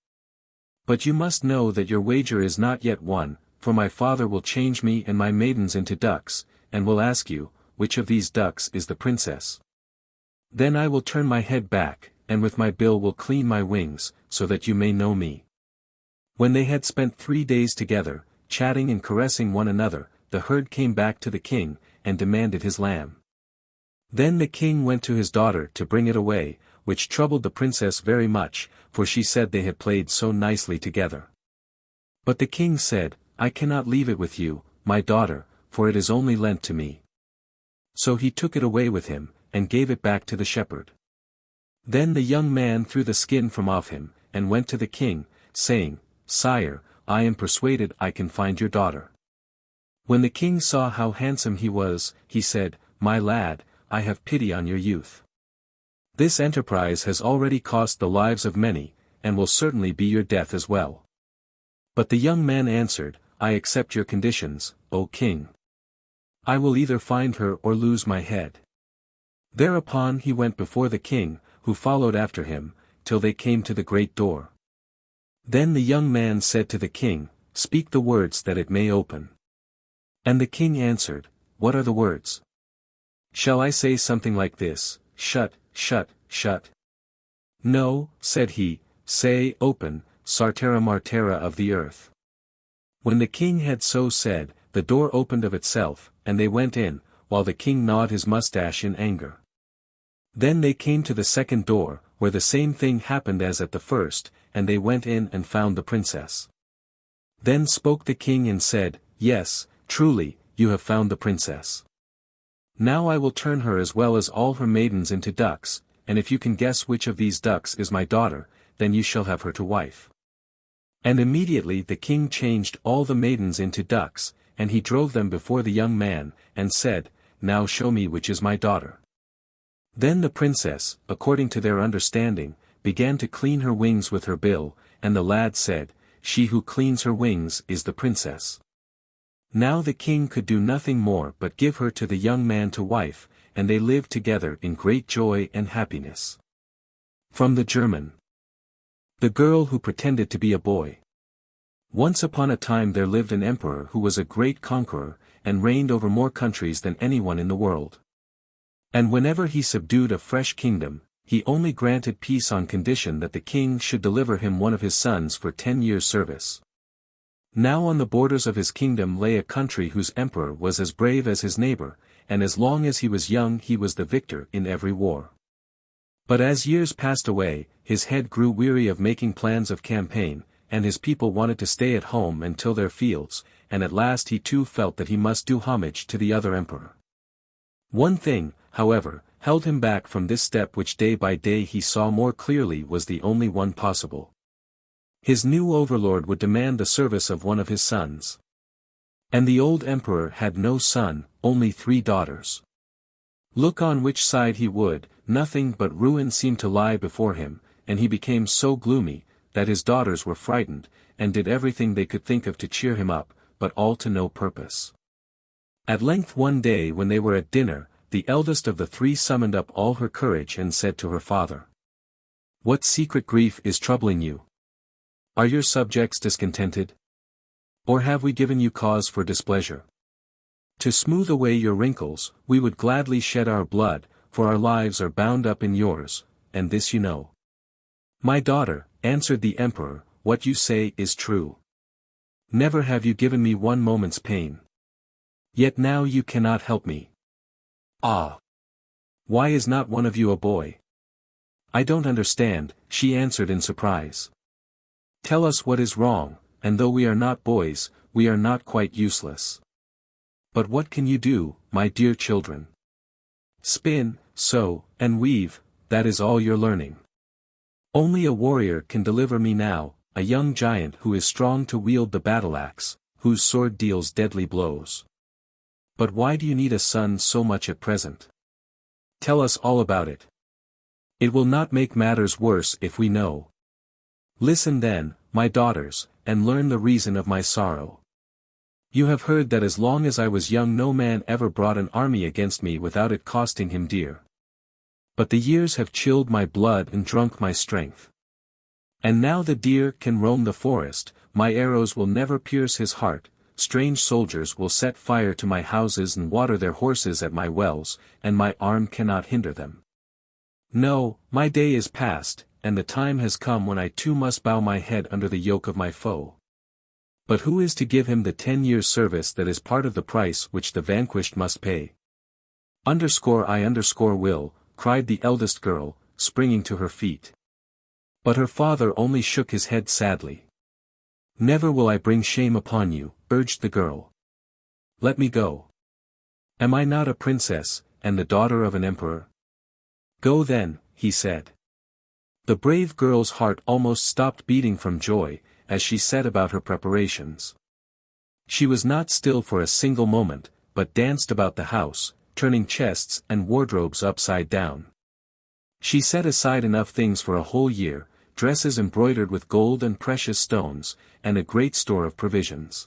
But you must know that your wager is not yet won, for my father will change me and my maidens into ducks, and will ask you, which of these ducks is the princess? Then I will turn my head back, and with my bill will clean my wings, so that you may know me." When they had spent 3 days together, chatting and caressing one another, the herd came back to the king, and demanded his lamb. Then the king went to his daughter to bring it away, which troubled the princess very much, for she said they had played so nicely together. But the king said, "I cannot leave it with you, my daughter, for it is only lent to me." So he took it away with him, and gave it back to the shepherd. Then the young man threw the skin from off him, and went to the king, saying, "Sire, I am persuaded I can find your daughter." When the king saw how handsome he was, he said, "My lad, I have pity on your youth. This enterprise has already cost the lives of many, and will certainly be your death as well." But the young man answered, "I accept your conditions, O king. I will either find her or lose my head." Thereupon he went before the king, who followed after him, till they came to the great door. Then the young man said to the king, "Speak the words that it may open." And the king answered, "What are the words? Shall I say something like this, 'Shut, shut, shut'?" "No," said he, "say, 'Open, Sartera Martera of the earth.'" When the king had so said, the door opened of itself, and they went in, while the king gnawed his mustache in anger. Then they came to the second door, where the same thing happened as at the first, and they went in and found the princess. Then spoke the king and said, "Yes, truly, you have found the princess. Now I will turn her as well as all her maidens into ducks, and if you can guess which of these ducks is my daughter, then you shall have her to wife." And immediately the king changed all the maidens into ducks, and he drove them before the young man, and said, "Now show me which is my daughter." Then the princess, according to their understanding, began to clean her wings with her bill, and the lad said, "She who cleans her wings is the princess." Now the king could do nothing more but give her to the young man to wife, and they lived together in great joy and happiness. From the German. The girl who pretended to be a boy. Once upon a time there lived an emperor who was a great conqueror, and reigned over more countries than anyone in the world. And whenever he subdued a fresh kingdom, he only granted peace on condition that the king should deliver him one of his sons for 10 years' service. Now on the borders of his kingdom lay a country whose emperor was as brave as his neighbor, and as long as he was young he was the victor in every war. But as years passed away, his head grew weary of making plans of campaign, and his people wanted to stay at home and till their fields, and at last he too felt that he must do homage to the other emperor. One thing, however, held him back from this step which day by day he saw more clearly was the only one possible. His new overlord would demand the service of one of his sons. And the old emperor had no son, only 3 daughters. Look on which side he would, nothing but ruin seemed to lie before him, and he became so gloomy, that his daughters were frightened, and did everything they could think of to cheer him up, but all to no purpose. At length one day when they were at dinner, the eldest of the three summoned up all her courage and said to her father, "What secret grief is troubling you? Are your subjects discontented? Or have we given you cause for displeasure? To smooth away your wrinkles, we would gladly shed our blood, for our lives are bound up in yours, and this you know." "My daughter," answered the emperor, "what you say is true. Never have you given me one moment's pain. Yet now you cannot help me. Ah! Why is not one of you a boy?" "I don't understand," she answered in surprise. "Tell us what is wrong, and though we are not boys, we are not quite useless. But what can you do, my dear children? Spin, sew, and weave, that is all you're learning. Only a warrior can deliver me now, a young giant who is strong to wield the battle-axe, whose sword deals deadly blows. But why do you need a son so much at present? Tell us all about it. It will not make matters worse if we know. Listen then, my daughters, and learn the reason of my sorrow. You have heard that as long as I was young no man ever brought an army against me without it costing him dear. But the years have chilled my blood and drunk my strength. And now the deer can roam the forest, my arrows will never pierce his heart, strange soldiers will set fire to my houses and water their horses at my wells, and my arm cannot hinder them. No, my day is past, and the time has come when I too must bow my head under the yoke of my foe. But who is to give him the 10 years' service that is part of the price which the vanquished must pay? I will, cried the eldest girl, springing to her feet. But her father only shook his head sadly. Never will I bring shame upon you, urged the girl. Let me go. Am I not a princess, and the daughter of an emperor? Go then, he said. The brave girl's heart almost stopped beating from joy, as she set about her preparations. She was not still for a single moment, but danced about the house, turning chests and wardrobes upside down. She set aside enough things for a whole year, dresses embroidered with gold and precious stones, and a great store of provisions.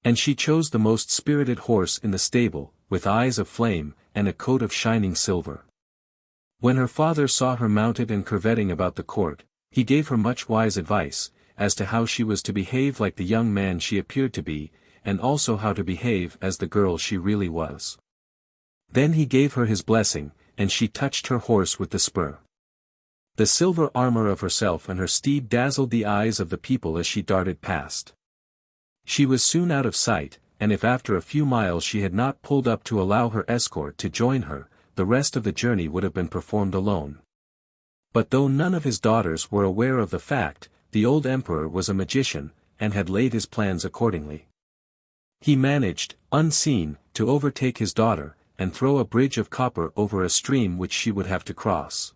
And she chose the most spirited horse in the stable, with eyes of flame, and a coat of shining silver. When her father saw her mounted and curvetting about the court, he gave her much wise advice, as to how she was to behave like the young man she appeared to be, and also how to behave as the girl she really was. Then he gave her his blessing, and she touched her horse with the spur. The silver armor of herself and her steed dazzled the eyes of the people as she darted past. She was soon out of sight, and if after a few miles she had not pulled up to allow her escort to join her, the rest of the journey would have been performed alone. But though none of his daughters were aware of the fact, the old emperor was a magician, and had laid his plans accordingly. He managed, unseen, to overtake his daughter, and throw a bridge of copper over a stream which she would have to cross.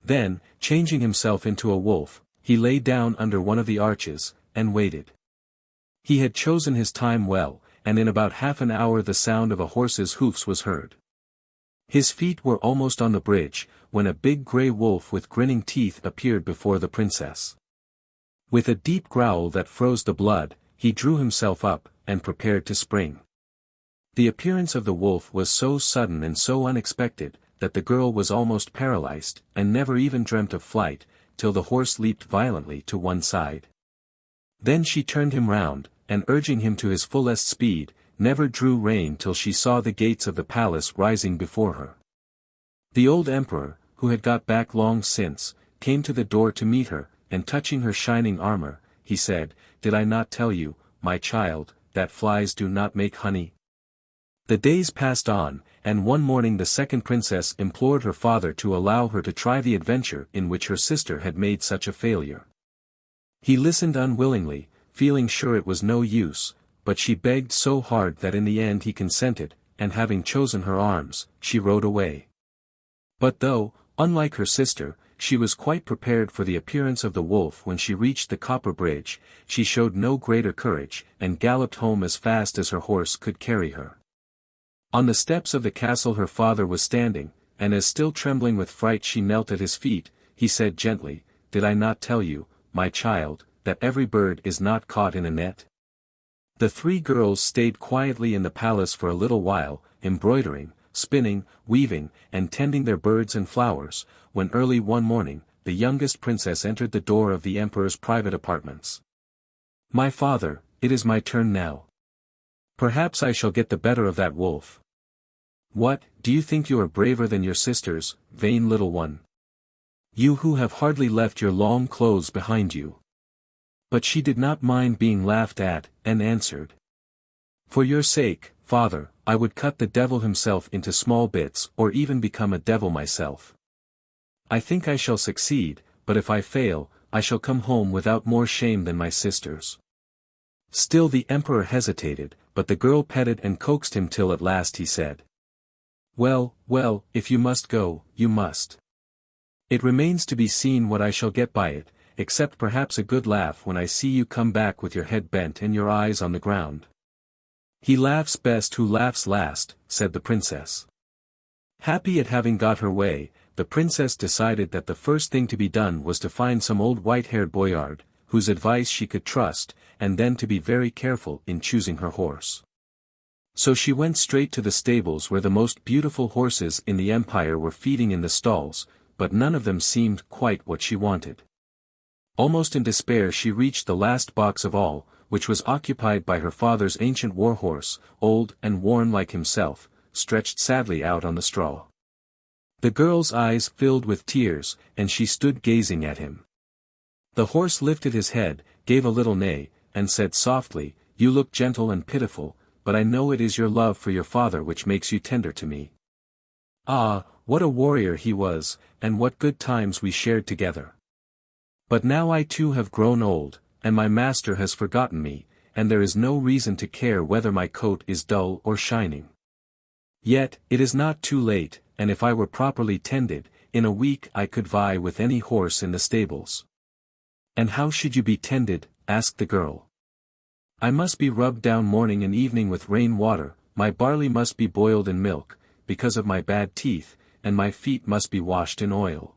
Then, changing himself into a wolf, he lay down under one of the arches, and waited. He had chosen his time well, and in about half an hour the sound of a horse's hoofs was heard. His feet were almost on the bridge, when a big grey wolf with grinning teeth appeared before the princess. With a deep growl that froze the blood, he drew himself up, and prepared to spring. The appearance of the wolf was so sudden and so unexpected, that the girl was almost paralyzed, and never even dreamt of flight, till the horse leaped violently to one side. Then she turned him round, and urging him to his fullest speed, never drew rein till she saw the gates of the palace rising before her. The old emperor, who had got back long since, came to the door to meet her, and touching her shining armor, he said, "Did I not tell you, my child, that flies do not make honey?" The days passed on, and one morning the second princess implored her father to allow her to try the adventure in which her sister had made such a failure. He listened unwillingly, feeling sure it was no use, but she begged so hard that in the end he consented, and having chosen her arms, she rode away. But though, unlike her sister, she was quite prepared for the appearance of the wolf when she reached the copper bridge, she showed no greater courage, and galloped home as fast as her horse could carry her. On the steps of the castle her father was standing, and as still trembling with fright she knelt at his feet, he said gently, "Did I not tell you, my child, that every bird is not caught in a net?" The three girls stayed quietly in the palace for a little while, embroidering, spinning, weaving, and tending their birds and flowers, when early one morning, the youngest princess entered the door of the emperor's private apartments. "My father, it is my turn now. Perhaps I shall get the better of that wolf." "What, do you think you are braver than your sisters, vain little one? You who have hardly left your long clothes behind you." But she did not mind being laughed at, and answered, "For your sake, father, I would cut the devil himself into small bits or even become a devil myself. I think I shall succeed, but if I fail, I shall come home without more shame than my sisters." Still the emperor hesitated, but the girl petted and coaxed him till at last he said, "Well, well, if you must go, you must. It remains to be seen what I shall get by it, except perhaps a good laugh when I see you come back with your head bent and your eyes on the ground." "He laughs best who laughs last," said the princess. Happy at having got her way, the princess decided that the first thing to be done was to find some old white-haired boyard, whose advice she could trust, and then to be very careful in choosing her horse. So she went straight to the stables where the most beautiful horses in the empire were feeding in the stalls, but none of them seemed quite what she wanted. Almost in despair she reached the last box of all, which was occupied by her father's ancient war-horse, old and worn like himself, stretched sadly out on the straw. The girl's eyes filled with tears, and she stood gazing at him. The horse lifted his head, gave a little neigh, and said softly, "You look gentle and pitiful, but I know it is your love for your father which makes you tender to me. Ah, what a warrior he was, and what good times we shared together. But now I too have grown old, and my master has forgotten me, and there is no reason to care whether my coat is dull or shining. Yet, it is not too late, and if I were properly tended, in a week I could vie with any horse in the stables." "And how should you be tended?" asked the girl. "I must be rubbed down morning and evening with rain water, my barley must be boiled in milk, because of my bad teeth, and my feet must be washed in oil.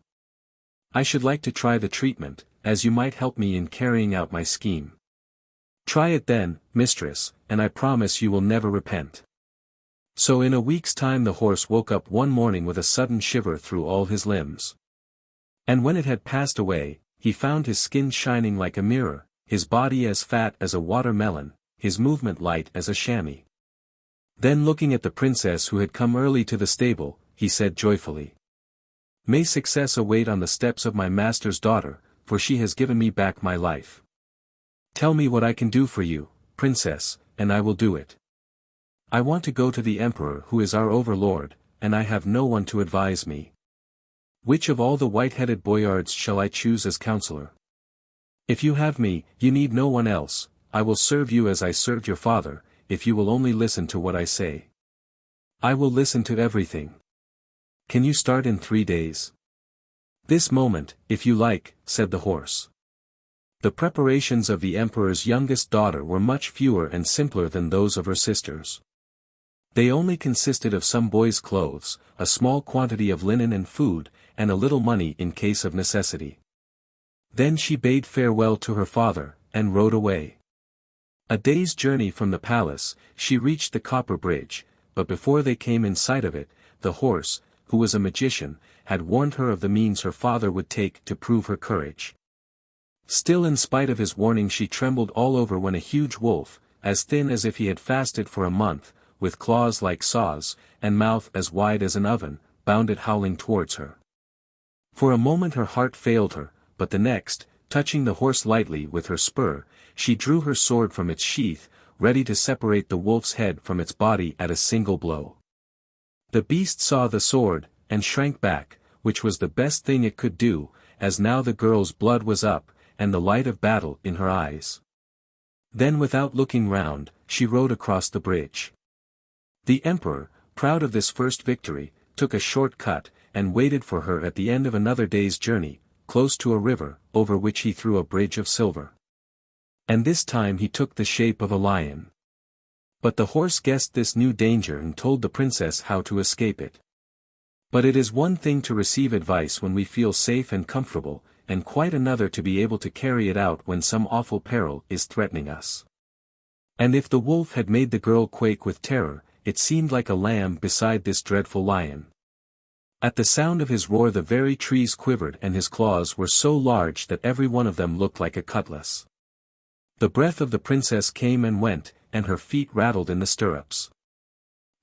I should like to try the treatment, as you might help me in carrying out my scheme." "Try it then, mistress, and I promise you will never repent." So in a week's time the horse woke up one morning with a sudden shiver through all his limbs. And when it had passed away, he found his skin shining like a mirror, his body as fat as a watermelon, his movement light as a chamois. Then looking at the princess who had come early to the stable, he said joyfully, "May success await on the steps of my master's daughter, for she has given me back my life. Tell me what I can do for you, princess, and I will do it. I want to go to the emperor who is our overlord, and I have no one to advise me. Which of all the white-headed boyards shall I choose as counselor? If you have me, you need no one else. I will serve you as I served your father, if you will only listen to what I say." "I will listen to everything. Can you start in 3 days?" "This moment, if you like," said the horse. The preparations of the emperor's youngest daughter were much fewer and simpler than those of her sisters. They only consisted of some boy's clothes, a small quantity of linen and food, and a little money in case of necessity. Then she bade farewell to her father, and rode away. A day's journey from the palace, she reached the copper bridge, but before they came in sight of it, the horse, who was a magician, had warned her of the means her father would take to prove her courage. Still in spite of his warning she trembled all over when a huge wolf, as thin as if he had fasted for a month, with claws like saws, and mouth as wide as an oven, bounded howling towards her. For a moment her heart failed her, but the next, touching the horse lightly with her spur, she drew her sword from its sheath, ready to separate the wolf's head from its body at a single blow. The beast saw the sword, and shrank back, which was the best thing it could do, as now the girl's blood was up, and the light of battle in her eyes. Then without looking round, she rode across the bridge. The emperor, proud of this first victory, took a short cut, and waited for her at the end of another day's journey, close to a river, over which he threw a bridge of silver. And this time he took the shape of a lion. But the horse guessed this new danger and told the princess how to escape it. But it is one thing to receive advice when we feel safe and comfortable, and quite another to be able to carry it out when some awful peril is threatening us. And if the wolf had made the girl quake with terror, it seemed like a lamb beside this dreadful lion. At the sound of his roar the very trees quivered, and his claws were so large that every one of them looked like a cutlass. The breath of the princess came and went, and her feet rattled in the stirrups.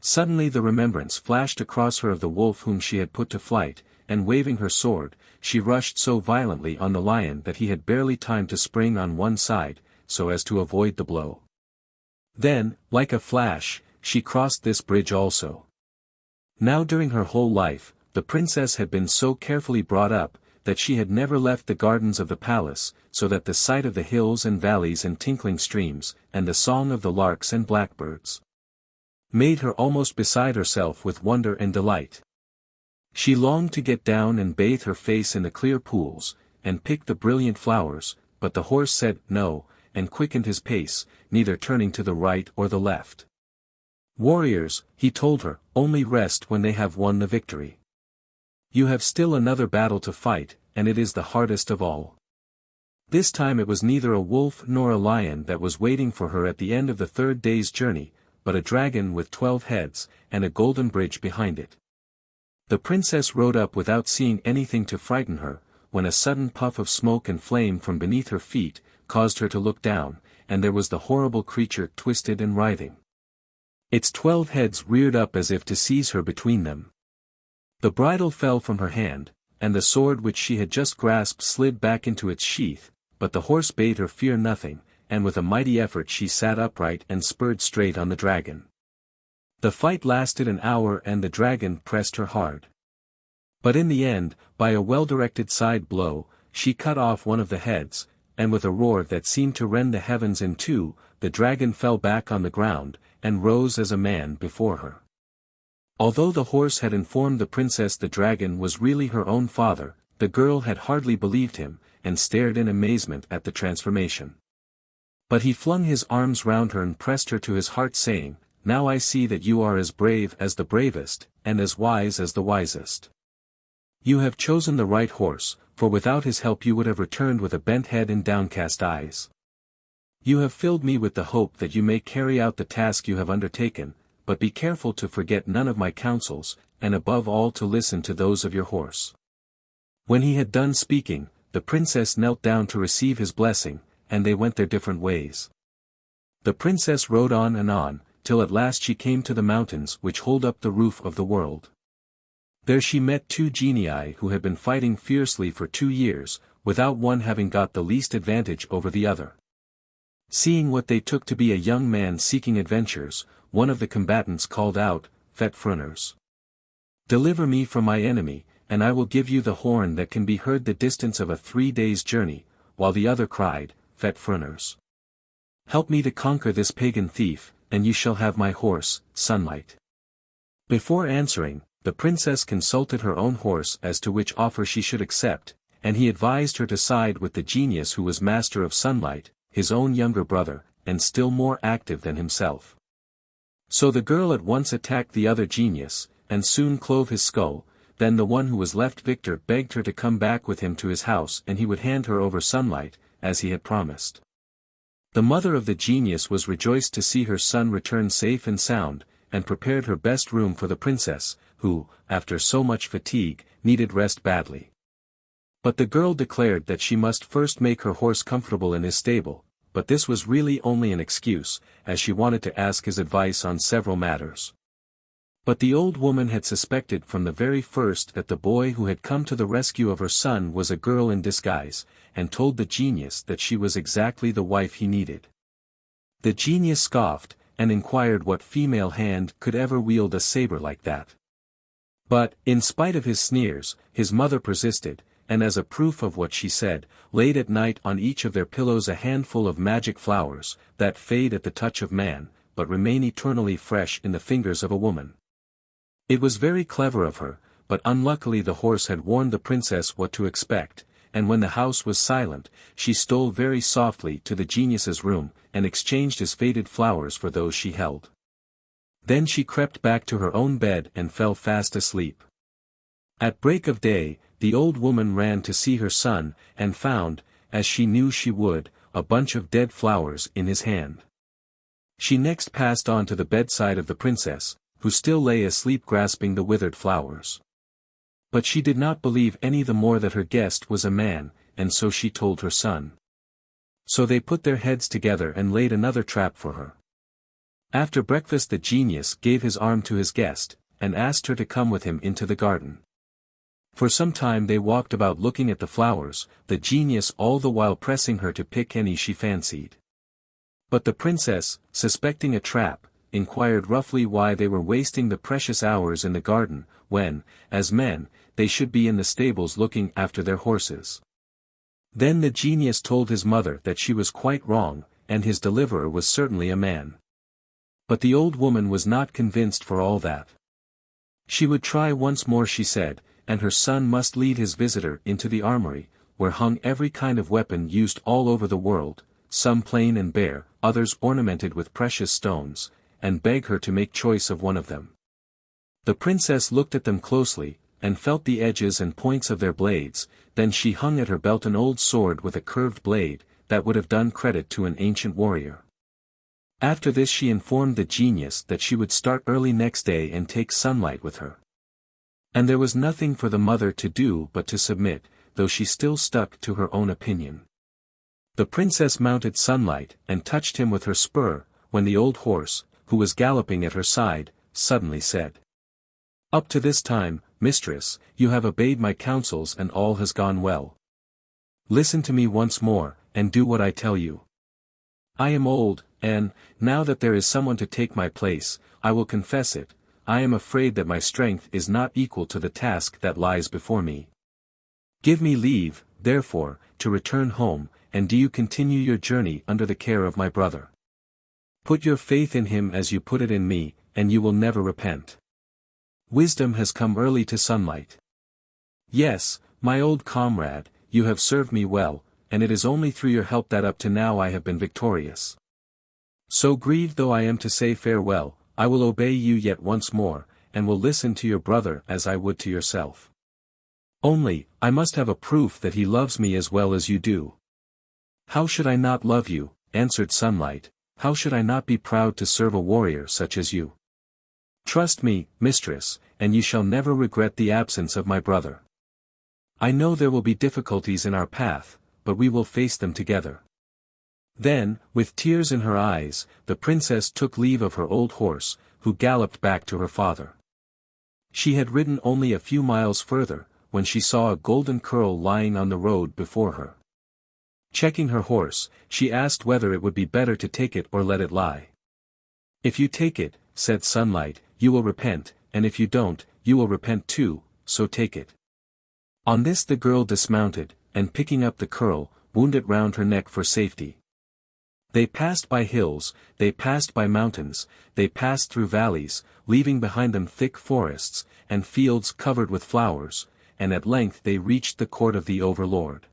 Suddenly the remembrance flashed across her of the wolf whom she had put to flight, and waving her sword, she rushed so violently on the lion that he had barely time to spring on one side, so as to avoid the blow. Then, like a flash, she crossed this bridge also. Now during her whole life, the princess had been so carefully brought up, that she had never left the gardens of the palace, so that the sight of the hills and valleys and tinkling streams, and the song of the larks and blackbirds, made her almost beside herself with wonder and delight. She longed to get down and bathe her face in the clear pools, and pick the brilliant flowers, but the horse said no, and quickened his pace, neither turning to the right or the left. Warriors, he told her, only rest when they have won the victory. You have still another battle to fight, and it is the hardest of all. This time it was neither a wolf nor a lion that was waiting for her at the end of the 3rd day's journey, but a dragon with 12 heads, and a golden bridge behind it. The princess rode up without seeing anything to frighten her, when a sudden puff of smoke and flame from beneath her feet caused her to look down, and there was the horrible creature twisted and writhing. Its 12 heads reared up as if to seize her between them. The bridle fell from her hand, and the sword which she had just grasped slid back into its sheath, but the horse bade her fear nothing, and with a mighty effort she sat upright and spurred straight on the dragon. The fight lasted an hour and the dragon pressed her hard. But in the end, by a well-directed side blow, she cut off one of the heads, and with a roar that seemed to rend the heavens in two, the dragon fell back on the ground, and rose as a man before her. Although the horse had informed the princess the dragon was really her own father, the girl had hardly believed him, and stared in amazement at the transformation. But he flung his arms round her and pressed her to his heart, saying, "Now I see that you are as brave as the bravest, and as wise as the wisest. You have chosen the right horse, for without his help you would have returned with a bent head and downcast eyes. You have filled me with the hope that you may carry out the task you have undertaken, but be careful to forget none of my counsels, and above all to listen to those of your horse." When he had done speaking, the princess knelt down to receive his blessing, and they went their different ways. The princess rode on, till at last she came to the mountains which hold up the roof of the world. There she met 2 genii who had been fighting fiercely for 2 years, without one having got the least advantage over the other. Seeing what they took to be a young man seeking adventures, one of the combatants called out, "Fet Fruners! Deliver me from my enemy, and I will give you the horn that can be heard the distance of a 3 days' journey," while the other cried, "Fet Fruners! Help me to conquer this pagan thief, and you shall have my horse, Sunlight." Before answering, the princess consulted her own horse as to which offer she should accept, and he advised her to side with the genius who was master of Sunlight, his own younger brother, and still more active than himself. So the girl at once attacked the other genius, and soon clove his skull. Then the one who was left victor begged her to come back with him to his house and he would hand her over Sunlight, as he had promised. The mother of the genius was rejoiced to see her son return safe and sound, and prepared her best room for the princess, who, after so much fatigue, needed rest badly. But the girl declared that she must first make her horse comfortable in his stable, but this was really only an excuse, as she wanted to ask his advice on several matters. But the old woman had suspected from the very first that the boy who had come to the rescue of her son was a girl in disguise, and told the genius that she was exactly the wife he needed. The genius scoffed, and inquired what female hand could ever wield a saber like that. But, in spite of his sneers, his mother persisted, and as a proof of what she said, laid at night on each of their pillows a handful of magic flowers, that fade at the touch of man, but remain eternally fresh in the fingers of a woman. It was very clever of her, but unluckily the horse had warned the princess what to expect, and when the house was silent, she stole very softly to the genius's room, and exchanged his faded flowers for those she held. Then she crept back to her own bed and fell fast asleep. At break of day, the old woman ran to see her son, and found, as she knew she would, a bunch of dead flowers in his hand. She next passed on to the bedside of the princess, who still lay asleep grasping the withered flowers. But she did not believe any the more that her guest was a man, and so she told her son. So they put their heads together and laid another trap for her. After breakfast the genius gave his arm to his guest, and asked her to come with him into the garden. For some time they walked about looking at the flowers, the genius all the while pressing her to pick any she fancied. But the princess, suspecting a trap, inquired roughly why they were wasting the precious hours in the garden, when, as men, they should be in the stables looking after their horses. Then the genius told his mother that she was quite wrong, and his deliverer was certainly a man. But the old woman was not convinced for all that. She would try once more, she said, and her son must lead his visitor into the armory, where hung every kind of weapon used all over the world, some plain and bare, others ornamented with precious stones, and beg her to make choice of one of them. The princess looked at them closely, and felt the edges and points of their blades, then she hung at her belt an old sword with a curved blade, that would have done credit to an ancient warrior. After this she informed the genius that she would start early next day and take Sunlight with her. And there was nothing for the mother to do but to submit, though she still stuck to her own opinion. The princess mounted Sunlight, and touched him with her spur, when the old horse, who was galloping at her side, suddenly said, "Up to this time, mistress, you have obeyed my counsels and all has gone well. Listen to me once more, and do what I tell you. I am old, and, now that there is someone to take my place, I will confess it, I am afraid that my strength is not equal to the task that lies before me. Give me leave, therefore, to return home, and do you continue your journey under the care of my brother. Put your faith in him as you put it in me, and you will never repent. Wisdom has come early to Sunlight. Yes, my old comrade, you have served me well, and it is only through your help that up to now I have been victorious. So grieved though I am to say farewell, I will obey you yet once more, and will listen to your brother as I would to yourself. Only, I must have a proof that he loves me as well as you do." "How should I not love you?" answered Sunlight, "how should I not be proud to serve a warrior such as you? Trust me, mistress, and you shall never regret the absence of my brother. I know there will be difficulties in our path, but we will face them together." Then, with tears in her eyes, the princess took leave of her old horse, who galloped back to her father. She had ridden only a few miles further, when she saw a golden curl lying on the road before her. Checking her horse, she asked whether it would be better to take it or let it lie. "If you take it," said Sunlight, "you will repent, and if you don't, you will repent too, so take it." On this the girl dismounted, and picking up the curl, wound it round her neck for safety. They passed by hills, they passed by mountains, they passed through valleys, leaving behind them thick forests, and fields covered with flowers, and at length they reached the court of the overlord.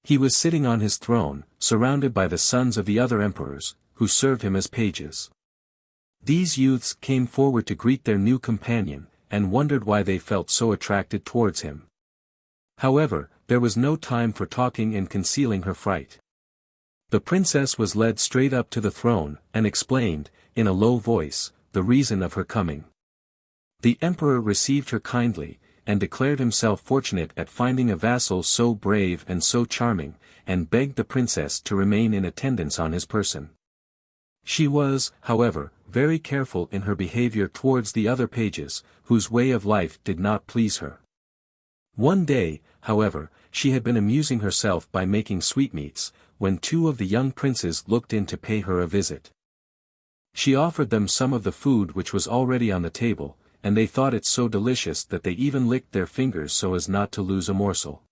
He was sitting on his throne, surrounded by the sons of the other emperors, who served him as pages. These youths came forward to greet their new companion, and wondered why they felt so attracted towards him. However, there was no time for talking and concealing her fright. The princess was led straight up to the throne, and explained, in a low voice, the reason of her coming. The emperor received her kindly, and declared himself fortunate at finding a vassal so brave and so charming, and begged the princess to remain in attendance on his person. She was, however, very careful in her behavior towards the other pages, whose way of life did not please her. One day, however, she had been amusing herself by making sweetmeats, when two of the young princes looked in to pay her a visit. She offered them some of the food which was already on the table, and they thought it so delicious that they even licked their fingers so as not to lose a morsel.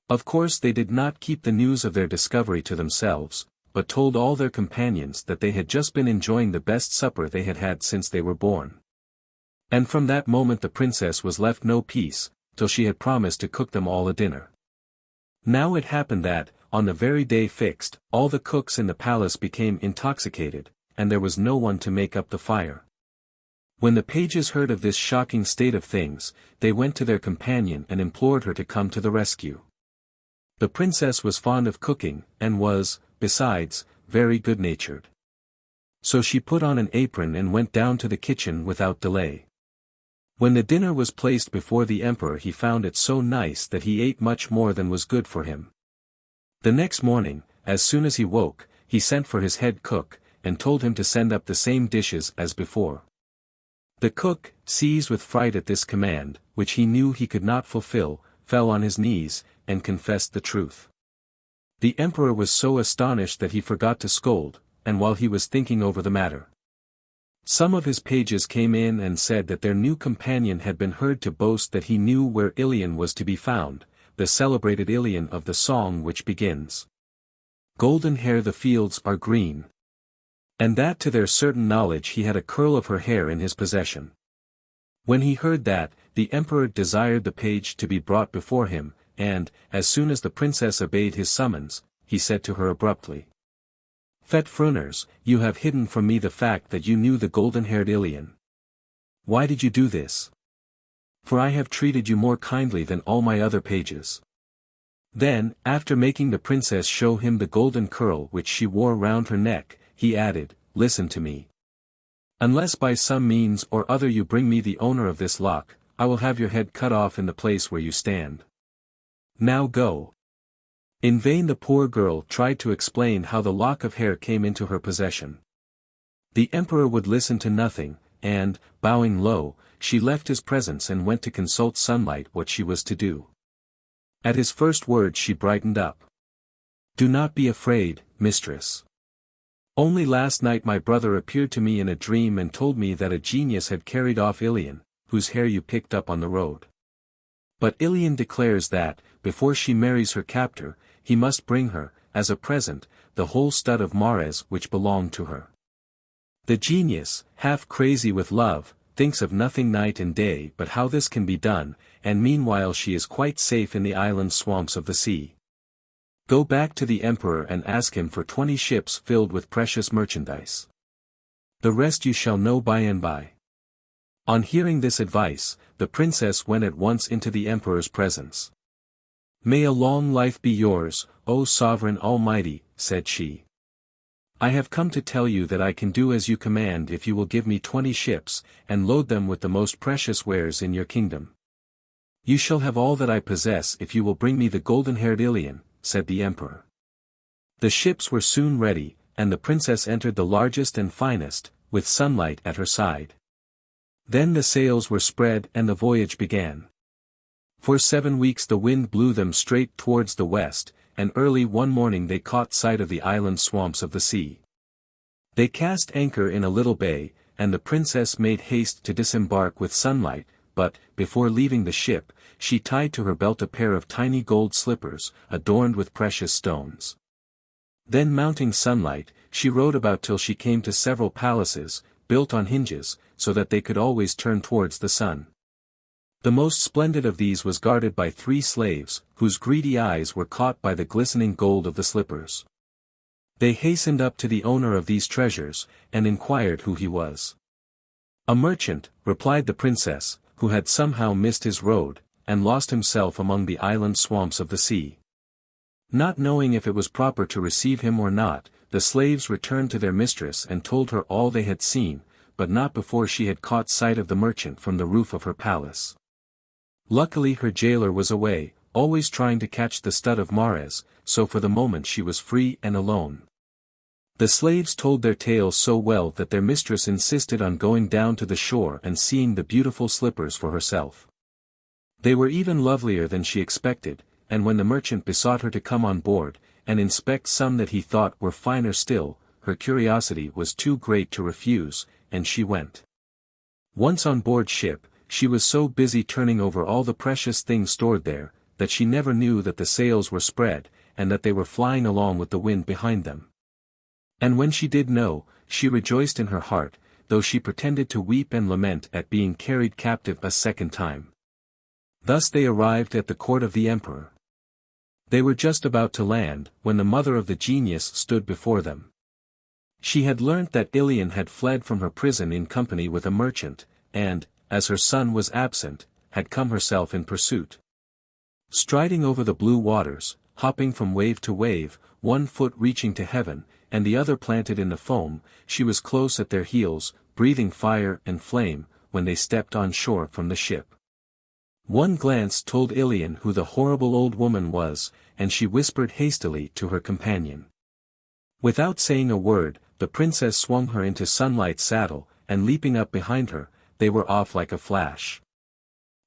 Of course they did not keep the news of their discovery to themselves, but told all their companions that they had just been enjoying the best supper they had had since they were born. And from that moment the princess was left no peace, till she had promised to cook them all a dinner. Now it happened that, on the very day fixed, all the cooks in the palace became intoxicated, and there was no one to make up the fire. When the pages heard of this shocking state of things, they went to their companion and implored her to come to the rescue. The princess was fond of cooking, and was, besides, very good-natured. So she put on an apron and went down to the kitchen without delay. When the dinner was placed before the emperor, he found it so nice that he ate much more than was good for him. The next morning, as soon as he woke, he sent for his head cook, and told him to send up the same dishes as before. The cook, seized with fright at this command, which he knew he could not fulfill, fell on his knees, and confessed the truth. The emperor was so astonished that he forgot to scold, and while he was thinking over the matter, some of his pages came in and said that their new companion had been heard to boast that he knew where Ilion was to be found, the celebrated Ilion of the song which begins, "Golden hair the fields are green." And that to their certain knowledge he had a curl of her hair in his possession. When he heard that, the emperor desired the page to be brought before him, and, as soon as the princess obeyed his summons, he said to her abruptly, "Fet Fruners, you have hidden from me the fact that you knew the golden-haired Ilion. Why did you do this? For I have treated you more kindly than all my other pages." Then, after making the princess show him the golden curl which she wore round her neck, he added, "Listen to me. Unless by some means or other you bring me the owner of this lock, I will have your head cut off in the place where you stand. Now go." In vain the poor girl tried to explain how the lock of hair came into her possession. The emperor would listen to nothing, and, bowing low, she left his presence and went to consult Sunlight what she was to do. At his first words she brightened up. "Do not be afraid, mistress. Only last night my brother appeared to me in a dream and told me that a genius had carried off Ilion, whose hair you picked up on the road. But Ilion declares that, before she marries her captor, he must bring her, as a present, the whole stud of Hares which belonged to her. The genius, half crazy with love, thinks of nothing night and day but how this can be done, and meanwhile she is quite safe in the island swamps of the sea. Go back to the emperor and ask him for 20 ships filled with precious merchandise. The rest you shall know by and by." On hearing this advice, the princess went at once into the emperor's presence. "May a long life be yours, O sovereign almighty," said she. "I have come to tell you that I can do as you command if you will give me 20 ships, and load them with the most precious wares in your kingdom." "You shall have all that I possess if you will bring me the golden-haired Ilion," said the emperor. The ships were soon ready, and the princess entered the largest and finest, with Sunlight at her side. Then the sails were spread and the voyage began. For 7 weeks the wind blew them straight towards the west, and early one morning they caught sight of the island swamps of the sea. They cast anchor in a little bay, and the princess made haste to disembark with Sunlight, but, before leaving the ship, she tied to her belt a pair of tiny gold slippers, adorned with precious stones. Then mounting Sunlight, she rode about till she came to several palaces, built on hinges, so that they could always turn towards the sun. The most splendid of these was guarded by 3 slaves, whose greedy eyes were caught by the glistening gold of the slippers. They hastened up to the owner of these treasures, and inquired who he was. "A merchant," replied the princess, who had somehow missed his road, and lost himself among the island swamps of the sea. Not knowing if it was proper to receive him or not, the slaves returned to their mistress and told her all they had seen, but not before she had caught sight of the merchant from the roof of her palace. Luckily her jailer was away, always trying to catch the stud of Hares, so for the moment she was free and alone. The slaves told their tales so well that their mistress insisted on going down to the shore and seeing the beautiful slippers for herself. They were even lovelier than she expected, and when the merchant besought her to come on board, and inspect some that he thought were finer still, her curiosity was too great to refuse, and she went. Once on board ship, she was so busy turning over all the precious things stored there, that she never knew that the sails were spread, and that they were flying along with the wind behind them. And when she did know, she rejoiced in her heart, though she pretended to weep and lament at being carried captive a second time. Thus they arrived at the court of the emperor. They were just about to land, when the mother of the genius stood before them. She had learnt that Ilion had fled from her prison in company with a merchant, and, as her son was absent, had come herself in pursuit. Striding over the blue waters, hopping from wave to wave, one foot reaching to heaven, and the other planted in the foam, she was close at their heels, breathing fire and flame, when they stepped on shore from the ship. One glance told Ilian who the horrible old woman was, and she whispered hastily to her companion. Without saying a word, the princess swung her into Sunlight's saddle, and leaping up behind her, they were off like a flash.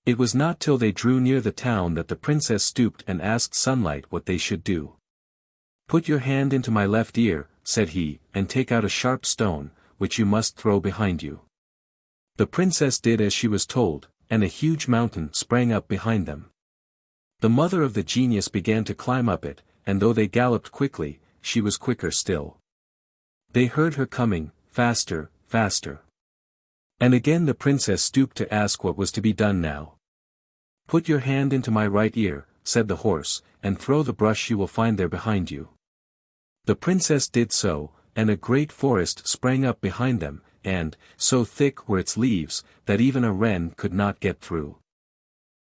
It was not till they drew near the town that the princess stooped and asked Sunlight what they should do. "Put your hand into my left ear," said he, "and take out a sharp stone, which you must throw behind you." The princess did as she was told, and a huge mountain sprang up behind them. The mother of the genius began to climb up it, and though they galloped quickly, she was quicker still. They heard her coming, faster, faster. And again the princess stooped to ask what was to be done now. "Put your hand into my right ear," said the horse, "and throw the brush you will find there behind you." The princess did so, and a great forest sprang up behind them, and, so thick were its leaves, that even a wren could not get through.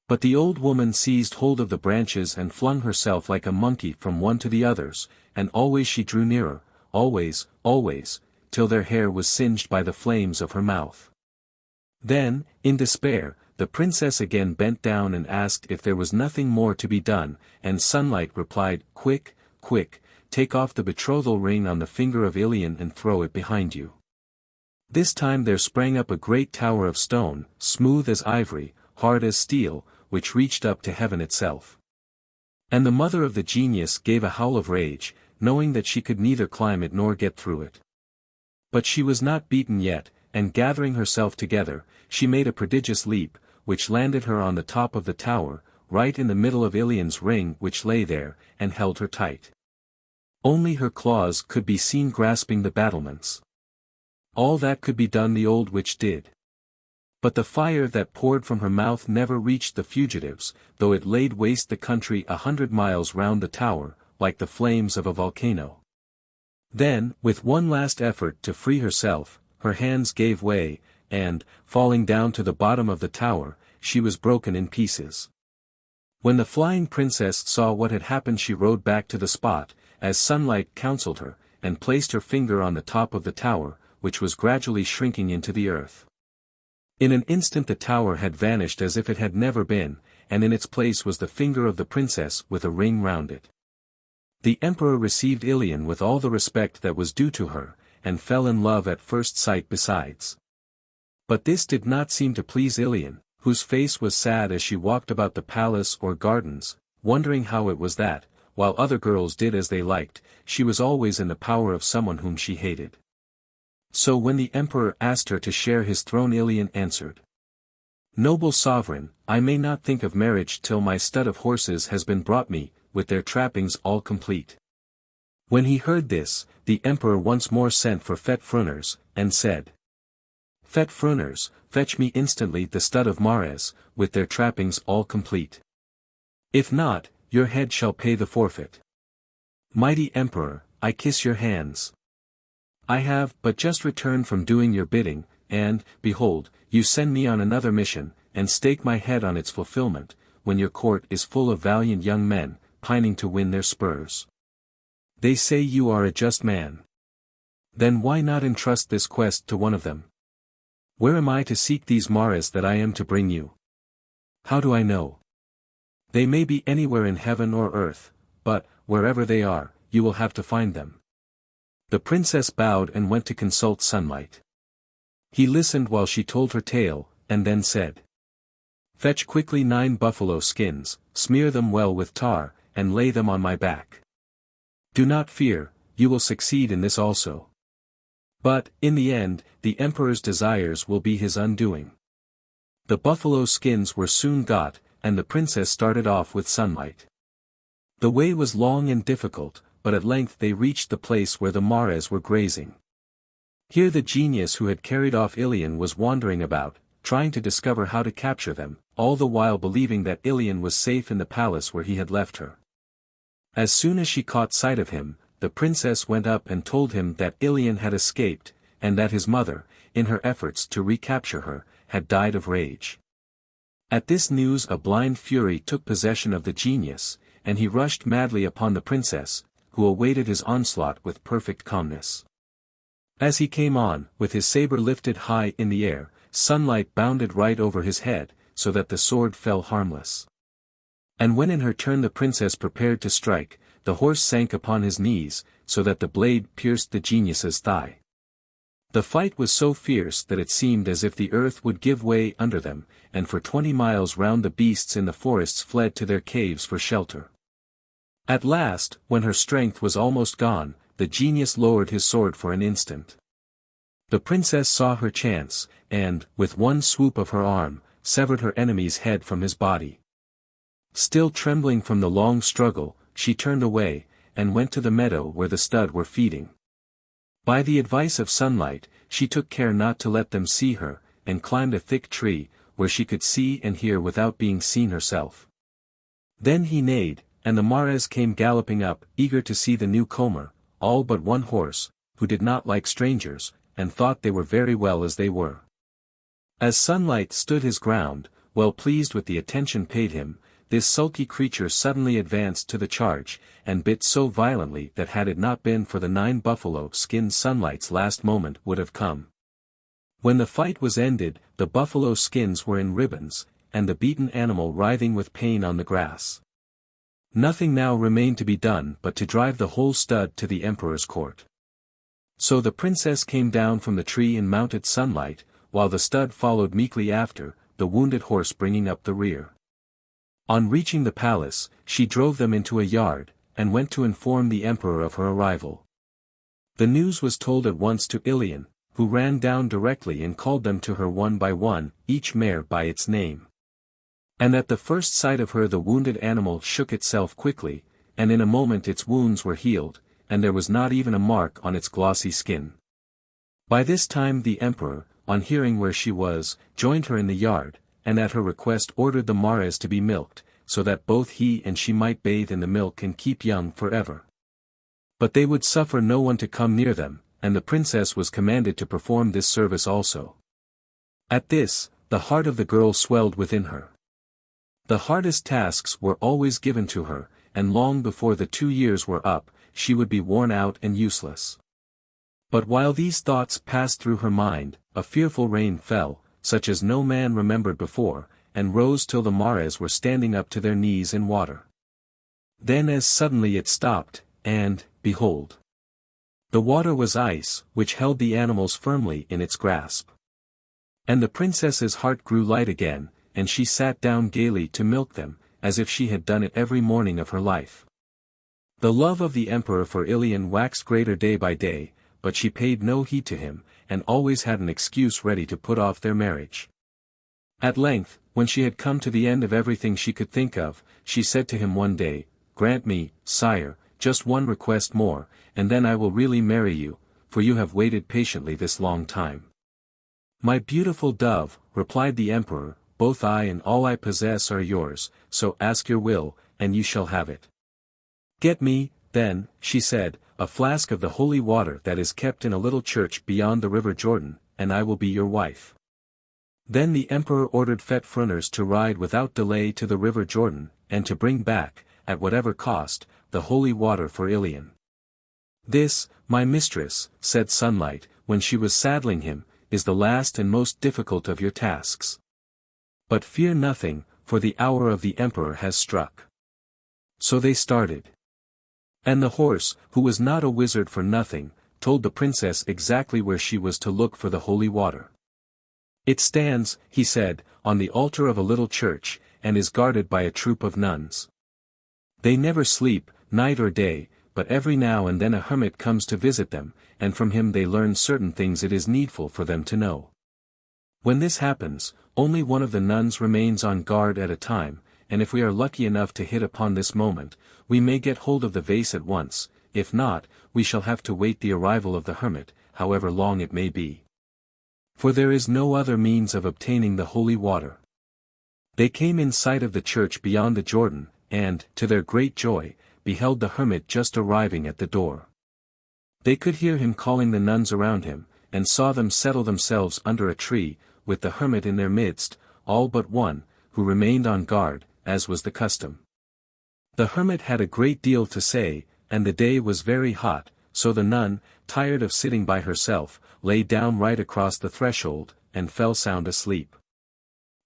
But the old woman seized hold of the branches and flung herself like a monkey from one to the others, and always she drew nearer, always, always, till their hair was singed by the flames of her mouth. Then, in despair, the princess again bent down and asked if there was nothing more to be done, and Sunlight replied, "Quick, quick, take off the betrothal ring on the finger of Ilian and throw it behind you." This time there sprang up a great tower of stone, smooth as ivory, hard as steel, which reached up to heaven itself. And the mother of the genius gave a howl of rage, knowing that she could neither climb it nor get through it. But she was not beaten yet, and gathering herself together, she made a prodigious leap, which landed her on the top of the tower, right in the middle of Ilian's ring which lay there, and held her tight. Only her claws could be seen grasping the battlements. All that could be done the old witch did. But the fire that poured from her mouth never reached the fugitives, though it laid waste the country 100 miles round the tower, like the flames of a volcano. Then, with one last effort to free herself, her hands gave way, and, falling down to the bottom of the tower, she was broken in pieces. When the flying princess saw what had happened, she rode back to the spot, as Sunlight counselled her, and placed her finger on the top of the tower, which was gradually shrinking into the earth. In an instant the tower had vanished as if it had never been, and in its place was the finger of the princess with a ring round it. The emperor received Ilian with all the respect that was due to her, and fell in love at first sight besides. But this did not seem to please Ilian, whose face was sad as she walked about the palace or gardens, wondering how it was that, while other girls did as they liked, she was always in the power of someone whom she hated. So when the emperor asked her to share his throne, Ilian answered, "Noble sovereign, I may not think of marriage till my stud of horses has been brought me, with their trappings all complete." When he heard this, the emperor once more sent for Fet-Fruners, and said, "Fet-Fruners, fetch me instantly the stud of Mares, with their trappings all complete. If not, your head shall pay the forfeit. Mighty emperor, I kiss your hands. I have but just returned from doing your bidding, and, behold, you send me on another mission, and stake my head on its fulfillment, when your court is full of valiant young men, pining to win their spurs. They say you are a just man. Then why not entrust this quest to one of them? Where am I to seek these Mares that I am to bring you? How do I know? They may be anywhere in heaven or earth, but, wherever they are, you will have to find them." The princess bowed and went to consult Sunlight. He listened while she told her tale, and then said, "Fetch quickly 9 buffalo skins, smear them well with tar, and lay them on my back. Do not fear, you will succeed in this also. But, in the end, the emperor's desires will be his undoing." The buffalo skins were soon got, and the princess started off with Sunlight. The way was long and difficult, but at length they reached the place where the Mares were grazing. Here the genius who had carried off Ilian was wandering about, trying to discover how to capture them, all the while believing that Ilian was safe in the palace where he had left her. As soon as she caught sight of him, the princess went up and told him that Ilian had escaped, and that his mother, in her efforts to recapture her, had died of rage. At this news a blind fury took possession of the genius, and he rushed madly upon the princess, who awaited his onslaught with perfect calmness. As he came on, with his saber lifted high in the air, sunlight bounded right over his head, so that the sword fell harmless. And when in her turn the princess prepared to strike, the horse sank upon his knees, so that the blade pierced the genius's thigh. The fight was so fierce that it seemed as if the earth would give way under them, and for 20 miles round the beasts in the forests fled to their caves for shelter. At last, when her strength was almost gone, the genius lowered his sword for an instant. The princess saw her chance, and, with one swoop of her arm, severed her enemy's head from his body. Still trembling from the long struggle, she turned away, and went to the meadow where the stud were feeding. By the advice of Sunlight, she took care not to let them see her, and climbed a thick tree, where she could see and hear without being seen herself. Then he neighed, and the Hares came galloping up, eager to see the newcomer, all but one horse, who did not like strangers, and thought they were very well as they were. As Sunlight stood his ground, well pleased with the attention paid him, this sulky creature suddenly advanced to the charge, and bit so violently that had it not been for the 9 buffalo skins Sunlight's last moment would have come. When the fight was ended, the buffalo skins were in ribbons, and the beaten animal writhing with pain on the grass. Nothing now remained to be done but to drive the whole stud to the emperor's court. So the princess came down from the tree and mounted Sunlight, while the stud followed meekly after, the wounded horse bringing up the rear. On reaching the palace, she drove them into a yard, and went to inform the emperor of her arrival. The news was told at once to Ilion, who ran down directly and called them to her one by one, each mare by its name. And at the first sight of her the wounded animal shook itself quickly, and in a moment its wounds were healed, and there was not even a mark on its glossy skin. By this time the emperor, on hearing where she was, joined her in the yard, and at her request ordered the Hares to be milked, so that both he and she might bathe in the milk and keep young forever. But they would suffer no one to come near them, and the princess was commanded to perform this service also. At this, the heart of the girl swelled within her. The hardest tasks were always given to her, and long before the 2 years were up, she would be worn out and useless. But while these thoughts passed through her mind, a fearful rain fell, such as no man remembered before, and rose till the Hares were standing up to their knees in water. Then as suddenly it stopped, and, behold, the water was ice, which held the animals firmly in its grasp. And the princess's heart grew light again, and she sat down gaily to milk them, as if she had done it every morning of her life. The love of the emperor for Ilion waxed greater day by day, but she paid no heed to him, and always had an excuse ready to put off their marriage. At length, when she had come to the end of everything she could think of, she said to him one day, "Grant me, sire, just one request more, and then I will really marry you, for you have waited patiently this long time." "My beautiful dove," replied the emperor, "both I and all I possess are yours, so ask your will, and you shall have it." "Get me, then," she said, "a flask of the holy water that is kept in a little church beyond the river Jordan, and I will be your wife." Then the emperor ordered Fet-Frunners to ride without delay to the river Jordan, and to bring back, at whatever cost, the holy water for Ilion. "This, my mistress," said Sunlight, when she was saddling him, "is the last and most difficult of your tasks. But fear nothing, for the hour of the emperor has struck." So they started. And the horse, who was not a wizard for nothing, told the princess exactly where she was to look for the holy water. "It stands," he said, "on the altar of a little church, and is guarded by a troop of nuns. They never sleep, night or day, but every now and then a hermit comes to visit them, and from him they learn certain things it is needful for them to know. When this happens, only one of the nuns remains on guard at a time, and if we are lucky enough to hit upon this moment, we may get hold of the vase at once, if not, we shall have to wait the arrival of the hermit, however long it may be. For there is no other means of obtaining the holy water." They came in sight of the church beyond the Jordan, and, to their great joy, beheld the hermit just arriving at the door. They could hear him calling the nuns around him, and saw them settle themselves under a tree, with the hermit in their midst, all but one, who remained on guard, as was the custom. The hermit had a great deal to say, and the day was very hot, so the nun, tired of sitting by herself, lay down right across the threshold, and fell sound asleep.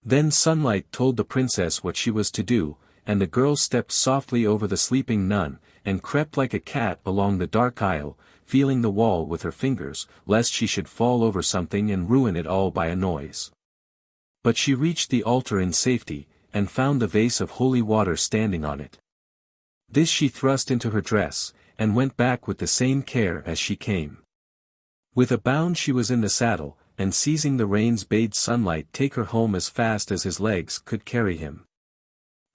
Then Sunlight told the princess what she was to do, and the girl stepped softly over the sleeping nun, and crept like a cat along the dark aisle, feeling the wall with her fingers, lest she should fall over something and ruin it all by a noise. But she reached the altar in safety, and found the vase of holy water standing on it. This she thrust into her dress, and went back with the same care as she came. With a bound she was in the saddle, and seizing the reins bade Sunlight take her home as fast as his legs could carry him.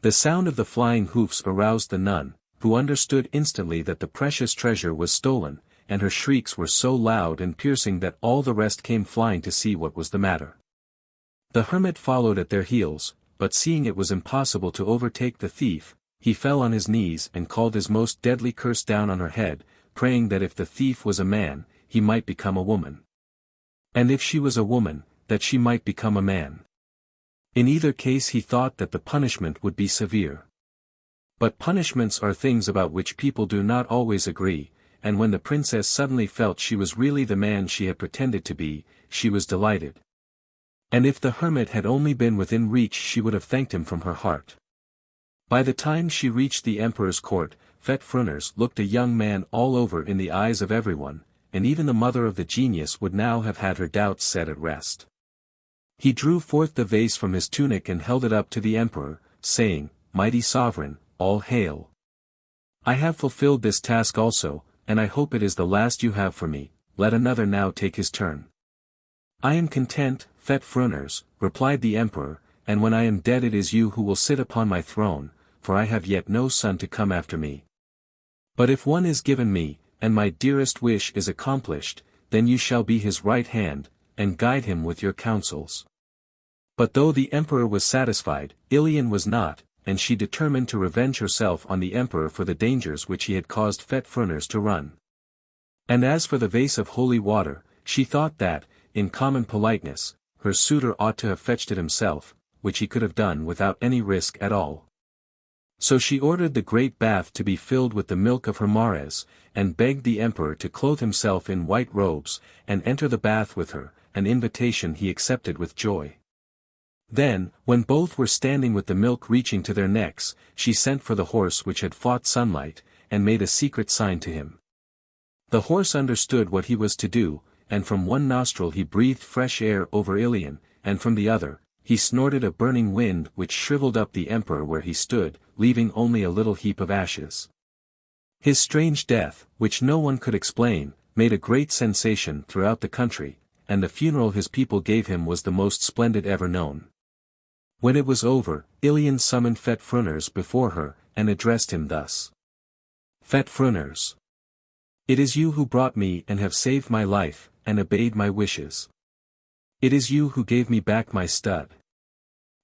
The sound of the flying hoofs aroused the nun, who understood instantly that the precious treasure was stolen, and her shrieks were so loud and piercing that all the rest came flying to see what was the matter. The hermit followed at their heels, but seeing it was impossible to overtake the thief, he fell on his knees and called his most deadly curse down on her head, praying that if the thief was a man, he might become a woman. And if she was a woman, that she might become a man. In either case he thought that the punishment would be severe. But punishments are things about which people do not always agree, and when the princess suddenly felt she was really the man she had pretended to be, she was delighted. And if the hermit had only been within reach she would have thanked him from her heart. By the time she reached the emperor's court, Fet-Fruners looked a young man all over in the eyes of everyone, and even the mother of the genius would now have had her doubts set at rest. He drew forth the vase from his tunic and held it up to the emperor, saying, "Mighty sovereign, all hail. I have fulfilled this task also, and I hope it is the last you have for me, let another now take his turn." "I am content, Fet-Fruners," replied the emperor, "and when I am dead it is you who will sit upon my throne, for I have yet no son to come after me. But if one is given me, and my dearest wish is accomplished, then you shall be his right hand, and guide him with your counsels." But though the emperor was satisfied, Ilian was not, and she determined to revenge herself on the emperor for the dangers which he had caused Fet-Fruners to run. And as for the vase of holy water, she thought that, in common politeness, her suitor ought to have fetched it himself, which he could have done without any risk at all. So she ordered the great bath to be filled with the milk of her mares, and begged the emperor to clothe himself in white robes, and enter the bath with her, an invitation he accepted with joy. Then, when both were standing with the milk reaching to their necks, she sent for the horse which had fought Sunlight, and made a secret sign to him. The horse understood what he was to do, and from one nostril he breathed fresh air over Ilian, and from the other, he snorted a burning wind which shriveled up the emperor where he stood, leaving only a little heap of ashes. His strange death, which no one could explain, made a great sensation throughout the country, and the funeral his people gave him was the most splendid ever known. When it was over, Ilian summoned Fet-Fruners before her, and addressed him thus. "Fet-Fruners, it is you who brought me and have saved my life, and obeyed my wishes. It is you who gave me back my stud.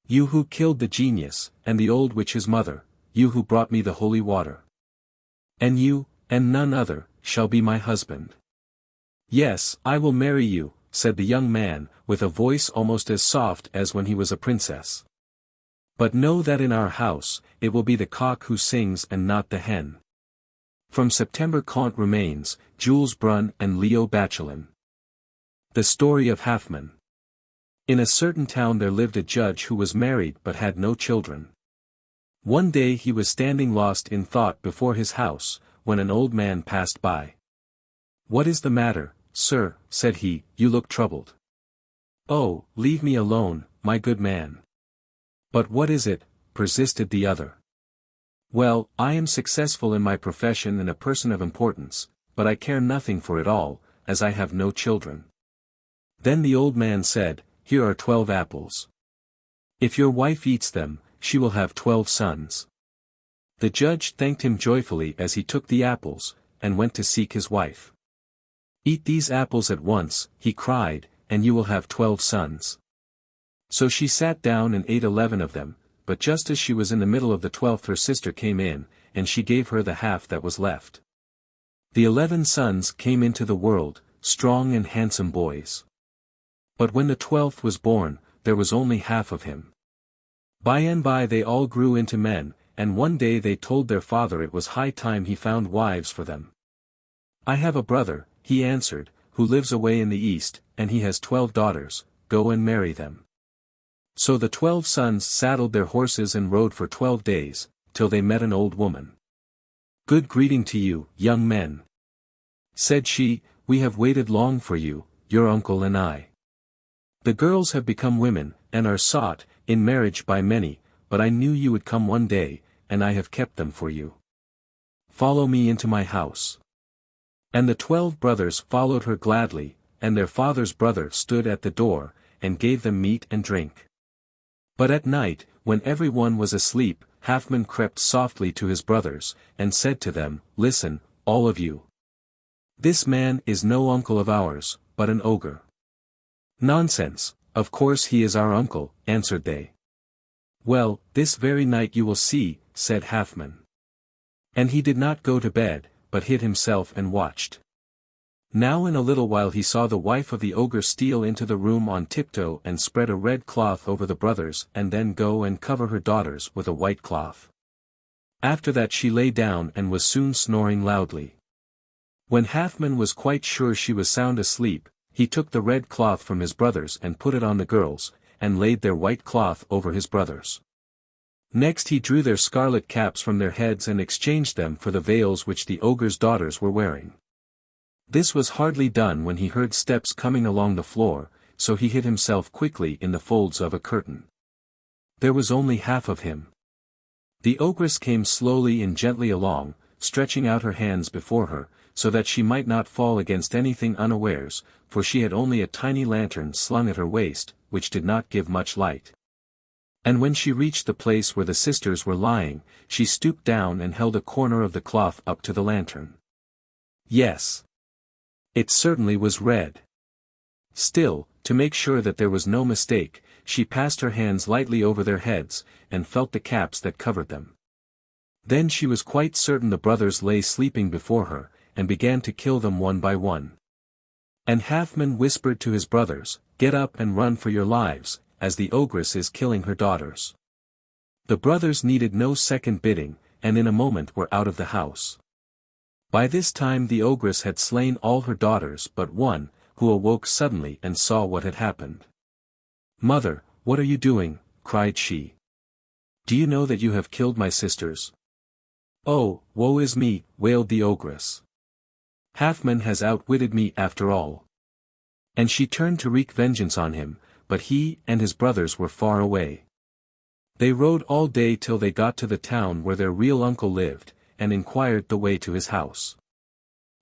You who killed the genius, and the old witch his mother, you who brought me the holy water. And you, and none other, shall be my husband." "Yes, I will marry you," said the young man, with a voice almost as soft as when he was a princess. "But know that in our house, it will be the cock who sings and not the hen." From September Comte Remains, Jules Brun and Leo Bachelin. The Story of Halfman. In a certain town there lived a judge who was married but had no children. One day he was standing lost in thought before his house, when an old man passed by. "What is the matter, sir?" said he, "you look troubled." "Oh, leave me alone, my good man." "But what is it?" persisted the other. "Well, I am successful in my profession and a person of importance, but I care nothing for it all, as I have no children." Then the old man said, "Here are 12 apples. If your wife eats them, she will have 12 sons." The judge thanked him joyfully as he took the apples, and went to seek his wife. "Eat these apples at once," he cried, "and you will have 12 sons." So she sat down and ate 11 of them, but just as she was in the middle of the 12th her sister came in, and she gave her the half that was left. The 11 sons came into the world, strong and handsome boys. But when the 12th was born, there was only half of him. By and by they all grew into men, and one day they told their father it was high time he found wives for them. "I have a brother," he answered, "who lives away in the east, and he has 12 daughters, go and marry them." So the 12 sons saddled their horses and rode for 12 days, till they met an old woman. "Good greeting to you, young men," said she, "we have waited long for you, your uncle and I. The girls have become women, and are sought in marriage by many, but I knew you would come one day, and I have kept them for you. Follow me into my house." And the 12 brothers followed her gladly, and their father's brother stood at the door, and gave them meat and drink. But at night, when everyone was asleep, Halfman crept softly to his brothers, and said to them, "Listen, all of you. This man is no uncle of ours, but an ogre." "Nonsense, of course he is our uncle," answered they. "Well, this very night you will see," said Halfman. And he did not go to bed, but hid himself and watched. Now in a little while he saw the wife of the ogre steal into the room on tiptoe and spread a red cloth over the brothers and then go and cover her daughters with a white cloth. After that she lay down and was soon snoring loudly. When Halfman was quite sure she was sound asleep, he took the red cloth from his brothers and put it on the girls, and laid their white cloth over his brothers. Next he drew their scarlet caps from their heads and exchanged them for the veils which the ogre's daughters were wearing. This was hardly done when he heard steps coming along the floor, so he hid himself quickly in the folds of a curtain. There was only half of him. The ogress came slowly and gently along, stretching out her hands before her, so that she might not fall against anything unawares, for she had only a tiny lantern slung at her waist, which did not give much light. And when she reached the place where the sisters were lying, she stooped down and held a corner of the cloth up to the lantern. Yes. It certainly was red. Still, to make sure that there was no mistake, she passed her hands lightly over their heads, and felt the caps that covered them. Then she was quite certain the brothers lay sleeping before her, and began to kill them one by one. And Halfman whispered to his brothers, "Get up and run for your lives, as the ogress is killing her daughters." The brothers needed no second bidding, and in a moment were out of the house. By this time the ogress had slain all her daughters but one, who awoke suddenly and saw what had happened. "Mother, what are you doing?" cried she. "Do you know that you have killed my sisters?" "Oh, woe is me," wailed the ogress. "Halfman has outwitted me after all." And she turned to wreak vengeance on him, but he and his brothers were far away. They rode all day till they got to the town where their real uncle lived, and inquired the way to his house.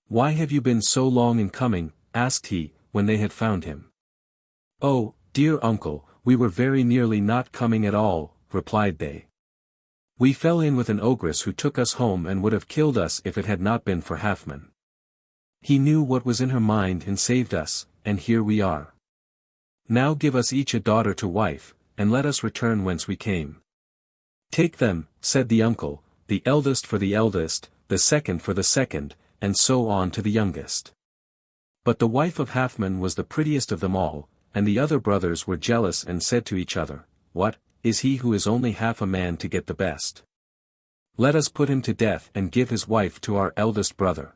"Why have you been so long in coming?" asked he, when they had found him. "Oh, dear uncle, we were very nearly not coming at all," replied they. "We fell in with an ogress who took us home and would have killed us if it had not been for Halfman. He knew what was in her mind and saved us, and here we are. Now give us each a daughter to wife, and let us return whence we came." "Take them," said the uncle, "the eldest for the eldest, the second for the second, and so on to the youngest." But the wife of Halfman was the prettiest of them all, and the other brothers were jealous and said to each other, "What, is he who is only half a man to get the best? Let us put him to death and give his wife to our eldest brother."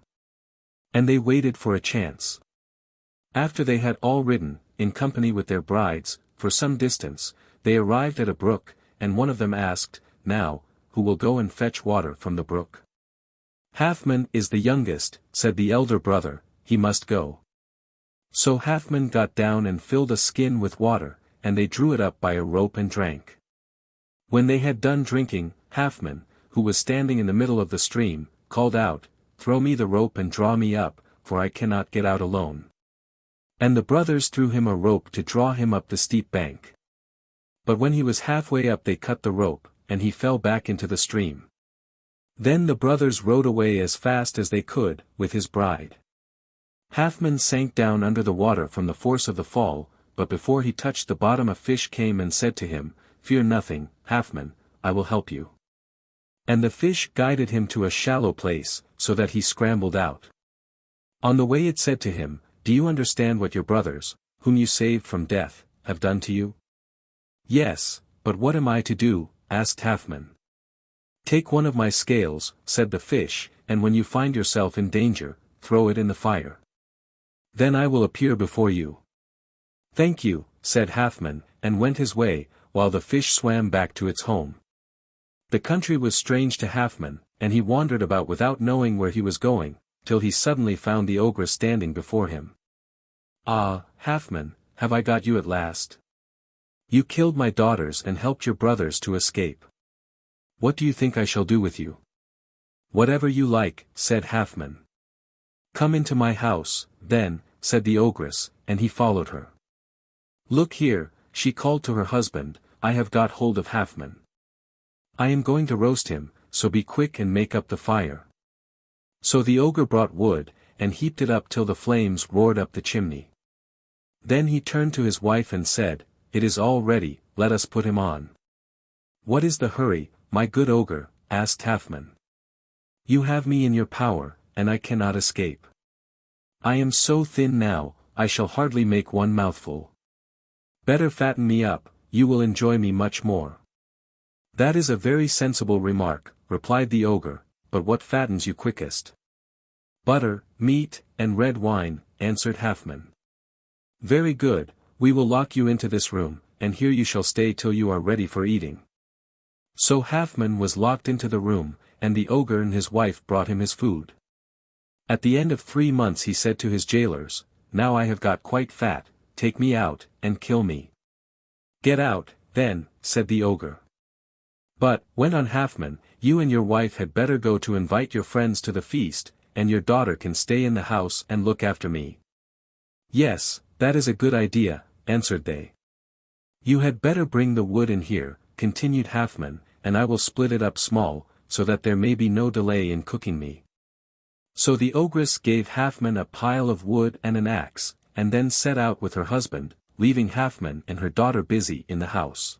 And they waited for a chance. After they had all ridden, in company with their brides, for some distance, they arrived at a brook, and one of them asked, "Now, who will go and fetch water from the brook?" "Halfman is the youngest," said the elder brother, "he must go." So Halfman got down and filled a skin with water, and they drew it up by a rope and drank. When they had done drinking, Halfman, who was standing in the middle of the stream, called out, "Throw me the rope and draw me up, for I cannot get out alone." And the brothers threw him a rope to draw him up the steep bank. But when he was halfway up they cut the rope, and he fell back into the stream. Then the brothers rowed away as fast as they could, with his bride. Halfman sank down under the water from the force of the fall, but before he touched the bottom a fish came and said to him, "Fear nothing, Halfman, I will help you." And the fish guided him to a shallow place, so that he scrambled out. On the way it said to him, "Do you understand what your brothers, whom you saved from death, have done to you? Yes, but what am I to do? Asked Halfman. Take one of my scales, said the fish, and when you find yourself in danger, throw it in the fire. Then I will appear before you. Thank you, said Halfman, and went his way, while the fish swam back to its home. The country was strange to Halfman, and he wandered about without knowing where he was going, till he suddenly found the ogre standing before him. Ah, Halfman, have I got you at last? You killed my daughters and helped your brothers to escape. What do you think I shall do with you? Whatever you like, said Halfman. Come into my house, then, said the ogress, and he followed her. Look here, she called to her husband, I have got hold of Halfman. I am going to roast him, so be quick and make up the fire. So the ogre brought wood, and heaped it up till the flames roared up the chimney. Then he turned to his wife and said, It is all ready, let us put him on. What is the hurry, my good ogre? Asked Halfman. You have me in your power, and I cannot escape. I am so thin now, I shall hardly make one mouthful. Better fatten me up, you will enjoy me much more. That is a very sensible remark, replied the ogre, but what fattens you quickest? Butter, meat, and red wine, answered Halfman. Very good, we will lock you into this room, and here you shall stay till you are ready for eating. So Halfman was locked into the room, and the ogre and his wife brought him his food. At the end of 3 months he said to his jailers, Now I have got quite fat, take me out, and kill me. Get out, then, said the ogre. But, went on Halfman, you and your wife had better go to invite your friends to the feast, and your daughter can stay in the house and look after me. Yes, that is a good idea, answered they. You had better bring the wood in here, continued Halfman, and I will split it up small, so that there may be no delay in cooking me. So the ogress gave Halfman a pile of wood and an axe, and then set out with her husband, leaving Halfman and her daughter busy in the house.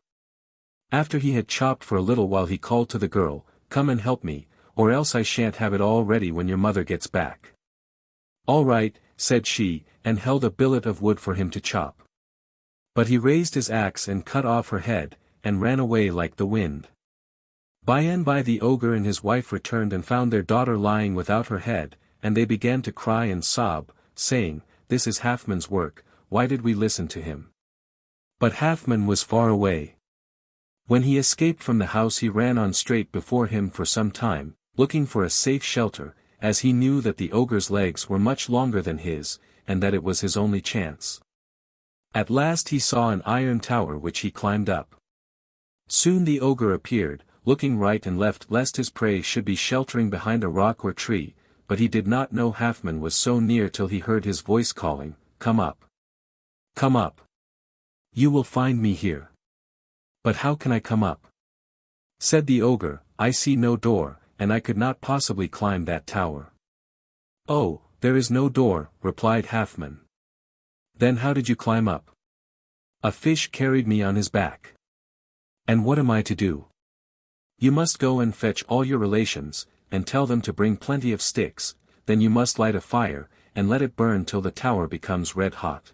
After he had chopped for a little while he called to the girl, Come and help me, or else I shan't have it all ready when your mother gets back. All right, said she, and held a billet of wood for him to chop. But he raised his axe and cut off her head, and ran away like the wind. By and by the ogre and his wife returned and found their daughter lying without her head, and they began to cry and sob, saying, This is Halfman's work, why did we listen to him? But Halfman was far away. When he escaped from the house he ran on straight before him for some time, looking for a safe shelter, as he knew that the ogre's legs were much longer than his, and that it was his only chance. At last he saw an iron tower which he climbed up. Soon the ogre appeared, looking right and left lest his prey should be sheltering behind a rock or tree, but he did not know Halfman was so near till he heard his voice calling, Come up. Come up. You will find me here. But how can I come up? Said the ogre, I see no door, and I could not possibly climb that tower. Oh, there is no door, replied Halfman. Then how did you climb up? A fish carried me on his back. And what am I to do? You must go and fetch all your relations, and tell them to bring plenty of sticks, then you must light a fire, and let it burn till the tower becomes red hot.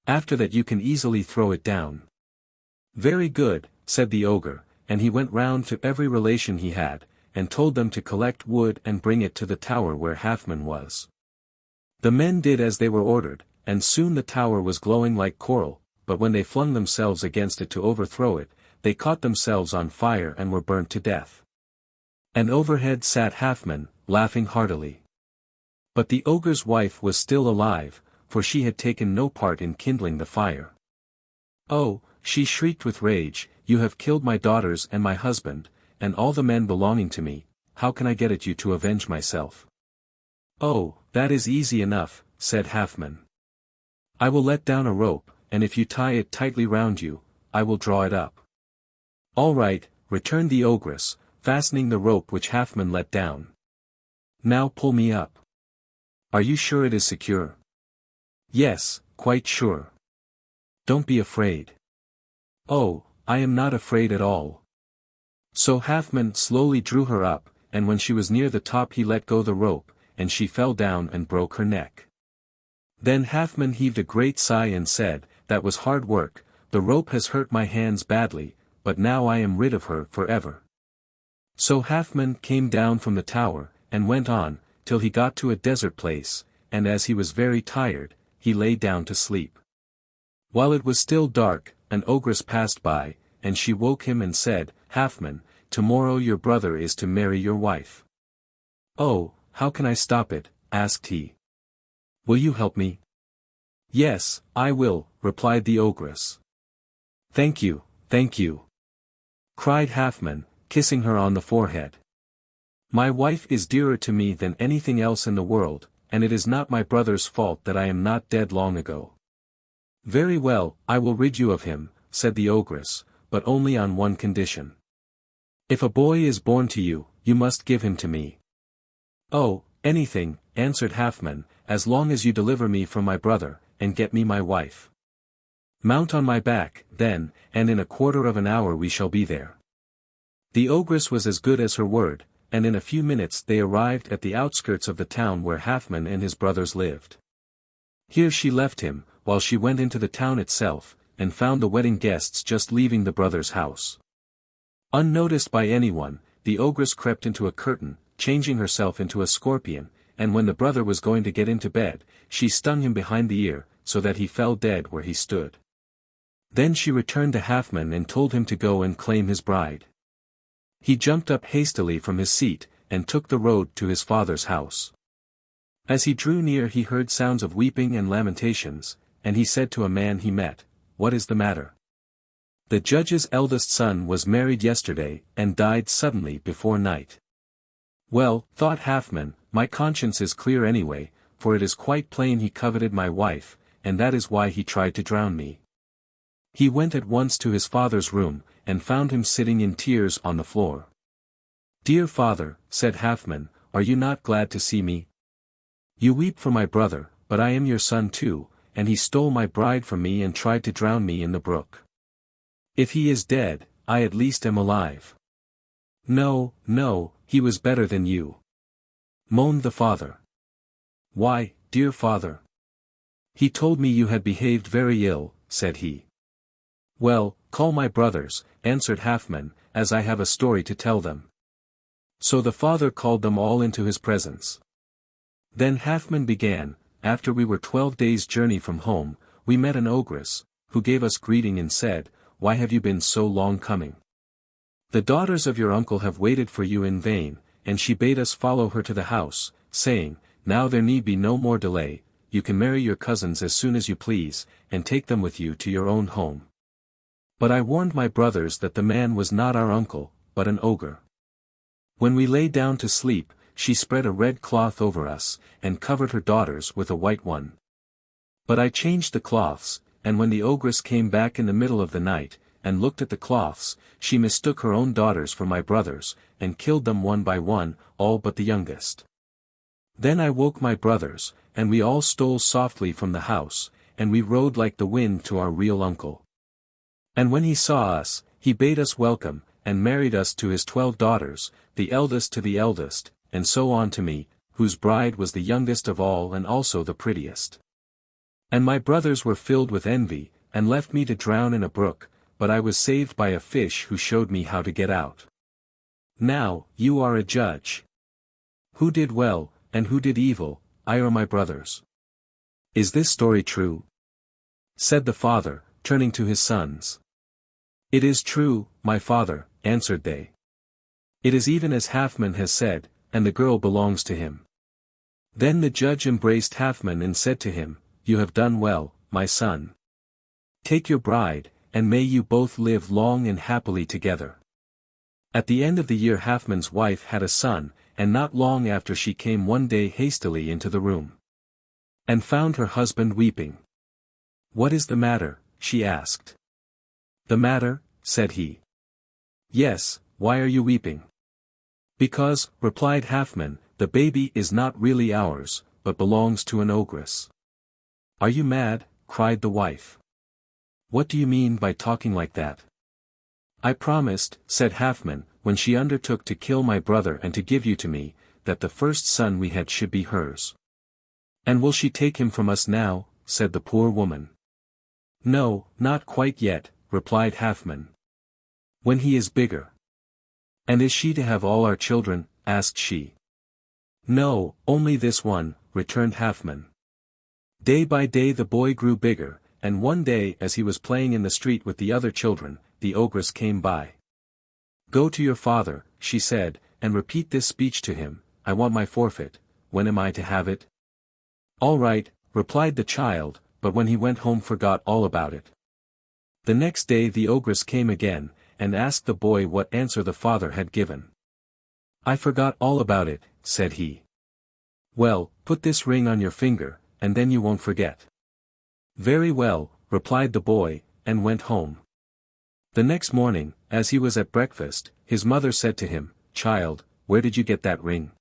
After that you can easily throw it down. Very good, said the ogre, and he went round to every relation he had, and told them to collect wood and bring it to the tower where Halfman was. The men did as they were ordered, and soon the tower was glowing like coral, but when they flung themselves against it to overthrow it, they caught themselves on fire and were burnt to death. And overhead sat Halfman, laughing heartily. But the ogre's wife was still alive, for she had taken no part in kindling the fire. Oh, she shrieked with rage, You have killed my daughters and my husband, and all the men belonging to me, how can I get at you to avenge myself? Oh, that is easy enough, said Halfman. I will let down a rope, and if you tie it tightly round you, I will draw it up. All right, returned the ogress, fastening the rope which Halfman let down. Now pull me up. Are you sure it is secure? Yes, quite sure. Don't be afraid. Oh, I am not afraid at all. So Halfman slowly drew her up, and when she was near the top he let go the rope, and she fell down and broke her neck. Then Halfman heaved a great sigh and said, "That was hard work, the rope has hurt my hands badly, but now I am rid of her forever." So Halfman came down from the tower, and went on, till he got to a desert place, and as he was very tired, he lay down to sleep. While it was still dark, an ogress passed by, and she woke him and said, "Halfman, tomorrow your brother is to marry your wife." "Oh, how can I stop it?" asked he. "Will you help me?" "Yes, I will," replied the ogress. Thank you," cried Halfman, kissing her on the forehead. "My wife is dearer to me than anything else in the world, and it is not my brother's fault that I am not dead long ago." "Very well, I will rid you of him," said the ogress, "but only on one condition. If a boy is born to you, you must give him to me." "Oh, anything," answered Halfman, "as long as you deliver me from my brother, and get me my wife. Mount on my back, then, and in a quarter of an hour we shall be there." The ogress was as good as her word, and in a few minutes they arrived at the outskirts of the town where Halfman and his brothers lived. Here she left him, while she went into the town itself, and found the wedding guests just leaving the brothers' house. Unnoticed by anyone, the ogress crept into a curtain, changing herself into a scorpion, and when the brother was going to get into bed, she stung him behind the ear, so that he fell dead where he stood. Then she returned to Halfman and told him to go and claim his bride. He jumped up hastily from his seat, and took the road to his father's house. As he drew near he heard sounds of weeping and lamentations, and he said to a man he met, "What is the matter?" "The judge's eldest son was married yesterday, and died suddenly before night." "Well," thought Halfman, "my conscience is clear anyway, for it is quite plain he coveted my wife, and that is why he tried to drown me." He went at once to his father's room, and found him sitting in tears on the floor. "Dear father," said Halfman, "are you not glad to see me? You weep for my brother, but I am your son too, and he stole my bride from me and tried to drown me in the brook. If he is dead, I at least am alive." "No, no, he was better than you," moaned the father. "Why, dear father?" "He told me you had behaved very ill," said he. "Well, call my brothers," answered Halfman, "as I have a story to tell them." So the father called them all into his presence. Then Halfman began, "After we were 12 days' journey from home, we met an ogress, who gave us greeting and said, 'Why have you been so long coming? The daughters of your uncle have waited for you in vain,' and she bade us follow her to the house, saying, 'Now there need be no more delay, you can marry your cousins as soon as you please, and take them with you to your own home.' But I warned my brothers that the man was not our uncle, but an ogre. When we lay down to sleep, she spread a red cloth over us, and covered her daughters with a white one. But I changed the cloths, and when the ogress came back in the middle of the night, and looked at the cloths, she mistook her own daughters for my brothers, and killed them one by one, all but the youngest. Then I woke my brothers, and we all stole softly from the house, and we rode like the wind to our real uncle. And when he saw us, he bade us welcome, and married us to his 12 daughters, the eldest to the eldest, and so on to me, whose bride was the youngest of all and also the prettiest. And my brothers were filled with envy, and left me to drown in a brook, but I was saved by a fish who showed me how to get out. Now, you are a judge. Who did well, and who did evil, I or my brothers? Is this story true?" said the father, turning to his sons. "It is true, my father," answered they. "It is even as Halfman has said, and the girl belongs to him." Then the judge embraced Halfman and said to him, "You have done well, my son. Take your bride, and may you both live long and happily together." At the end of the year Halfman's wife had a son, and not long after she came one day hastily into the room, and found her husband weeping. "What is the matter?" she asked. "The matter?" said he. "Yes, why are you weeping?" "Because," replied Halfman, "the baby is not really ours, but belongs to an ogress." "Are you mad?" cried the wife. "What do you mean by talking like that?" "I promised," said Halfman, "when she undertook to kill my brother and to give you to me, that the first son we had should be hers." "And will she take him from us now?" said the poor woman. "No, not quite yet," replied Halfman. "When he is bigger." "And is she to have all our children?" asked she. "No, only this one," returned Halfman. Day by day the boy grew bigger, and one day as he was playing in the street with the other children, the ogress came by. "Go to your father," she said, "and repeat this speech to him, 'I want my forfeit, when am I to have it?'" "All right," replied the child, but when he went home forgot all about it. The next day the ogress came again, and asked the boy what answer the father had given. "I forgot all about it," said he. "Well, put this ring on your finger, and then you won't forget." "Very well," replied the boy, and went home. The next morning, as he was at breakfast, his mother said to him, "Child, where did you get that ring?"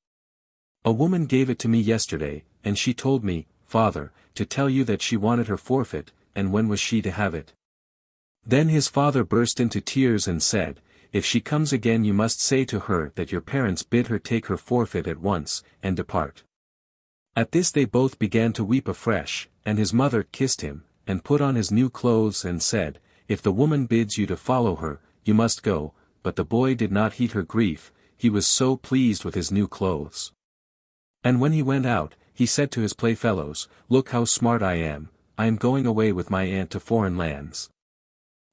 "A woman gave it to me yesterday, and she told me, father, to tell you that she wanted her forfeit, and when was she to have it?" Then his father burst into tears and said, "If she comes again you must say to her that your parents bid her take her forfeit at once, and depart." At this they both began to weep afresh, and his mother kissed him, and put on his new clothes and said, "If the woman bids you to follow her, you must go," but the boy did not heed her grief, he was so pleased with his new clothes. And when he went out, he said to his playfellows, "Look how smart I am going away with my aunt to foreign lands."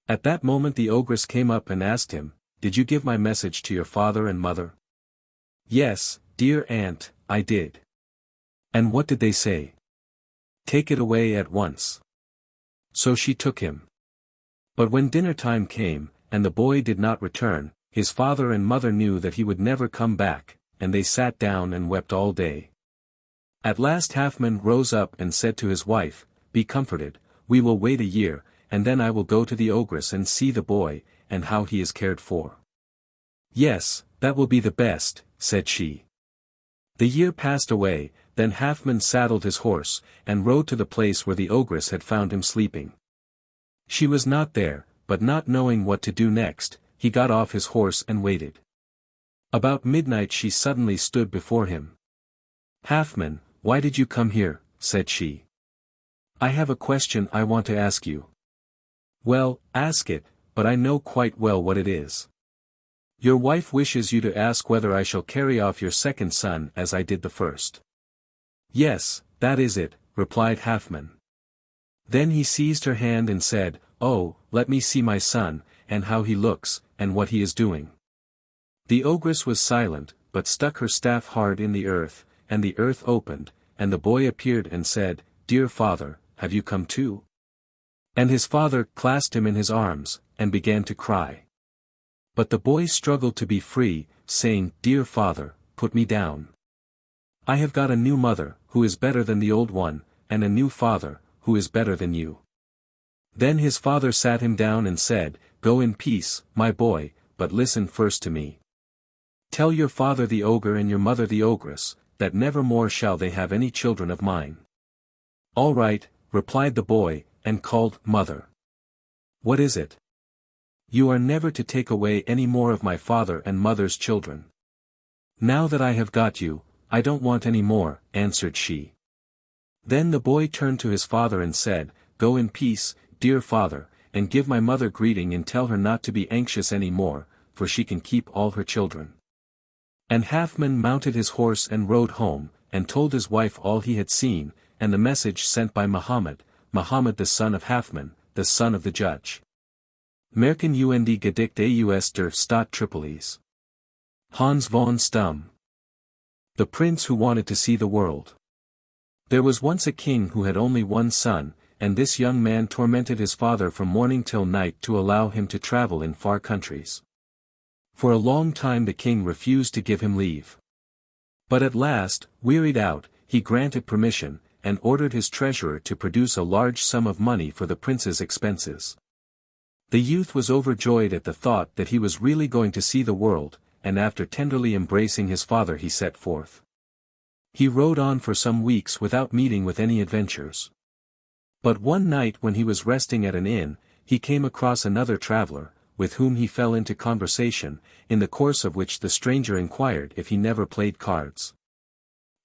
At that moment the ogress came up and asked him, "Did you give my message to your father and mother?" "Yes, dear aunt, I did." "And what did they say?" "Take it away at once." So she took him. But when dinner time came, and the boy did not return, his father and mother knew that he would never come back, and they sat down and wept all day. At last Halfman rose up and said to his wife, "Be comforted, we will wait a year, and then I will go to the ogress and see the boy, and how he is cared for." "Yes, that will be the best," said she. The year passed away, then Halfman saddled his horse, and rode to the place where the ogress had found him sleeping. She was not there, but not knowing what to do next, he got off his horse and waited. About midnight she suddenly stood before him. "Halfman, why did you come here?" said she. "I have a question I want to ask you." "Well, ask it, but I know quite well what it is." "Your wife wishes you to ask whether I shall carry off your second son as I did the first." "Yes, that is it," replied Halfman. Then he seized her hand and said, "Oh, let me see my son, and how he looks, and what he is doing." The ogress was silent, but stuck her staff hard in the earth, and the earth opened, and the boy appeared and said, "Dear father, have you come too?" And his father clasped him in his arms, and began to cry. But the boy struggled to be free, saying, "Dear father, put me down. I have got a new mother, who is better than the old one, and a new father, who is better than you." Then his father sat him down and said, "Go in peace, my boy, but listen first to me. Tell your father the ogre and your mother the ogress, that never more shall they have any children of mine." "All right," replied the boy, and called, "Mother." "What is it?" "You are never to take away any more of my father and mother's children." "Now that I have got you, I don't want any more," answered she. Then the boy turned to his father and said, "Go in peace, dear father, and give my mother greeting and tell her not to be anxious any more, for she can keep all her children." And Halfman mounted his horse and rode home, and told his wife all he had seen, and the message sent by Muhammad the son of Halfman, the son of the judge. Merken und Gedicht aus der Stadt Tripolis. Hans von Stumm. The Prince Who Wanted to See the World. There was once a king who had only one son, and this young man tormented his father from morning till night to allow him to travel in far countries. For a long time the king refused to give him leave. But at last, wearied out, he granted permission, and ordered his treasurer to produce a large sum of money for the prince's expenses. The youth was overjoyed at the thought that he was really going to see the world, and after tenderly embracing his father he set forth. He rode on for some weeks without meeting with any adventures. But one night when he was resting at an inn, he came across another traveler, with whom he fell into conversation, in the course of which the stranger inquired if he never played cards.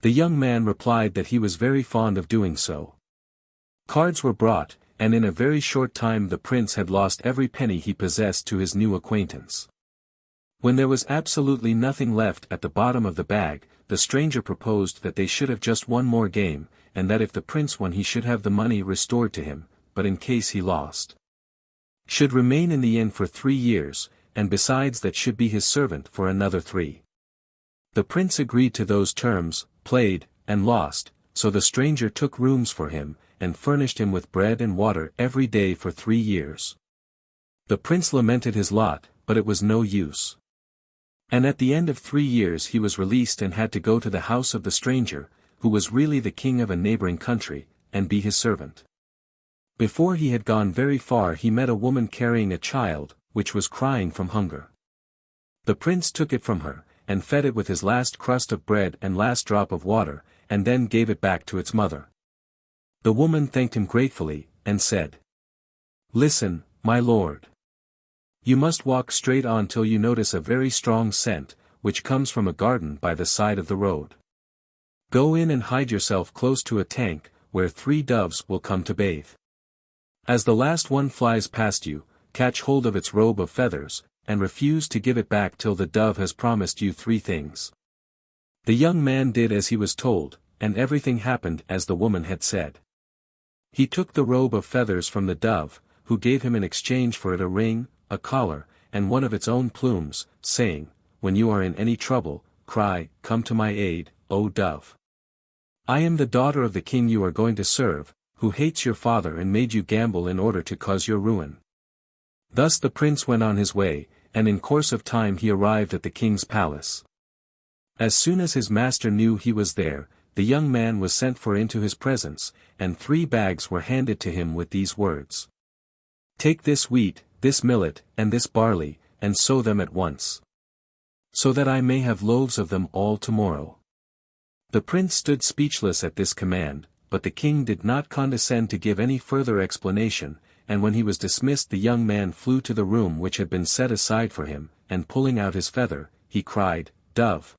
The young man replied that he was very fond of doing so. Cards were brought, and in a very short time the prince had lost every penny he possessed to his new acquaintance. When there was absolutely nothing left at the bottom of the bag, the stranger proposed that they should have just one more game, and that if the prince won he should have the money restored to him, but in case he lost, should remain in the inn for 3 years, and besides that should be his servant for another 3. The prince agreed to those terms, played, and lost, so the stranger took rooms for him, and furnished him with bread and water every day for 3 years. The prince lamented his lot, but it was no use. And at the end of 3 years he was released and had to go to the house of the stranger, who was really the king of a neighboring country, and be his servant. Before he had gone very far he met a woman carrying a child, which was crying from hunger. The prince took it from her, and fed it with his last crust of bread and last drop of water, and then gave it back to its mother. The woman thanked him gratefully, and said, "Listen, my lord. You must walk straight on till you notice a very strong scent, which comes from a garden by the side of the road. Go in and hide yourself close to a tank, where 3 doves will come to bathe. As the last one flies past you, catch hold of its robe of feathers, and refuse to give it back till the dove has promised you 3 things." The young man did as he was told, and everything happened as the woman had said. He took the robe of feathers from the dove, who gave him in exchange for it a ring, a collar, and one of its own plumes, saying, "When you are in any trouble, cry, 'Come to my aid, O dove.' I am the daughter of the king you are going to serve, who hates your father and made you gamble in order to cause your ruin." Thus the prince went on his way, and in course of time he arrived at the king's palace. As soon as his master knew he was there, the young man was sent for into his presence, and 3 bags were handed to him with these words: "Take this wheat, this millet, and this barley, and sow them at once, so that I may have loaves of them all tomorrow." The prince stood speechless at this command, but the king did not condescend to give any further explanation, and when he was dismissed the young man flew to the room which had been set aside for him, and pulling out his feather, he cried, "Dove!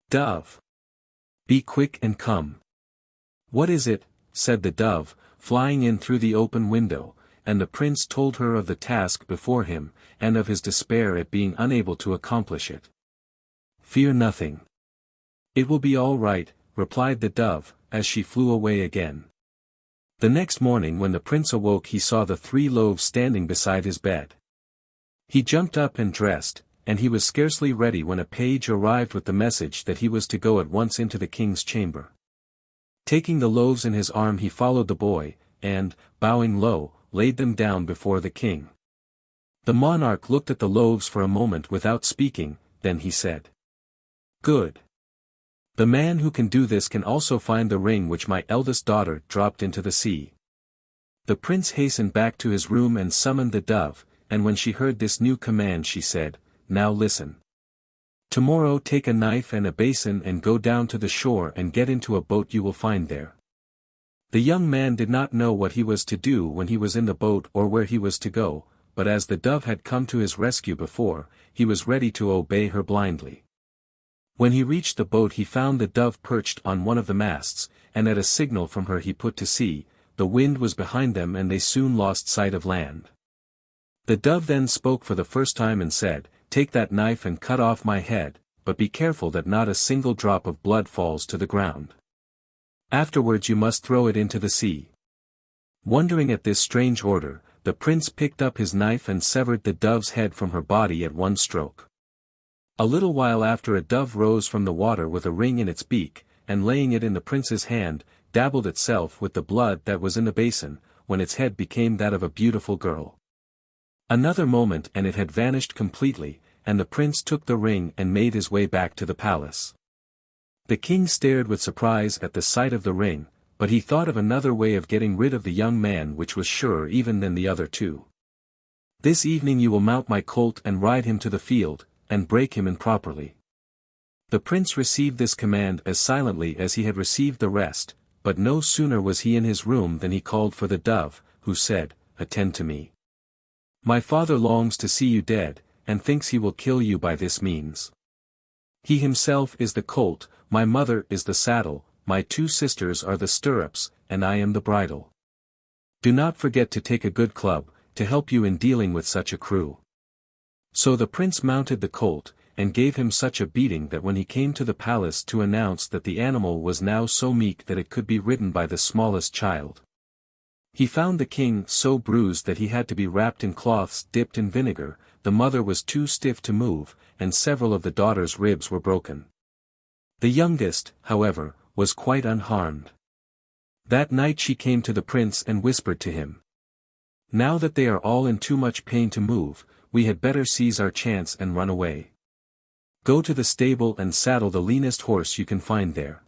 Dove! Be quick and come." "What is it?" said the dove, flying in through the open window, and the prince told her of the task before him, and of his despair at being unable to accomplish it. "Fear nothing. It will be all right," replied the dove, as she flew away again. The next morning when the prince awoke he saw the 3 loaves standing beside his bed. He jumped up and dressed, and he was scarcely ready when a page arrived with the message that he was to go at once into the king's chamber. Taking the loaves in his arm he followed the boy, and, bowing low, laid them down before the king. The monarch looked at the loaves for a moment without speaking, then he said, "Good. The man who can do this can also find the ring which my eldest daughter dropped into the sea." The prince hastened back to his room and summoned the dove, and when she heard this new command she said, "Now listen. Tomorrow take a knife and a basin and go down to the shore and get into a boat you will find there." The young man did not know what he was to do when he was in the boat or where he was to go, but as the dove had come to his rescue before, he was ready to obey her blindly. When he reached the boat he found the dove perched on one of the masts, and at a signal from her he put to sea. The wind was behind them and they soon lost sight of land. The dove then spoke for the first time and said, "Take that knife and cut off my head, but be careful that not a single drop of blood falls to the ground. Afterwards you must throw it into the sea." Wondering at this strange order, the prince picked up his knife and severed the dove's head from her body at one stroke. A little while after a dove rose from the water with a ring in its beak, and laying it in the prince's hand, dabbled itself with the blood that was in the basin, when its head became that of a beautiful girl. Another moment and it had vanished completely, and the prince took the ring and made his way back to the palace. The king stared with surprise at the sight of the ring, but he thought of another way of getting rid of the young man which was surer even than the other 2. "This evening you will mount my colt and ride him to the field, and break him in properly." The prince received this command as silently as he had received the rest, but no sooner was he in his room than he called for the dove, who said, "Attend to me. My father longs to see you dead, and thinks he will kill you by this means. He himself is the colt, my mother is the saddle, my 2 sisters are the stirrups, and I am the bridle. Do not forget to take a good club, to help you in dealing with such a crew." So the prince mounted the colt, and gave him such a beating that when he came to the palace to announce that the animal was now so meek that it could be ridden by the smallest child, he found the king so bruised that he had to be wrapped in cloths dipped in vinegar, the mother was too stiff to move, and several of the daughters' ribs were broken. The youngest, however, was quite unharmed. That night she came to the prince and whispered to him, "Now that they are all in too much pain to move, we had better seize our chance and run away. Go to the stable and saddle the leanest horse you can find there."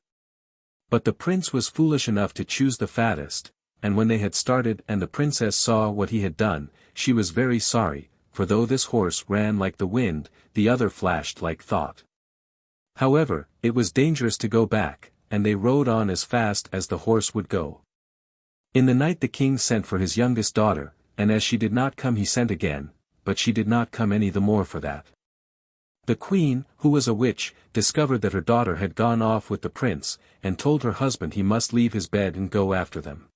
But the prince was foolish enough to choose the fattest, and when they had started and the princess saw what he had done, she was very sorry, for though this horse ran like the wind, the other flashed like thought. However, it was dangerous to go back, and they rode on as fast as the horse would go. In the night the king sent for his youngest daughter, and as she did not come he sent again, but she did not come any the more for that. The queen, who was a witch, discovered that her daughter had gone off with the prince, and told her husband he must leave his bed and go after them.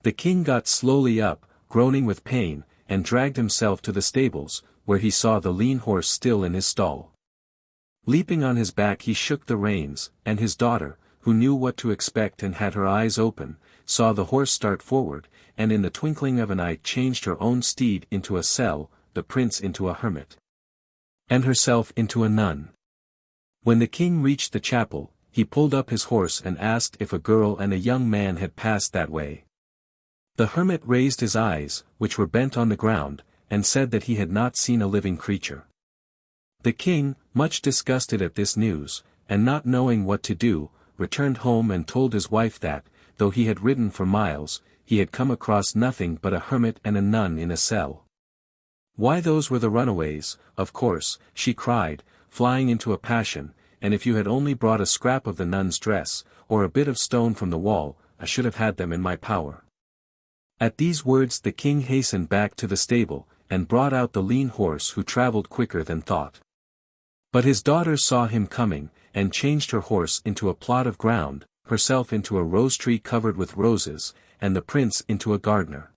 The king got slowly up, groaning with pain, and dragged himself to the stables, where he saw the lean horse still in his stall. Leaping on his back he shook the reins, and his daughter, who knew what to expect and had her eyes open, saw the horse start forward, and in the twinkling of an eye changed her own steed into a cell, the prince into a hermit, and herself into a nun. When the king reached the chapel, he pulled up his horse and asked if a girl and a young man had passed that way. The hermit raised his eyes, which were bent on the ground, and said that he had not seen a living creature. The king, much disgusted at this news, and not knowing what to do, returned home and told his wife that, though he had ridden for miles, he had come across nothing but a hermit and a nun in a cell. "Why, those were the runaways, of course," she cried, flying into a passion, "and if you had only brought a scrap of the nun's dress, or a bit of stone from the wall, I should have had them in my power." At these words the king hastened back to the stable, and brought out the lean horse who travelled quicker than thought. But his daughter saw him coming, and changed her horse into a plot of ground, herself into a rose tree covered with roses, and the prince into a gardener.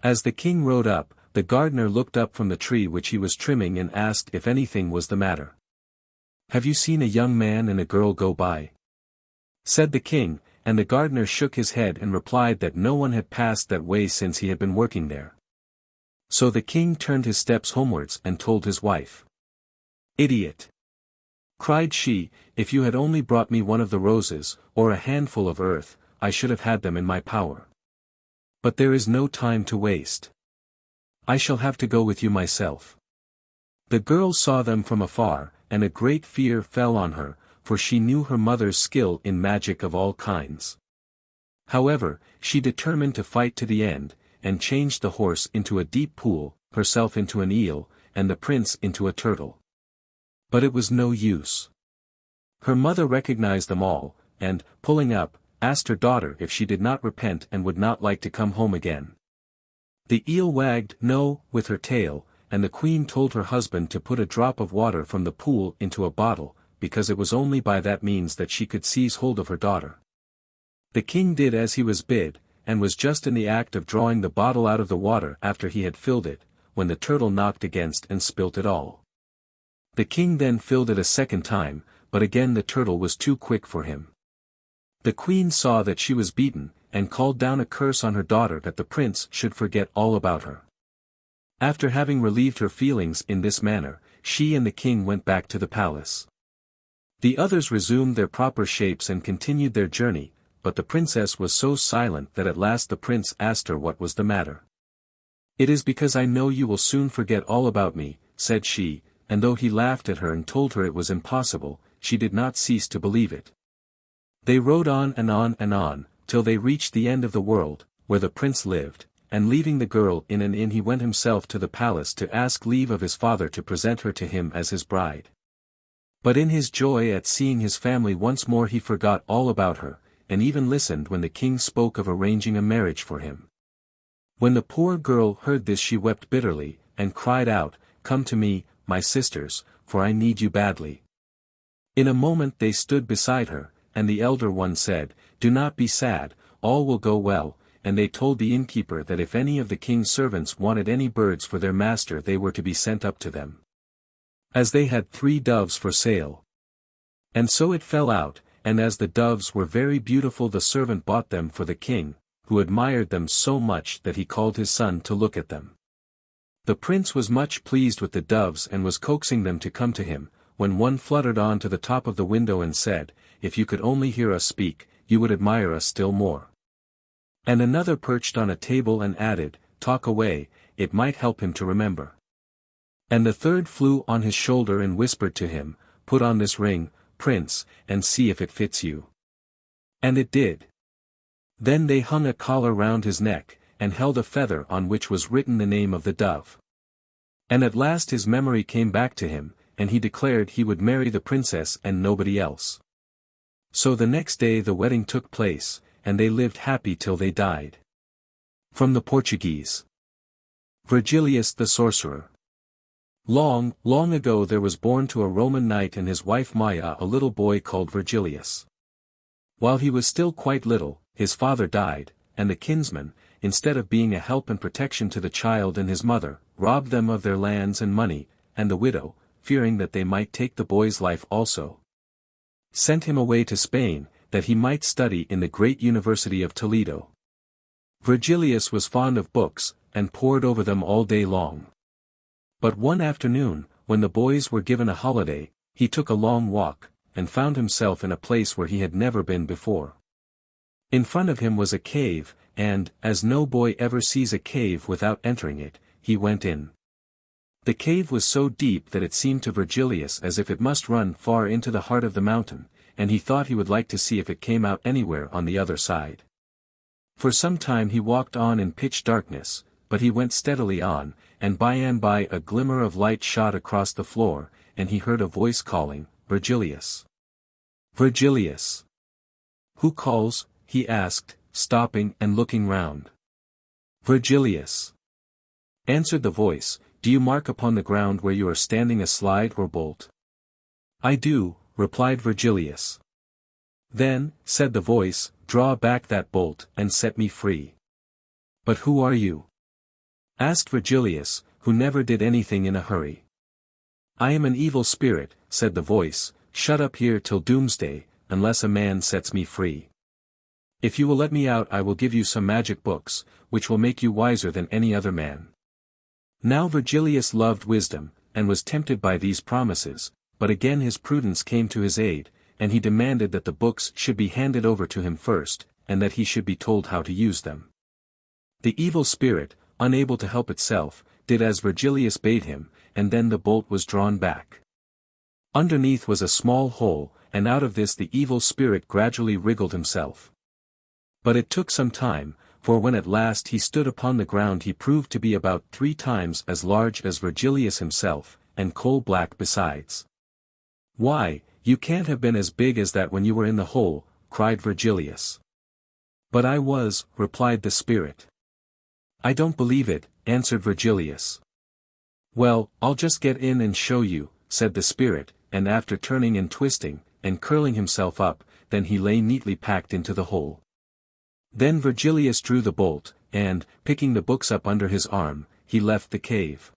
As the king rode up, the gardener looked up from the tree which he was trimming and asked if anything was the matter. "Have you seen a young man and a girl go by?" said the king, and the gardener shook his head and replied that no one had passed that way since he had been working there. So the king turned his steps homewards and told his wife. "Idiot!" cried she, "if you had only brought me one of the roses, or a handful of earth, I should have had them in my power. But there is no time to waste. I shall have to go with you myself." The girl saw them from afar, and a great fear fell on her, for she knew her mother's skill in magic of all kinds. However, she determined to fight to the end, and changed the horse into a deep pool, herself into an eel, and the prince into a turtle. But it was no use. Her mother recognized them all, and, pulling up, asked her daughter if she did not repent and would not like to come home again. The eel wagged "no" with her tail, and the queen told her husband to put a drop of water from the pool into a bottle, because it was only by that means that she could seize hold of her daughter. The king did as he was bid, and was just in the act of drawing the bottle out of the water after he had filled it, when the turtle knocked against and spilt it all. The king then filled it a second time, but again the turtle was too quick for him. The queen saw that she was beaten, and called down a curse on her daughter that the prince should forget all about her. After having relieved her feelings in this manner, she and the king went back to the palace. The others resumed their proper shapes and continued their journey, but the princess was so silent that at last the prince asked her what was the matter. "It is because I know you will soon forget all about me," said she, and though he laughed at her and told her it was impossible, she did not cease to believe it. They rode on and on and on, till they reached the end of the world, where the prince lived, and leaving the girl in an inn he went himself to the palace to ask leave of his father to present her to him as his bride. But in his joy at seeing his family once more he forgot all about her, and even listened when the king spoke of arranging a marriage for him. When the poor girl heard this she wept bitterly, and cried out, "Come to me, my sisters, for I need you badly." In a moment they stood beside her, and the elder one said, "Do not be sad, all will go well," and they told the innkeeper that if any of the king's servants wanted any birds for their master they were to be sent up to them, as they had 3 doves for sale. And so it fell out, and as the doves were very beautiful the servant bought them for the king, who admired them so much that he called his son to look at them. The prince was much pleased with the doves and was coaxing them to come to him, when one fluttered on to the top of the window and said, "If you could only hear us speak, you would admire us still more." And another perched on a table and added, "Talk away, it might help him to remember." And the third flew on his shoulder and whispered to him, "Put on this ring, Prince, and see if it fits you." And it did. Then they hung a collar round his neck, and held a feather on which was written the name of the dove. And at last his memory came back to him, and he declared he would marry the princess and nobody else. So the next day the wedding took place, and they lived happy till they died. From the Portuguese. Virgilius the Sorcerer. Long, long ago there was born to a Roman knight and his wife Maya a little boy called Virgilius. While he was still quite little, his father died, and the kinsman, instead of being a help and protection to the child and his mother, robbed them of their lands and money, and the widow, fearing that they might take the boy's life also, sent him away to Spain, that he might study in the great University of Toledo. Virgilius was fond of books, and pored over them all day long. But one afternoon, when the boys were given a holiday, he took a long walk, and found himself in a place where he had never been before. In front of him was a cave, and, as no boy ever sees a cave without entering it, he went in. The cave was so deep that it seemed to Virgilius as if it must run far into the heart of the mountain, and he thought he would like to see if it came out anywhere on the other side. For some time he walked on in pitch darkness, but he went steadily on, and by and by a glimmer of light shot across the floor, and he heard a voice calling, "Virgilius! Virgilius!" "Who calls?" he asked, stopping and looking round. "Virgilius," answered the voice. "Do you mark upon the ground where you are standing a slide or bolt?" "I do," replied Virgilius. "Then," said the voice, "draw back that bolt, and set me free." "But who are you?" asked Virgilius, who never did anything in a hurry. "I am an evil spirit," said the voice, "shut up here till doomsday, unless a man sets me free. If you will let me out I will give you some magic books, which will make you wiser than any other man." Now Virgilius loved wisdom, and was tempted by these promises, but again his prudence came to his aid, and he demanded that the books should be handed over to him first, and that he should be told how to use them. The evil spirit, unable to help itself, did as Virgilius bade him, and then the bolt was drawn back. Underneath was a small hole, and out of this the evil spirit gradually wriggled himself. But it took some time, for when at last he stood upon the ground he proved to be about 3 times as large as Virgilius himself, and coal-black besides. "Why, you can't have been as big as that when you were in the hole," cried Virgilius. "But I was," replied the spirit. "I don't believe it," answered Virgilius. "Well, I'll just get in and show you," said the spirit, and after turning and twisting, and curling himself up, then he lay neatly packed into the hole. Then Virgilius drew the bolt, and, picking the books up under his arm, he left the cave.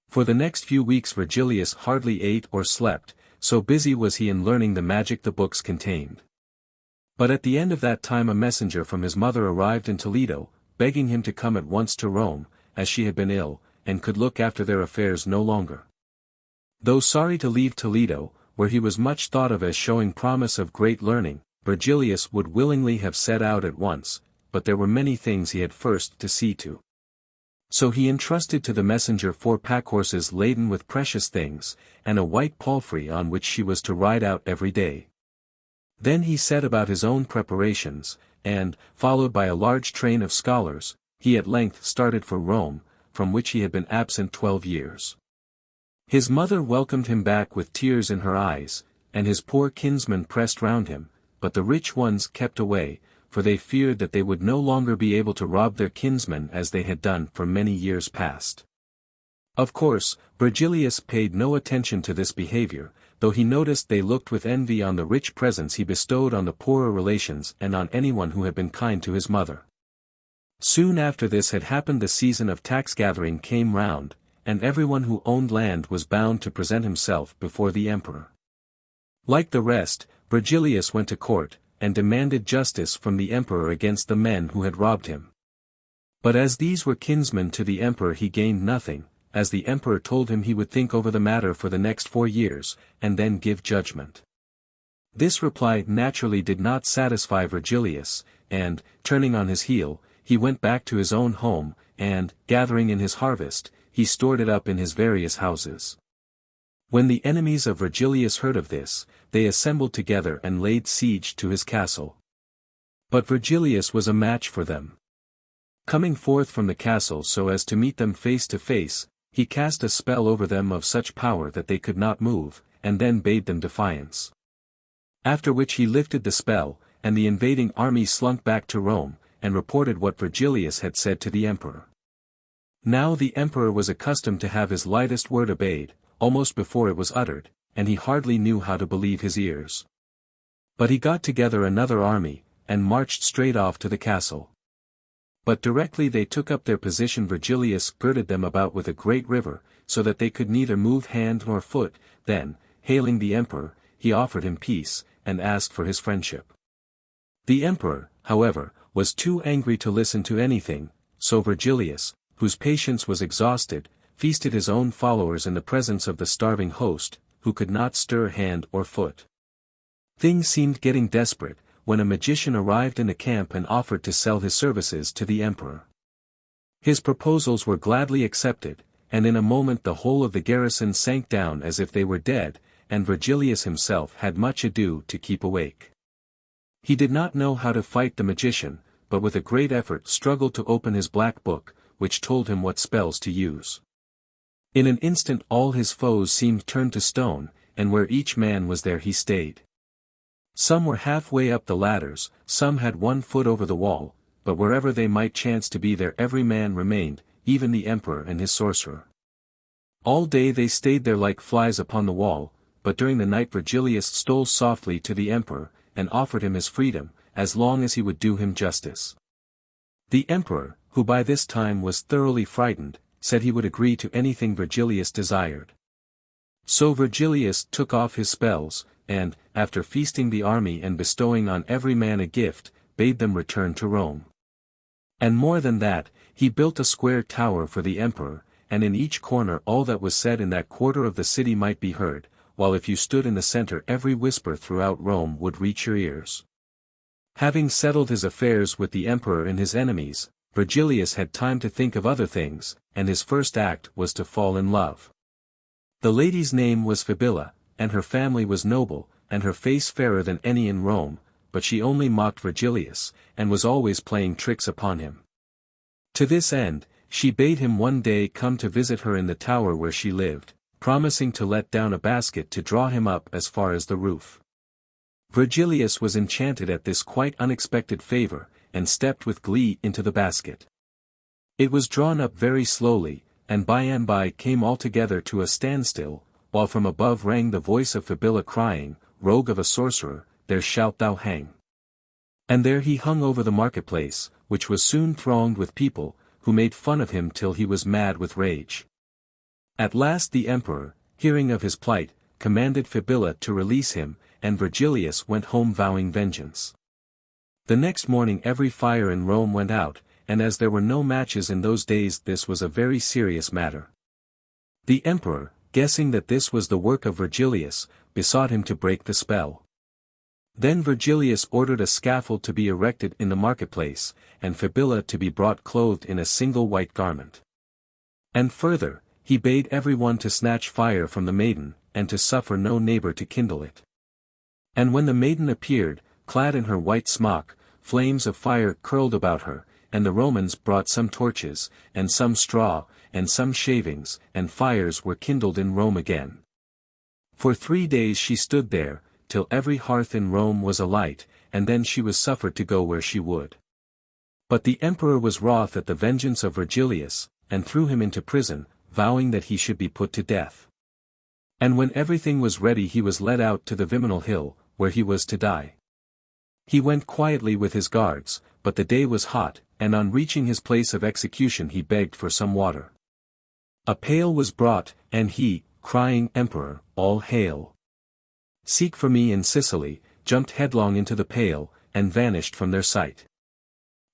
For the next few weeks Virgilius hardly ate or slept, so busy was he in learning the magic the books contained. But at the end of that time a messenger from his mother arrived in Toledo, begging him to come at once to Rome, as she had been ill, and could look after their affairs no longer. Though sorry to leave Toledo, where he was much thought of as showing promise of great learning, Virgilius would willingly have set out at once, but there were many things he had first to see to. So he entrusted to the messenger 4 pack-horses laden with precious things, and a white palfrey on which she was to ride out every day. Then he set about his own preparations, and, followed by a large train of scholars, he at length started for Rome, from which he had been absent 12 years. His mother welcomed him back with tears in her eyes, and his poor kinsmen pressed round him, but the rich ones kept away, for they feared that they would no longer be able to rob their kinsmen as they had done for many years past. Of course, Virgilius paid no attention to this behavior, though he noticed they looked with envy on the rich presents he bestowed on the poorer relations and on anyone who had been kind to his mother. Soon after this had happened, the season of tax-gathering came round, and everyone who owned land was bound to present himself before the emperor. Like the rest, Virgilius went to court, and demanded justice from the emperor against the men who had robbed him. But as these were kinsmen to the emperor, he gained nothing, as the emperor told him he would think over the matter for the next 4 years, and then give judgment. This reply naturally did not satisfy Virgilius, and, turning on his heel, he went back to his own home, and, gathering in his harvest, he stored it up in his various houses. When the enemies of Virgilius heard of this, they assembled together and laid siege to his castle. But Virgilius was a match for them. Coming forth from the castle so as to meet them face to face, he cast a spell over them of such power that they could not move, and then bade them defiance. After which he lifted the spell, and the invading army slunk back to Rome, and reported what Virgilius had said to the emperor. Now the emperor was accustomed to have his lightest word obeyed, almost before it was uttered, and he hardly knew how to believe his ears. But he got together another army, and marched straight off to the castle. But directly they took up their position, Virgilius girded them about with a great river, so that they could neither move hand nor foot. Then, hailing the emperor, he offered him peace, and asked for his friendship. The emperor, however, was too angry to listen to anything, so Virgilius, whose patience was exhausted, feasted his own followers in the presence of the starving host, who could not stir hand or foot. Things seemed getting desperate, when a magician arrived in the camp and offered to sell his services to the emperor. His proposals were gladly accepted, and in a moment the whole of the garrison sank down as if they were dead, and Virgilius himself had much ado to keep awake. He did not know how to fight the magician, but with a great effort struggled to open his black book, which told him what spells to use. In an instant all his foes seemed turned to stone, and where each man was there he stayed. Some were halfway up the ladders, some had 1 foot over the wall, but wherever they might chance to be there every man remained, even the emperor and his sorcerer. All day they stayed there like flies upon the wall, but during the night Virgilius stole softly to the emperor, and offered him his freedom, as long as he would do him justice. The emperor, who by this time was thoroughly frightened, said he would agree to anything Virgilius desired. So Virgilius took off his spells, and, after feasting the army and bestowing on every man a gift, bade them return to Rome. And more than that, he built a square tower for the emperor, and in each corner all that was said in that quarter of the city might be heard, while if you stood in the center every whisper throughout Rome would reach your ears. Having settled his affairs with the emperor and his enemies, Virgilius had time to think of other things, and his first act was to fall in love. The lady's name was Fibilla, and her family was noble, and her face fairer than any in Rome, but she only mocked Virgilius, and was always playing tricks upon him. To this end, she bade him one day come to visit her in the tower where she lived, promising to let down a basket to draw him up as far as the roof. Virgilius was enchanted at this quite unexpected favor, and stepped with glee into the basket. It was drawn up very slowly, and by and by came altogether to a standstill, while from above rang the voice of Fibilla crying, "Rogue of a sorcerer, there shalt thou hang." And there he hung over the marketplace, which was soon thronged with people, who made fun of him till he was mad with rage. At last the emperor, hearing of his plight, commanded Fibilla to release him, and Virgilius went home vowing vengeance. The next morning every fire in Rome went out, and as there were no matches in those days this was a very serious matter. The emperor, guessing that this was the work of Virgilius, besought him to break the spell. Then Virgilius ordered a scaffold to be erected in the marketplace, and Fibilla to be brought clothed in a single white garment. And further, he bade everyone to snatch fire from the maiden, and to suffer no neighbor to kindle it. And when the maiden appeared, clad in her white smock, flames of fire curled about her, and the Romans brought some torches, and some straw, and some shavings, and fires were kindled in Rome again. For 3 days she stood there, till every hearth in Rome was alight, and then she was suffered to go where she would. But the emperor was wroth at the vengeance of Virgilius, and threw him into prison, vowing that he should be put to death. And when everything was ready he was led out to the Viminal Hill, where he was to die. He went quietly with his guards, but the day was hot, and on reaching his place of execution he begged for some water. A pail was brought, and he, crying "Emperor, all hail! Seek for me in Sicily," jumped headlong into the pail, and vanished from their sight.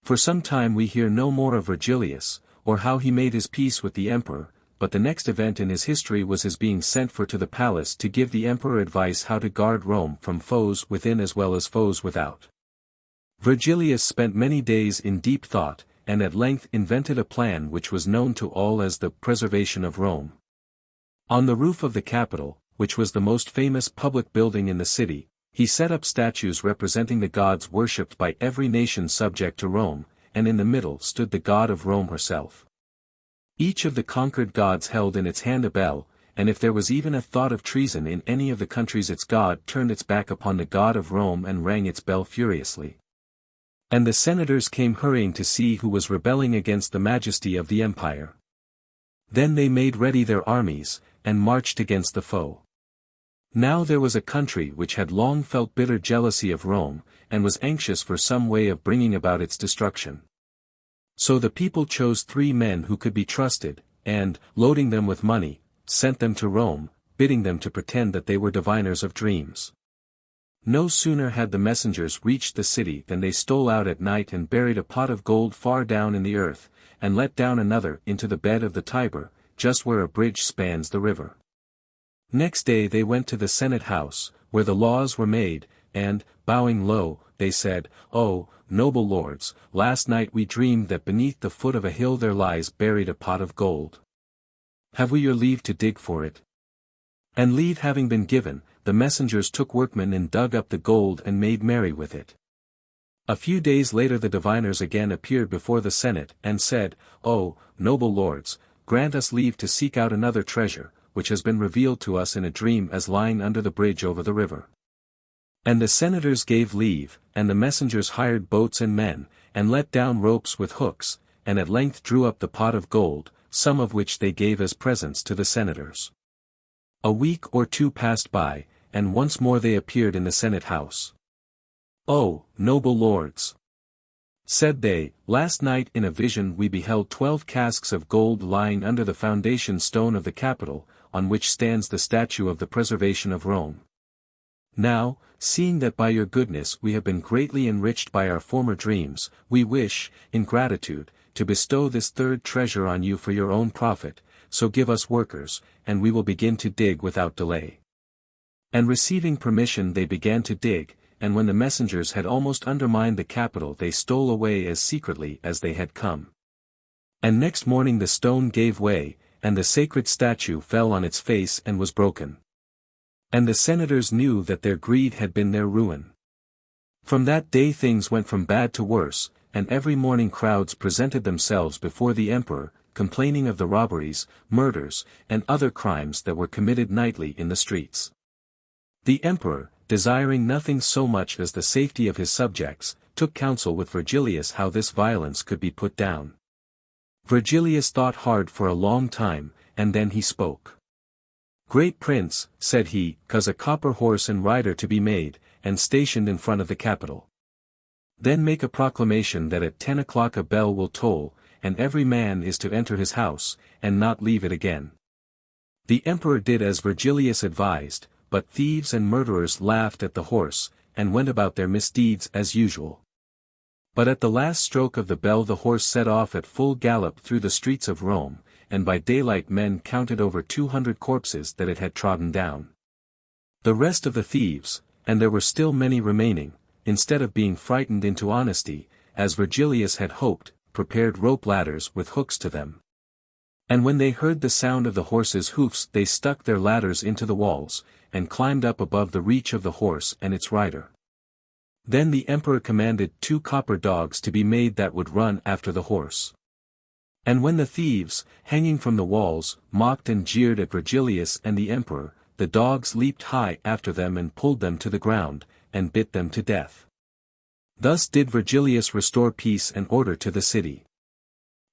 For some time we hear no more of Virgilius, or how he made his peace with the emperor, but the next event in his history was his being sent for to the palace to give the emperor advice how to guard Rome from foes within as well as foes without. Virgilius spent many days in deep thought, and at length invented a plan which was known to all as the preservation of Rome. On the roof of the Capitol, which was the most famous public building in the city, he set up statues representing the gods worshipped by every nation subject to Rome, and in the middle stood the god of Rome herself. Each of the conquered gods held in its hand a bell, and if there was even a thought of treason in any of the countries its god turned its back upon the god of Rome and rang its bell furiously. And the senators came hurrying to see who was rebelling against the majesty of the empire. Then they made ready their armies, and marched against the foe. Now there was a country which had long felt bitter jealousy of Rome, and was anxious for some way of bringing about its destruction. So the people chose 3 men who could be trusted, and, loading them with money, sent them to Rome, bidding them to pretend that they were diviners of dreams. No sooner had the messengers reached the city than they stole out at night and buried a pot of gold far down in the earth, and let down another into the bed of the Tiber, just where a bridge spans the river. Next day they went to the Senate house, where the laws were made, and, bowing low, they said, "Oh, noble lords, last night we dreamed that beneath the foot of a hill there lies buried a pot of gold. Have we your leave to dig for it?" And leave having been given, the messengers took workmen and dug up the gold and made merry with it. A few days later the diviners again appeared before the Senate and said, "Oh, noble lords, grant us leave to seek out another treasure, which has been revealed to us in a dream as lying under the bridge over the river." And the senators gave leave, and the messengers hired boats and men, and let down ropes with hooks, and at length drew up the pot of gold, some of which they gave as presents to the senators. A week or 2 passed by, and once more they appeared in the Senate house. "Oh, noble lords," said they, "last night in a vision we beheld 12 casks of gold lying under the foundation stone of the Capitol, on which stands the statue of the preservation of Rome. Now, seeing that by your goodness we have been greatly enriched by our former dreams, we wish, in gratitude, to bestow this 3rd treasure on you for your own profit, so give us workers, and we will begin to dig without delay." And receiving permission they began to dig, and when the messengers had almost undermined the Capitol they stole away as secretly as they had come. And next morning the stone gave way, and the sacred statue fell on its face and was broken. And the senators knew that their greed had been their ruin. From that day things went from bad to worse, and every morning crowds presented themselves before the emperor, complaining of the robberies, murders, and other crimes that were committed nightly in the streets. The emperor, desiring nothing so much as the safety of his subjects, took counsel with Virgilius how this violence could be put down. Virgilius thought hard for a long time, and then he spoke. "Great prince," said he, "cause a copper horse and rider to be made, and stationed in front of the Capitol. Then make a proclamation that at 10 o'clock a bell will toll, and every man is to enter his house, and not leave it again." The emperor did as Virgilius advised, but thieves and murderers laughed at the horse, and went about their misdeeds as usual. But at the last stroke of the bell the horse set off at full gallop through the streets of Rome, and by daylight men counted over 200 corpses that it had trodden down. The rest of the thieves, and there were still many remaining, instead of being frightened into honesty, as Virgilius had hoped, prepared rope ladders with hooks to them. And when they heard the sound of the horse's hoofs they stuck their ladders into the walls, and climbed up above the reach of the horse and its rider. Then the emperor commanded 2 copper dogs to be made that would run after the horse. And when the thieves, hanging from the walls, mocked and jeered at Virgilius and the emperor, the dogs leaped high after them and pulled them to the ground, and bit them to death. Thus did Virgilius restore peace and order to the city.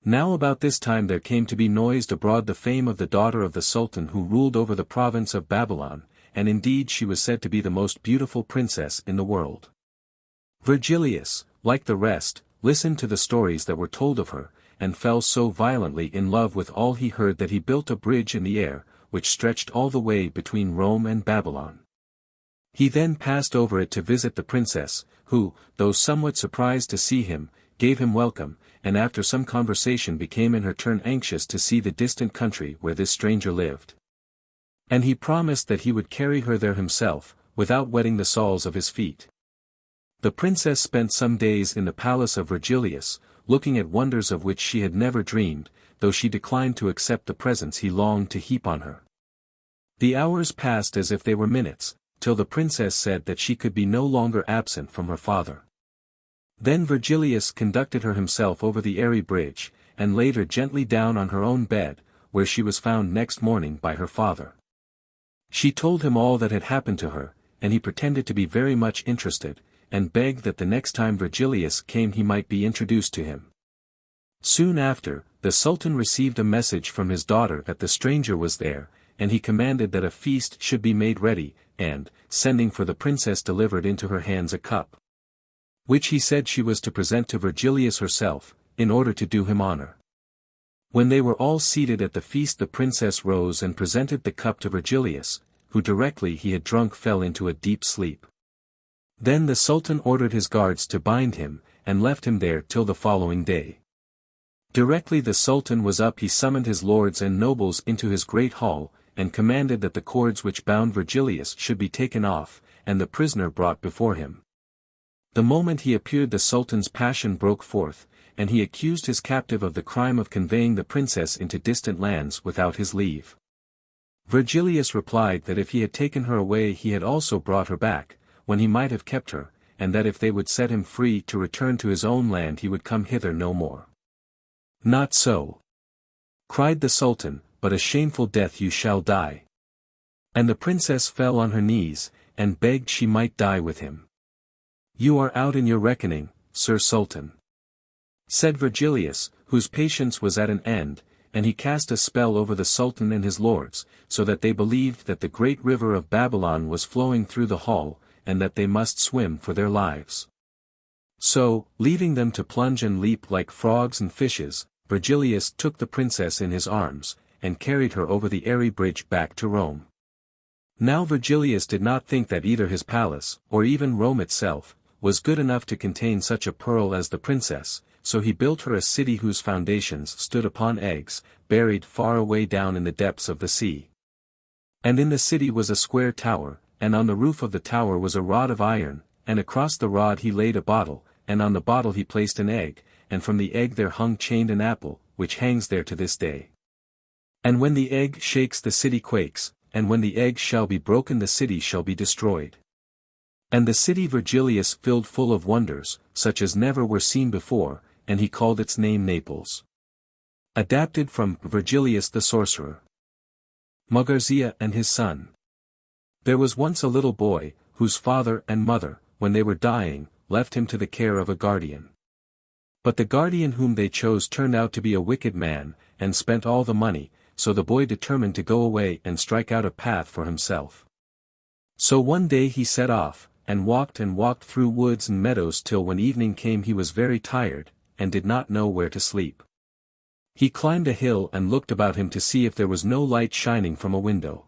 Now about this time there came to be noised abroad the fame of the daughter of the Sultan who ruled over the province of Babylon, and indeed she was said to be the most beautiful princess in the world. Virgilius, like the rest, listened to the stories that were told of her, and fell so violently in love with all he heard that he built a bridge in the air, which stretched all the way between Rome and Babylon. He then passed over it to visit the princess, who, though somewhat surprised to see him, gave him welcome, and after some conversation became in her turn anxious to see the distant country where this stranger lived. And he promised that he would carry her there himself, without wetting the soles of his feet. The princess spent some days in the palace of Virgilius, looking at wonders of which she had never dreamed, though she declined to accept the presents he longed to heap on her. The hours passed as if they were minutes, till the princess said that she could be no longer absent from her father. Then Virgilius conducted her himself over the airy bridge, and laid her gently down on her own bed, where she was found next morning by her father. She told him all that had happened to her, and he pretended to be very much interested, and begged that the next time Virgilius came he might be introduced to him. Soon after, the Sultan received a message from his daughter that the stranger was there, and he commanded that a feast should be made ready, and, sending for the princess delivered into her hands a cup, which he said she was to present to Virgilius herself, in order to do him honor. When they were all seated at the feast the princess rose and presented the cup to Virgilius, who directly he had drunk fell into a deep sleep. Then the Sultan ordered his guards to bind him, and left him there till the following day. Directly the Sultan was up he summoned his lords and nobles into his great hall, and commanded that the cords which bound Virgilius should be taken off, and the prisoner brought before him. The moment he appeared the Sultan's passion broke forth, and he accused his captive of the crime of conveying the princess into distant lands without his leave. Virgilius replied that if he had taken her away he had also brought her back, when he might have kept her, and that if they would set him free to return to his own land he would come hither no more. Not so, cried the Sultan, but a shameful death you shall die. And the princess fell on her knees, and begged she might die with him. You are out in your reckoning, Sir Sultan, said Virgilius, whose patience was at an end, and he cast a spell over the Sultan and his lords, so that they believed that the great river of Babylon was flowing through the hall, and that they must swim for their lives. So, leaving them to plunge and leap like frogs and fishes, Virgilius took the princess in his arms, and carried her over the airy bridge back to Rome. Now Virgilius did not think that either his palace, or even Rome itself, was good enough to contain such a pearl as the princess, so he built her a city whose foundations stood upon eggs, buried far away down in the depths of the sea. And in the city was a square tower, and on the roof of the tower was a rod of iron, and across the rod he laid a bottle, and on the bottle he placed an egg, and from the egg there hung chained an apple, which hangs there to this day. And when the egg shakes the city quakes, and when the egg shall be broken the city shall be destroyed. And the city Virgilius filled full of wonders, such as never were seen before, and he called its name Naples. Adapted from Virgilius the Sorcerer. Mogarzea and His Son. There was once a little boy, whose father and mother, when they were dying, left him to the care of a guardian. But the guardian whom they chose turned out to be a wicked man, and spent all the money, so the boy determined to go away and strike out a path for himself. So one day he set off, and walked through woods and meadows till when evening came he was very tired, and did not know where to sleep. He climbed a hill and looked about him to see if there was no light shining from a window.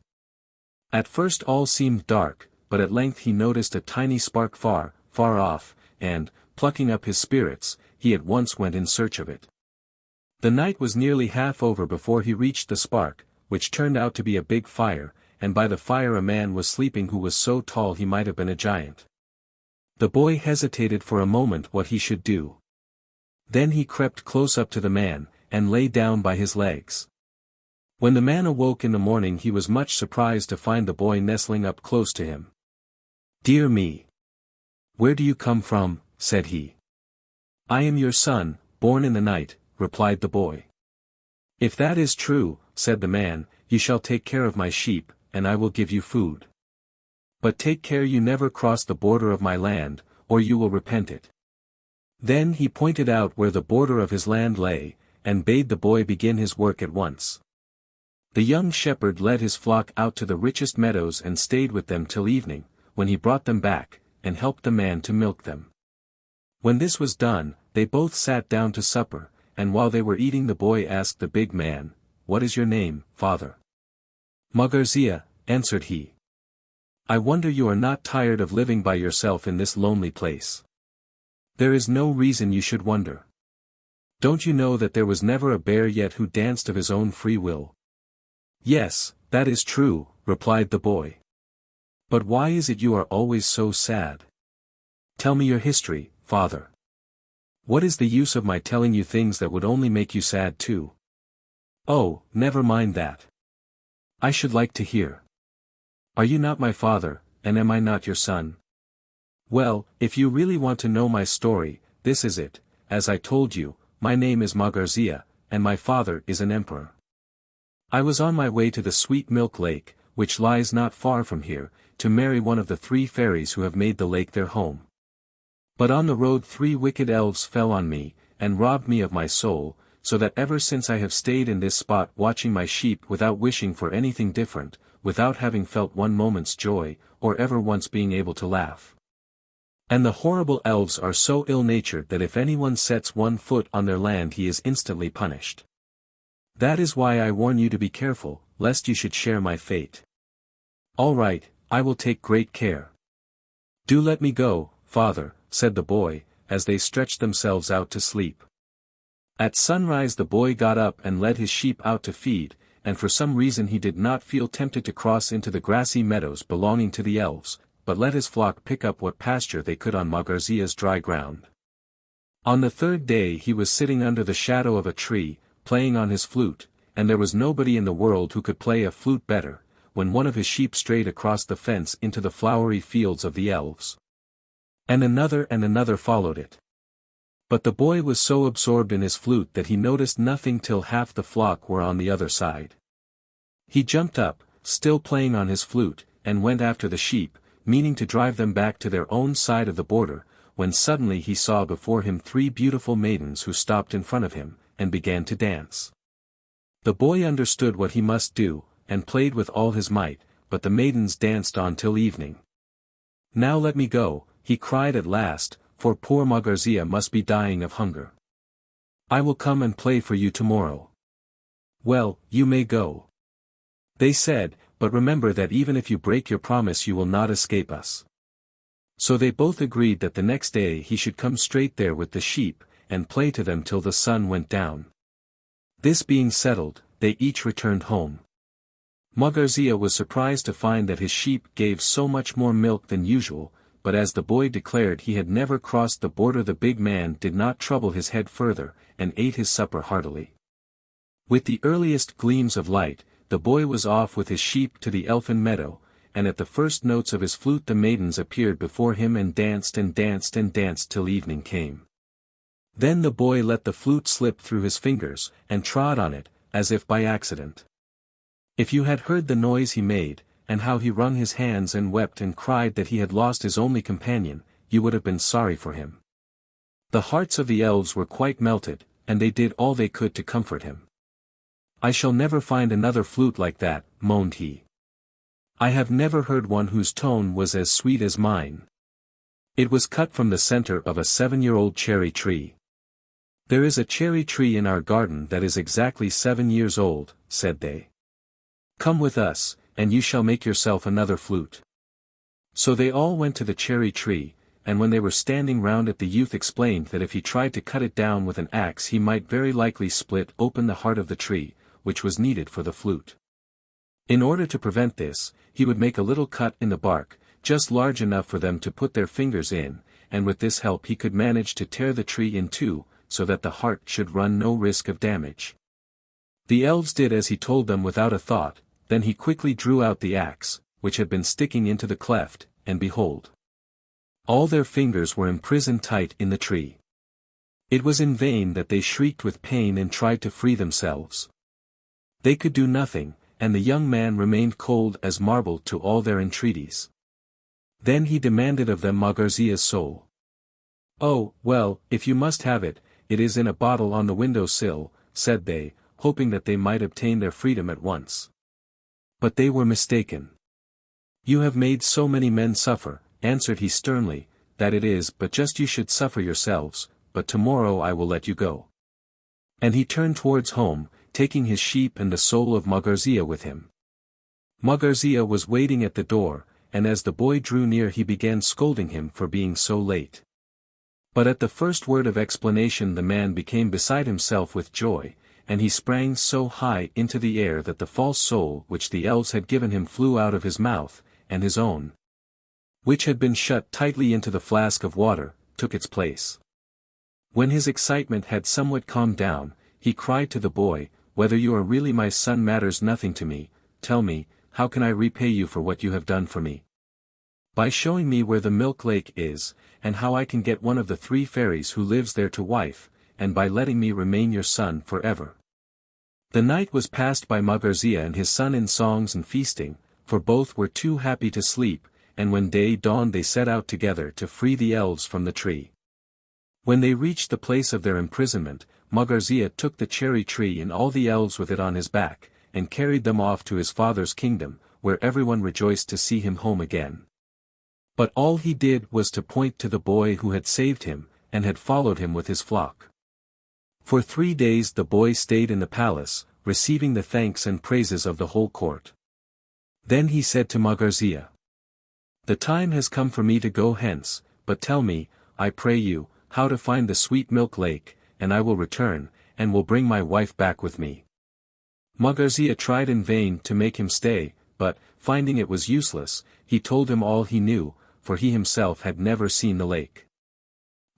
At first all seemed dark, but at length he noticed a tiny spark far off, and, plucking up his spirits, he at once went in search of it. The night was nearly half over before he reached the spark, which turned out to be a big fire, and by the fire a man was sleeping who was so tall he might have been a giant. The boy hesitated for a moment what he should do. Then he crept close up to the man, and lay down by his legs. When the man awoke in the morning he was much surprised to find the boy nestling up close to him. "Dear me! Where do you come from?" said he. "I am your son, born in the night," replied the boy. "If that is true," said the man, "you shall take care of my sheep, and I will give you food. But take care you never cross the border of my land, or you will repent it." Then he pointed out where the border of his land lay, and bade the boy begin his work at once. The young shepherd led his flock out to the richest meadows and stayed with them till evening, when he brought them back, and helped the man to milk them. When this was done, they both sat down to supper, and while they were eating the boy asked the big man, "What is your name, father?" "Mogarzea," answered he. "I wonder you are not tired of living by yourself in this lonely place." "There is no reason you should wonder. Don't you know that there was never a bear yet who danced of his own free will?" "Yes, that is true," replied the boy. "But why is it you are always so sad? Tell me your history, father. What is the use of my telling you things that would only make you sad too?" "Oh, never mind that. I should like to hear. Are you not my father, and am I not your son? Well, if you really want to know my story, this is it. As I told you, my name is Mogarzea, and my father is an emperor. I was on my way to the Sweet Milk Lake, which lies not far from here, to marry one of the 3 fairies who have made the lake their home. But on the road 3 wicked elves fell on me, and robbed me of my soul, so that ever since I have stayed in this spot watching my sheep without wishing for anything different, without having felt one moment's joy, or ever once being able to laugh. And the horrible elves are so ill-natured that if anyone sets one foot on their land he is instantly punished. That is why I warn you to be careful, lest you should share my fate." "All right, I will take great care. Do let me go, father," said the boy, as they stretched themselves out to sleep. At sunrise the boy got up and led his sheep out to feed, and for some reason he did not feel tempted to cross into the grassy meadows belonging to the elves, but let his flock pick up what pasture they could on Mogarzea's dry ground. On the 3rd day he was sitting under the shadow of a tree, playing on his flute, and there was nobody in the world who could play a flute better, when one of his sheep strayed across the fence into the flowery fields of the elves. And another followed it. But the boy was so absorbed in his flute that he noticed nothing till half the flock were on the other side. He jumped up, still playing on his flute, and went after the sheep, meaning to drive them back to their own side of the border, when suddenly he saw before him 3 beautiful maidens who stopped in front of him, and began to dance. The boy understood what he must do, and played with all his might, but the maidens danced on till evening. "Now let me go," he cried at last, "for poor Mogarzea must be dying of hunger. I will come and play for you tomorrow." "Well, you may go," they said, "but remember that even if you break your promise you will not escape us." So they both agreed that the next day he should come straight there with the sheep, and play to them till the sun went down. This being settled, they each returned home. Mogarzea was surprised to find that his sheep gave so much more milk than usual, but as the boy declared he had never crossed the border the big man did not trouble his head further, and ate his supper heartily. With the earliest gleams of light, the boy was off with his sheep to the elfin meadow, and at the first notes of his flute the maidens appeared before him and danced and danced and danced till evening came. Then the boy let the flute slip through his fingers, and trod on it, as if by accident. If you had heard the noise he made, and how he wrung his hands and wept and cried that he had lost his only companion, you would have been sorry for him. The hearts of the elves were quite melted, and they did all they could to comfort him. "I shall never find another flute like that," moaned he. "I have never heard one whose tone was as sweet as mine. It was cut from the center of a 7-year-old cherry tree." "There is a cherry tree in our garden that is exactly 7 years old," said they. "Come with us, and you shall make yourself another flute." So they all went to the cherry tree, and when they were standing round it the youth explained that if he tried to cut it down with an axe he might very likely split open the heart of the tree, which was needed for the flute. In order to prevent this, he would make a little cut in the bark, just large enough for them to put their fingers in, and with this help he could manage to tear the tree in two, so that the heart should run no risk of damage. The elves did as he told them without a thought, then he quickly drew out the axe, which had been sticking into the cleft, and behold! All their fingers were imprisoned tight in the tree. It was in vain that they shrieked with pain and tried to free themselves. They could do nothing, and the young man remained cold as marble to all their entreaties. Then he demanded of them Mogarzea's soul. "Oh, well, if you must have it, it is in a bottle on the window sill, said they, hoping that they might obtain their freedom at once. But they were mistaken. You have made so many men suffer, answered he sternly, that it is but just you should suffer yourselves, but tomorrow I will let you go. And he turned towards home, taking his sheep and the soul of Mogarzea with him. Mogarzea was waiting at the door, and as the boy drew near he began scolding him for being so late. But at the first word of explanation the man became beside himself with joy, and he sprang so high into the air that the false soul which the elves had given him flew out of his mouth, and his own, which had been shut tightly into the flask of water, took its place. When his excitement had somewhat calmed down, he cried to the boy, "Whether you are really my son matters nothing to me. Tell me, how can I repay you for what you have done for me?" "By showing me where the milk lake is, and how I can get one of the 3 fairies who lives there to wife, and by letting me remain your son forever." The night was passed by Mogarzea and his son in songs and feasting, for both were too happy to sleep, and when day dawned they set out together to free the elves from the tree. When they reached the place of their imprisonment, Mogarzea took the cherry tree and all the elves with it on his back, and carried them off to his father's kingdom, where everyone rejoiced to see him home again. But all he did was to point to the boy who had saved him, and had followed him with his flock. For 3 days the boy stayed in the palace, receiving the thanks and praises of the whole court. Then he said to Mogarzea, "The time has come for me to go hence, but tell me, I pray you, how to find the sweet milk lake, and I will return, and will bring my wife back with me." Mogarzea tried in vain to make him stay, but, finding it was useless, he told him all he knew, for he himself had never seen the lake.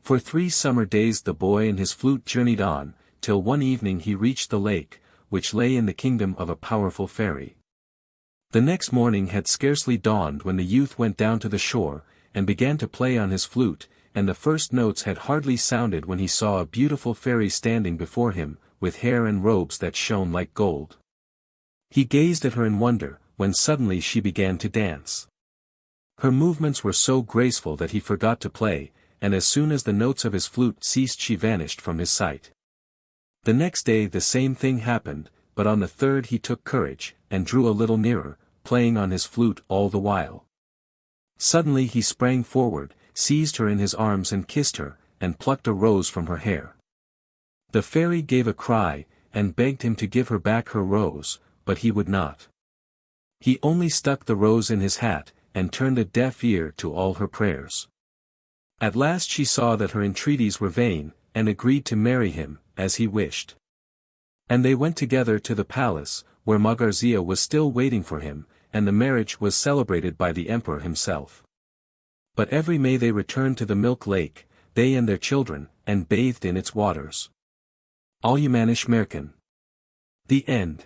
For 3 summer days the boy and his flute journeyed on, till one evening he reached the lake, which lay in the kingdom of a powerful fairy. The next morning had scarcely dawned when the youth went down to the shore, and began to play on his flute, and the first notes had hardly sounded when he saw a beautiful fairy standing before him, with hair and robes that shone like gold. He gazed at her in wonder, when suddenly she began to dance. Her movements were so graceful that he forgot to play, and as soon as the notes of his flute ceased she vanished from his sight. The next day the same thing happened, but on the 3rd he took courage, and drew a little nearer, playing on his flute all the while. Suddenly he sprang forward, seized her in his arms and kissed her, and plucked a rose from her hair. The fairy gave a cry, and begged him to give her back her rose, but he would not. He only stuck the rose in his hat, and turned a deaf ear to all her prayers. At last she saw that her entreaties were vain, and agreed to marry him, as he wished. And they went together to the palace, where Mogarzea was still waiting for him, and the marriage was celebrated by the emperor himself. But every May they returned to the milk lake, they and their children, and bathed in its waters. Algemanisch Märchen. The End.